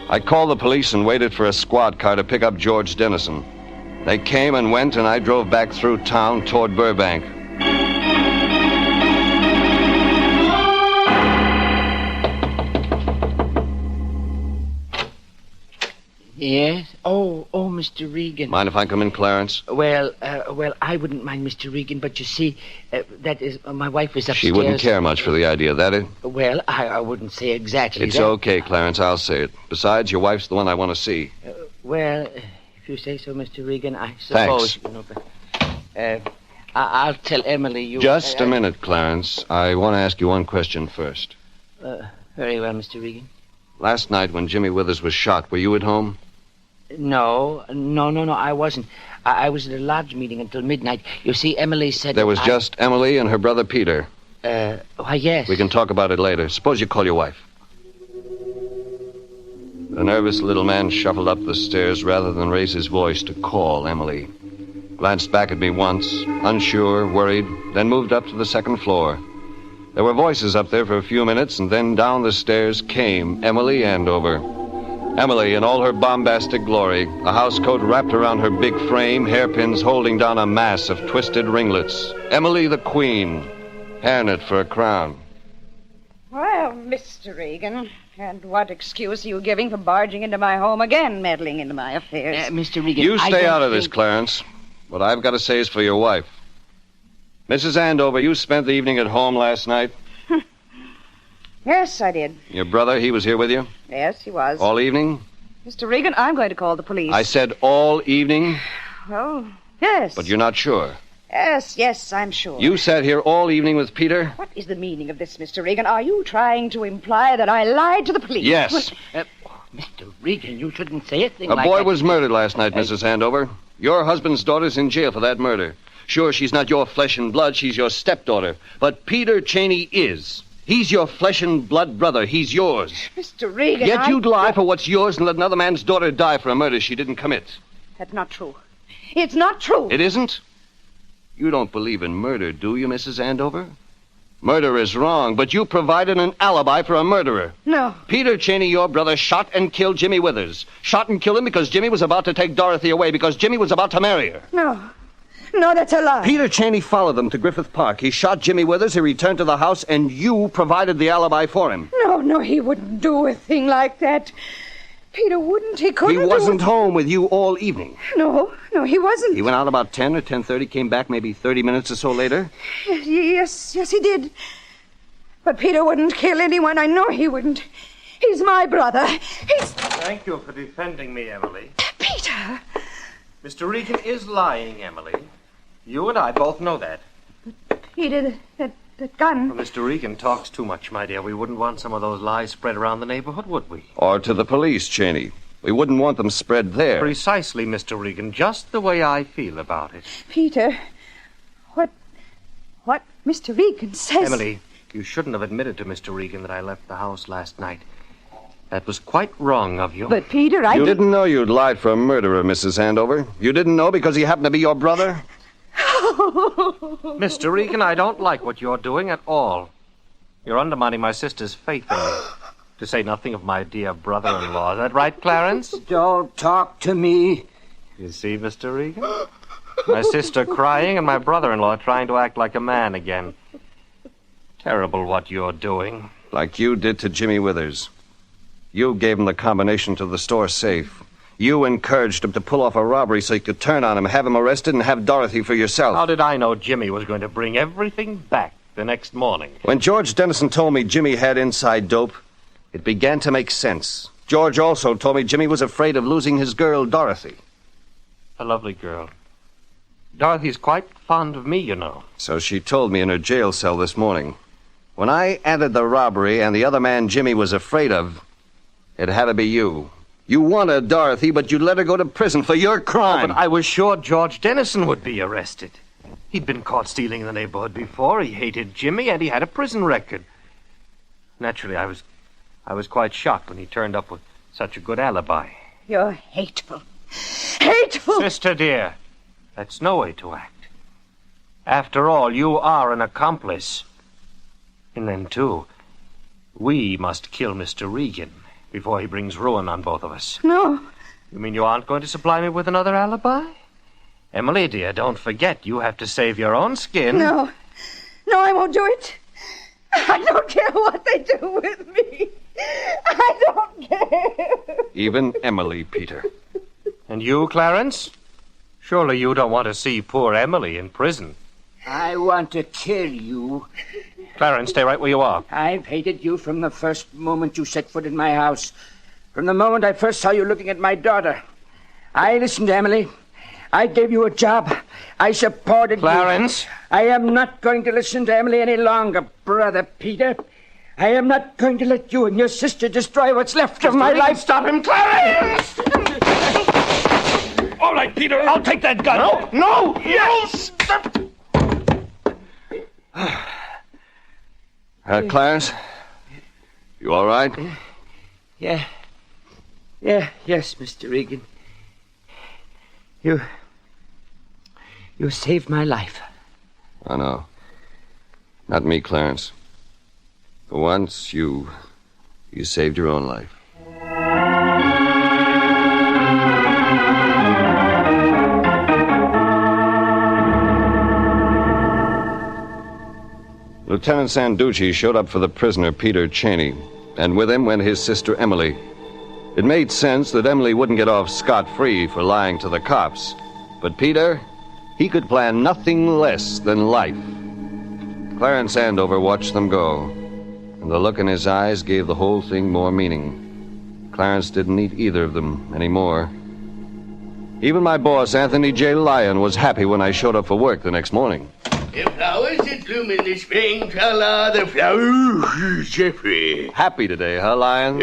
I called the police and waited for a squad car to pick up George Dennison. They came and went, and I drove back through town toward Burbank. Yes? Oh, Mr. Regan. Mind if I come in, Clarence? Well, I wouldn't mind, Mr. Regan, but you see, that is, my wife is upstairs. She wouldn't care much for the idea, that it? Well, I wouldn't say exactly It's that. okay, Clarence, I'll say it. Besides, your wife's the one I want to see. Well, if you say so, Mr. Regan, I suppose. Thanks. You know, but, I'll tell Emily you... Just a minute, Clarence. I want to ask you one question first. Very well, Mr. Regan. Last night when Jimmy Withers was shot, were you at home? No, I wasn't. I was at a lodge meeting until midnight. You see, Emily said... There was just Emily and her brother Peter. Why, yes. We can talk about it later. Suppose you call your wife. The nervous little man shuffled up the stairs rather than raise his voice to call Emily. Glanced back at me once, unsure, worried, then moved up to the second floor. There were voices up there for a few minutes, and then down the stairs came Emily Andover. Emily in all her bombastic glory, a housecoat wrapped around her big frame, hairpins holding down a mass of twisted ringlets. Emily the Queen, hairnet for a crown. Well, Mr. Regan, and what excuse are you giving for barging into my home again, meddling into my affairs? Mr. Regan, You stay out of this, Clarence. What I've got to say is for your wife. Mrs. Andover, you spent the evening at home last night? Yes, I did. Your brother, he was here with you? Yes, he was. All evening? Mr. Regan, I'm going to call the police. I said all evening? Well, yes. But you're not sure. Yes, I'm sure. You sat here all evening with Peter? What is the meaning of this, Mr. Regan? Are you trying to imply that I lied to the police? Yes. Mr. Regan, you shouldn't say a thing like A boy that. was murdered last night, Mrs. Andover. Your husband's daughter's in jail for that murder. Sure, she's not your flesh and blood. She's your stepdaughter. But Peter Cheney is. He's your flesh and blood brother. He's yours. Mr. Regan, Yet you'd lie for what's yours and let another man's daughter die for a murder she didn't commit. That's not true. It's not true. It isn't? You don't believe in murder, do you, Mrs. Andover? Murder is wrong, but you provided an alibi for a murderer. No. Peter Cheney, your brother, shot and killed Jimmy Withers. Shot and killed him because Jimmy was about to take Dorothy away, because Jimmy was about to marry her. No, that's a lie. Peter Cheney followed them to Griffith Park. He shot Jimmy Withers, he returned to the house, and you provided the alibi for him. No, he wouldn't do a thing like that. Peter wouldn't. He couldn't. He wasn't home with you all evening. No, he wasn't. He went out about 10 or 10:30, came back maybe 30 minutes or so later. Yes, he did. But Peter wouldn't kill anyone. I know he wouldn't. He's my brother. Thank you for defending me, Emily. Peter. Mr. Regan is lying, Emily. You and I both know that. Peter, that gun. Well, Mr. Regan talks too much, my dear. We wouldn't want some of those lies spread around the neighborhood, would we? Or to the police, Cheney. We wouldn't want them spread there. Precisely, Mr. Regan. Just the way I feel about it. Peter, what Mr. Regan says... Emily, you shouldn't have admitted to Mr. Regan that I left the house last night. That was quite wrong of you. But, Peter, You didn't know you'd lied for a murderer, Mrs. Andover. You didn't know because he happened to be your brother? Mr. Regan, I don't like what you're doing at all. You're undermining my sister's faith in me. To say nothing of my dear brother-in-law. Is that right, Clarence? Don't talk to me. You see, Mr. Regan? My sister crying and my brother-in-law trying to act like a man again. Terrible what you're doing. Like you did to Jimmy Withers. You gave him the combination to the store safe. You encouraged him to pull off a robbery so you could turn on him, have him arrested, and have Dorothy for yourself. How did I know Jimmy was going to bring everything back the next morning? When George Dennison told me Jimmy had inside dope, it began to make sense. George also told me Jimmy was afraid of losing his girl, Dorothy. A lovely girl. Dorothy's quite fond of me, you know. So she told me in her jail cell this morning. When I added the robbery and the other man Jimmy was afraid of, it had to be you. You wanted Dorothy, but you let her go to prison for your crime. But I was sure George Dennison would be arrested. He'd been caught stealing in the neighborhood before. He hated Jimmy, and he had a prison record. Naturally, I was quite shocked when he turned up with such a good alibi. You're hateful. Hateful! Sister dear, that's no way to act. After all, you are an accomplice. And then, too, we must kill Mr. Regan before he brings ruin on both of us. No. You mean you aren't going to supply me with another alibi? Emily, dear, don't forget you have to save your own skin. No, I won't do it. I don't care what they do with me. I don't care. Even Emily, Peter. And you, Clarence? Surely you don't want to see poor Emily in prison. I want to kill you. Clarence, stay right where you are. I've hated you from the first moment you set foot in my house. From the moment I first saw you looking at my daughter. I listened to Emily. I gave you a job. I supported Clarence? you. I am not going to listen to Emily any longer, Brother Peter. I am not going to let you and your sister destroy what's left of my life. Stop him, Clarence! All right, Peter, I'll take that gun. No! Yes! Clarence? You all right? Yeah, yes, Mr. Regan. You saved my life. Oh, no. Not me, Clarence. For once, you saved your own life. Lieutenant Sanducci showed up for the prisoner, Peter Cheney, and with him went his sister, Emily. It made sense that Emily wouldn't get off scot-free for lying to the cops. But Peter, he could plan nothing less than life. Clarence Andover watched them go, and the look in his eyes gave the whole thing more meaning. Clarence didn't need either of them anymore. Even my boss, Anthony J. Lyon, was happy when I showed up for work the next morning. The flowers that bloom in the spring, la the flowers, Jeffrey. Happy today, huh, Lyon?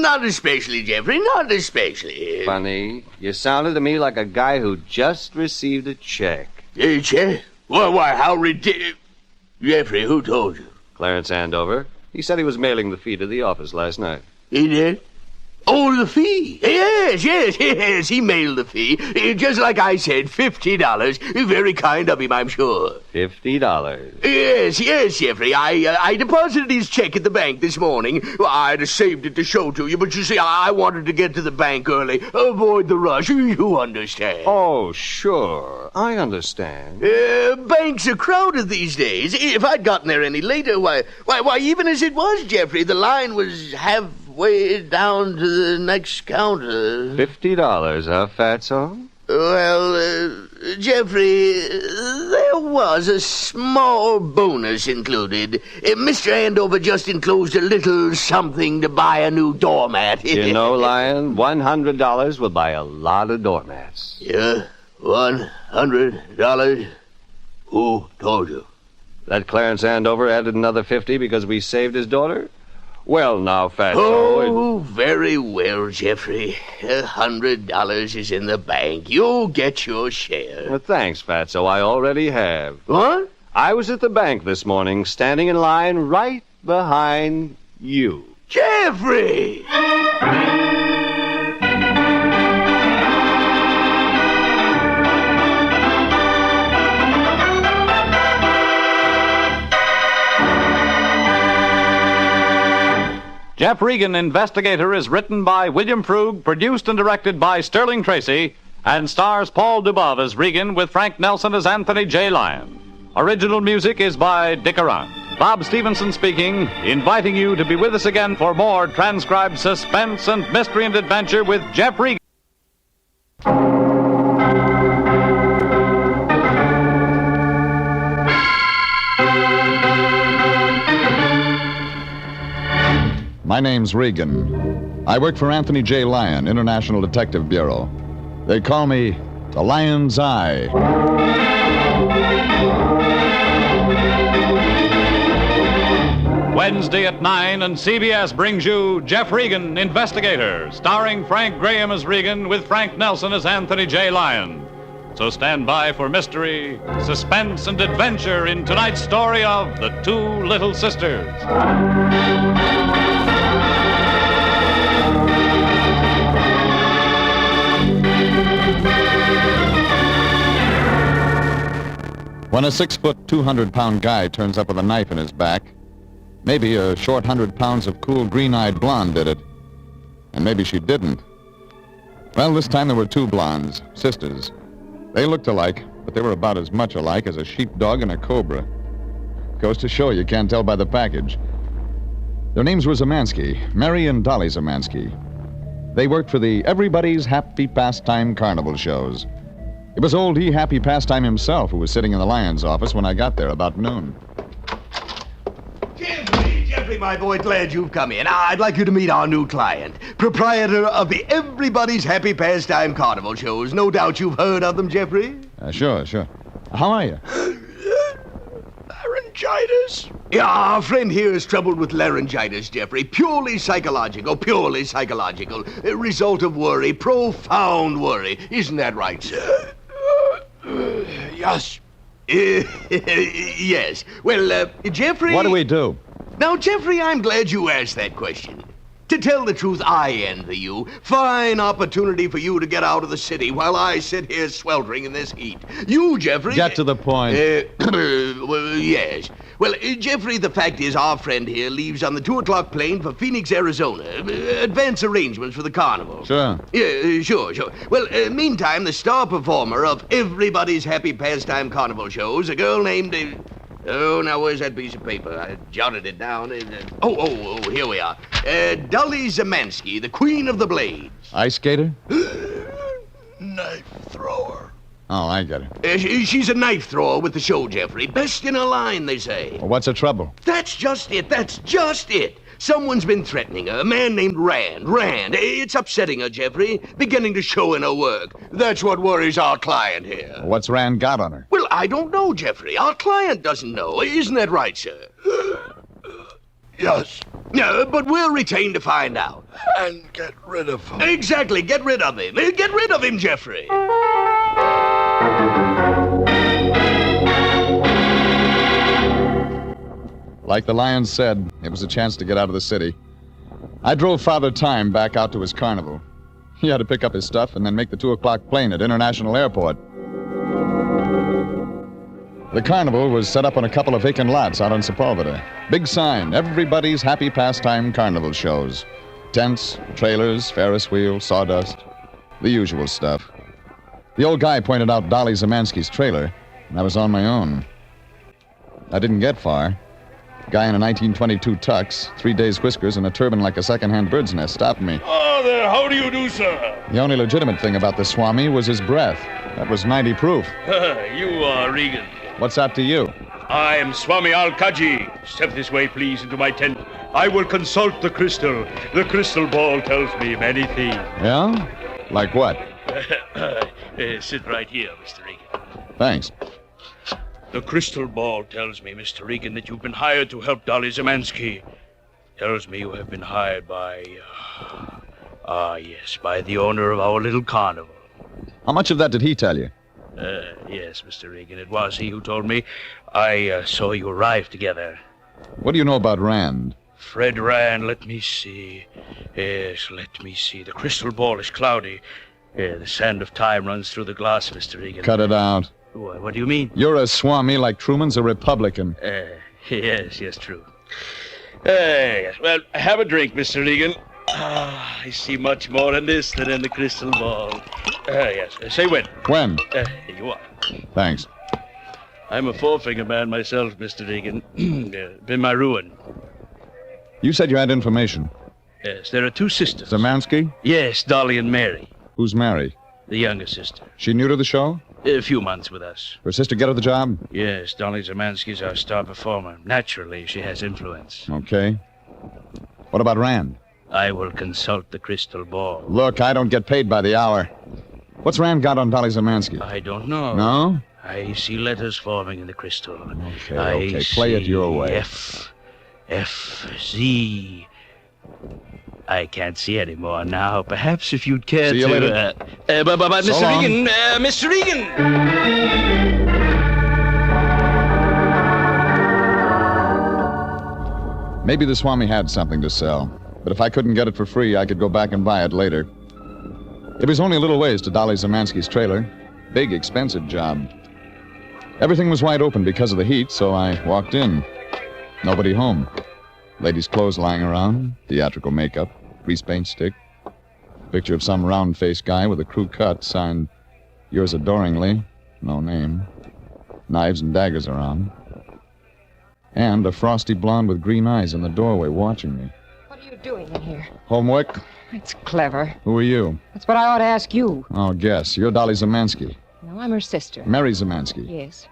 Not especially, Jeffrey, not especially. Funny. You sounded to me like a guy who just received a check. A check? Why, how ridiculous. Jeffrey, who told you? Clarence Andover. He said he was mailing the fee to the office last night. He did? Oh, the fee. Yes. He mailed the fee. Just like I said, $50. Very kind of him, I'm sure. $50? Yes, Jeffrey. I deposited his check at the bank this morning. I'd have saved it to show to you, but you see, I wanted to get to the bank early. Avoid the rush. You understand. Oh, sure. I understand. Banks are crowded these days. If I'd gotten there any later, why, even as it was, Jeffrey, the line was halfway down to the next counter. $50, huh, Fatso? Well, Jeffrey, there was a small bonus included. Mr. Andover just enclosed a little something to buy a new doormat. You know, Lyon, $100 will buy a lot of doormats. Yeah? $100? Who told you? That Clarence Andover added another $50 because we saved his daughter? Well, now, Fatso... Oh, very well, Jeffrey. $100 is in the bank. You'll get your share. Well, thanks, Fatso. I already have. What? I was at the bank this morning, standing in line right behind you. Jeffrey! Jeff Regan, Investigator, is written by William Frug, produced and directed by Sterling Tracy, and stars Paul Dubov as Regan with Frank Nelson as Anthony J. Lyon. Original music is by Dick Arant. Bob Stevenson speaking, inviting you to be with us again for more transcribed suspense and mystery and adventure with Jeff Regan. My name's Regan. I work for Anthony J. Lyon, International Detective Bureau. They call me the Lion's Eye. Wednesday at 9, and CBS brings you Jeff Regan, Investigator, starring Frank Graham as Regan with Frank Nelson as Anthony J. Lyon. So stand by for mystery, suspense, and adventure in tonight's story of The Two Little Sisters. When a 6-foot, 200-pound guy turns up with a knife in his back, maybe a short 100 pounds of cool green-eyed blonde did it. And maybe she didn't. Well, this time there were two blondes, sisters. They looked alike, but they were about as much alike as a sheepdog and a cobra. Goes to show you can't tell by the package. Their names were Zamansky, Mary and Dolly Zamansky. They worked for the Everybody's Happy Pastime Carnival shows. It was old E. Happy Pastime himself who was sitting in the Lion's office when I got there about noon. Jeffrey, my boy, glad you've come in. I'd like you to meet our new client, proprietor of the Everybody's Happy Pastime Carnival shows. No doubt you've heard of them, Jeffrey? Sure. How are you? Laryngitis? Yeah, our friend here is troubled with laryngitis, Jeffrey. Purely psychological. A result of worry, profound worry. Isn't that right, sir? Yes. Yes. Well, Jeffrey... What do we do? Now, Jeffrey, I'm glad you asked that question. To tell the truth, I envy you. Fine opportunity for you to get out of the city while I sit here sweltering in this heat. You, Jeffrey... Get to the point. Well, yes. Well, Jeffrey, the fact is our friend here leaves on the 2 o'clock plane for Phoenix, Arizona. Advance arrangements for the carnival. Sure. Yeah, sure. Well, meantime, the star performer of Everybody's Happy Pastime Carnival shows, a girl named... Oh, now where's that piece of paper? I jotted it down. Here we are. Dolly Zemansky, the Queen of the Blades. Ice skater? Knife thrower. Oh, I get it. She's a knife thrower with the show, Jeffrey. Best in her line, they say. Well, what's the trouble? That's just it. Someone's been threatening her, a man named Rand. It's upsetting her, Jeffrey. Beginning to show in her work. That's what worries our client here. What's Rand got on her? Well, I don't know, Jeffrey. Our client doesn't know. Isn't that right, sir? Yes. No, but we're retained to find out. And get rid of him. Exactly. Get rid of him. Get rid of him, Jeffrey. Like the lion said, it was a chance to get out of the city. I drove Father Time back out to his carnival. He had to pick up his stuff and then make the 2 o'clock plane at International Airport. The carnival was set up on a couple of vacant lots out on Sepulveda. Big sign, everybody's happy pastime carnival shows. Tents, trailers, Ferris wheel, sawdust, the usual stuff. The old guy pointed out Dolly Zemansky's trailer, and I was on my own. I didn't get far. Guy in a 1922 tux, 3 days whiskers, and a turban like a second-hand bird's nest stopped me. Oh, there. How do you do, sir? The only legitimate thing about the Swami was his breath. That was 90 proof. You are Regan. What's that to you? I am Swami Al-Kaji. Step this way, please, into my tent. I will consult the crystal. The crystal ball tells me many things. Yeah? Like what? Sit right here, Mr. Regan. Thanks. The crystal ball tells me, Mr. Regan, that you've been hired to help Dolly Zemansky. Tells me you have been hired by... by the owner of our little carnival. How much of that did he tell you? Yes, Mr. Regan, it was he who told me. I saw you arrive together. What do you know about Rand? Fred Rand, let me see. Yes, let me see. The crystal ball is cloudy. The sand of time runs through the glass, Mr. Regan. Cut it out. What do you mean? You're a Swami like Truman's a Republican. Yes, true. Yes. Well, have a drink, Mr. Regan. I see much more in this than in the crystal ball. Yes. Say when. When? Here you are. Thanks. I'm a four-finger man myself, Mr. Regan. Been my ruin. You said you had information. Yes, there are 2 sisters. Zemansky? Yes, Dolly and Mary. Who's Mary? The younger sister. She new to the show? A few months with us. Her sister get her the job? Yes, Dolly Zemansky's our star performer. Naturally, she has influence. Okay. What about Rand? I will consult the crystal ball. Look, I don't get paid by the hour. What's Rand got on Dolly Zemansky? I don't know. No? I see letters forming in the crystal. Okay. Play it your way. F, Z. I can't see any more now. Perhaps if you'd care see you later. But So Mr. long. Regan, Mr. Regan! Maybe the Swami had something to sell. But if I couldn't get it for free, I could go back and buy it later. It was only a little ways to Dolly Zemansky's trailer. Big, expensive job. Everything was wide open because of the heat, so I walked in. Nobody home. Ladies' clothes lying around, theatrical makeup, grease paint stick. Picture of some round-faced guy with a crew cut signed, "Yours adoringly," no name. Knives and daggers around. And a frosty blonde with green eyes in the doorway watching me. What are you doing in here? Homework? It's clever. Who are you? That's what I ought to ask you. Oh, guess. You're Dolly Zemansky. No, I'm her sister. Mary Zemansky. Yes.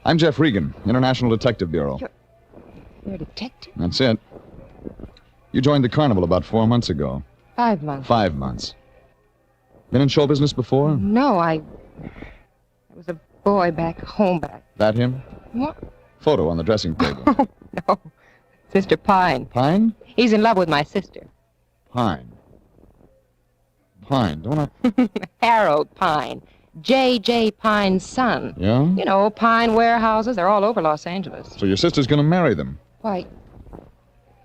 I'm Jeff Regan, International Detective Bureau. You're a detective? That's it. You joined the carnival about 4 months ago. 5 months. 5 months. Been in show business before? No, I was a boy back home That him? What? Photo on the dressing table. No. Sister Pine. Pine? He's in love with my sister. Pine. Pine, don't I? Harold Pine. J.J. Pine's son. Yeah? You know, Pine warehouses. They're all over Los Angeles. So your sister's gonna marry them. Why,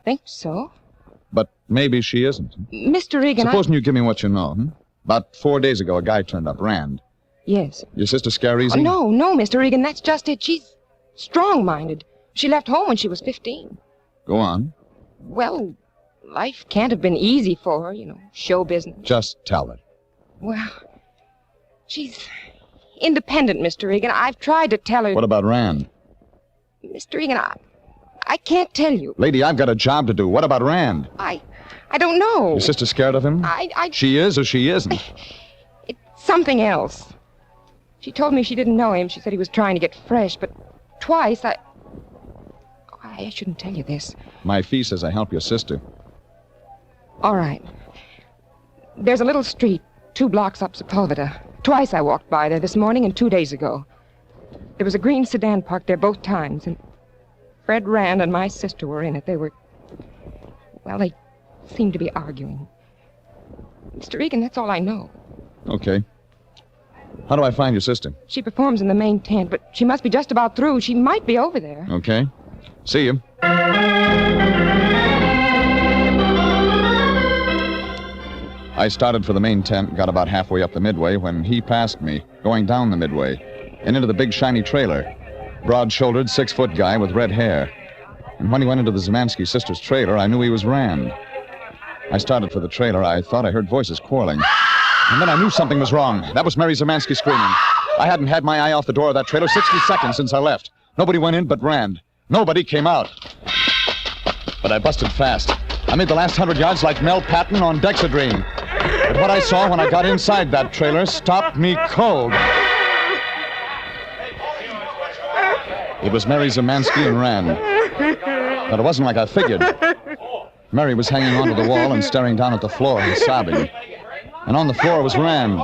think so. But maybe she isn't. Mr. Regan, Supposing you give me what you know, About 4 days ago, a guy turned up, Rand. Yes. Your sister scare easy? Oh, no, Mr. Regan, that's just it. She's strong-minded. She left home when she was 15. Go on. Well, life can't have been easy for her, show business. Just tell it. Well, she's independent, Mr. Regan. I've tried to tell her... What about Rand? Mr. Regan, I can't tell you. Lady, I've got a job to do. What about Rand? I don't know. Your sister scared of him? She is or she isn't? It's something else. She told me she didn't know him. She said he was trying to get fresh, but twice I shouldn't tell you this. My fee says I help your sister. All right. There's a little street 2 blocks up Sepulveda. Twice I walked by there this morning and 2 days ago. There was a green sedan parked there both times, and Fred Rand and my sister were in it. They seemed to be arguing. Mr. Regan, that's all I know. Okay. How do I find your sister? She performs in the main tent, but she must be just about through. She might be over there. Okay. See you. I started for the main tent, got about halfway up the midway when he passed me, going down the midway, and into the big shiny trailer. Broad-shouldered, 6-foot guy with red hair. And when he went into the Zemansky sisters' trailer, I knew he was Rand. I started for the trailer. I thought I heard voices quarreling. And then I knew something was wrong. That was Mary Zemansky screaming. I hadn't had my eye off the door of that trailer 60 seconds since I left. Nobody went in but Rand. Nobody came out. But I busted fast. I made the last 100 yards like Mel Patton on Dexedrine. But what I saw when I got inside that trailer stopped me cold. It was Mary Zemansky and Rand. But it wasn't like I figured. Mary was hanging onto the wall and staring down at the floor and sobbing. And on the floor was Rand,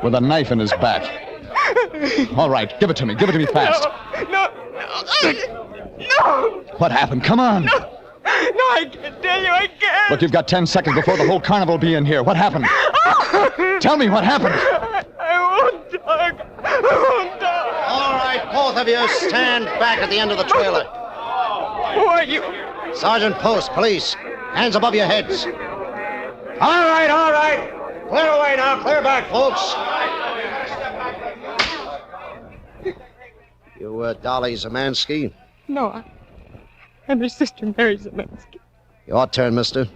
with a knife in his back. All right, give it to me. Give it to me fast. No. What happened? Come on. No, I can't tell you. I can't. Look, you've got 10 seconds before the whole carnival will be in here. What happened? Tell me what happened. I won't talk. I won't talk. All right, both of you stand back at the end of the trailer. Who are you? Sergeant Post, police. Hands above your heads. All right. Clear away now. Clear back, folks. You, Dolly Zemansky? No, I'm your sister, Mary Zemansky. Your turn, mister.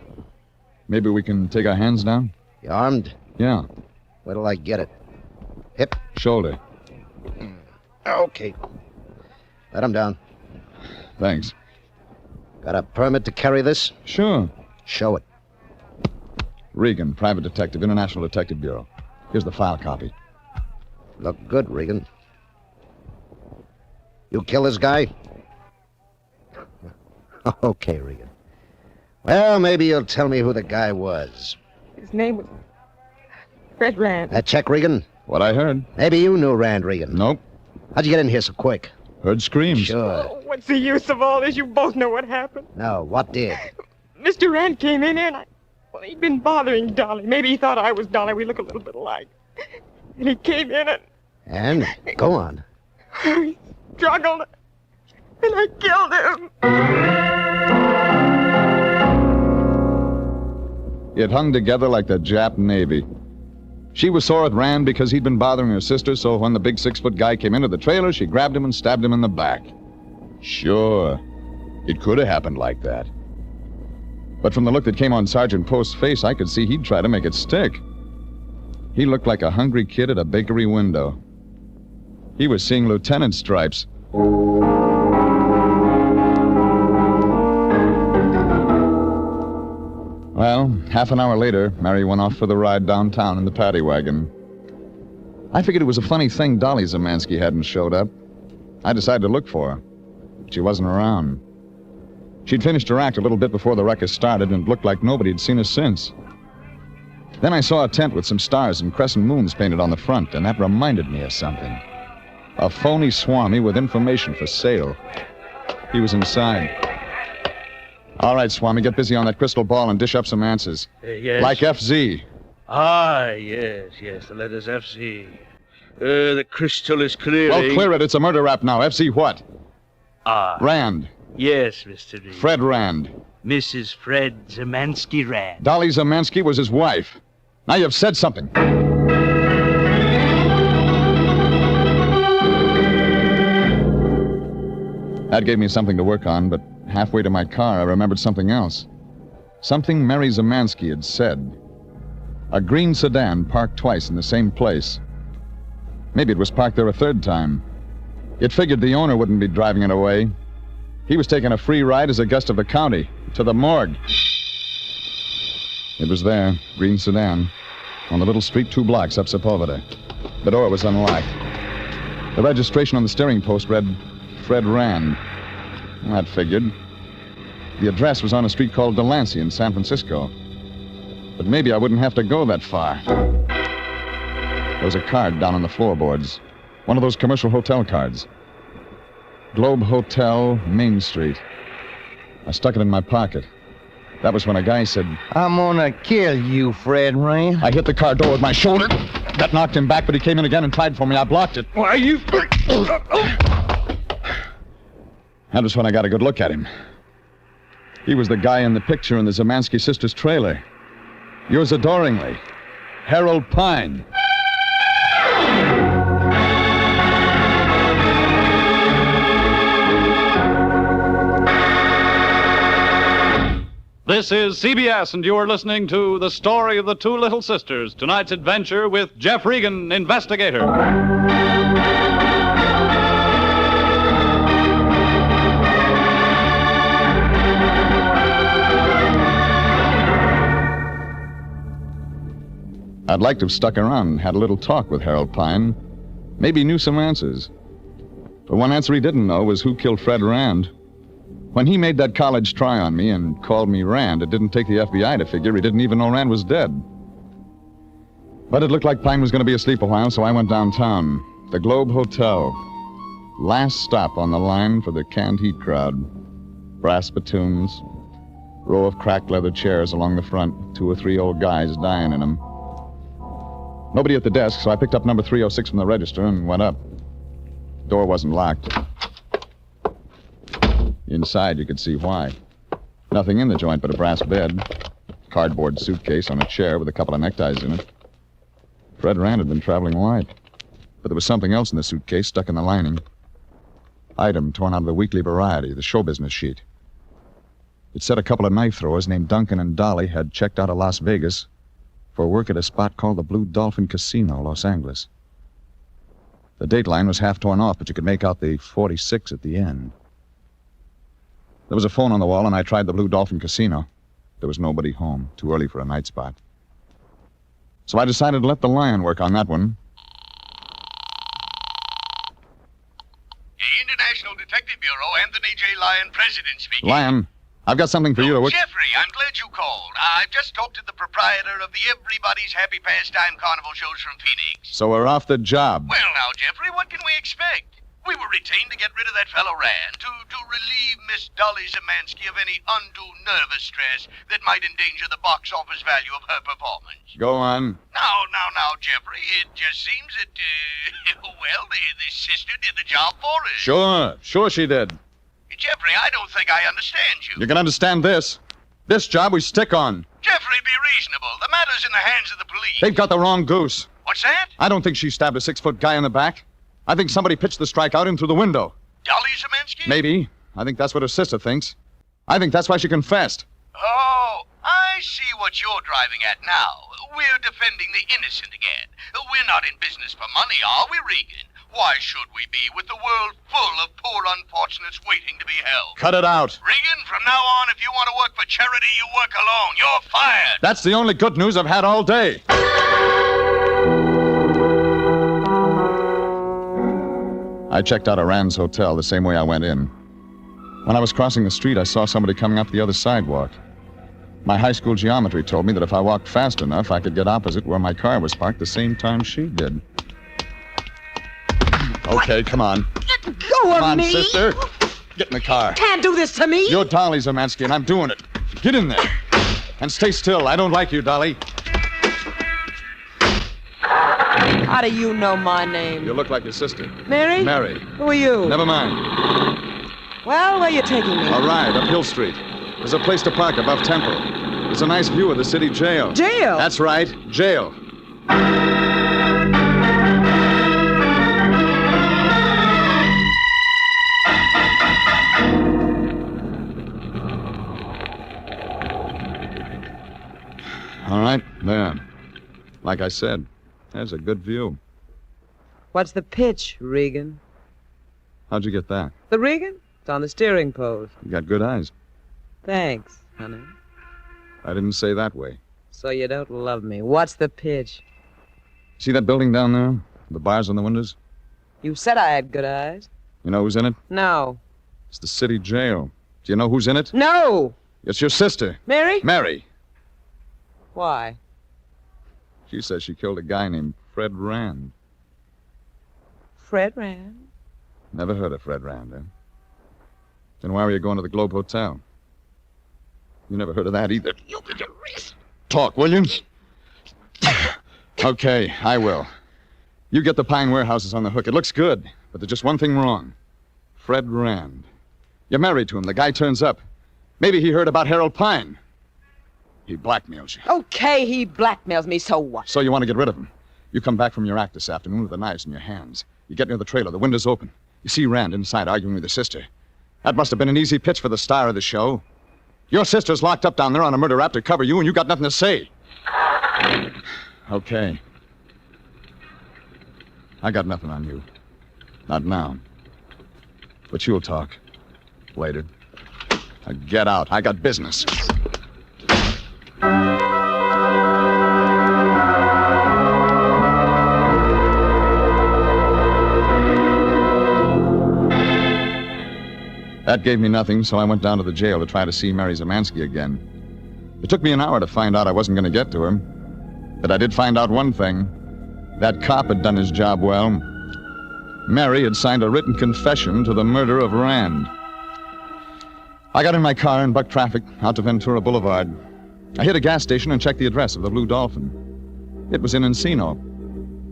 Maybe we can take our hands down? You armed? Yeah. Where till I get it? Hip? Shoulder. Okay. Let him down. Thanks. Got a permit to carry this? Sure. Show it. Regan, private detective, International Detective Bureau. Here's the file copy. Look good, Regan. You kill this guy? Okay, Regan. Well, maybe you'll tell me who the guy was. His name was Fred Rand. That check, Regan? What I heard. Maybe you knew Rand, Regan. Nope. How'd you get in here so quick? Heard screams. Sure. What's the use of all this? You both know what happened. No, what did? Mr. Rand came in here and he'd been bothering Dolly. Maybe he thought I was Dolly. We look a little bit alike. And he came in And? Go on. He struggled. And I killed him. It hung together like the Jap Navy. She was sore at Rand because he'd been bothering her sister, so when the big 6-foot guy came into the trailer, she grabbed him and stabbed him in the back. Sure, it could have happened like that. But from the look that came on Sergeant Post's face, I could see he'd try to make it stick. He looked like a hungry kid at a bakery window. He was seeing lieutenant stripes. Well, half an hour later, Mary went off for the ride downtown in the paddy wagon. I figured it was a funny thing Dolly Zemansky hadn't showed up. I decided to look for her. But she wasn't around. She'd finished her act a little bit before the ruckus started, and it looked like nobody had seen her since. Then I saw a tent with some stars and crescent moons painted on the front, and that reminded me of something. A phony Swami with information for sale. He was inside. All right, Swami, get busy on that crystal ball and dish up some answers. Yes. Like FZ. Yes, the letters FZ. The crystal is clearing. Well, clear it. It's a murder rap now. FZ what? Rand. Yes, Mr. Regan. Fred Rand. Mrs. Fred Zemansky Rand. Dolly Zemansky was his wife. Now you've said something. That gave me something to work on, but halfway to my car, I remembered something else. Something Mary Zemansky had said. A green sedan parked twice in the same place. Maybe it was parked there a third time. It figured the owner wouldn't be driving it away. He was taking a free ride as a guest of the county to the morgue. It was there, green sedan, on the little street 2 blocks up Sepulveda. The door was unlocked. The registration on the steering post read Fred Rand. Well, that figured. The address was on a street called Delancey in San Francisco. But maybe I wouldn't have to go that far. There was a card down on the floorboards. One of those commercial hotel cards. Globe Hotel, Main Street. I stuck it in my pocket. That was when a guy said, I'm gonna kill you, Fred Rand. I hit the car door with my shoulder. That knocked him back, but he came in again and tried for me. I blocked it. Why, you... That was when I got a good look at him. He was the guy in the picture in the Zemansky sisters' trailer. Yours adoringly, Harold Pine. This is CBS, and you are listening to The Story of the Two Little Sisters, tonight's adventure with Jeff Regan, Investigator. I'd like to have stuck around and had a little talk with Harold Pine. Maybe knew some answers. But one answer he didn't know was who killed Fred Rand. When he made that college try on me and called me Rand, it didn't take the FBI to figure he didn't even know Rand was dead. But it looked like Pine was going to be asleep a while, so I went downtown. The Globe Hotel. Last stop on the line for the canned heat crowd. Brass spittoons. Row of cracked leather chairs along the front. 2 or 3 old guys dying in them. Nobody at the desk, so I picked up number 306 from the register and went up. Door wasn't locked. Inside, you could see why. Nothing in the joint but a brass bed, cardboard suitcase on a chair with a couple of neckties in it. Fred Rand had been traveling light, but there was something else in the suitcase stuck in the lining. Item torn out of the Weekly Variety, the show business sheet. It said a couple of knife throwers named Duncan and Dolly had checked out of Las Vegas for work at a spot called the Blue Dolphin Casino, Los Angeles. The date line was half torn off, but you could make out the 46 at the end. There was a phone on the wall, and I tried the Blue Dolphin Casino. There was nobody home. Too early for a night spot. So I decided to let the Lion work on that one. International Detective Bureau, Anthony J. Lyon, President speaking. Lion, I've got something for you to work... Jeffrey, I'm glad you called. I've just talked to the proprietor of the Everybody's Happy Pastime Carnival shows from Phoenix. So we're off the job. Well, now, Jeffrey, what can we expect? We were retained to get rid of that fellow Rand, to relieve Miss Dolly Zemansky of any undue nervous stress that might endanger the box office value of her performance. Go on. Now, Jeffrey, it just seems that, the sister did the job for us. Sure she did. Jeffrey, I don't think I understand you. You can understand this. This job we stick on. Jeffrey, be reasonable. The matter's in the hands of the police. They've got the wrong goose. What's that? I don't think she stabbed a 6-foot guy in the back. I think somebody pitched the strike out in through the window. Dolly Zemansky? Maybe. I think that's what her sister thinks. I think that's why she confessed. Oh, I see what you're driving at now. We're defending the innocent again. We're not in business for money, are we, Regan? Why should we be with the world full of poor unfortunates waiting to be helped? Cut it out. Regan, from now on, if you want to work for charity, you work alone. You're fired. That's the only good news I've had all day. I checked out of Rand's hotel the same way I went in. When I was crossing the street, I saw somebody coming up the other sidewalk. My high school geometry told me that if I walked fast enough, I could get opposite where my car was parked the same time she did. Okay, come on. Let go Come of on, me! sister. Get in the car. Can't do this to me! You're Dolly Zemansky, and I'm doing it. Get in there. And stay still. I don't like you, Dolly. How do you know my name? You look like your sister. Mary? Mary. Who are you? Never mind. Well, where are you taking me? A ride up Hill Street. There's a place to park above Temple. There's a nice view of the city jail. Jail? That's right, jail. All right, there. Like I said, there's a good view. What's the pitch, Regan? How'd you get that? The Regan? left on the steering post. You got good eyes. Thanks, honey. I didn't say that way. So you don't love me. What's the pitch? See that building down there? The bars on the windows? You said I had good eyes. You know who's in it? No. It's the city jail. Do you know who's in it? No! It's your sister. Mary? Mary. Why? She says she killed a guy named Fred Rand. Fred Rand? Never heard of Fred Rand, eh? Then why were you going to the Globe Hotel? You never heard of that either. Talk, will you? Okay, I will. You get the Pine warehouses on the hook. It looks good, but there's just one thing wrong. Fred Rand. You're married to him. The guy turns up. Maybe he heard about Harold Pine. He blackmails you. Okay, he blackmails me, so what? So you want to get rid of him. You come back from your act this afternoon with the knives in your hands. You get near the trailer. The window's open. You see Rand inside arguing with his sister. That must have been an easy pitch for the star of the show. Your sister's locked up down there on a murder rap to cover you, and you got nothing to say. Okay. I got nothing on you. Not now. But you'll talk. Later. Now get out. I got business. That gave me nothing, so I went down to the jail to try to see Mary Zamansky again. It took me an hour to find out I wasn't going to get to her. But I did find out one thing. That cop had done his job well. Mary had signed a written confession to the murder of Rand. I got in my car and bucked traffic out to Ventura Boulevard. I hit a gas station and checked the address of the Blue Dolphin. It was in Encino.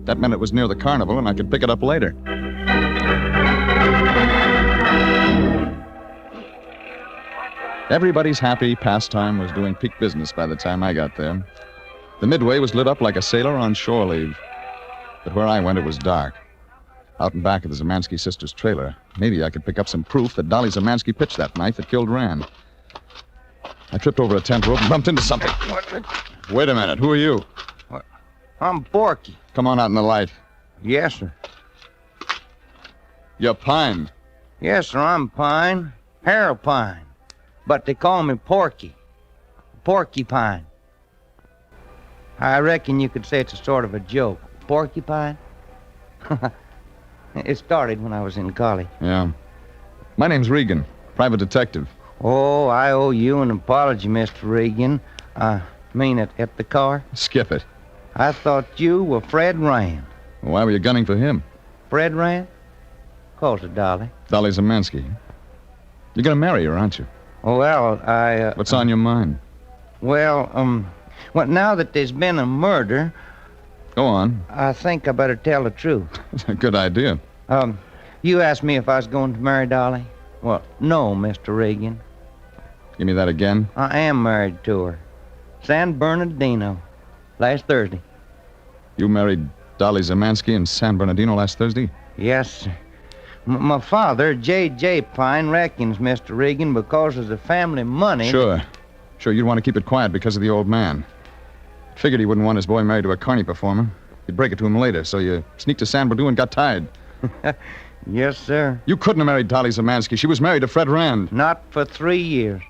That meant it was near the carnival and I could pick it up later. Everybody's happy pastime was doing peak business by the time I got there. The Midway was lit up like a sailor on shore leave. But where I went, it was dark. Out in back of the Zamansky sisters' trailer, maybe I could pick up some proof that Dolly Zamansky pitched that knife that killed Rand. I tripped over a tent rope and bumped into something. Wait a minute. Who are you? I'm Porky. Come on out in the light. Yes, sir. You're Pine. Yes, sir, I'm Pine. Harold Pine. But they call me Porky. Porcupine. I reckon you could say it's a sort of a joke. Porcupine? It started when I was in college. Yeah. My name's Regan, private detective. Oh, I owe you an apology, Mr. Regan. I mean it at the car. Skip it. I thought you were Fred Rand. Why were you gunning for him? Fred Rand? Calls it Dolly. Dolly Zamansky. You're gonna marry her, aren't you? Oh, well, What's on your mind? Well, now that there's been a murder... Go on. I think I better tell the truth. That's a good idea. You asked me if I was going to marry Dolly. Well, no, Mr. Regan. Give me that again. I am married to her. San Bernardino. Last Thursday. You married Dolly Zamansky in San Bernardino last Thursday? Yes, sir. My father, J.J. Pine, reckons, Mr. Regan, because of the family money... Sure, you'd want to keep it quiet because of the old man. Figured he wouldn't want his boy married to a carny performer. You'd break it to him later, so you sneaked to San Bernardino and got tied. Yes, sir. You couldn't have married Dolly Zamansky. She was married to Fred Rand. Not for 3 years.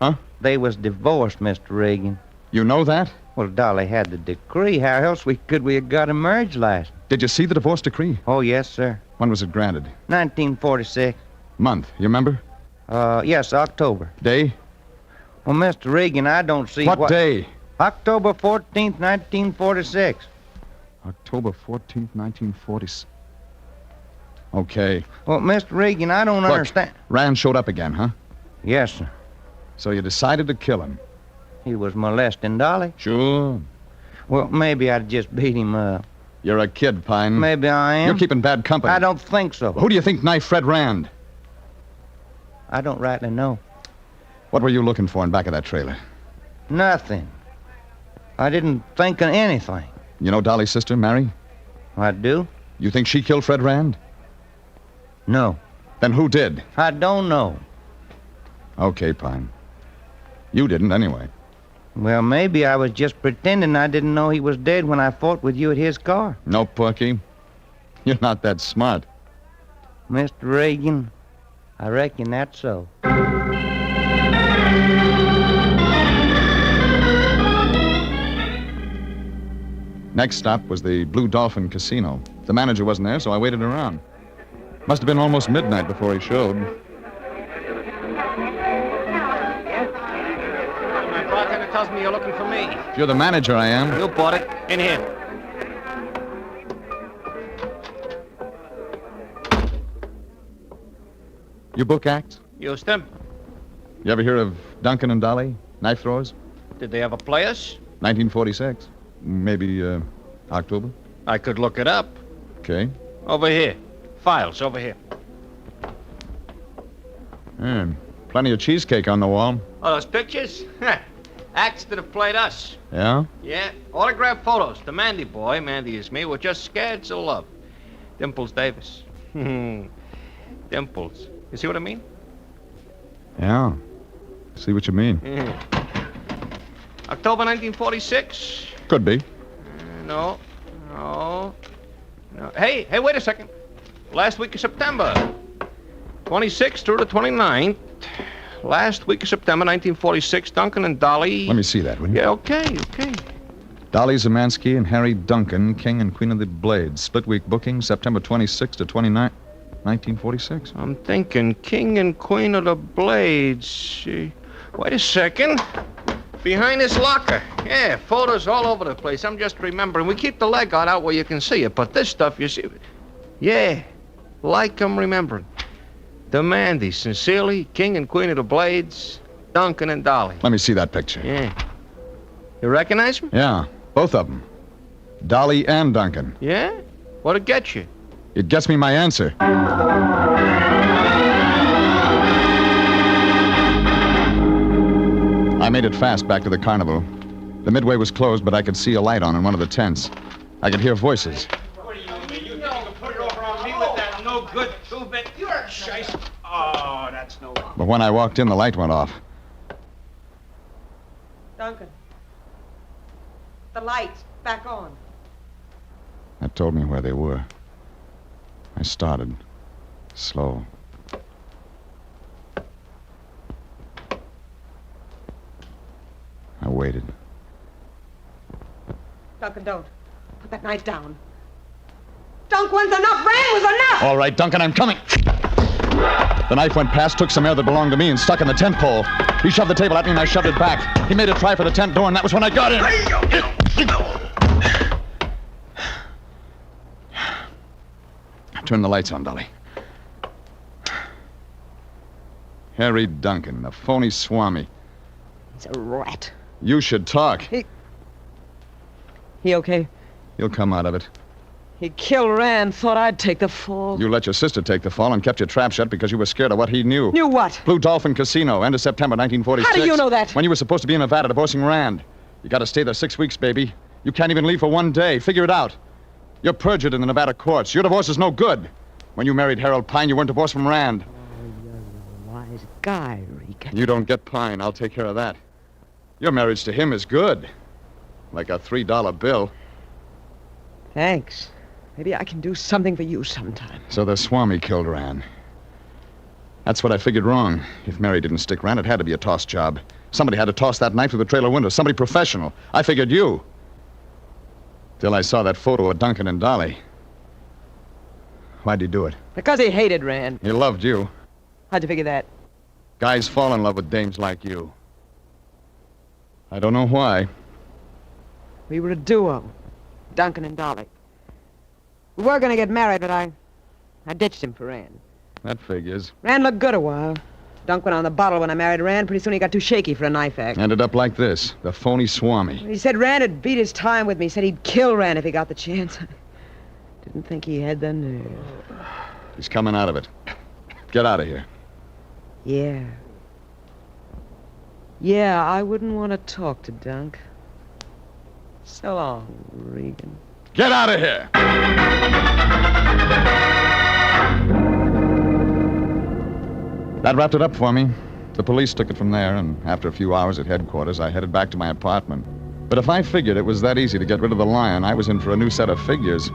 Huh? They was divorced, Mr. Regan. You know that? Well, Dolly had the decree. How else could we have got a marriage license? Did you see the divorce decree? Oh, yes, sir. When was it granted? 1946. Month, you remember? Yes, October. Day? Well, Mr. Regan, I don't see what day? October 14th, 1946. October 14th, 1946. Okay. Well, Mr. Regan, I don't understand. Rand showed up again, huh? Yes, sir. So you decided to kill him? He was molesting Dolly. Sure. Well, maybe I'd just beat him up. You're a kid, Pine. Maybe I am. You're keeping bad company. I don't think so. Who do you think knifed Fred Rand? I don't rightly know. What were you looking for in back of that trailer? Nothing. I didn't think of anything. You know Dolly's sister, Mary? I do. You think she killed Fred Rand? No. Then who did? I don't know. Okay, Pine. You didn't, anyway. Well, maybe I was just pretending I didn't know he was dead when I fought with you at his car. No, Porky. You're not that smart. Mr. Regan, I reckon that's so. Next stop was the Blue Dolphin Casino. The manager wasn't there, so I waited around. Must have been almost midnight before he showed. My bartender tells me you're looking for me. If you're the manager, I am. You bought it. In here. You book acts? Used them. You ever hear of Duncan and Dolly? Knife throwers? Did they ever play us? 1946. Maybe, October? I could look it up. Okay. Over here. Files, over here. Plenty of cheesecake on the wall. Oh, those pictures? Acts that have played us. Yeah? Yeah, autographed photos. The Mandy boy, Mandy is me, we're just scared to love. Dimples Davis. Dimples. You see what I mean? Yeah. See what you mean. October 1946? Could be. No. Hey, wait a second. Last week of September. 26th through the 29th. Last week of September, 1946, Duncan and Dolly... Let me see that, will you? Yeah, okay. Dolly Zemansky and Harry Duncan, King and Queen of the Blades. Split week booking, September 26th to 29th, 1946. I'm thinking King and Queen of the Blades. Wait a second. Behind this locker. Yeah, photos all over the place. I'm just remembering. We keep the leg out where you can see it, but this stuff, you see... Yeah, like I'm remembering. The Mandys, sincerely, King and Queen of the Blades, Duncan and Dolly. Let me see that picture. Yeah. You recognize them? Yeah, both of them. Dolly and Duncan. Yeah? What'd it get you? It gets me my answer. I made it fast back to the carnival. The midway was closed, but I could see a light on in one of the tents. I could hear voices. What do you mean? You think you can put it over on me with that no good two-bit? You're a shice. Oh, that's no good. But when I walked in, the light went off. Duncan. The lights back on. That told me where they were. I started. Slow. I waited. Duncan, don't. Put that knife down. Dunk, when's enough? Ran was enough! All right, Duncan, I'm coming. The knife went past, took some air that belonged to me, and stuck in the tent pole. He shoved the table at me, and I shoved it back. He made a try for the tent door, and that was when I got in. Turn the lights on, Dolly. Harry Duncan, the phony swami. He's a rat. You should talk. He okay? You'll come out of it. He killed Rand, thought I'd take the fall. You let your sister take the fall and kept your trap shut because you were scared of what he knew. Knew what? Blue Dolphin Casino, end of September 1946. How do you know that? When you were supposed to be in Nevada divorcing Rand. You gotta stay there 6 weeks, baby. You can't even leave for one day. Figure it out. You're perjured in the Nevada courts. Your divorce is no good. When you married Harold Pine, you weren't divorced from Rand. Oh, you're a wise guy, Regan. You don't get Pine. I'll take care of that. Your marriage to him is good. Like a $3 bill. Thanks. Maybe I can do something for you sometime. So the Swami killed Rand. That's what I figured wrong. If Mary didn't stick Rand, it had to be a toss job. Somebody had to toss that knife through the trailer window. Somebody professional. I figured you. Till I saw that photo of Duncan and Dolly. Why'd he do it? Because he hated Rand. He loved you. How'd you figure that? Guys fall in love with dames like you. I don't know why. We were a duo. Duncan and Dolly. We were going to get married, but I ditched him for Rand. That figures. Rand looked good a while. Dunk went on the bottle when I married Rand. Pretty soon he got too shaky for a knife act. Ended up like this. The phony Swami. He said Rand had beat his time with me. He said he'd kill Rand if he got the chance. Didn't think he had the nerve. He's coming out of it. Get out of here. Yeah. Yeah, I wouldn't want to talk to Dunk. So long, Regan. Get out of here! That wrapped it up for me. The police took it from there, and after a few hours at headquarters, I headed back to my apartment. But if I figured it was that easy to get rid of the lion, I was in for a new set of figures.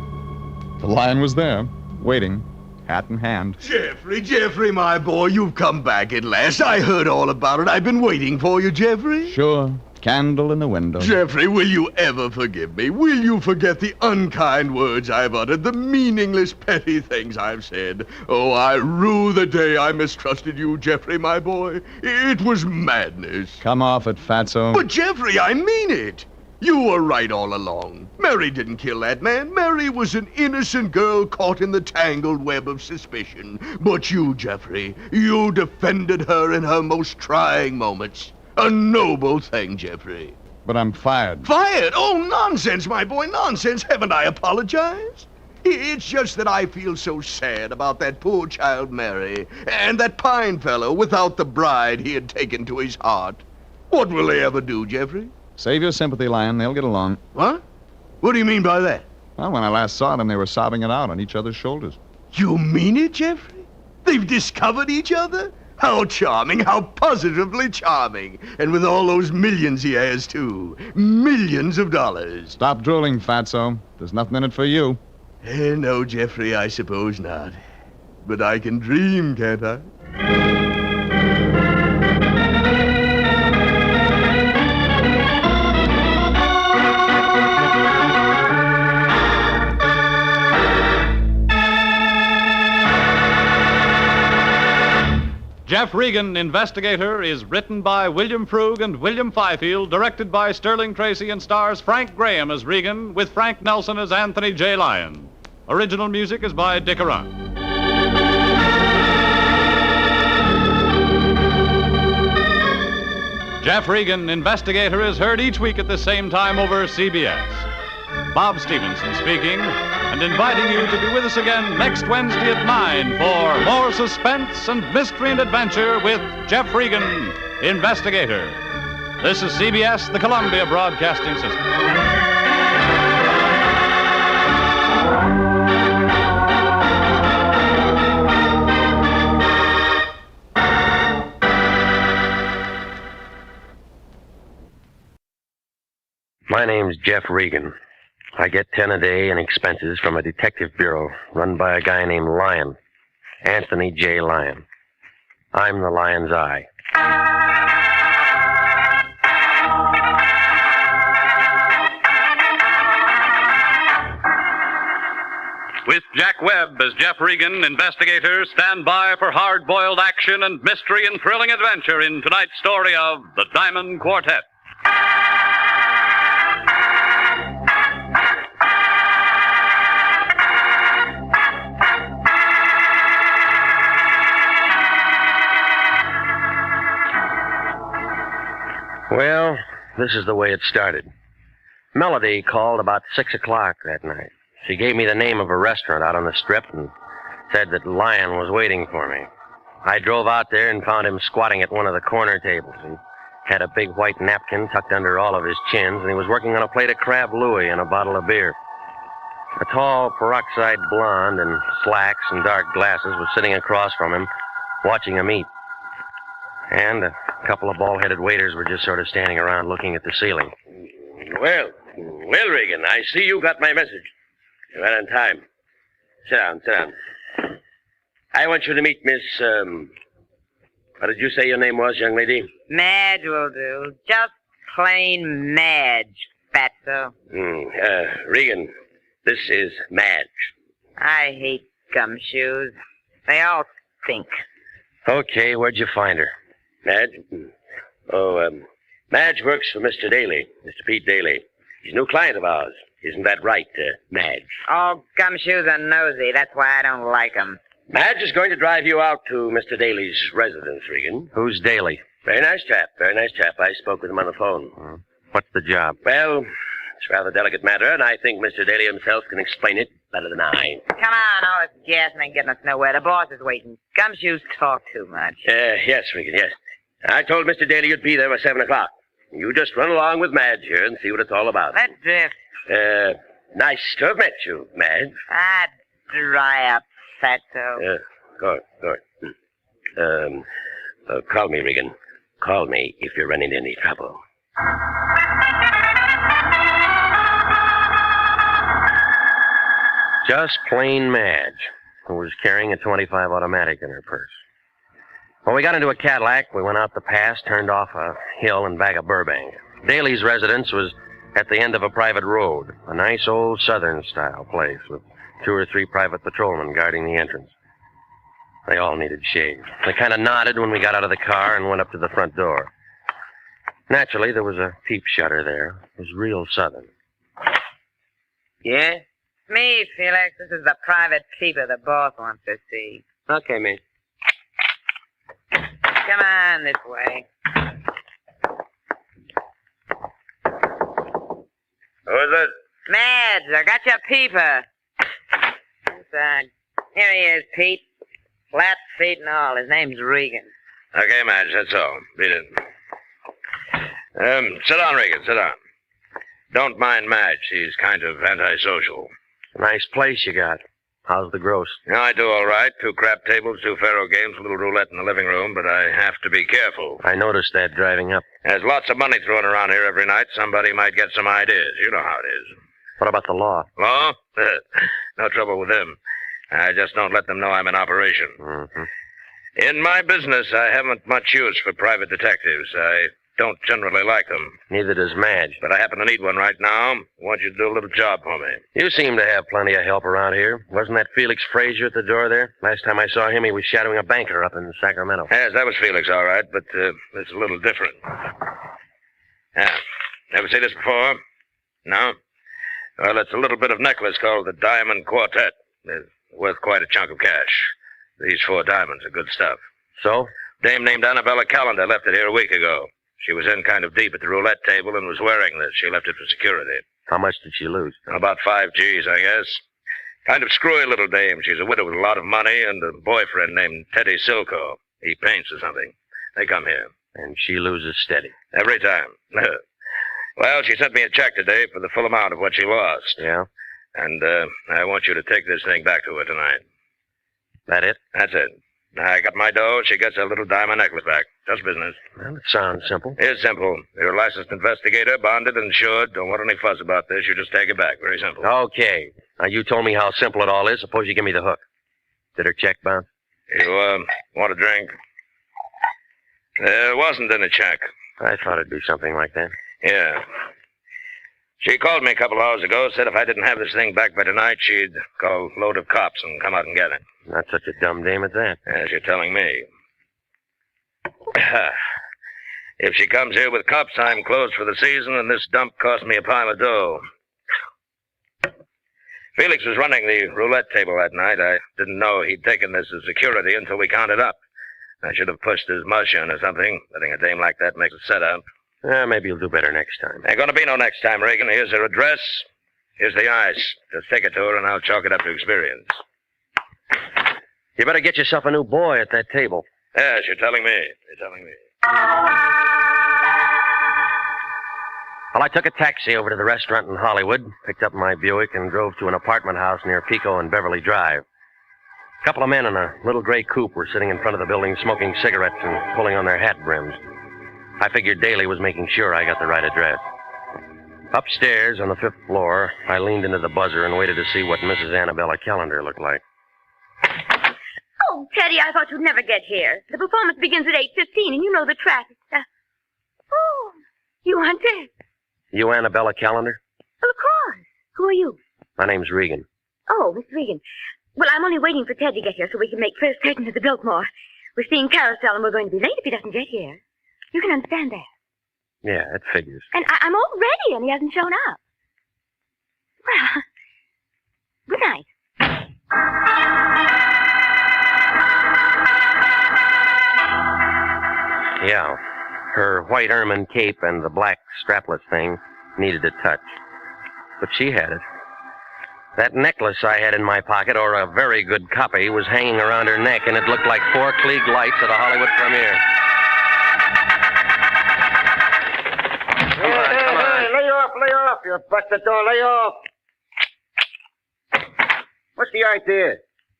The lion was there, waiting, hat in hand. Jeffrey, my boy, you've come back at last. I heard all about it. I've been waiting for you, Jeffrey. Sure. Candle in the window. Jeffrey, will you ever forgive me? Will you forget the unkind words I've uttered, the meaningless, petty things I've said? Oh, I rue the day I mistrusted you, Jeffrey, my boy. It was madness. Come off it, Fatso. But, Jeffrey, I mean it. You were right all along. Mary didn't kill that man. Mary was an innocent girl caught in the tangled web of suspicion. But you, Jeffrey, you defended her in her most trying moments. A noble thing, Jeffrey. But I'm fired. Fired? Oh, nonsense, my boy, nonsense. Haven't I apologized? It's just that I feel so sad about that poor child Mary and that Pine fellow without the bride he had taken to his heart. What will they ever do, Jeffrey? Save your sympathy, Lion. They'll get along. What? What do you mean by that? Well, when I last saw them, they were sobbing it out on each other's shoulders. You mean it, Jeffrey? They've discovered each other? How charming, how positively charming. And with all those millions he has, too. Millions of dollars. Stop drooling, Fatso. There's nothing in it for you. No, Jeffrey, I suppose not. But I can dream, can't I? Jeff Regan, Investigator, is written by William Frug and William Fifield, directed by Sterling Tracy, and stars Frank Graham as Regan, with Frank Nelson as Anthony J. Lyon. Original music is by Dick Arant. Jeff Regan, Investigator, is heard each week at the same time over CBS. Bob Stevenson speaking, and inviting you to be with us again next Wednesday at 9 for more suspense and mystery and adventure with Jeff Regan, Investigator. This is CBS, the Columbia Broadcasting System. My name's Jeff Regan. I get 10 a day in expenses from a detective bureau run by a guy named Lyon, Anthony J. Lyon. I'm the Lion's Eye. With Jack Webb as Jeff Regan, Investigator, stand by for hard-boiled action and mystery and thrilling adventure in tonight's story of The Diamond Quartet. Well, this is the way it started. Melody called about 6 o'clock that night. She gave me the name of a restaurant out on the strip and said that Lyon was waiting for me. I drove out there and found him squatting at one of the corner tables. He had a big white napkin tucked under all of his chins, and he was working on a plate of crab louis and a bottle of beer. A tall peroxide blonde in slacks and dark glasses was sitting across from him, watching him eat. And a couple of bald-headed waiters were just sort of standing around looking at the ceiling. Well, Regan, I see you got my message. You're right on time. Sit down. I want you to meet Miss, what did you say your name was, young lady? Madge will do. Just plain Madge, fatso. Regan, this is Madge. I hate gumshoes. They all stink. Okay, where'd you find her? Madge? Madge works for Mr. Daly, Mr. Pete Daly. He's a new client of ours. Isn't that right, Madge? All gumshoes are nosy. That's why I don't like 'em. Madge is going to drive you out to Mr. Daly's residence, Regan. Who's Daly? Very nice chap. I spoke with him on the phone. What's the job? Well, it's a rather delicate matter, and I think Mr. Daly himself can explain it better than I. Come on, all this gassing ain't getting us nowhere. The boss is waiting. Gumshoes talk too much. Yes, Regan, yes. I told Mr. Daly you'd be there by 7 o'clock. You just run along with Madge here and see what it's all about. Let's drift. Nice to have met you, Madge. Dry up, fatso. Good. Call me, Regan. Call me if you're running into any trouble. Just plain Madge. who was carrying a .25 automatic in her purse. When we got into a Cadillac, we went out the pass, turned off a hill in back of Burbank. Daly's residence was at the end of a private road, a nice old Southern-style place with 2 or 3 private patrolmen guarding the entrance. They all needed shave. They kind of nodded when we got out of the car and went up to the front door. Naturally, there was a peep shutter there. It was real Southern. Yeah? Me, Felix. This is the private peeper the boss wants to see. Okay, mate. Come on this way. Who's it? Madge, I got your peeper. Inside. Here he is, Pete. Flat feet and all. His name's Regan. Okay, Madge, that's all. Beat it. Sit down, Regan, sit down. Don't mind Madge. She's kind of antisocial. Nice place you got. How's the gross? Yeah, I do all right. 2 crap tables, 2 faro games, a little roulette in the living room, but I have to be careful. I noticed that driving up. There's lots of money thrown around here every night. Somebody might get some ideas. You know how it is. What about the law? Law? No trouble with them. I just don't let them know I'm in operation. Mm-hmm. In my business, I haven't much use for private detectives. I don't generally like them. Neither does Madge. But I happen to need one right now. I want you to do a little job for me. You seem to have plenty of help around here. Wasn't that Felix Frazier at the door there? Last time I saw him, he was shadowing a banker up in Sacramento. Yes, that was Felix, all right, but it's a little different. Yeah. Never seen this before? No? Well, it's a little bit of necklace called the Diamond Quartet. It's worth quite a chunk of cash. These 4 diamonds are good stuff. So? Dame named Annabella Callender left it here a week ago. She was in kind of deep at the roulette table and was wearing this. She left it for security. How much did she lose? About 5 G's, I guess. Kind of screwy little dame. She's a widow with a lot of money and a boyfriend named Teddy Silco. He paints or something. They come here. And she loses steady. Every time. Well, she sent me a check today for the full amount of what she lost. Yeah? And I want you to take this thing back to her tonight. That it? That's it. I got my dough. She gets her little diamond necklace back. Just business. Well, it sounds simple. It's simple. You're a licensed investigator, bonded, insured. Don't want any fuss about this. You just take it back. Very simple. Okay. Now, you told me how simple it all is. Suppose you give me the hook. Did her check bounce? You, want a drink? There wasn't any check. I thought it'd be something like that. Yeah. She called me a couple hours ago, said if I didn't have this thing back by tonight, she'd call a load of cops and come out and get it. Not such a dumb dame at that. As you're telling me. If she comes here with cops, I'm closed for the season, and this dump cost me a pile of dough. Felix was running the roulette table that night. I didn't know he'd taken this as security until we counted up. I should have pushed his mush in or something. Letting a dame like that make a setup. Maybe you'll do better next time. Ain't gonna be no next time, Regan. Here's her address. Here's the ice. Just take it to her, and I'll chalk it up to experience. You better get yourself a new boy at that table. Yes, you're telling me. You're telling me. Well, I took a taxi over to the restaurant in Hollywood, picked up my Buick, and drove to an apartment house near Pico and Beverly Drive. A couple of men in a little gray coupe were sitting in front of the building smoking cigarettes and pulling on their hat brims. I figured Daly was making sure I got the right address. Upstairs on the 5th floor, I leaned into the buzzer and waited to see what Mrs. Annabella Callender looked like. Oh, Teddy, I thought you'd never get here. The performance begins at 8:15, and you know the traffic. Oh, you aren't there. You Annabella Callender? Well, of course. Who are you? My name's Regan. Oh, Miss Regan. Well, I'm only waiting for Ted to get here so we can make first curtain to the Biltmore. We're seeing Carousel, and we're going to be late if he doesn't get here. You can understand that. Yeah, it figures. And I'm all ready, and he hasn't shown up. Well, good night. Yeah, her white ermine cape and the black strapless thing needed a touch. But she had it. That necklace I had in my pocket, or a very good copy, was hanging around her neck, and it looked like 4 Klieg lights at a Hollywood premiere. Lay off, you busted door, lay off. What's the idea?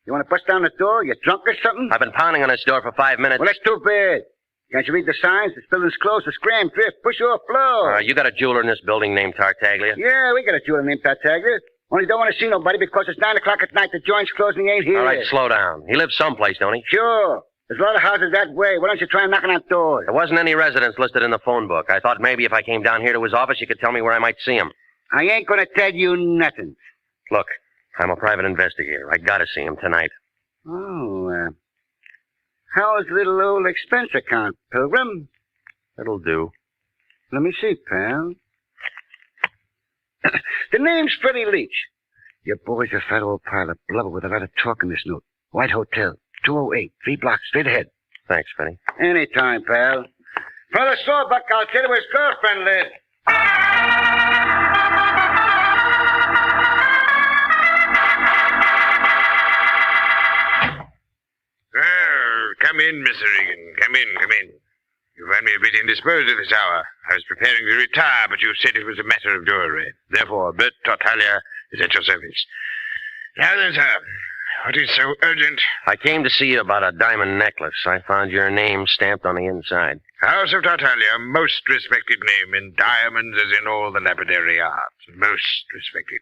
You want to bust down the door? You drunk or something? I've been pounding on this door for 5 minutes. Well, that's too bad. Can't you read the signs? This building's closed for scram, drift, push off, blow. You got a jeweler in this building named Tartaglia? Yeah, we got a jeweler named Tartaglia. Only don't want to see nobody because it's 9 o'clock at night. The joint's closed and he ain't here. All right, slow down. He lives someplace, don't he? Sure. There's a lot of houses that way. Why don't you try knocking on doors? There wasn't any residence listed in the phone book. I thought maybe if I came down here to his office, you could tell me where I might see him. I ain't going to tell you nothing. Look, I'm a private investigator. I gotta see him tonight. Oh, how's little old expense account, Pilgrim? It'll do. Let me see, pal. The name's Freddie Leach. Your boy's a fat old pile of blubber with a lot of talk in this note. White Hotel, 208, 3 blocks straight ahead. Thanks, Freddie. Anytime, pal. For the sawbuck, I'll tell you where his girlfriend lives. Well, come in, Mr. Regan. Come in. You find me a bit indisposed at this hour. I was preparing to retire, but you said it was a matter of jewelry. Therefore, Bert Tartaglia is at your service. Now then, sir, what is so urgent? I came to see you about a diamond necklace. I found your name stamped on the inside. House of Tartaglia, most respected name in diamonds as in all the lapidary arts. Most respected.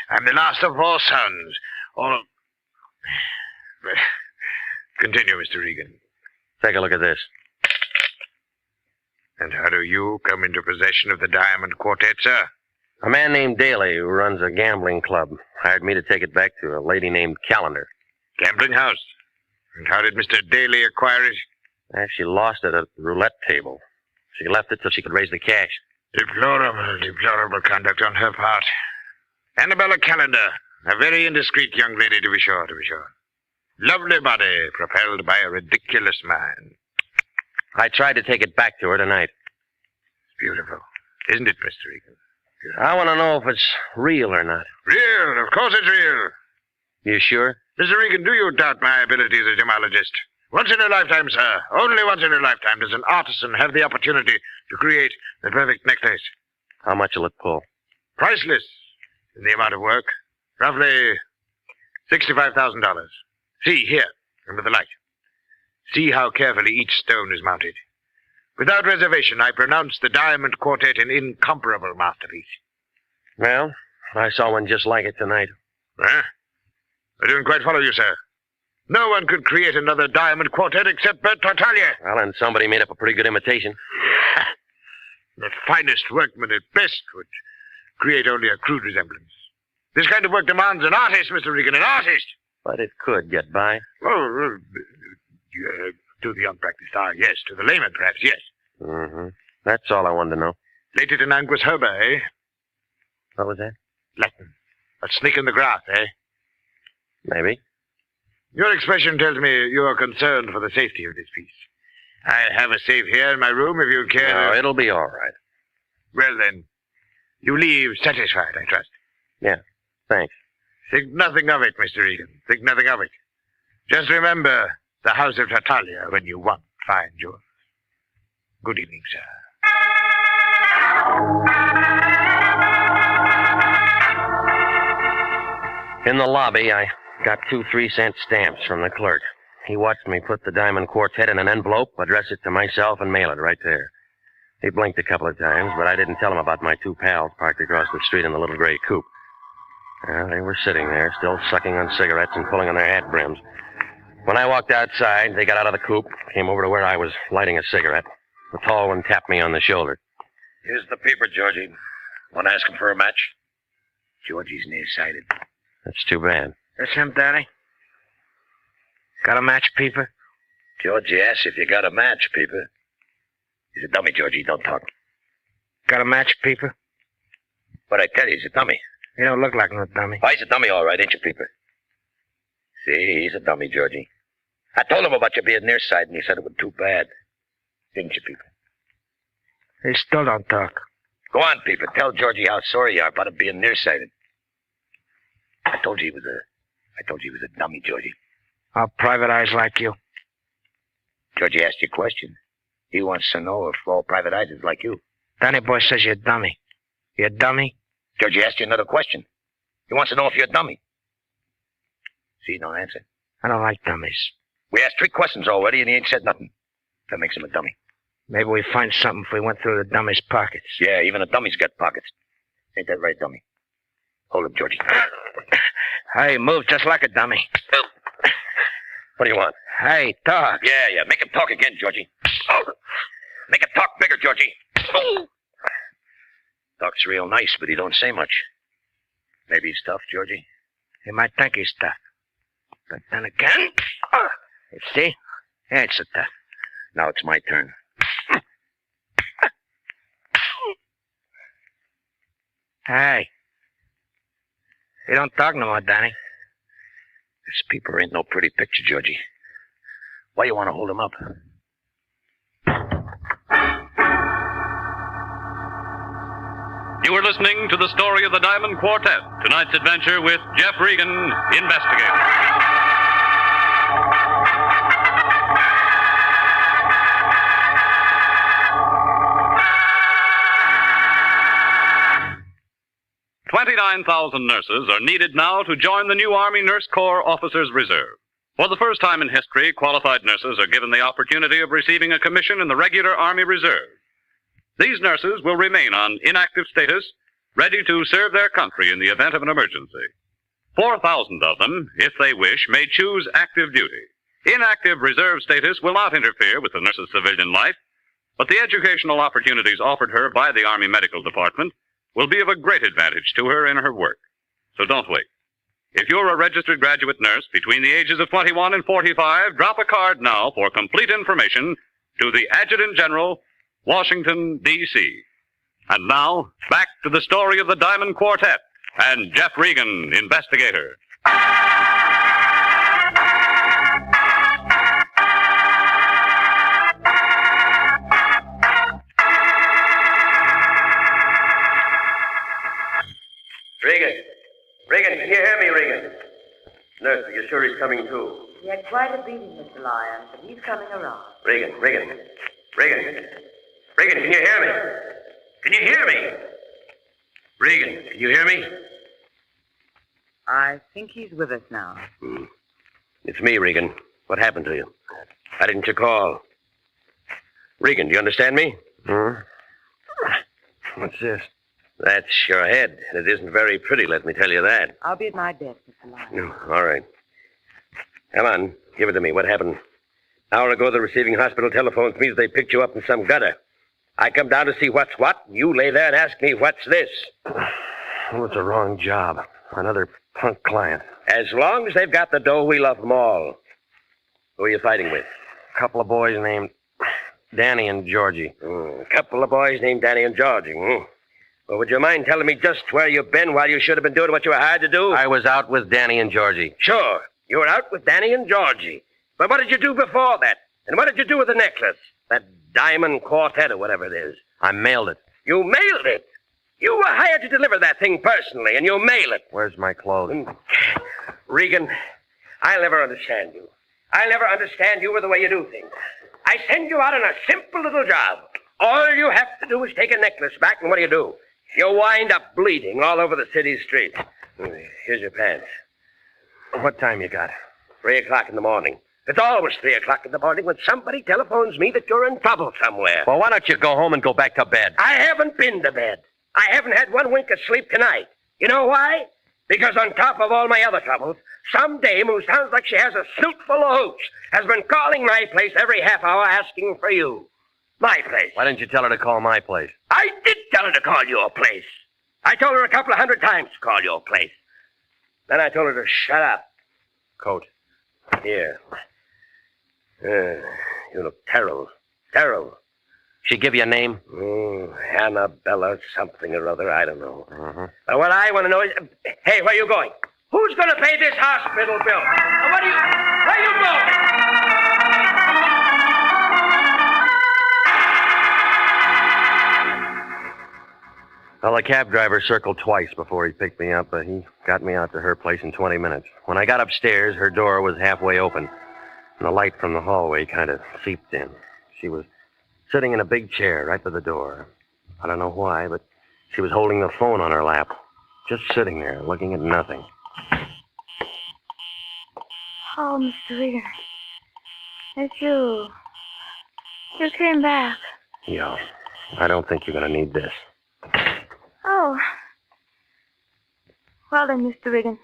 I'm the last of 4 sons. All... Continue, Mr. Regan. Take a look at this. And how do you come into possession of the Diamond Quartet, sir? A man named Daly, who runs a gambling club, hired me to take it back to a lady named Callender. Gambling house? And how did Mr. Daly acquire it? She lost it at the roulette table. She left it till she could raise the cash. Deplorable conduct on her part. Annabella Callender, a very indiscreet young lady, to be sure. Lovely body, propelled by a ridiculous mind. I tried to take it back to her tonight. It's beautiful, isn't it, Mr. Regan? I want to know if it's real or not. Real, of course it's real. You sure? Mr. Regan, do you doubt my ability as a gemologist? Once in a lifetime, sir, only once in a lifetime does an artisan have the opportunity to create the perfect necklace. How much will it pull? Priceless in the amount of work. Roughly $65,000. See, here, under the light. See how carefully each stone is mounted. Without reservation, I pronounce the Diamond Quartet an incomparable masterpiece. Well, I saw one just like it tonight. Huh? I don't quite follow you, sir. No one could create another Diamond Quartet except Bert Tartaglia. Well, and somebody made up a pretty good imitation. The finest workman at best would create only a crude resemblance. This kind of work demands an artist, Mr. Regan, an artist. But it could get by. Oh, to the unpracticed eye, yes. To the layman, perhaps, yes. Mm-hmm. That's all I wanted to know. Lated in Anguis herba, eh? What was that? Latin. A snake in the grass, eh? Maybe. Your expression tells me you are concerned for the safety of this piece. I have a safe here in my room if you'd care. No, it'll be all right. Well, then, you leave satisfied, I trust. Yeah, thanks. Think nothing of it, Mr. Regan. Think nothing of it. Just remember the House of Tartaglia when you want fine jewels. Good evening, sir. In the lobby, I got 2 3-cent stamps from the clerk. He watched me put the Diamond Quartet in an envelope, address it to myself, and mail it right there. He blinked a couple of times, but I didn't tell him about my 2 pals parked across the street in the little gray coupe. They were sitting there, still sucking on cigarettes and pulling on their hat brims. When I walked outside, they got out of the coupe, came over to where I was lighting a cigarette. The tall one tapped me on the shoulder. Here's the paper, Georgie. Want to ask him for a match? Georgie's nearsighted. That's too bad. That's him, Daddy. Got a match, Peeper? Georgie asks if you got a match, Peeper. He's a dummy, Georgie. Don't talk. Got a match, Peeper? But I tell you, he's a dummy. He don't look like no dummy. Oh, he's a dummy, all right, ain't you, Peeper? See, he's a dummy, Georgie. I told him about you being nearsighted, and he said it was too bad. Didn't you, Peeper? He still don't talk. Go on, Peeper. Tell Georgie how sorry you are about him being nearsighted. I told you he was a dummy, Georgie. Our private eyes like you. Georgie asked you a question. He wants to know if all private eyes is like you. Danny boy says you're a dummy. You a dummy? Georgie asked you another question. He wants to know if you're a dummy. See, you don't answer. I don't like dummies. We asked 3 questions already, and he ain't said nothing. That makes him a dummy. Maybe we'd find something if we went through the dummy's pockets. Yeah, even a dummy's got pockets. Ain't that right, dummy? Hold him, Georgie. Hey, move just like a dummy. What do you want? Hey, talk. Yeah. Make him talk again, Georgie. Oh. Make him talk bigger, Georgie. Oh. Talks real nice, but he don't say much. Maybe he's tough, Georgie. He might think he's tough. But then again... You see? It's so tough. Now it's my turn. Hey. You don't talk no more, Danny. This peeper ain't no pretty picture, Georgie. Why you want to hold him up? You are listening to the story of the Diamond Quartet, tonight's adventure with Jeff Regan, Investigator. $29,000 nurses are needed now to join the new Army Nurse Corps Officers Reserve. For the first time in history, qualified nurses are given the opportunity of receiving a commission in the regular Army Reserve. These nurses will remain on inactive status, ready to serve their country in the event of an emergency. 4,000 of them, if they wish, may choose active duty. Inactive reserve status will not interfere with the nurse's civilian life, but the educational opportunities offered her by the Army Medical Department will be of a great advantage to her in her work. So don't wait. If you're a registered graduate nurse between the ages of 21 and 45, drop a card now for complete information to the Adjutant General, Washington, D.C. And now, back to the story of the Diamond Quartet and Jeff Regan, Investigator. Regan, can you hear me, Regan? Nurse, are you sure he's coming too? He had quite a beating, Mr. Lyon, but he's coming around. Regan, can you hear me? Can you hear me? Regan, can you hear me? I think he's with us now. It's me, Regan. What happened to you? Why didn't you call? Regan, do you understand me? What's this? That's your head, and it isn't very pretty, let me tell you that. I'll be at my desk, Mr. Lyon. All right. Come on, give it to me. What happened? An hour ago, the receiving hospital telephones me that they picked you up in some gutter. I come down to see what's what, and you lay there and ask me, what's this? Well, it's a wrong job. Another punk client. As long as they've got the dough, we love them all. Who are you fighting with? A couple of boys named Danny and Georgie. A couple of boys named Danny and Georgie. Well, would you mind telling me just where you've been while you should have been doing what you were hired to do? I was out with Danny and Georgie. Sure. You were out with Danny and Georgie. But what did you do before that? And what did you do with the necklace? That Diamond Quartet or whatever it is. I mailed it. You mailed it? You were hired to deliver that thing personally, and you mail it. Where's my clothes? Regan, I'll never understand you. I'll never understand you or the way you do things. I send you out on a simple little job. All you have to do is take a necklace back, and what do? You wind up bleeding all over the city streets. Here's your pants. What time you got? 3 o'clock in the morning. It's always 3 o'clock in the morning when somebody telephones me that you're in trouble somewhere. Well, why don't you go home and go back to bed? I haven't been to bed. I haven't had one wink of sleep tonight. You know why? Because on top of all my other troubles, some dame who sounds like she has a snoot full of hooch has been calling my place every half hour asking for you. My place. Why didn't you tell her to call my place? I did tell her to call your place. I told her a couple of 100 times to call your place. Then I told her to shut up. Coat. Here. You look terrible. Terrible. She give you a name? Annabella something or other. I don't know. What I want to know is... Hey, where you going? Who's going to pay this hospital bill? Where you going? Well, the cab driver circled twice before he picked me up, but he got me out to her place in 20 minutes. When I got upstairs, her door was halfway open, and the light from the hallway kind of seeped in. She was sitting in a big chair right by the door. I don't know why, but she was holding the phone on her lap, just sitting there, looking at nothing. Oh, Mr. Regan. It's you. You came back. Yeah, I don't think you're going to need this. Oh. Well then, Mr. Regan.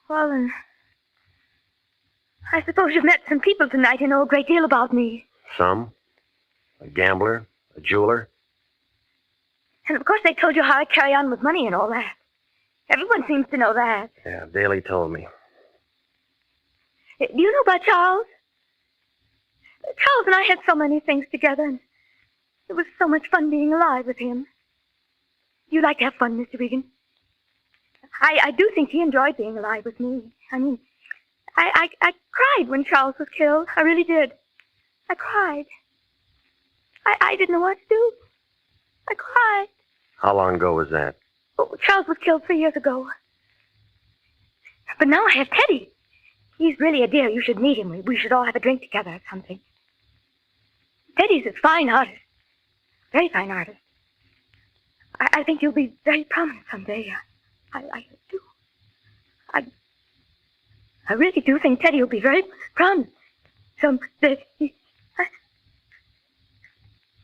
Well then. I suppose you've met some people tonight who know a great deal about me. Some? A gambler? A jeweler? And of course they told you how I carry on with money and all that. Everyone seems to know that. Yeah, Daly told me. Do you know about Charles? Charles and I had so many things together, and it was so much fun being alive with him. You like to have fun, Mr. Regan? I do think he enjoyed being alive with me. I mean, I cried when Charles was killed. I really did. I cried. I didn't know what to do. I cried. How long ago was that? Oh, Charles was killed 3 years ago. But now I have Teddy. He's really a dear. You should meet him. We should all have a drink together or something. Teddy's a fine artist. Very fine artist. I think you'll be very prominent someday. I do. I really do think Teddy will be very prominent someday.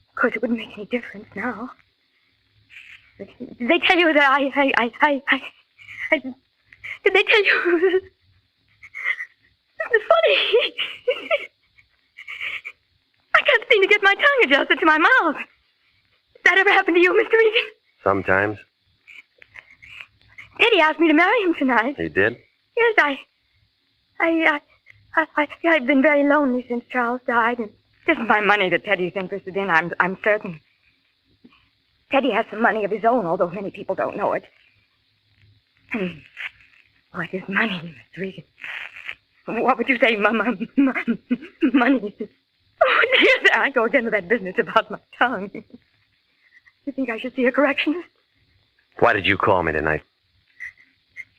Of course, it wouldn't make any difference now. Did they tell you that did they tell you? It's funny. I can't seem to get my tongue adjusted to my mouth. Did that ever happen to you, Mr. Regan? Sometimes. Teddy asked me to marry him tonight. He did? Yes, I've been very lonely since Charles died, and it isn't my money that Teddy's interested in, I'm certain. Teddy has some money of his own, although many people don't know it. What is money, Mr. Regan? What would you say, money? Oh, dear, there I go again with that business about my tongue. You think I should see a correctionist? Why did you call me tonight?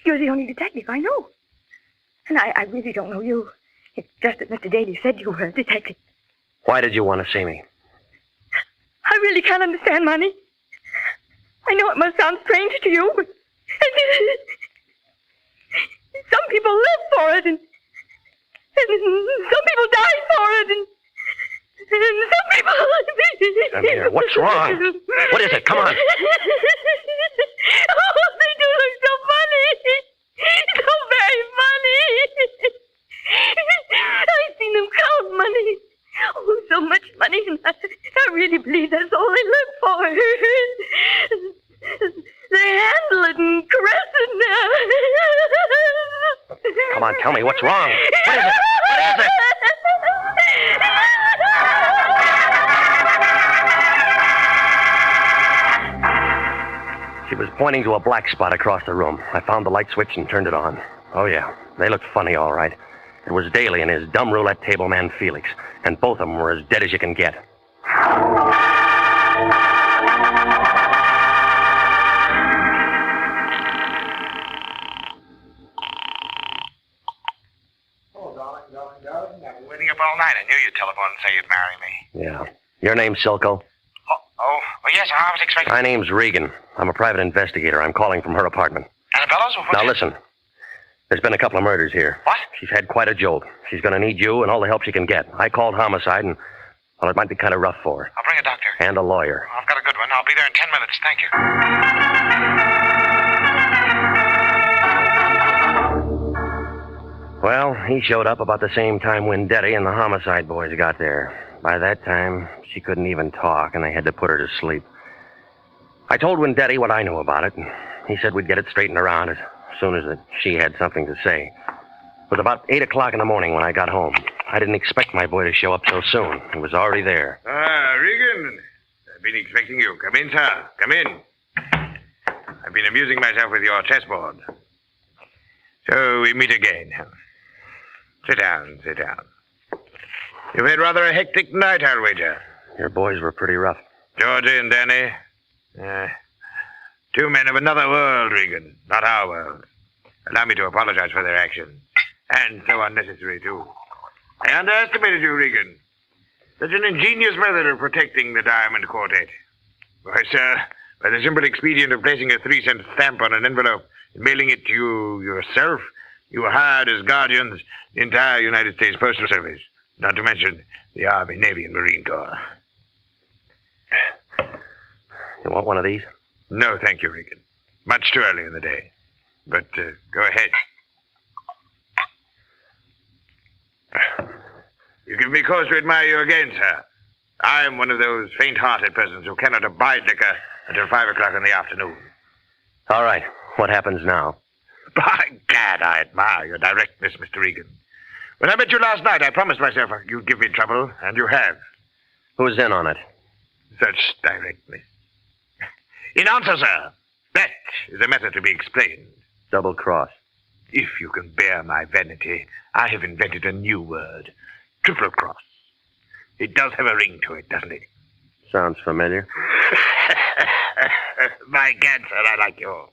You're the only detective I know. And I really don't know you. It's just that Mr. Daly said you were a detective. Why did you want to see me? I really can't understand money. I know it must sound strange to you, but some people live for it, and some people die for it, and some people... Come here. What's wrong? What is it? Come on. Oh, they do look so funny. So very funny. I've seen them count money. Oh, so much money, and I really believe that's all they live for. They handle it and caress it now. Come on, tell me what's wrong. What is it? What is it? She was pointing to a black spot across the room. I found the light switch and turned it on. Oh, yeah. They looked funny, all right. It was Daly and his dumb roulette table man, Felix. And both of them were as dead as you can get. Oh, darling. I've been waiting up all night. I knew you'd telephone and say you'd marry me. Yeah. Your name's Silko? Oh, yes, I was expecting... My name's Regan. I'm a private investigator. I'm calling from her apartment. Annabella's? Now, listen. There's been a couple of murders here. What? She's had quite a jolt. She's going to need you and all the help she can get. I called homicide, and, well, it might be kind of rough for her. I'll bring a doctor. And a lawyer. I've got a good one. I'll be there in 10 minutes. Thank you. Well, he showed up about the same time Wendetti and the homicide boys got there. By that time, she couldn't even talk, and they had to put her to sleep. I told Wendetti what I knew about it, and he said we'd get it straightened around as soon as she had something to say. It was about 8 o'clock in the morning when I got home. I didn't expect my boy to show up so soon. He was already there. Ah, Regan. I've been expecting you. Come in, sir. Come in. I've been amusing myself with your chessboard. So we meet again. Sit down. You've had rather a hectic night, I'll wager. Your boys were pretty rough. Georgie and Danny. Two men of another world, Regan. Not our world. Allow me to apologize for their action. And so unnecessary, too. I underestimated you, Regan. Such an ingenious method of protecting the Diamond Quartet. Why, sir, by the simple expedient of placing a 3-cent stamp on an envelope and mailing it to you yourself, you were hired as guardians the entire United States Postal Service, not to mention the Army, Navy, and Marine Corps. You want one of these? No, thank you, Regan. Much too early in the day. But go ahead. You give me cause to admire you again, sir. I am one of those faint-hearted persons who cannot abide liquor until 5 o'clock in the afternoon. All right. What happens now? By gad, I admire your directness, Mr. Regan. When I met you last night, I promised myself you'd give me trouble, and you have. Who's in on it? Such directness. In answer, sir, that is a matter to be explained. Double cross. If you can bear my vanity, I have invented a new word. Triple cross. It does have a ring to it, doesn't it? Sounds familiar. By gad, sir, I like you.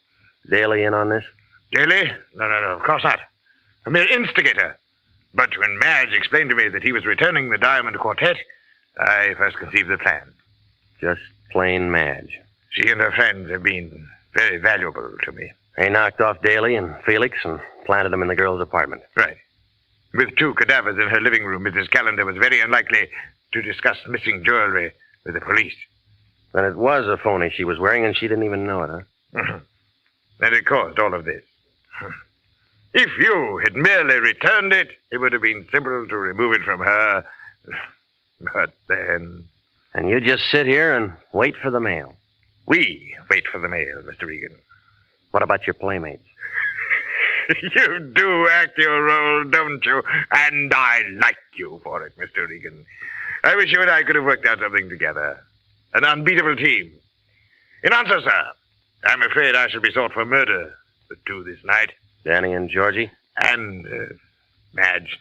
Daly in on this? Daly? No, of course not. A mere instigator. But when Madge explained to me that he was returning the Diamond Quartet, I first conceived the plan. Just plain Madge. She and her friends have been very valuable to me. They knocked off Daly and Felix and planted them in the girl's apartment. Right. With 2 cadavers in her living room, Mrs. Callender was very unlikely to discuss missing jewelry with the police. Then it was a phony she was wearing, and she didn't even know it, huh? And it caused all of this. If you had merely returned it, it would have been simple to remove it from her. But then... And you just sit here and wait for the mail. We wait for the mail, Mr. Regan. What about your playmates? You do act your role, don't you? And I like you for it, Mr. Regan. I wish you and I could have worked out something together. An unbeatable team. In answer, sir, I'm afraid I shall be sought for murder for 2 this night. Danny and Georgie? And Madge.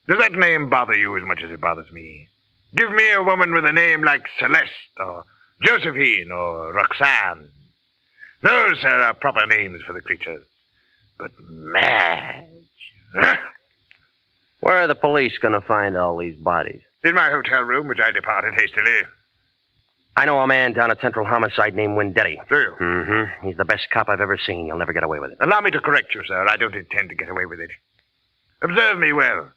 Does that name bother you as much as it bothers me? Give me a woman with a name like Celeste, or Josephine, or Roxanne. Those, sir, are proper names for the creatures. But Madge... Where are the police going to find all these bodies? In my hotel room, which I departed hastily. I know a man down at Central Homicide named Wendetti. Do you? Mm-hmm. He's the best cop I've ever seen. You'll never get away with it. Allow me to correct you, sir. I don't intend to get away with it. Observe me well.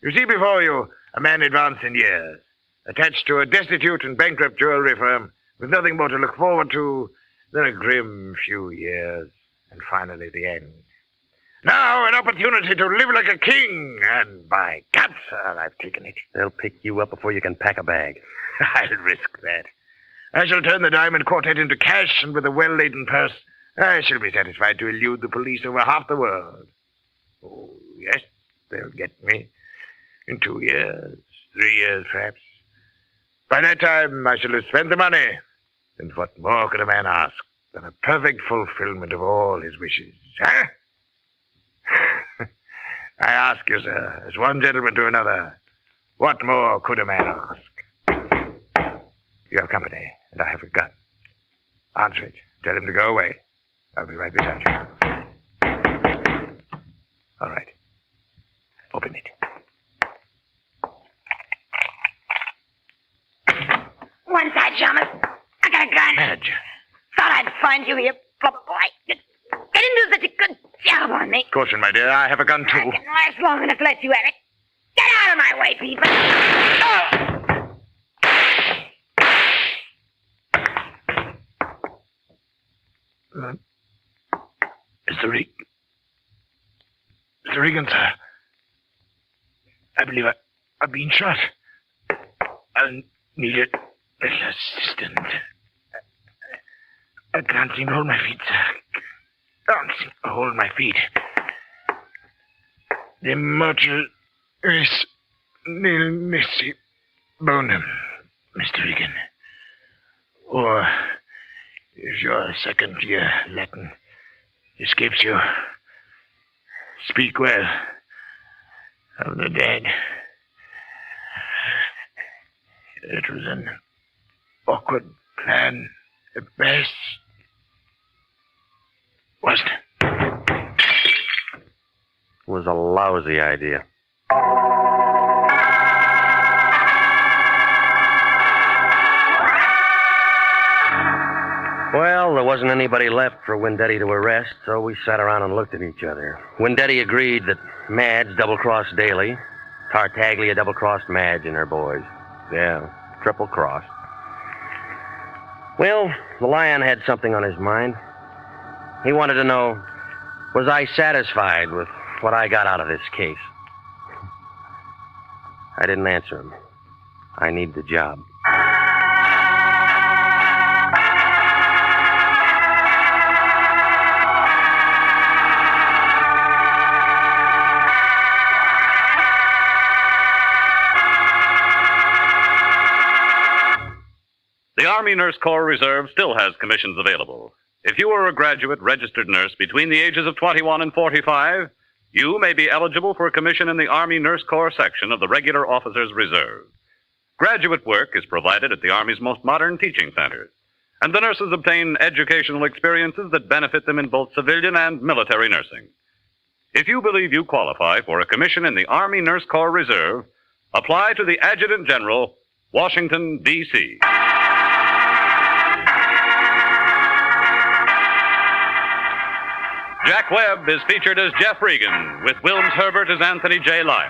You see before you a man advanced in years, attached to a destitute and bankrupt jewelry firm, with nothing more to look forward to than a grim few years, and finally the end. Now an opportunity to live like a king, and by God, sir, I've taken it. They'll pick you up before you can pack a bag. I'll risk that. I shall turn the Diamond Quartet into cash, and with a well-laden purse, I shall be satisfied to elude the police over half the world. Oh, yes, they'll get me. In 2 years, 3 years, perhaps. By that time, I shall have spent the money. And what more could a man ask than a perfect fulfillment of all his wishes? Huh? I ask you, sir, as one gentleman to another, what more could a man ask? You have company, and I have a gun. Answer it. Tell him to go away. I'll be right beside you. All right. Open it. One side, Shamus. I got a gun. Madge. Thought I'd find you here, flubber boy. You didn't do such a good job on me. Caution, my dear. I have a gun, too. I can last long enough to let you have it. Get out of my way, people. Oh! Mr. Regan, sir. I believe I've been shot. I'll need a little assistance. I can't seem to hold my feet, sir. Can't seem to hold my feet. The mortal is nil nisi bonum, Mr. Regan. Or, if your second-year Latin escapes you, speak well of the dead. It was an awkward plan at best, wasn't it? It was a lousy idea. Well, there wasn't anybody left for Wendetti to arrest, so we sat around and looked at each other. Wendetti agreed that Madge double-crossed Daly. Tartaglia double-crossed Madge and her boys. Yeah, triple-crossed. Well, the Lion had something on his mind. He wanted to know Was I satisfied with what I got out of this case? I didn't answer him. I need the job. The Army Nurse Corps Reserve still has commissions available. If you are a graduate registered nurse between the ages of 21 and 45, you may be eligible for a commission in the Army Nurse Corps section of the Regular Officers Reserve. Graduate work is provided at the Army's most modern teaching centers, and the nurses obtain educational experiences that benefit them in both civilian and military nursing. If you believe you qualify for a commission in the Army Nurse Corps Reserve, apply to the Adjutant General, Washington, D.C. Jack Webb is featured as Jeff Regan, with Wilms Herbert as Anthony J. Lyon.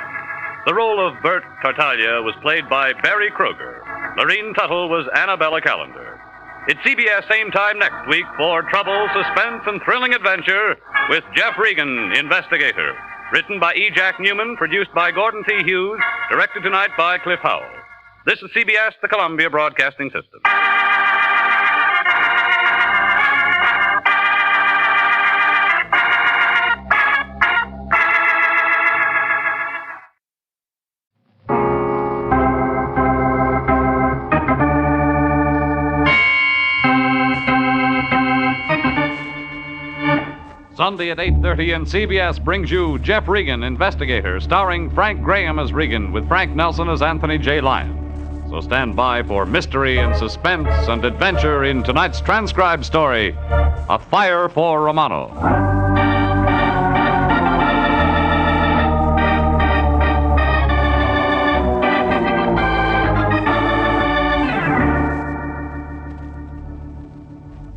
The role of Bert Tartaglia was played by Barry Kruger. Lorene Tuttle was Annabella Callender. It's CBS same time next week for trouble, suspense, and thrilling adventure with Jeff Regan, Investigator. Written by E. Jack Newman, produced by Gordon T. Hughes, directed tonight by Cliff Howell. This is CBS, the Columbia Broadcasting System. Sunday at 8:30, and CBS brings you Jeff Regan, Investigator, starring Frank Graham as Regan, with Frank Nelson as Anthony J. Lyon. So stand by for mystery and suspense and adventure in tonight's transcribed story, A Fire for Romano.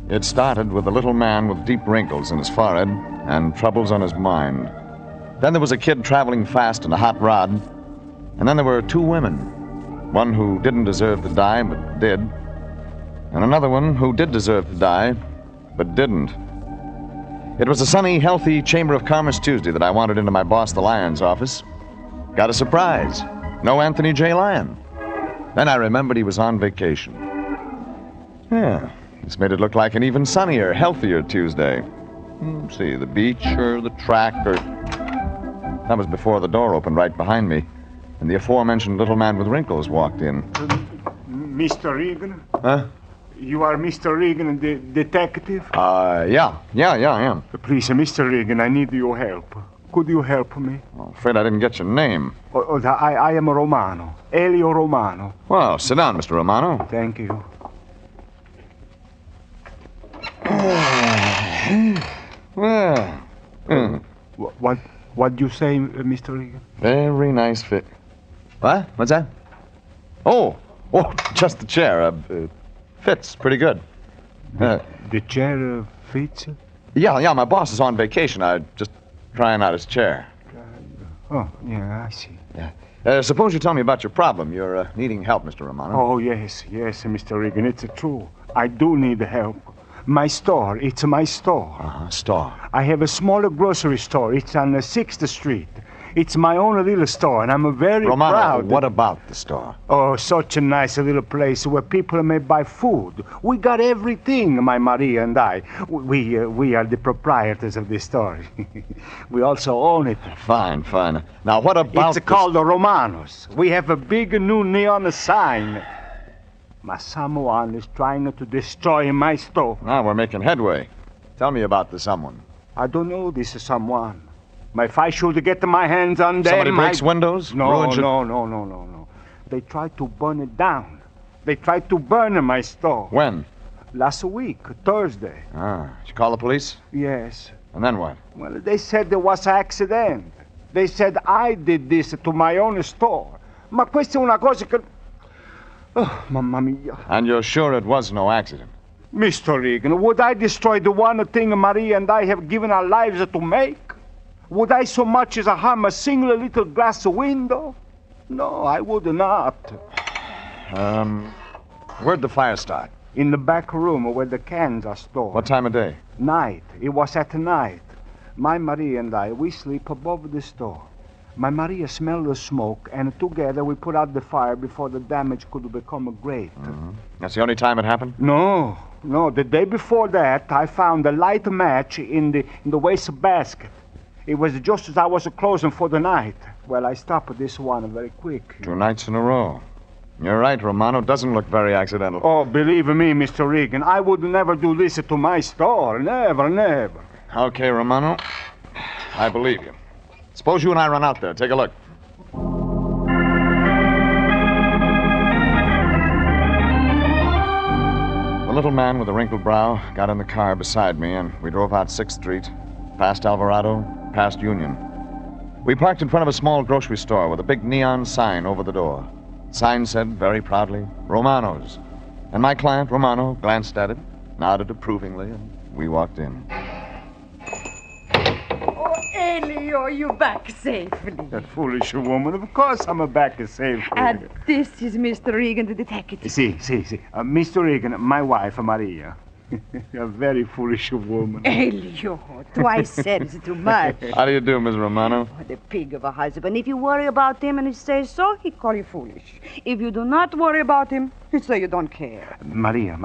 It started with a little man with deep wrinkles in his forehead and troubles on his mind. Then there was a kid traveling fast in a hot rod. And then there were two women. One who didn't deserve to die, but did. And another one who did deserve to die, but didn't. It was a sunny, healthy Chamber of Commerce Tuesday that I wandered into my boss, the Lyon's office. Got a surprise. No Anthony J. Lyon. Then I remembered he was on vacation. Yeah. This made it look like an even sunnier, healthier Tuesday. Let's see, the beach or the track or... That was before the door opened right behind me, and the aforementioned little man with wrinkles walked in. Mr. Regan? Huh? You are Mr. Regan, the detective? Yeah, I am. Please, Mr. Regan, I need your help. Could you help me? I'm afraid I didn't get your name. I am Romano. Elio Romano. Well, sit down, Mr. Romano. Thank you. What do you say, Mr. Regan? Very nice fit. What? What's that? Oh, just the chair. Fits pretty good. The chair fits? Yeah, my boss is on vacation. I'm just trying out his chair. Oh, yeah, I see. Yeah. Suppose you tell me about your problem. You're needing help, Mr. Romano. Oh, yes, Mr. Regan, it's true. I do need help. My store, it's my store. Store. I have a smaller grocery store. It's on 6th Street. It's my own little store, and I'm very Romano, proud. What about the store? Oh, such a nice little place where people may buy food. We got everything, my Maria and I. We are the proprietors of this store. We also own it. Fine. Now, what about... It's called the Romanos. We have a big new neon sign. My someone is trying to destroy my store. Now we're making headway. Tell me about the someone. I don't know this someone. If I should get my hands on them... Somebody breaks windows? No. They tried to burn it down. They tried to burn my store. When? Last week, Thursday. Did you call the police? Yes. And then what? Well, they said there was an accident. They said I did this to my own store. Ma questa è una cosa che... Oh, mamma mia. And you're sure it was no accident? Mr. Regan, would I destroy the one thing Maria and I have given our lives to make? Would I so much as harm a single little glass window? No, I would not. Where'd the fire start? In the back room where the cans are stored. What time of day? Night. It was at night. My Maria and I, we sleep above the store. My Maria smelled the smoke, and together we put out the fire before the damage could become great. That's the only time it happened? No. The day before that, I found a light match in the waste basket. It was just as I was closing for the night. Well, I stopped this one very quick. 2 nights in a row. You're right, Romano. Doesn't look very accidental. Oh, believe me, Mr. Regan, I would never do this to my store. Never. Okay, Romano. I believe you. Suppose you and I run out there. Take a look. The little man with the wrinkled brow got in the car beside me, and we drove out 6th Street, past Alvarado, past Union. We parked in front of a small grocery store with a big neon sign over the door. The sign said very proudly, Romano's. And my client, Romano, glanced at it, nodded approvingly, and we walked in. Elio, you back safely. That foolish woman. Of course I'm back safely. And this is Mr. Regan, the detective. See. Mr. Regan, my wife, Maria. A very foolish woman. Elio, twice said is too much. How do you do, Miss Romano? Oh, the pig of a husband. If you worry about him and he says so, he call you foolish. If you do not worry about him, he say you don't care. Maria,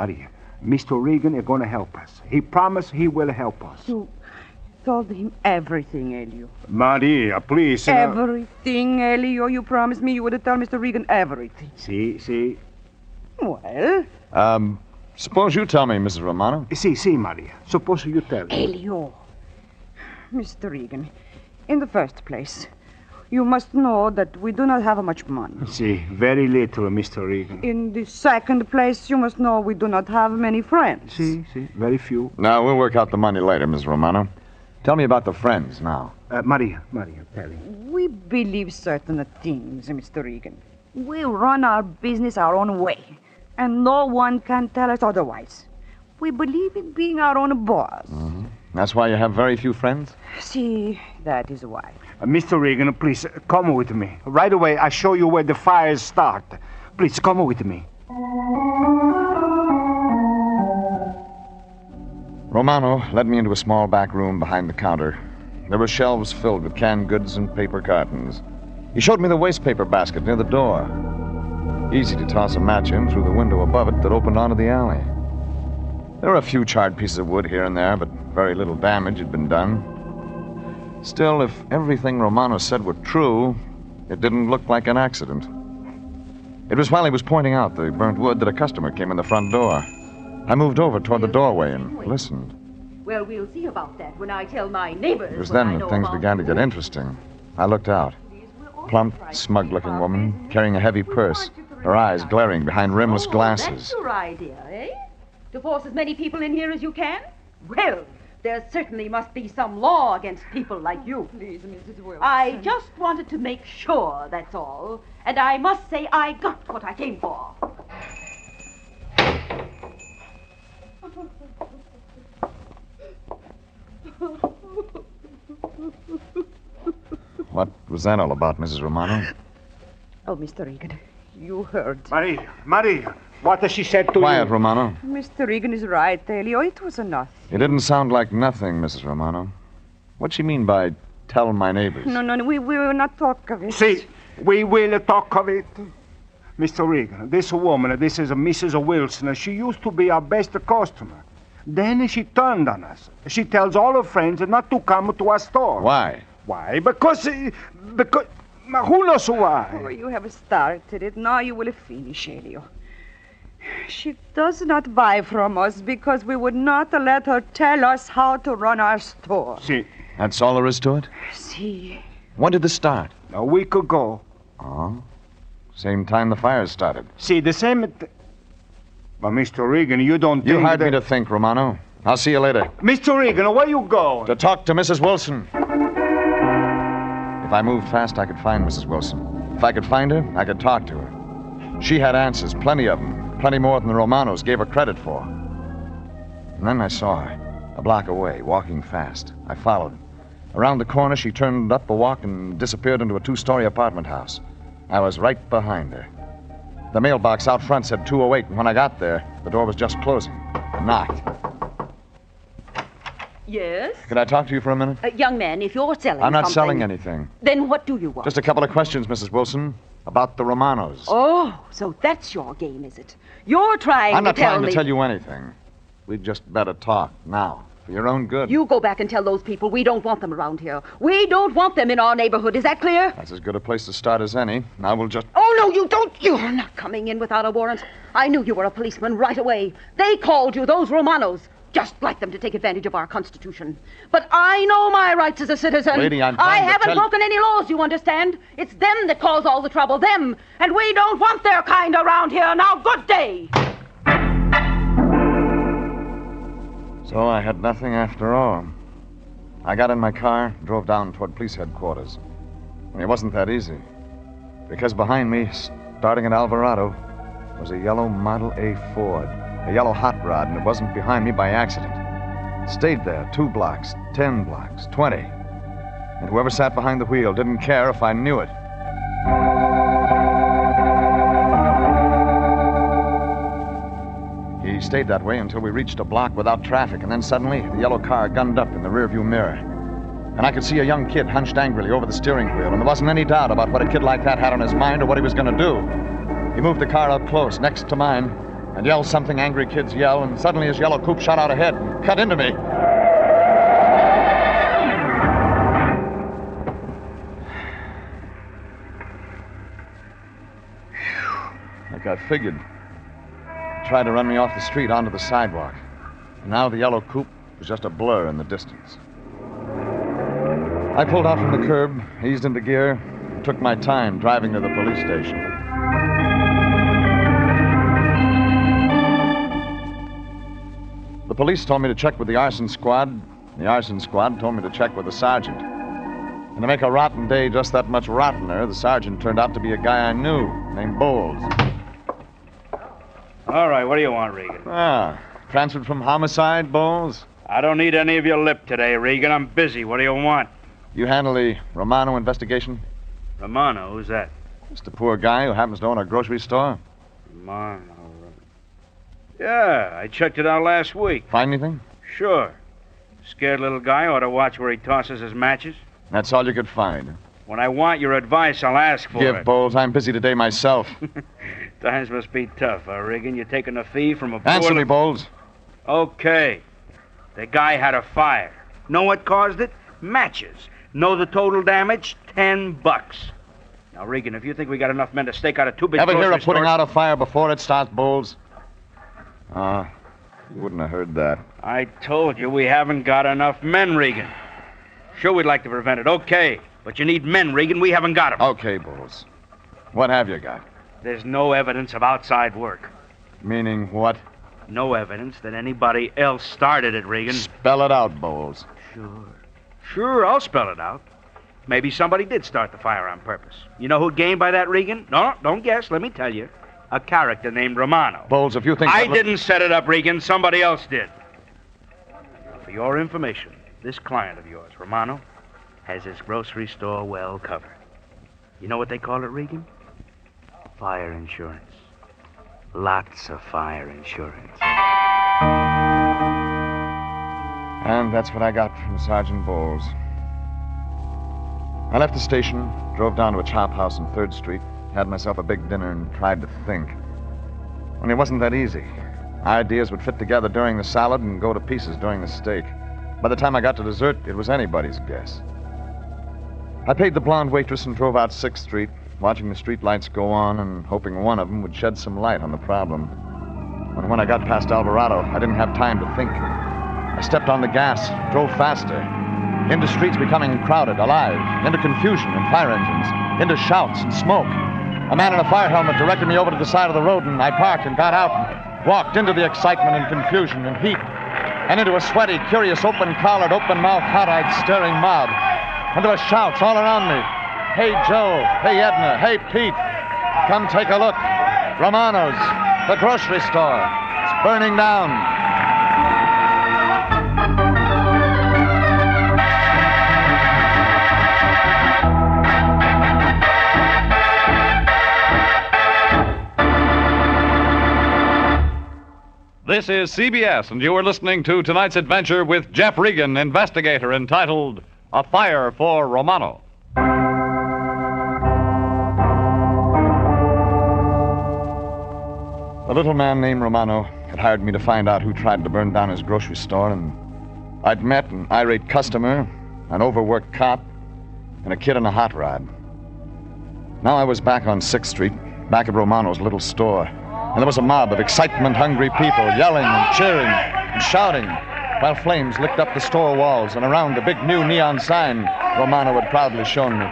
Mr. Regan is going to help us. He promised he will help us. You told him everything, Elio. Maria, please. Everything, Elio. You promised me you would tell Mr. Regan everything. See. Well? Suppose you tell me, Mrs. Romano. See, Maria. Suppose you tell me. Elio. Mr. Regan, in the first place, you must know that we do not have much money. See, very little, Mr. Regan. In the second place, you must know we do not have many friends. See, very few. Now, we'll work out the money later, Miss Romano. Tell me about the friends now. Maria, tell me. We believe certain things, Mr. Regan. We run our business our own way, and no one can tell us otherwise. We believe in being our own boss. Mm-hmm. That's why you have very few friends? See, that is why. Mr. Regan, please, come with me. Right away, I show you where the fires start. Please, come with me. Romano led me into a small back room behind the counter. There were shelves filled with canned goods and paper cartons. He showed me the wastepaper basket near the door. Easy to toss a match in through the window above it that opened onto the alley. There were a few charred pieces of wood here and there, but very little damage had been done. Still, if everything Romano said were true, it didn't look like an accident. It was while he was pointing out the burnt wood that a customer came in the front door. I moved over toward the doorway and listened. Well, we'll see about that when I tell my neighbors. It was then that things began to get interesting. I looked out. Plump, smug-looking woman, carrying a heavy purse, her eyes glaring behind rimless glasses. That's your idea, eh? To force as many people in here as you can? Well, there certainly must be some law against people like you. Please, Mrs. Wilson. I just wanted to make sure, that's all. And I must say I got what I came for. What was that all about, Mrs. Romano? Oh, Mr. Regan, you heard. Maria, what has she said to you? Quiet, Romano. Mr. Regan is right, Elio. It was enough. It didn't sound like nothing, Mrs. Romano. What'd she mean by tell my neighbors? No, we will not talk of it. See, we will talk of it. Mr. Regan, this woman, this is Mrs. Wilson. She used to be our best customer. Then she turned on us. She tells all her friends not to come to our store. Why? Why? Because who knows why? Oh, you have started it. Now you will finish, Elio. She does not buy from us because we would not let her tell us how to run our store. See. That's all there is to it? See. When did this start? A week ago. Oh? Same time the fires started. See, the same... But, Mr. Regan, you don't think... You hired me to think, Romano. I'll see you later. Mr. Regan, where you going? To talk to Mrs. Wilson. If I moved fast, I could find Mrs. Wilson. If I could find her, I could talk to her. She had answers, plenty of them. Plenty more than the Romanos gave her credit for. And then I saw her, a block away, walking fast. I followed. Around the corner, she turned up a walk and disappeared into a 2-story apartment house. I was right behind her. The mailbox out front said 208, and when I got there, the door was just closing. I knocked. Yes? Can I talk to you for a minute? Young man, if you're selling I'm not something... selling anything. Then what do you want? Just a couple of questions, Mrs. Wilson, about the Romanos. Oh, so that's your game, is it? You're trying I'm not to tell trying me... to tell you anything. We'd just better talk now, for your own good. You go back and tell those people we don't want them around here. We don't want them in our neighborhood. Is that clear? That's as good a place to start as any. Now we'll just... Oh, no, you don't. You're not coming in without a warrant. I knew you were a policeman right away. They called you those Romanos. Just like them to take advantage of our Constitution. But I know my rights as a citizen. Lady, I'm I trying to haven't tell broken any laws, you understand? It's them that cause all the trouble, them. And we don't want their kind around here. Now, good day. So I had nothing after all. I got in my car, drove down toward police headquarters. And it wasn't that easy. Because behind me, starting at Alvarado, was a yellow Model A Ford. A yellow hot rod, and it wasn't behind me by accident. It stayed there 2 blocks, 10 blocks, 20. And whoever sat behind the wheel didn't care if I knew it. He stayed that way until we reached a block without traffic, and then suddenly the yellow car gunned up in the rearview mirror. And I could see a young kid hunched angrily over the steering wheel, and there wasn't any doubt about what a kid like that had on his mind or what he was going to do. He moved the car up close, next to mine, and yelled something angry kids yell, and suddenly his yellow coupe shot out ahead and cut into me. Like I figured. He tried to run me off the street onto the sidewalk. And now the yellow coupe was just a blur in the distance. I pulled out from the curb, eased into gear, and took my time driving to the police station. The police told me to check with the arson squad. The arson squad told me to check with the sergeant. And to make a rotten day just that much rottener, the sergeant turned out to be a guy I knew, named Bowles. All right, what do you want, Regan? Transferred from homicide, Bowles? I don't need any of your lip today, Regan. I'm busy. What do you want? You handle the Romano investigation? Romano? Who's that? Just a poor guy who happens to own a grocery store. Romano. Yeah, I checked it out last week. Find anything? Sure. Scared little guy ought to watch where he tosses his matches. That's all you could find. When I want your advice, I'll ask for it. Give, Bowles. I'm busy today myself. Times must be tough, huh, Regan? You're taking a fee from a Answer me, Bowles. Okay. The guy had a fire. Know what caused it? Matches. Know the total damage? $10. Now, Regan, if you think we got enough men to stake out a 2 big Ever hear grocery of putting store... out a fire before it starts, Bowles? You wouldn't have heard that. I told you we haven't got enough men, Regan. Sure, we'd like to prevent it. Okay. But you need men, Regan. We haven't got them. Okay, Bowles. What have you got? There's no evidence of outside work. Meaning what? No evidence that anybody else started it, Regan. Spell it out, Bowles. Sure, I'll spell it out. Maybe somebody did start the fire on purpose. You know who'd gain by that, Regan? No, don't guess. Let me tell you. A character named Romano. Bowles, if you think... I didn't set it up, Regan. Somebody else did. For your information, this client of yours, Romano, has his grocery store well covered. You know what they call it, Regan? Fire insurance. Lots of fire insurance. And that's what I got from Sergeant Bowles. I left the station, drove down to a chop house on 3rd Street, had myself a big dinner, and tried to think. And it wasn't that easy. Ideas would fit together during the salad and go to pieces during the steak. By the time I got to dessert, it was anybody's guess. I paid the blonde waitress and drove out 6th Street, watching the street lights go on and hoping one of them would shed some light on the problem. But when I got past Alvarado, I didn't have time to think. I stepped on the gas, drove faster, into streets becoming crowded, alive, into confusion and fire engines, into shouts and smoke. A man in a fire helmet directed me over to the side of the road, and I parked and got out and walked into the excitement and confusion and heat, and into a sweaty, curious, open-collared, open-mouthed, hot-eyed, staring mob. And there were shouts all around me. Hey, Joe. Hey, Edna. Hey, Pete. Come take a look. Romano's. The grocery store. It's burning down. This is CBS, and you are listening to tonight's adventure with Jeff Regan, investigator, entitled A Fire for Romano. A little man named Romano had hired me to find out who tried to burn down his grocery store, and I'd met an irate customer, an overworked cop, and a kid in a hot rod. Now I was back on 6th Street, back of Romano's little store, and there was a mob of excitement-hungry people yelling and cheering and shouting, while flames licked up the store walls and around the big new neon sign Romano had proudly shown me.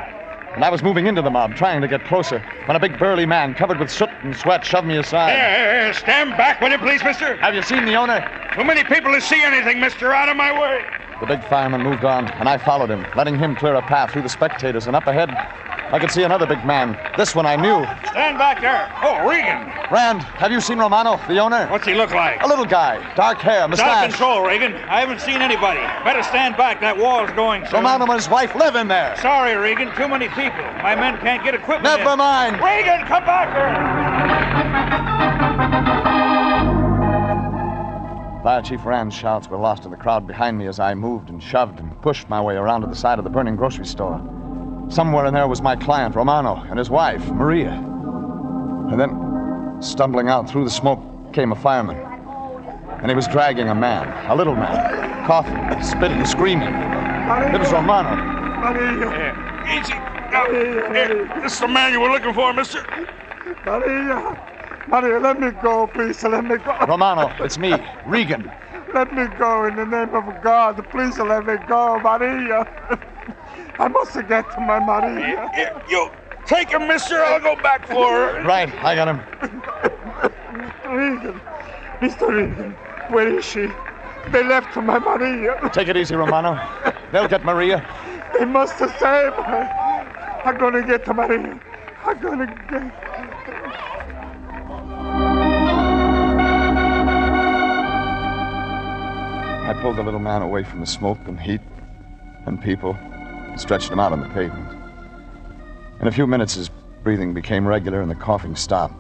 And I was moving into the mob, trying to get closer, when a big burly man covered with soot and sweat shoved me aside. Hey, stand back, will you please, mister? Have you seen the owner? Too many people to see anything, mister. Out of my way. The big fireman moved on, and I followed him, letting him clear a path through the spectators, and up ahead, I could see another big man. This one I knew. Stand back there. Oh, Regan. Rand, have you seen Romano, the owner? What's he look like? A little guy, dark hair, mustache. Out of control, Regan. I haven't seen anybody. Better stand back. That wall's going soon. Romano and his wife live in there. Sorry, Regan. Too many people. My men can't get equipment Never in. mind. Regan, come back here. Fire Chief Rand's shouts were lost in the crowd behind me as I moved and shoved and pushed my way around to the side of the burning grocery store. Somewhere in there was my client, Romano, and his wife, Maria. And then, stumbling out through the smoke, came a fireman. And he was dragging a man, a little man, coughing, spitting, screaming. It was Romano. Maria. Easy. Here, this is the man you were looking for, mister. Maria, let me go, please. Let me go. Romano, it's me, Regan. Let me go in the name of God. Please let me go, Maria. I must get to my Maria. Here, you take him, mister. I'll go back for her. Right, I got him. Regan. Mr. Regan, where is she? They left my Maria. Take it easy, Romano. They'll get Maria. They must have saved her. I'm going to get to Maria. I'm going to get... I pulled the little man away from the smoke and heat and people and stretched him out on the pavement. In a few minutes, his breathing became regular and the coughing stopped,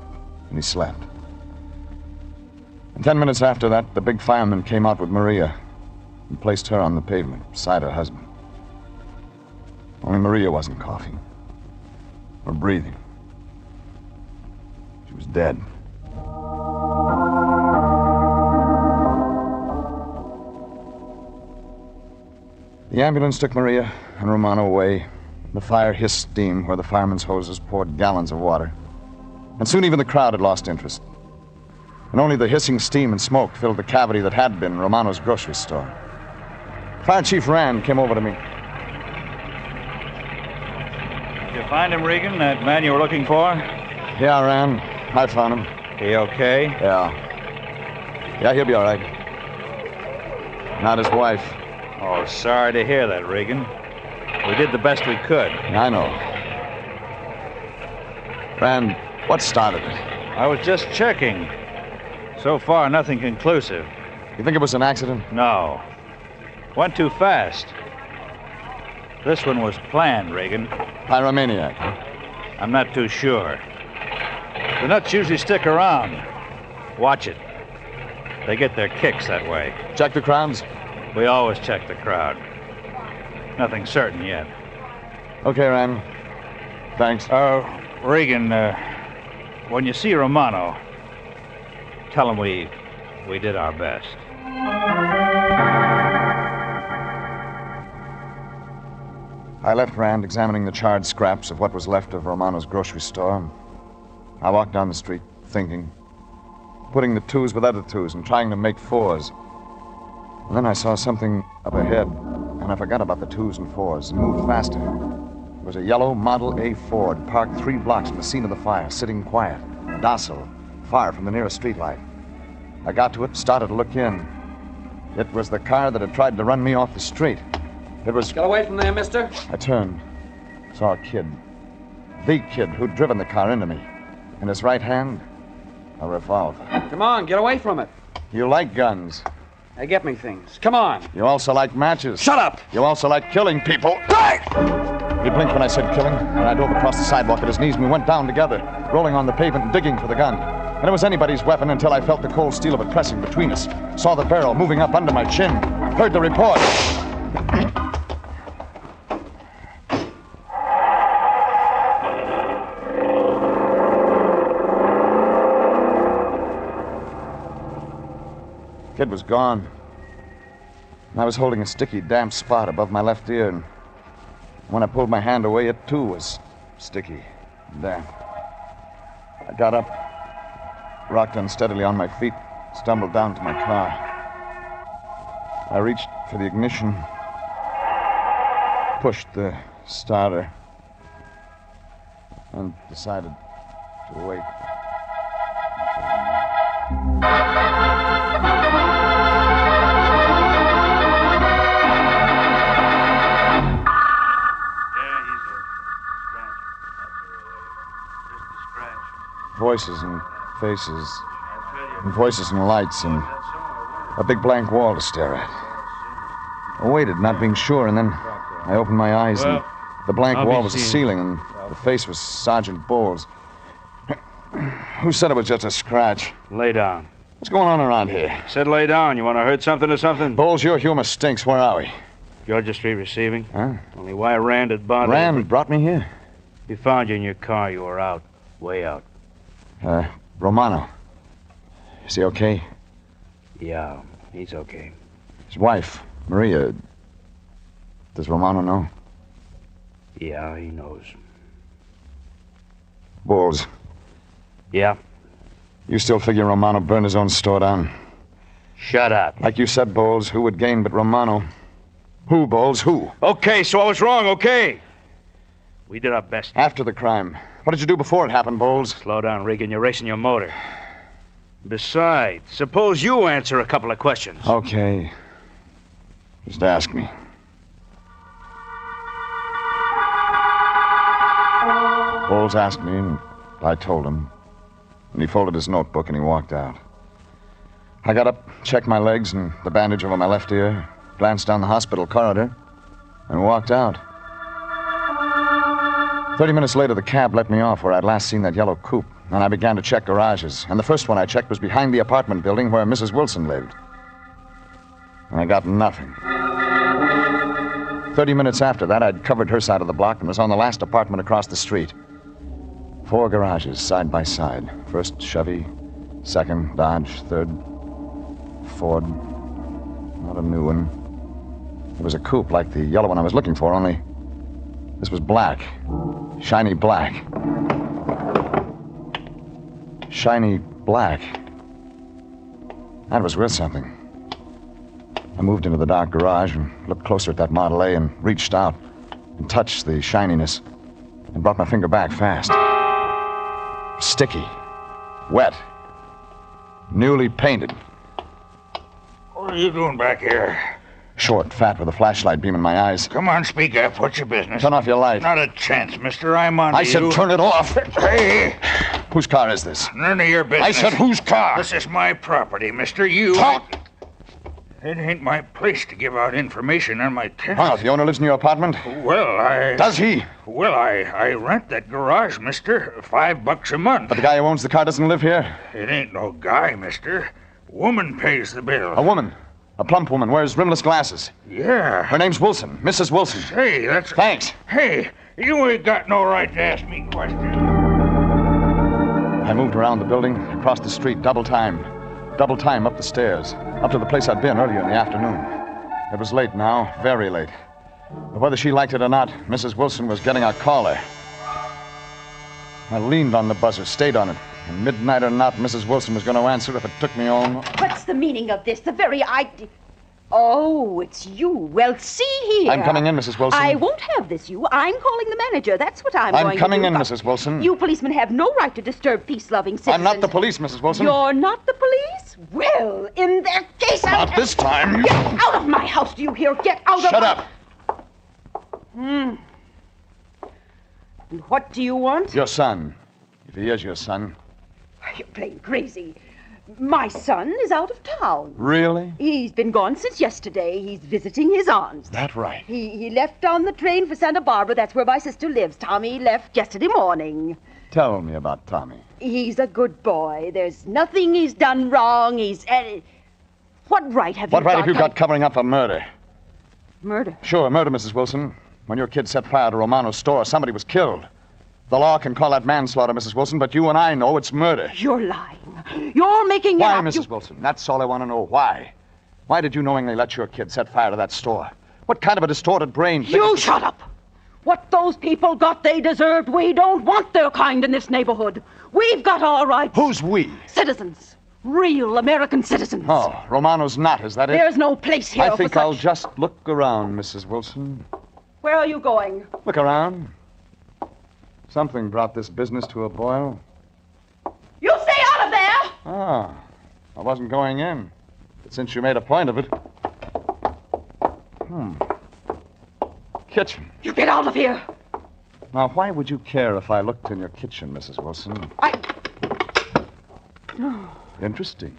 and he slept. And 10 minutes after that, the big fireman came out with Maria and placed her on the pavement beside her husband. Only Maria wasn't coughing or breathing. She was dead. The ambulance took Maria and Romano away. The fire hissed steam where the firemen's hoses poured gallons of water. And soon even the crowd had lost interest. And only the hissing steam and smoke filled the cavity that had been Romano's grocery store. Fire Chief Rand came over to me. Did you find him, Regan, that man you were looking for? Yeah, Rand. I found him. He okay? Yeah. Yeah, he'll be all right. Not his wife. Oh, sorry to hear that, Regan. We did the best we could. I know. Rand, what started it? I was just checking. So far, nothing conclusive. You think it was an accident? No. Went too fast. This one was planned, Regan. Pyromaniac, huh? I'm not too sure. The nuts usually stick around. Watch it. They get their kicks that way. Check the crowds? We always check the crowd. Nothing certain yet. Okay, Rand. Thanks. Regan, when you see Romano, tell him we did our best. I left Rand examining the charred scraps of what was left of Romano's grocery store. I walked down the street, thinking, putting the twos with other twos and trying to make fours. And then I saw something up ahead, and I forgot about the twos and fours and moved faster. It was a yellow Model A Ford parked 3 blocks from the scene of the fire, sitting quiet, docile, far from the nearest streetlight. I got to it, started to look in. It was the car that had tried to run me off the street. It was... Get away from there, mister. I turned, saw a kid. The kid who'd driven the car into me. In his right hand, a revolver. Come on, get away from it. You like guns. They get me things. Come on. You also like matches. Shut up! You also like killing people. He blinked when I said killing, and I dove across the sidewalk at his knees, and we went down together, rolling on the pavement and digging for the gun. And it was anybody's weapon until I felt the cold steel of it pressing between us. Saw the barrel moving up under my chin. Heard the report. Kid was gone. And I was holding a sticky, damp spot above my left ear, and when I pulled my hand away, it too was sticky and damp. I got up, rocked unsteadily on my feet, stumbled down to my car. I reached for the ignition, pushed the starter, and decided to wait. Voices and faces, and voices and lights, and a big blank wall to stare at. I waited, not being sure, and then I opened my eyes, and the blank wall was the ceiling, and the face was Sergeant Bowles. Who said it was just a scratch? Lay down. What's going on around here? Said lay down. You want to hurt something or something? Bowles, your humor stinks. Where are we? Georgia Street receiving. Huh? Only why Rand had bothered... Rand brought me here? He found you in your car. You were out. Way out. Romano. Is he okay? Yeah, he's okay. His wife, Maria. Does Romano know? Yeah, he knows. Bowles. Yeah? You still figure Romano burned his own store down? Shut up. Like you said, Bowles, who would gain but Romano? Who, Bowles, who? Okay, so I was wrong, okay? We did our best. After the crime. What did you do before it happened, Bowles? Slow down, Regan. You're racing your motor. Besides, suppose you answer a couple of questions. Okay. Just ask me. Bowles asked me, and I told him. And he folded his notebook and he walked out. I got up, checked my legs and the bandage over my left ear, glanced down the hospital corridor, and walked out. 30 minutes later, the cab let me off where I'd last seen that yellow coupe, and I began to check garages. And the first one I checked was behind the apartment building where Mrs. Wilson lived. And I got nothing. 30 minutes after that, I'd covered her side of the block and was on the last apartment across the street. 4 garages, side by side. First, Chevy. Second, Dodge. Third, Ford. Not a new one. It was a coupe like the yellow one I was looking for, only this was black. Shiny black. Shiny black. That was worth something. I moved into the dark garage and looked closer at that Model A and reached out and touched the shininess and brought my finger back fast. Sticky. Wet. Newly painted. What are you doing back here? Short, fat, with a flashlight beam in my eyes. Come on, speak up. What's your business? Turn off your light. Not a chance, mister. I'm on to I said you. turn it off. Hey! Whose car is this? None of your business. I said whose car? This is my property, mister. You... Talk! It ain't my place to give out information on my tenant. Oh, the owner lives in your apartment? Well, Does he? Well, I rent that garage, mister. $5 a month. But the guy who owns the car doesn't live here? It ain't no guy, mister. Woman pays the bill. A woman? A plump woman, wears rimless glasses. Yeah. Her name's Wilson, Mrs. Wilson. Say, that's... Thanks. Hey, you ain't got no right to ask me questions. I moved around the building, across the street, double time up the stairs, up to the place I'd been earlier in the afternoon. It was late now, very late. But whether she liked it or not, Mrs. Wilson was getting a caller. I leaned on the buzzer, stayed on it. And midnight or not, Mrs. Wilson was going to answer if it took me home. What's the meaning of this? The very idea... Oh, it's you. Well, see here. I'm coming in, Mrs. Wilson. I won't have this, you. I'm calling the manager. That's what I'm going to do. I'm coming in, Mrs. Wilson. You policemen have no right to disturb peace-loving citizens. I'm not the police, Mrs. Wilson. You're not the police? Well, in that case, Not this time. Get out of my house, do you hear? Get out of... Shut up. And what do you want? Your son. If he is your son. You're plain crazy. My son is out of town. Really? He's been gone since yesterday. He's visiting his aunts. That right? He left on the train for Santa Barbara. That's where my sister lives. Tommy left yesterday morning. Tell me about Tommy. He's a good boy. There's nothing he's done wrong. What right have you got? What right have you got covering up a murder? Murder? Sure, murder, Mrs. Wilson. When your kid set fire to Romano's store, somebody was killed. The law can call that manslaughter, Mrs. Wilson, but you and I know it's murder. You're lying. You're making it Why, up. Mrs. Wilson? That's all I want to know. Why? Why did you knowingly let your kid set fire to that store? What kind of a distorted brain... You shut up! What those people got, they deserved. We don't want their kind in this neighborhood. We've got our rights. Who's we? Citizens. Real American citizens. Oh, Romano's not, is that it? There's no place here I think for I'll such... just look around, Mrs. Wilson. Where are you going? Look around. Something brought this business to a boil. You stay out of there! Ah, I wasn't going in. But since you made a point of it... Kitchen. You get out of here! Now, why would you care if I looked in your kitchen, Mrs. Wilson? Interesting.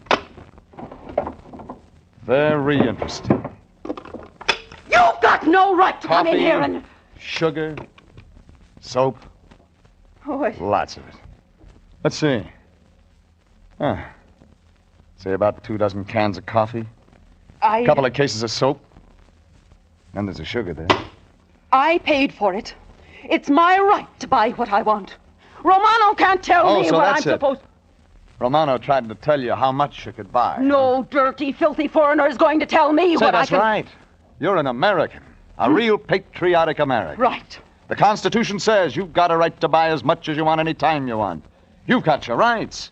Very interesting. You've got no right to come in here and... Sugar, soap, lots of it. Let's see. Say about 24 cans of coffee. A couple of cases of soap. And there's a sugar there. I paid for it. It's my right to buy what I want. Romano can't tell me so what I'm that's it. supposed... Romano tried to tell you how much you could buy. No dirty, filthy foreigner is going to tell me what I That's can... right. You're an American. A real patriotic American. Right. The Constitution says you've got a right to buy as much as you want any time you want. You've got your rights.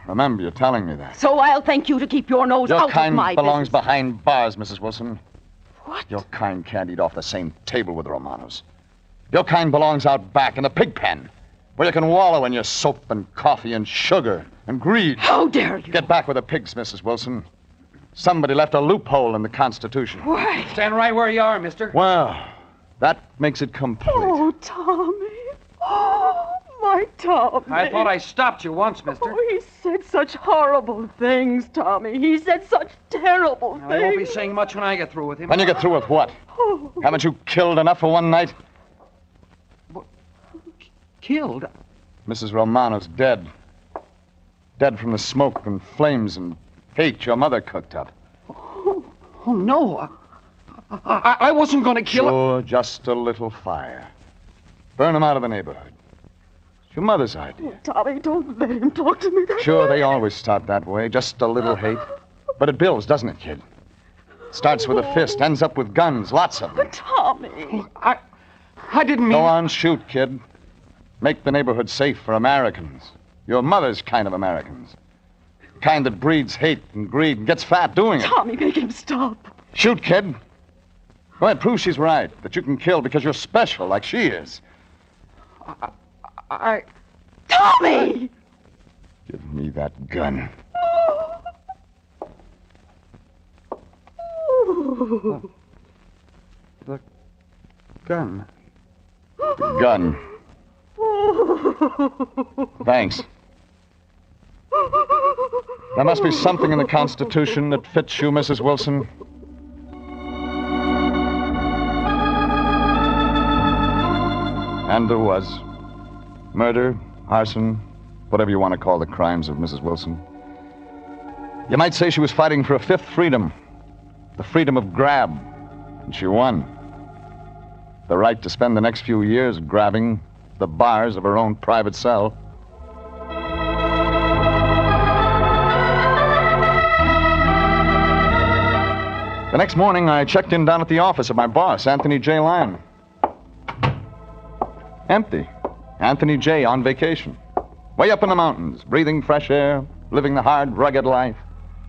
Remember, you're telling me that. So I'll thank you to keep your nose Your out kind of my belongs business. behind bars, Mrs. Wilson. What? Your kind can't eat off the same table with Romano's. Your kind belongs out back in the pig pen, where you can wallow in your soap and coffee and sugar and greed. How dare you? Get back with the pigs, Mrs. Wilson. Somebody left a loophole in the Constitution. Why? Stand right where you are, mister. Well, that makes it complete. Oh, Tommy. Oh, my Tommy. I thought I stopped you once, mister. Oh, he said such horrible things, Tommy. He said such terrible things. I won't be saying much when I get through with him. When you get through with what? Oh. Haven't you killed enough for one night? Killed? Mrs. Romano's dead. Dead from the smoke and flames and hate your mother cooked up. Oh, no. I wasn't going to kill her. Sure, just a little fire. Burn them out of the neighborhood. It's your mother's idea. Tommy, don't let him talk to me that Sure, way. they always start that way. Just a little hate. But it builds, doesn't it, kid? Starts with a fist, ends up with guns, lots of them. Tommy. I didn't mean... Go on, shoot, kid. Make the neighborhood safe for Americans. Your mother's kind of Americans. Kind that breeds hate and greed and gets fat doing it. Tommy, make him stop. Shoot, kid. Go ahead, prove she's right. That you can kill because you're special like she is. Tommy! Give me that gun. The gun. The gun. Thanks. There must be something in the Constitution that fits you, Mrs. Wilson. And there was. Murder, arson, whatever you want to call the crimes of Mrs. Wilson. You might say she was fighting for a fifth freedom. The freedom of grab. And she won. The right to spend the next few years grabbing the bars of her own private cell. The next morning, I checked in down at the office of my boss, Anthony J. Lyon. Empty. Anthony J. on vacation. Way up in the mountains, breathing fresh air, living the hard, rugged life.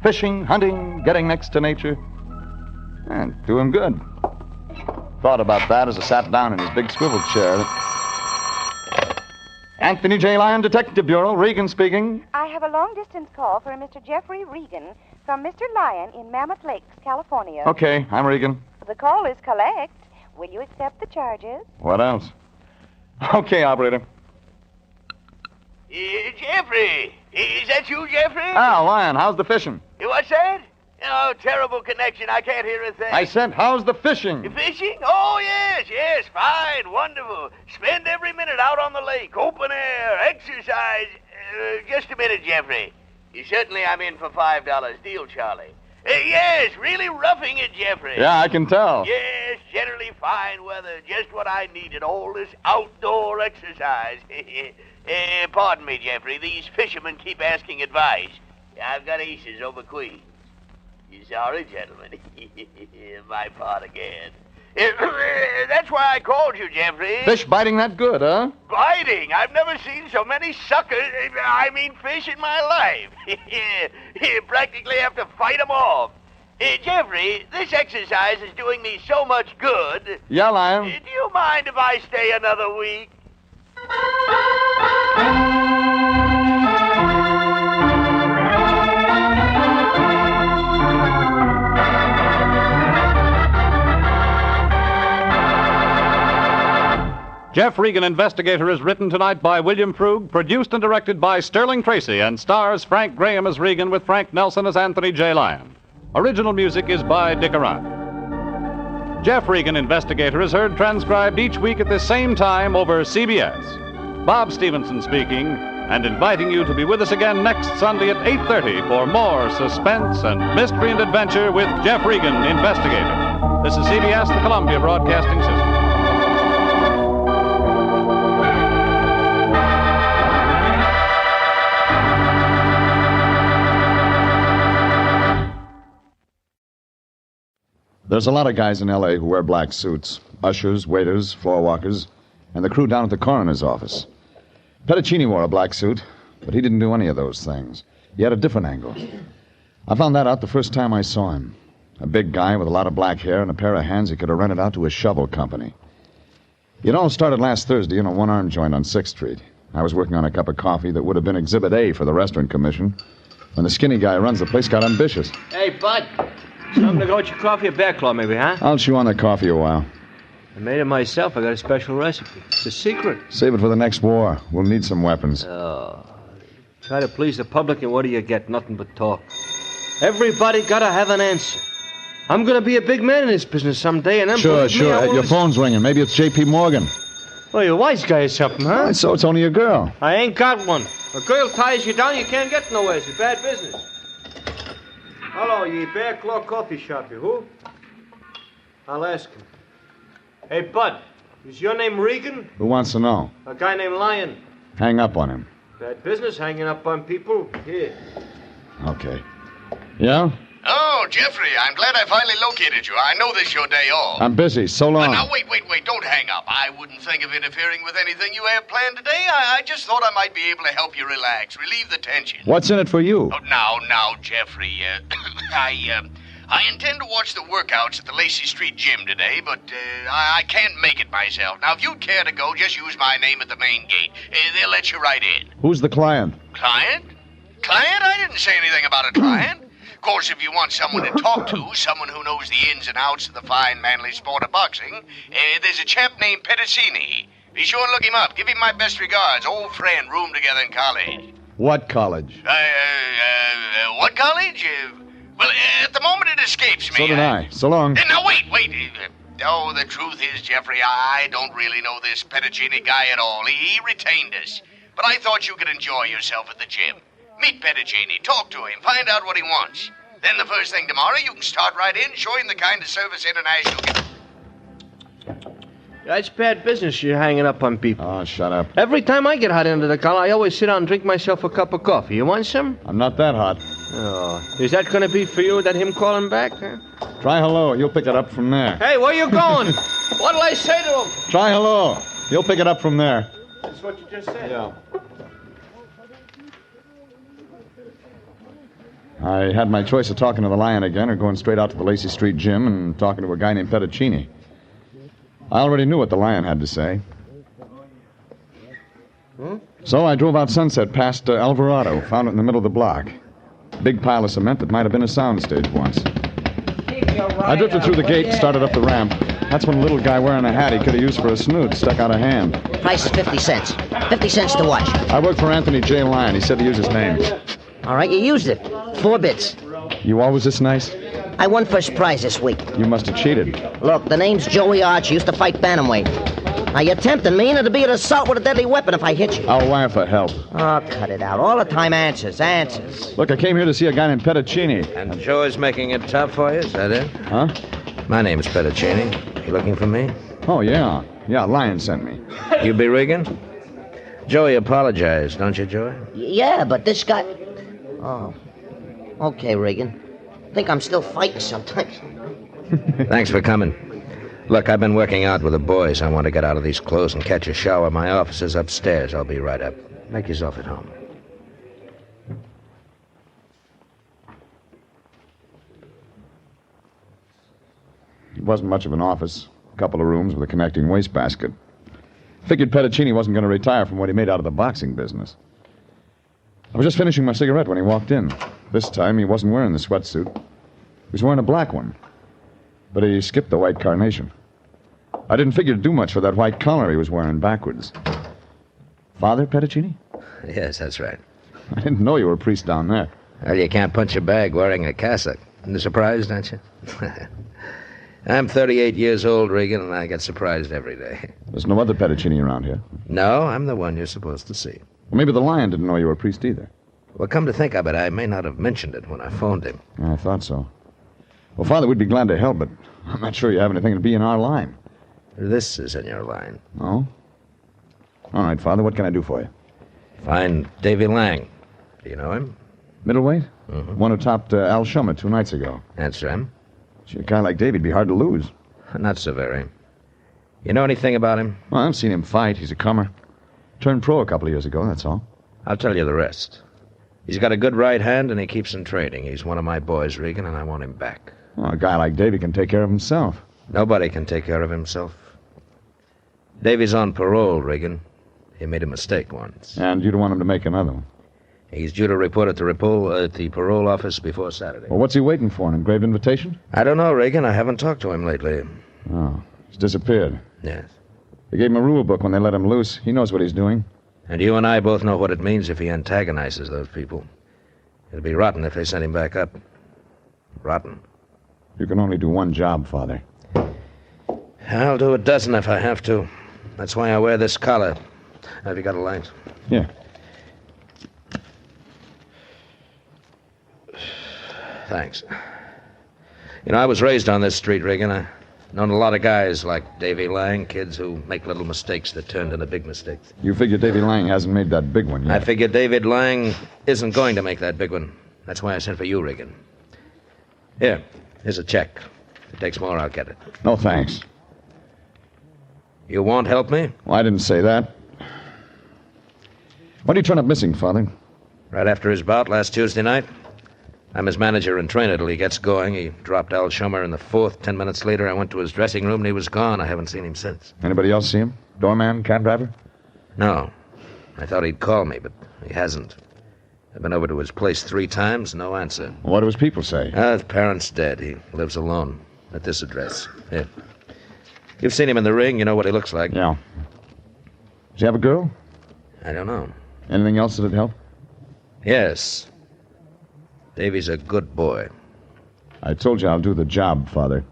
Fishing, hunting, getting next to nature. And doing good. Thought about that as I sat down in his big swivel chair. Anthony J. Lyon, Detective Bureau. Regan speaking. I have a long-distance call for a Mr. Jeffrey Regan from Mr. Lyon in Mammoth Lakes, California. Okay, I'm Regan. The call is collect. Will you accept the charges? What else? Okay, operator. Jeffrey! Is that you, Jeffrey? Ah, Lyon, how's the fishing? What's that? Oh, terrible connection. I can't hear a thing. I said, how's the fishing? Fishing? Oh, yes, fine, wonderful. Spend every minute out on the lake, open air, exercise. Just a minute, Jeffrey. Certainly I'm in for $5. Deal, Charlie. Yes, really roughing it, Jeffrey. Yeah, I can tell. Yes, generally fine weather. Just what I needed. All this outdoor exercise. Pardon me, Jeffrey. These fishermen keep asking advice. I've got aces over queens. Sorry, gentlemen. My part again. That's why I called you, Jeffrey. Fish biting that good, huh? Biting? I've never seen so many suckers, fish in my life. You practically have to fight them off. Jeffrey, this exercise is doing me so much good. Yeah, Lion. Do you mind if I stay another week? Jeff Regan, Investigator, is written tonight by William Frug, produced and directed by Sterling Tracy, and stars Frank Graham as Regan with Frank Nelson as Anthony J. Lyon. Original music is by Dick Arant. Jeff Regan, Investigator, is heard transcribed each week at the same time over CBS. Bob Stevenson speaking, and inviting you to be with us again next Sunday at 8:30 for more suspense and mystery and adventure with Jeff Regan, Investigator. This is CBS, the Columbia Broadcasting System. There's a lot of guys in L.A. who wear black suits. Ushers, waiters, floor walkers, and the crew down at the coroner's office. Petticini wore a black suit, but he didn't do any of those things. He had a different angle. I found that out the first time I saw him. A big guy with a lot of black hair and a pair of hands he could have rented out to a shovel company. It all started last Thursday in a one-arm joint on 6th Street. I was working on a cup of coffee that would have been Exhibit A for the Restaurant Commission when the skinny guy who runs the place got ambitious. Hey, Bud. Something to go with your coffee or bear claw, maybe, huh? I'll chew on the coffee a while. I made it myself. I got a special recipe. It's a secret. Save it for the next war. We'll need some weapons. Oh. Try to please the public, and what do you get? Nothing but talk. Everybody gotta have an answer. I'm gonna be a big man in this business someday, and I'm Sure. Your phone's ringing. Maybe it's J.P. Morgan. Well, you're a wise guy or something, huh? So it's only a girl. I ain't got one. A girl ties you down, you can't get nowhere. It's a bad business. Hello, ye Bear Claw Coffee Shop, you who? I'll ask him. Hey, Bud, is your name Regan? Who wants to know? A guy named Lyon. Hang up on him. Bad business, hanging up on people. Here. Okay. Yeah? Oh, Jeffrey, I'm glad I finally located you. I know this is your day off. I'm busy. So long. Now, wait. Don't hang up. I wouldn't think of interfering with anything you have planned today. I just thought I might be able to help you relax, relieve the tension. What's in it for you? Oh, now, Jeffrey. I intend to watch the workouts at the Lacey Street Gym today, but I can't make it myself. Now, if you'd care to go, just use my name at the main gate. They'll let you right in. Who's the client? Client? Client? I didn't say anything about a client. Of course, if you want someone to talk to, someone who knows the ins and outs of the fine, manly sport of boxing, there's a chap named Petticini. Be sure and look him up. Give him my best regards. Old friend, roomed together in college. What college? What college? Well, at the moment it escapes me. So did I. So long. Now, wait. Oh, the truth is, Jeffrey, I don't really know this Petticini guy at all. He retained us. But I thought you could enjoy yourself at the gym. Meet Petticini, talk to him, find out what he wants. Then the first thing tomorrow, you can start right in, show him the kind of service International... That's bad business, you're hanging up on people. Oh, shut up. Every time I get hot under the collar, I always sit down and drink myself a cup of coffee. You want some? I'm not that hot. Oh, is that going to be for you, that him calling back? Huh? Try hello. You'll pick it up from there. Hey, where you going? What'll I say to him? Try hello. You'll pick it up from there. That's what you just said. Yeah. I had my choice of talking to the Lion again or going straight out to the Lacey Street Gym and talking to a guy named Petticini. I already knew what the Lion had to say. So I drove out Sunset past Alvarado, found it in the middle of the block. Big pile of cement that might have been a soundstage once. I drifted through the gate and started up the ramp. That's when a little guy wearing a hat he could have used for a snoot stuck out a hand. Price is 50 cents. 50 cents to watch. I work for Anthony J. Lyon. He said to use his name. All right, you used it. 4 bits. You always this nice? I won first prize this week. You must have cheated. Look, the name's Joey Arch. Used to fight bantamweight. Now, you're tempting me, and it'll be an assault with a deadly weapon if I hit you. I'll wire for help. Oh, cut it out. All the time answers. Look, I came here to see a guy named Petticini. And Joey's making it tough for you, is that it? Huh? My name's Petticini. You looking for me? Oh, yeah. Yeah, Lion sent me. You be Regan? Joey apologized, don't you, Joey? Yeah, but this guy... Oh. Okay, Regan. Think I'm still fighting sometimes. Thanks for coming. Look, I've been working out with the boys. I want to get out of these clothes and catch a shower. My office is upstairs. I'll be right up. Make yourself at home. It wasn't much of an office. A couple of rooms with a connecting wastebasket. Figured Petticini wasn't going to retire from what he made out of the boxing business. I was just finishing my cigarette when he walked in. This time, he wasn't wearing the sweatsuit. He was wearing a black one. But he skipped the white carnation. I didn't figure to do much for that white collar he was wearing backwards. Father Petticini? Yes, that's right. I didn't know you were a priest down there. Well, you can't punch a bag wearing a cassock. You're surprised, aren't you? I'm 38 years old, Regan, and I get surprised every day. There's no other Petticini around here. No, I'm the one you're supposed to see. Well, maybe the Lion didn't know you were a priest either. Well, come to think of it, I may not have mentioned it when I phoned him. I thought so. Well, Father, we'd be glad to help, but I'm not sure you have anything to be in our line. This is in your line. Oh? All right, Father, what can I do for you? Find Davy Lang. Do you know him? Middleweight? Mm-hmm. One who topped Al Shummer 2 nights ago. That's him. Gee, a guy like Davy'd be hard to lose. Not so very. You know anything about him? Well, I've seen him fight. He's a comer. Turned pro a couple of years ago, that's all. I'll tell you the rest. He's got a good right hand, and he keeps in training. He's one of my boys, Regan, and I want him back. Well, a guy like Davy can take care of himself. Nobody can take care of himself. Davy's on parole, Regan. He made a mistake once. And you don't want him to make another one? He's due to report at the parole office before Saturday. Well, what's he waiting for, an engraved invitation? I don't know, Regan. I haven't talked to him lately. Oh, he's disappeared. Yes. They gave him a rule book when they let him loose. He knows what he's doing. And you and I both know what it means if he antagonizes those people. It'll be rotten if they send him back up. Rotten. You can only do one job, Father. I'll do a dozen if I have to. That's why I wear this collar. Have you got a light? Yeah. Thanks. You know, I was raised on this street, Regan. I've known a lot of guys like Davy Lang, kids who make little mistakes that turned into big mistakes. You figure Davy Lang hasn't made that big one yet? I figure David Lang isn't going to make that big one. That's why I sent for you, Regan. Here's a check. If it takes more, I'll get it. No, thanks. You won't help me? Well, I didn't say that. When did he turn up missing, Father? Right after his bout last Tuesday night. I'm his manager and trainer till he gets going. He dropped Al Shummer in the 4th. 10 minutes later, I went to his dressing room and he was gone. I haven't seen him since. Anybody else see him? Doorman, cab driver? No. I thought he'd call me, but he hasn't. I've been over to his place 3 times, no answer. Well, what do his people say? His parents dead. He lives alone at this address. Here. You've seen him in the ring. You know what he looks like. Yeah. Does he have a girl? I don't know. Anything else that'd help? Yes. Davy's a good boy. I told you I'll do the job, Father.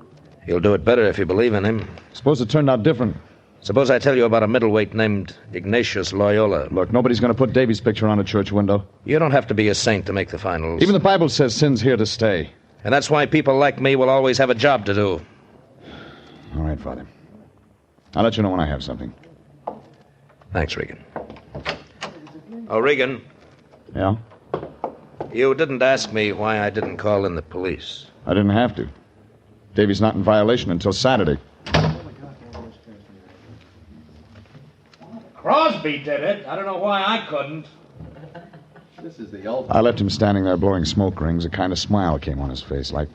You'll do it better if you believe in him. Suppose it turned out different. Suppose I tell you about a middleweight named Ignatius Loyola. Look, nobody's going to put Davy's picture on a church window. You don't have to be a saint to make the finals. Even the Bible says sin's here to stay. And that's why people like me will always have a job to do. All right, Father. I'll let you know when I have something. Thanks, Regan. Oh, Regan. Yeah? You didn't ask me why I didn't call in the police. I didn't have to. Davy's not in violation until Saturday. Crosby did it. I don't know why I couldn't. This is the ultimate. I left him standing there blowing smoke rings. A kind of smile came on his face, like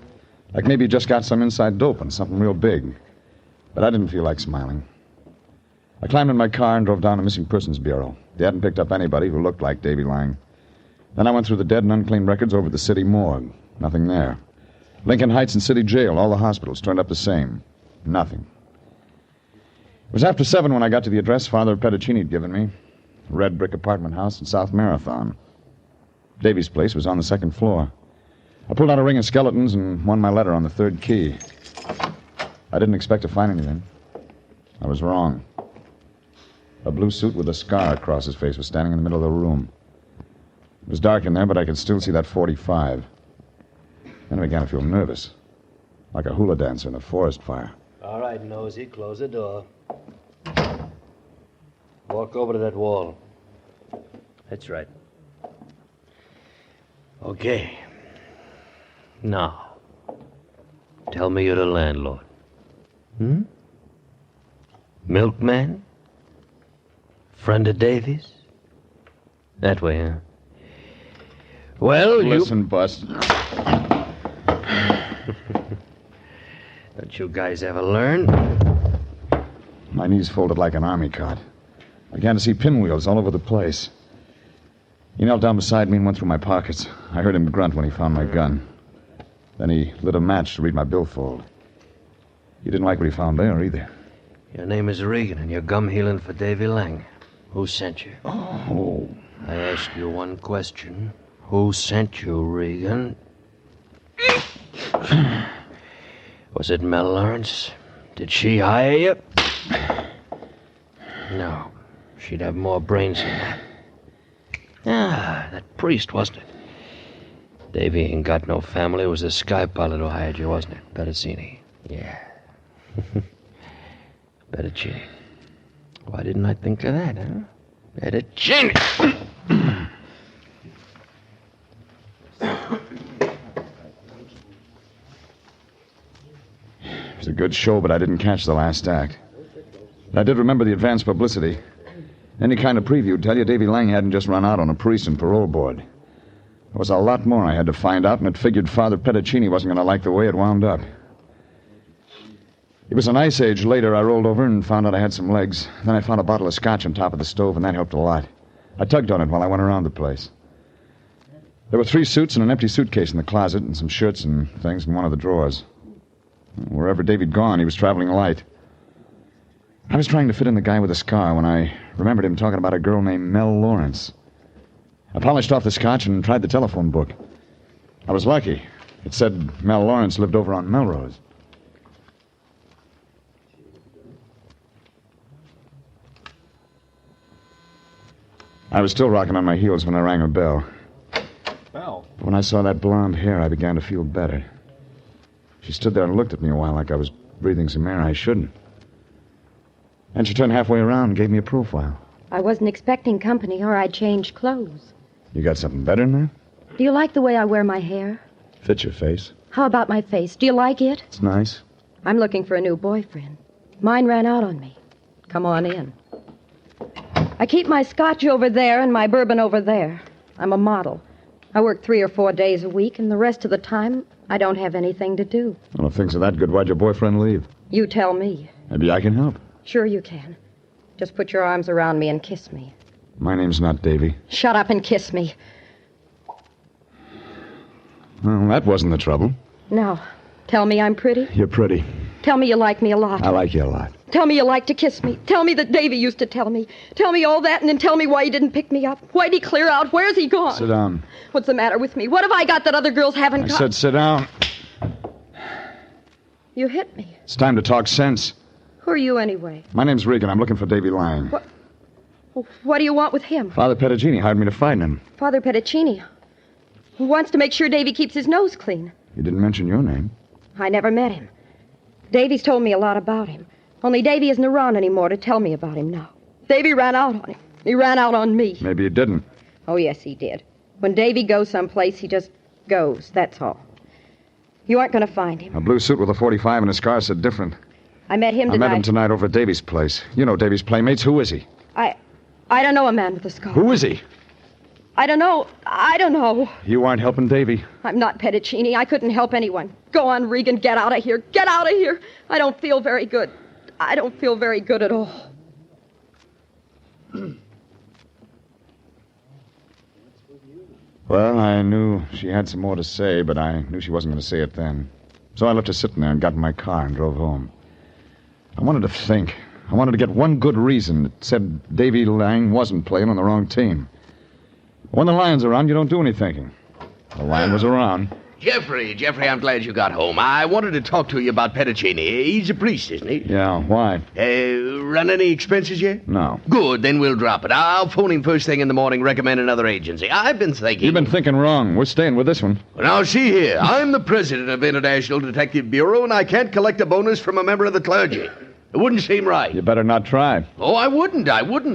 maybe he just got some inside dope and something real big. But I didn't feel like smiling. I climbed in my car and drove down to Missing Persons Bureau. They hadn't picked up anybody who looked like Davy Lang. Then I went through the dead and unclaimed records over the city morgue. Nothing there. Lincoln Heights and City Jail, all the hospitals turned up the same. Nothing. It was after 7 when I got to the address Father Petticini had given me. A red brick apartment house in South Marathon. Davy's place was on the 2nd floor. I pulled out a ring of skeletons and won my letter on the third key. I didn't expect to find anything. I was wrong. A blue suit with a scar across his face was standing in the middle of the room. It was dark in there, but I could still see that 45. Then I began to feel nervous, like a hula dancer in a forest fire. All right, Nosy, close the door. Walk over to that wall. That's right. Okay. Now, tell me you're the landlord. Milkman? Friend of Davy's? That way, huh? Well, Listen, Bus. Don't you guys ever learn? My knees folded like an army cot. I began to see pinwheels all over the place. He knelt down beside me and went through my pockets. I heard him grunt when he found my gun. Then he lit a match to read my billfold. He didn't like what he found there, either. Your name is Regan, and you're gum healing for Davy Lang. Who sent you? Oh. I ask you one question. Who sent you, Regan? Was it Mel Lawrence? Did she hire you? No. She'd have more brains than that. Ah, that priest, wasn't it? Davy ain't got no family. It was the sky pilot who hired you, wasn't it? Bettacini. Yeah. Bettacini. Why didn't I think of that, huh? Bettacini! It was a good show, but I didn't catch the last act. I did remember the advance publicity. Any kind of preview would tell you Davy Lang hadn't just run out on a priest and parole board. There was a lot more I had to find out, and it figured Father Pettacini wasn't going to like the way it wound up. It was an ice age later. I rolled over and found out I had some legs. Then I found a bottle of scotch on top of the stove, and that helped a lot. I tugged on it while I went around the place. There were 3 suits and an empty suitcase in the closet, and some shirts and things in one of the drawers. Wherever Davy'd gone, he was traveling light. I was trying to fit in the guy with the scar when I remembered him talking about a girl named Mel Lawrence. I polished off the scotch and tried the telephone book. I was lucky. It said Mel Lawrence lived over on Melrose. I was still rocking on my heels when I rang a bell. Bell? When I saw that blonde hair, I began to feel better. She stood there and looked at me a while like I was breathing some air I shouldn't. And she turned halfway around and gave me a profile. I wasn't expecting company, or I'd change clothes. You got something better than that? Do you like the way I wear my hair? Fits your face. How about my face? Do you like it? It's nice. I'm looking for a new boyfriend. Mine ran out on me. Come on in. I keep my scotch over there and my bourbon over there. I'm a model. I work 3 or 4 days a week, and the rest of the time, I don't have anything to do. Well, if things are that good, why'd your boyfriend leave? You tell me. Maybe I can help. Sure you can. Just put your arms around me and kiss me. My name's not Davy. Shut up and kiss me. Well, that wasn't the trouble. Now, tell me I'm pretty. You're pretty. Tell me you like me a lot. I like you a lot. Tell me you like to kiss me. Tell me that Davy used to tell me. Tell me all that, and then tell me why he didn't pick me up. Why'd he clear out? Where's he gone? Sit down. What's the matter with me? What have I got that other girls haven't got? I said sit down. You hit me. It's time to talk sense. Who are you anyway? My name's Regan. I'm looking for Davy Lang. What do you want with him? Father Pettacini hired me to find him. Father Pettacini. Who wants to make sure Davy keeps his nose clean. You didn't mention your name. I never met him. Davy's told me a lot about him. Only Davy isn't around anymore to tell me about him now. Davy ran out on him. He ran out on me. Maybe you didn't. Oh, yes, he did. When Davy goes someplace, he just goes, that's all. You aren't going to find him. A blue suit with a 45 and a scar said different. I met him I tonight. met him tonight over at Davy's place. You know Davy's playmates. Who is he? I don't know a man with a scar. Who is he? I don't know. I don't know. You aren't helping Davy. I'm not Pettacini. I couldn't help anyone. Go on, Regan. Get out of here. Get out of here. I don't feel very good. I don't feel very good at all. Well, I knew she had some more to say, but I knew she wasn't going to say it then. So I left her sitting there and got in my car and drove home. I wanted to think. I wanted to get one good reason that said Davy Lang wasn't playing on the wrong team. When the lion's around, you don't do any thinking. The lion was around. Jeffrey, I'm glad you got home. I wanted to talk to you about Petticini. He's a priest, isn't he? Yeah, why? Run any expenses yet? No. Good, then we'll drop it. I'll phone him first thing in the morning, recommend another agency. I've been thinking... You've been thinking wrong. We're staying with this one. Now, see here. I'm the president of International Detective Bureau, and I can't collect a bonus from a member of the clergy. It wouldn't seem right. You better not try. Oh, I wouldn't.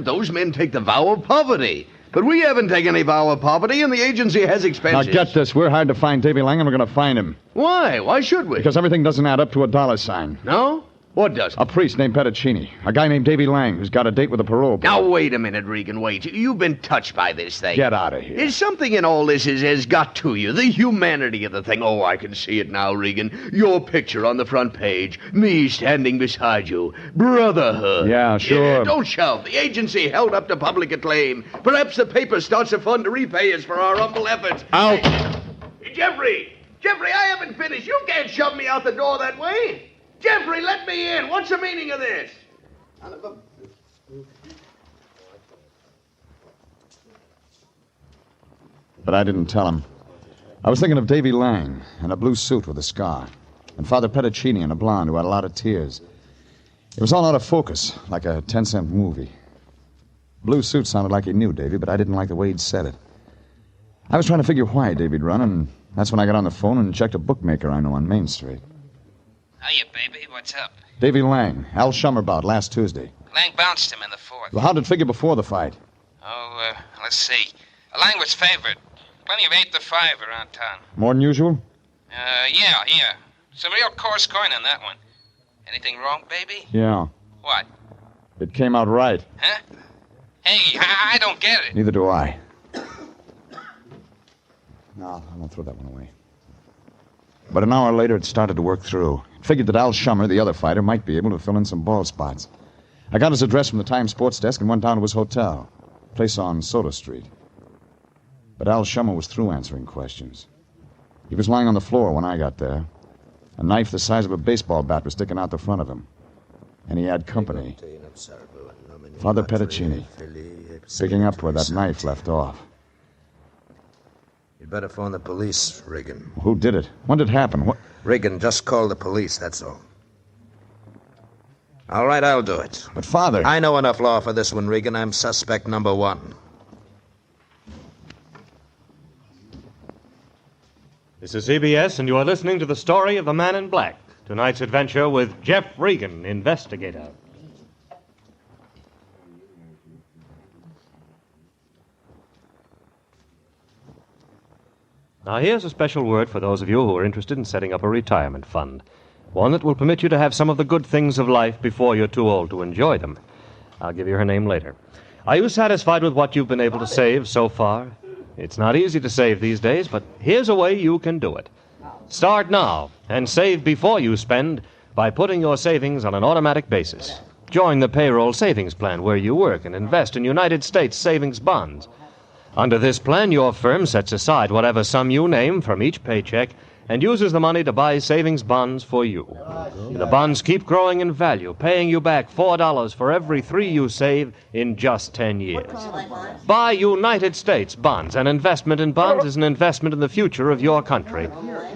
Those men take the vow of poverty. But we haven't taken any vow of poverty, and the agency has expenses. Now, get this. We're hired to find Davy Lang, and we're going to find him. Why? Why should we? Because everything doesn't add up to $. No? What doesn't? A priest named Petticini. A guy named Davy Lang who's got a date with a parole board. Now, wait a minute, Regan, wait. You've been touched by this thing. Get out of here. There's something in all this has got to you. The humanity of the thing. Oh, I can see it now, Regan. Your picture on the front page. Me standing beside you. Brotherhood. Yeah, sure. Yeah, don't shout. The agency held up to public acclaim. Perhaps the paper starts a fund to repay us for our humble efforts. Out. Hey, Jeffrey, I haven't finished. You can't shove me out the door that way. Jeffrey, let me in. What's the meaning of this? But I didn't tell him. I was thinking of Davy Lang in a blue suit with a scar, and Father Petticini in a blonde who had a lot of tears. It was all out of focus, like a 10-cent movie. Blue suit sounded like he knew Davy, but I didn't like the way he'd said it. I was trying to figure why Davy'd run, and that's when I got on the phone and checked a bookmaker I know on Main Street. Hiya, baby. What's up? Davy Lang. Al Shummer bought last Tuesday. Lang bounced him in the fourth. Well, how did it figure before the fight? Oh, let's see. Lang was favored. Plenty of 8-5 around town. More than usual? Yeah. Some real coarse coin on that one. Anything wrong, baby? Yeah. What? It came out right. Huh? Hey, I don't get it. Neither do I. No, I won't throw that one away. But an hour later, it started to work through. It figured that Al Shummer, the other fighter, might be able to fill in some bald spots. I got his address from the Times sports desk and went down to his hotel, a place on Soda Street. But Al Shummer was through answering questions. He was lying on the floor when I got there. A knife the size of a baseball bat was sticking out the front of him. And he had company. Father Petticini, picking up where that knife left off. You'd better phone the police, Regan. Who did it? When did it happen? What? Regan, just call the police, that's all. All right, I'll do it. But, Father... I know enough law for this one, Regan. I'm suspect number one. This is CBS, and you are listening to the story of the Man in Black. Tonight's adventure with Jeff Regan, Investigator. Now, here's a special word for those of you who are interested in setting up a retirement fund. One that will permit you to have some of the good things of life before you're too old to enjoy them. I'll give you her name later. Are you satisfied with what you've been able to save so far? It's not easy to save these days, but here's a way you can do it. Start now and save before you spend by putting your savings on an automatic basis. Join the payroll savings plan where you work and invest in United States savings bonds. Under this plan, your firm sets aside whatever sum you name from each paycheck and uses the money to buy savings bonds for you. The bonds keep growing in value, paying you back $4 for every $3 you save in just 10 years. Buy United States bonds. An investment in bonds is an investment in the future of your country.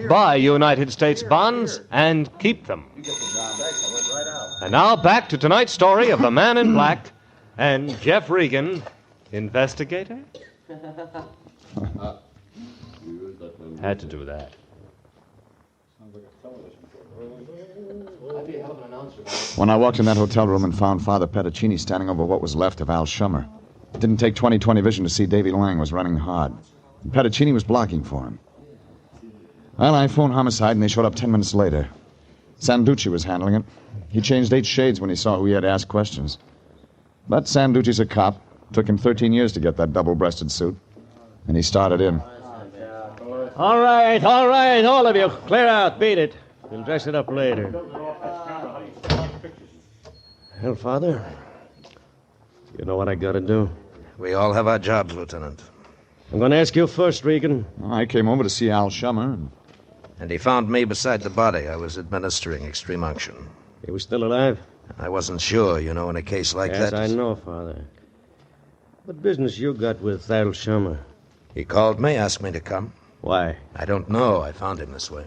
Buy United States bonds and keep them. And now back to tonight's story of the Man in Black and Jeff Regan, Investigator. Had to do that. When I walked in that hotel room and found Father Petticini standing over what was left of Al Shummer, it didn't take 20/20 vision to see Davy Lang was running hard. And Petticini was blocking for him. Well, I phoned homicide, and they showed up 10 minutes later. Sanducci was handling it. He changed 8 shades when he saw who he had to ask questions. But Sanducci's a cop. Took him 13 years to get that double-breasted suit. And he started in. All right, all of you. Clear out, beat it. We'll dress it up later. Well, Father, you know what I gotta do? We all have our jobs, Lieutenant. I'm gonna ask you first, Regan. I came over to see Al Shummer. And he found me beside the body. I was administering extreme unction. He was still alive? I wasn't sure, in a case like that. Yes, I know, Father. What business you got with Al Shummer? He called me, asked me to come. Why? I don't know. I found him this way.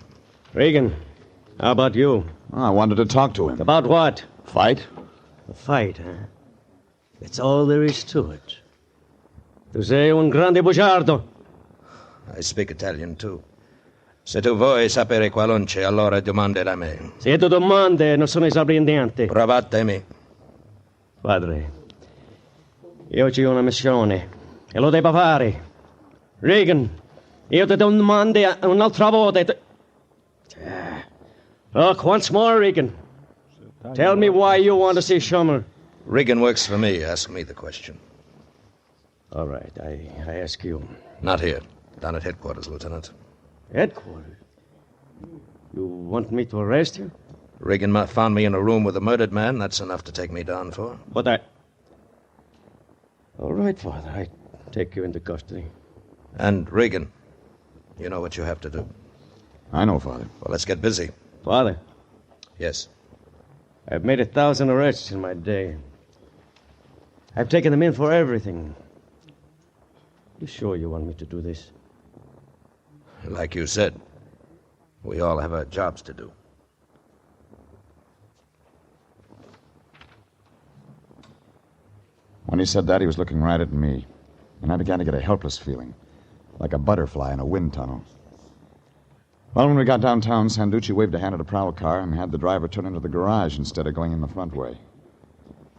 Regan, how about you? I wanted to talk to him. About what? Fight? A fight, huh? That's all there is to it. Tu sei un grande bugiardo. I speak Italian, too. Se tu vuoi sapere qualunque, allora domandela a me. Se tu domande, non sono esauriente. Provatemi. Padre, io ci ho una missione e lo devo fare. Regan, io ti domando un'altra volta. Look, once more, Regan. Tell me why you want to see Schummer. Regan works for me. Ask me the question. All right, I ask you. Not here. Down at headquarters, Lieutenant. Headquarters? You want me to arrest you? Regan found me in a room with a murdered man. That's enough to take me down for. But I... All right, Father. I take you into custody. And Regan, you know what you have to do. I know, Father. Well, let's get busy. Father? Yes? I've made 1,000 arrests in my day. I've taken them in for everything. You sure you want me to do this? Like you said, we all have our jobs to do. When he said that, he was looking right at me. And I began to get a helpless feeling, like a butterfly in a wind tunnel. Well, when we got downtown, Sanducci waved a hand at a prowl car and had the driver turn into the garage instead of going in the front way.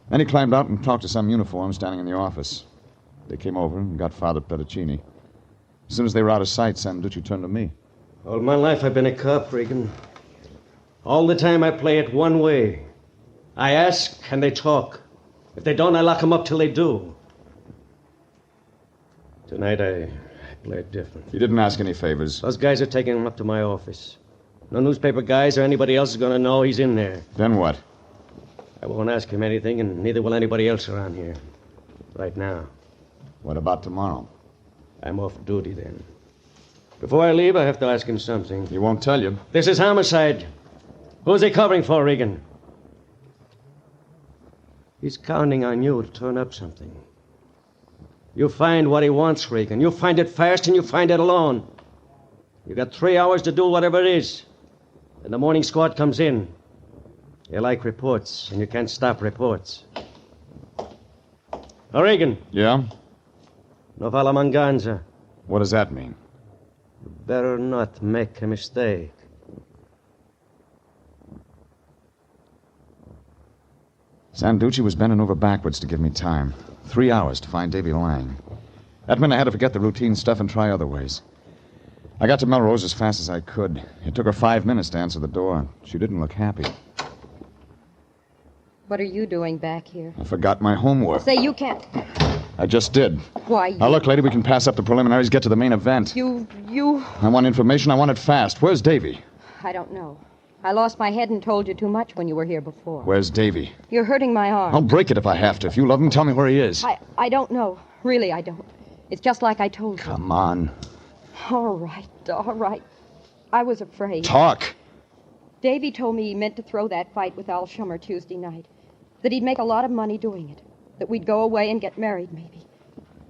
Then he climbed out and talked to some uniform standing in the office. They came over and got Father Petticini. As soon as they were out of sight, Sanducci turned to me. All my life I've been a cop, Regan. All the time I play it one way. I ask and they talk. If they don't, I lock them up till they do. Tonight I play it different. You didn't ask any favors. Those guys are taking him up to my office. No newspaper guys or anybody else is going to know he's in there. Then what? I won't ask him anything, and neither will anybody else around here. Right now. What about tomorrow? I'm off duty then. Before I leave, I have to ask him something. He won't tell you. This is homicide. Who's he covering for, Regan? He's counting on you to turn up something. You find what he wants, Regan. You find it fast and you find it alone. You got 3 hours to do whatever it is. Then the morning squad comes in. You like reports, and you can't stop reports. Oh, Regan. Yeah? No falla manganza. What does that mean? You better not make a mistake. Sanducci was bending over backwards to give me time. 3 hours to find Davy Lang. That meant I had to forget the routine stuff and try other ways. I got to Melrose as fast as I could. It took her 5 minutes to answer the door. She didn't look happy. What are you doing back here? I forgot my homework. Say, you can't. I just did. Why, Now, look, lady, we can pass up the preliminaries, get to the main event. You... I want information. I want it fast. Where's Davy? I don't know. I lost my head and told you too much when you were here before. Where's Davy? You're hurting my arm. I'll break it if I have to. If you love him, tell me where he is. I don't know. Really, I don't. It's just like I told you. Come on. All right. I was afraid. Talk. Davy told me he meant to throw that fight with Al Schummer Tuesday night. That he'd make a lot of money doing it. That we'd go away and get married, maybe.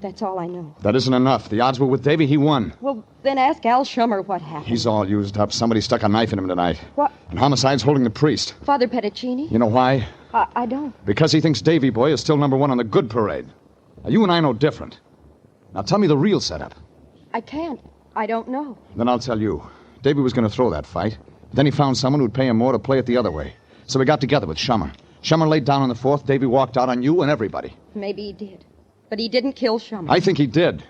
That's all I know. That isn't enough. The odds were with Davy. He won. Well, then ask Al Schummer what happened. He's all used up. Somebody stuck a knife in him tonight. What? And homicide's holding the priest. Father Petticini? You know why? I don't. Because he thinks Davy Boy is still number one on the good parade. Now, you and I know different. Now, tell me the real setup. I can't. I don't know. Then I'll tell you. Davy was going to throw that fight. Then he found someone who'd pay him more to play it the other way. So we got together with Schummer. Schummer laid down on the fourth. Davy walked out on you and everybody. Maybe he did. But he didn't kill Schummer. I think he did.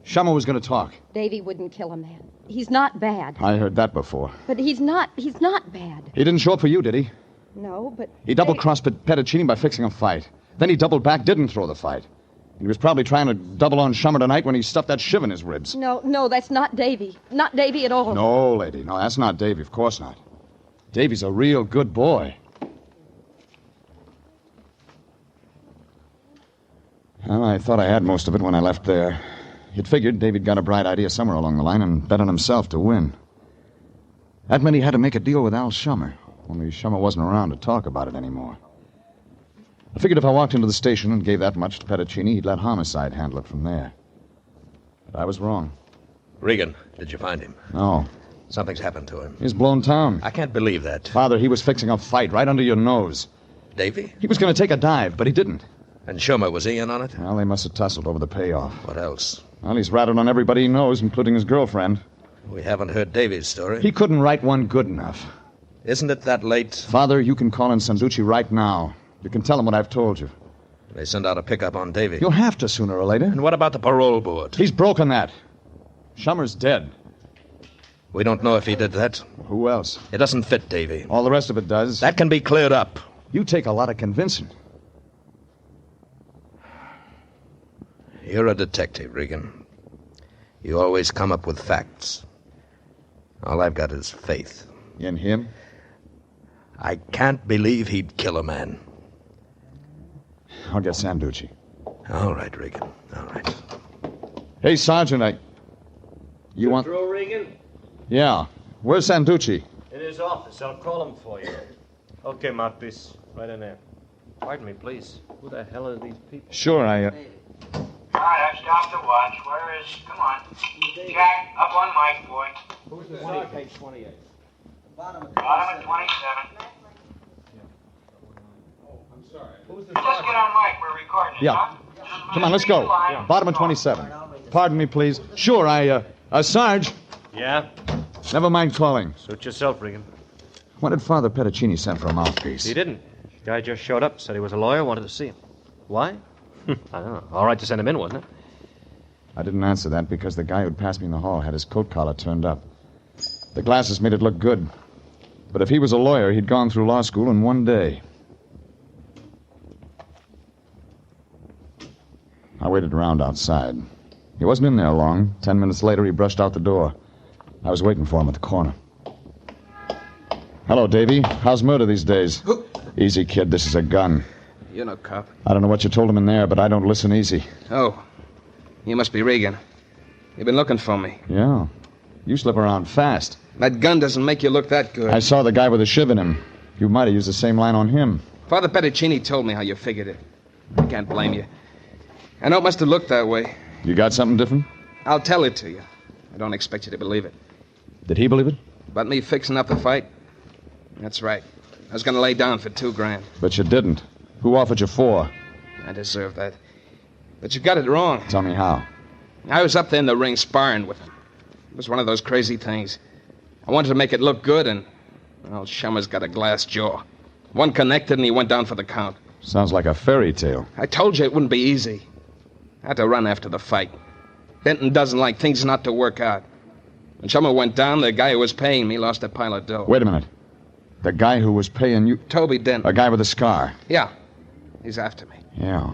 Schummer was going to talk. Davy wouldn't kill a man. He's not bad. I heard that before. But he's not bad. He didn't show up for you, did he? No, but... He double-crossed Petticini by fixing a fight. Then he doubled back, didn't throw the fight. He was probably trying to double on Schummer tonight when he stuffed that shiv in his ribs. No, that's not Davy. Not Davy at all. No, lady. No, that's not Davy. Of course not. Davy's a real good boy. Well, I thought I had most of it when I left there. You'd figured Davy'd got a bright idea somewhere along the line and bet on himself to win. That meant he had to make a deal with Al Schummer, only Schummer wasn't around to talk about it anymore. I figured if I walked into the station and gave that much to Petticini, he'd let Homicide handle it from there. But I was wrong. Regan, did you find him? No. Something's happened to him. He's blown town. I can't believe that. Father, he was fixing a fight right under your nose. Davy? He was going to take a dive, but he didn't. And Schummer, was he in on it? Well, they must have tussled over the payoff. What else? Well, he's rattled on everybody he knows, including his girlfriend. We haven't heard Davy's story. He couldn't write one good enough. Isn't it that late? Father, you can call in Sanducci right now. You can tell him what I've told you. They send out a pickup on Davy. You'll have to sooner or later. And what about the parole board? He's broken that. Schummer's dead. We don't know if he did that. Who else? It doesn't fit Davy. All the rest of it does. That can be cleared up. You take a lot of convincing. You're a detective, Regan. You always come up with facts. All I've got is faith. In him? I can't believe he'd kill a man. I'll get Sanducci. All right, Regan. All right. Hey, Sergeant, You want... Through, Regan? Yeah. Where's Sanducci? In his office. I'll call him for you. Okay, mouthpiece. Right in there. Pardon me, please. Who the hell are these people? Sure, All right, I've stopped the watch. Where is... Come on. Jack, up on mic, boy. Who's the sergeant? Page 28. Bottom of 27. Who's the Just get on mic. We're recording it, Yeah. huh? Come on, let's go. Bottom of 27. Pardon me, please. Sure, Sarge. Yeah? Never mind calling. Suit yourself, Regan. What did Father Petticini send for a mouthpiece? He didn't. The guy just showed up, said he was a lawyer, wanted to see him. Why? I don't know. All right to send him in, wasn't it? I didn't answer that because the guy who'd passed me in the hall had his coat collar turned up. The glasses made it look good. But if he was a lawyer, he'd gone through law school in one day. I waited around outside. He wasn't in there long. 10 minutes later, he brushed out the door. I was waiting for him at the corner. Hello, Davy. How's murder these days? Easy, kid. This is a gun. You're no cop. I don't know what you told him in there, but I don't listen easy. Oh. You must be Regan. You've been looking for me. Yeah. You slip around fast. That gun doesn't make you look that good. I saw the guy with the shiv in him. You might have used the same line on him. Father Petticini told me how you figured it. I can't blame you. I know it must have looked that way. You got something different? I'll tell it to you. I don't expect you to believe it. Did he believe it? About me fixing up the fight? That's right. I was going to lay down for $2,000. But you didn't. Who offered you $4? I deserve that. But you got it wrong. Tell me how. I was up there in the ring sparring with him. It was one of those crazy things. I wanted to make it look good, and... well, Schummer's got a glass jaw. One connected, and he went down for the count. Sounds like a fairy tale. I told you it wouldn't be easy. I had to run after the fight. Denton doesn't like things not to work out. When Schummer went down, the guy who was paying me lost a pile of dough. Wait a minute. The guy who was paying you... Toby Denton. A guy with a scar. Yeah. He's after me. Yeah.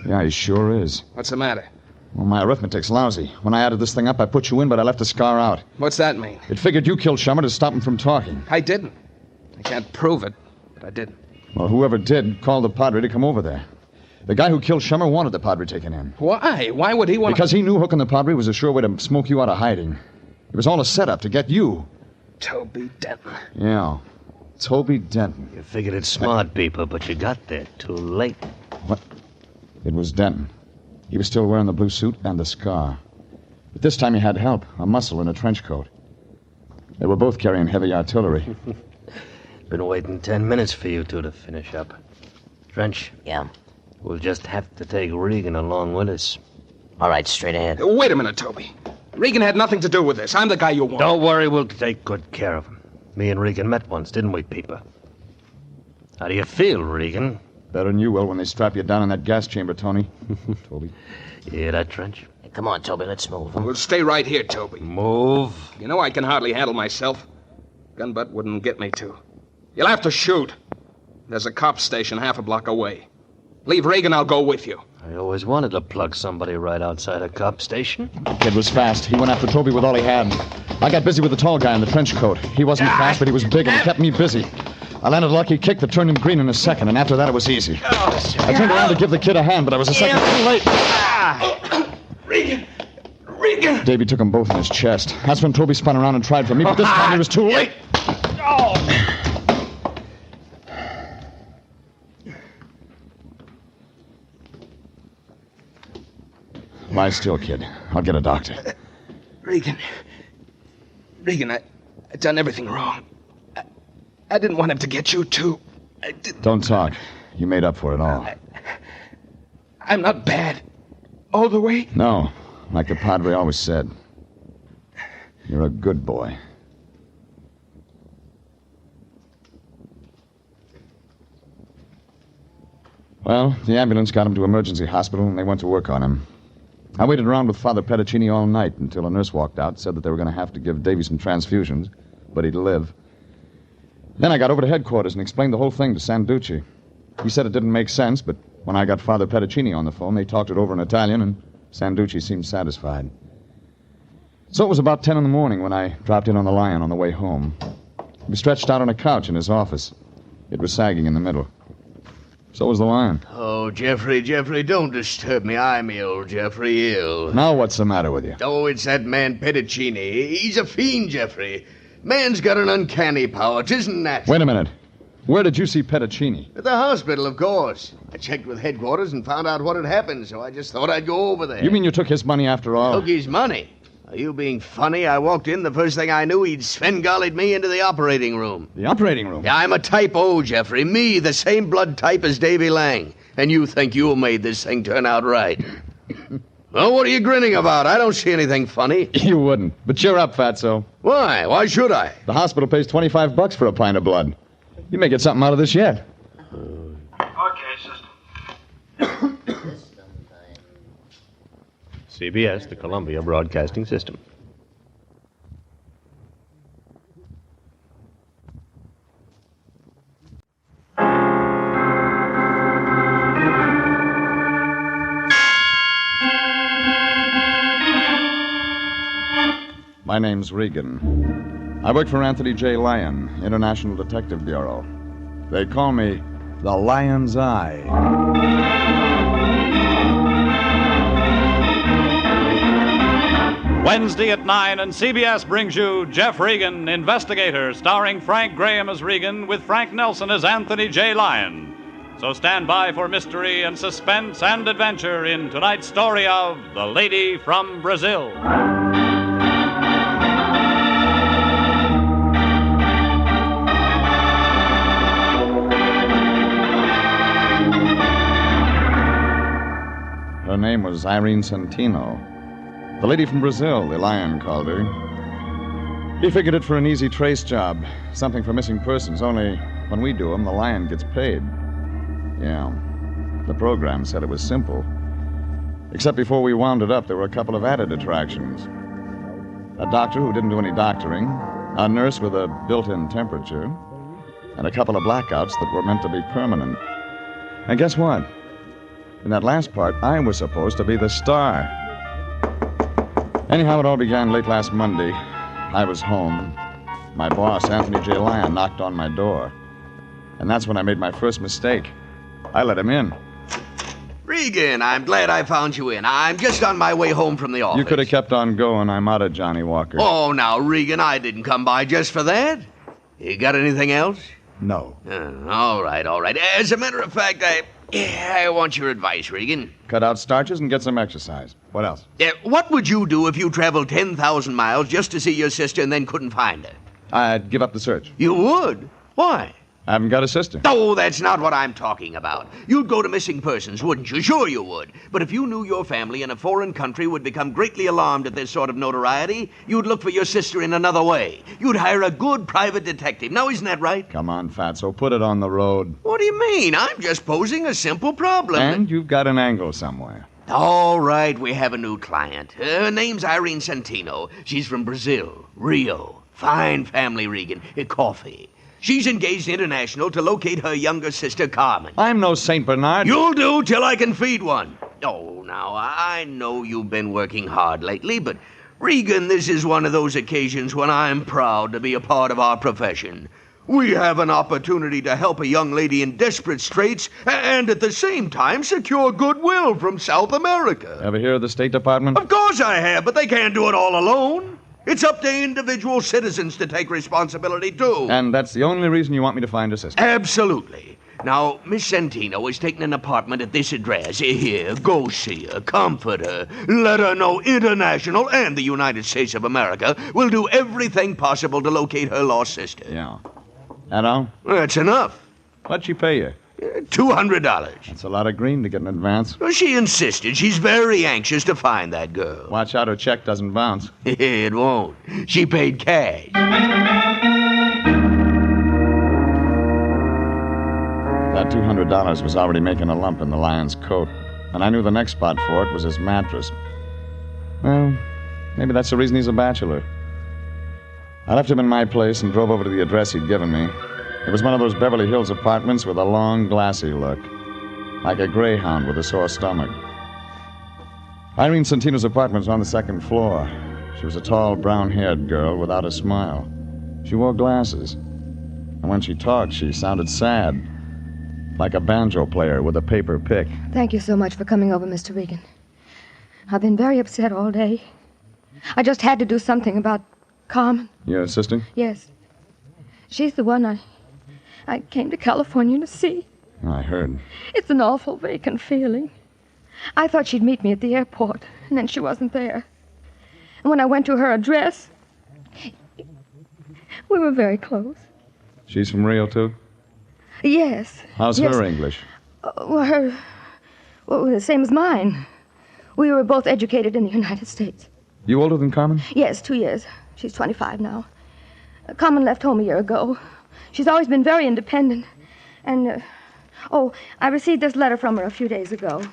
Yeah, he sure is. What's the matter? Well, my arithmetic's lousy. When I added this thing up, I put you in, but I left the scar out. What's that mean? It figured you killed Schummer to stop him from talking. I didn't. I can't prove it, but I didn't. Well, whoever did called the Padre to come over there. The guy who killed Schummer wanted the Padre taken in. Why? Why would he want... Because he knew hooking the Padre was a sure way to smoke you out of hiding. It was all a setup to get you. Toby Denton. Yeah. Toby Denton. You figured it smart, people, but you got there too late. What? It was Denton. He was still wearing the blue suit and the scar. But this time he had help, a muscle in a trench coat. They were both carrying heavy artillery. Been waiting 10 minutes for you two to finish up. Trench? Yeah? We'll just have to take Regan along with us. All right, straight ahead. Wait a minute, Toby. Regan had nothing to do with this. I'm the guy you want. Don't worry, we'll take good care of him. Me and Regan met once, didn't we, Peeper? How do you feel, Regan? Better than you will when they strap you down in that gas chamber, Tony. Toby. You hear that, Trench? Hey, come on, Toby, let's move. We'll stay right here, Toby. Move. You know I can hardly handle myself. Gun butt wouldn't get me to. You'll have to shoot. There's a cop station half a block away. Leave Regan, I'll go with you. I always wanted to plug somebody right outside a cop station. The kid was fast. He went after Toby with all he had. I got busy with the tall guy in the trench coat. He wasn't fast, but he was big and he kept me busy. I landed a lucky kick that turned him green in a second, and after that it was easy. I turned around to give the kid a hand, but I was a second too late. Regan! Regan! Davy took them both in his chest. That's when Toby spun around and tried for me, but this time it was too late. Lie still, kid. I'll get a doctor. Regan, I done everything wrong. I didn't want him to get you, too. Don't talk. You made up for it all. I'm not bad. All the way? No, like the Padre always said. You're a good boy. Well, the ambulance got him to emergency hospital, and they went to work on him. I waited around with Father Pedicini all night until a nurse walked out, said that they were going to have to give Davy some transfusions, but he'd live. Then I got over to headquarters and explained the whole thing to Sanducci. He said it didn't make sense, but when I got Father Pedicini on the phone, they talked it over in Italian, and Sanducci seemed satisfied. So it was about 10 in the morning when I dropped in on the Lion on the way home. He was stretched out on a couch in his office. It was sagging in the middle. So was the Lion. Oh, Jeffrey, don't disturb me. I'm ill, Jeffrey, ill. Now what's the matter with you? Oh, it's that man Pedicini. He's a fiend, Jeffrey. Man's got an uncanny power. 'Tisn't natural. Wait a minute. Where did you see Pedicini? At the hospital, of course. I checked with headquarters and found out what had happened, so I just thought I'd go over there. You mean you took his money after all? Took his money? Are you being funny? I walked in, the first thing I knew, he'd Sven-Gollied me into the operating room. The operating room? Yeah, I'm a type O, Jeffrey. Me, the same blood type as Davy Lang. And you think you made this thing turn out right. Well, what are you grinning about? I don't see anything funny. You wouldn't. But cheer up, Fatso. Why? Why should I? The hospital pays $25 for a pint of blood. You may get something out of this yet. Okay, system. CBS, the Columbia Broadcasting System. My name's Regan. I work for Anthony J. Lyon, International Detective Bureau. They call me the Lion's Eye. Wednesday at 9, and CBS brings you Jeff Regan, Investigator, starring Frank Graham as Regan with Frank Nelson as Anthony J. Lyon. So stand by for mystery and suspense and adventure in tonight's story of The Lady from Brazil. Her name was Irene Centino. The lady from Brazil, the Lion called her. He figured it for an easy trace job, something for missing persons, only when we do them, the Lion gets paid. Yeah, the program said it was simple. Except before we wound it up, there were a couple of added attractions. A doctor who didn't do any doctoring, a nurse with a built-in temperature, and a couple of blackouts that were meant to be permanent. And guess what? In that last part, I was supposed to be the star. Anyhow, it all began late last Monday. I was home. My boss, Anthony J. Lyon, knocked on my door. And that's when I made my first mistake. I let him in. Regan, I'm glad I found you in. I'm just on my way home from the office. You could have kept on going. I'm out of Johnny Walker. Oh, now, Regan, I didn't come by just for that. You got anything else? No. All right. As a matter of fact, I want your advice, Regan. Cut out starches and get some exercise. What else? What would you do if you traveled 10,000 miles just to see your sister and then couldn't find her? I'd give up the search. You would? Why? I haven't got a sister. Oh, that's not what I'm talking about. You'd go to missing persons, wouldn't you? Sure you would. But if you knew your family in a foreign country would become greatly alarmed at this sort of notoriety, you'd look for your sister in another way. You'd hire a good private detective. Now, isn't that right? Come on, Fatso, put it on the road. What do you mean? I'm just posing a simple problem. And you've got an angle somewhere. All right, we have a new client. Her name's Irene Centino. She's from Brazil, Rio. Fine family, Regan. Coffee. She's engaged international to locate her younger sister, Carmen. I'm no St. Bernard. You'll do till I can feed one. Oh, now, I know you've been working hard lately, but, Regan, this is one of those occasions when I'm proud to be a part of our profession. We have an opportunity to help a young lady in desperate straits and at the same time secure goodwill from South America. Ever hear of the State Department? Of course I have, but they can't do it all alone. It's up to individual citizens to take responsibility, too. And that's the only reason you want me to find a sister? Absolutely. Now, Miss Santino is taking an apartment at this address. Here, go see her, comfort her, let her know International and the United States of America will do everything possible to locate her lost sister. Yeah. That all? That's enough. What'd she pay you? $200. That's a lot of green to get in advance. Well, she insisted. She's very anxious to find that girl. Watch out her check doesn't bounce. It won't. She paid cash. That $200 was already making a lump in the lion's coat, and I knew the next spot for it was his mattress. Well, maybe that's the reason he's a bachelor. I left him in my place and drove over to the address he'd given me. It was one of those Beverly Hills apartments with a long, glassy look, like a greyhound with a sore stomach. Irene Santino's apartment was on the second floor. She was a tall, brown-haired girl without a smile. She wore glasses, and when she talked, she sounded sad, like a banjo player with a paper pick. Thank you so much for coming over, Mr. Regan. I've been very upset all day. I just had to do something about Carmen. Your sister? Yes. She's the one I came to California to see. I heard. It's an awful vacant feeling. I thought she'd meet me at the airport, and then she wasn't there. And when I went to her address, we were very close. She's from Rio, too? Yes. How's her English? Well, the same as mine. We were both educated in the United States. You older than Carmen? Yes, 2 years. She's 25 now. Carmen left home a year ago. She's always been very independent. And, I received this letter from her a few days ago.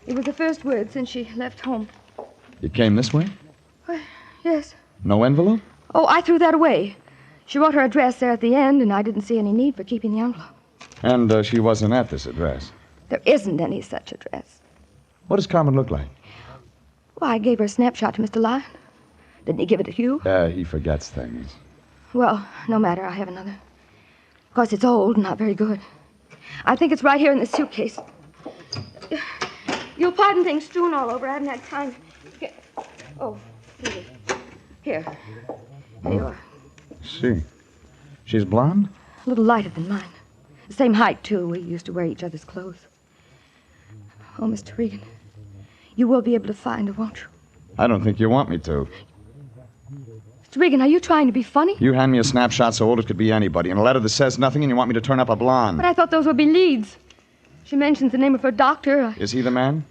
It was the first word since she left home. You came this way? Yes. No envelope? Oh, I threw that away. She wrote her address there at the end, and I didn't see any need for keeping the envelope. And she wasn't at this address? There isn't any such address. What does Carmen look like? Well, I gave her a snapshot to Mr. Lyon. Didn't he give it to you? He forgets things. Well, no matter. I have another. Of course, it's old and not very good. I think it's right here in the suitcase. You'll pardon things strewn all over. I haven't had time. Here. Here you are. See. She's blonde? A little lighter than mine. The same height, too. We used to wear each other's clothes. Oh, Mr. Regan, you will be able to find her, won't you? I don't think you want me to. Mr. Regan, are you trying to be funny? You hand me a snapshot so old it could be anybody, and a letter that says nothing, and you want me to turn up a blonde. But I thought those would be leads. She mentions the name of her doctor. Is he the man?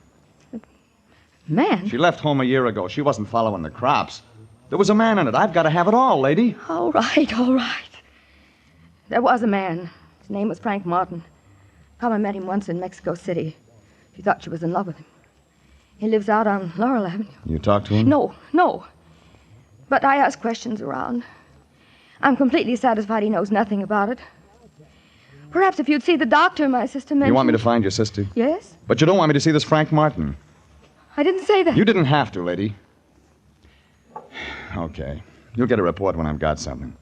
Man? She left home a year ago. She wasn't following the crops. There was a man in it. I've got to have it all, lady. All right, all right. There was a man. His name was Frank Martin. Carmen met him once in Mexico City. She thought she was in love with him. He lives out on Laurel Avenue. You talked to him? No. But I asked questions around. I'm completely satisfied he knows nothing about it. Perhaps if you'd see the doctor, my sister mentioned... You want me to find your sister? Yes. But you don't want me to see this Frank Martin. I didn't say that. You didn't have to, lady. Okay. You'll get a report when I've got something.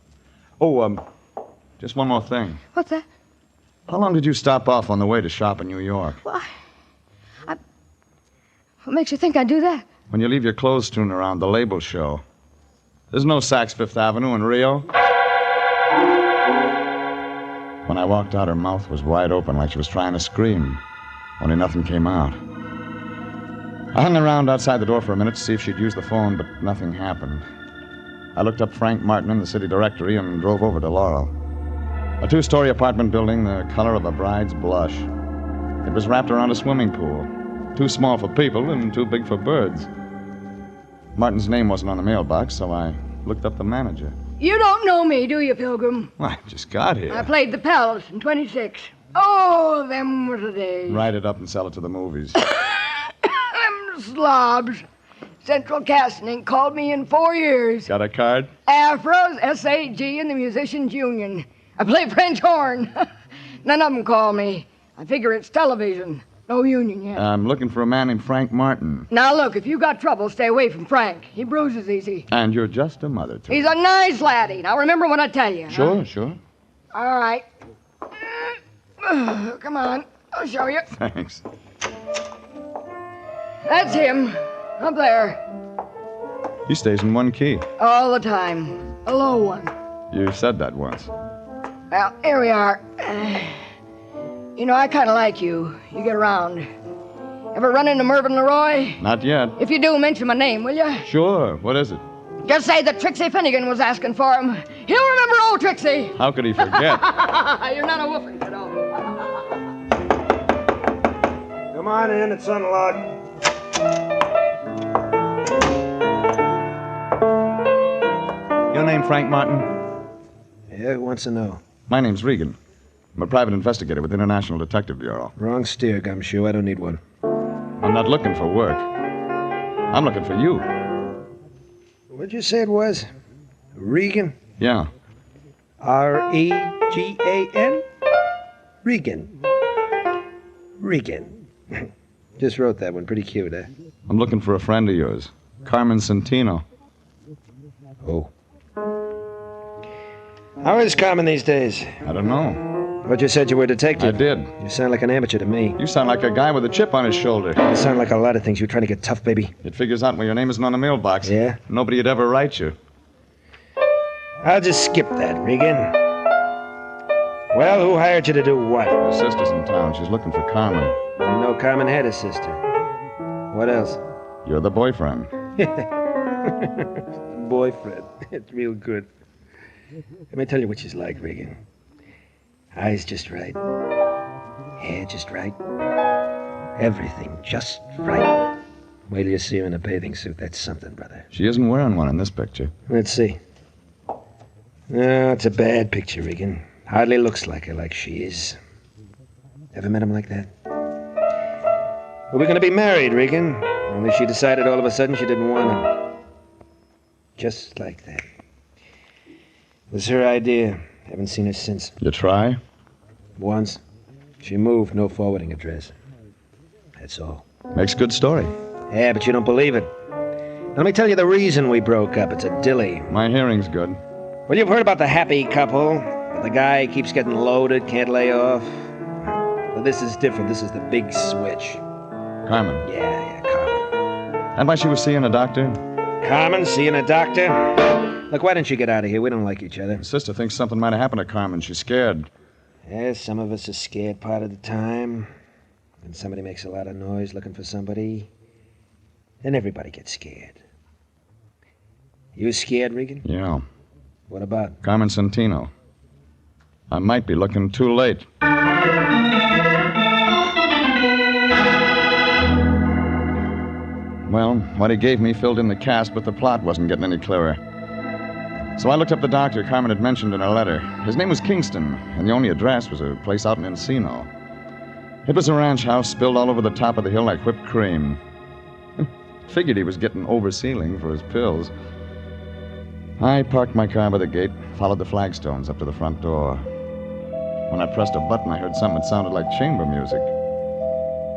Just one more thing. What's that? How long did you stop off on the way to shop in New York? Why? What makes you think I'd do that? When you leave your clothes strewn around, the labels show. There's no Saks Fifth Avenue in Rio. When I walked out, her mouth was wide open like she was trying to scream. Only nothing came out. I hung around outside the door for a minute to see if she'd use the phone, but nothing happened. I looked up Frank Martin in the city directory and drove over to Laurel. A 2-story apartment building the color of a bride's blush. It was wrapped around a swimming pool. Too small for people and too big for birds. Martin's name wasn't on the mailbox, so I looked up the manager. You don't know me, do you, Pilgrim? Well, I just got here. I played the Palace in 26. Oh, them were the days. Write it up and sell it to the movies. Them slobs. Central Casting called me in 4 years. Got a card? AFRS, SAG, and the Musicians Union. I play French horn. None of them call me. I figure it's television. No union yet. I'm looking for a man named Frank Martin. Now, look, if you got trouble, stay away from Frank. He bruises easy. And you're just a mother to He's a nice laddie. Now, remember when I tell you. Sure, sure. All right. Come on. I'll show you. Thanks. That's him. Up there. He stays in one key. All the time. A low one. You said that once. Well, here we are. You know, I kind of like you. You get around. Ever run into Mervyn Leroy? Not yet. If you do, mention my name, will you? Sure. What is it? Just say that Trixie Finnegan was asking for him. He'll remember old Trixie. How could he forget? You're not a woofer, you know. Come on in, it's unlocked. Your name Frank Martin? Yeah, who wants to know? My name's Regan. I'm a private investigator with the International Detective Bureau. Wrong steer, Gumshoe. I don't need one. I'm not looking for work. I'm looking for you. What'd you say it was? Regan? Yeah. R-E-G-A-N? Regan. Regan. Just wrote that one. Pretty cute, eh? I'm looking for a friend of yours, Carmen Santino. Oh. How is Carmen these days? I don't know. But you said you were a detective. I did. You sound like an amateur to me. You sound like a guy with a chip on his shoulder. You sound like a lot of things. You're trying to get tough, baby. It figures out when your name isn't on the mailbox. Yeah? Nobody would ever write you. I'll just skip that, Regan. Well, who hired you to do what? Your sister's in town. She's looking for Carmen. Didn't know Carmen had a sister. What else? You're the boyfriend. Boyfriend. It's real good. Let me tell you what she's like, Regan. Eyes just right. Hair just right. Everything just right. Wait till you see her in a bathing suit. That's something, brother. She isn't wearing one in this picture. Let's see. No, it's a bad picture, Regan. Hardly looks like her, like she is. Ever met him like that? Well, we're going to be married, Regan. Only she decided all of a sudden she didn't want him. Just like that. It was her idea. Haven't seen her since. You try? Once. She moved, no forwarding address. That's all. Makes good story. Yeah, but you don't believe it. Now, let me tell you the reason we broke up. It's a dilly. My hearing's good. Well, you've heard about the happy couple. The guy keeps getting loaded, can't lay off. Well, this is different. This is the big switch. Carmen. Yeah, Carmen. And why she was seeing a doctor? Carmen, seeing a doctor? Look, why don't you get out of here? We don't like each other. My sister thinks something might have happened to Carmen. She's scared. Yeah, some of us are scared part of the time. When somebody makes a lot of noise looking for somebody, then everybody gets scared. You scared, Regan? Yeah. What about? Carmen Santino. I might be looking too late. Well, what he gave me filled in the cast, but the plot wasn't getting any clearer. So I looked up the doctor Carmen had mentioned in her letter. His name was Kingston, and the only address was a place out in Encino. It was a ranch house spilled all over the top of the hill like whipped cream. Figured he was getting oversealing for his pills. I parked my car by the gate, followed the flagstones up to the front door. When I pressed a button, I heard something that sounded like chamber music.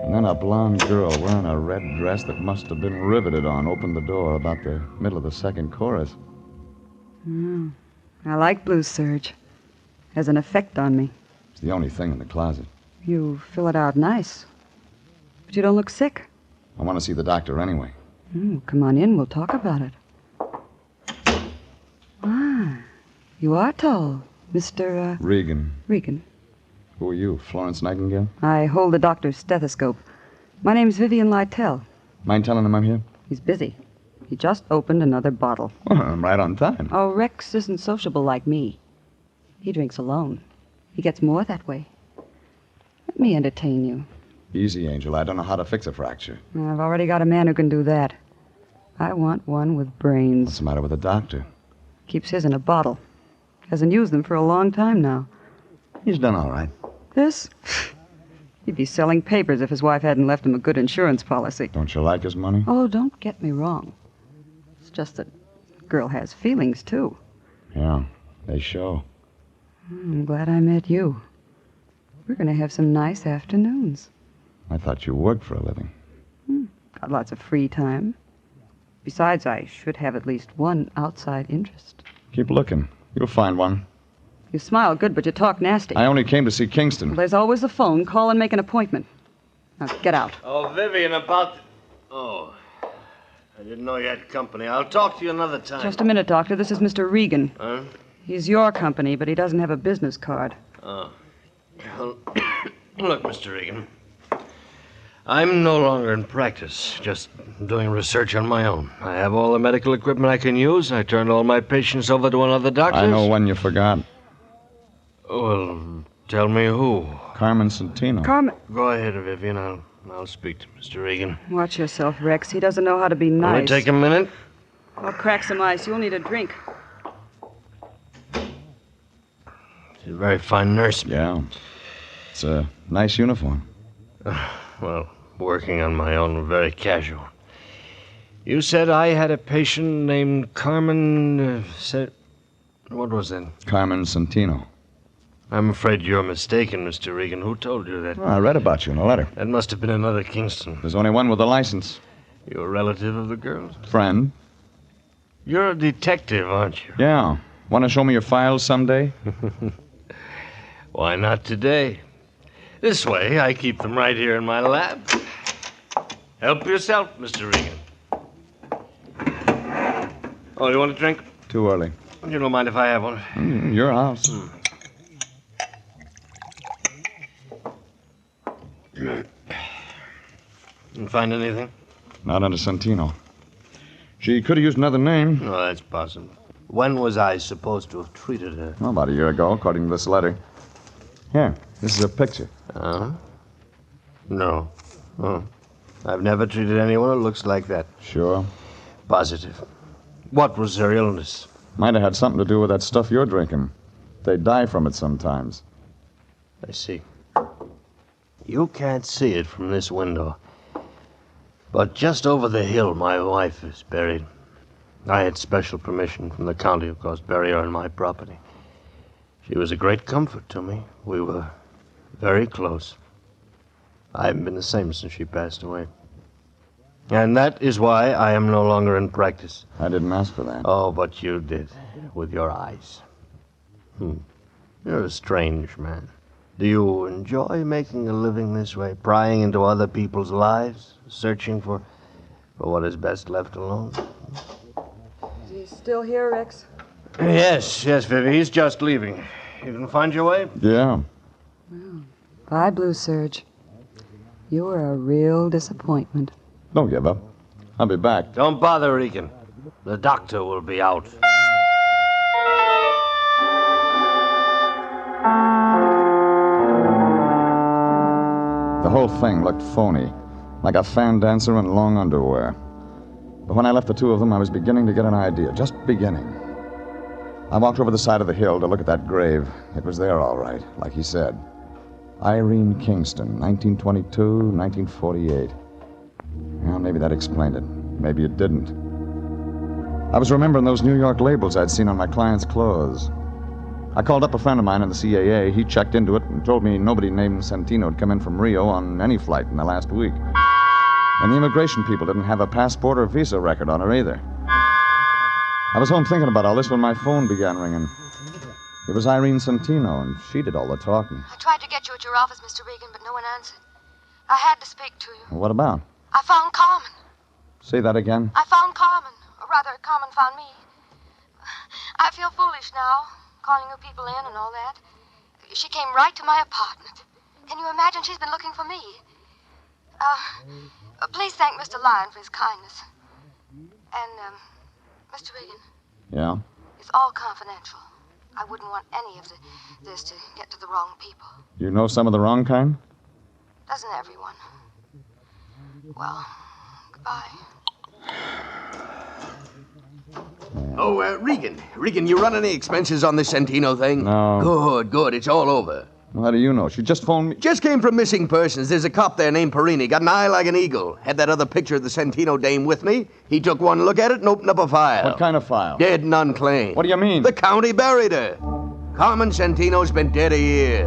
And then a blonde girl wearing a red dress that must have been riveted on opened the door about the middle of the second chorus. I like blue serge. Has an effect on me. It's the only thing in the closet. You fill it out nice. But you don't look sick. I want to see the doctor anyway. Come on in, we'll talk about it. You are tall, Mr. Regan. Regan. Who are you, Florence Nightingale? I hold the doctor's stethoscope. My name's Vivian Lytell. Mind telling him I'm here? He's busy. He just opened another bottle. Well, I'm right on time. Oh, Rex isn't sociable like me. He drinks alone. He gets more that way. Let me entertain you. Easy, Angel. I don't know how to fix a fracture. I've already got a man who can do that. I want one with brains. What's the matter with the doctor? Keeps his in a bottle. Hasn't used them for a long time now. He's done all right. This? He'd be selling papers if his wife hadn't left him a good insurance policy. Don't you like his money? Oh, don't get me wrong. It's just that the girl has feelings, too. Yeah, they show. I'm glad I met you. We're going to have some nice afternoons. I thought you worked for a living. Got lots of free time. Besides, I should have at least one outside interest. Keep looking. You'll find one. You smile good, but you talk nasty. I only came to see Kingston. Well, there's always the phone. Call and make an appointment. Now, get out. Oh, Vivian, about... Oh, I didn't know you had company. I'll talk to you another time. Just a minute, Doctor. This is Mr. Regan. Huh? He's your company, but he doesn't have a business card. Oh. Well, Look, Mr. Regan, I'm no longer in practice, just doing research on my own. I have all the medical equipment I can use. I turned all my patients over to another doctor. I know one you forgot. Well, tell me who. Carmen Santino. Carmen. Go ahead, Vivian. I'll speak to Mr. Regan. Watch yourself, Rex. He doesn't know how to be nice. Only take a minute. I'll crack some ice. You'll need a drink. She's a very fine nurse. Yeah. It's a nice uniform. Well, working on my own, very casual. You said I had a patient named Carmen... What was that? Carmen Santino. I'm afraid you're mistaken, Mr. Regan. Who told you that? Well, I read about you in a letter. That must have been another Kingston. There's only one with a license. You're a relative of the girl's? Friend. You're a detective, aren't you? Yeah. Want to show me your files someday? Why not today? This way, I keep them right here in my lab. Help yourself, Mr. Regan. Oh, you want a drink? Too early. You don't mind if I have one? Your house. Didn't find anything? Not under Santino. She could have used another name. No, that's possible. When was I supposed to have treated her? Well, about a year ago, according to this letter. Here, this is a picture. No. Oh. I've never treated anyone who looks like that. Sure. Positive. What was her illness? Might have had something to do with that stuff you're drinking. They die from it sometimes. I see. You can't see it from this window. But just over the hill, my wife is buried. I had special permission from the county, of course, bury her on my property. She was a great comfort to me. We were very close. I haven't been the same since she passed away. And that is why I am no longer in practice. I didn't ask for that. Oh, but you did, with your eyes. You're a strange man. Do you enjoy making a living this way, prying into other people's lives, searching for what is best left alone? Is he still here, Rex? Yes, Vivi. He's just leaving. You can find your way? Yeah. Well, bye, Blue Surge. You were a real disappointment. Don't give up. I'll be back. Don't bother, Regan. The doctor will be out. The whole thing looked phony, like a fan dancer in long underwear. But when I left the two of them, I was beginning to get an idea, just beginning. I walked over the side of the hill to look at that grave. It was there all right, like he said. Irene Kingston, 1922, 1948. Well, maybe that explained it. Maybe it didn't. I was remembering those New York labels I'd seen on my clients' clothes. I called up a friend of mine in the CAA. He checked into it and told me nobody named Santino had come in from Rio on any flight in the last week. And the immigration people didn't have a passport or visa record on her either. I was home thinking about all this when my phone began ringing. It was Irene Santino, and she did all the talking. I tried to get you at your office, Mr. Regan, but no one answered. I had to speak to you. What about? I found Carmen. Say that again. I found Carmen. Or rather, Carmen found me. I feel foolish now, calling you people in and all that. She came right to my apartment. Can you imagine she's been looking for me? Please thank Mr. Lyon for his kindness. And, Mr. Regan. Yeah? It's all confidential. I wouldn't want any of this to get to the wrong people. You know some of the wrong kind? Doesn't everyone? Well, goodbye. Oh, Regan, you run any expenses on this Santino thing? No. Good, it's all over. Well, how do you know? She just phoned me. Just came from missing persons. There's a cop there named Perini. Got an eye like an eagle. Had that other picture of the Santino dame with me. He took one look at it and opened up a file. What kind of file? Dead and unclaimed. What do you mean? The county buried her. Carmen Santino's been dead a year.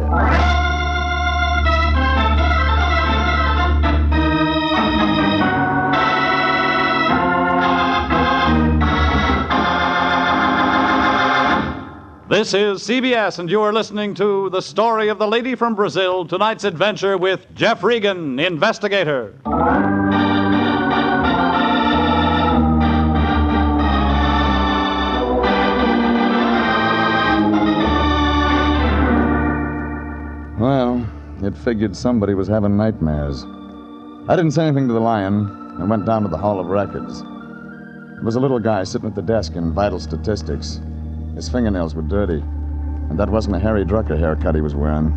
This is CBS, and you are listening to The Story of the Lady from Brazil, tonight's adventure with Jeff Regan, Investigator. Well, It figured somebody was having nightmares. I didn't say anything to the lion and went down to the Hall of Records. There was a little guy sitting at the desk in vital statistics. His fingernails were dirty, and that wasn't a Harry Drucker haircut he was wearing.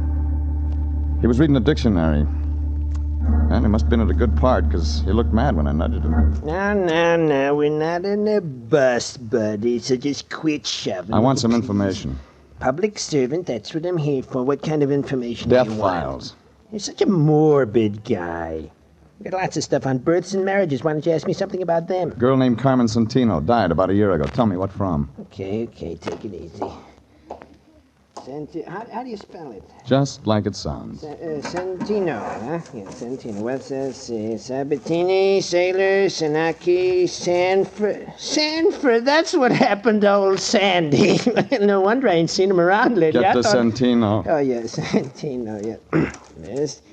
He was reading a dictionary, and he must have been at a good part, because he looked mad when I nudged him. No, we're not in a bus, buddy, so just quit shoving. I want some information. Public servant, that's what I'm here for. What kind of information Death do you want? files. You're such a morbid guy. We got lots of stuff on births and marriages. Why don't you ask me something about them? A girl named Carmen Santino died about a year ago. Tell me, what from? Okay, take it easy. How do you spell it? Just like it sounds. Santino, huh? Yeah, Santino. What's that? Sabatini, Sailor, Sanaki, Sanford. That's what happened to old Sandy. No wonder I ain't seen him around lately. Get the Santino. Oh, yeah, Santino, yeah. Yes.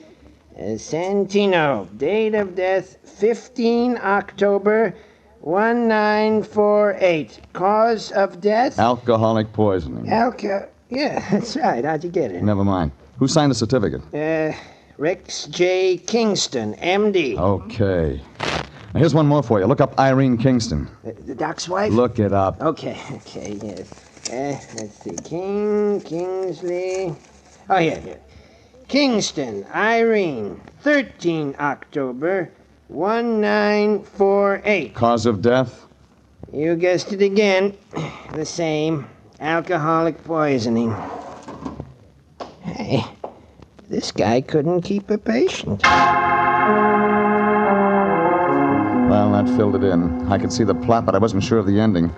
Santino. Date of death, 15 October, 1948. Cause of death? Alcoholic poisoning. Yeah, that's right. How'd you get it? Never mind. Who signed the certificate? Rex J. Kingston, M.D. Okay. Now, here's one more for you. Look up Irene Kingston. The doc's wife? Look it up. Okay, yes. Let's see. Kingsley. Oh, yeah. Kingston, Irene, 13 October, 1948. Cause of death? You guessed it again. The same. Alcoholic poisoning. Hey, this guy couldn't keep a patient. Well, that filled it in. I could see the plot, but I wasn't sure of the ending.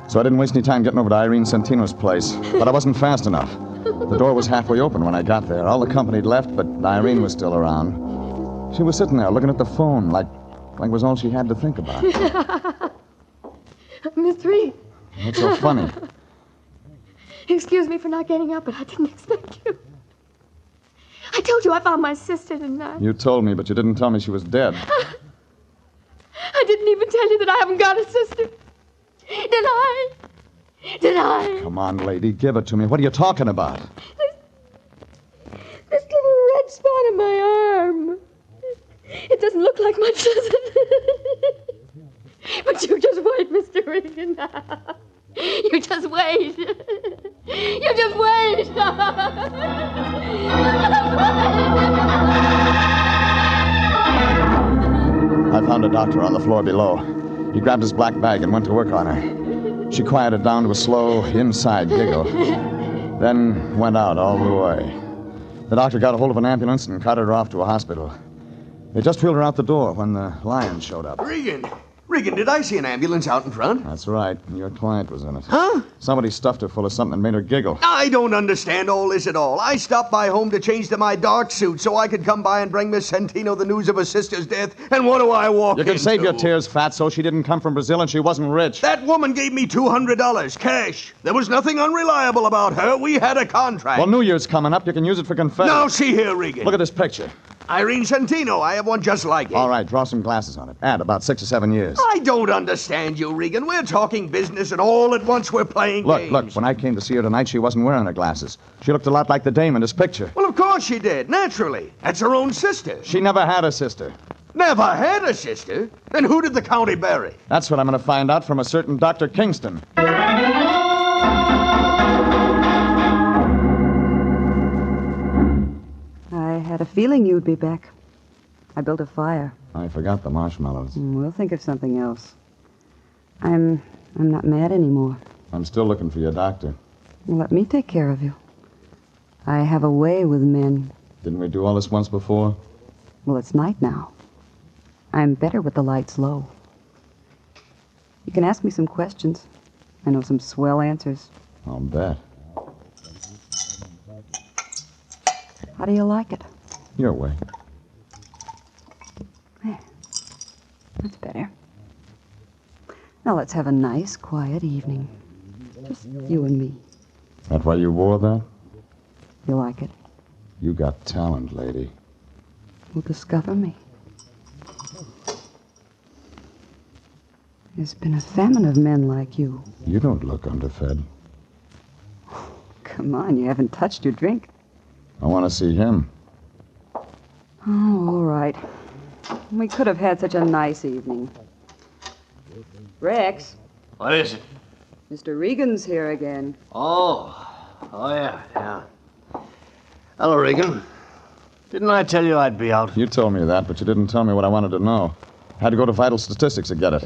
So I didn't waste any time getting over to Irene Santino's place. But I wasn't fast enough. The door was halfway open when I got there. All the company had left, but Irene was still around. She was sitting there looking at the phone like it was all she had to think about. Miss Reed. What's so funny? Excuse me for not getting up, but I didn't expect you. I told you I found my sister, didn't I? You told me, but you didn't tell me she was dead. I didn't even tell you that I haven't got a sister. Did I? Come on, lady, give it to me. What are you talking about? This little red spot on my arm. It doesn't look like much, does it? But you just wait, Mr. Regan. You just wait. You just wait. I found a doctor on the floor below. He grabbed his black bag and went to work on her. She quieted down to a slow, inside giggle, then went out all the way. The doctor got a hold of an ambulance and carted her off to a hospital. They just wheeled her out the door when the lion showed up. Regan, did I see an ambulance out in front? That's right. Your client was in it. Huh? Somebody stuffed her full of something that made her giggle. I don't understand all this at all. I stopped by home to change to my dark suit so I could come by and bring Miss Santino the news of her sister's death, and what do I walk You can into? save your tears, Fatso. She didn't come from Brazil and she wasn't rich. That woman gave me $200 cash. There was nothing unreliable about her. We had a contract. Well, New Year's coming up. You can use it for confetti. Now, see here, Regan. Look at this picture. Irene Santino. I have one just like it. All right, draw some glasses on it. Add about 6 or 7 years. I don't understand you, Regan. We're talking business, and all at once we're playing games. Look, when I came to see her tonight, she wasn't wearing her glasses. She looked a lot like the dame in this picture. Well, of course she did, naturally. That's her own sister. She never had a sister. Never had a sister? Then who did the county bury? That's what I'm going to find out from a certain Dr. Kingston. I had a feeling you'd be back. I built a fire. I forgot the marshmallows. We'll think of something else. I'm not mad anymore. I'm still looking for your doctor. Well, let me take care of you. I have a way with men. Didn't we do all this once before? Well, it's night now. I'm better with the lights low. You can ask me some questions. I know some swell answers. I'll bet. How do you like it? Your way. There. That's better. Now let's have a nice, quiet evening. Just you and me. That why you wore that? You like it? You got talent, lady. Well, discover me. There's been a famine of men like you. You don't look underfed. Come on, you haven't touched your drink. I want to see him. Oh, all right. We could have had such a nice evening. Rex, What is it? Mr. Regan's here again. Oh, yeah. Hello, Regan. Didn't I tell you I'd be out? You told me that, but you didn't tell me what I wanted to know. Had to go to Vital Statistics to get it.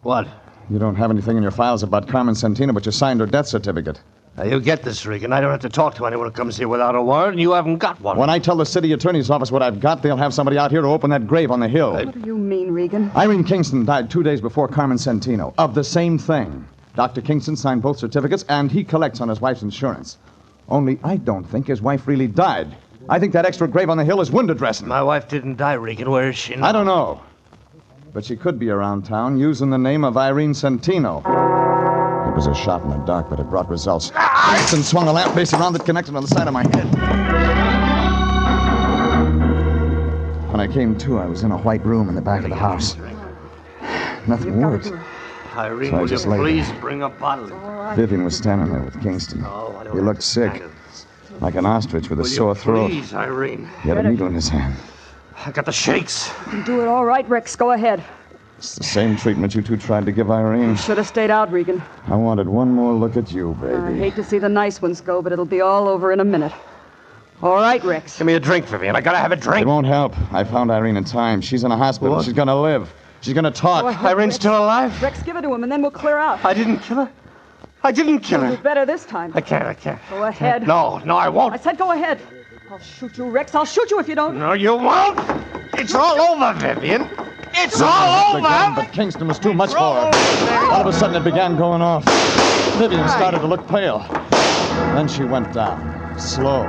What? You don't have anything in your files about Carmen Santino, but you signed her death certificate. Now, you get this, Regan. I don't have to talk to anyone who comes here without a warrant, and you haven't got one. When I tell the city attorney's office what I've got, they'll have somebody out here to open that grave on the hill. What do you mean, Regan? Irene Kingston died 2 days before Carmen Santino, of the same thing. Dr. Kingston signed both certificates, and he collects on his wife's insurance. Only I don't think his wife really died. I think that extra grave on the hill is window dressing. My wife didn't die, Regan. Where is she now? I don't know. But she could be around town using the name of Irene Santino. It was a shot in the dark, but it brought results. Kingston swung a lamp base around that connected on the side of my head. When I came to, I was in a white room in the back of the house. Nothing worked. Irene, So I will you just lay please there. bring a bottle? Vivian was standing there with Kingston. He looked sick, like an ostrich with a sore throat. Please, Irene. He had a needle in his hand. I got the shakes. You can do it all right, Rex. Go ahead. It's the same treatment you two tried to give Irene. Should have stayed out, Regan. I wanted one more look at you, I baby. hate to see the nice ones go, but it'll be all over in a minute. All right, Rex. Give me a drink, Vivian. I gotta have a drink. It won't help. I found Irene in time. She's in a hospital. What? She's gonna live. She's gonna talk. Go ahead, Irene's Rex. still alive? Rex, give it to him, and then we'll clear out. I didn't kill her. I didn't kill You'll her. do better this time. I can't. Go ahead. No, I won't. I said go ahead. I'll shoot you, Rex. I'll shoot you if you don't. No, you won't. It's all over, Vivian. It's all over. Again, but Kingston was too much for her. All of a sudden, it began going off. Vivian started to look pale. Then she went down, slow.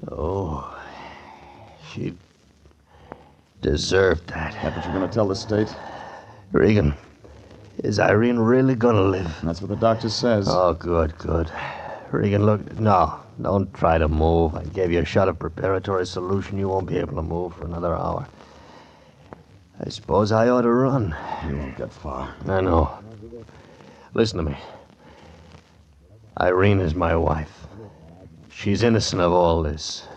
Oh, she deserved that. That's what you're going to tell the state? Regan, is Irene really gonna live? That's what the doctor says. Oh, good. Regan, look, no, don't try to move. I gave you a shot of preparatory solution. You won't be able to move for another hour. I suppose I ought to run. You won't get far. I know. Listen to me. Irene is my wife. She's innocent of all this.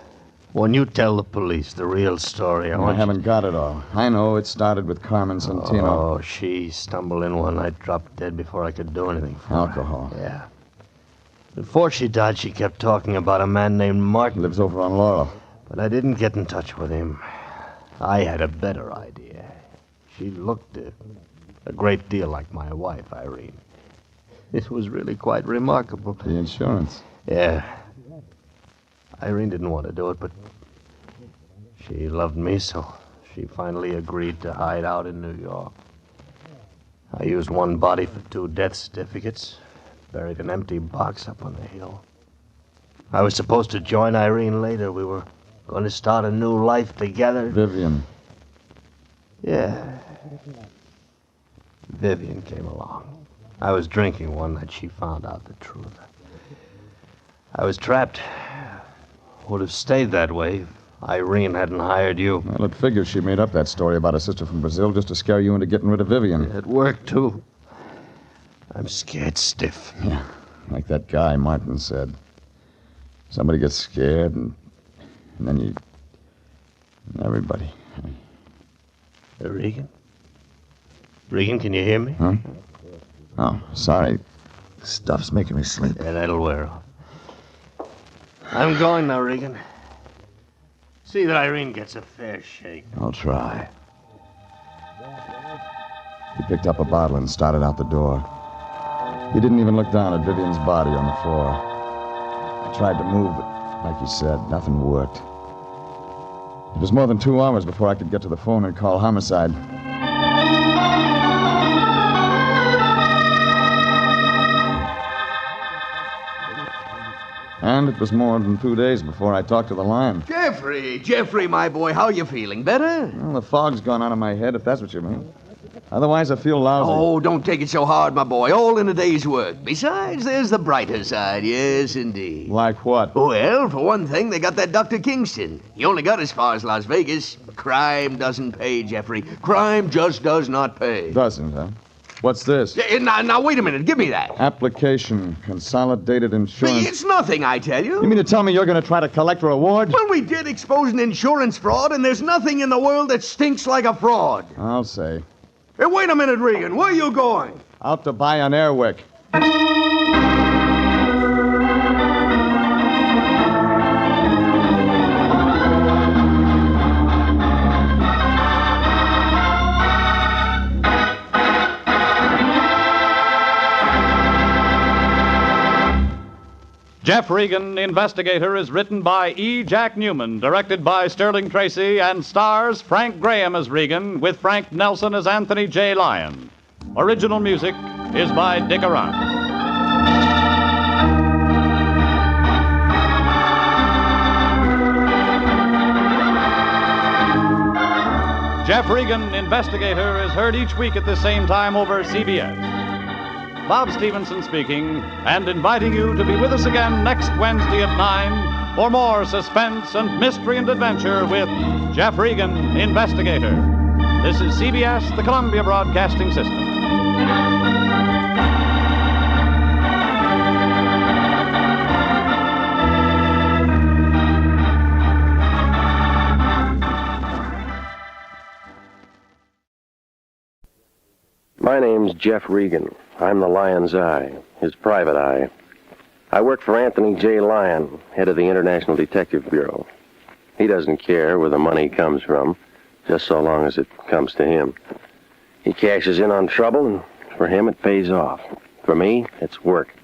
When you tell the police the real story, I haven't got it all. I know it started with Carmen Santino. Oh, she stumbled in one night, dropped dead before I could do anything for her. Alcohol. Yeah. Before she died, she kept talking about a man named Martin. Lives over on Laurel. But I didn't get in touch with him. I had a better idea. She looked a great deal like my wife, Irene. It was really quite remarkable. The insurance. Yeah. Irene didn't want to do it, but she loved me, so she finally agreed to hide out in New York. I used one body for 2 death certificates, buried an empty box up on the hill. I was supposed to join Irene later. We were going to start a new life together. Vivian. Yeah. Vivian came along. I was drinking one night. She found out the truth. I was trapped. Would have stayed that way if Irene hadn't hired you. Well, it figures she made up that story about a sister from Brazil just to scare you into getting rid of Vivian. It worked, too. I'm scared stiff. Yeah, like that guy Martin said. Somebody gets scared, and then you... Everybody. Regan? Regan, can you hear me? Huh? Oh, sorry. Stuff's making me sleep. Yeah, that'll wear off. I'm going now, Regan. See that Irene gets a fair shake. I'll try. He picked up a bottle and started out the door. He didn't even look down at Vivian's body on the floor. I tried to move, but like he said, nothing worked. It was more than 2 hours before I could get to the phone and call homicide. And it was more than 2 days before I talked to the line. Jeffrey, my boy, how you feeling? Better? Well, the fog's gone out of my head, if that's what you mean. Otherwise, I feel lousy. Oh, don't take it so hard, my boy. All in a day's work. Besides, there's the brighter side. Yes, indeed. Like what? Well, for one thing, they got that Dr. Kingston. He only got as far as Las Vegas. Crime doesn't pay, Jeffrey. Crime just does not pay. Doesn't, huh? What's this? Now, wait a minute. Give me that. Application, consolidated insurance. It's nothing, I tell you. You mean to tell me you're going to try to collect a reward? Well, we did expose an insurance fraud, and there's nothing in the world that stinks like a fraud. I'll say. Hey, wait a minute, Regan. Where are you going? Out to buy an airwick. Jeff Regan, Investigator, is written by E. Jack Newman, directed by Sterling Tracy, and stars Frank Graham as Regan, with Frank Nelson as Anthony J. Lyon. Original music is by Dick Arant. Jeff Regan, Investigator, is heard each week at the same time over CBS. Bob Stevenson speaking, and inviting you to be with us again next Wednesday at 9 for more suspense and mystery and adventure with Jeff Regan, Investigator. This is CBS, the Columbia Broadcasting System. My name's Jeff Regan. I'm the Lion's Eye, his private eye. I work for Anthony J. Lyon, head of the International Detective Bureau. He doesn't care where the money comes from, just so long as it comes to him. He cashes in on trouble, and for him it pays off. For me, it's work.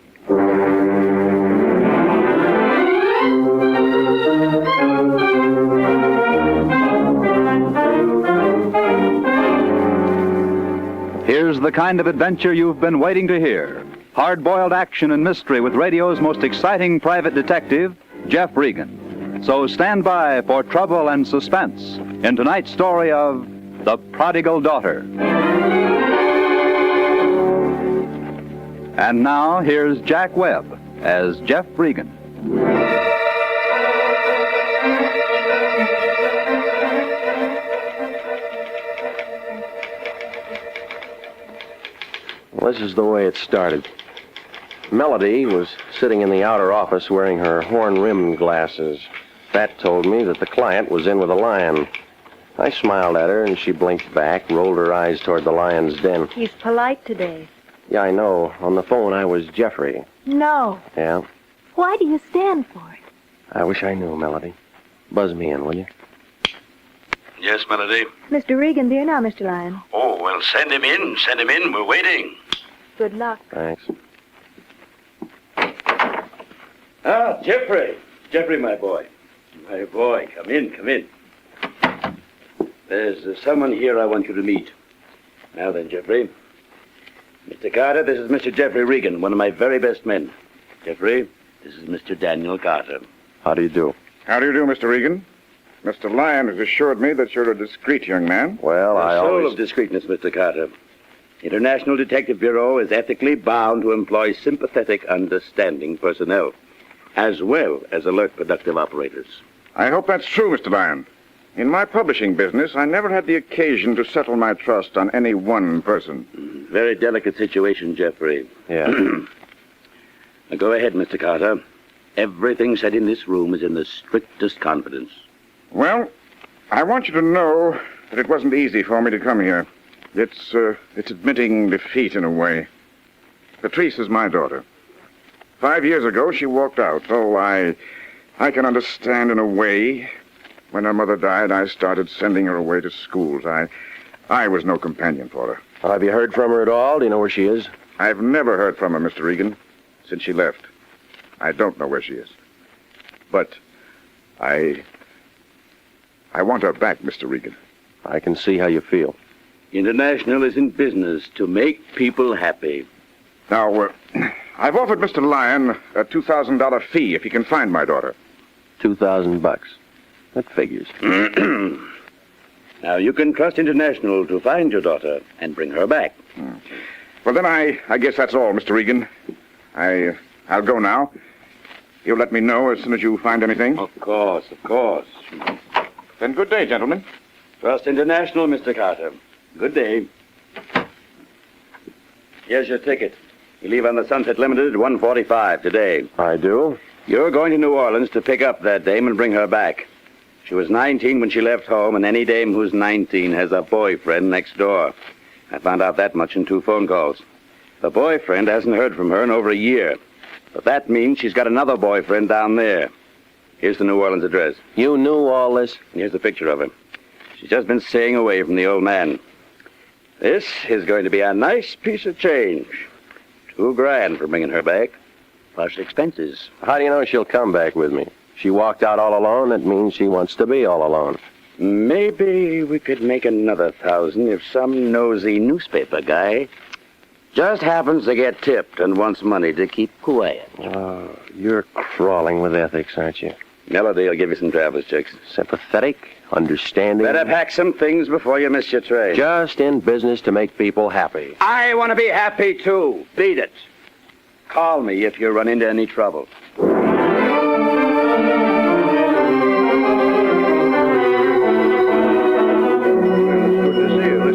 Here's the kind of adventure you've been waiting to hear. Hard-boiled action and mystery with radio's most exciting private detective, Jeff Regan. So stand by for trouble and suspense in tonight's story of The Prodigal Daughter. And now, here's Jack Webb as Jeff Regan. Well, this is the way it started. Melody was sitting in the outer office wearing her horn-rimmed glasses. That told me that the client was in with a lion. I smiled at her, and she blinked back, rolled her eyes toward the lion's den. He's polite today. Yeah, I know. On the phone, I was Jeffrey. No. Yeah? Why do you stand for it? I wish I knew, Melody. Buzz me in, will you? Yes, Melody. Mr. Regan, dear, now, Mr. Lyon. Oh, well, send him in. Send him in. We're waiting. Good luck. Thanks. Ah, Jeffrey. Jeffrey, my boy. My boy, come in, come in. There's someone here I want you to meet. Now then, Jeffrey. Mr. Carter, this is Mr. Jeffrey Regan, one of my very best men. Jeffrey, this is Mr. Daniel Carter. How do you do? How do you do, Mr. Regan? Mr. Lyon has assured me that you're a discreet young man. Well, The soul of discreetness, Mr. Carter. International Detective Bureau is ethically bound to employ sympathetic, understanding personnel, as well as alert, productive operators. I hope that's true, Mr. Lyon. In my publishing business, I never had the occasion to settle my trust on any one person. Very delicate situation, Jeffrey. Yeah. Now go ahead, Mr. Carter. Everything said in this room is in the strictest confidence. Well, I want you to know that it wasn't easy for me to come here. It's admitting defeat in a way. Patrice is my daughter. 5 years ago, she walked out. Oh, I can understand in a way. When her mother died, I started sending her away to schools. I was no companion for her. Well, have you heard from her at all? Do you know where she is? I've never heard from her, Mr. Regan, since she left. I don't know where she is. But I want her back, Mr. Regan. I can see how you feel. International is in business to make people happy. Now, I've offered Mr. Lyon a $2,000 fee if he can find my daughter. $2,000. That figures. Now, you can trust International to find your daughter and bring her back. Well, then I guess that's all, Mr. Regan. I'll go now. You'll let me know as soon as you find anything? Of course, of course. Then good day, gentlemen. Trust International, Mr. Carter. Good day. Here's your ticket. You leave on the Sunset Limited at 1:45 today. I do? You're going to New Orleans to pick up that dame and bring her back. She was 19 when she left home, and any dame who's 19 has a boyfriend next door. I found out that much in 2 phone calls. The boyfriend hasn't heard from her in over a year. But that means she's got another boyfriend down there. Here's the New Orleans address. You knew all this? Here's the picture of her. She's just been staying away from the old man. This is going to be a nice piece of change. $2,000 for bringing her back, plus expenses. How do you know she'll come back with me? She walked out all alone. That means she wants to be all alone. Maybe we could make another 1,000 if some nosy newspaper guy just happens to get tipped and wants money to keep quiet. Oh, you're crawling with ethics, aren't you? Melody will give you some traveler's checks. Sympathetic, understanding. Better pack some things before you miss your train. Just in business to make people happy. I want to be happy, too. Beat it. Call me if you run into any trouble.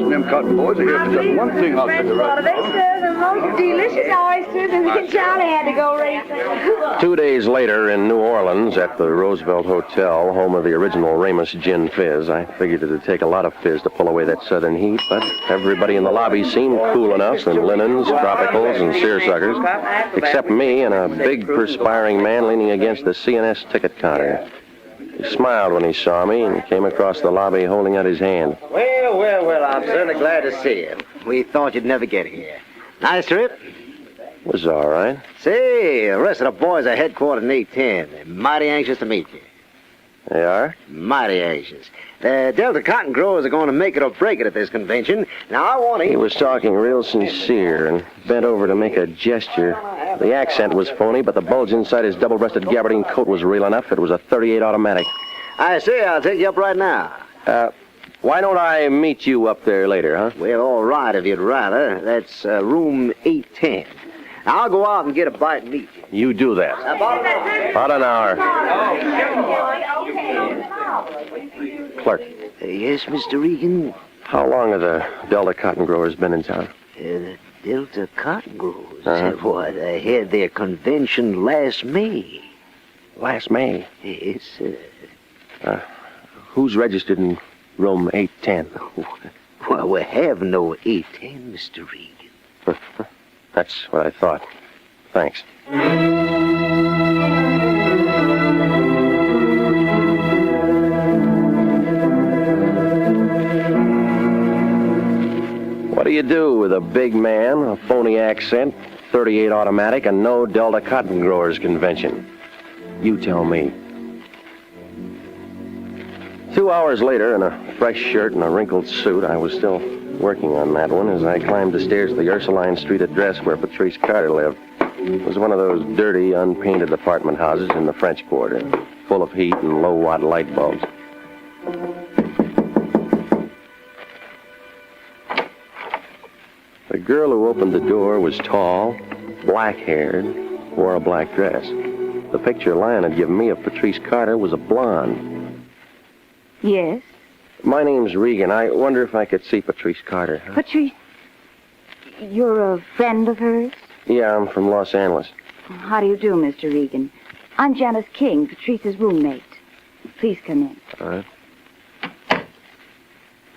Them cotton boys are here for just one thing I'll tell you right They serve the most delicious oysters, and Charlie had to go racing. 2 days later in New Orleans at the Roosevelt Hotel, home of the original Ramus Gin Fizz, I figured it'd take a lot of fizz to pull away that southern heat, but everybody in the lobby seemed cool enough, some linens, tropicals, and seersuckers, except me and a big perspiring man leaning against the CNS ticket counter. He smiled when he saw me and came across the lobby holding out his hand. Well, I'm certainly glad to see you. We thought you'd never get here. Nice trip? It was all right. See, the rest of the boys are headquartered in E10. They're mighty anxious to meet you. They are? Mighty anxious. The Delta cotton growers are going to make it or break it at this convention. Now, I want to... He was talking real sincere and bent over to make a gesture. The accent was phony, but the bulge inside his double-breasted gabardine coat was real enough. It was a .38 automatic. I see. I'll take you up right now. Why don't I meet you up there later, huh? Well, all right, if you'd rather. That's room 810. Now, I'll go out and get a bite and meet you. You do that. About an hour. Clerk. Yes, Mr. Regan? How long have the Delta cotton growers been in town? The Delta cotton growers? Why, they had their convention last May. Last May? Yes, sir. Who's registered in room 810? Well, we have no 810, Mr. Regan. That's what I thought. Thanks. What do you do with a big man, a phony accent, .38 automatic, and no Delta Cotton Growers Convention? You tell me. 2 hours later, in a fresh shirt and a wrinkled suit, I was still working on that one as I climbed the stairs to the Ursuline Street address where Patrice Carter lived. It was one of those dirty, unpainted apartment houses in the French Quarter, full of heat and low-watt light bulbs. The girl who opened the door was tall, black-haired, wore a black dress. The picture Lion had given me of Patrice Carter was a blonde. Yes? My name's Regan. I wonder if I could see Patrice Carter. Huh? Patrice, you're a friend of hers? Yeah, I'm from Los Angeles. How do you do, Mr. Regan? I'm Janice King, Patrice's roommate. Please come in. All right.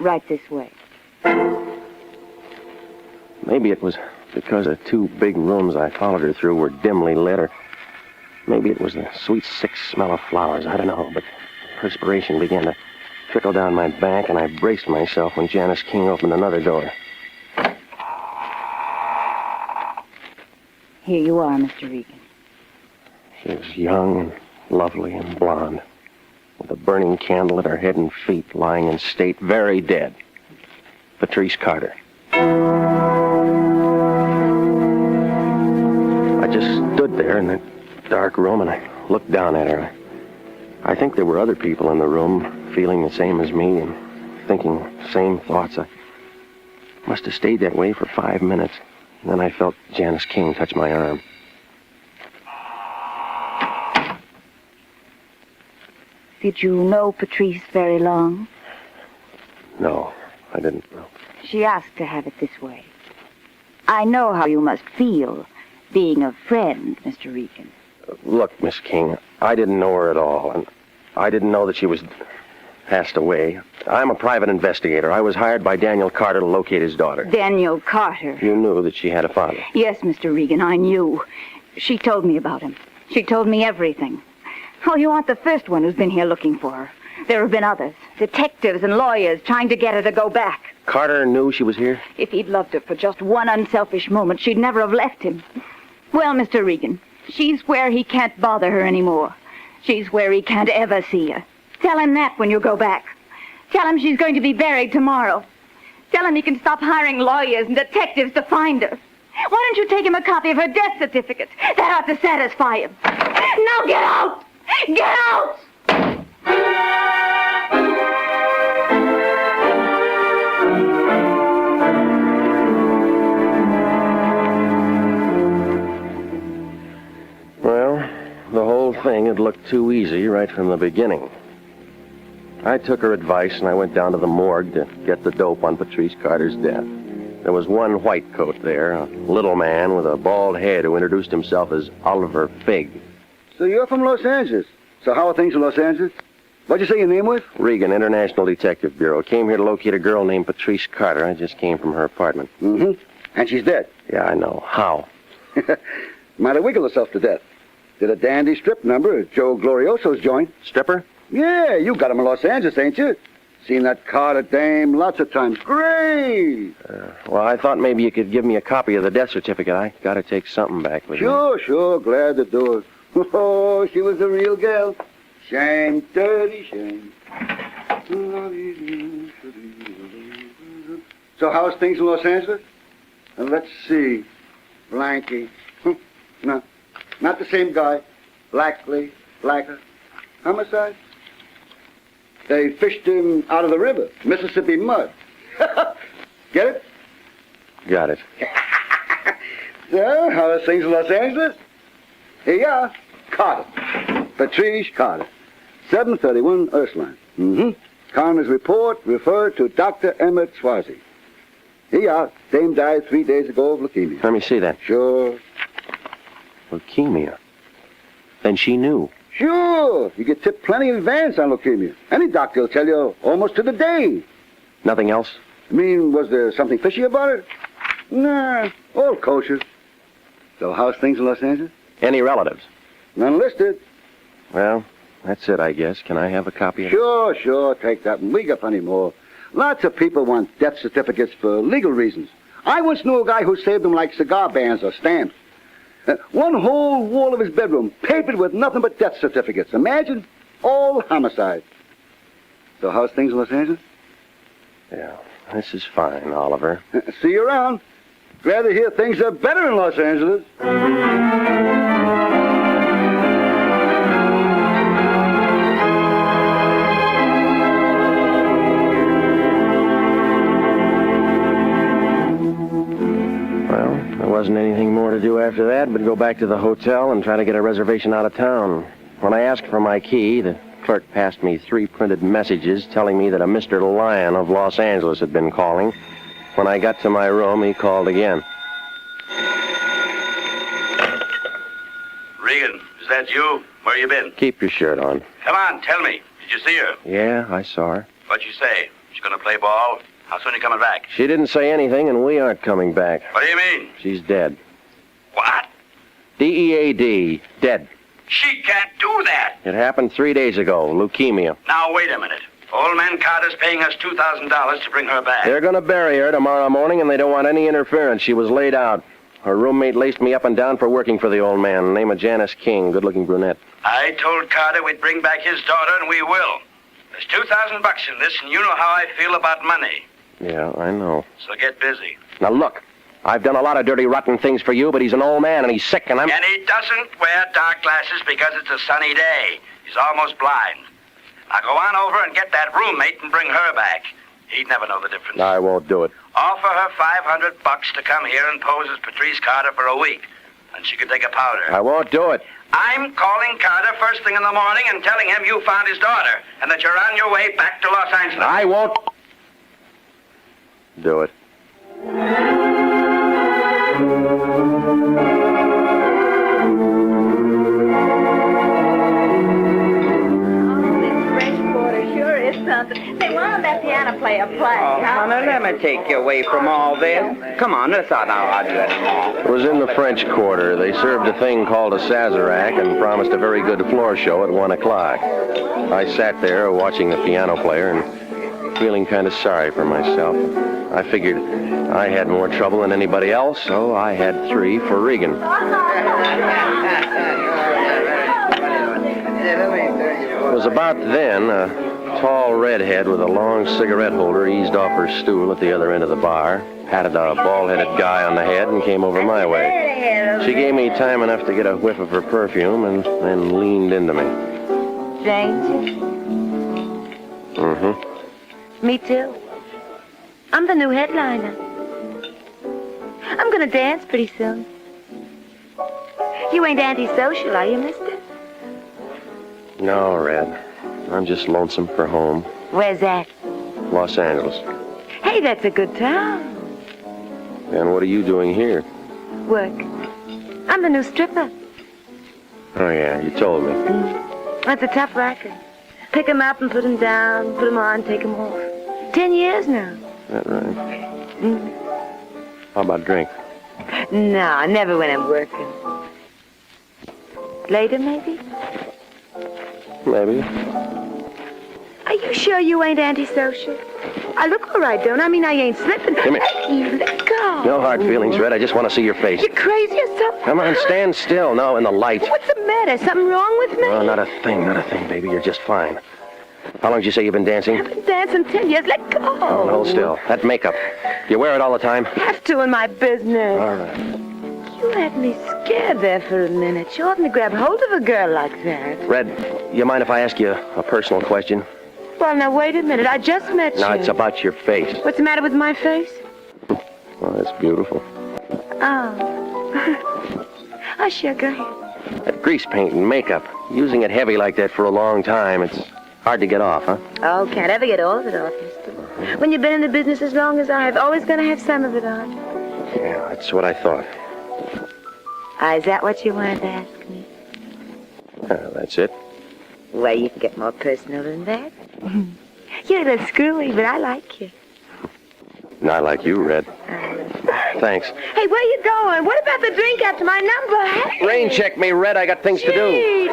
Right this way. Maybe it was because the 2 big rooms I followed her through were dimly lit, or maybe it was the sweet, sick smell of flowers. I don't know, but perspiration began to trickle down my back, and I braced myself when Janice King opened another door. Here you are, Mr. Regan. She was young and lovely and blonde, with a burning candle at her head and feet, lying in state, very dead. Patrice Carter. I just stood there in that dark room, and I looked down at her. I think there were other people in the room feeling the same as me and thinking same thoughts. I must have stayed that way for 5 minutes. And then I felt Janice King touch my arm. Did you know Patrice very long? No, I didn't know. She asked to have it this way. I know how you must feel, being a friend, Mr. Regan. Look, Miss King, I didn't know her at all, and I didn't know that she was passed away. I'm a private investigator. I was hired by Daniel Carter to locate his daughter. Daniel Carter. You knew that she had a father. Yes, Mr. Regan, I knew. She told me about him. She told me everything. Oh, you aren't the first one who's been here looking for her. There have been others, detectives and lawyers trying to get her to go back. Carter knew she was here? If he'd loved her for just one unselfish moment, she'd never have left him. Well, Mr. Regan, she's where he can't bother her anymore. She's where he can't ever see her. Tell him that when you go back. Tell him she's going to be buried tomorrow. Tell him he can stop hiring lawyers and detectives to find her. Why don't you take him a copy of her death certificate? That ought to satisfy him. Now get out! Get out! Well, the whole thing had looked too easy right from the beginning. I took her advice and I went down to the morgue to get the dope on Patrice Carter's death. There was one white coat there, a little man with a bald head who introduced himself as Oliver Fig. So you're from Los Angeles. So how are things in Los Angeles? What'd you say your name was? Regan, International Detective Bureau. Came here to locate a girl named Patrice Carter. I just came from her apartment. Mm-hmm. And she's dead. Yeah, I know. How? Might have wiggled herself to death. Did a dandy strip number at Joe Glorioso's joint. Stripper? Yeah, you got him in Los Angeles, ain't you? Seen that Carter dame lots of times. Great! Well, I thought maybe you could give me a copy of the death certificate. I gotta take something back with me. Sure. Glad to do it. Oh, she was a real girl. Shame, dirty shame. So how's things in Los Angeles? Let's see. Blanky. No, not the same guy. Blacker. Homicide? They fished him out of the river. Mississippi mud. Get it? Got it. So, how are things in Los Angeles? Here you are. Carter. Patrice Carter. 731 Ursuline. Mm-hmm. Coroner's report referred to Dr. Emmett Swazi. Here you are. Dame died 3 days ago of leukemia. Let me see that. Sure. Leukemia? Then she knew. Sure. You get tipped plenty in advance on leukemia. Any doctor will tell you almost to the day. Nothing else? I mean, was there something fishy about it? Nah, all kosher. So how's things in Los Angeles? Any relatives? None listed. Well, that's it, I guess. Can I have a copy of it? Sure. Take that one. We got plenty more. Lots of people want death certificates for legal reasons. I once knew a guy who saved them like cigar bands or stamps. One whole wall of his bedroom papered with nothing but death certificates. Imagine, all homicide. So how's things in Los Angeles? Yeah, this is fine, Oliver. See you around. Glad to hear things are better in Los Angeles. There wasn't anything more to do after that but go back to the hotel and try to get a reservation out of town. When I asked for my key, the clerk passed me 3 printed messages telling me that a Mr. Lyon of Los Angeles had been calling. When I got to my room, he called again. Regan, is that you? Where you been? Keep your shirt on. Come on, tell me. Did you see her? Yeah, I saw her. What'd you say? She gonna play ball? How soon are you coming back? She didn't say anything, and we aren't coming back. What do you mean? She's dead. What? D-E-A-D. Dead. She can't do that. It happened 3 days ago. Leukemia. Now, wait a minute. Old man Carter's paying us $2,000 to bring her back. They're going to bury her tomorrow morning, and they don't want any interference. She was laid out. Her roommate laced me up and down for working for the old man. Name of Janice King. Good-looking brunette. I told Carter we'd bring back his daughter, and we will. There's $2,000 in this, and you know how I feel about money. Yeah, I know. So get busy. Now, look. I've done a lot of dirty, rotten things for you, but he's an old man, and he's sick, and I'm... And he doesn't wear dark glasses because it's a sunny day. He's almost blind. Now go on over and get that roommate and bring her back. He'd never know the difference. I won't do it. Offer her $500 to come here and pose as Patrice Carter for a week, and she could take a powder. I won't do it. I'm calling Carter first thing in the morning and telling him you found his daughter and that you're on your way back to Los Angeles. I won't do it. Something. Say, why don't that piano player play? Oh, honey, let me take you away from all this. Come on, let's out now, Roger. It was in the French Quarter. They served a thing called a Sazerac and promised a very good floor show at 1 o'clock. I sat there watching the piano player and feeling kind of sorry for myself. I figured I had more trouble than anybody else, so I had 3 for Regan. It was about then a tall redhead with a long cigarette holder eased off her stool at the other end of the bar, patted a bald-headed guy on the head, and came over my way. She gave me time enough to get a whiff of her perfume and then leaned into me. Stranger? Mm-hmm. Me too. I'm the new headliner. I'm gonna dance pretty soon. You ain't antisocial, are you, mister? No, Red. I'm just lonesome for home. Where's that? Los Angeles. Hey, that's a good town. And what are you doing here? Work. I'm the new stripper. Oh, yeah, you told me. That's a tough racket. Pick 'em up and put 'em down, put 'em on, take 'em off. 10 years now. Is that right? How about drink? No, never when I'm working. Later, maybe? Maybe. Are you sure you ain't antisocial? I look all right, don't I? I mean, I ain't slipping. Come here. You let go. No hard feelings, Red. I just want to see your face. You crazy or something? Come on, stand still. No, in the light. What's the matter? Something wrong with me? No, not a thing, baby. You're just fine. How long did you say you've been dancing? I've been dancing 10 years. Let go. Oh, hold still. That makeup. You wear it all the time? Have to in my business. All right. You had me scared there for a minute. You oughtn't to grab hold of a girl like that. Red, you mind if I ask you a personal question? Well, now, wait a minute. I just met you. No, it's about your face. What's the matter with my face? Oh, that's beautiful. Oh. Oh, sure, go ahead. That grease paint and makeup, using it heavy like that for a long time, it's hard to get off, huh? Oh, can't ever get all of it off, mister. When you've been in the business as long as I have, always going to have some of it on. Yeah, that's what I thought. Is that what you wanted to ask me? That's it. Well, you can get more personal than that. You're a little screwy, but I like you. And I like you, Red. Thanks. Hey, where you going? What about the drink after my number? Hey. Rain check me, Red. I got things to do. Gee.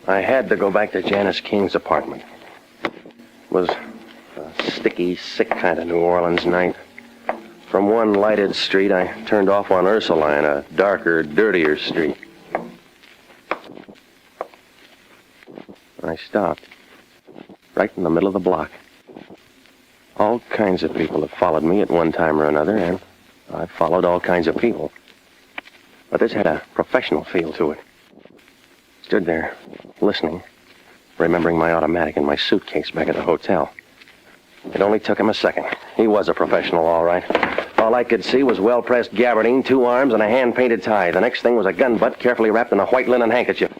I had to go back to Janice King's apartment. It was a sticky, sick kind of New Orleans night. From one lighted street, I turned off on Ursuline, a darker, dirtier street. I stopped, right in the middle of the block. All kinds of people have followed me at one time or another, and I've followed all kinds of people. But this had a professional feel to it. Stood there, listening, remembering my automatic and my suitcase back at the hotel. It only took him a second. He was a professional, all right. All I could see was well-pressed gabardine, 2 arms, and a hand-painted tie. The next thing was a gun butt carefully wrapped in a white linen handkerchief.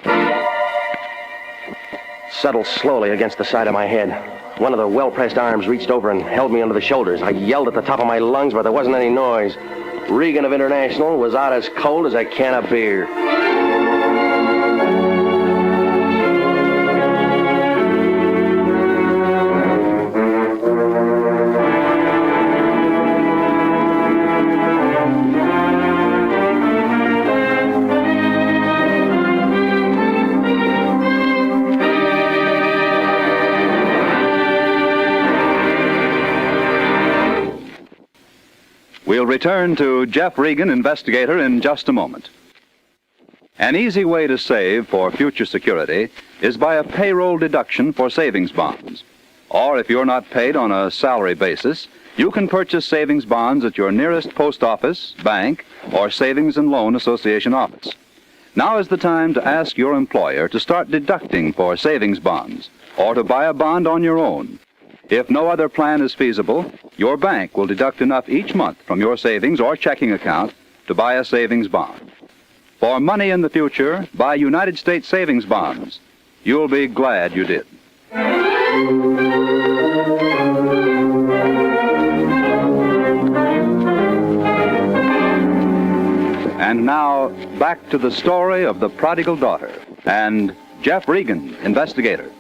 Settled slowly against the side of my head. One of the well-pressed arms reached over and held me under the shoulders. I yelled at the top of my lungs, but there wasn't any noise. Regan of International was out as cold as a can of beer. We'll return to Jeff Regan, investigator, in just a moment. An easy way to save for future security is by a payroll deduction for savings bonds. Or if you're not paid on a salary basis, You can purchase savings bonds at your nearest post office, bank, or Savings and Loan Association office. Now is the time to ask your employer to start deducting for savings bonds or to buy a bond on your own. If no other plan is feasible, your bank will deduct enough each month from your savings or checking account to buy a savings bond. For money in the future, buy United States savings bonds. You'll be glad you did. And now, back to the story of the Prodigal Daughter and Jeff Regan, investigator.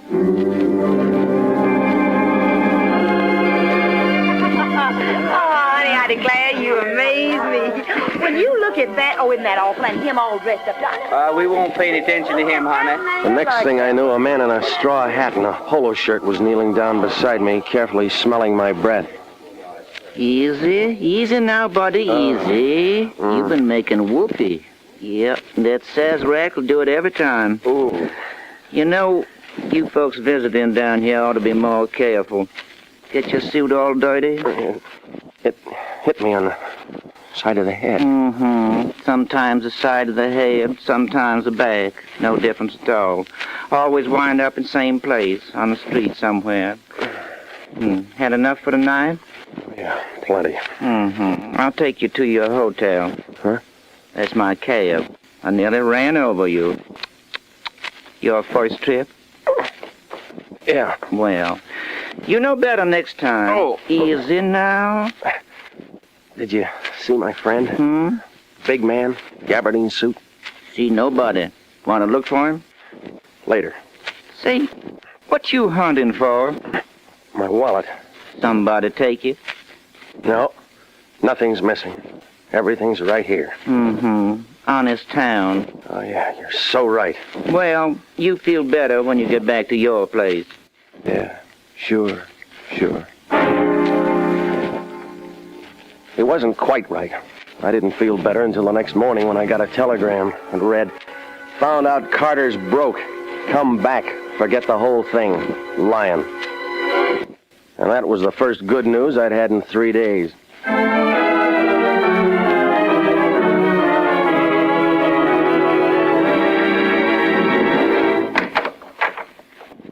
I declare you amaze me. When you look at that, isn't that awful? And him all dressed up. We won't pay any attention to him, honey. The next thing I knew, a man in a straw hat and a polo shirt was kneeling down beside me, carefully smelling my breath. Easy now, buddy, easy. You've been making whoopee. Yep, that Sazerac will do it every time. Ooh. You know, you folks visiting down here ought to be more careful. Get your suit all dirty? It hit me on the side of the head. Sometimes the side of the head, sometimes the back. No difference at all. Always wind up in same place, on the street somewhere. Had enough for the night? Yeah, plenty. I'll take you to your hotel. Huh? That's my cab. I nearly ran over you. Your first trip? Yeah. Well, you know better next time. Oh. Easy now. Did you see my friend? Big man, gabardine suit. See nobody. Want to look for him? Later. Say, what you hunting for? My wallet. Somebody take it? No, nothing's missing. Everything's right here. Honest town. Oh, yeah, you're so right. Well, you feel better when you get back to your place. Yeah, sure. It wasn't quite right. I didn't feel better until the next morning when I got a telegram and read, "Found out Carter's broke. Come back. Forget the whole thing. Lion." And that was the first good news I'd had in 3 days.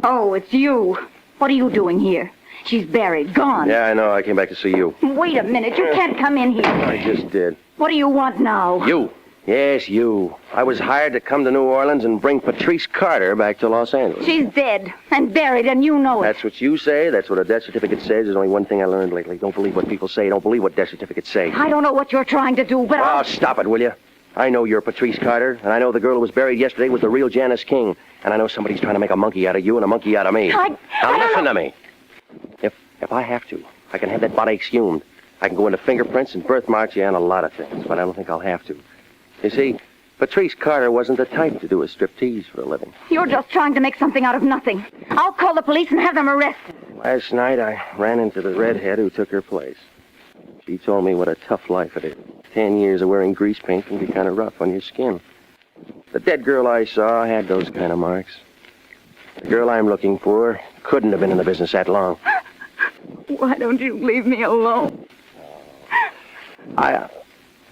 Oh, it's you. What are you doing here? She's buried, gone. Yeah, I know. I came back to see you. Wait a minute. You can't come in here. I just did. What do you want now? You. Yes, you. I was hired to come to New Orleans and bring Patrice Carter back to Los Angeles. She's dead and buried, and you know it. That's what you say. That's what a death certificate says. There's only one thing I learned lately. Don't believe what people say. Don't believe what death certificates say. I don't know what you're trying to do, but Oh, stop it, will you? I know you're Patrice Carter, and I know the girl who was buried yesterday was the real Janice King. And I know somebody's trying to make a monkey out of you and a monkey out of me. Now listen to me. If I have to, I can have that body exhumed. I can go into fingerprints and birthmarks, yeah, and a lot of things, but I don't think I'll have to. You see, Patrice Carter wasn't the type to do a striptease for a living. You're just trying to make something out of nothing. I'll call the police and have them arrested. Last night, I ran into the redhead who took her place. She told me what a tough life it is. 10 years of wearing grease paint can be kind of rough on your skin. The dead girl I saw had those kind of marks. The girl I'm looking for couldn't have been in the business that long. Why don't you leave me alone? I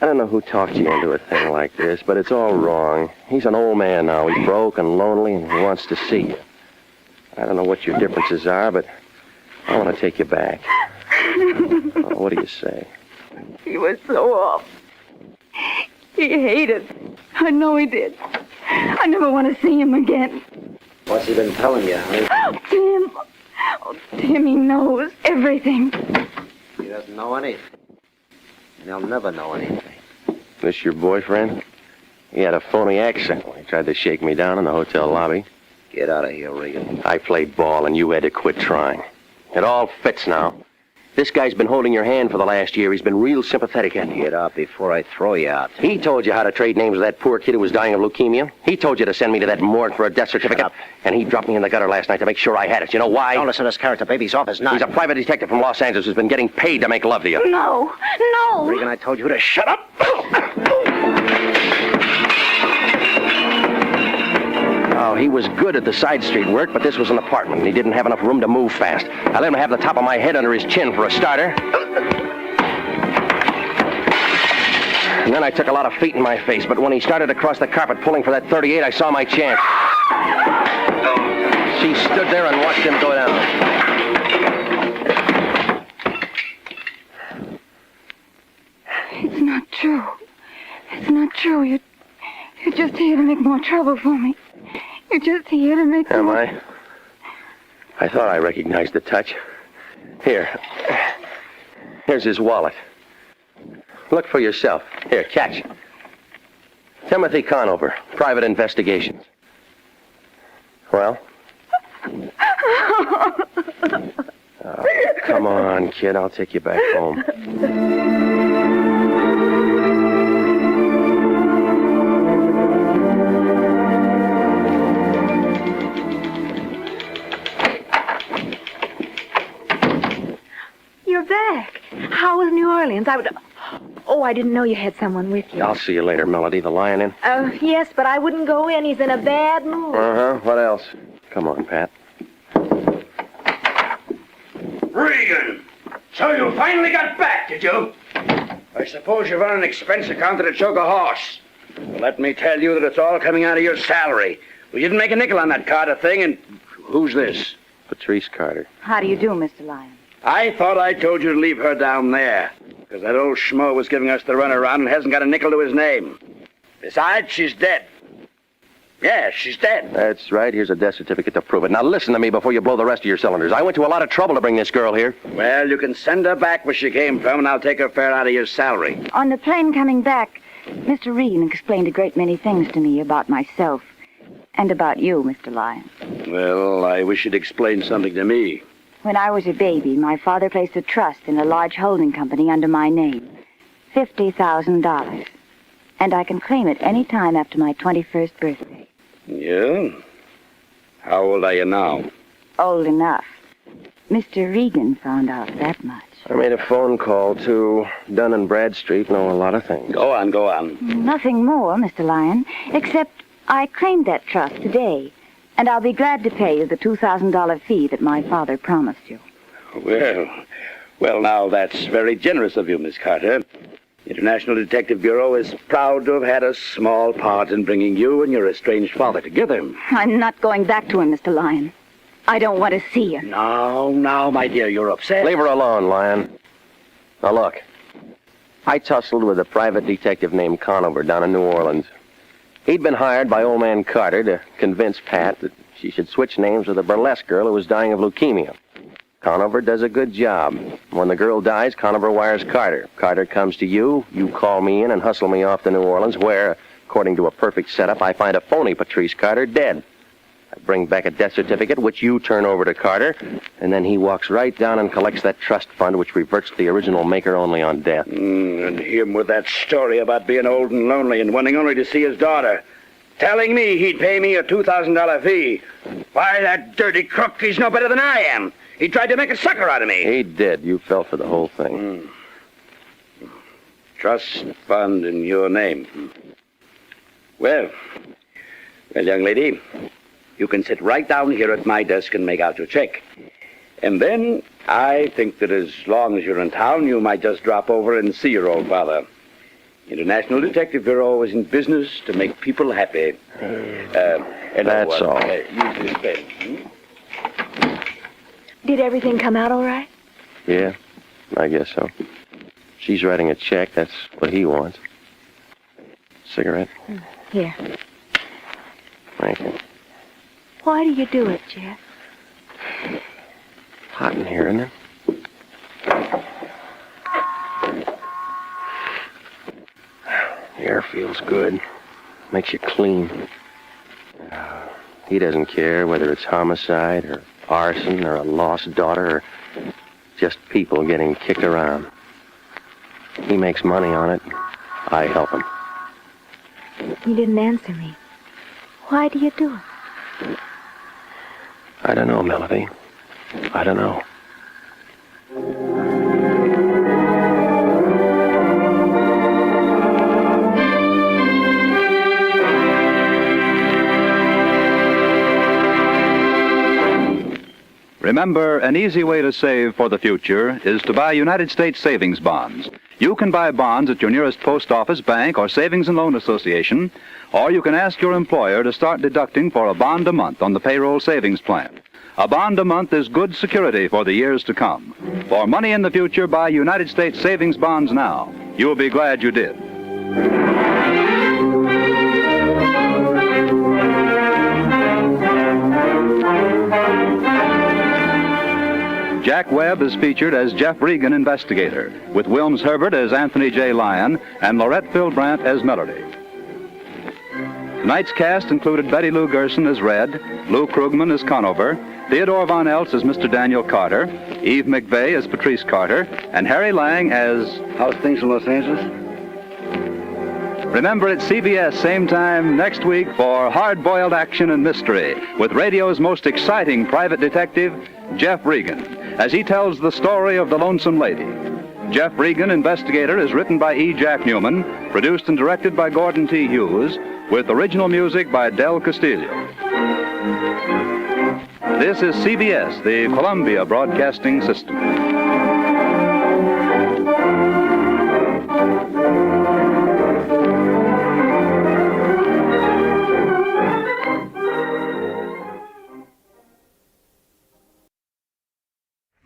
don't know who talked you into a thing like this, but it's all wrong. He's an old man now. He's broke and lonely, and he wants to see you. I don't know what your differences are, but I want to take you back. Oh, what do you say? He was so off. He hated. I know he did. I never want to see him again. What's he been telling you, honey? Tim. Oh, Tim, he knows everything. He doesn't know anything. And he'll never know anything. This your boyfriend? He had a phony accent when he tried to shake me down in the hotel lobby. Get out of here, Regan. I played ball and you had to quit trying. It all fits now. This guy's been holding your hand for the last year. He's been real sympathetic. Get up before I throw you out. He told you how to trade names with that poor kid who was dying of leukemia. He told you to send me to that morgue for a death certificate. Shut up. And he dropped me in the gutter last night to make sure I had it. You know why? Don't listen to this character. Baby's off his nut. He's a private detective from Los Angeles who's been getting paid to make love to you. No. Regan, I told you to shut up. Oh, he was good at the side street work, but this was an apartment, and he didn't have enough room to move fast. I let him have the top of my head under his chin for a starter. And then I took a lot of feet in my face, but when he started to cross the carpet pulling for that 38, I saw my chance. She stood there and watched him go down. It's not true. It's not true. You're just here to make more trouble for me. You're just here to make... Am I? I thought I recognized the touch. Here. Here's his wallet. Look for yourself. Here, catch. Timothy Conover, Private Investigations. Well? Oh, come on, kid. I'll take you back home. You're back. How was New Orleans? Oh, I didn't know you had someone with you. I'll see you later, Melody. The lion in? Yes, but I wouldn't go in. He's in a bad mood. Uh-huh. What else? Come on, Pat. Regan! So you finally got back, did you? I suppose you've run an expense account that'd choke a horse. Well, let me tell you that it's all coming out of your salary. We didn't make a nickel on that Carter thing, and who's this? Patrice Carter. How do you do, Mr. Lyon? I thought I told you to leave her down there, because that old schmo was giving us the runaround and hasn't got a nickel to his name. Besides, she's dead. Yeah, she's dead. That's right. Here's a death certificate to prove it. Now listen to me before you blow the rest of your cylinders. I went to a lot of trouble to bring this girl here. Well, you can send her back where she came from, and I'll take her fare out of your salary. On the plane coming back, Mr. Regan explained a great many things to me about myself and about you, Mr. Lyon. Well, I wish you'd explain something to me. When I was a baby, my father placed a trust in a large holding company under my name. $50,000. And I can claim it any time after my 21st birthday. Yeah? How old are you now? Old enough. Mr. Regan found out that much. I made a phone call to Dun and Bradstreet, know a lot of things. Go on, go on. Nothing more, Mr. Lyon, except I claimed that trust today. And I'll be glad to pay you the $2,000 fee that my father promised you. Well, now, that's very generous of you, Miss Carter. The International Detective Bureau is proud to have had a small part in bringing you and your estranged father together. I'm not going back to him, Mr. Lyon. I don't want to see her. Now, my dear, you're upset. Leave her alone, Lyon. Now, look. I tussled with a private detective named Conover down in New Orleans. He'd been hired by old man Carter to convince Pat that she should switch names with a burlesque girl who was dying of leukemia. Conover does a good job. When the girl dies, Conover wires Carter. Carter comes to you, you call me in and hustle me off to New Orleans, where, according to a perfect setup, I find a phony Patrice Carter dead. I bring back a death certificate, which you turn over to Carter, and then he walks right down and collects that trust fund, which reverts to the original maker only on death. And him with that story about being old and lonely and wanting only to see his daughter. Telling me he'd pay me a $2,000 fee. Why, that dirty crook, he's no better than I am. He tried to make a sucker out of me. He did. You fell for the whole thing. Trust fund in your name. Well, young lady, you can sit right down here at my desk and make out your check. And then I think that as long as you're in town, you might just drop over and see your old father. International Detective Bureau is in business to make people happy. That's all. Use this pen. Did everything come out all right? Yeah, I guess so. She's writing a check. That's what he wants. Cigarette? Here. Thank you. Why do you do it, Jeff? Hot in here, isn't it? The air feels good. Makes you clean. He doesn't care whether it's homicide or arson or a lost daughter or just people getting kicked around. He makes money on it. I help him. You didn't answer me. Why do you do it? I don't know, Melody. I don't know. Remember, an easy way to save for the future is to buy United States savings bonds. You can buy bonds at your nearest post office, bank, or savings and loan association, or you can ask your employer to start deducting for a bond a month on the payroll savings plan. A bond a month is good security for the years to come. For money in the future, buy United States savings bonds now. You'll be glad you did. Jack Webb is featured as Jeff Regan, investigator, with Wilms Herbert as Anthony J. Lyon and Laurette Philbrandt as Melody. Tonight's cast included Betty Lou Gerson as Red, Lou Krugman as Conover, Theodore Von Eltz as Mr. Daniel Carter, Eve McVeigh as Patrice Carter, and Harry Lang as... How's things in Los Angeles? Remember, it's CBS same time next week for hard-boiled action and mystery with radio's most exciting private detective, Jeff Regan, as he tells the story of the Lonesome Lady. Jeff Regan, Investigator, is written by E. Jack Newman, produced and directed by Gordon T. Hughes, with original music by Del Castillo. This is CBS, the Columbia Broadcasting System.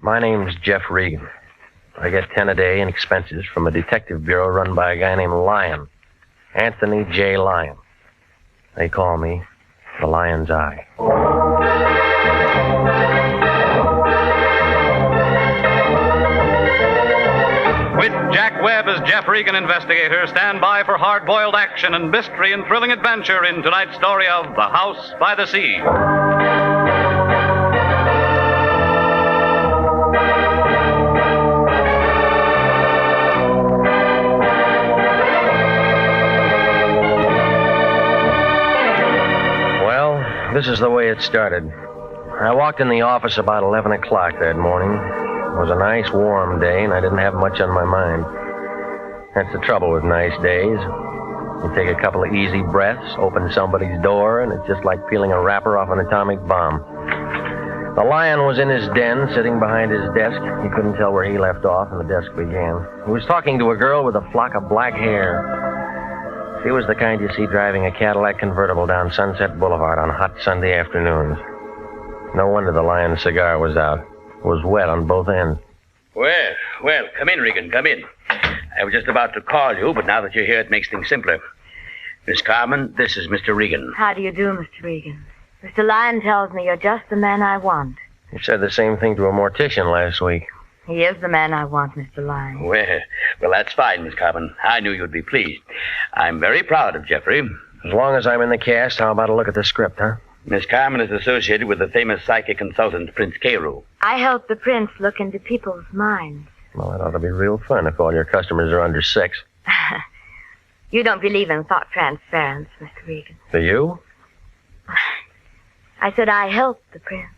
My name's Jeff Regan. I get 10 a day in expenses from a detective bureau run by a guy named Lyon, Anthony J. Lyon. They call me the Lion's Eye. With Jack Webb as Jeff Regan, investigator, stand by for hard-boiled action and mystery and thrilling adventure in tonight's story of The House by the Sea. This is the way it started. I walked in the office about 11 o'clock that morning. It was a nice, warm day, and I didn't have much on my mind. That's the trouble with nice days. You take a couple of easy breaths, open somebody's door, and it's just like peeling a wrapper off an atomic bomb. The Lion was in his den, sitting behind his desk. You couldn't tell where he left off and the desk began. He was talking to a girl with a flock of black hair. She was the kind you see driving a Cadillac convertible down Sunset Boulevard on hot Sunday afternoons. No wonder the Lion's cigar was out. It was wet on both ends. Well, come in, Regan, come in. I was just about to call you, but now that you're here, it makes things simpler. Miss Carmen, this is Mr. Regan. How do you do, Mr. Regan? Mr. Lyon tells me you're just the man I want. You said the same thing to a mortician last week. He is the man I want, Mr. Lyon. Well, that's fine, Miss Cobbin. I knew you'd be pleased. I'm very proud of Jeffrey. As long as I'm in the cast, how about a look at the script, huh? Miss Carmen is associated with the famous psychic consultant, Prince Carew. I help the prince look into people's minds. Well, that ought to be real fun if all your customers are under 6. You don't believe in thought transference, Mr. Regan. Do you? I said I help the prince.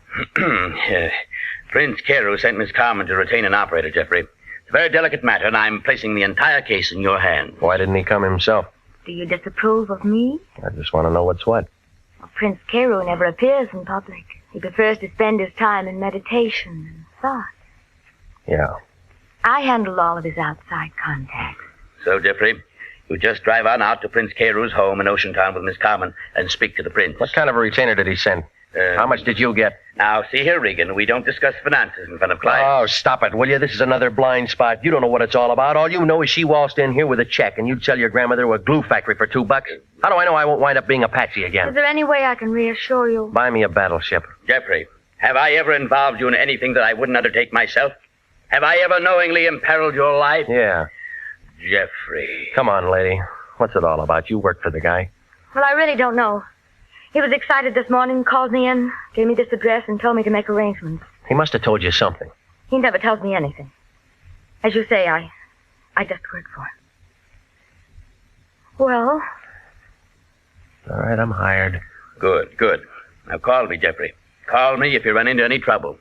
Prince Carew sent Miss Carmen to retain an operator, Jeffrey. It's a very delicate matter, and I'm placing the entire case in your hands. Why didn't he come himself? Do you disapprove of me? I just want to know what's what. Well, Prince Carew never appears in public. He prefers to spend his time in meditation and thought. Yeah. I handle all of his outside contacts. So, Jeffrey, you just drive on out to Prince Carew's home in Oceantown with Miss Carmen and speak to the prince. What kind of a retainer did he send? How much did you get? Now, see here, Regan, we don't discuss finances in front of clients. Oh, stop it, will you? This is another blind spot. You don't know what it's all about. All you know is she waltzed in here with a check, and you'd sell your grandmother to a glue factory for $2. How do I know I won't wind up being a patsy again? Is there any way I can reassure you? Buy me a battleship. Jeffrey, have I ever involved you in anything that I wouldn't undertake myself? Have I ever knowingly imperiled your life? Yeah. Jeffrey. Come on, lady. What's it all about? You work for the guy. Well, I really don't know. He was excited this morning, called me in, gave me this address, and told me to make arrangements. He must have told you something. He never tells me anything. As you say, I just work for him. Well? All right, I'm hired. Good. Now call me, Jeffrey. Call me if you run into any trouble.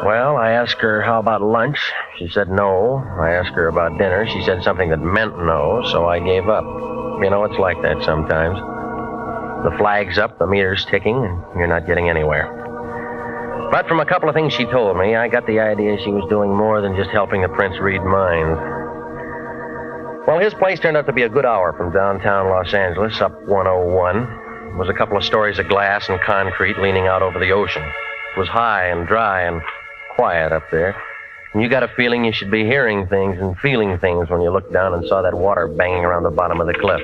Well, I asked her how about lunch. She said no. I asked her about dinner. She said something that meant no, so I gave up. You know, it's like that sometimes. The flag's up, the meter's ticking, and you're not getting anywhere. But from a couple of things she told me, I got the idea she was doing more than just helping the prince read minds. Well, his place turned out to be a good hour from downtown Los Angeles, up 101. It was a couple of stories of glass and concrete leaning out over the ocean. It was high and dry and quiet up there. And you got a feeling you should be hearing things and feeling things when you looked down and saw that water banging around the bottom of the cliff.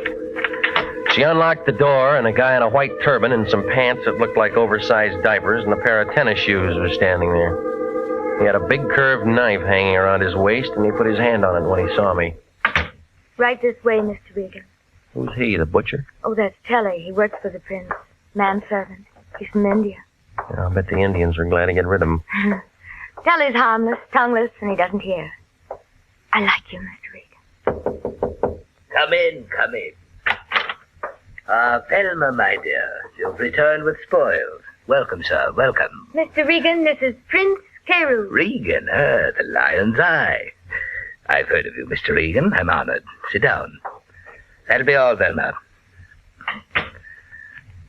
She unlocked the door, and a guy in a white turban and some pants that looked like oversized diapers and a pair of tennis shoes was standing there. He had a big curved knife hanging around his waist, and he put his hand on it when he saw me. Right this way, Mr. Regan. Who's he, the butcher? Oh, that's Telly. He works for the prince. Manservant. He's from India. Yeah, I'll bet the Indians were glad to get rid of him. Telly's harmless, tongueless, and he doesn't hear. I like you, Mr. Regan. Come in, come in. Thelma, my dear, you've returned with spoils. Welcome, sir, welcome. Mr. Regan, this is Prince Carew. Regan, the lion's eye. I've heard of you, Mr. Regan. I'm honored. Sit down. That'll be all, Thelma.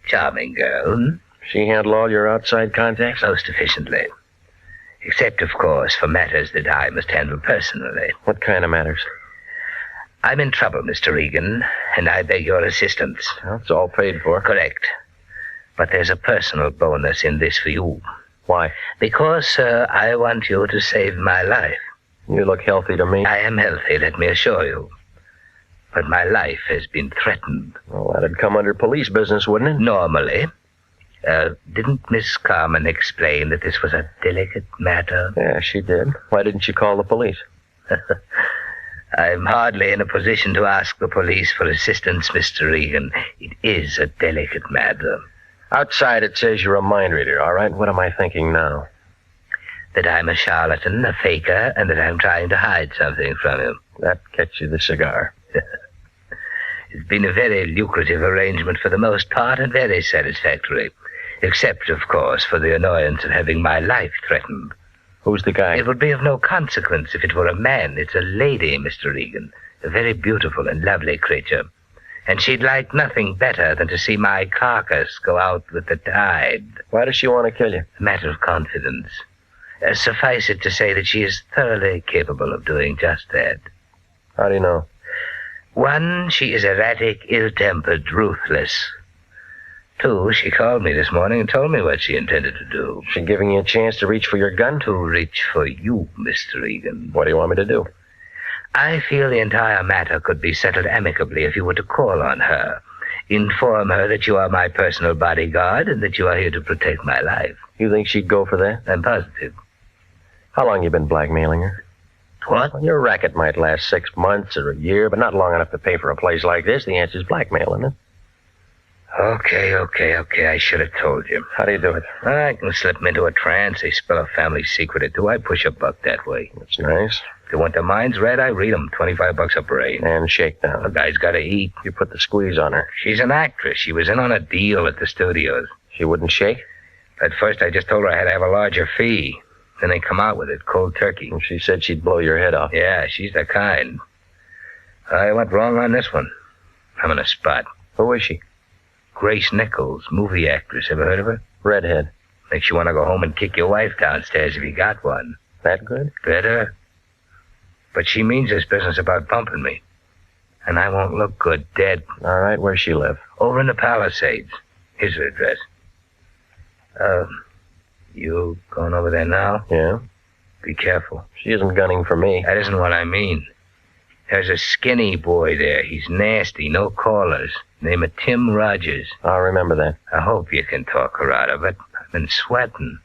Charming girl. She handle all your outside contacts? Most efficiently. Except, of course, for matters that I must handle personally. What kind of matters? I'm in trouble, Mr. Regan, and I beg your assistance. Well, it's all paid for. Correct. But there's a personal bonus in this for you. Why? Because, sir, I want you to save my life. You look healthy to me. I am healthy, let me assure you. But my life has been threatened. Well, that'd come under police business, wouldn't it? Normally. Didn't Miss Carmen explain that this was a delicate matter? Yeah, she did. Why didn't she call the police? I'm hardly in a position to ask the police for assistance, Mr. Regan. It is a delicate matter. Outside it says you're a mind reader, all right? What am I thinking now? That I'm a charlatan, a faker, and that I'm trying to hide something from you. That gets you the cigar. It's been a very lucrative arrangement for the most part and very satisfactory. Except, of course, for the annoyance of having my life threatened. Who's the guy? It would be of no consequence if it were a man. It's a lady, Mr. Regan. A very beautiful and lovely creature. And she'd like nothing better than to see my carcass go out with the tide. Why does she want to kill you? A matter of confidence. Suffice it to say that she is thoroughly capable of doing just that. How do you know? 1, she is erratic, ill-tempered, ruthless. 2, she called me this morning and told me what she intended to do. She giving you a chance to reach for your gun? To reach for you, Mr. Regan. What do you want me to do? I feel the entire matter could be settled amicably if you were to call on her. Inform her that you are my personal bodyguard and that you are here to protect my life. You think she'd go for that? I'm positive. How long you been blackmailing her? What? Well, your racket might last 6 months or a year, but not long enough to pay for a place like this. The answer's blackmail, isn't it? Okay. I should have told you. How do you do it? I can slip them into a trance. They spill a family secret or two. I push a buck that way. That's nice. If they want their minds read, I read them. $25 a brain. And shakedown. The guy's got to eat. You put the squeeze on her. She's an actress. She was in on a deal at the studios. She wouldn't shake? At first, I just told her I had to have a larger fee. Then they come out with it, cold turkey. And she said she'd blow your head off. Yeah, she's the kind. I went wrong on this one. I'm in a spot. Who is she? Grace Nichols, movie actress. Ever heard of her? Redhead. Makes you want to go home and kick your wife downstairs if you got one. That good? Better. But she means this business about bumping me. And I won't look good dead. All right, where's she live? Over in the Palisades. Here's her address. You going over there now? Yeah. Be careful. She isn't gunning for me. That isn't what I mean. There's a skinny boy there. He's nasty, no callers. Name of Tim Rogers. I'll remember that. I hope you can talk her out of it. I've been sweating.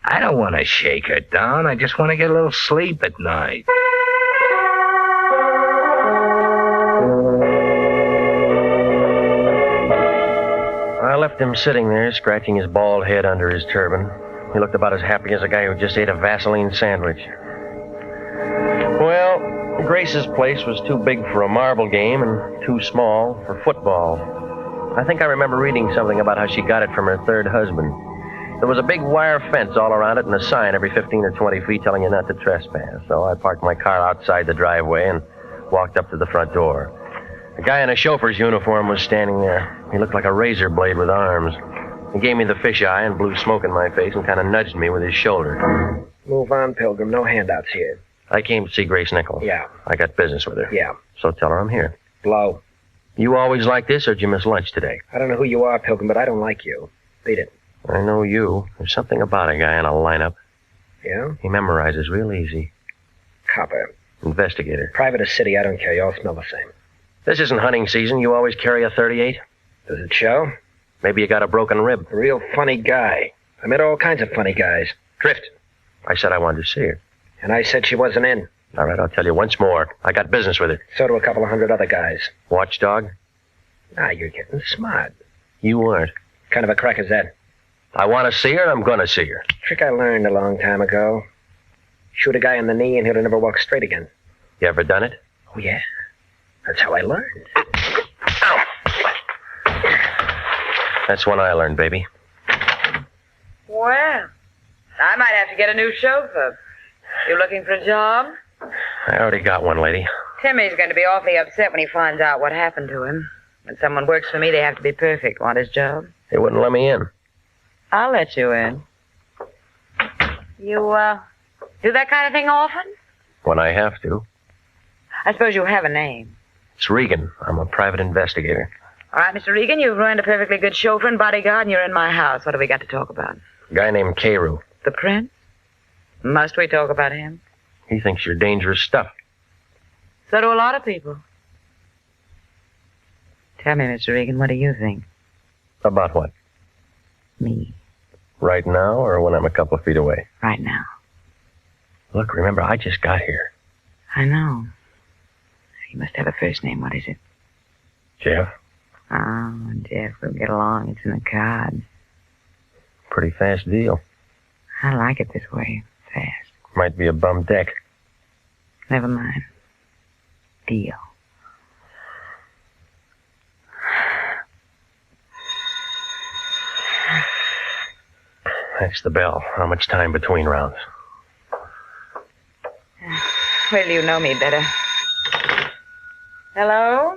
I don't want to shake her down. I just want to get a little sleep at night. I left him sitting there, scratching his bald head under his turban. He looked about as happy as a guy who just ate a Vaseline sandwich. Well, Grace's place was too big for a marble game and too small for football. I think I remember reading something about how she got it from her third husband. There was a big wire fence all around it and a sign every 15 or 20 feet telling you not to trespass. So I parked my car outside the driveway and walked up to the front door. A guy in a chauffeur's uniform was standing there. He looked like a razor blade with arms. He gave me the fish eye and blew smoke in my face and kind of nudged me with his shoulder. Move on, Pilgrim. No handouts here. I came to see Grace Nichol. Yeah. I got business with her. Yeah. So tell her I'm here. Blow. You always like this, or did you miss lunch today? I don't know who you are, Pilgrim, but I don't like you. Beat it. I know you. There's something about a guy in a lineup. Yeah? He memorizes real easy. Copper. Investigator. Private or city, I don't care. You all smell the same. This isn't hunting season. You always carry a .38? Does it show? Maybe you got a broken rib. A real funny guy. I met all kinds of funny guys. Drift. I said I wanted to see her. And I said she wasn't in. All right, I'll tell you once more. I got business with her. So do a couple of hundred other guys. Watchdog? Ah, you're getting smart. You weren't. What kind of a crack is that? I want to see her, and I'm going to see her. Trick I learned a long time ago. Shoot a guy in the knee, and he'll never walk straight again. You ever done it? Oh, yeah. That's how I learned. Ow. That's one I learned, baby. Well, I might have to get a new chauffeur. You looking for a job? I already got one, lady. Timmy's going to be awfully upset when he finds out what happened to him. When someone works for me, they have to be perfect. Want his job? They wouldn't let me in. I'll let you in. You, do that kind of thing often? When I have to. I suppose you have a name. It's Regan. I'm a private investigator. All right, Mr. Regan, you've ruined a perfectly good chauffeur and bodyguard, and you're in my house. What have we got to talk about? A guy named Carew. The prince? Must we talk about him? He thinks you're dangerous stuff. So do a lot of people. Tell me, Mr. Regan, what do you think? About what? Me. Right now, or when I'm a couple of feet away? Right now. Look, remember, I just got here. I know. You must have a first name. What is it? Jeff. Oh, Jeff, we'll get along. It's in the cards. Pretty fast deal. I like it this way. Fast. Might be a bum deck. Never mind. Deal. That's the bell. How much time between rounds? Well, you know me better. Hello?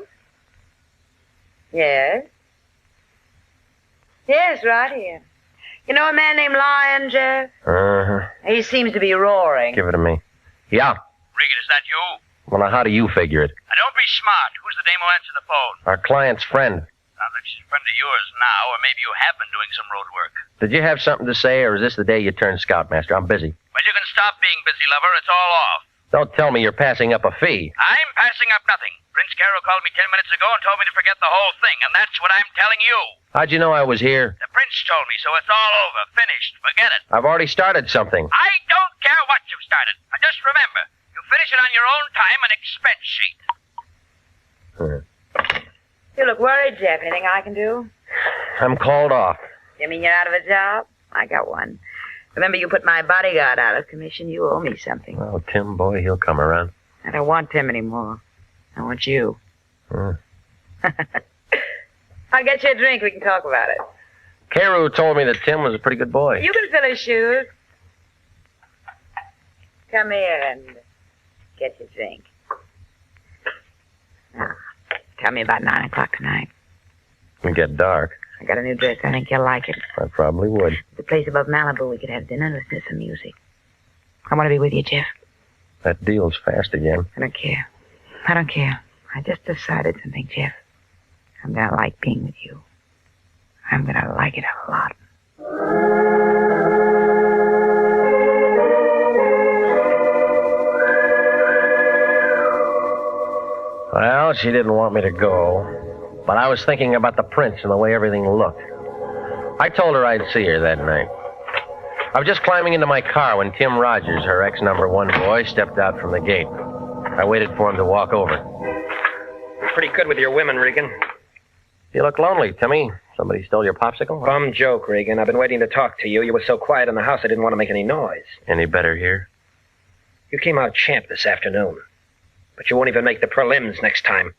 Yes? Yes, right here. You know a man named Lion, Jeff? Uh-huh. He seems to be roaring. Give it to me. Yeah. Regan, is that you? Well, now, how do you figure it? Now, don't be smart. Who's the dame who answered the phone? Our client's friend. Sounds like she's a friend of yours now, or maybe you have been doing some road work. Did you have something to say, or is this the day you turned scoutmaster? I'm busy. Well, you can stop being busy, lover. It's all off. Don't tell me you're passing up a fee. I'm passing up nothing. Prince Carroll called me 10 minutes ago and told me to forget the whole thing, and that's what I'm telling you. How'd you know I was here? The prince told me, so it's all over. Finished. Forget it. I've already started something. I don't care what you've started. Now, just remember, you finish it on your own time and expense sheet. You look worried, Jeff. Anything I can do? I'm called off. You mean you're out of a job? I got one. Remember, you put my bodyguard out of commission. You owe me something. Oh, Tim, boy, he'll come around. I don't want Tim anymore. I want you. Hmm. I'll get you a drink. We can talk about it. Carew told me that Tim was a pretty good boy. You can fill his shoes. Come here and get your drink. Now, tell me about 9 o'clock tonight. It'll get dark. I got a new dress. I think you'll like it. I probably would. The place above Malibu. We could have dinner and listen to some music. I want to be with you, Jeff. That deal's fast again. I don't care. I don't care. I just decided something, Jeff. I'm going to like being with you. I'm going to like it a lot. Well, she didn't want me to go, but I was thinking about the prince and the way everything looked. I told her I'd see her that night. I was just climbing into my car when Tim Rogers, her ex-number-1 boy, stepped out from the gate. I waited for him to walk over. You're pretty good with your women, Regan. You look lonely, Timmy. Somebody stole your popsicle? Bum joke, Regan. I've been waiting to talk to you. You were so quiet in the house I didn't want to make any noise. Any better here? You came out champ this afternoon. But you won't even make the prelims next time.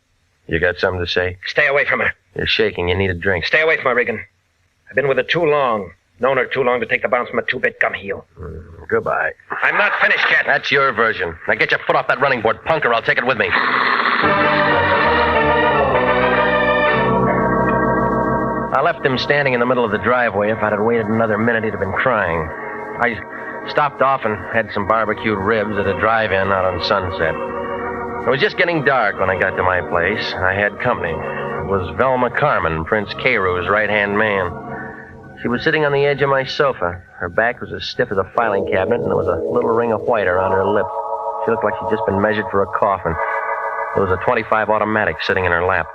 You got something to say? Stay away from her. You're shaking. You need a drink. Stay away from her, Regan. I've been with her too long. Known her too long to take the bounce from a 2-bit gum heel. Goodbye. I'm not finished yet. That's your version. Now get your foot off that running board, punk, or I'll take it with me. I left him standing in the middle of the driveway. If I'd have waited another minute, he'd have been crying. I stopped off and had some barbecued ribs at a drive-in out on Sunset. It was just getting dark when I got to my place. I had company. It was Velma Carmen, Prince Caru's right-hand man. She was sitting on the edge of my sofa. Her back was as stiff as a filing cabinet, and there was a little ring of white around her lip. She looked like she'd just been measured for a coffin. There was a .25 automatic sitting in her lap.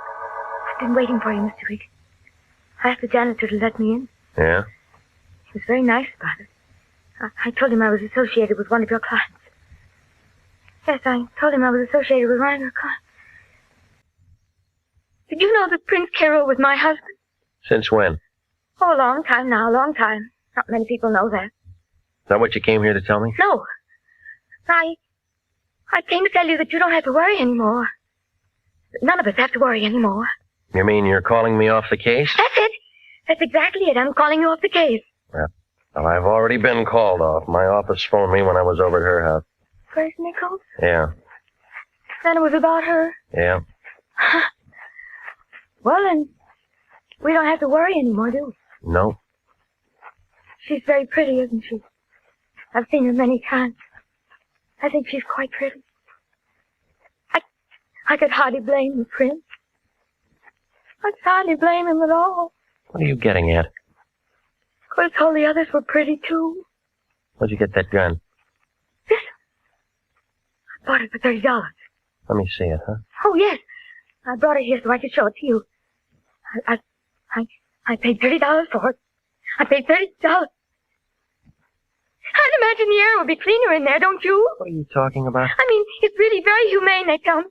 I've been waiting for you, Mr. Regan. I asked the janitor to let me in. Yeah? He was very nice about it. I told him I was associated with one of your clients. Yes, I told him I was associated with one of your clients. Did you know that Prince Carew was my husband? Since when? Oh, a long time now, a long time. Not many people know that. Is that what you came here to tell me? No. I came to tell you that you don't have to worry anymore. None of us have to worry anymore. You mean you're calling me off the case? That's it. That's exactly it. I'm calling you off the case. Well, I've already been called off. My office phoned me when I was over at her house. First Nichols? Yeah. Then it was about her? Yeah. Well, then, we don't have to worry anymore, do we? No. She's very pretty, isn't she? I've seen her many times. I think she's quite pretty. I could hardly blame the prince. I could hardly blame him at all. What are you getting at? Could have told the others were pretty, too. Where'd you get that gun? This. I bought it for $30. Let me see it, huh? Oh, yes. I brought it here so I could show it to you. I paid $30 for it. I paid $30. I'd imagine the air would be cleaner in there, don't you? What are you talking about? I mean, it's really very humane, they tell me.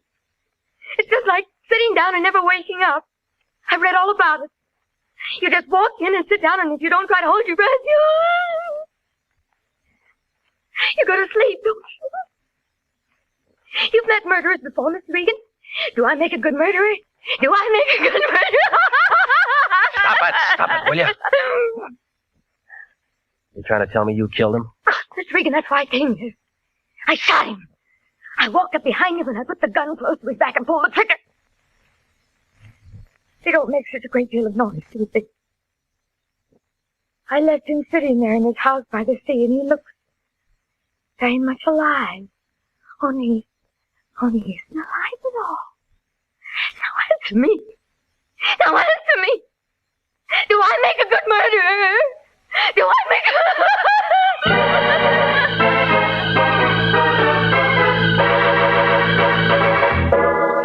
It's just like sitting down and never waking up. I've read all about it. You just walk in and sit down, and if you don't try to hold your breath, you go to sleep, don't you? You've met murderers before, Mr. Regan. Do I make a good murderer? Do I make a good murderer? Stop it, will you? You trying to tell me you killed him? Mr. Regan, that's why I came here. I shot him. I walked up behind him and I put the gun close to his back and pulled the trigger. They don't make such a great deal of noise, do they? I left him sitting there in his house by the sea, and he looks very much alive. Only he isn't alive at all. Now answer me. Now answer me. Do I make a good murderer? Do I make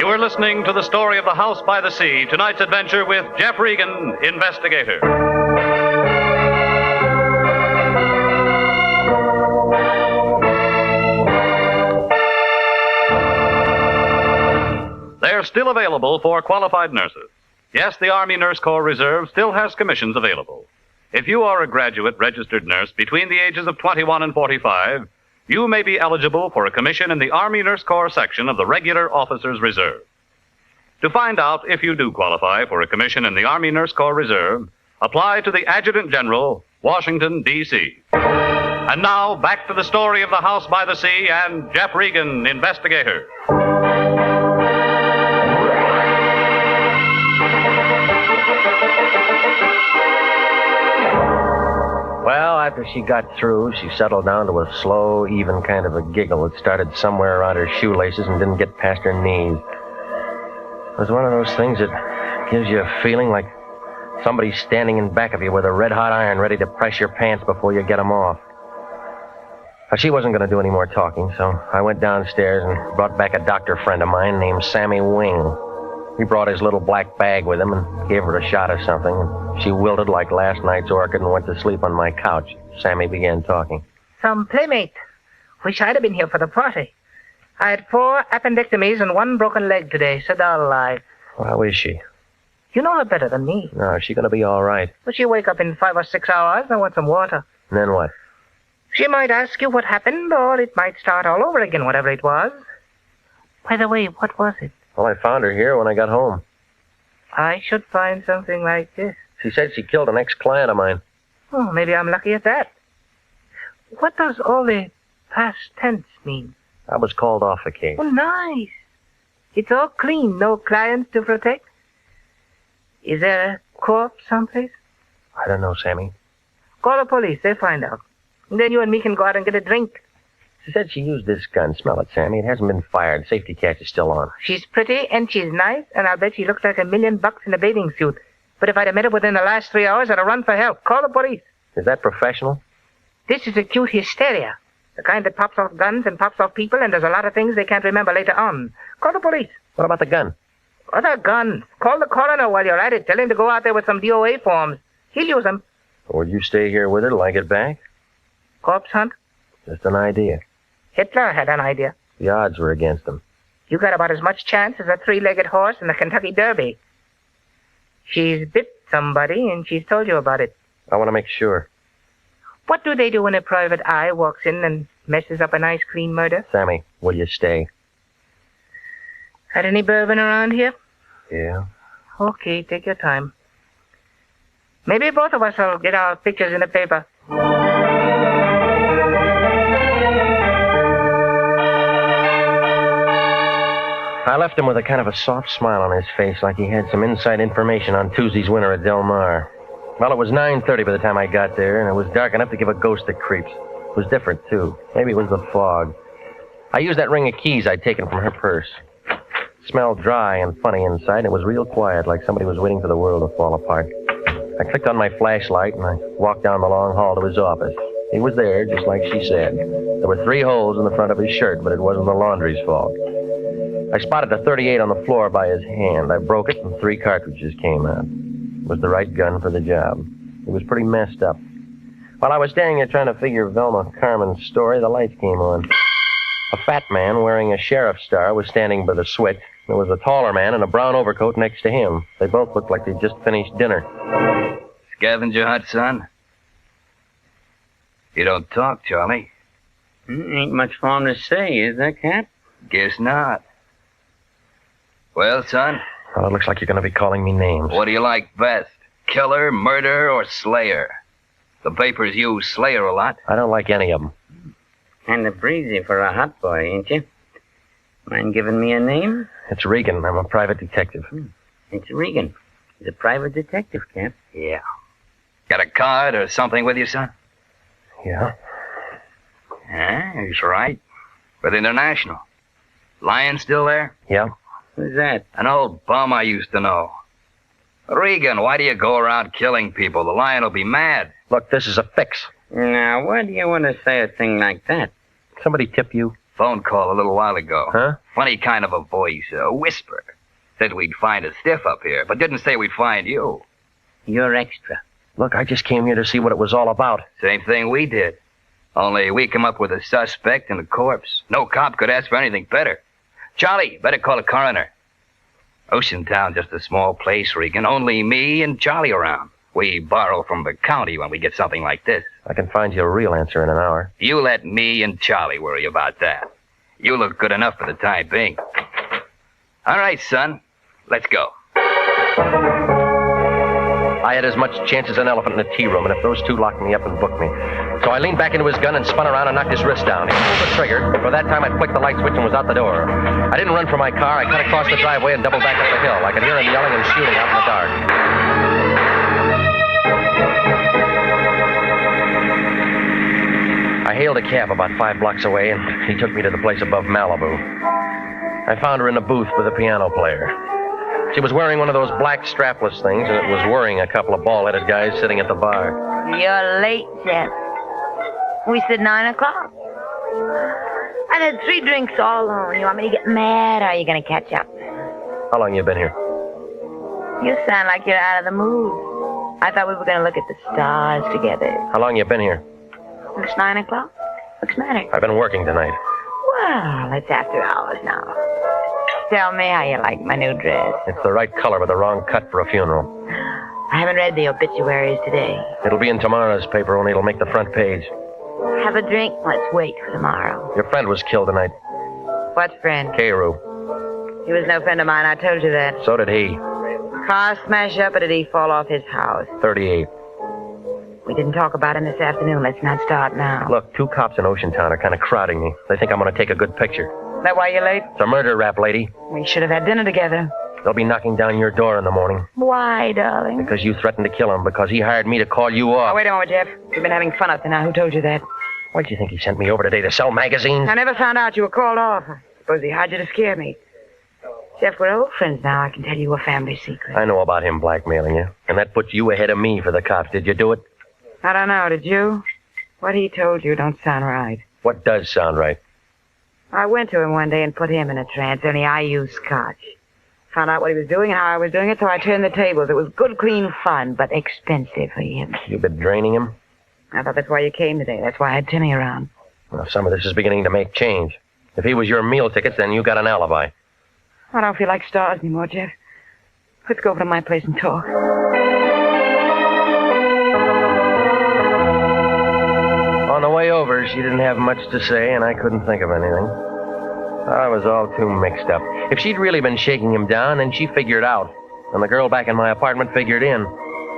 You are listening to the story of The House by the Sea, tonight's adventure with Jeff Regan, Investigator. They're still available for qualified nurses. Yes, the Army Nurse Corps Reserve still has commissions available. If you are a graduate registered nurse between the ages of 21 and 45, you may be eligible for a commission in the Army Nurse Corps section of the Regular Officers Reserve. To find out if you do qualify for a commission in the Army Nurse Corps Reserve, apply to the Adjutant General, Washington, D.C. And now, back to the story of The House by the Sea and Jeff Regan, Investigator. Well, after she got through, she settled down to a slow, even kind of a giggle that started somewhere around her shoelaces and didn't get past her knees. It was one of those things that gives you a feeling like somebody's standing in back of you with a red-hot iron ready to press your pants before you get them off. Now, she wasn't going to do any more talking, so I went downstairs and brought back a doctor friend of mine named Sammy Wing. He brought his little black bag with him and gave her a shot of something, and she wilted like last night's orchid and went to sleep on my couch. Sammy began talking. Some playmate. Wish I'd have been here for the party. I had 4 appendectomies and 1 broken leg today, said I'll lie. How is she? You know her better than me. No, is she going to be all right? Well, she'll wake up in 5 or 6 hours and want some water. And then what? She might ask you what happened, or it might start all over again, whatever it was. By the way, what was it? Well, I found her here when I got home. I should find something like this. She said she killed an ex-client of mine. Oh, maybe I'm lucky at that. What does all the past tense mean? I was called off the case. Oh, nice. It's all clean, no clients to protect. Is there a corpse someplace? I don't know, Sammy. Call the police. They'll find out. And then you and me can go out and get a drink. She said she used this gun. Smell it, Sammy. It hasn't been fired. Safety catch is still on. She's pretty and she's nice, and I'll bet she looks like $1 million in a bathing suit. But if I'd have met her within the last 3 hours, I'd have run for help. Call the police. Is that professional? This is acute hysteria. The kind that pops off guns and pops off people and does a lot of things they can't remember later on. Call the police. What about the gun? Other guns. Call the coroner while you're at it. Tell him to go out there with some DOA forms. He'll use them. Or you stay here with her till I get back? Corpse hunt? Just an idea. Hitler had an idea. The odds were against him. You got about as much chance as a 3-legged horse in the Kentucky Derby. She's bit somebody, and she's told you about it. I want to make sure. What do they do when a private eye walks in and messes up a nice, clean murder? Sammy, will you stay? Had any bourbon around here? Yeah. Okay, take your time. Maybe both of us will get our pictures in the paper. I left him with a kind of a soft smile on his face, like he had some inside information on Tuesday's winner at Del Mar. Well, it was 9:30 by the time I got there, and it was dark enough to give a ghost the creeps. It was different, too. Maybe it was the fog. I used that ring of keys I'd taken from her purse. It smelled dry and funny inside, and it was real quiet, like somebody was waiting for the world to fall apart. I clicked on my flashlight, and I walked down the long hall to his office. He was there, just like she said. There were 3 holes in the front of his shirt, but it wasn't the laundry's fault. I spotted the .38 on the floor by his hand. I broke it, and 3 cartridges came out. It was the right gun for the job. It was pretty messed up. While I was standing there trying to figure Velma Carmen's story, the lights came on. A fat man wearing a sheriff's star was standing by the switch. There was a taller man in a brown overcoat next to him. They both looked like they'd just finished dinner. Scavenger hunt, son? You don't talk, Charlie. Ain't much for him to say, is there, Cap? Guess not. Well, son? Well, it looks like you're going to be calling me names. What do you like best? Killer, murder, or slayer? The papers use slayer a lot. I don't like any of them. Kinda breezy for a hot boy, ain't you? Mind giving me a name? It's Regan. I'm a private detective. It's Regan. He's a private detective, Cap. Yeah. Got a card or something with you, son? Yeah. Yeah, he's right. With International. Lion still there? Yeah. Who's that? An old bum I used to know. Regan, why do you go around killing people? The Lion will be mad. Look, this is a fix. Now, why do you want to say a thing like that? Somebody tip you? Phone call a little while ago. Huh? Funny kind of a voice, a whisper. Said we'd find a stiff up here, but didn't say we'd find you. You're extra. Look, I just came here to see what it was all about. Same thing we did. Only we come up with a suspect and a corpse. No cop could ask for anything better. Charlie, better call a coroner. Ocean Town, just a small place, Regan. Only me and Charlie around. We borrow from the county when we get something like this. I can find you a real answer in an hour. You let me and Charlie worry about that. You look good enough for the time being. All right, son. Let's go. I had as much chance as an elephant in a tea room, and if those two locked me up and booked me. So I leaned back into his gun and spun around and knocked his wrist down. He pulled the trigger, but by that time I'd flicked the light switch and was out the door. I didn't run for my car. I cut across the driveway and doubled back up the hill. I could hear him yelling and shooting out in the dark. I hailed a cab about 5 blocks away, and he took me to the place above Malibu. I found her in a booth with a piano player. She was wearing one of those black strapless things, and it was worrying a couple of bald-headed guys sitting at the bar. You're late, Jeff. We said 9 o'clock. I had 3 drinks all alone. You want me to get mad, or are you going to catch up? How long you been here? You sound like you're out of the mood. I thought we were going to look at the stars together. How long you been here? It's 9 o'clock. What's the matter? I've been working tonight. Well, it's after hours now. Tell me how you like my new dress. It's the right color, but the wrong cut for a funeral. I haven't read the obituaries today. It'll be in tomorrow's paper, only it'll make the front page. Have a drink. Let's wait for tomorrow. Your friend was killed tonight. What friend? Carew. He was no friend of mine. I told you that. So did he. Car smash up, or did he fall off his house? 38. We didn't talk about him this afternoon. Let's not start now. Look, 2 cops in Ocean Town are kind of crowding me. They think I'm going to take a good picture. Is that why you're late? It's a murder rap, lady. We should have had dinner together. They'll be knocking down your door in the morning. Why, darling? Because you threatened to kill him, because he hired me to call you off. Oh, wait a moment, Jeff. We've been having fun up to now. Who told you that? Why do you think he sent me over today to sell magazines? I never found out you were called off. I suppose he hired you to scare me. Jeff, we're old friends now. I can tell you a family secret. I know about him blackmailing you, and that puts you ahead of me for the cops. Did you do it? I don't know, did you? What he told you don't sound right. What does sound right? I went to him one day and put him in a trance, only I used scotch. Found out what he was doing and how I was doing it, so I turned the tables. It was good, clean fun, but expensive for him. You've been draining him? I thought that's why you came today. That's why I had Timmy around. Well, some of this is beginning to make change. If he was your meal tickets, then you got an alibi. I don't feel like stars anymore, Jeff. Let's go over to my place and talk. On the way over, she didn't have much to say, and I couldn't think of anything. I was all too mixed up. If she'd really been shaking him down, then she figured out. And the girl back in my apartment figured in.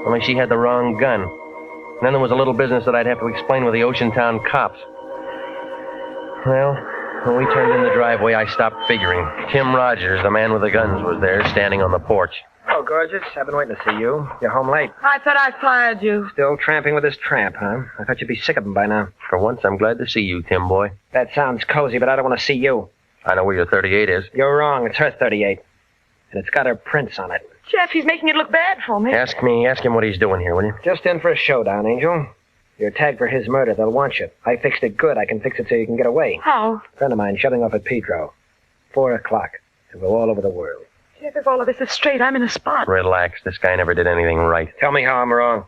Only she had the wrong gun. And then there was a little business that I'd have to explain with the Oceantown cops. Well, when we turned in the driveway, I stopped figuring. Tim Rogers, the man with the guns, was there, standing on the porch. Oh, gorgeous. I've been waiting to see you. You're home late. I thought I fired you. Still tramping with this tramp, huh? I thought you'd be sick of him by now. For once, I'm glad to see you, Tim boy. That sounds cozy, but I don't want to see you. I know where your 38 is. You're wrong. It's her 38. And it's got her prints on it. Jeff, he's making it look bad for me. Ask him what he's doing here, will you? Just in for a showdown, Angel. You're tagged for his murder. They'll want you. I fixed it good. I can fix it so you can get away. How? A friend of mine shutting off at Pedro. 4 o'clock. To go all over the world. Jeff, if all of this is straight, I'm in a spot. Relax. This guy never did anything right. Tell me how I'm wrong.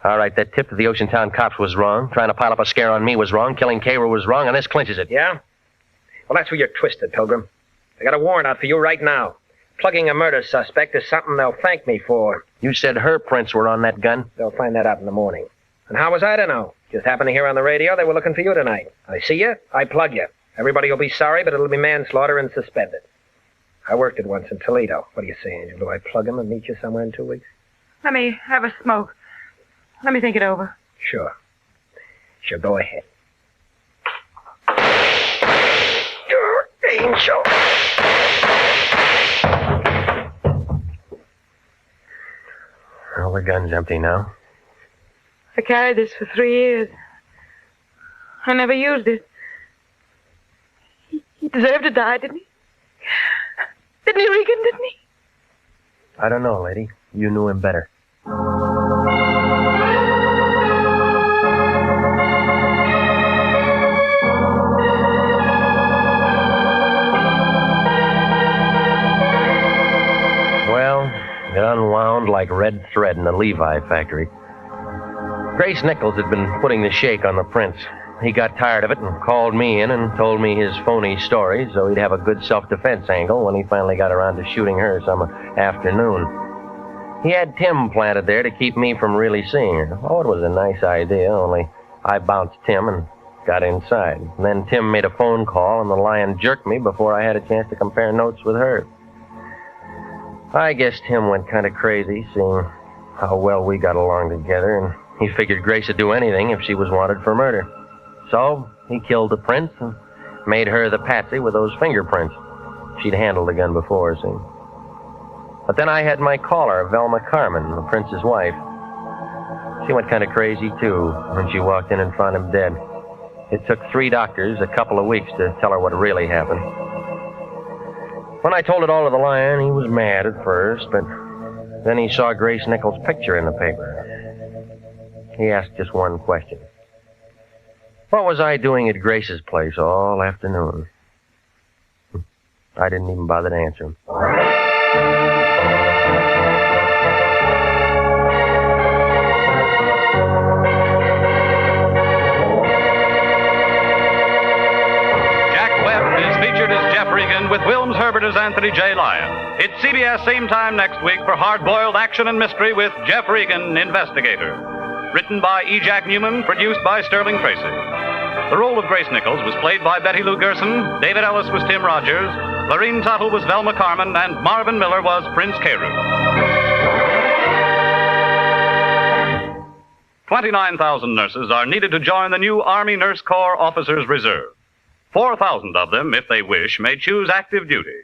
All right, that tip to the Oceantown cops was wrong. Trying to pile up a scare on me was wrong. Killing Cairo was wrong, and this clinches it. Yeah? Well, that's where you're twisted, Pilgrim. I got a warrant out for you right now. Plugging a murder suspect is something they'll thank me for. You said her prints were on that gun? They'll find that out in the morning. And how was I to know? Just happened to hear on the radio they were looking for you tonight. I see you, I plug you. Everybody will be sorry, but it'll be manslaughter and suspended. I worked it once in Toledo. What do you say, Angel? Do I plug him and meet you somewhere in 2 weeks? Let me have a smoke. Let me think it over. Sure. Sure, go ahead. Angel. Well, the gun's empty now. I carried this for 3 years. I never used it. He deserved to die, didn't he? Didn't he, Regan, didn't he? I don't know, lady. You knew him better. Well, it unwound like red thread in the Levi factory. Grace Nichols had been putting the shake on the prints. He got tired of it and called me in and told me his phony story so he'd have a good self-defense angle when he finally got around to shooting her some afternoon. He had Tim planted there to keep me from really seeing her. Oh, it was a nice idea, only I bounced Tim and got inside. And then Tim made a phone call and the lion jerked me before I had a chance to compare notes with her. I guess Tim went kind of crazy seeing how well we got along together, and he figured Grace would do anything if she was wanted for murder. So he killed the prince and made her the patsy with those fingerprints. She'd handled the gun before, see. But then I had my caller, Velma Carmen, the prince's wife. She went kind of crazy, too, when she walked in and found him dead. It took 3 doctors a couple of weeks to tell her what really happened. When I told it all to the lion, he was mad at first, but then he saw Grace Nichols' picture in the paper. He asked just one question. What was I doing at Grace's place all afternoon? I didn't even bother to answer him. Jack Webb is featured as Jeff Regan with Wilms Herbert as Anthony J. Lyon. It's CBS same time next week for Hardboiled Action and Mystery with Jeff Regan, Investigator. Written by E. Jack Newman, produced by Sterling Tracy. The role of Grace Nichols was played by Betty Lou Gerson, David Ellis was Tim Rogers, Lorene Tuttle was Velma Carmen, and Marvin Miller was Prince Carew. 29,000 nurses are needed to join the new Army Nurse Corps Officers Reserve. 4,000 of them, if they wish, may choose active duty.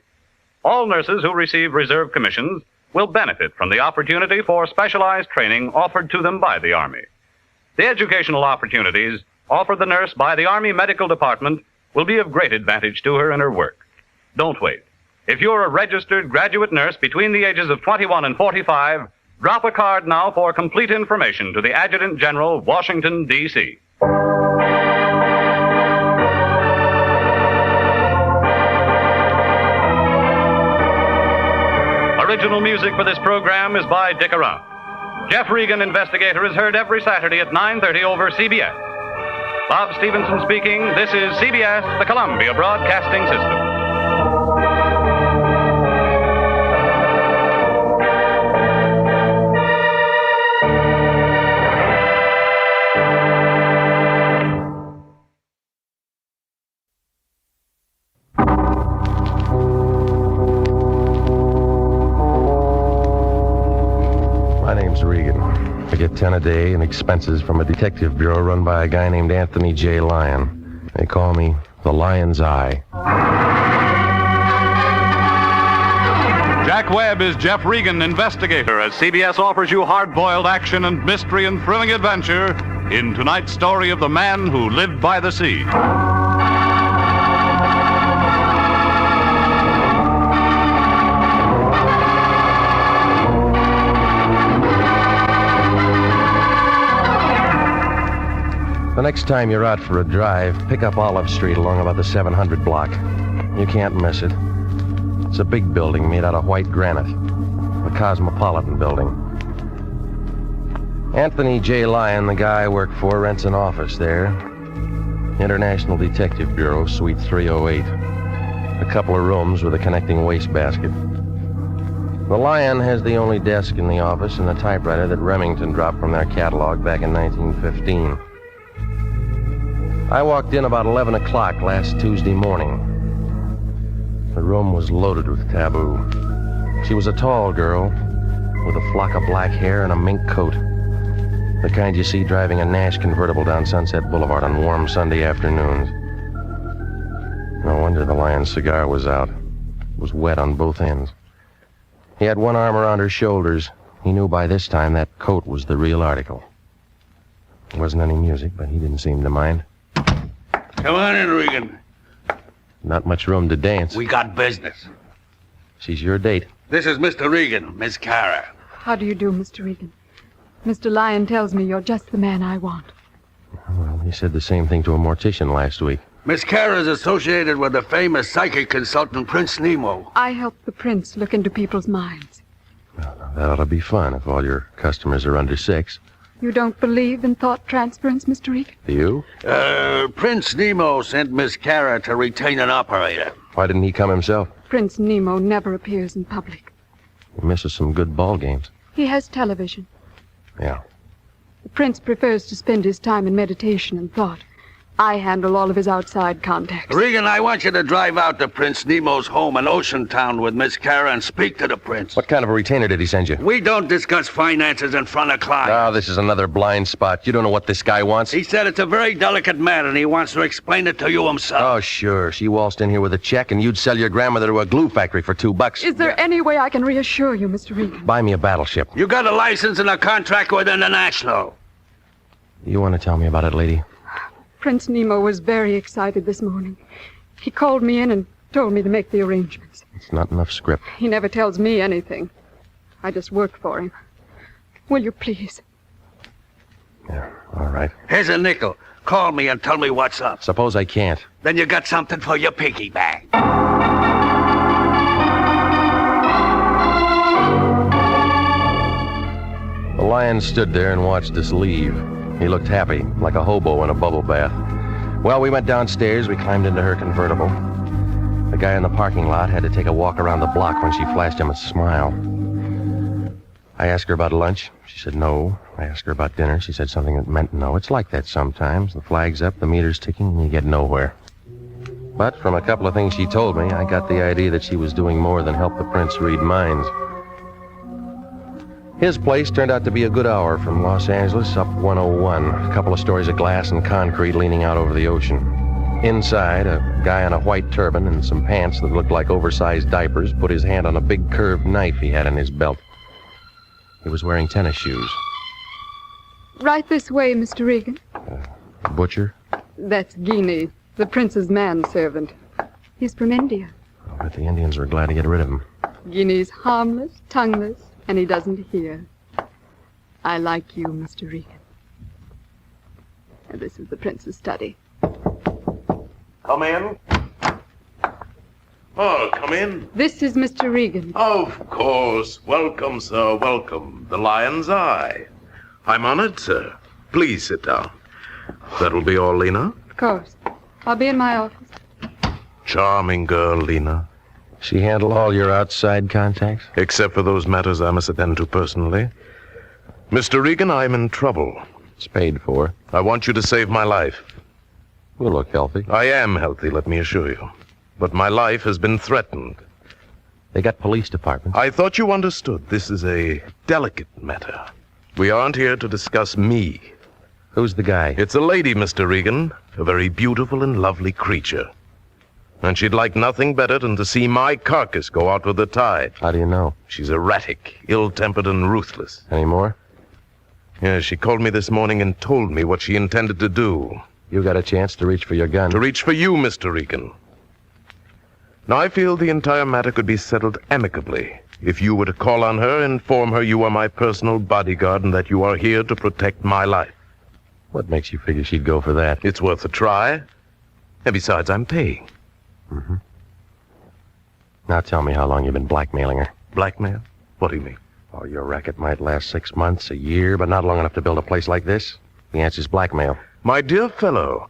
All nurses who receive reserve commissions will benefit from the opportunity for specialized training offered to them by the Army. The educational opportunities offered the nurse by the Army Medical Department will be of great advantage to her in her work. Don't wait. If you're a registered graduate nurse between the ages of 21 and 45, drop a card now for complete information to the Adjutant General, Washington, D.C. Original music for this program is by Dick Around. Jeff Regan, Investigator, is heard every Saturday at 9:30 over CBS. Bob Stevenson speaking. This is CBS, the Columbia Broadcasting System. My name's Regan. I get 10 a day in expenses from a detective bureau run by a guy named Anthony J. Lyon. They call me the Lion's Eye. Jack Webb is Jeff Regan, Investigator, as CBS offers you hard-boiled action and mystery and thrilling adventure in tonight's story of the man who lived by the sea. The next time you're out for a drive, pick up Olive Street along about the 700 block. You can't miss it. It's a big building made out of white granite. The Cosmopolitan Building. Anthony J. Lyon, the guy I work for, rents an office there. International Detective Bureau, Suite 308. A couple of rooms with a connecting wastebasket. The Lion has the only desk in the office and a typewriter that Remington dropped from their catalog back in 1915. I walked in about 11 o'clock last Tuesday morning. The room was loaded with taboo. She was a tall girl with a flock of black hair and a mink coat. The kind you see driving a Nash convertible down Sunset Boulevard on warm Sunday afternoons. No wonder the Lion's cigar was out. It was wet on both ends. He had one arm around her shoulders. He knew by this time that coat was the real article. There wasn't any music, but he didn't seem to mind. Come on in, Regan. Not much room to dance. We got business. She's your date. This is Mr. Regan, Miss Kara. How do you do, Mr. Regan? Mr. Lyon tells me you're just the man I want. Well, he said the same thing to a mortician last week. Miss Kara is associated with the famous psychic consultant Prince Nemo. I help the prince look into people's minds. That ought to be fun if all your customers are under 6. You don't believe in thought transference, Mr. Regan? Do you? Prince Nemo sent Miss Kara to retain an operator. Why didn't he come himself? Prince Nemo never appears in public. He misses some good ball games. He has television. Yeah. The prince prefers to spend his time in meditation and thought. I handle all of his outside contacts. Regan, I want you to drive out to Prince Nemo's home in Ocean Town with Miss Kara and speak to the prince. What kind of a retainer did he send you? We don't discuss finances in front of clients. Oh, this is another blind spot. You don't know what this guy wants? He said it's a very delicate matter and he wants to explain it to you himself. Oh, sure. She waltzed in here with a check and you'd sell your grandmother to a glue factory for $2. Is there any way I can reassure you, Mr. Regan? Buy me a battleship. You got a license and a contract with International. You want to tell me about it, lady? Prince Nemo was very excited this morning. He called me in and told me to make the arrangements. It's not enough script. He never tells me anything. I just work for him. Will you please? Yeah, all right. Here's a nickel. Call me and tell me what's up. Suppose I can't. Then you got something for your piggy bank. The Lion stood there and watched us leave. He looked happy, like a hobo in a bubble bath. Well, we went downstairs. We climbed into her convertible. The guy in the parking lot had to take a walk around the block when she flashed him a smile. I asked her about lunch. She said no. I asked her about dinner. She said something that meant no. It's like that sometimes. The flag's up, the meter's ticking, and you get nowhere. But from a couple of things she told me, I got the idea that she was doing more than help the prince read minds. His place turned out to be a good hour from Los Angeles up 101. A couple of stories of glass and concrete leaning out over the ocean. Inside, a guy in a white turban and some pants that looked like oversized diapers put his hand on a big curved knife he had in his belt. He was wearing tennis shoes. Right this way, Mr. Regan. Butcher? That's Guinea, the prince's manservant. He's from India. I bet the Indians were glad to get rid of him. Guinea's harmless, tongueless, and he doesn't hear. I like you, Mr. Regan. And this is the prince's study. Come in. Oh, come in. This is Mr. Regan. Of course. Welcome, sir, welcome. The Lion's Eye. I'm honored, sir. Please sit down. That'll be all, Lena? Of course. I'll be in my office. Charming girl, Lena. She handle all your outside contacts? Except for those matters I must attend to personally. Mr. Regan, I'm in trouble. It's paid for. I want you to save my life. You look healthy. I am healthy, let me assure you. But my life has been threatened. They got police departments. I thought you understood. This is a delicate matter. We aren't here to discuss me. Who's the guy? It's a lady, Mr. Regan. A very beautiful and lovely creature. And she'd like nothing better than to see my carcass go out with the tide. How do you know? She's erratic, ill-tempered, and ruthless. Any more? Yes, she called me this morning and told me what she intended to do. You got a chance to reach for your gun. To reach for you, Mr. Regan. Now, I feel the entire matter could be settled amicably. If you were to call on her, inform her you are my personal bodyguard and that you are here to protect my life. What makes you figure she'd go for that? It's worth a try. And besides, I'm paying. Mm-hmm. Now tell me how long you've been blackmailing her. Blackmail? What do you mean? Oh, your racket might last 6 months, a year, but not long enough to build a place like this. The answer's blackmail. My dear fellow,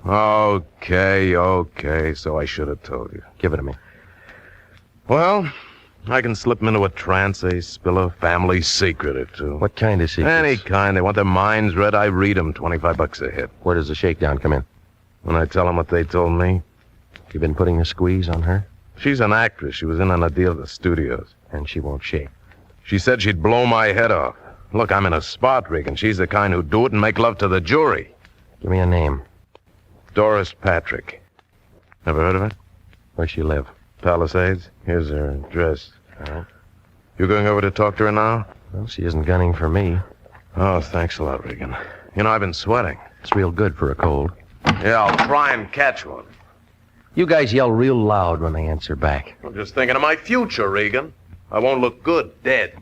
Okay, so I should have told you. Give it to me. Well, I can slip them into a trance, spill a family secret or two. What kind of secrets? Any kind. They want their minds read, I read them. $25 a hit. Where does the shakedown come in? When I tell them what they told me. You been putting a squeeze on her? She's an actress. She was in on a deal at the studios. And she won't shake. She said she'd blow my head off. Look, I'm in a spot, Regan. She's the kind who'd do it and make love to the jury. Give me a name. Doris Patrick. Ever heard of it? Where's she live? Palisades. Here's her address. All right. You going over to talk to her now? Well, she isn't gunning for me. Oh, thanks a lot, Regan. You know, I've been sweating. It's real good for a cold. Yeah, I'll try and catch one. You guys yell real loud when they answer back. I'm just thinking of my future, Regan. I won't look good dead.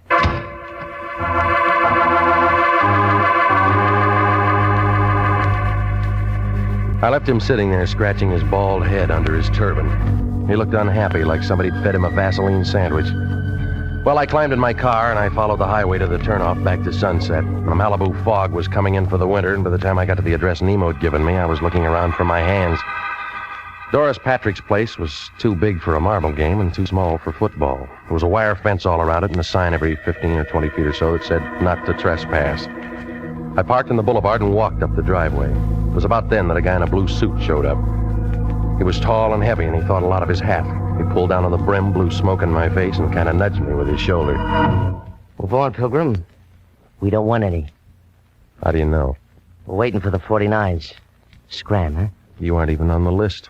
I left him sitting there scratching his bald head under his turban. He looked unhappy, like somebody'd fed him a Vaseline sandwich. Well, I climbed in my car and I followed the highway to the turnoff back to Sunset. The Malibu fog was coming in for the winter, and by the time I got to the address Nemo'd given me, I was looking around for my hands. Doris Patrick's place was too big for a marble game and too small for football. There was a wire fence all around it and a sign every 15 or 20 feet or so that said, "Not to trespass." I parked in the boulevard and walked up the driveway. It was about then that a guy in a blue suit showed up. He was tall and heavy, and he thought a lot of his hat. He pulled down on the brim, blew smoke in my face, and kind of nudged me with his shoulder. Move on, Pilgrim. We don't want any. How do you know? We're waiting for the 49s. Scram, huh? You aren't even on the list.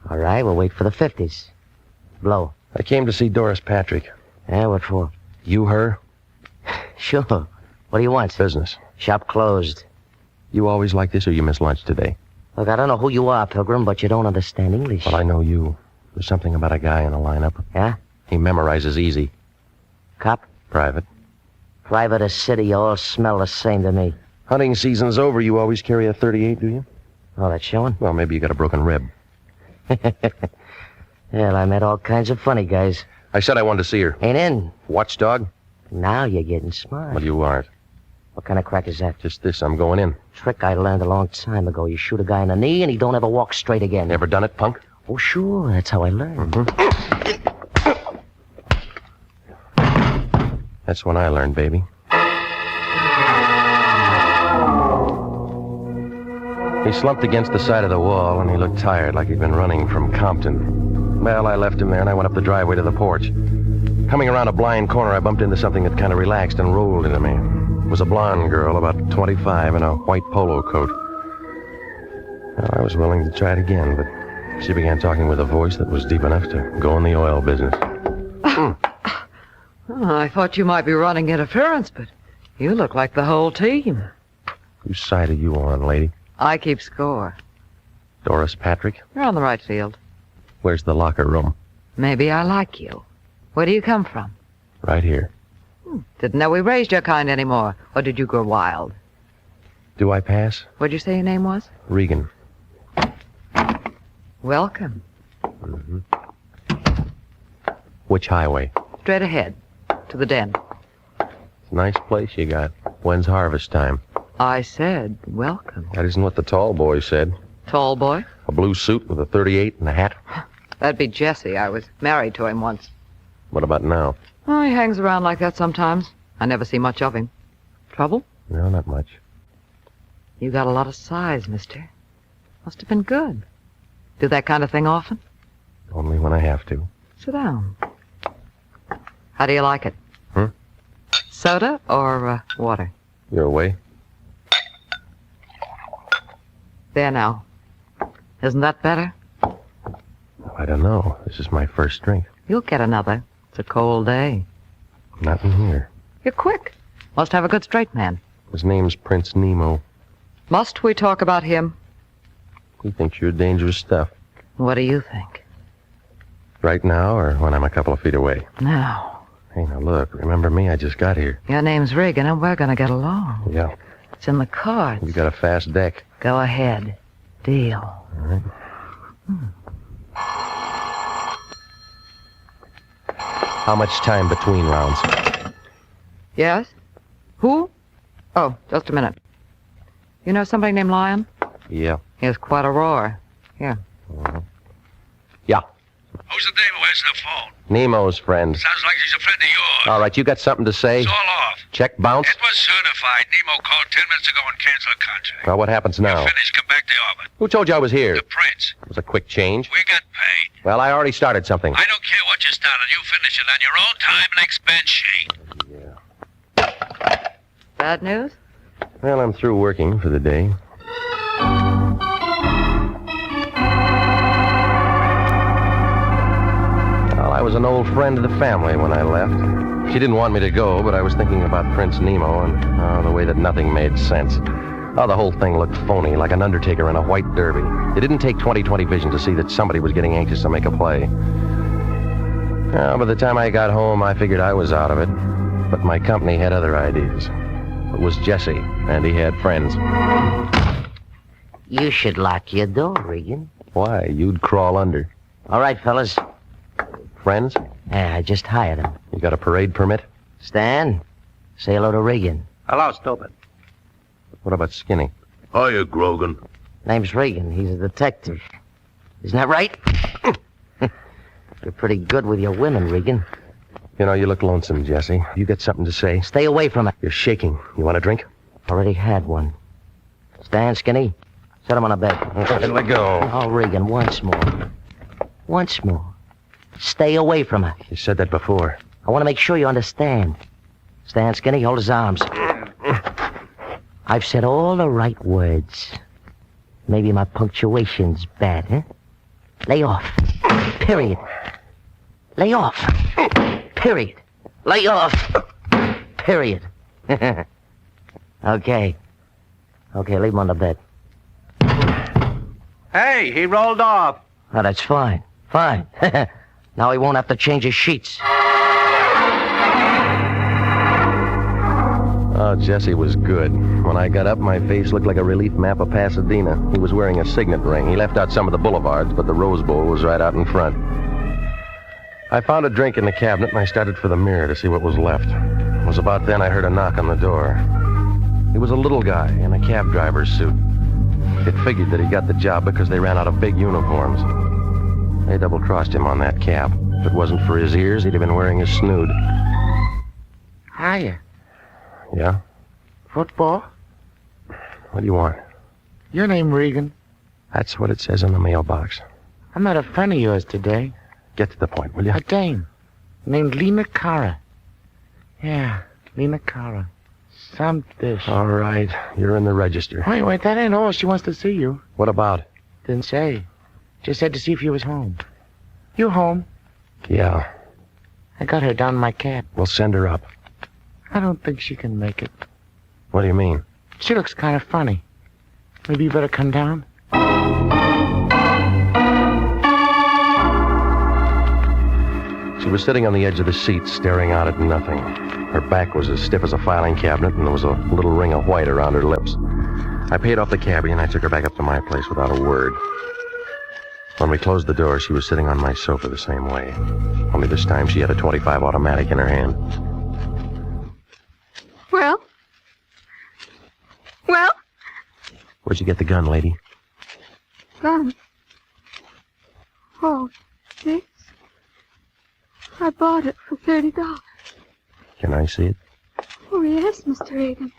All right, we'll wait for the 50s. Blow. I came to see Doris Patrick. Yeah, what for? You her? Sure. What do you want? Business. Shop closed. You always like this, or you missed lunch today? Look, I don't know who you are, Pilgrim, but you don't understand English. Well, I know you. There's something about a guy in the lineup. Yeah? He memorizes easy. Cop? Private. Private or city, you all smell the same to me. Hunting season's over. You always carry a .38, do you? Oh, that's showing? Well, maybe you got a broken rib. Well, I met all kinds of funny guys. I said I wanted to see her. Ain't in. Watchdog? Now you're getting smart. Well, you aren't. What kind of crack is that? Just this, I'm going in. Trick I learned a long time ago. You shoot a guy in the knee and he don't ever walk straight again. Never done it, punk? Oh, sure. That's how I learned. That's when I learned, baby. He slumped against the side of the wall, and he looked tired, like he'd been running from Compton. Well, I left him there, and I went up the driveway to the porch. Coming around a blind corner, I bumped into something that kind of relaxed and rolled into me. It was a blonde girl, about 25, in a white polo coat. Well, I was willing to try it again, but she began talking with a voice that was deep enough to go in the oil business. Oh, I thought you might be running interference, but you look like the whole team. Whose side are you on, lady? I keep score. Doris Patrick? You're on the right field. Where's the locker room? Maybe I like you. Where do you come from? Right here. Didn't know we raised your kind anymore. Or did you grow wild? Do I pass? What'd you say your name was? Regan. Welcome. Mm-hmm. Which highway? Straight ahead. To the den. It's a nice place you got. When's harvest time? I said welcome. That isn't what the tall boy said. Tall boy? A blue suit with a .38 and a hat. That'd be Jesse. I was married to him once. What about now? Oh, he hangs around like that sometimes. I never see much of him. Trouble? No, not much. You got a lot of size, mister. Must have been good. Do that kind of thing often? Only when I have to. Sit down. How do you like it? Soda or water? Your way? There now. Isn't that better? I don't know. This is my first drink. You'll get another. It's a cold day. Not in here. You're quick. Must have a good straight man. His name's Prince Nemo. Must we talk about him? He thinks you're dangerous stuff. What do you think? Right now or when I'm a couple of feet away? Now. Hey, now look. Remember me? I just got here. Your name's Regan, and we're gonna get along. Yeah. It's in the cards. You got a fast deck. Go ahead. Deal. All right. How much time between rounds? Yes? Who? Oh, just a minute. You know somebody named Lion? Yeah. He has quite a roar. Here. Yeah. Who's the dame who answered the phone? Nemo's friend. Sounds like she's a friend of yours. All right, you got something to say? It's all off. Check bounce? It was certified. Nemo called 10 minutes ago and canceled a contract. Well, what happens now? Finished. Come back to orbit. Who told you I was here? The prince. It was a quick change. We got paid. Well, I already started something. I don't care what you started. You finish it on your own time and expense sheet. Bad news? Well, I'm through working for the day. Well, I was an old friend of the family when I left. She didn't want me to go, but I was thinking about Prince Nemo and the way that nothing made sense. Oh, the whole thing looked phony, like an undertaker in a white derby. It didn't take 20/20 vision to see that somebody was getting anxious to make a play. Well, by the time I got home, I figured I was out of it. But my company had other ideas. It was Jesse, and he had friends. You should lock your door, Regan. Why? You'd crawl under. All right, fellas. Friends? Yeah, I just hired him. You got a parade permit? Stan, say hello to Regan. Hello, stupid. What about Skinny? Hiya, Grogan. Name's Regan. He's a detective. Isn't that right? You're pretty good with your women, Regan. You know, you look lonesome, Jesse. You got something to say? Stay away from it. You're shaking. You want a drink? Already had one. Stan, Skinny, set him on a bed. Let go. Oh, Regan, once more. Once more. Stay away from her. You said that before. I want to make sure you understand. Stan, Skinny, hold his arms. I've said all the right words. Maybe my punctuation's bad, huh? Lay off. Period. Lay off. Period. Lay off. Period. Okay. Okay, leave him on the bed. Hey, he rolled off. Oh, that's fine. Fine. Now he won't have to change his sheets. Oh, Jesse was good. When I got up, my face looked like a relief map of Pasadena. He was wearing a signet ring. He left out some of the boulevards, but the Rose Bowl was right out in front. I found a drink in the cabinet, and I started for the mirror to see what was left. It was about then I heard a knock on the door. He was a little guy in a cab driver's suit. It figured that he got the job because they ran out of big uniforms. They double-crossed him on that cap. If it wasn't for his ears, he'd have been wearing a snood. Hiya. Yeah? Football? What do you want? Your name, Regan. That's what it says on the mailbox. I met a friend of yours today. Get to the point, will you? A dame named Lena Cara. Yeah, Lena Cara. Something. All right, you're in the register. Wait, that ain't all. She wants to see you. What about? Didn't say. Just said to see if you was home. You home? Yeah. I got her down in my cab. We'll send her up. I don't think she can make it. What do you mean? She looks kind of funny. Maybe you better come down. She was sitting on the edge of the seat, staring out at nothing. Her back was as stiff as a filing cabinet, and there was a little ring of white around her lips. I paid off the cabbie, and I took her back up to my place without a word. When we closed the door, she was sitting on my sofa the same way. Only this time she had a .25 automatic in her hand. Well? Well? Where'd you get the gun, lady? Gun? Oh, this? I bought it for $30. Can I see it? Oh, yes, Mr. Regan.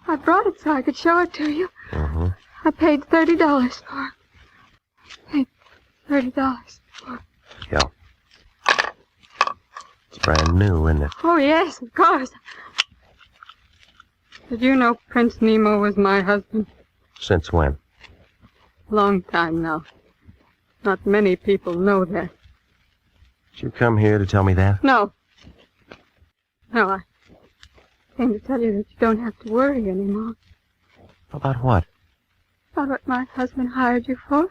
I brought it so I could show it to you. Mm-hmm. I paid $30 for it. Paid $30 for it. Yeah. It's brand new, isn't it? Oh, yes, of course. Did you know Prince Nemo was my husband? Since when? Long time now. Not many people know that. Did you come here to tell me that? No. No, I came to tell you that you don't have to worry anymore. About what? About what my husband hired you for?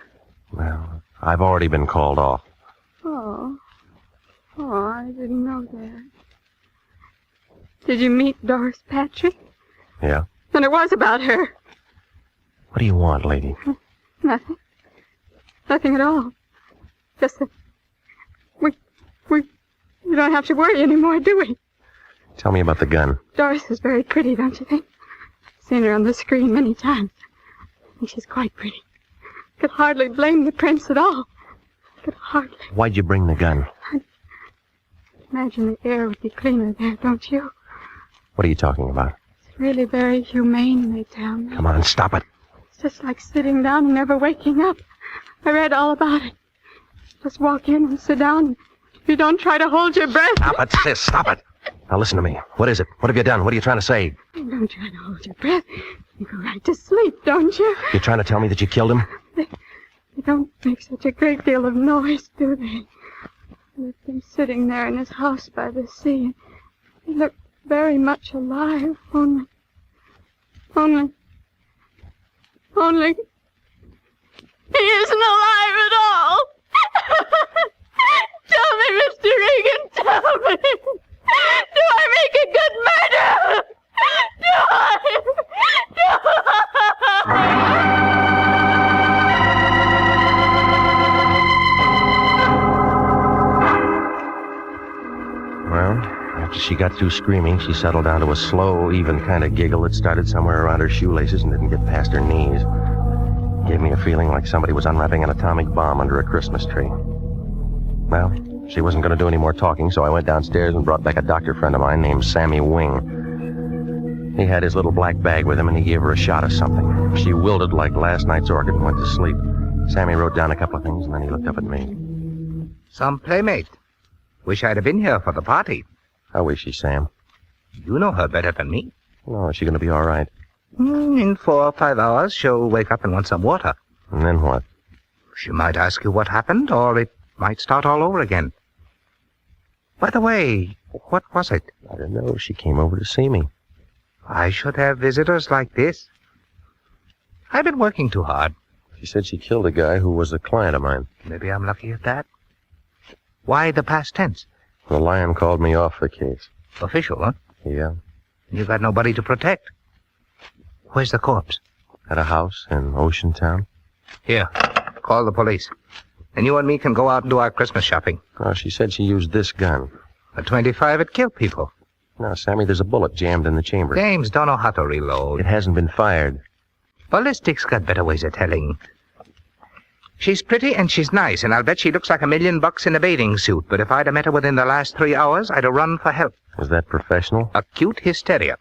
Well, I've already been called off. Oh. Oh, I didn't know that. Did you meet Doris Patrick? Yeah? Then it was about her. What do you want, lady? Nothing. Nothing at all. Just that we don't have to worry anymore, do we? Tell me about the gun. Doris is very pretty, don't you think? Seen her on the screen many times. I think she's quite pretty. Could hardly blame the prince at all. Could hardly. Why'd you bring the gun? Imagine the air would be cleaner there, don't you? What are you talking about? It's really very humane, they tell me. Come on, stop it. It's just like sitting down and never waking up. I read all about it. Just walk in and sit down. You don't try to hold your breath. Stop it, sis, stop it. Now listen to me. What is it? What have you done? What are you trying to say? You don't try to hold your breath. You go right to sleep, don't you? You're trying to tell me that you killed him? They don't make such a great deal of noise, do they? Left him sitting there in his house by the sea. He looked very much alive, only... He isn't alive at all! Tell me, Mr. Regan, tell me! Do I make a good murder? Do I? Well, after she got through screaming, she settled down to a slow, even kind of giggle that started somewhere around her shoelaces and didn't get past her knees. Gave me a feeling like somebody was unwrapping an atomic bomb under a Christmas tree. Well, she wasn't going to do any more talking, so I went downstairs and brought back a doctor friend of mine named Sammy Wing. He had his little black bag with him, and he gave her a shot of something. She wilted like last night's orchid and went to sleep. Sammy wrote down a couple of things, and then he looked up at me. Some playmate. Wish I'd have been here for the party. How is she, Sam? You know her better than me. Oh, is she going to be all right? In 4 or 5 hours, she'll wake up and want some water. And then what? She might ask you what happened, or it might start all over again. By the way, what was it? I don't know. She came over to see me. I should have visitors like this. I've been working too hard. She said she killed a guy who was a client of mine. Maybe I'm lucky at that. Why the past tense? The Lion called me off the case. Official, huh? Yeah. You got nobody to protect. Where's the corpse? At a house in Ocean Town. Here, call the police. And you and me can go out and do our Christmas shopping. Oh, she said she used this gun. A .25, it killed people. No, Sammy, there's a bullet jammed in the chamber. Dames don't know how to reload. It hasn't been fired. Ballistics got better ways of telling. She's pretty and she's nice, and I'll bet she looks like $1 million in a bathing suit, but if I'd have met her within the last 3 hours, I'd have run for help. Was that professional? Acute hysteria.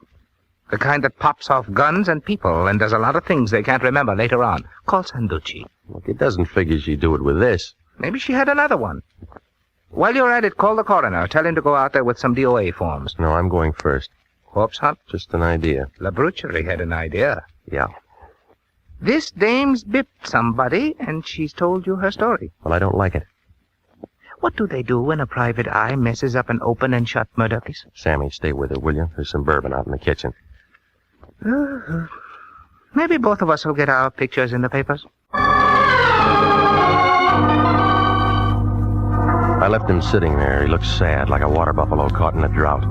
The kind that pops off guns and people and does a lot of things they can't remember later on. Call Sanducci. Look, it doesn't figure she'd do it with this. Maybe she had another one. While you're at it, call the coroner. Tell him to go out there with some DOA forms. No, I'm going first. corpse hunt? Just an idea. La Brucherie had an idea. Yeah. This dame's bit somebody, and she's told you her story. Well, I don't like it. What do they do when a private eye messes up an open and shut murder case? Sammy, stay with her, will you? There's some bourbon out in the kitchen. Maybe both of us will get our pictures in the papers. I left him sitting there. He looked sad, like a water buffalo caught in a drought.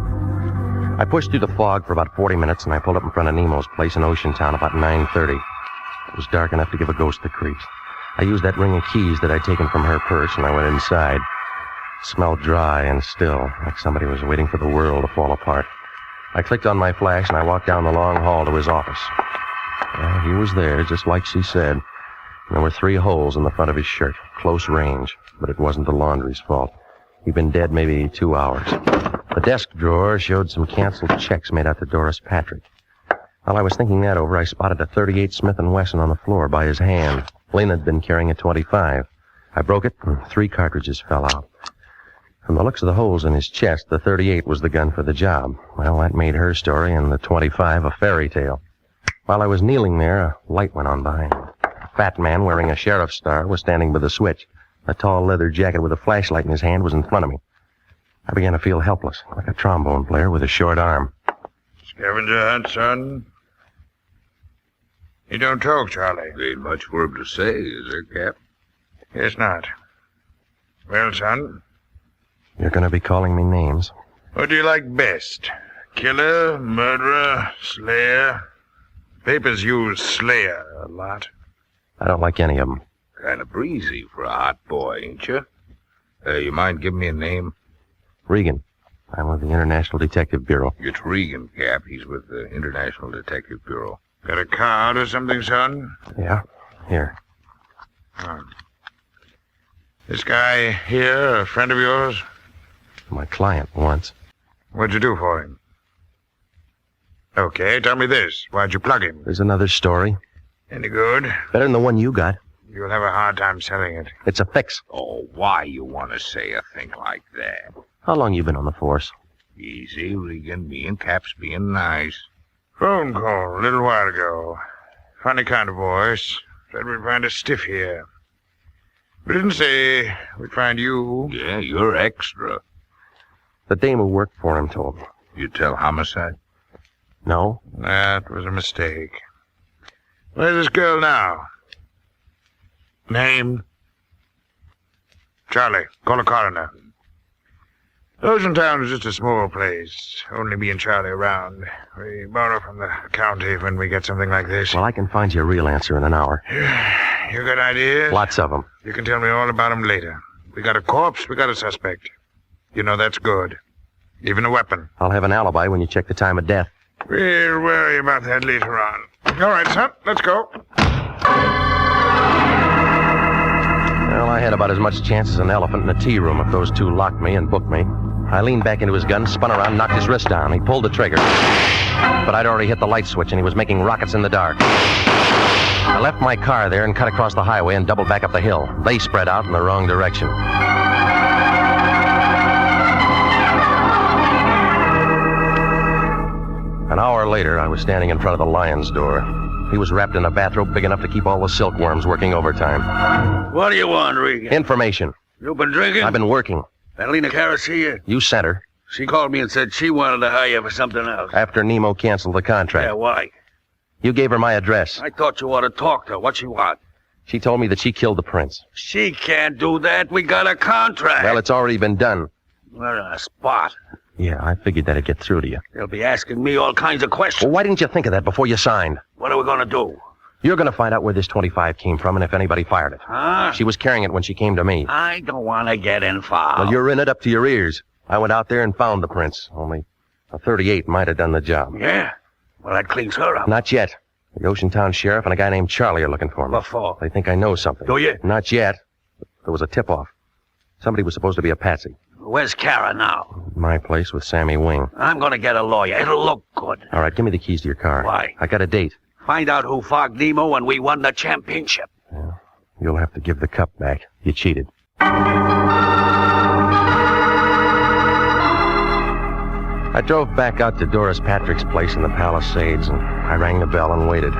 I pushed through the fog for about 40 minutes, and I pulled up in front of Nemo's place in Oceantown about 9:30. It was dark enough to give a ghost the creeps. I used that ring of keys that I'd taken from her purse, and I went inside. It smelled dry and still, like somebody was waiting for the world to fall apart. I clicked on my flash, and I walked down the long hall to his office. Well, he was there, just like she said. And there were 3 holes in the front of his shirt, close range, but it wasn't the laundry's fault. He'd been dead maybe 2 hours. The desk drawer showed some canceled checks made out to Doris Patrick. While I was thinking that over, I spotted a .38 Smith & Wesson on the floor by his hand. Lynn had been carrying a .25. I broke it, and 3 cartridges fell out. From the looks of the holes in his chest, the .38 was the gun for the job. Well, that made her story and the .25 a fairy tale. While I was kneeling there, a light went on behind me. A fat man wearing a sheriff's star was standing by the switch. A tall leather jacket with a flashlight in his hand was in front of me. I began to feel helpless, like a trombone player with a short arm. Scavenger hunt, son? You don't talk, Charlie. Ain't much for him to say, is there, Cap? Guess not. Well, son? You're going to be calling me names. What do you like best? Killer, murderer, slayer? Papers use slayer a lot. I don't like any of them. Kind of breezy for a hot boy, ain't you? You mind giving me a name? Regan. I'm with the International Detective Bureau. It's Regan, Cap. He's with the International Detective Bureau. Got a card or something, son? Yeah. Here. This guy here, a friend of yours? My client once. What'd you do for him? Okay, tell me this. Why'd you plug him? There's another story. Any good? Better than the one you got. You'll have a hard time selling it. It's a fix. Oh, why you want to say a thing like that? How long you been on the force? Easy, Regan. Me and Cap's being nice. Phone call a little while ago. Funny kind of voice. Said we'd find a stiff here. We didn't say we'd find you. Yeah, you're extra. The dame who worked for him told me. You tell homicide? No. That was a mistake. Where's this girl now? Name? Charlie, call a coroner. Oceantown is just a small place. Only me and Charlie around. We borrow from the county when we get something like this. Well, I can find you a real answer in an hour. You got ideas? Lots of them. You can tell me all about them later. We got a corpse, we got a suspect. You know that's good. Even a weapon. I'll have an alibi when you check the time of death. We'll worry about that later on. All right, son, let's go. Well, I had about as much chance as an elephant in a tea room if those 2 locked me and booked me. I leaned back into his gun, spun around, knocked his wrist down. He pulled the trigger. But I'd already hit the light switch, and he was making rockets in the dark. I left my car there and cut across the highway and doubled back up the hill. They spread out in the wrong direction. An hour later, I was standing in front of the lion's door. He was wrapped in a bathrobe big enough to keep all the silkworms working overtime. What do you want, Regan? Information. You been drinking? I've been working. Adelina Cara see you? You sent her. She called me and said she wanted to hire you for something else. After Nemo canceled the contract. Yeah, why? You gave her my address. I thought you ought to talk to her. What she want? She told me that she killed the prince. She can't do that. We got a contract. Well, it's already been done. We're in a spot. Yeah, I figured that'd get through to you. They'll be asking me all kinds of questions. Well, why didn't you think of that before you signed? What are we going to do? You're going to find out where this .25 came from and if anybody fired it. Huh? She was carrying it when she came to me. I don't want to get involved. Well, you're in it up to your ears. I went out there and found the prince. Only a .38 might have done the job. Yeah? Well, that cleans her up. Not yet. The Oceantown sheriff and a guy named Charlie are looking for me. What for? They think I know something. Do you? Not yet. There was a tip-off. Somebody was supposed to be a patsy. Where's Cara now? My place with Sammy Wing. I'm going to get a lawyer. It'll look good. All right, give me the keys to your car. Why? I got a date. Find out who fogged Nemo and we won the championship. Yeah. You'll have to give the cup back. You cheated. I drove back out to Doris Patrick's place in the Palisades, and I rang the bell and waited.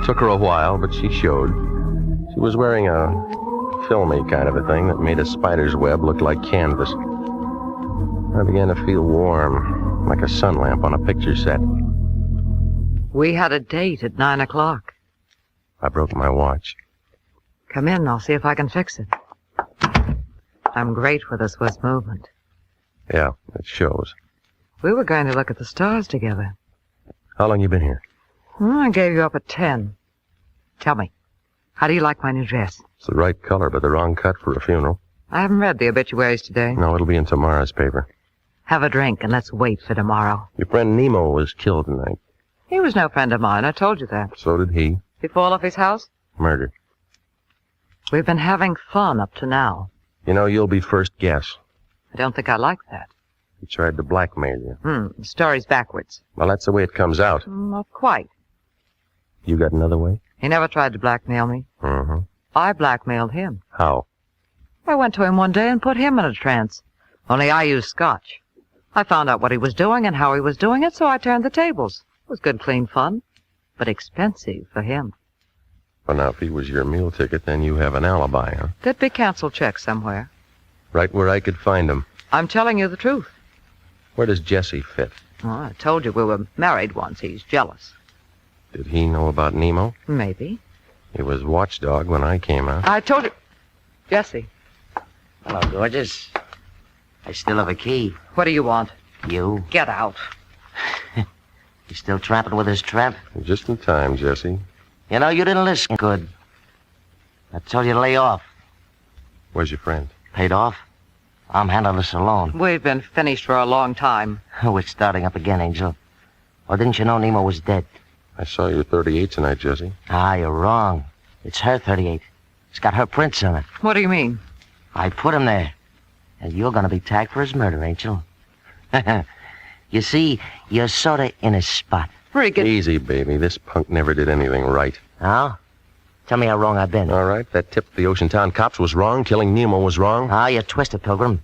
Took her a while, but she showed. She was wearing a filmy kind of a thing that made a spider's web look like canvas. I began to feel warm, like a sun lamp on a picture set. We had a date at 9 o'clock. I broke my watch. Come in, I'll see if I can fix it. I'm great with a Swiss movement. Yeah, it shows. We were going to look at the stars together. How long you been here? I gave you up at 10. Tell me, how do you like my new dress? It's the right color, but the wrong cut for a funeral. I haven't read the obituaries today. No, it'll be in tomorrow's paper. Have a drink and let's wait for tomorrow. Your friend Nemo was killed tonight. He was no friend of mine, I told you that. So did he. Did he fall off his house? Murdered. We've been having fun up to now. You know, you'll be first guess. I don't think I like that. He tried to blackmail you. The story's backwards. Well, that's the way it comes out. Not quite. You got another way? He never tried to blackmail me. Mm-hmm. I blackmailed him. How? I went to him one day and put him in a trance. Only I used scotch. I found out what he was doing and how he was doing it, so I turned the tables. It was good, clean fun, but expensive for him. Well, now, if he was your meal ticket, then you have an alibi, huh? There'd be canceled checks somewhere. Right where I could find him. I'm telling you the truth. Where does Jesse fit? Oh, I told you we were married once. He's jealous. Did he know about Nemo? Maybe. He was watchdog when I came out. I told you... Jesse. Hello, gorgeous. I still have a key. What do you want? You. Get out. You still tramping with this tramp? Just in time, Jesse. You know, you didn't listen good. I told you to lay off. Where's your friend? Paid off? I'm handling this alone. We've been finished for a long time. We're starting up again, Angel. Or didn't you know Nemo was dead? I saw your 38 tonight, Jesse. Ah, you're wrong. It's her 38. It's got her prints on it. What do you mean? I put him there. And you're gonna be tagged for his murder, Angel. You see, you're sorta in a spot. Regan. Easy, baby. This punk never did anything right. Oh? Tell me how wrong I've been. All right, that tip the Ocean Town cops was wrong. Killing Nemo was wrong. Ah, you're twisted, Pilgrim.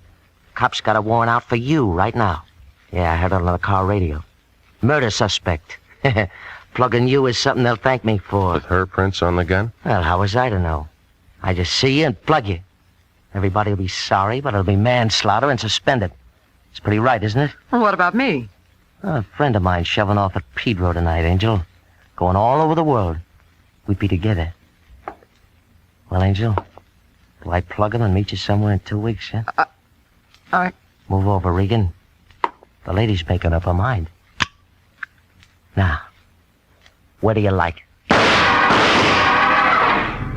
Cops got a warrant out for you right now. Yeah, I heard it on the car radio. Murder suspect. Plugging you is something they'll thank me for. With her prints on the gun? Well, how was I to know? I just see you and plug you. Everybody will be sorry, but it'll be manslaughter and suspended. It's pretty right, isn't it? Well, what about me? A friend of mine shoving off at Pedro tonight, Angel. Going all over the world. We'd be together. Well, Angel, do I plug him and meet you somewhere in 2 weeks, huh? All right. Move over, Regan. The lady's making up her mind. Now, where do you like it?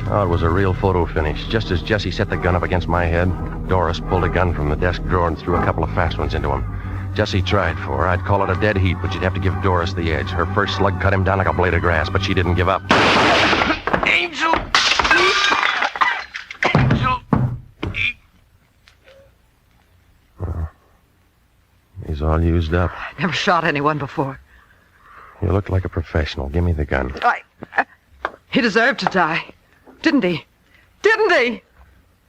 Oh, it was a real photo finish. Just as Jesse set the gun up against my head, Doris pulled a gun from the desk drawer and threw a couple of fast ones into him. Jesse tried for her. I'd call it a dead heat, but you'd have to give Doris the edge. Her first slug cut him down like a blade of grass, but she didn't give up. Angel! Angel! He's all used up. Never shot anyone before. You look like a professional. Give me the gun. He deserved to die. Didn't he? Didn't he?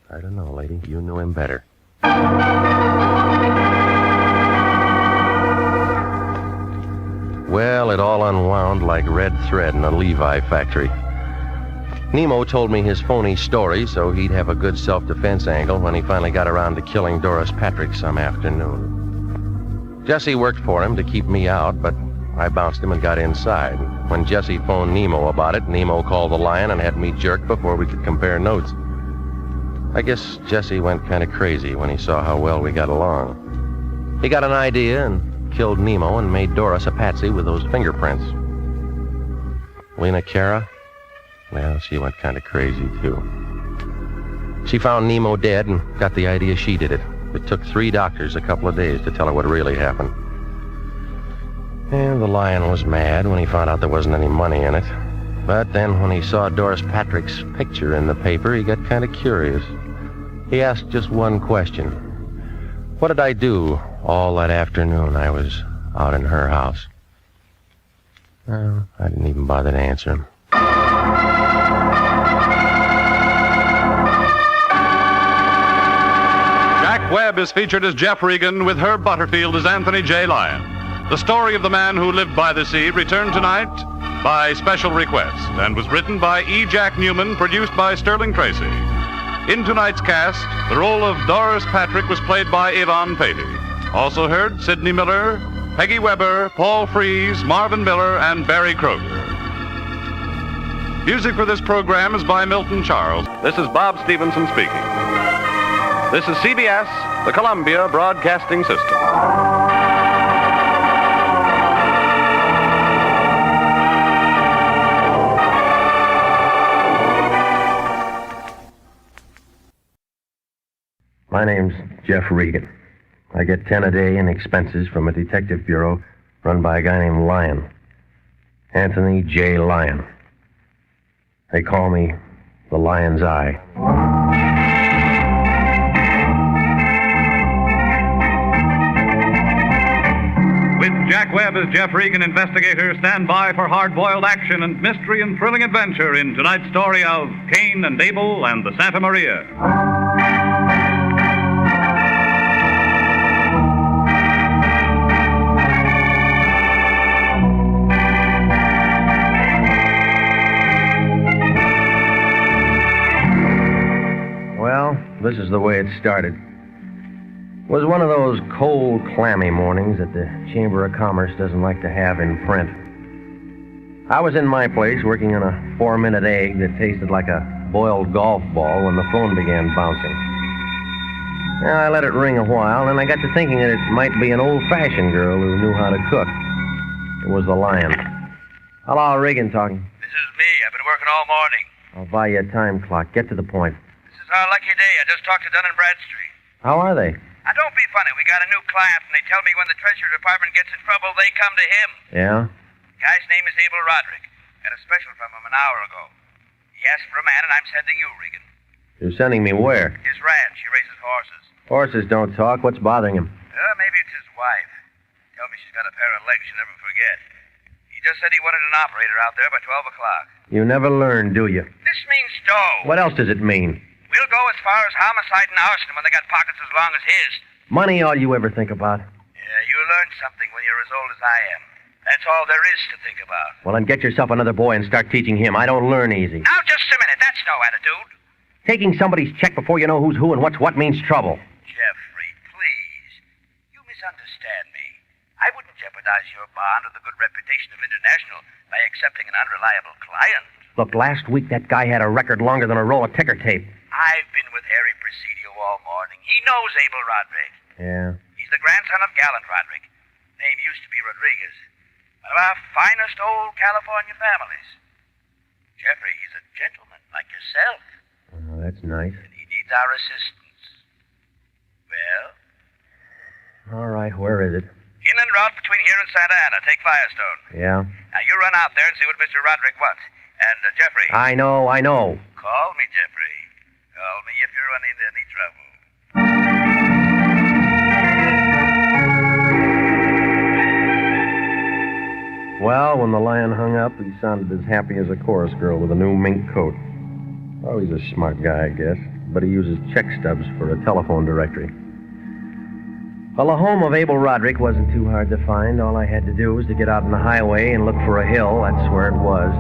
I don't know, lady. You knew him better. Well, it all unwound like red thread in a Levi factory. Nemo told me his phony story so he'd have a good self-defense angle when he finally got around to killing Doris Patrick some afternoon. Jesse worked for him to keep me out, but I bounced him and got inside. When Jesse phoned Nemo about it, Nemo called the Lion and had me jerked before we could compare notes. I guess Jesse went kind of crazy when he saw how well we got along. He got an idea and killed Nemo and made Doris a patsy with those fingerprints. Lena Cara? Well, she went kind of crazy, too. She found Nemo dead and got the idea she did it. It took 3 doctors a couple of days to tell her what really happened. And the Lion was mad when he found out there wasn't any money in it. But then when he saw Doris Patrick's picture in the paper, he got kind of curious. He asked just one question. What did I do all that afternoon I was out in her house? Well, I didn't even bother to answer him. Jack Webb is featured as Jeff Regan with Herb Butterfield as Anthony J. Lyon. The story of the man who lived by the sea returned tonight by special request and was written by E. Jack Newman, produced by Sterling Tracy. In tonight's cast, the role of Doris Patrick was played by Yvonne Patey. Also heard Sidney Miller, Peggy Weber, Paul Frees, Marvin Miller, and Barry Kroger. Music for this program is by Milton Charles. This is Bob Stevenson speaking. This is CBS, the Columbia Broadcasting System. My name's Jeff Regan. I get 10 a day in expenses from a detective bureau run by a guy named Lyon. Anthony J. Lyon. They call me the Lion's Eye. With Jack Webb as Jeff Regan, investigator, stand by for hard-boiled action and mystery and thrilling adventure in tonight's story of Cain and Abel and the Santa Maria. Well, this is the way it started. It was one of those cold, clammy mornings that the Chamber of Commerce doesn't like to have in print. I was in my place working on a 4-minute egg that tasted like a boiled golf ball when the phone began bouncing. Well, I let it ring a while, and I got to thinking that it might be an old-fashioned girl who knew how to cook. It was the Lion. Hello, Regan talking. This is me. I've been working all morning. I'll buy you a time clock. Get to the point. This is our lucky day. I just talked to Dun & Bradstreet. How are they? Now, don't be funny. We got a new client, and they tell me when the Treasury Department gets in trouble, they come to him. Yeah? Guy's name is Abel Roderick. Got a special from him an hour ago. He asked for a man, and I'm sending you, Regan. You're sending me where? His ranch. He raises horses. Horses don't talk. What's bothering him? Maybe it's his wife. Tell me she's got a pair of legs she'll never forget. He just said he wanted an operator out there by 12 o'clock. You never learn, do you? This means dough. What else does it mean? We'll go as far as homicide and arson when they got pockets as long as his. Money all you ever think about? Yeah, you learn something when you're as old as I am. That's all there is to think about. Well, then get yourself another boy and start teaching him. I don't learn easy. Now, just a minute. That's no attitude. Taking somebody's check before you know who's who and what's what means trouble. Jeffrey, please. You misunderstand me. I wouldn't jeopardize your bond or the good reputation of International by accepting an unreliable client. Look, last week that guy had a record longer than a roll of ticker tape. I've been with Harry Presidio all morning. He knows Abel Roderick. Yeah? He's the grandson of Gallant Roderick. Name used to be Rodriguez. One of our finest old California families. Jeffrey, he's a gentleman like yourself. Oh, that's nice. And he needs our assistance. Well? All right, where is it? Inland route between here and Santa Ana. Take Firestone. Yeah? Now, you run out there and see what Mr. Roderick wants. And, Jeffrey. I know. Call me, Jeffrey. Call me if you run into any trouble. Well, when the Lion hung up, he sounded as happy as a chorus girl with a new mink coat. Oh, he's a smart guy, I guess. But he uses check stubs for a telephone directory. Well, the home of Abel Roderick wasn't too hard to find. All I had to do was to get out on the highway and look for a hill. That's where it was.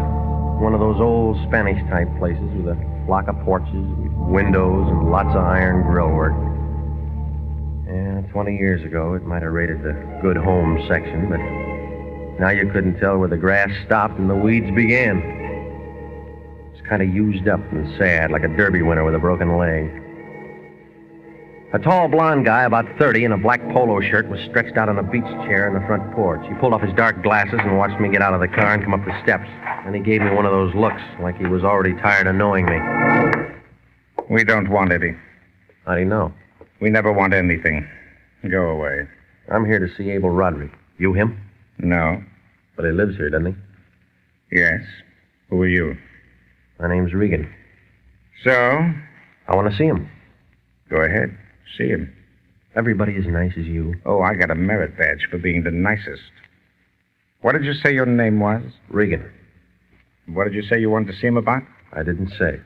One of those old Spanish-type places with a block of porches, windows, and lots of iron grill work. Yeah, 20 years ago, it might have rated the good home section, but now you couldn't tell where the grass stopped and the weeds began. It's kind of used up and sad, like a derby winner with a broken leg. A tall blonde guy, about 30, in a black polo shirt, was stretched out on a beach chair in the front porch. He pulled off his dark glasses and watched me get out of the car and come up the steps. Then he gave me one of those looks, like he was already tired of knowing me. We don't want any. How do you know? We never want anything. Go away. I'm here to see Abel Roderick. You him? No. But he lives here, doesn't he? Yes. Who are you? My name's Regan. So? I want to see him. Go ahead. See him. Everybody as nice as you. Oh, I got a merit badge for being the nicest. What did you say your name was? Regan. What did you say you wanted to see him about? I didn't say.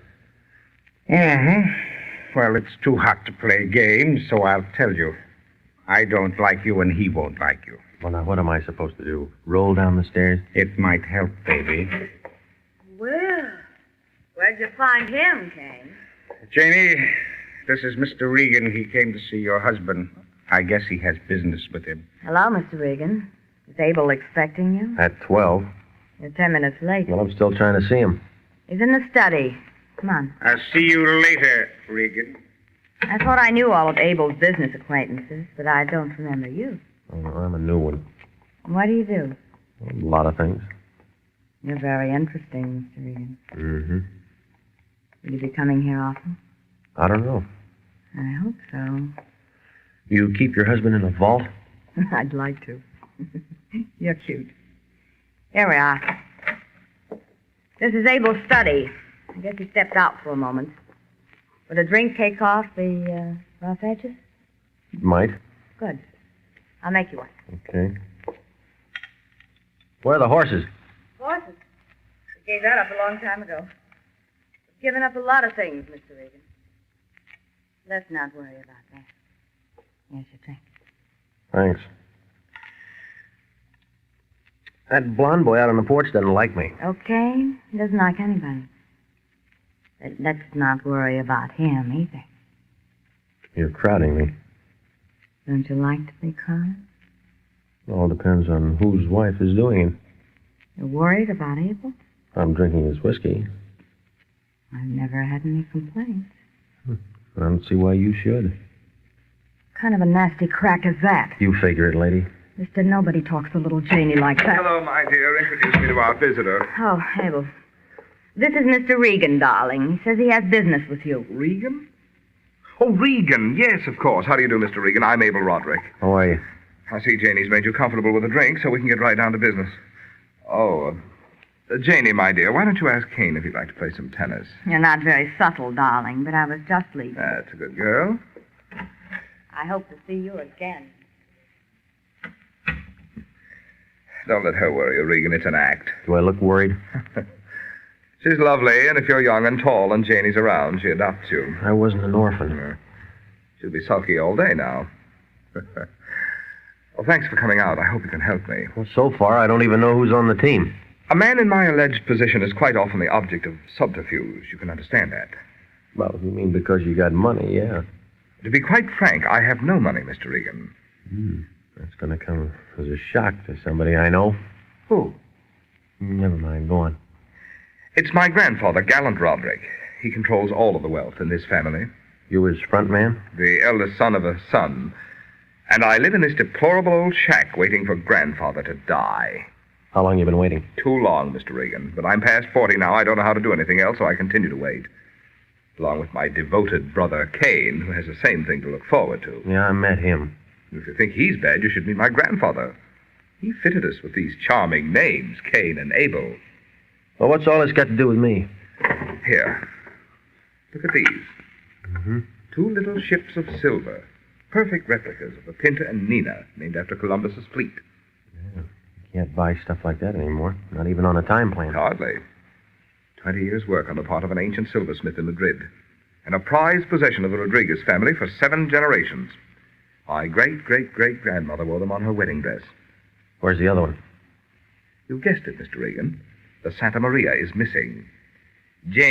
Mm-hmm. Well, it's too hot to play games, so I'll tell you. I don't like you, and he won't like you. Well, now, what am I supposed to do? Roll down the stairs? It might help, baby. Well, where'd you find him, Cain? Janie, this is Mr. Regan. He came to see your husband. I guess he has business with him. Hello, Mr. Regan. Is Abel expecting you? At 12. You're 10 minutes late. Well, I'm still trying to see him. He's in the study. Come on. I'll see you later, Regan. I thought I knew all of Abel's business acquaintances, but I don't remember you. Oh, I'm a new one. What do you do? A lot of things. You're very interesting, Mr. Regan. Mm-hmm. Will you be coming here often? I don't know. I hope so. You keep your husband in a vault? I'd like to. You're cute. Here we are. This is Abel's study. I guess he stepped out for a moment. Would a drink take off the rough edges? Might. Good. I'll make you one. Okay. Where are the horses? Horses? We gave that up a long time ago. We've given up a lot of things, Mr. Regan. Let's not worry about that. Here's your drink. Thanks. That blonde boy out on the porch doesn't like me. Okay. He doesn't like anybody. But let's not worry about him either. You're crowding me. Don't you like to be crowded? It all depends on whose wife is doing it. You're worried about Abel? I'm drinking his whiskey. I've never had any complaints. I don't see why you should. What kind of a nasty crack is that? You figure it, lady. Mister, nobody talks to little Janie like that. Hello, my dear. Introduce me to our visitor. Oh, Abel. This is Mr. Regan, darling. He says he has business with you. Regan? Oh, Regan. Yes, of course. How do you do, Mr. Regan? I'm Abel Roderick. How are you? I see Janie's made you comfortable with a drink, so we can get right down to business. Oh, Janie, my dear, why don't you ask Cain if he'd like to play some tennis? You're not very subtle, darling, but I was just leaving. That's a good girl. I hope to see you again. Don't let her worry you, Regan. It's an act. Do I look worried? She's lovely, and if you're young and tall and Janie's around, she adopts you. I wasn't an orphan. She'll be sulky all day now. Well, thanks for coming out. I hope you can help me. Well, so far, I don't even know who's on the team. A man in my alleged position is quite often the object of subterfuge. You can understand that. Well, you mean because you got money, yeah. To be quite frank, I have no money, Mr. Regan. That's going to come as a shock to somebody I know. Who? Never mind. Go on. It's my grandfather, Gallant Roderick. He controls all of the wealth in this family. You his front man? The eldest son of a son. And I live in this deplorable old shack waiting for grandfather to die. How long you been waiting? Too long, Mr. Regan. But I'm past 40 now. I don't know how to do anything else, so I continue to wait. Along with my devoted brother, Cain, who has the same thing to look forward to. Yeah, I met him. If you think he's bad, you should meet my grandfather. He fitted us with these charming names, Cain and Abel. Well, what's all this got to do with me? Here. Look at these. 2 little ships of silver. Perfect replicas of the Pinta and Nina, named after Columbus's fleet. Yeah, you can't buy stuff like that anymore. Not even on a time plan. Hardly. 20 years' work on the part of an ancient silversmith in Madrid. And a prized possession of the Rodriguez family for 7 generations. My great-great-great-grandmother wore them on her wedding dress. Where's the other one? You guessed it, Mr. Regan. The Santa Maria is missing. Jane